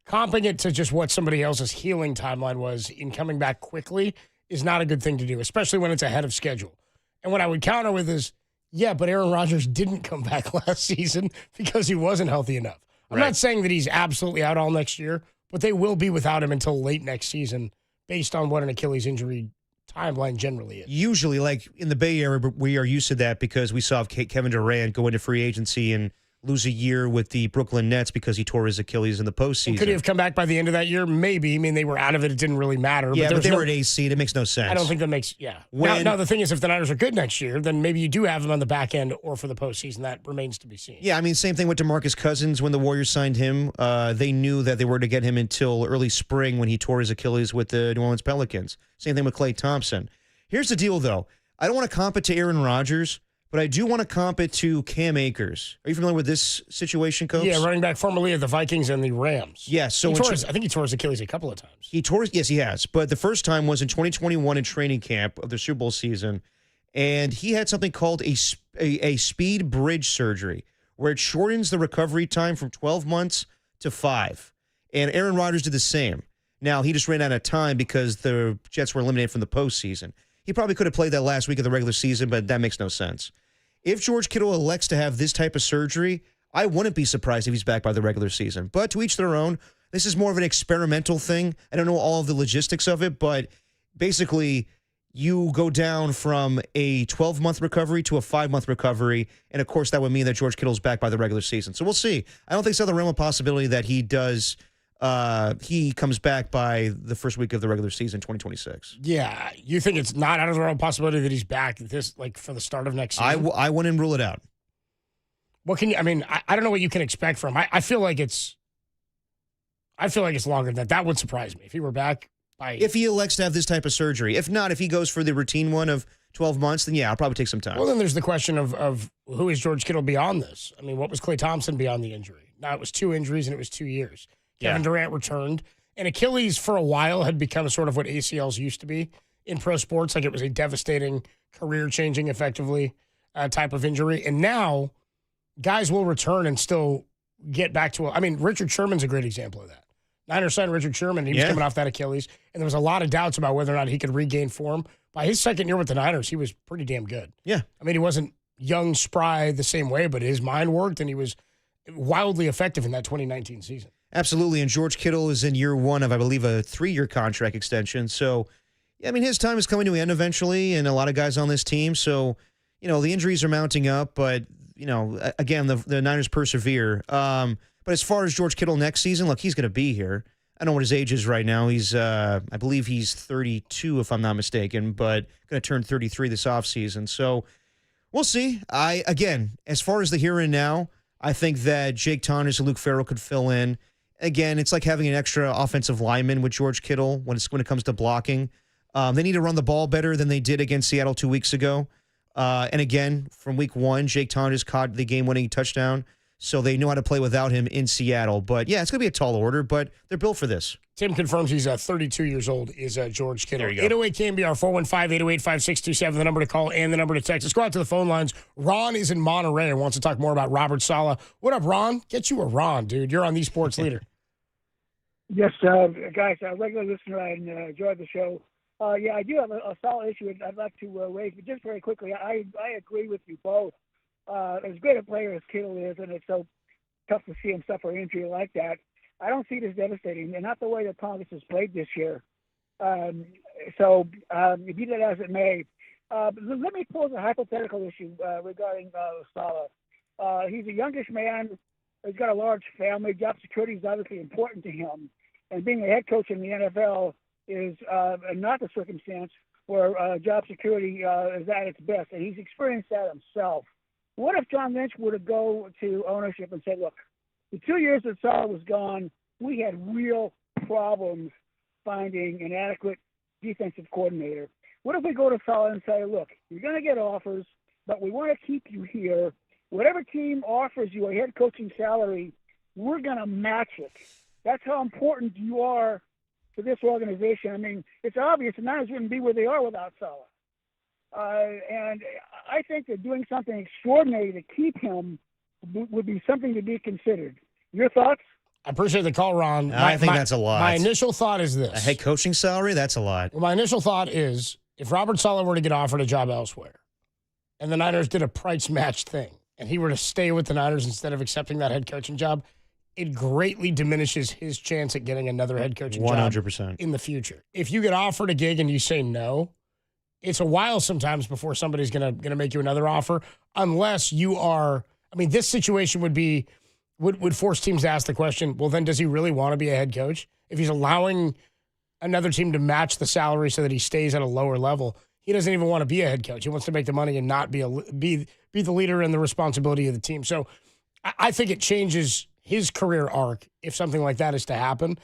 comping it to just what somebody else's healing timeline was in coming back quickly is not a good thing to do, especially when it's ahead of schedule. And what I would counter with is, yeah, but Aaron Rodgers didn't come back last season because he wasn't healthy enough. I'm not saying that he's absolutely out all next year, but they will be without him until late next season based on what an Achilles injury timeline generally is. Usually, in the Bay Area, we are used to that because we saw Kevin Durant go into free agency and lose a year with the Brooklyn Nets because he tore his Achilles in the postseason. Could he have come back by the end of that year? Maybe. I mean, they were out of it. It didn't really matter. Yeah, but they were at AC. It makes no sense. I don't think that makes, Now, the thing is, if the Niners are good next year, then maybe you do have them on the back end or for the postseason. That remains to be seen. Yeah, I mean, same thing with DeMarcus Cousins when the Warriors signed him. They knew that they were to get him until early spring when he tore his Achilles with the New Orleans Pelicans. Same thing with Klay Thompson. Here's the deal, though. I don't want to comp it to Aaron Rodgers, but I do want to comp it to Cam Akers. Are you familiar with this situation, Coach? Yeah, running back formerly of the Vikings and the Rams. Yeah, so I think he tore his Achilles a couple of times. Yes, he has. But the first time was in 2021 in training camp of the Super Bowl season, and he had something called a speed bridge surgery, where it shortens the recovery time from 12 months to 5. And Aaron Rodgers did the same. Now, he just ran out of time because the Jets were eliminated from the postseason. He probably could have played that last week of the regular season, but that makes no sense. If George Kittle elects to have this type of surgery, I wouldn't be surprised if he's back by the regular season. But to each their own. This is more of an experimental thing. I don't know all of the logistics of it, but basically you go down from a 12-month recovery to a 5-month recovery, and of course that would mean that George Kittle's back by the regular season. So we'll see. I don't think it's out of the realm of possibility that he comes back by the first week of the regular season, 2026. Yeah, you think it's not out of the realm of possibility that he's back for the start of next season? I wouldn't rule it out. What can you? I mean, I don't know what you can expect from him. I feel like it's longer than that. That would surprise me if he were back by. If he elects to have this type of surgery. If not, if he goes for the routine one of 12 months, then yeah, I'll probably take some time. Well, then there's the question of who is George Kittle beyond this? I mean, what was Klay Thompson beyond the injury? Now it was 2 injuries and it was 2 years. Kevin Durant returned, and Achilles for a while had become sort of what ACLs used to be in pro sports. Like it was a devastating, career-changing, effectively type of injury. And now guys will return and still get back to Richard Sherman's a great example of that. Niners signed Richard Sherman. He was coming off that Achilles, and there was a lot of doubts about whether or not he could regain form. By his second year with the Niners, he was pretty damn good. Yeah. I mean, he wasn't young, spry the same way, but his mind worked, and he was wildly effective in that 2019 season. Absolutely, and George Kittle is in year 1 of, I believe, a 3-year contract extension. So, I mean, his time is coming to an end eventually, and a lot of guys on this team. So, the injuries are mounting up, but, again, the Niners persevere. But as far as George Kittle next season, look, he's going to be here. I don't know what his age is right now. He's, I believe he's 32, if I'm not mistaken, but going to turn 33 this offseason. So, we'll see. Again, as far as the here and now, I think that Jake Tonnis and Luke Farrell could fill in. Again, it's like having an extra offensive lineman with George Kittle when it comes to blocking. They need to run the ball better than they did against Seattle 2 weeks ago. And again, from week 1, Jake Tonnis caught the game-winning touchdown, so they know how to play without him in Seattle. But, yeah, it's going to be a tall order, but they're built for this. Tim confirms he's 32 years old, is George Kittle. There you go. 808 KNBR, 415-808-5627, the number to call and the number to text. Let's go out to the phone lines. Ron is in Monterey and wants to talk more about Robert Saleh. What up, Ron? Get you a Ron, dude. You're on the Sports Leader. Yes, guys, regular listener, I enjoyed the show. Yeah, I do have a solid issue I'd like to raise, but just very quickly, I agree with you both. As great a player as Kittle is, and it's so tough to see him suffer an injury like that, I don't see it as devastating, and not the way that Congress has played this year. So, be that as it may, let me pose a hypothetical issue regarding Saleh. He's a youngish man. He's got a large family. Job security is obviously important to him. And being a head coach in the NFL is not the circumstance where job security is at its best. And he's experienced that himself. What if John Lynch were to go to ownership and say, look, the 2 years that Saleh was gone, we had real problems finding an adequate defensive coordinator. What if we go to Saleh and say, look, you're going to get offers, but we want to keep you here. Whatever team offers you a head coaching salary, we're going to match it. That's how important you are to this organization. I mean, it's obvious the Niners wouldn't be where they are without Saleh. And I think that doing something extraordinary to keep him would be something to be considered. Your thoughts? I appreciate the call, Ron. I think that's a lot. My initial thought is this. A head coaching salary? That's a lot. Well, my initial thought is if Robert Saleh were to get offered a job elsewhere and the Niners did a price match thing and he were to stay with the Niners instead of accepting that head coaching job, it greatly diminishes his chance at getting another head coaching 100%. job in the future. If you get offered a gig and you say no, it's a while sometimes before somebody's gonna make you another offer, unless you are I mean, this situation would force teams to ask the question, well, then does he really want to be a head coach? If he's allowing another team to match the salary so that he stays at a lower level, he doesn't even want to be a head coach. He wants to make the money and not be the leader and the responsibility of the team. So I think it changes his career arc if something like that is to happen.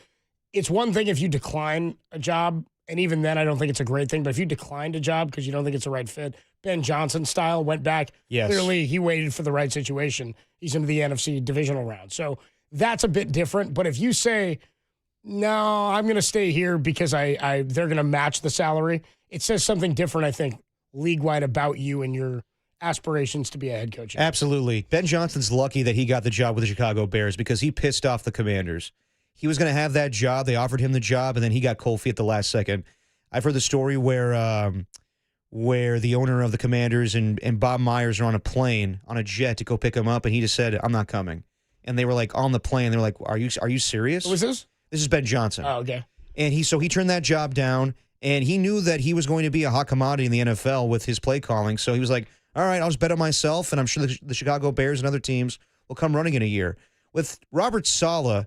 It's one thing if you decline a job, and even then I don't think it's a great thing, but if you declined a job because you don't think it's the right fit, Ben Johnson style, went back. Yes. Clearly he waited for the right situation. He's into the NFC divisional round. So that's a bit different. But if you say, no, I'm going to stay here because they're going to match the salary, it says something different, I think, league-wide about you and your aspirations to be a head coach. Absolutely. Ben Johnson's lucky that he got the job with the Chicago Bears because he pissed off the Commanders. He was going to have that job. They offered him the job, and then he got cold feet at the last second. I've heard the story where the owner of the Commanders and Bob Myers are on a plane, on a jet to go pick him up, and he just said, I'm not coming. And they were like on the plane. They were like, are you serious? Who was this? This is Ben Johnson. Oh, okay. And he turned that job down, and he knew that he was going to be a hot commodity in the NFL with his play calling. So he was like, all right, I'll just bet on myself, and I'm sure the Chicago Bears and other teams will come running in a year. With Robert Saleh,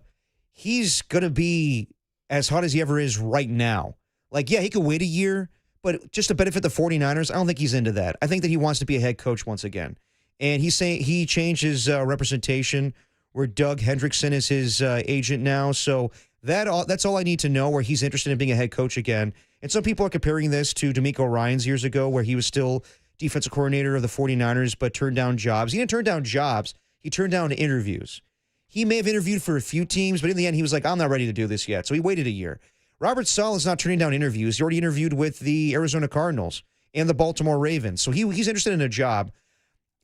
he's going to be as hot as he ever is right now. Like, yeah, he could wait a year, but just to benefit the 49ers, I don't think he's into that. I think that he wants to be a head coach once again. And he's saying he changed his representation where Doug Hendrickson is his agent now. So that's all I need to know, where he's interested in being a head coach again. And some people are comparing this to DeMeco Ryans years ago, where he was still defensive coordinator of the 49ers but turned down jobs. He didn't turn down jobs. He turned down interviews. He may have interviewed for a few teams, but in the end, he was like, I'm not ready to do this yet. So he waited a year. Robert Saleh is not turning down interviews. He already interviewed with the Arizona Cardinals and the Baltimore Ravens. So he's interested in a job.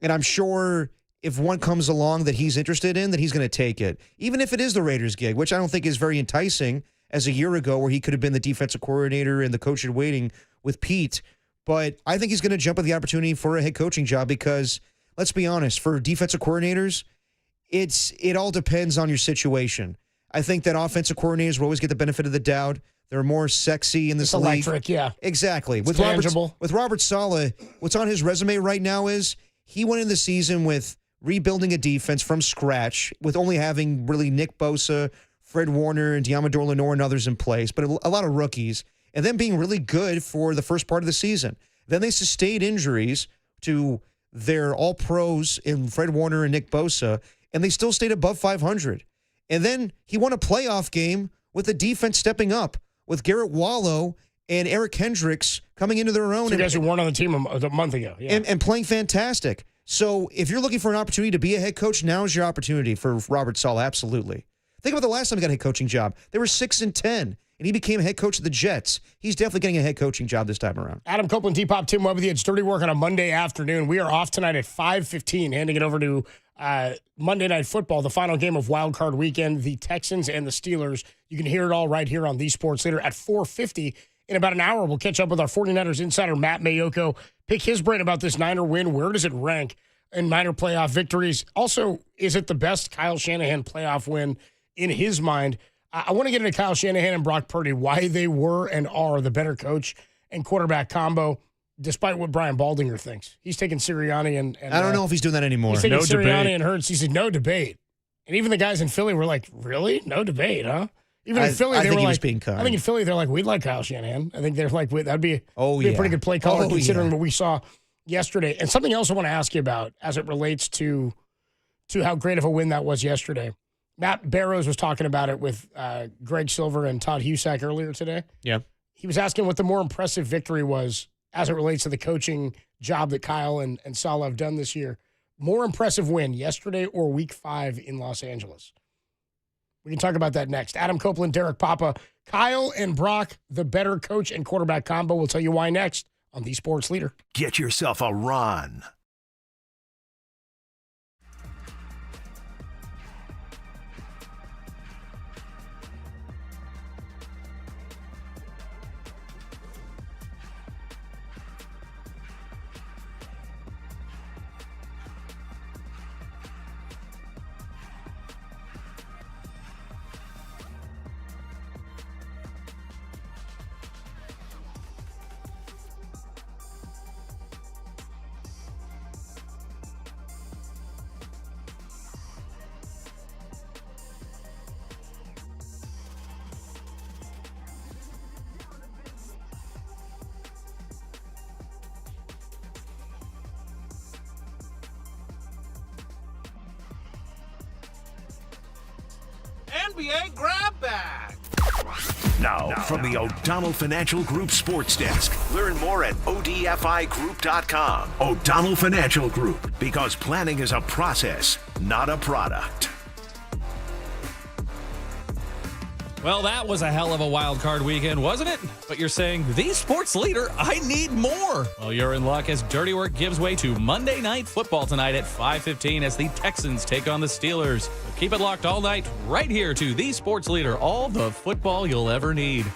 And I'm sure if one comes along that he's interested in, that he's going to take it. Even if it is the Raiders gig, which I don't think is very enticing as a year ago, where he could have been the defensive coordinator and the coach in waiting with Pete. But I think he's going to jump at the opportunity for a head coaching job because, let's be honest, for defensive coordinators, it all depends on your situation. I think that offensive coordinators will always get the benefit of the doubt. They're more sexy in this league. Electric, yeah. Exactly. It's tangible. With Robert Saleh, what's on his resume right now is he went in the season with rebuilding a defense from scratch, with only having really Nick Bosa, Fred Warner, and Diamador Lenore and others in place, but a lot of rookies, and then being really good for the first part of the season. Then they sustained injuries to their all-pros in Fred Warner and Nick Bosa, and they still stayed above 500. And then he won a playoff game with the defense stepping up, with Garrett Wallow and Eric Hendricks coming into their own. So you guys who weren't on the team a month ago. Yeah. And playing fantastic. So if you're looking for an opportunity to be a head coach, now's your opportunity for Robert Saleh, absolutely. Think about the last time he got a head coaching job. They were 6-10, and he became head coach of the Jets. He's definitely getting a head coaching job this time around. Adam Copeland, T-Pop, Tim Webb with you. It's Dirty Work on a Monday afternoon. We are off tonight at 5:15, handing it over to Monday Night Football, the final game of Wild Card Weekend, the Texans and the Steelers. You can hear it all right here on The Sports Leader at 4:50. In about an hour, we'll catch up with our 49ers insider, Matt Mayoko, pick his brain about this Niner win. Where does it rank in Niner playoff victories? Also, is it the best Kyle Shanahan playoff win in his mind? I want to get into Kyle Shanahan and Brock Purdy, why they were and are the better coach and quarterback combo, despite what Brian Baldinger thinks. He's taking Sirianni and I don't know if he's doing that anymore. He's taking Sirianni and Hurts. He said, no debate. And even the guys in Philly were like, really? No debate, huh? Even in Philly, they were like, being kind. I think in Philly, they're like, we'd like Kyle Shanahan. I think they're like, that'd be a pretty good play caller considering what we saw yesterday. And something else I want to ask you about as it relates to how great of a win that was yesterday. Matt Barrows was talking about it with Greg Silver and Todd Husak earlier today. Yeah. He was asking what the more impressive victory was as it relates to the coaching job that Kyle and Saleh have done this year. More impressive win, yesterday or Week 5 in Los Angeles? We can talk about that next. Adam Copeland, Derek Papa, Kyle and Brock, the better coach and quarterback combo. We'll tell you why next on The Sports Leader. Get yourself a Ron. NBA grab bag. Now, from the O'Donnell Financial Group Sports Desk. Learn more at odfigroup.com. O'Donnell Financial Group, because planning is a process, not a product. Well, that was a hell of a wild card weekend, wasn't it? But you're saying, the sports leader, I need more. Well, you're in luck as Dirty Work gives way to Monday Night Football tonight at 5:15 as the Texans take on the Steelers. But keep it locked all night right here to the sports leader, all the football you'll ever need.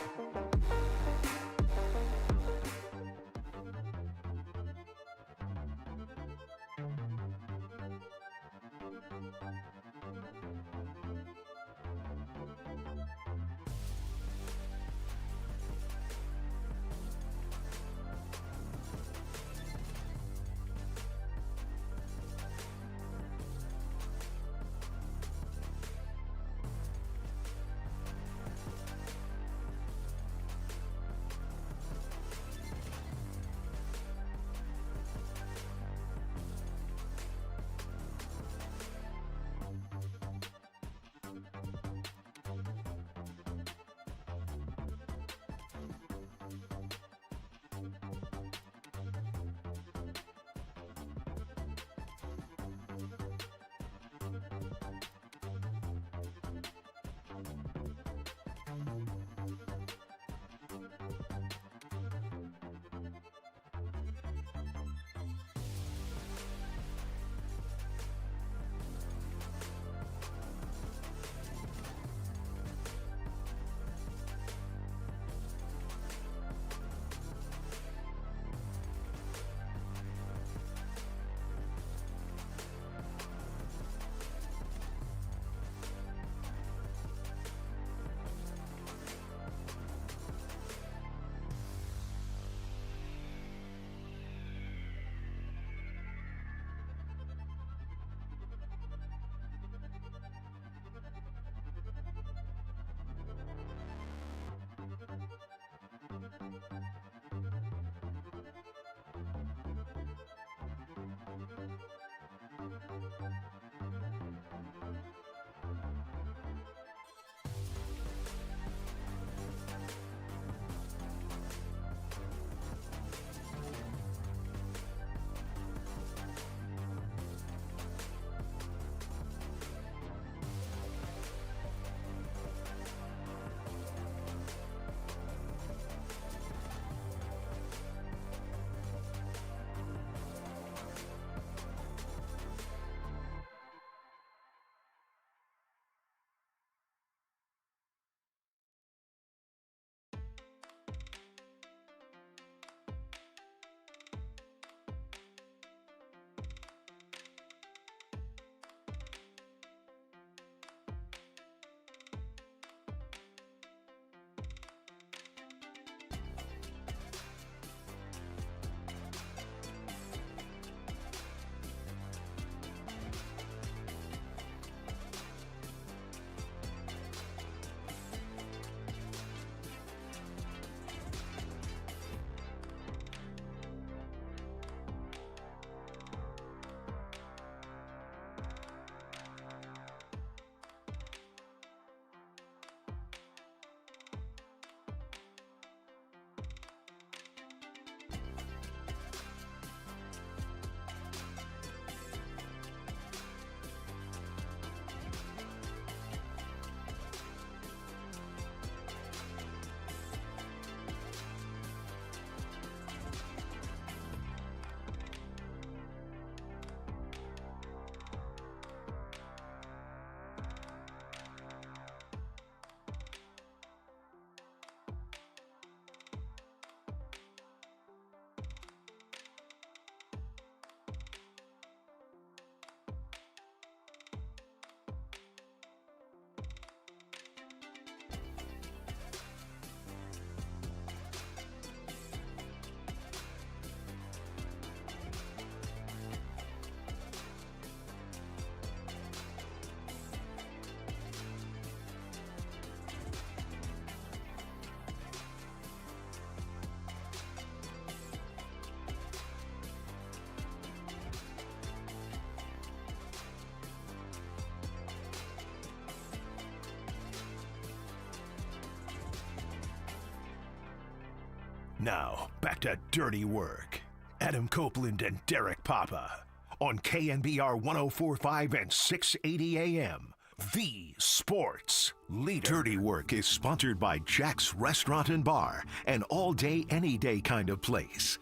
Now, back to Dirty Work. Adam Copeland and Derek Papa on KNBR 104.5 and 680 AM. The Sports Leader. Dirty Work is sponsored by Jack's Restaurant and Bar, an all-day, any-day kind of place.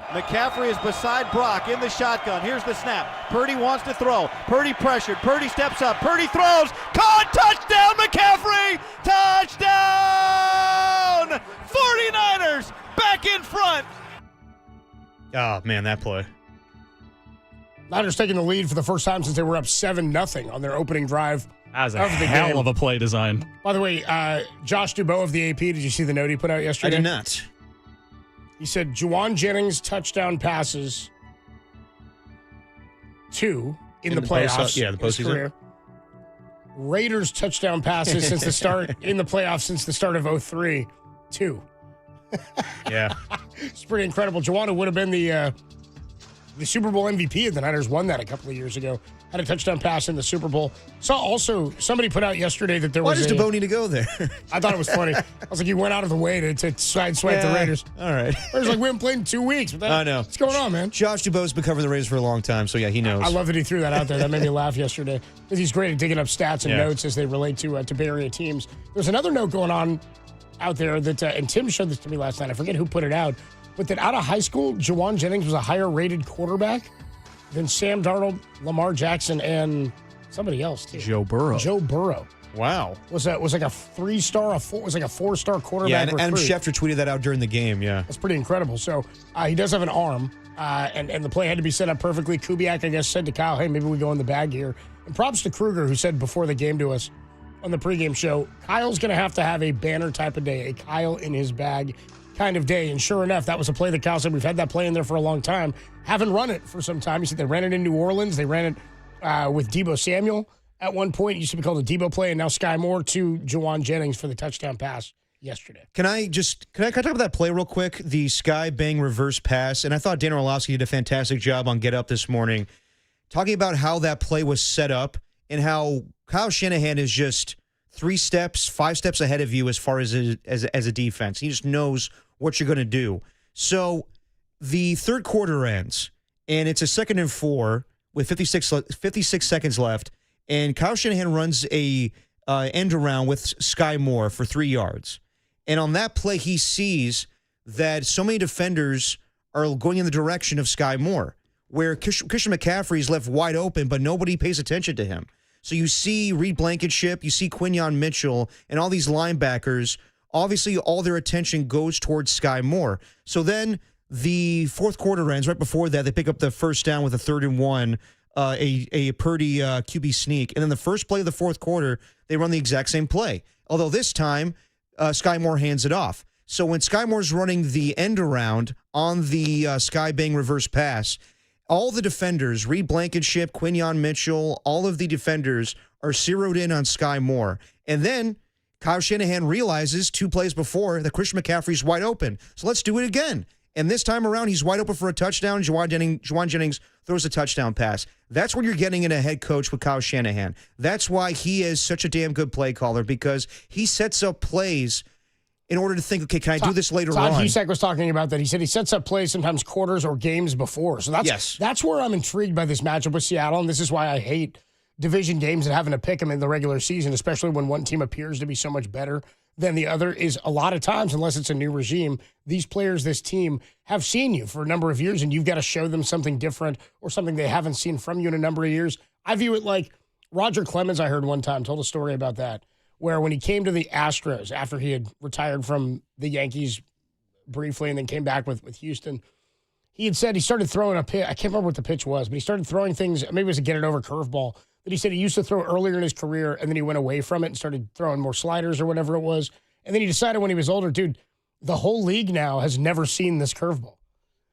McCaffrey is beside Brock in the shotgun. Here's the snap. Purdy wants to throw. Purdy pressured. Purdy steps up. Purdy throws. Caught. Touchdown, McCaffrey. Touchdown. 49ers back in front. Oh, man, that play. Niners taking the lead for the first time since they were up 7-0 on their opening drive. That was a hell of a play design. By the way, Josh Dubois of the AP, did you see the note he put out yesterday? I did not. He said Juwan Jennings touchdown passes 2 in the playoffs. The postseason. Career. Raiders touchdown passes since the start in the playoffs since the start of 2003, 2. Yeah. It's pretty incredible. Juwan would have been the Super Bowl MVP if the Niners won that a couple of years ago. Had a touchdown pass in the Super Bowl. Saw also somebody put out yesterday that there Why was does DeBoe need to go there? I thought it was funny. I was like, he went out of the way to sideswipe the Raiders. All right. Raiders like, we haven't played in 2 weeks. I know. What's going on, man? Josh DuBois been covering the Raiders for a long time, so yeah, he knows. I love that he threw that out there. That made me laugh yesterday. Because he's great at digging up stats and notes as they relate to Bay Area teams. There's another note going on out there that, and Tim showed this to me last night. I forget who put it out. But that out of high school, Juwan Jennings was a higher-rated quarterback than Sam Darnold, Lamar Jackson, and somebody else too. Joe Burrow. Wow. Was like a 3-star, was like a 4-star quarterback. Yeah, and Adam Schefter tweeted that out during the game. Yeah, that's pretty incredible. So he does have an arm, and the play had to be set up perfectly. Kubiak, I guess, said to Kyle, "Hey, maybe we go in the bag here." And props to Kruger, who said before the game to us on the pregame show, Kyle's going to have a banner type of day, a Kyle in his bag kind of day. And sure enough, that was a play that Kyle said, we've had that play in there for a long time. Haven't run it for some time. He said they ran it in New Orleans. They ran it with Deebo Samuel at one point. It used to be called a Deebo play, and now Sky Moore to Juwan Jennings for the touchdown pass yesterday. Can I talk about that play real quick? The Sky Bang reverse pass. And I thought Dan Orlovsky did a fantastic job on Get Up this morning, talking about how that play was set up and how Kyle Shanahan is just 5 steps ahead of you as far as a defense. He just knows what you're going to do. So the third quarter ends, and it's a 2nd and 4 with 56 seconds left, and Kyle Shanahan runs a end around with Sky Moore for 3 yards. And on that play, he sees that so many defenders are going in the direction of Sky Moore, where Christian McCaffrey is left wide open, but nobody pays attention to him. So you see Reed Blankenship, you see Quinyon Mitchell, and all these linebackers. Obviously, all their attention goes towards Sky Moore. So then the fourth quarter ends. Right before that, they pick up the first down with a 3rd and 1, a Purdy QB sneak. And then the first play of the fourth quarter, they run the exact same play. Although this time, Sky Moore hands it off. So when Sky Moore's running the end around on the Sky Bang reverse pass, all the defenders, Reed Blankenship, Quinyon Mitchell, all of the defenders are zeroed in on Sky Moore. And then Kyle Shanahan realizes 2 plays before that Christian McCaffrey's wide open. So let's do it again. And this time around, he's wide open for a touchdown. Juwan Jennings throws a touchdown pass. That's what you're getting in a head coach with Kyle Shanahan. That's why he is such a damn good play caller, because he sets up plays in order to think, okay, can I do this later on? Todd Husek was talking about that. He said he sets up plays sometimes quarters or games before. So that's where I'm intrigued by this matchup with Seattle, and this is why I hate division games and having to pick them in the regular season, especially when one team appears to be so much better than the other, is a lot of times, unless it's a new regime, these players, this team, have seen you for a number of years, and you've got to show them something different or something they haven't seen from you in a number of years. I view it like Roger Clemens, I heard one time, told a story about that, where when he came to the Astros after he had retired from the Yankees briefly and then came back with Houston, he had said he started throwing a pitch. I can't remember what the pitch was, but he started throwing things, maybe it was a get-it-over curveball, that he said he used to throw earlier in his career, and then he went away from it and started throwing more sliders or whatever it was. And then he decided when he was older, dude, the whole league now has never seen this curveball.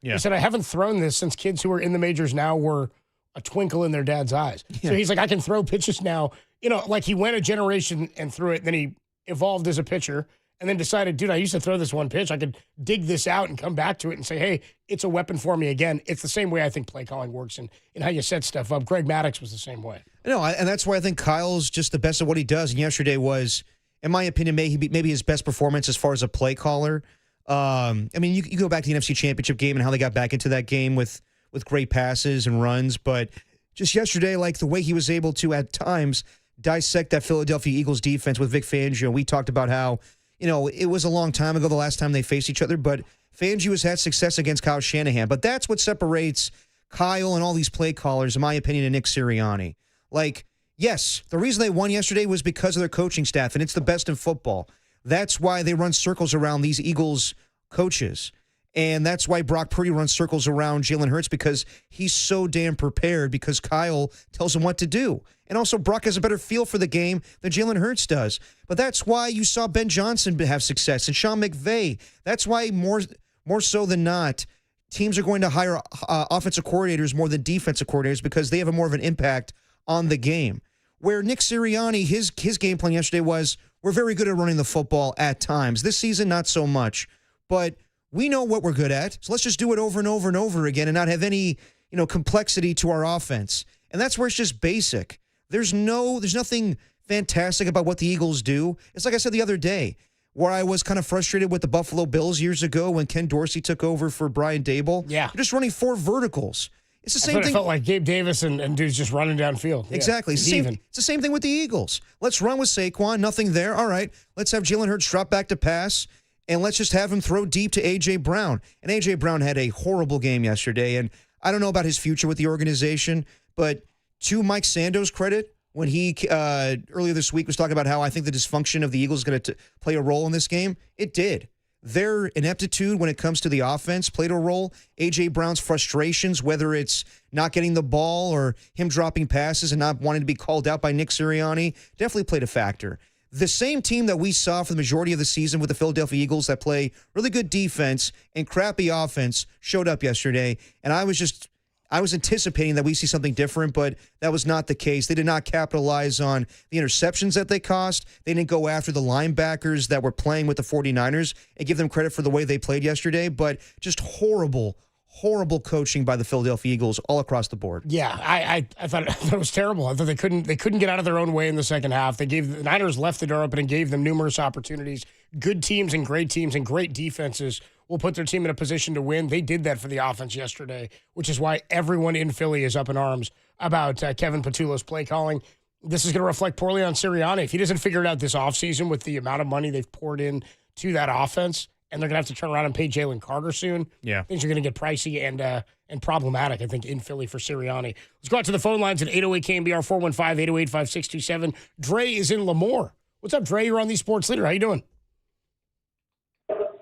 Yeah. He said, I haven't thrown this since kids who are in the majors now were a twinkle in their dad's eyes. Yeah. So he's like, I can throw pitches now. You know, like he went a generation and threw it, then he evolved as a pitcher, and then decided, dude, I used to throw this one pitch. I could dig this out and come back to it and say, hey, it's a weapon for me again. It's the same way I think play calling works and how you set stuff up. Greg Maddux was the same way. No, and that's why I think Kyle's just the best at what he does. And yesterday was, in my opinion, maybe his best performance as far as a play caller. I mean, you go back to the NFC Championship game and how they got back into that game with great passes and runs, but just yesterday, like the way he was able to at times dissect that Philadelphia Eagles defense with Vic Fangio. We talked about how, it was a long time ago the last time they faced each other, but Fangio has had success against Kyle Shanahan. But that's what separates Kyle and all these play callers, in my opinion, and Nick Sirianni. Like, yes, the reason they won yesterday was because of their coaching staff, and it's the best in football. That's why they run circles around these Eagles coaches. And that's why Brock Purdy runs circles around Jalen Hurts, because he's so damn prepared, because Kyle tells him what to do. And also, Brock has a better feel for the game than Jalen Hurts does. But that's why you saw Ben Johnson have success and Sean McVay. That's why more so than not, teams are going to hire offensive coordinators more than defensive coordinators, because they have more of an impact on the game. Where Nick Sirianni, his game plan yesterday was, we're very good at running the football at times. This season, not so much. But we know what we're good at, so let's just do it over and over and over again and not have any, complexity to our offense. And that's where it's just basic. There's nothing fantastic about what the Eagles do. It's like I said the other day, where I was kind of frustrated with the Buffalo Bills years ago when Ken Dorsey took over for Brian Dable. Yeah. They're just running 4 verticals. It's the same thing. It felt like Gabe Davis and dudes just running downfield. Exactly. Yeah, it's the same thing with the Eagles. Let's run with Saquon. Nothing there. All right. Let's have Jalen Hurts drop back to pass, and let's just have him throw deep to A.J. Brown. And A.J. Brown had a horrible game yesterday, and I don't know about his future with the organization, but to Mike Sando's credit, when he earlier this week was talking about how I think the dysfunction of the Eagles is going to play a role in this game, it did. Their ineptitude when it comes to the offense played a role. A.J. Brown's frustrations, whether it's not getting the ball or him dropping passes and not wanting to be called out by Nick Sirianni, definitely played a factor. The same team that we saw for the majority of the season with the Philadelphia Eagles that play really good defense and crappy offense showed up yesterday, and I was anticipating that we see something different, but that was not the case. They did not capitalize on the interceptions that they cost. They didn't go after the linebackers that were playing with the 49ers and give them credit for the way they played yesterday, but just horrible coaching by the Philadelphia Eagles all across the board. Yeah, I thought it was terrible. I thought they couldn't get out of their own way in the second half. The Niners left the door open and gave them numerous opportunities. Good teams and great defenses will put their team in a position to win. They did that for the offense yesterday, which is why everyone in Philly is up in arms about Kevin Patullo's play calling. This is going to reflect poorly on Sirianni. If he doesn't figure it out this offseason with the amount of money they've poured in to that offense, and they're going to have to turn around and pay Jalen Carter soon, things are going to get pricey and problematic, I think, in Philly for Sirianni. Let's go out to the phone lines at 808-KNBR, 415-808-5627. Dre is in Lemoore. What's up, Dre? You're on the Sports Leader. How you doing?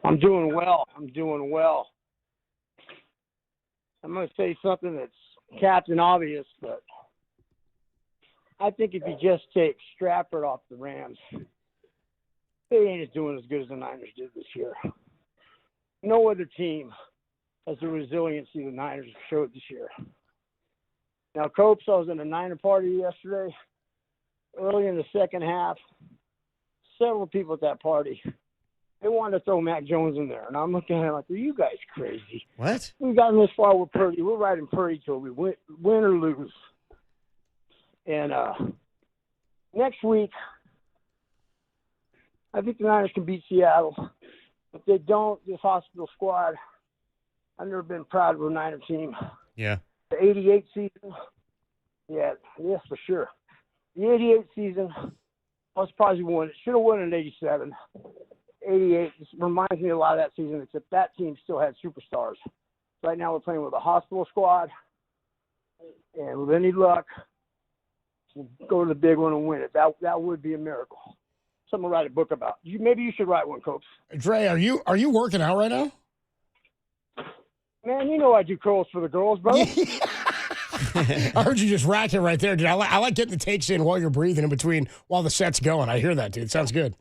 I'm doing well. I'm going to say something that's Captain Obvious, but I think if you just take Stratford off the Rams, they ain't doing as good as the Niners did this year. No other team has the resiliency the Niners showed this year. Now, Copes, I was in a Niner party yesterday. Early in the second half, several people at that party, they wanted to throw Mac Jones in there. And I'm looking at it like, are you guys crazy? What? We've gotten this far with Purdy. We're riding Purdy till we win or lose. And next week, I think the Niners can beat Seattle. If they don't, this hospital squad, I've never been proud of a Niner team. Yeah. The 88 season, yes, for sure. The 88 season, I was surprised we won. It should have won in 87. 88 just reminds me a lot of that season, except that team still had superstars. Right now we're playing with a hospital squad, and with any luck, we'll go to the big one and win it. That would be a miracle. Something to write a book about. Maybe you should write one, Copes. Dre, are you working out right now? Man, you know I do curls for the girls, brother. I heard you just rack it right there, dude. I like getting the takes in while you're breathing in between while the set's going. I hear that, dude. Sounds good.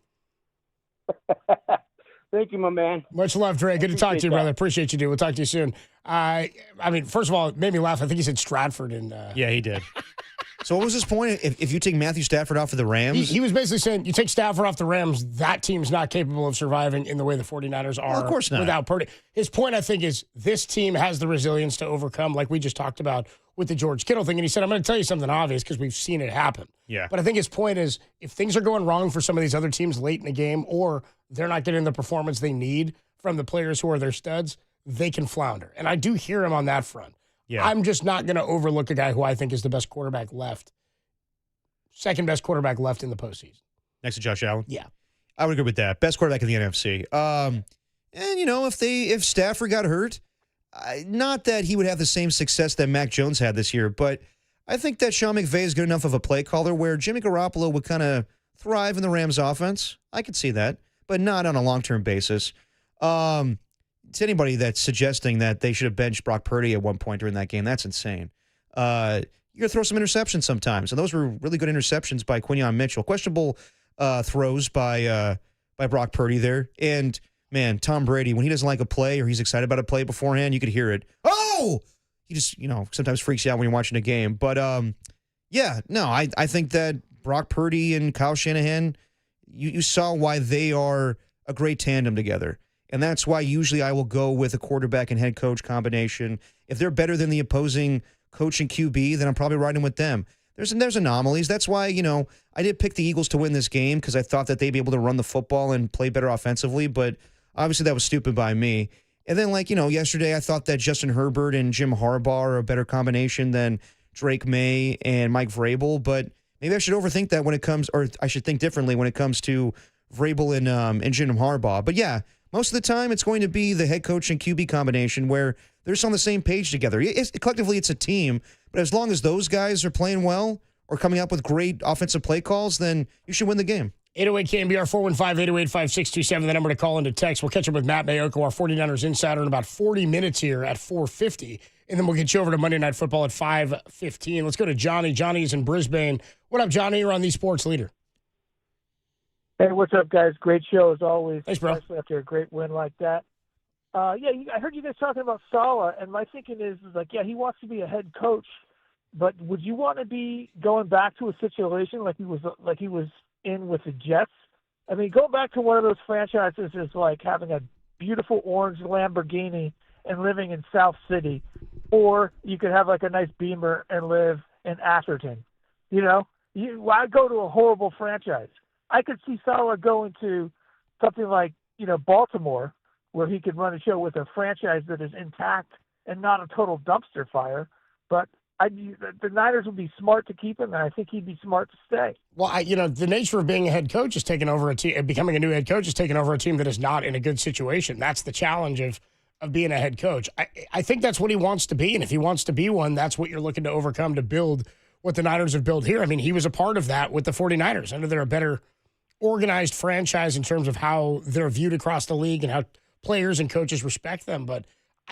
Thank you, my man. Much love, Dre. Good to talk to you, brother. Appreciate you, dude. We'll talk to you soon. I mean, first of all, it made me laugh. I think he said Stratford. Yeah, he did. So what was his point? If you take Matthew Stafford off of the Rams? He was basically saying, you take Stafford off the Rams, that team's not capable of surviving in the way the 49ers are. Well, of course not. Without Purdy. His point, I think, is this team has the resilience to overcome, like we just talked about with the George Kittle thing. And he said, I'm going to tell you something obvious because we've seen it happen. Yeah. But I think his point is, if things are going wrong for some of these other teams late in the game, or they're not getting the performance they need from the players who are their studs, they can flounder. And I do hear him on that front. Yeah. I'm just not going to overlook a guy who I think is the best quarterback left, second best quarterback left in the postseason. Next to Josh Allen? Yeah. I would agree with that. Best quarterback in the NFC. And, you know, if Stafford got hurt, not that he would have the same success that Mac Jones had this year, but I think that Sean McVay is good enough of a play caller where Jimmy Garoppolo would kind of thrive in the Rams offense. I could see that, but not on a long-term basis. To anybody that's suggesting that they should have benched Brock Purdy at one point during that game, that's insane. You're going to throw some interceptions sometimes, and those were really good interceptions by Quinyon Mitchell. Questionable throws by Brock Purdy there. And, man, Tom Brady, when he doesn't like a play or he's excited about a play beforehand, you could hear it. Oh! He just, sometimes freaks you out when you're watching a game. But, I think that Brock Purdy and Kyle Shanahan, you saw why they are a great tandem together. And that's why usually I will go with a quarterback and head coach combination. If they're better than the opposing coach and QB, then I'm probably riding with them. There's anomalies. That's why, I did pick the Eagles to win this game because I thought that they'd be able to run the football and play better offensively, but obviously that was stupid by me. And then, yesterday, I thought that Justin Herbert and Jim Harbaugh are a better combination than Drake May and Mike Vrabel, but maybe I should overthink that when it comes, or I should think differently when it comes to Vrabel and Jim Harbaugh. But yeah, most of the time it's going to be the head coach and QB combination where they're just on the same page together. Collectively, it's a team, but as long as those guys are playing well or coming up with great offensive play calls, then you should win the game. 808 KNBR 415-808-5627, the number to call into text. We'll catch up with Matt Mayoko, our 49ers insider, in about 40 minutes here at 4:50, and then we'll get you over to Monday Night Football at 5:15. Let's go to Johnny. Johnny's in Brisbane. What up, Johnny? You're on the Sports Leader. Hey, what's up, guys? Great show as always. Thanks, bro. Especially after a great win like that. I heard you guys talking about Saleh, and my thinking is he wants to be a head coach, but would you want to be going back to a situation like he was in with the Jets? I mean, go back to one of those franchises is like having a beautiful orange Lamborghini and living in South City, or you could have like a nice Beamer and live in Atherton. Why go to a horrible franchise? I could see Saleh going to something like, Baltimore, where he could run a show with a franchise that is intact and not a total dumpster fire. But the Niners would be smart to keep him, and I think he'd be smart to stay. Well, the nature of being a head coach is taking over a team. Becoming a new head coach is taking over a team that is not in a good situation. That's the challenge of being a head coach. I think that's what he wants to be, and if he wants to be one, that's what you're looking to overcome to build what the Niners have built here. I mean, he was a part of that with the 49ers. I know they're a better organized franchise in terms of how they're viewed across the league and how players and coaches respect them, but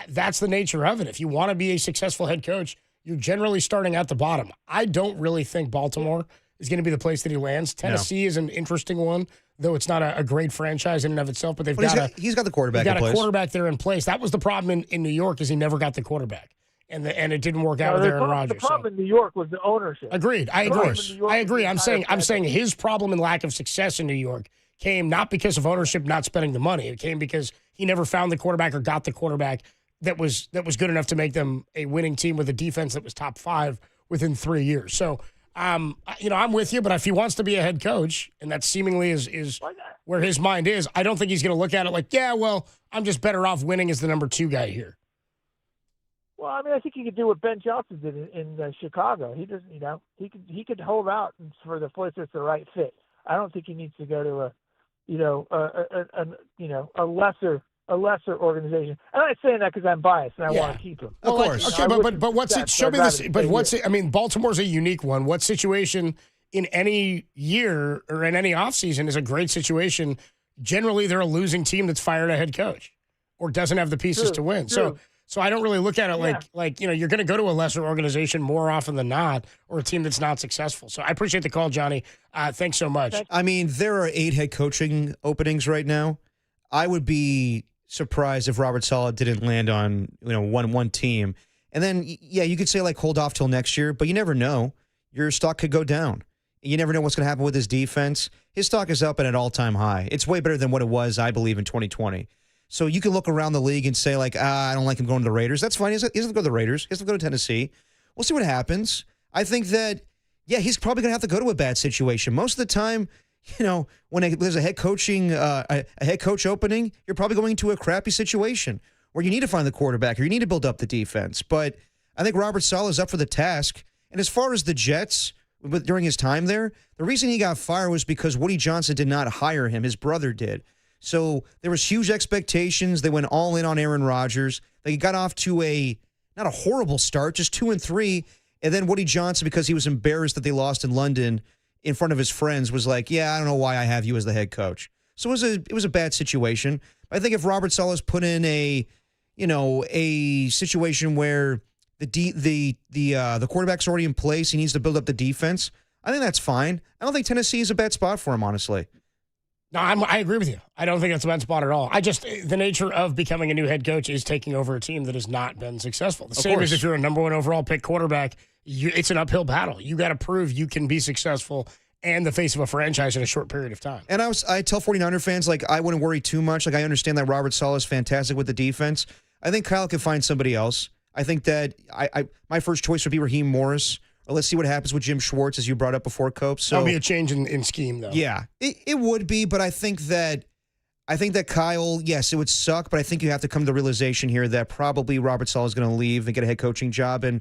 that's the nature of it. If you want to be a successful head coach, you're generally starting at the bottom. I don't really think Baltimore is going to be the place that he lands. Tennessee is an interesting one, though it's not a great franchise in and of itself, but he's got the quarterback in place. He's got a quarterback there in place. That was the problem in New York is he never got the quarterback. And it didn't work out with Aaron Rodgers. The problem in New York was the ownership. Agreed. I agree. I'm saying his problem and lack of success in New York came not because of ownership not spending the money. It came because he never found the quarterback or got the quarterback that was good enough to make them a winning team with a defense that was top 5 within 3 years. So, I'm with you, but if he wants to be a head coach, and that seemingly is where his mind is, I don't think he's going to look at it like, I'm just better off winning as the number 2 guy here. Well, I mean, I think he could do what Ben Johnson did in Chicago. He doesn't, he could hold out for the place that's the right fit. I don't think he needs to go to a lesser organization. I'm not saying that because I'm biased and I want to keep him. Of course. Okay, but what's it? Show me this. But what's it? I mean, Baltimore's a unique one. What situation in any year or in any offseason is a great situation? Generally, they're a losing team that's fired a head coach or doesn't have the pieces to win. True. So I don't really look at it like you're going to go to a lesser organization more often than not, or a team that's not successful. So I appreciate the call, Johnny. Thanks so much. I mean, there are 8 head coaching openings right now. I would be surprised if Robert Saleh didn't land on one team. And then you could say hold off till next year, but you never know. Your stock could go down. You never know what's going to happen with his defense. His stock is up at an all-time high. It's way better than what it was, I believe, in 2020. So you can look around the league and say, I don't like him going to the Raiders. That's fine. He doesn't go to the Raiders. He doesn't go to Tennessee. We'll see what happens. I think that, he's probably going to have to go to a bad situation. Most of the time, when there's a head coach opening, you're probably going to a crappy situation where you need to find the quarterback or you need to build up the defense. But I think Robert Saleh is up for the task. And as far as the Jets, during his time there, the reason he got fired was because Woody Johnson did not hire him. His brother did. So there was huge expectations. They went all in on Aaron Rodgers. They got off to not a horrible start, just 2-3. And then Woody Johnson, because he was embarrassed that they lost in London in front of his friends, was like, yeah, I don't know why I have you as the head coach. So it was a bad situation. But I think if Robert Saleh's put in a situation where the quarterback's already in place, he needs to build up the defense, I think that's fine. I don't think Tennessee is a bad spot for him, honestly. No, I agree with you. I don't think that's a bad spot at all. The nature of becoming a new head coach is taking over a team that has not been successful. The same as if you're a number one overall pick quarterback, it's an uphill battle. You got to prove you can be successful and the face of a franchise in a short period of time. And I tell 49er fans, I wouldn't worry too much. I understand that Robert Saleh is fantastic with the defense. I think Kyle could find somebody else. I think that my first choice would be Raheem Morris. Or let's see what happens with Jim Schwartz, as you brought up before, Cope. So that'll be a change in scheme, though. Yeah, it would be, but I think that Kyle, yes, it would suck, but I think you have to come to the realization here that probably Robert Saleh is going to leave and get a head coaching job, and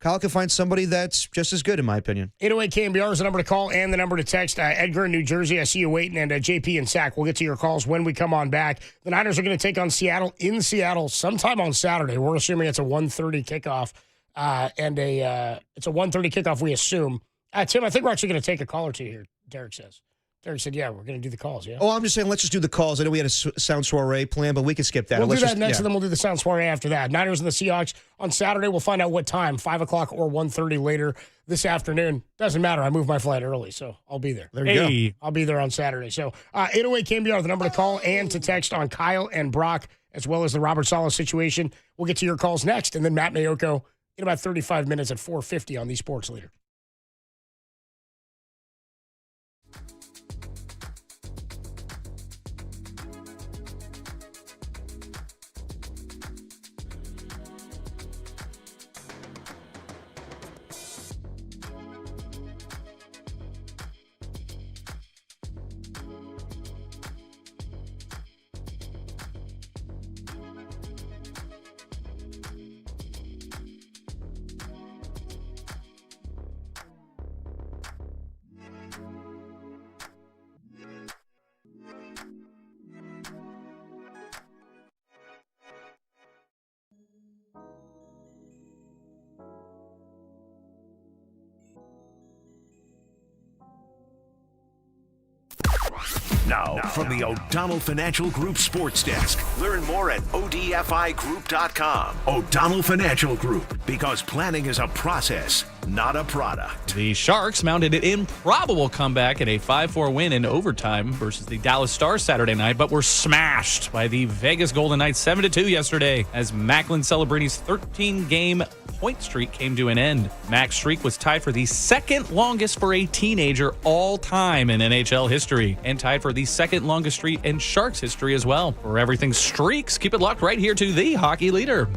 Kyle can find somebody that's just as good, in my opinion. 808 KNBR is the number to call and the number to text. Edgar in New Jersey, I see you waiting, and JP and Sack. We'll get to your calls when we come on back. The Niners are going to take on Seattle in Seattle sometime on Saturday. We're assuming it's a 1:30 kickoff. It's a 1:30 kickoff, we assume. Tim, I think we're actually going to take a call or two here, Derek says. Derek said, yeah, we're going to do the calls, yeah? Oh, I'm just saying, let's just do the calls. I know we had a sound soiree plan, but we can skip that. We'll do that next, and then we'll do the sound soiree after that. Niners and the Seahawks on Saturday. We'll find out what time, 5 o'clock or 1:30 later this afternoon. Doesn't matter. I moved my flight early, so I'll be there. There you go. I'll be there on Saturday. So 808 KNBR, the number to call and to text on Kyle and Brock, as well as the Robert Saleh situation. We'll get to your calls next, and then Matt Mayoko in about 35 minutes at 4:50 on the Sports Leader. Now, from the O'Donnell Financial Group Sports Desk. Learn more at odfigroup.com. O'Donnell Financial Group, because planning is a process, not a product. The Sharks mounted an improbable comeback in a 5-4 win in overtime versus the Dallas Stars Saturday night, but were smashed by the Vegas Golden Knights 7-2 yesterday as Macklin Celebrini's 13-game point streak came to an end. Mac's streak was tied for the second longest for a teenager all time in NHL history, and tied for the second longest streak in Sharks history as well. For everything streaks, keep it locked right here to the Hockey Leader.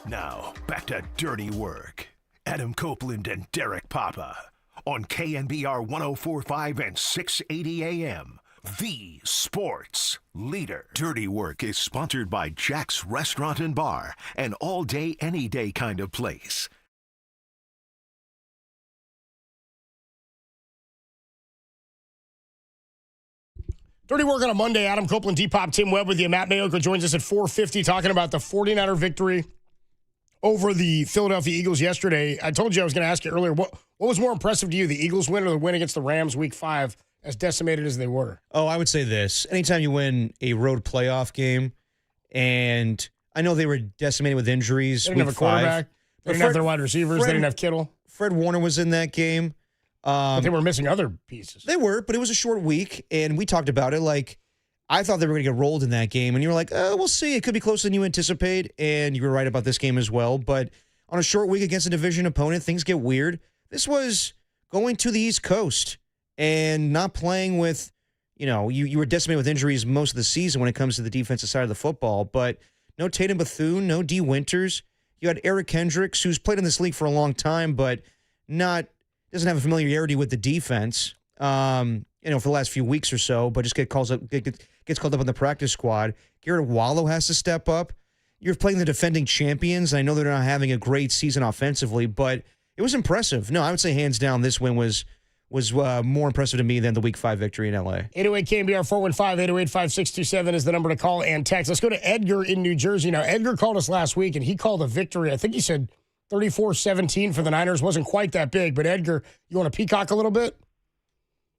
Now, back to Dirty Work. Adam Copeland and Derek Papa on KNBR 104.5 and 680 AM. The sports leader. Dirty Work is sponsored by Jack's Restaurant and Bar, an all-day, any-day kind of place. Dirty Work on a Monday. Adam Copeland, D-Pop, Tim Webb with you. Matt Mayoka joins us at 4:50 talking about the 49er victory over the Philadelphia Eagles yesterday. I told you I was going to ask you earlier, what was more impressive to you, the Eagles win or the win against the Rams week 5, as decimated as they were? Oh, I would say this. Anytime you win a road playoff game, and I know they were decimated with injuries. They didn't have a quarterback. They didn't have their wide receivers. They didn't have Kittle. Fred Warner was in that game. But they were missing other pieces. They were, but it was a short week, and we talked about it. Like, I thought they were going to get rolled in that game, and you were like, oh, we'll see. It could be closer than you anticipate, and you were right about this game as well. But on a short week against a division opponent, things get weird. This was going to the East Coast and not playing with, you were decimated with injuries most of the season when it comes to the defensive side of the football, but no Tatum Bethune, no D. Winters. You had Eric Kendricks, who's played in this league for a long time, but doesn't have a familiarity with the defense, for the last few weeks or so, but just gets called up on the practice squad. Garrett Wallow has to step up. You're playing the defending champions. I know they're not having a great season offensively, but it was impressive. No, I would say hands down this win was more impressive to me than the Week 5 victory in L.A. 808 KNBR 415-808-5627 is the number to call and text. Let's go to Edgar in New Jersey. Now, Edgar called us last week, and he called a victory. I think he said 34-17 for the Niners. Wasn't quite that big, but Edgar, you want to peacock a little bit?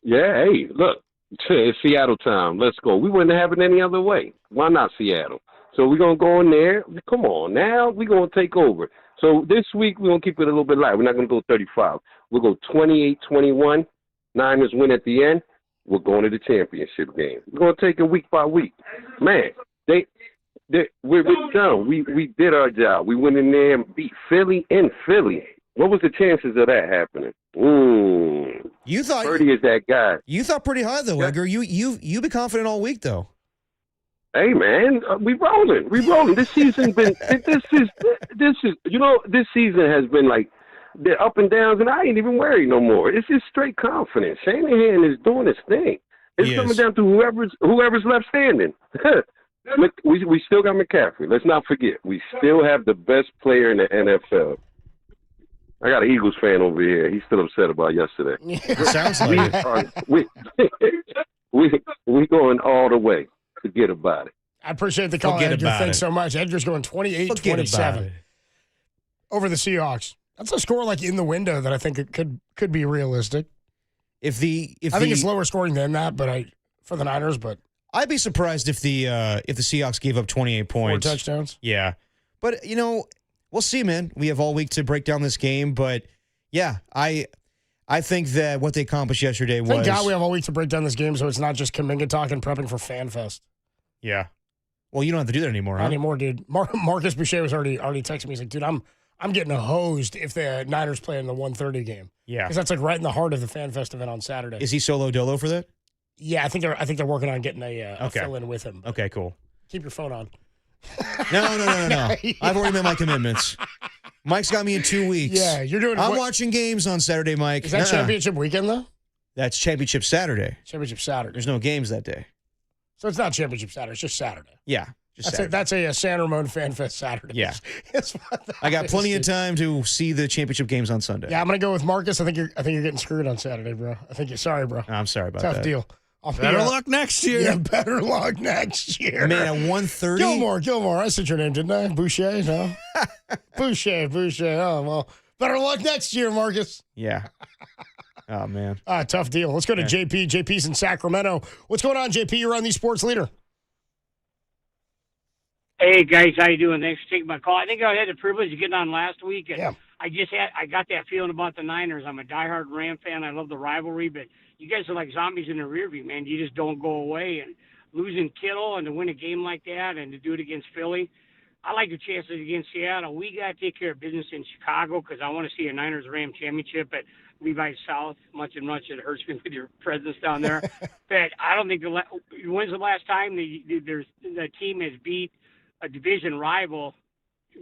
Yeah, hey, look, it's Seattle time. Let's go. We wouldn't have it any other way. Why not Seattle? So we're going to go in there. Come on, now we're going to take over. So this week, we're going to keep it a little bit light. We're not going to go 35. We'll go 28-21. Niners win at the end. We're going to the championship game. We're going to take it week by week. Man, we're done. We did our job. We went in there and beat Philly in Philly. What was the chances of that happening? You thought Purdy is that guy. You thought pretty high though, Edgar. You've been confident all week though. Hey man, we rolling. This season's been this is this season has been like the up and downs, and I ain't even worried no more. It's just straight confidence. Shanahan is doing his thing. It's coming down to whoever's left standing. We still got McCaffrey. Let's not forget. We still have the best player in the NFL. I got an Eagles fan over here. He's still upset about yesterday. It sounds like we going all the way. Forget about it. I appreciate the call, Edgar. Thanks so much. Edgar's going 28-27 over the Seahawks. That's a score like in the window that I think it could be realistic. I think it's lower scoring than that, but for the Niners, but I'd be surprised if the Seahawks gave up 28 points. 4 touchdowns. Yeah, but we'll see, man. We have all week to break down this game, but yeah, I think that what they accomplished yesterday was. Thank God we have all week to break down this game, so it's not just Kuminga talking, prepping for FanFest. Yeah. Well, you don't have to do that anymore, huh? Not anymore, dude. Marcus Boucher was already texting me. He's like, dude, I'm getting hosed if the Niners play in the 1:30 game. Yeah. Because that's like right in the heart of the FanFest event on Saturday. Is he solo dolo for that? Yeah, I think they're working on getting a fill-in with him. Okay, cool. Keep your phone on. No. I've already made my commitments. Mike's got me in 2 weeks. Yeah, you're doing. I'm watching games on Saturday, Mike. Is that championship weekend though? That's championship Saturday. Championship Saturday. There's no games that day. So it's not championship Saturday. It's just Saturday. Yeah. That's a San Ramon FanFest Saturday. Yeah. I got plenty of time to see the championship games on Sunday. Yeah, I'm gonna go with Marcus. I think you're getting screwed on Saturday, bro. Sorry, bro. I'm sorry about that. Tough deal. Better luck next year. Yeah, better luck next year. Man, at 1:30. Gilmore. I said your name, didn't I? Boucher, no? Boucher. Oh, well, better luck next year, Marcus. Yeah. Oh, man. Tough deal. Let's go to JP. JP's in Sacramento. What's going on, JP? You're on the Sports Leader. Hey, guys. How you doing? Thanks for taking my call. I think I had the privilege of getting on last week. And I got that feeling about the Niners. I'm a diehard Ram fan. I love the rivalry, but you guys are like zombies in the rear view, man. You just don't go away. And losing Kittle and to win a game like that and to do it against Philly, I like your chances against Seattle. We got to take care of business in Chicago because I want to see a Niners-Ram championship at Levi South. Much it hurts me with your presence down there. But I don't think when's the last time the team has beat a division rival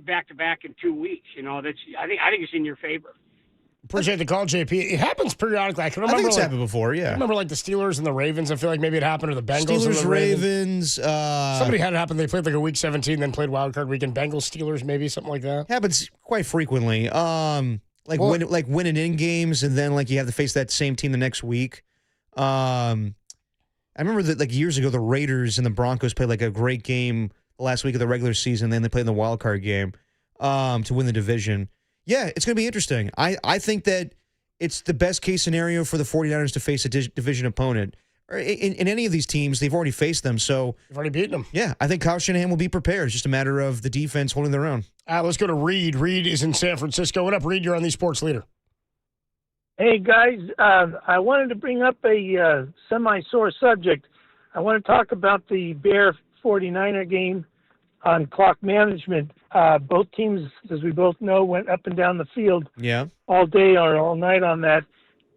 back-to-back in 2 weeks? I think it's in your favor. Appreciate the call, JP. It happens periodically. I think it's happened before, yeah. I remember like the Steelers and the Ravens. I feel like maybe it happened to the Bengals and the Ravens. Somebody had it happen. They played like a week 17, then played wild card weekend. Bengals, Steelers, maybe something like that. Happens quite frequently. Winning in games, and then like you have to face that same team the next week. I remember that like years ago, the Raiders and the Broncos played like a great game the last week of the regular season. Then they played in the wild card game to win the division. Yeah, it's going to be interesting. I think that it's the best case scenario for the 49ers to face a division opponent. In any of these teams, they've already faced them. So you've already beaten them. Yeah, I think Kyle Shanahan will be prepared. It's just a matter of the defense holding their own. Let's go to Reed. Reed is in San Francisco. What up, Reed? You're on the Sports Leader. Hey, guys. I wanted to bring up a semi-sore subject. I want to talk about the Bear 49er game on clock management. Both teams, as we both know, went up and down the field all day or all night on that.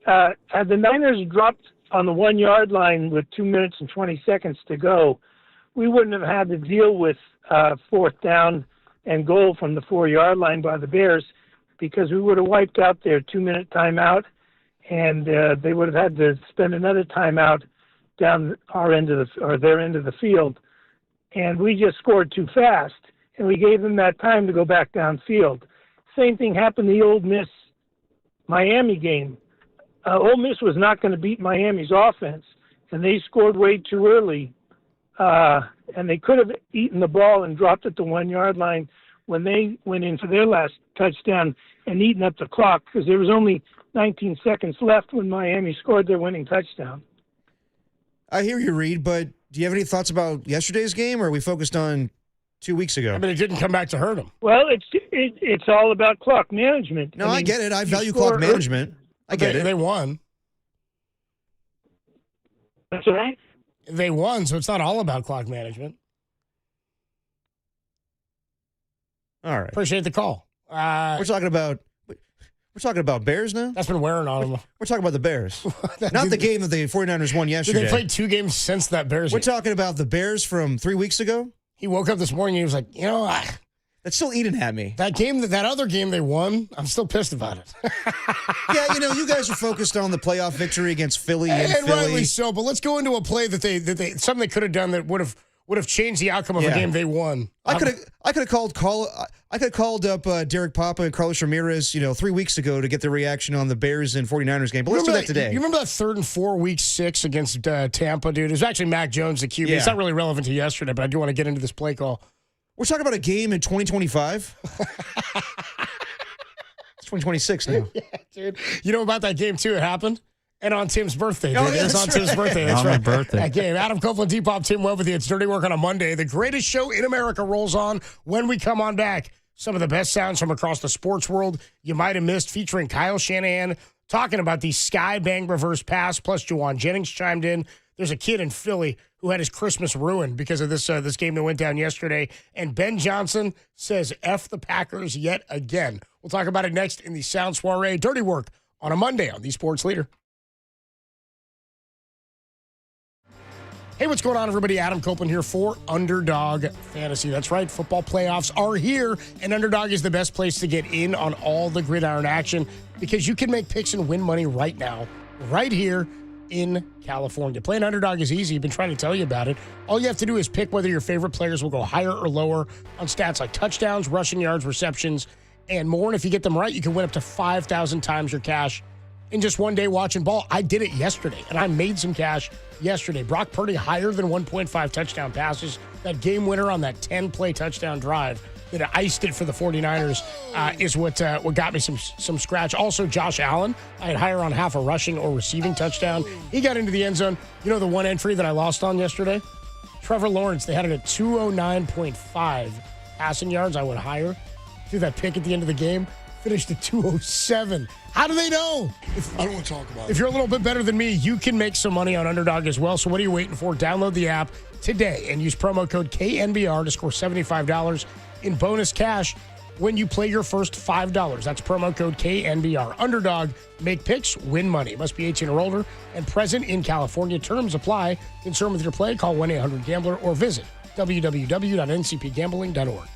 Had the Niners dropped on the 1 yard line with 2 minutes and 20 seconds to go, we wouldn't have had to deal with fourth down and goal from the 4 yard line by the Bears because we would have wiped out their 2 minute timeout and they would have had to spend another timeout down their end of the field. And we just scored too fast, and we gave them that time to go back downfield. Same thing happened in the Ole Miss-Miami game. Ole Miss was not going to beat Miami's offense, and they scored way too early. And they could have eaten the ball and dropped at the 1 yard line when they went in for their last touchdown and eaten up the clock because there was only 19 seconds left when Miami scored their winning touchdown. I hear you, Reed, but do you have any thoughts about yesterday's game, or are we focused on 2 weeks ago. I mean, it didn't come back to hurt him. Well, it's all about clock management. No, I mean, get it. I you value score clock management. I get it. They won. That's right. They won, so it's not all about clock management. All right. Appreciate the call. We're talking about Bears now? That's been wearing on them. We're talking about the Bears. Not the game that the 49ers won yesterday. They played 2 games since that Bears We're game. talking about the Bears from 3 weeks ago? He woke up this morning and he was like, that's still eating at me. That other game they won, I'm still pissed about it. Yeah, you guys are focused on the playoff victory against Philly and Philly. Rightly so, but let's go into a play that they something they could have done that would have changed the outcome of a game they won. I could have called up Derek Papa and Carlos Ramirez, 3 weeks ago to get the reaction on the Bears and 49ers game. But let's do that today. You remember that 3rd and 4 week 6 against Tampa, dude? It was actually Mac Jones, the QB. Yeah. It's not really relevant to yesterday, but I do want to get into this play call. We're talking about a game in 2025. It's 2026 now. Yeah, dude. You know about that game, too? It happened. And on Tim's birthday. Oh, Dude. yeah, It was on Tim's birthday. That's On my right. birthday. That game. Adam Copeland, Depop, Tim Webb with you. It's Dirty Work on a Monday. The greatest show in America rolls on when we come on back. Some of the best sounds from across the sports world you might have missed, featuring Kyle Shanahan talking about the Sky Bang reverse pass, plus Juwan Jennings chimed in. There's a kid in Philly who had his Christmas ruined because of this game that went down yesterday. And Ben Johnson says F the Packers yet again. We'll talk about it next in the Sound Soiree. Dirty Work on a Monday on the Sports Leader. Hey, what's going on, everybody? Adam Copeland here for Underdog Fantasy. That's right, football playoffs are here, and Underdog is the best place to get in on all the gridiron action because you can make picks and win money right now, right here in California. Playing Underdog is easy. I've been trying to tell you about it. All you have to do is pick whether your favorite players will go higher or lower on stats like touchdowns, rushing yards, receptions, and more. And if you get them right, you can win up to 5,000 times your cash in just one day watching ball. I did it yesterday, and I made some cash yesterday. Brock Purdy higher than 1.5 touchdown passes. That game winner on that 10-play touchdown drive that iced it for the 49ers is what got me some scratch. Also, Josh Allen, I had higher on half a rushing or receiving touchdown. He got into the end zone. You know the one entry that I lost on yesterday? Trevor Lawrence, they had it at 209.5 passing yards. I went higher. Threw that pick at the end of the game. Finished at 207. How do they know? I don't want to talk about it. If you're a little bit better than me, you can make some money on Underdog as well. So what are you waiting for? Download the app today and use promo code KNBR to score $75 in bonus cash when you play your first $5. That's promo code KNBR. Underdog, make picks, win money. Must be 18 or older and present in California. Terms apply. Concern with your play? Call 1-800-GAMBLER or visit www.ncpgambling.org.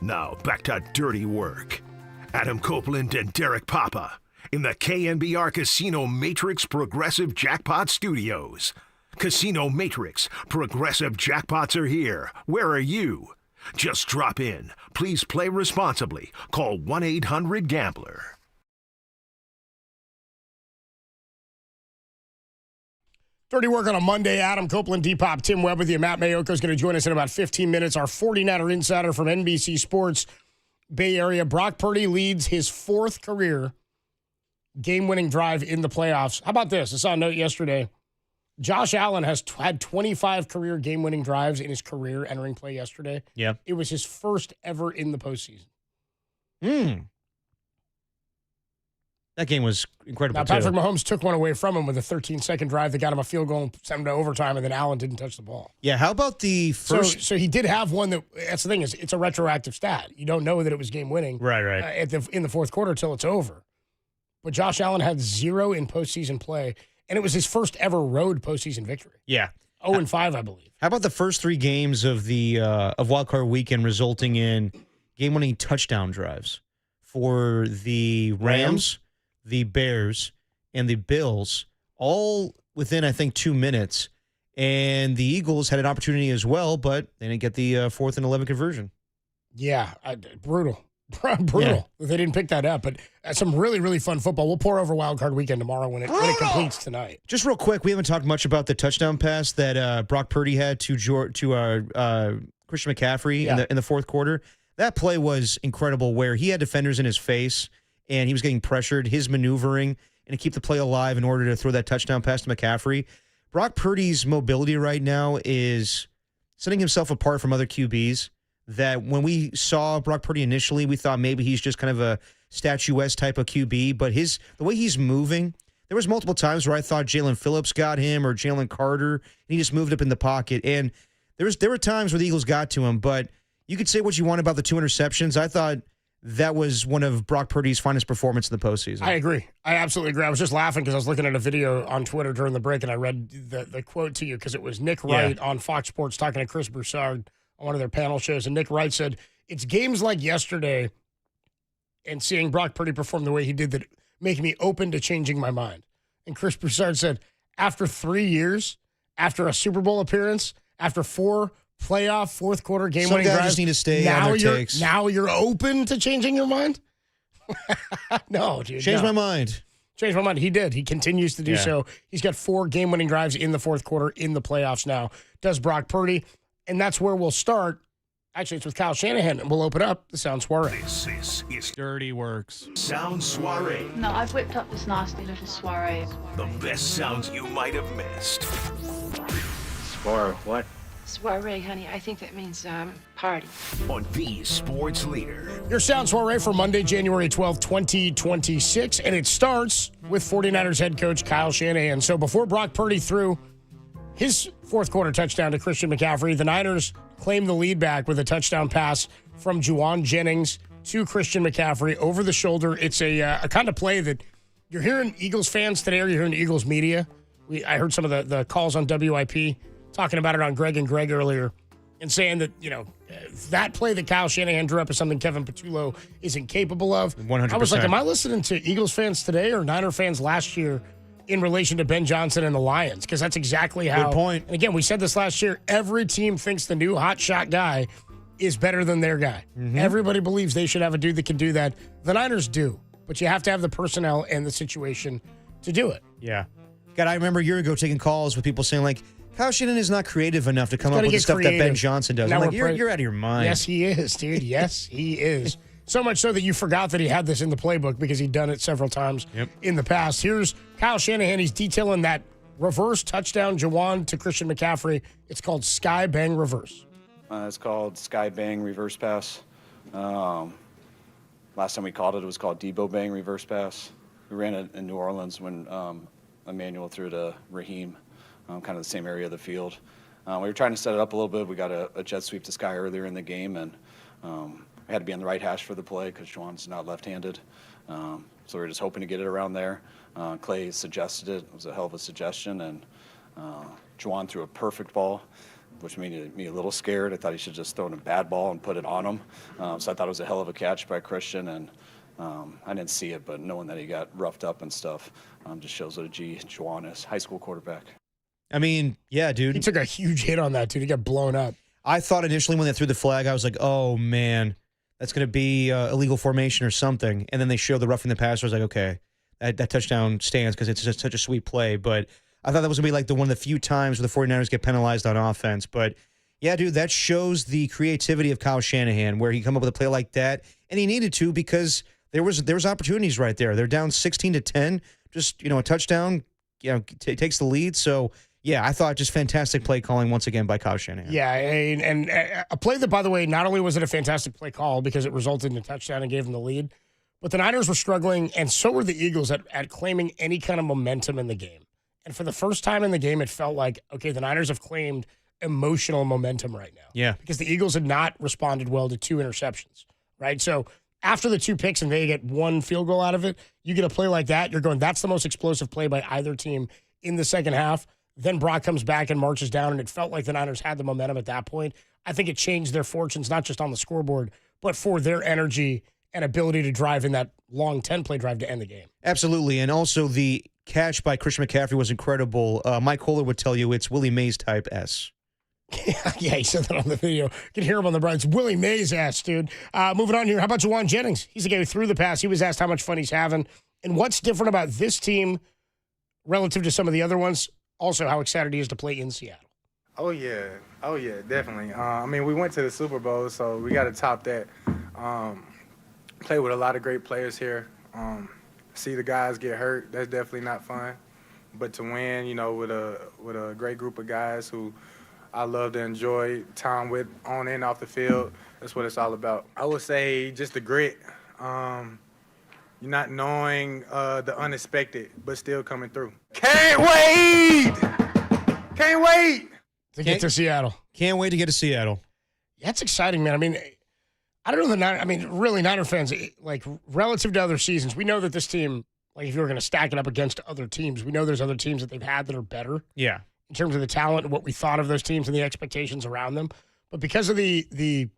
Now back to dirty work. Adam Copeland and Derek Papa in the KNBR Casino Matrix Progressive Jackpot Studios. Casino Matrix Progressive Jackpots are here. Where are you? Just drop in. Please play responsibly. Call 1-800-GAMBLER. Dirty work on a Monday. Adam Copeland, D-Pop, Tim Webb with you. Matt Mayoko is going to join us in about 15 minutes. Our 49er insider from NBC Sports Bay Area. Brock Purdy leads his 4th career game-winning drive in the playoffs. How about this? I saw a note yesterday. Josh Allen has had 25 career game-winning drives in his career entering play yesterday. Yeah. It was his first ever in the postseason. That game was incredible, Now, Patrick Mahomes took one away from him with a 13-second drive that got him a field goal and sent him to overtime, and then Allen didn't touch the ball. Yeah, how about the first? So he did have one that's the thing is it's a retroactive stat. You don't know that it was game-winning Right. in the fourth quarter until it's over. But Josh Allen had 0 in postseason play, and it was his first ever road postseason victory. Yeah. 0-5, I believe. How about the first 3 games of the of Wild Card Weekend resulting in game-winning touchdown drives for the Rams, the Bears, and the Bills, all within, I think, 2 minutes. And the Eagles had an opportunity as well, but they didn't get the 4th and 11 conversion. Yeah, brutal. Brutal. Yeah. They didn't pick that up, but some really, really fun football. We'll pour over Wild Card Weekend tomorrow when it completes tonight. Just real quick, we haven't talked much about the touchdown pass that Brock Purdy had to Christian McCaffrey in the fourth quarter. That play was incredible, where he had defenders in his face and he was getting pressured, his maneuvering, and to keep the play alive in order to throw that touchdown pass to McCaffrey. Brock Purdy's mobility right now is setting himself apart from other QBs. That when we saw Brock Purdy initially, we thought maybe he's just kind of a statuesque type of QB, but the way he's moving, there was multiple times where I thought Jalen Phillips got him or Jalen Carter, and he just moved up in the pocket. And there were times where the Eagles got to him, but you could say what you want about the 2 interceptions. I thought that was one of Brock Purdy's finest performances in the postseason. I agree. I absolutely agree. I was just laughing because I was looking at a video on Twitter during the break, and I read the quote to you because it was Nick Wright on Fox Sports talking to Chris Broussard on one of their panel shows, and Nick Wright said, it's games like yesterday and seeing Brock Purdy perform the way he did that make me open to changing my mind. And Chris Broussard said, after 3 years, after a Super Bowl appearance, after 4 playoff fourth quarter game-winning drives, just need to stay on their takes. Now you're open to changing your mind? No, dude. Change my mind. Changed my mind. He did. He continues to do so. He's got 4 game-winning drives in the fourth quarter in the playoffs now. Does Brock Purdy. And that's where we'll start. Actually, it's with Kyle Shanahan, and we'll open up the Sound Soiree. This is Dirty Works. Sound Soiree. No, I've whipped up this nasty little soiree. The best sounds you might have missed. Soiree, what? Soiree, honey. I think that means party. On the sports leader. Your Sound Soiree for Monday, January 12th, 2026. And it starts with 49ers head coach Kyle Shanahan. So before Brock Purdy threw his fourth quarter touchdown to Christian McCaffrey, the Niners claimed the lead back with a touchdown pass from Juwan Jennings to Christian McCaffrey over the shoulder. It's a kind of play that you're hearing Eagles fans today, or you're hearing Eagles media. I heard some of the calls on WIP talking about it on Greg and Greg earlier and saying that, that play that Kyle Shanahan drew up is something Kevin Patullo is incapable of. 100%. I was like, am I listening to Eagles fans today or Niner fans last year in relation to Ben Johnson and the Lions? Because that's exactly how. Good point. And again, we said this last year. Every team thinks the new hot shot guy is better than their guy. Mm-hmm. Everybody believes they should have a dude that can do that. The Niners do, but you have to have the personnel and the situation to do it. Yeah. God, I remember a year ago taking calls with people saying, like, Kyle Shanahan is not creative enough to come up with the stuff that Ben Johnson does. Now I'm like, you're out of your mind. Yes, he is, dude. Yes, he is. So much so that you forgot that he had this in the playbook because he'd done it several times in the past. Here's Kyle Shanahan. He's detailing that reverse touchdown, Juwan to Christian McCaffrey. It's called Sky Bang Reverse. It's called Sky Bang Reverse Pass. Last time we called it was called Debo Bang Reverse Pass. We ran it in New Orleans when Emmanuel threw to Raheem, kind of the same area of the field. We were trying to set it up a little bit. We got a jet sweep to Sky earlier in the game, and we had to be on the right hash for the play because Juwan's not left-handed. So we were just hoping to get it around there. Clay suggested it. It was a hell of a suggestion, and Juwan threw a perfect ball. which made me a little scared. I thought he should just throw in a bad ball and put it on him. So I thought it was a hell of a catch by Christian, and I didn't see it, but knowing that he got roughed up and stuff just shows what a Juwan is, high school quarterback. I mean, yeah, dude. He took a huge hit on that, dude. He got blown up. I thought initially when they threw the flag, I was like, oh, man, that's going to be illegal formation or something. And then they showed the roughing the passer. I was like, okay, that touchdown stands because it's just such a sweet play. But I thought that was going to be like one of the few times where the 49ers get penalized on offense. But, yeah, dude, that shows the creativity of Kyle Shanahan where he come up with a play like that. And he needed to because there was opportunities right there. They're down 16-10. Just, a touchdown, takes the lead. So, yeah, I thought just fantastic play calling once again by Kyle Shanahan. Yeah, and a play that, by the way, not only was it a fantastic play call because it resulted in a touchdown and gave them the lead, but the Niners were struggling, and so were the Eagles at claiming any kind of momentum in the game. And for the first time in the game, it felt like, okay, the Niners have claimed emotional momentum right now. Yeah. Because the Eagles had not responded well to 2 interceptions, right? So after the 2 picks and they get 1 field goal out of it, you get a play like that, you're going, that's the most explosive play by either team in the second half. Then Brock comes back and marches down, and it felt like the Niners had the momentum at that point. I think it changed their fortunes, not just on the scoreboard, but for their energy and ability to drive in that long 10-play drive to end the game. Absolutely, and also the catch by Christian McCaffrey was incredible. Mike Kohler would tell you it's Willie Mays type S. Yeah, he said that on the video. You can hear him on the Brian. It's Willie Mays ass, dude. Moving on here, how about Juwan Jennings? He's the guy who threw the pass. He was asked how much fun he's having. And what's different about this team relative to some of the other ones? Also, how excited he is to play in Seattle. Oh, yeah, definitely. I mean, we went to the Super Bowl, so we got to top that. Play with a lot of great players here. See the guys get hurt, that's definitely not fun. But to win, with a great group of guys who I love to enjoy time with on and off the field, that's what it's all about. I would say just the grit. You're not knowing the unexpected, but still coming through. Can't wait to get to Seattle. Can't wait to get to Seattle. Yeah, that's exciting, man. I mean, I don't know really Niner fans, like relative to other seasons, we know that this team, like if you were going to stack it up against other teams, we know there's other teams that they've had that are better. Yeah. In terms of the talent and what we thought of those teams and the expectations around them. But because of the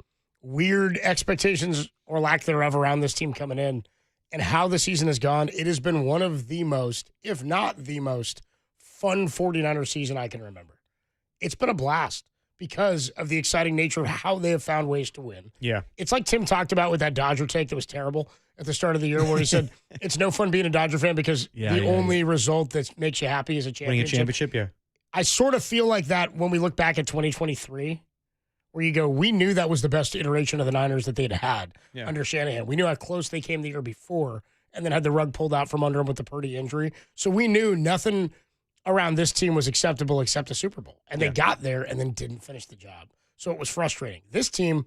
weird expectations or lack thereof around this team coming in and how the season has gone, it has been one of the most, if not the most, fun 49er season I can remember. It's been a blast because of the exciting nature of how they have found ways to win. Yeah. It's like Tim talked about with that Dodger take that was terrible at the start of the year where he said, it's no fun being a Dodger fan because only result that makes you happy is a championship. Winning a championship, yeah. I sort of feel like that when we look back at 2023, where you go, we knew that was the best iteration of the Niners that they'd had under Shanahan. We knew how close they came the year before and then had the rug pulled out from under them with the Purdy injury. So we knew nothing around this team was acceptable except a Super Bowl. And they got there and then didn't finish the job. So it was frustrating. This team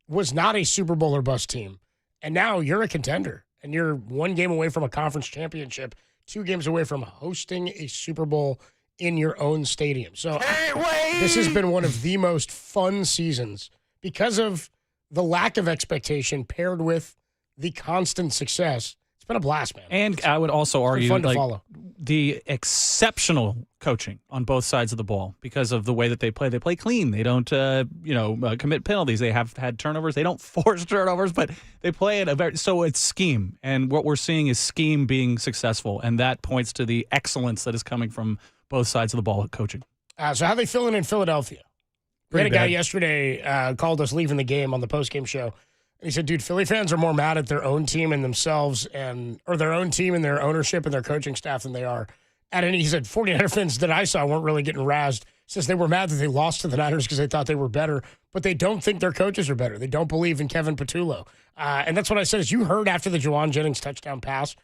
was not a Super Bowl or bust team. And now you're a contender. And you're 1 game away from a conference championship, 2 games away from hosting a Super Bowl in your own stadium. So this has been one of the most fun seasons because of the lack of expectation paired with the constant success. It's been a blast, man. And I would also argue fun to follow. The exceptional coaching on both sides of the ball because of the way that they play. They play clean. They don't, commit penalties. They have had turnovers. They don't force turnovers, but they play it so it's scheme. And what we're seeing is scheme being successful, and that points to the excellence that is coming from both sides of the ball at coaching. So how are they feeling in Philadelphia? We had a guy yesterday called us leaving the game on the postgame show. And he said, dude, Philly fans are more mad at their own team and themselves or their own team and their ownership and their coaching staff than they are at any. He said 49er fans that I saw weren't really getting razzed. He says they were mad that they lost to the Niners because they thought they were better, but they don't think their coaches are better. They don't believe in Kevin Patullo. And that's what I said is you heard after the Juwan Jennings touchdown pass,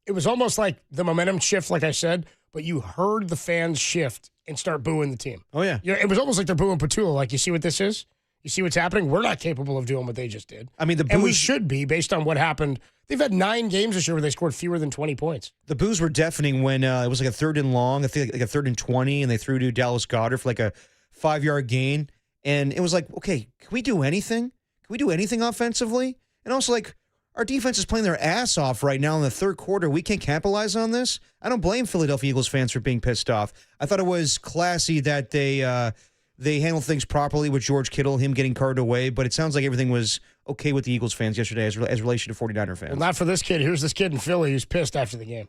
it was almost like the momentum shift, like I said, but you heard the fans shift and start booing the team. Oh, yeah. It was almost like they're booing Patullo. Like, you see what this is? You see what's happening? We're not capable of doing what they just did. I mean, and we should be based on what happened. They've had 9 games this year where they scored fewer than 20 points. The boos were deafening when it was like a 3rd and long, I think like a 3rd and 20, and they threw to Dallas Goedert for like a 5-yard gain. And it was like, okay, can we do anything? Can we do anything offensively? And also, like, our defense is playing their ass off right now in the 3rd quarter. We can't capitalize on this. I don't blame Philadelphia Eagles fans for being pissed off. I thought it was classy that they they handled things properly with George Kittle, him getting carted away, but it sounds like everything was okay with the Eagles fans yesterday as relation to 49er fans. Well, not for this kid. Here's this kid in Philly who's pissed after the game.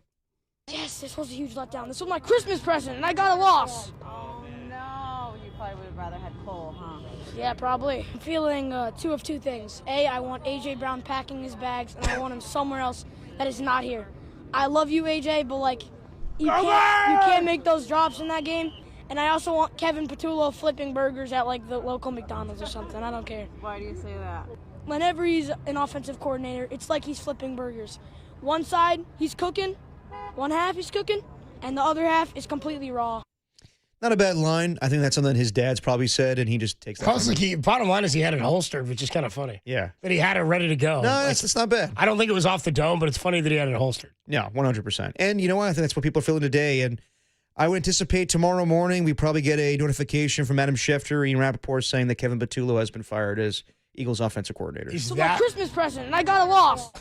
Yes, this was a huge letdown. This was my Christmas present, and I got a loss. Oh, no. You probably would have rather had Cole, huh? Yeah, probably. I'm feeling two of two things. A, I want A.J. Brown packing his bags, and I want him somewhere else that is not here. I love you, A.J., but, like, you can't make those drops in that game. And I also want Kevin Patullo flipping burgers at, like, the local McDonald's or something. I don't care. Why do you say that? Whenever he's an offensive coordinator, it's like he's flipping burgers. One side, he's cooking. One half he's cooking, and the other half is completely raw. Not a bad line. I think that's something his dad's probably said, and he just takes that. Bottom line is he had it holstered, which is kind of funny. Yeah. That he had it ready to go. No, it's not bad. I don't think it was off the dome, but it's funny that he had it holstered. Yeah, 100%. And you know what? I think that's what people are feeling today. And I would anticipate tomorrow morning we probably get a notification from Adam Schefter, Ian Rappaport saying that Kevin Patullo has been fired as Eagles offensive coordinator. This was my Christmas present, and I got a loss.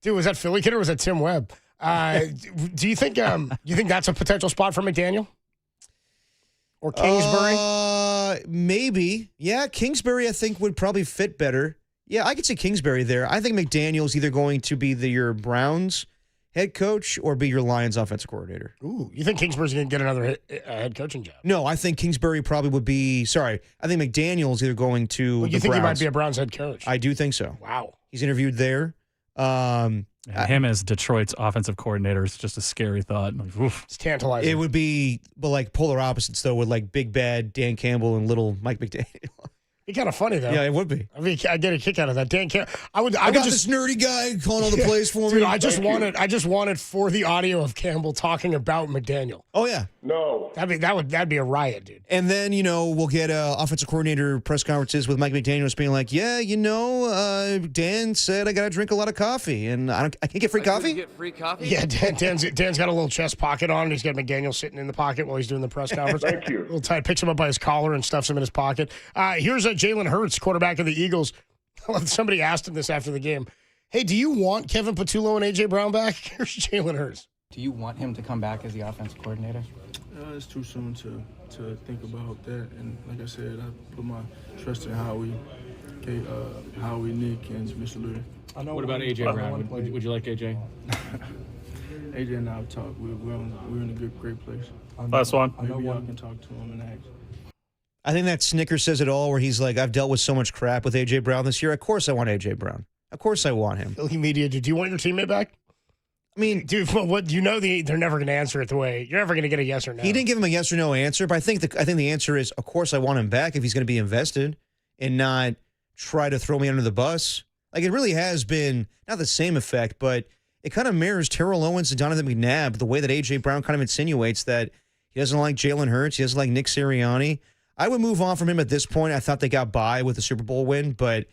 Dude, was that Philly kid or was that Tim Webb? Do you think that's a potential spot for McDaniel? Or Kingsbury? Maybe. Yeah, Kingsbury I think would probably fit better. Yeah, I could see Kingsbury there. I think McDaniel's either going to be your Browns head coach or be your Lions offensive coordinator. Ooh, you think Kingsbury's going to get another head coaching job? No, I think Kingsbury probably would be. Sorry, I think McDaniel's either going to. Well, you think he might be a Browns head coach? I do think so. Wow, he's interviewed there. Him as Detroit's offensive coordinator is just a scary thought. Like, oof. It's tantalizing. It would be, but like polar opposites though, with like big bad Dan Campbell and little Mike McDaniel. Be kind of funny though. Yeah, it would be. I mean, I get a kick out of that. Dan Campbell. I got this nerdy guy calling all the plays for me. Dude, I just wanted for the audio of Campbell talking about McDaniel. Oh yeah. No. That'd be a riot, dude. And then we'll get offensive coordinator press conferences with Mike McDaniel being like, yeah, Dan said I got to drink a lot of coffee, and I can't get free coffee. Get free coffee? Yeah, Dan's got a little chest pocket on. He's got McDaniel sitting in the pocket while he's doing the press conference. Thank you. A little tight. Picks him up by his collar and stuffs him in his pocket. Here's Jalen Hurts, quarterback of the Eagles. Somebody asked him this after the game. Hey, do you want Kevin Patullo and A.J. Brown back? Here's Jalen Hurts. Do you want him to come back as the offensive coordinator? It's too soon to think about that. And like I said, I put my trust in Howie, Nick, and Mr. Lurie. What about A.J. Brown? Would you like A.J.? A.J. and I have talked. We're in a great place. Last one. Maybe y'all can talk to him and ask. I think that Snicker says it all where he's like, I've dealt with so much crap with A.J. Brown this year. Of course I want A.J. Brown. Of course I want him. Philly media, do you want your teammate back? I mean, dude, they're never going to answer it the way you're never going to get a yes or no. He didn't give him a yes or no answer, but I think the answer is, of course, I want him back if he's going to be invested and not try to throw me under the bus. Like it really has been not the same effect, but it kind of mirrors Terrell Owens and Donovan McNabb. The way that A.J. Brown kind of insinuates that he doesn't like Jalen Hurts, he doesn't like Nick Sirianni. I would move on from him at this point. I thought they got by with the Super Bowl win, but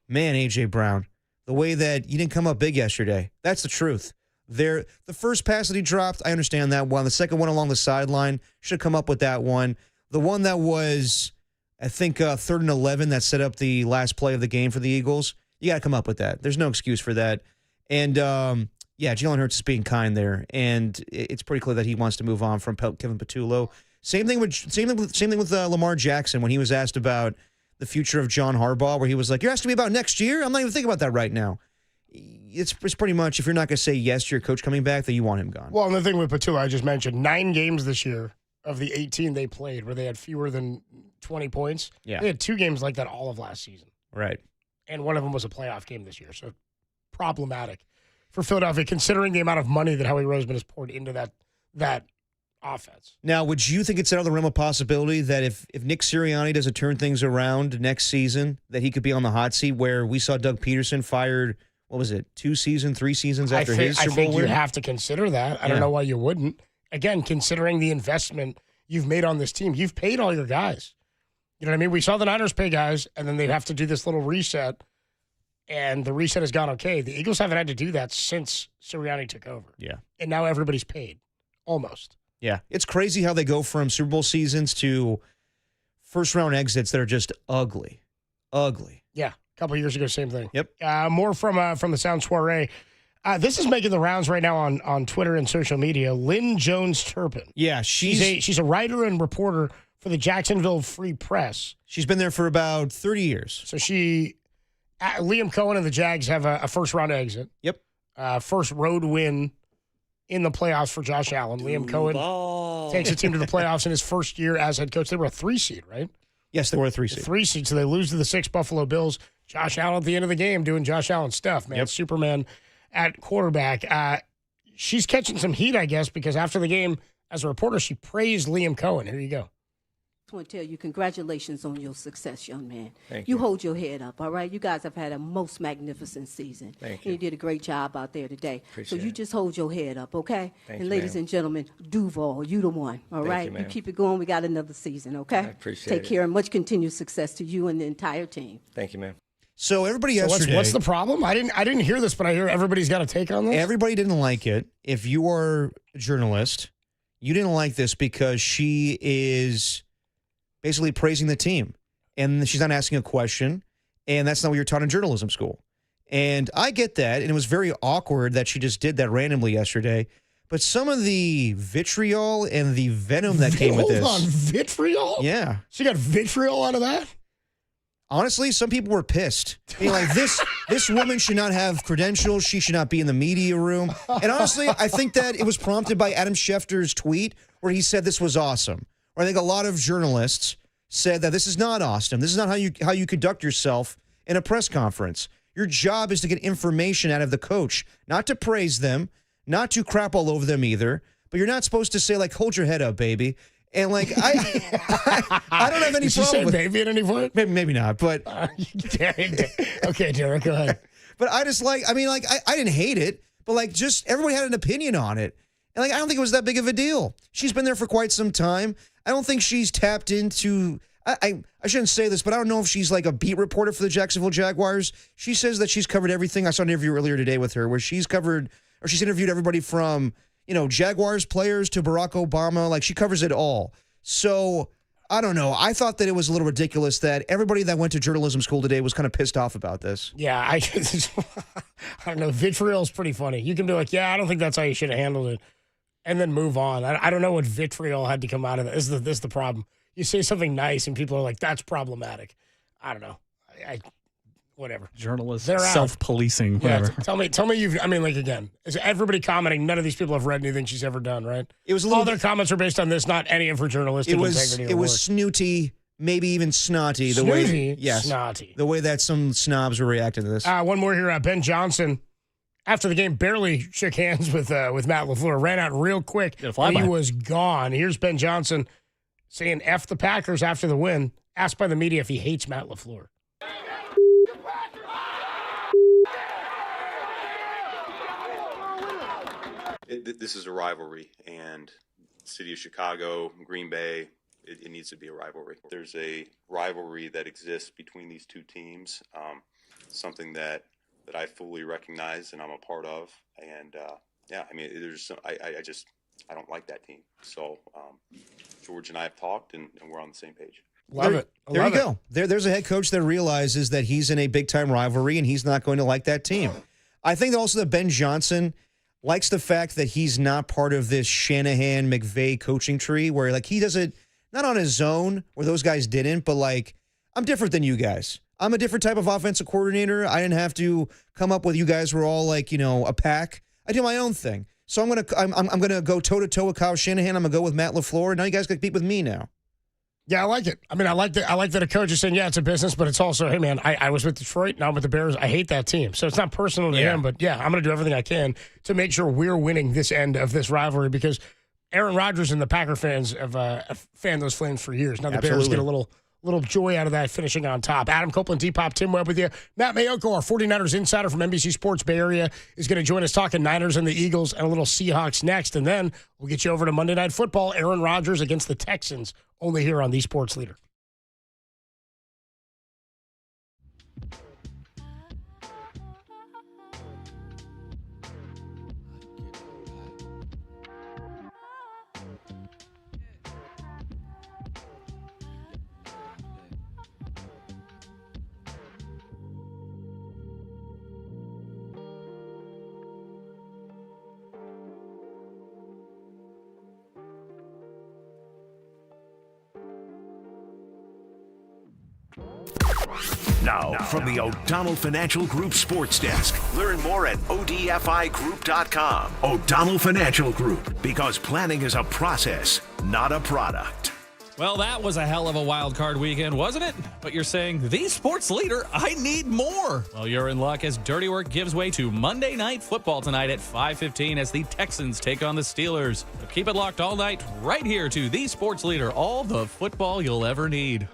man, A.J. Brown, the way that you didn't come up big yesterday, that's the truth. The first pass that he dropped, I understand that one. The second one along the sideline, should have come up with that one. The one that was, I think, 3rd and 11 that set up the last play of the game for the Eagles, you got to come up with that. There's no excuse for that. And, Jalen Hurts is being kind there, and it's pretty clear that he wants to move on from Kevin Patullo. Same thing with Lamar Jackson when he was asked about the future of John Harbaugh, where he was like, "You're asking me about next year? I'm not even thinking about that right now." It's pretty much if you're not going to say yes to your coach coming back, then you want him gone. Well, and the thing with Patullo, I just mentioned 9 games this year of the 18 they played where they had fewer than 20 points. Yeah, they had 2 games like that all of last season. Right, and one of them was a playoff game this year, so problematic for Philadelphia, considering the amount of money that Howie Roseman has poured into that offense. Now, would you think it's another realm of possibility that if Nick Sirianni doesn't turn things around next season, that he could be on the hot seat where we saw Doug Peterson fired, what was it, 3 seasons after his Super Bowl I think win? you have to consider that. I don't know why you wouldn't. Again, considering the investment you've made on this team, you've paid all your guys. You know what I mean? We saw the Niners pay guys, and then they'd have to do this little reset, and the reset has gone okay. The Eagles haven't had to do that since Sirianni took over. Yeah. And now everybody's paid, almost. Yeah, it's crazy how they go from Super Bowl seasons to first-round exits that are just ugly. Ugly. Yeah, a couple of years ago, same thing. Yep. More from the Sound Soiree. This is making the rounds right now on Twitter and social media. Lynn Jones-Turpin. Yeah, she's a writer and reporter for the Jacksonville Free Press. She's been there for about 30 years. So Liam Cohen and the Jags have a first-round exit. Yep. First road win in the playoffs for Josh Allen. Liam Cohen takes the team to the playoffs in his first year as head coach. They were a 3 seed, right? Yes, they were a 3 seed. 3 seed, so they lose to the 6 Buffalo Bills. Josh Allen at the end of the game doing Josh Allen stuff, man. Yep. Superman at quarterback. She's catching some heat, I guess, because after the game, as a reporter, she praised Liam Cohen. Here you go. I want to tell you, congratulations on your success, young man. Thank you. Hold your head up, all right? You guys have had a most magnificent season. Thank you. And you did a great job out there today. Appreciate so you it. just hold your head up, okay? Thank and you, ladies ma'am. and gentlemen, Duval, you the one, all Thank right? you, ma'am. keep it going. We got another season, okay? I appreciate Take it. care and much continued success to you and the entire team. Thank you, ma'am. So everybody So yesterday. what's the problem? I didn't hear this, but I hear everybody's got a take on this. Everybody didn't like it. If you are a journalist, you didn't like this because she is basically praising the team. And she's not asking a question. And that's not what you're taught in journalism school. And I get that. And it was very awkward that she just did that randomly yesterday. But some of the vitriol and the venom that came with this. Hold on, vitriol? Yeah. She got vitriol out of that? Honestly, some people were pissed. Being like, this woman should not have credentials. She should not be in the media room. And honestly, I think that it was prompted by Adam Schefter's tweet where he said this was awesome. Or I think a lot of journalists said that this is not awesome. This is not how you conduct yourself in a press conference. Your job is to get information out of the coach, not to praise them, not to crap all over them either. But you're not supposed to say, like, hold your head up, baby. And, like, I don't have any Did she problem say with baby at any point? Maybe not, but okay, Derek, go ahead. But I just I didn't hate it, but like just everybody had an opinion on it. And like I don't think it was that big of a deal. She's been there for quite some time. I don't think she's tapped into I shouldn't say this, but I don't know if she's like a beat reporter for the Jacksonville Jaguars. She says that she's covered everything. I saw an interview earlier today with her where she's interviewed everybody from, Jaguars players to Barack Obama. Like she covers it all. So I don't know. I thought that it was a little ridiculous that everybody that went to journalism school today was kind of pissed off about this. Yeah, I don't know. Vitriol is pretty funny. You can be like, yeah, I don't think that's how you should have handled it, and then move on. I don't know what vitriol had to come out of it. This is the problem. You say something nice, and people are like, that's problematic. I don't know. Whatever. Journalists, They're out. self-policing, whatever. Yeah, tell me again, is everybody commenting? None of these people have read anything she's ever done, right? It was all their comments are based on this, not any of her journalistic integrity. It was snooty, maybe even snotty. Snotty. The way that some snobs were reacting to this. One more here. Ben Johnson, after the game, barely shook hands with Matt LaFleur. Ran out real quick. And he was gone. Here's Ben Johnson saying F the Packers after the win. Asked by the media if he hates Matt LaFleur. This is a rivalry, and city of Chicago, Green Bay, it needs to be a rivalry. There's a rivalry that exists between these two teams, something that I fully recognize and I'm a part of. And I don't like that team. So George and I have talked, and we're on the same page. Love it. There you go. There's a head coach that realizes that he's in a big-time rivalry, and he's not going to like that team. I think also that Ben Johnson likes the fact that he's not part of this Shanahan McVay coaching tree where like he does it not on his own where those guys didn't, but like I'm different than you guys. I'm a different type of offensive coordinator. I didn't have to come up with you guys were all like, a pack. I do my own thing. So I'm gonna go toe to toe with Kyle Shanahan. I'm gonna go with Matt LaFleur. Now you guys compete with me now. Yeah, I like it. I mean, I like that a coach is saying, yeah, it's a business, but it's also, hey, man, I was with Detroit, now I'm with the Bears. I hate that team. So it's not personal to him, but yeah, I'm going to do everything I can to make sure we're winning this end of this rivalry because Aaron Rodgers and the Packer fans have fanned those flames for years. Now the Bears get a little joy out of that finishing on top. Adam Copeland, Depop, Tim Webb with you. Matt Mayoko, our 49ers insider from NBC Sports Bay Area, is going to join us talking Niners and the Eagles and a little Seahawks next. And then we'll get you over to Monday Night Football, Aaron Rodgers against the Texans, only here on the Sports Leader. Now, from the O'Donnell Financial Group Sports Desk. Learn more at odfigroup.com. O'Donnell Financial Group, because planning is a process, not a product. Well, that was a hell of a wild card weekend, wasn't it? But you're saying, the sports leader, I need more. Well, you're in luck as Dirty Work gives way to Monday Night Football tonight at 5:15 as the Texans take on the Steelers. But keep it locked all night right here to the sports leader, all the football you'll ever need.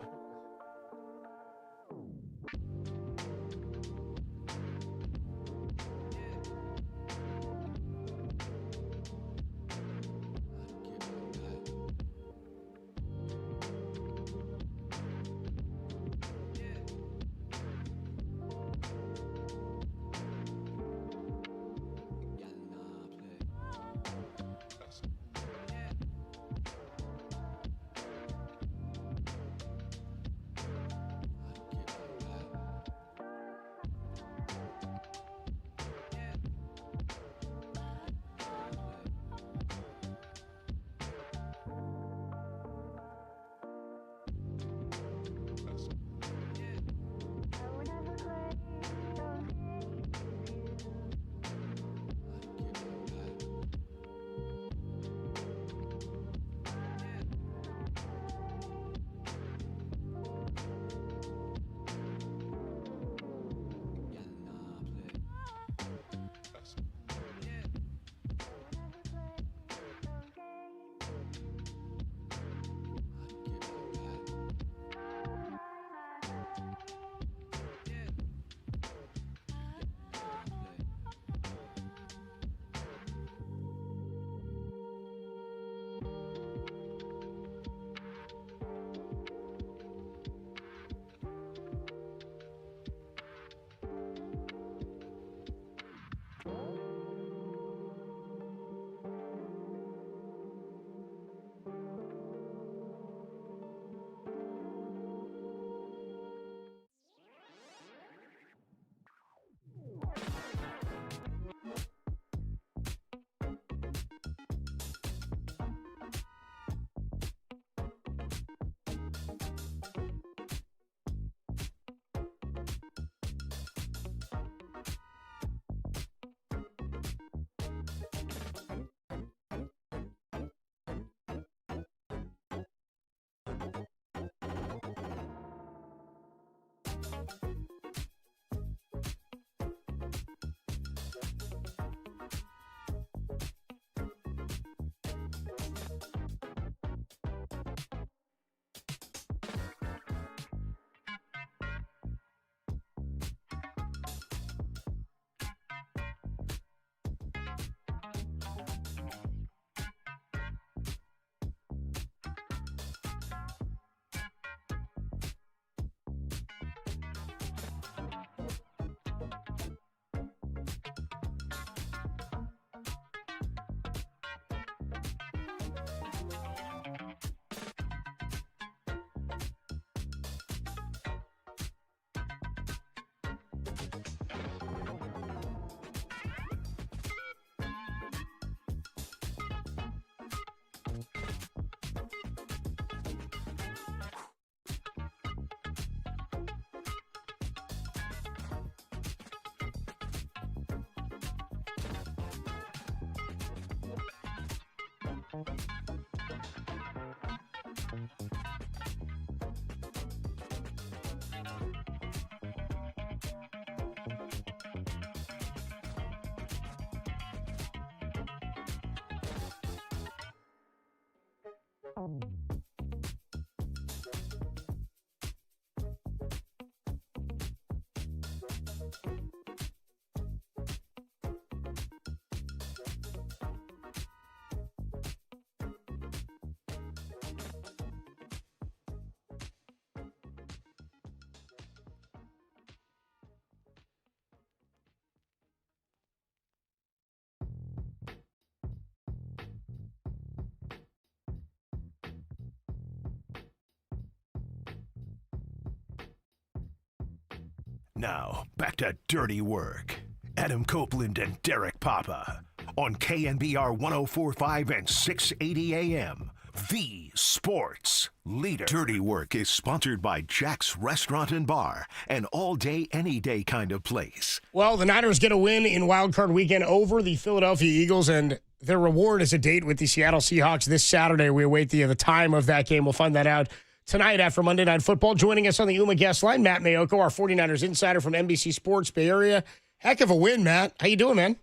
Now, back to Dirty Work. Adam Copeland and Derek Papa on KNBR 104.5 and 680 AM. the sports leader. Dirty Work is sponsored by Jack's Restaurant and Bar, an all-day, any-day kind of place. Well, the Niners get a win in Wild Card Weekend over the Philadelphia Eagles, and their reward is a date with the Seattle Seahawks this Saturday. We await the time of that game. We'll find that out tonight after Monday Night Football. Joining us on the UMA guest line, Matt Mayoko, our 49ers insider from NBC Sports Bay Area. Heck of a win, Matt. How you doing, man?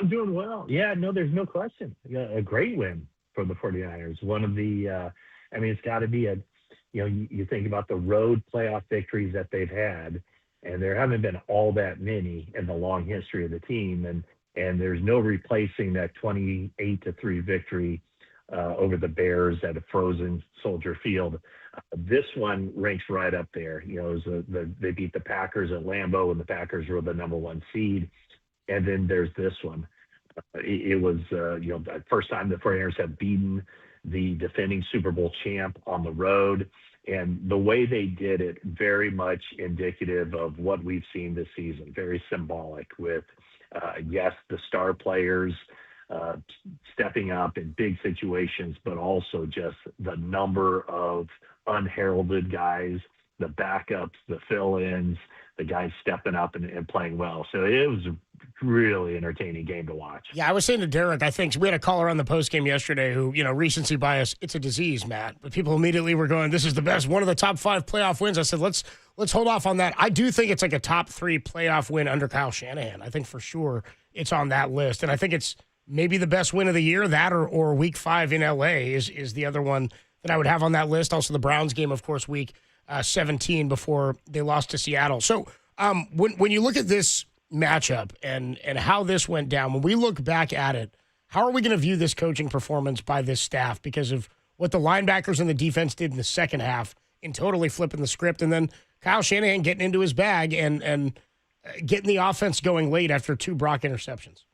I'm doing well. Yeah, no, there's no question. A great win for the 49ers. One of the, it's got to be you think about the road playoff victories that they've had, and there haven't been all that many in the long history of the team. And there's no replacing that 28-3 victory over the Bears at a frozen Soldier Field. This one ranks right up there. They beat the Packers at Lambeau, and the Packers were the number 1 seed. And then there's this one. It was, the first time the 49ers have beaten the defending Super Bowl champ on the road. And the way they did it, very much indicative of what we've seen this season. Very symbolic with, yes, the star players stepping up in big situations, but also just the number of unheralded guys, the backups, the fill-ins, the guys stepping up and playing well. So it was a really entertaining game to watch. Yeah, I was saying to Derek, I think we had a caller on the postgame yesterday who, recency bias, it's a disease, Matt. But people immediately were going, this is the best, one of the top 5 playoff wins. I said, let's hold off on that. I do think it's like a top 3 playoff win under Kyle Shanahan. I think for sure it's on that list. And I think it's maybe the best win of the year, that or week 5 in L.A. is the other one that I would have on that list. Also the Browns game, of course, week 17 before they lost to Seattle. So when you look at this matchup and how this went down, when we look back at it, how are we going to view this coaching performance by this staff because of what the linebackers and the defense did in the second half in totally flipping the script, and then Kyle Shanahan getting into his bag and getting the offense going late after 2 Brock interceptions?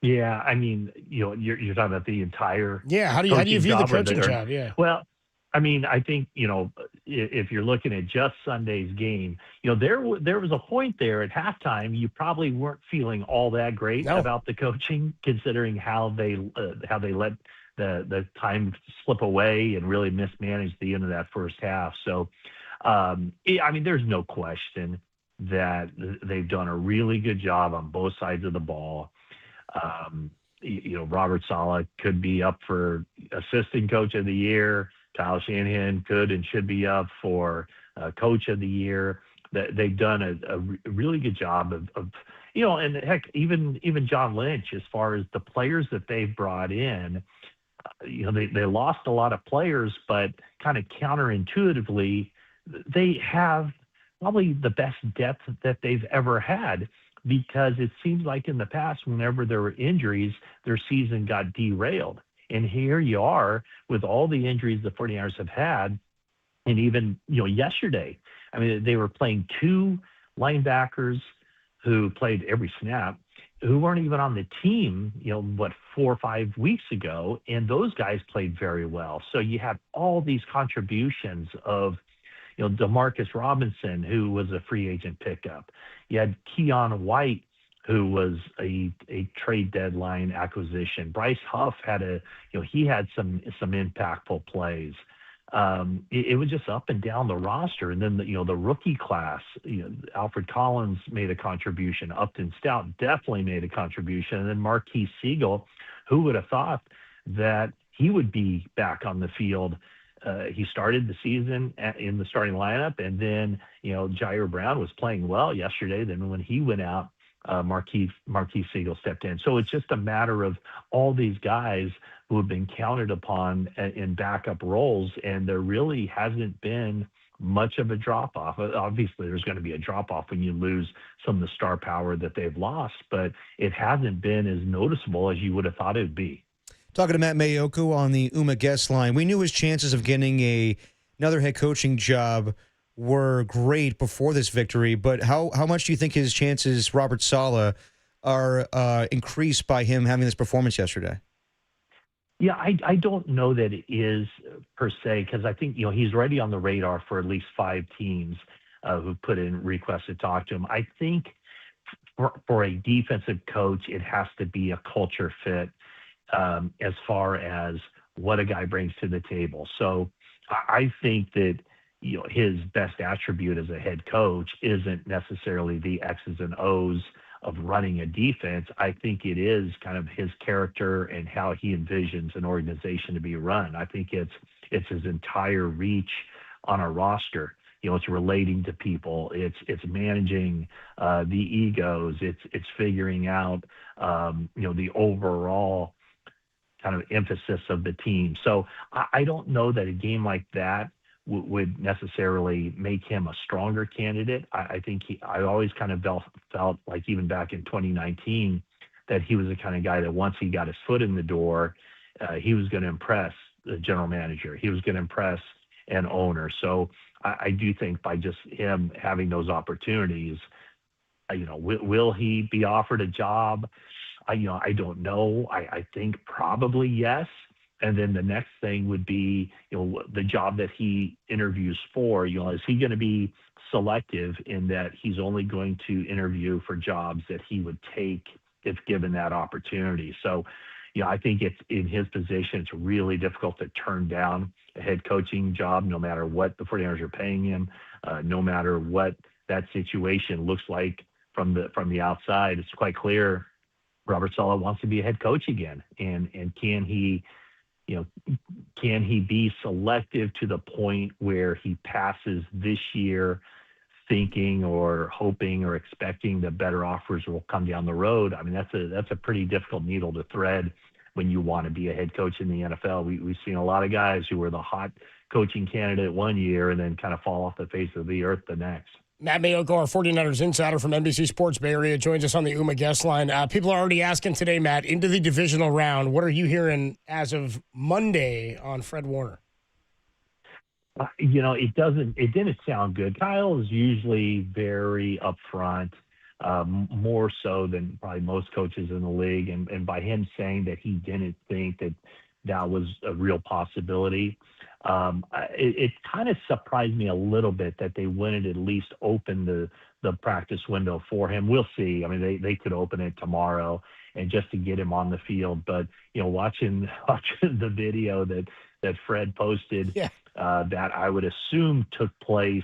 Yeah, you're talking about the entire how do you view the coaching job? Yeah. Well, I think, if you're looking at just Sunday's game, there was a point there at halftime you probably weren't feeling all that great about the coaching, considering how they let the time slip away and really mismanaged the end of that first half. So, there's no question that they've done a really good job on both sides of the ball. Robert Saleh could be up for assistant coach of the year. Kyle Shanahan could and should be up for coach of the year. They've done a really good job of and heck, even John Lynch, as far as the players that they've brought in, they lost a lot of players, but kind of counterintuitively, they have probably the best depth that they've ever had, because it seems like in the past, whenever there were injuries, their season got derailed. And here you are with all the injuries the 49ers have had. And even, yesterday, they were playing 2 linebackers who played every snap, who weren't even on the team, 4 or 5 weeks ago. And those guys played very well. So you have all these contributions of, Demarcus Robinson, who was a free agent pickup. You had Keon White, who was a trade deadline acquisition. Bryce Huff had he had some impactful plays. It was just up and down the roster. And then the rookie class, Alfred Collins made a contribution. Upton Stout definitely made a contribution. And then Marquise Siegel, who would have thought that he would be back on the field. He started the season in the starting lineup, and then Jair Brown was playing well yesterday. Then when he went out, Marquise Siegel stepped in. So it's just a matter of all these guys who have been counted upon in backup roles, and there really hasn't been much of a drop-off. Obviously, there's going to be a drop-off when you lose some of the star power that they've lost, but it hasn't been as noticeable as you would have thought it would be. Talking to Matt Mayoko on the UMA guest line. We knew his chances of getting another head coaching job were great before this victory, but how much do you think his chances, Robert Saleh, are increased by him having this performance yesterday? Yeah, I don't know that it is per se, because I think he's already on the radar for at least 5 teams who put in requests to talk to him. I think for a defensive coach, it has to be a culture fit. As far as what a guy brings to the table. So I think that, his best attribute as a head coach isn't necessarily the X's and O's of running a defense. I think it is kind of his character and how he envisions an organization to be run. I think it's his entire reach on a roster. It's relating to people. It's managing the egos. It's figuring out the overall kind of emphasis of the team. So I don't know that a game like that would necessarily make him a stronger candidate. I think I always kind of felt like even back in 2019 that he was the kind of guy that once he got his foot in the door, he was going to impress the general manager. He was going to impress an owner. So I do think by just him having those opportunities, will he be offered a job? I don't know. I think probably yes. And then the next thing would be, the job that he interviews for, is he going to be selective in that he's only going to interview for jobs that he would take if given that opportunity? So, I think it's in his position, it's really difficult to turn down a head coaching job, no matter what the 49ers are paying him, no matter what that situation looks like from the outside. It's quite clear Robert Saleh wants to be a head coach again. And can he be selective to the point where he passes this year thinking or hoping or expecting that better offers will come down the road? I mean, that's a pretty difficult needle to thread when you want to be a head coach in the NFL. We've seen a lot of guys who were the hot coaching candidate one year and then kind of fall off the face of the earth the next. Matt Mayoko, our 49ers insider from NBC Sports Bay Area, joins us on the UMA guest line. People are already asking today, Matt, into the divisional round, what are you hearing as of Monday on Fred Warner? It didn't sound good. Kyle is usually very upfront, more so than probably most coaches in the league. And by him saying that he didn't think that was a real possibility, it kind of surprised me a little bit that they wouldn't at least open the practice window for him. We'll see. I mean, they could open it tomorrow and just to get him on the field. But, watching the video that Fred posted, that I would assume took place,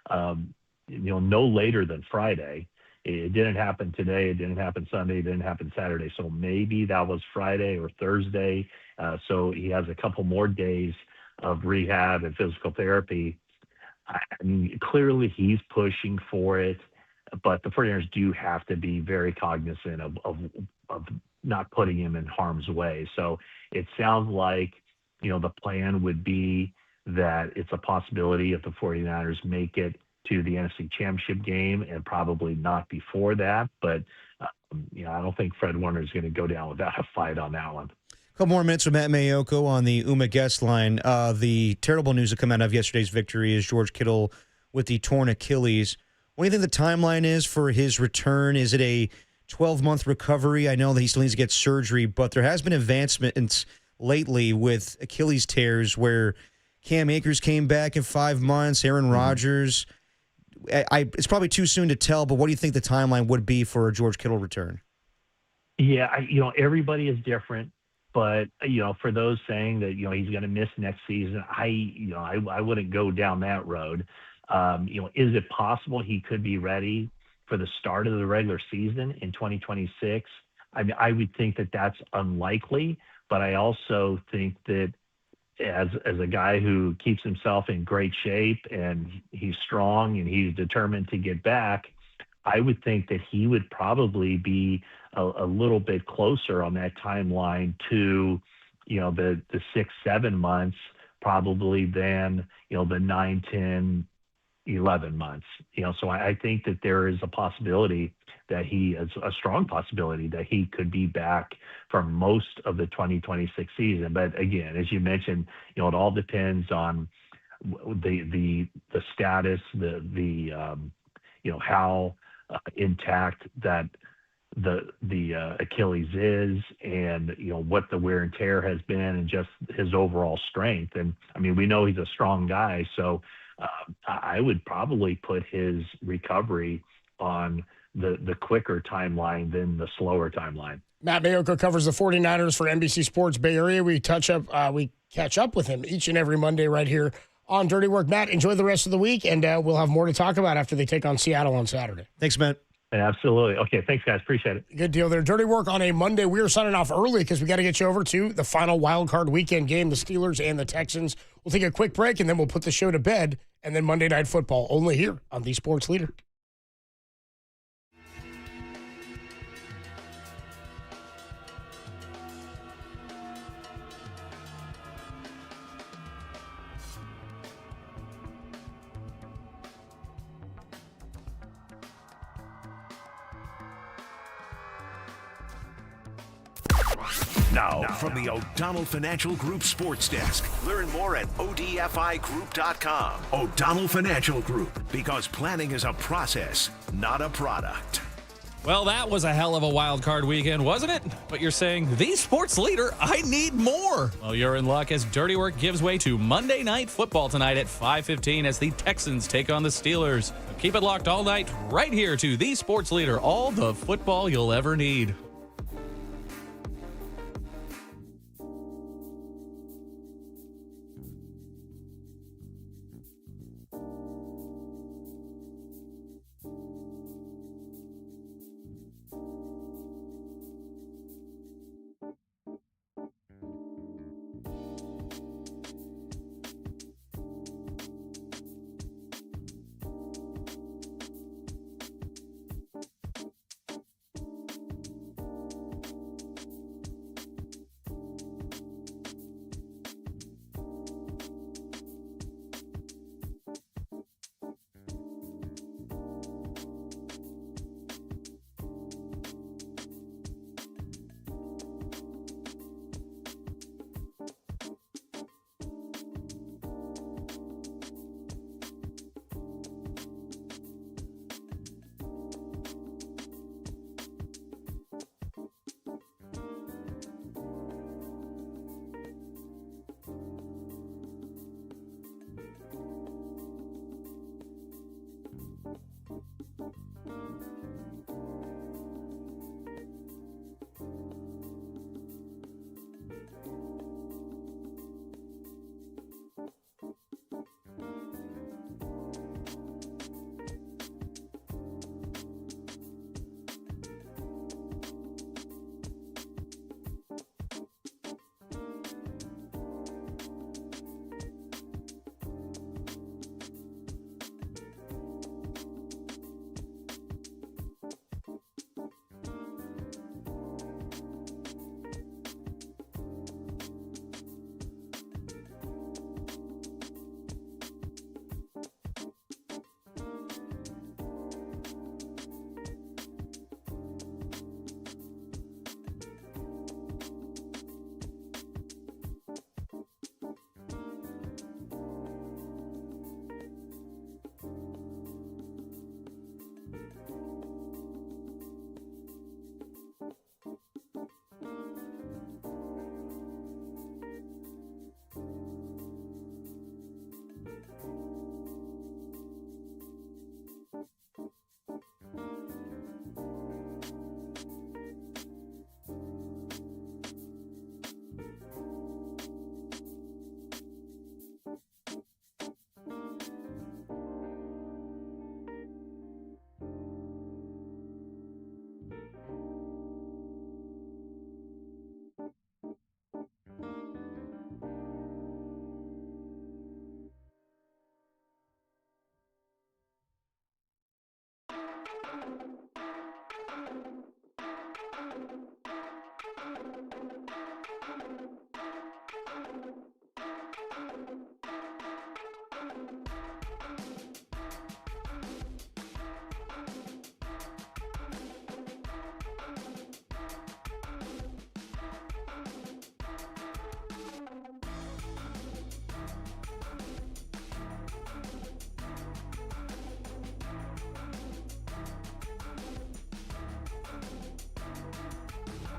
no later than Friday. It didn't happen today. It didn't happen Sunday. It didn't happen Saturday. So maybe that was Friday or Thursday. So he has a couple more days of rehab and physical therapy. I mean, clearly he's pushing for it, but the 49ers do have to be very cognizant of not putting him in harm's way. So it sounds like, the plan would be that it's a possibility if the 49ers make it to the NFC Championship game and probably not before that. But, I don't think Fred Warner is going to go down without a fight on that one. A couple more minutes from Matt Mayoko on the UMA guest line. The terrible news that came out of yesterday's victory is George Kittle with the torn Achilles. What do you think the timeline is for his return? Is it a 12-month recovery? I know that he still needs to get surgery, but there has been advancements lately with Achilles tears where Cam Akers came back in 5 months, Aaron Rodgers. It's probably too soon to tell, but what do you think the timeline would be for a George Kittle return? Yeah, everybody is different. But, for those saying that, he's going to miss next season, I wouldn't go down that road. Is it possible he could be ready for the start of the regular season in 2026? I mean, I would think that that's unlikely, but I also think that as a guy who keeps himself in great shape and he's strong and he's determined to get back, I would think that he would probably be a little bit closer on that timeline to, the 6-7 months probably than, the 9, 10, 11 months. So I think that there is a possibility that he is a strong possibility that he could be back for most of the 2026 season. But again, as you mentioned, it all depends on the status, how intact that the Achilles is, and what the wear and tear has been, and just his overall strength. And I mean, we know he's a strong guy, so I would probably put his recovery on the quicker timeline than the slower timeline. Matt Mayoko covers the 49ers for NBC Sports Bay Area. We catch up with him each and every Monday right here on Dirty Work. Matt, enjoy the rest of the week, and we'll have more to talk about after they take on Seattle on Saturday. Thanks, Matt. Absolutely. Okay, thanks, guys. Appreciate it. Good deal there. Dirty Work on a Monday. We are signing off early because we got to get you over to the final wild card weekend game, the Steelers and the Texans. We'll take a quick break, and then we'll put the show to bed, and then Monday Night Football only here on The Sports Leader. Now, from the O'Donnell Financial Group Sports Desk. Learn more at odfigroup.com. O'Donnell Financial Group, because planning is a process, not a product. Well, that was a hell of a wild card weekend, wasn't it? But you're saying, the sports leader, I need more. Well, you're in luck as Dirty Work gives way to Monday Night Football tonight at 5:15 as the Texans take on the Steelers. So keep it locked all night right here to the sports leader, all the football you'll ever need.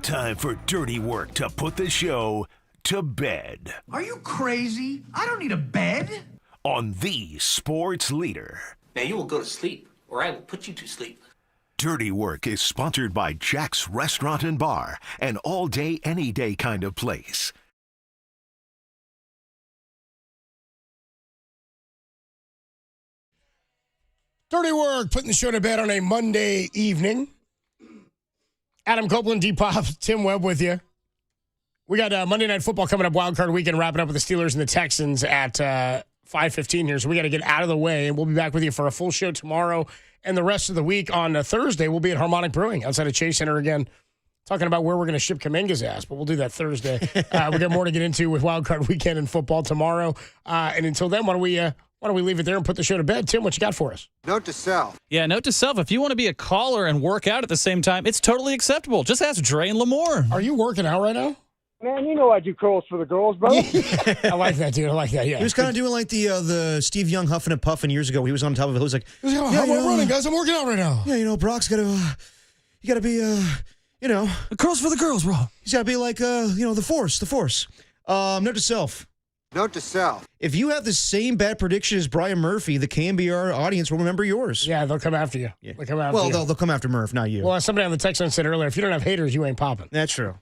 Time for Dirty Work to put the show to bed. Are you crazy? I don't need a bed. On the Sports Leader. Now you will go to sleep, or I will put you to sleep. Dirty Work is sponsored by Jack's Restaurant and Bar, an all-day, any-day kind of place. Dirty Work, putting the show to bed on a Monday evening. Adam Copeland, D-Pop, Tim Webb with you. We got Monday Night Football coming up, Wild Card Weekend, wrapping up with the Steelers and the Texans at 5:15 here. So we got to get out of the way, and we'll be back with you for a full show tomorrow and the rest of the week. On Thursday, we'll be at Harmonic Brewing outside of Chase Center again, talking about where we're going to ship Kuminga's ass, but we'll do that Thursday. We got more to get into with Wild Card Weekend and football tomorrow. And until then, why don't we leave it there and put the show to bed? Tim, what you got for us? Note to self. Yeah, note to self. If you want to be a caller and work out at the same time, it's totally acceptable. Just ask Dre and Lamore. Are you working out right now? Man, you know I do curls for the girls, brother. I like that, dude. I like that, yeah. He was kind of doing like the Steve Young huffing and puffing years ago. He was on top of it. He was like, I'm running, guys. I'm working out right now. Yeah, Brock's got to, you got to be, The curls for the girls, bro. He's got to be like, the force. Note to self. Note to self. If you have the same bad prediction as Brian Murphy, the KNBR audience will remember yours. Yeah, they'll come after you. Yeah. They'll come after you. They'll come after Murph, not you. Well, as somebody on the text line said earlier, if you don't have haters, you ain't popping. That's true.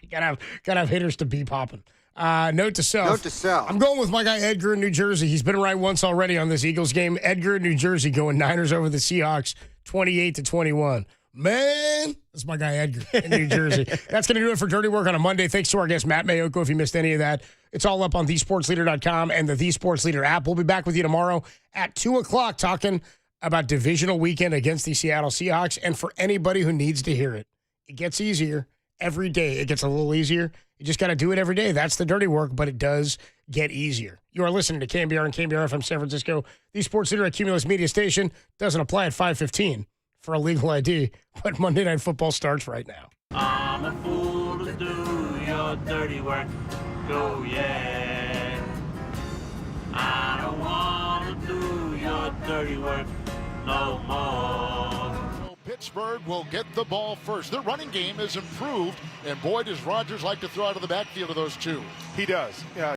You gotta have haters to be popping. Note to self. Note to self. I'm going with my guy Edgar in New Jersey. He's been right once already on this Eagles game. Edgar in New Jersey going Niners over the Seahawks, 28-21. Man, that's my guy Edgar in New Jersey. That's going to do it for Dirty Work on a Monday. Thanks to our guest, Matt Mayoko, if you missed any of that. It's all up on thesportsleader.com and the Sports Leader app. We'll be back with you tomorrow at 2 o'clock talking about divisional weekend against the Seattle Seahawks. And for anybody who needs to hear it, it gets easier every day. It gets a little easier. You just got to do it every day. That's the dirty work, but it does get easier. You are listening to KNBR and KNBR FM San Francisco. The Sports Leader at Cumulus Media Station doesn't apply at 5:15 for a legal ID, but Monday Night Football starts right now. I'm a fool to do your dirty work. Go, yeah. I don't want to do your dirty work no more. Pittsburgh will get the ball first. Their running game is improved, and boy, does Rodgers like to throw out of the backfield of those two. He does. Yeah.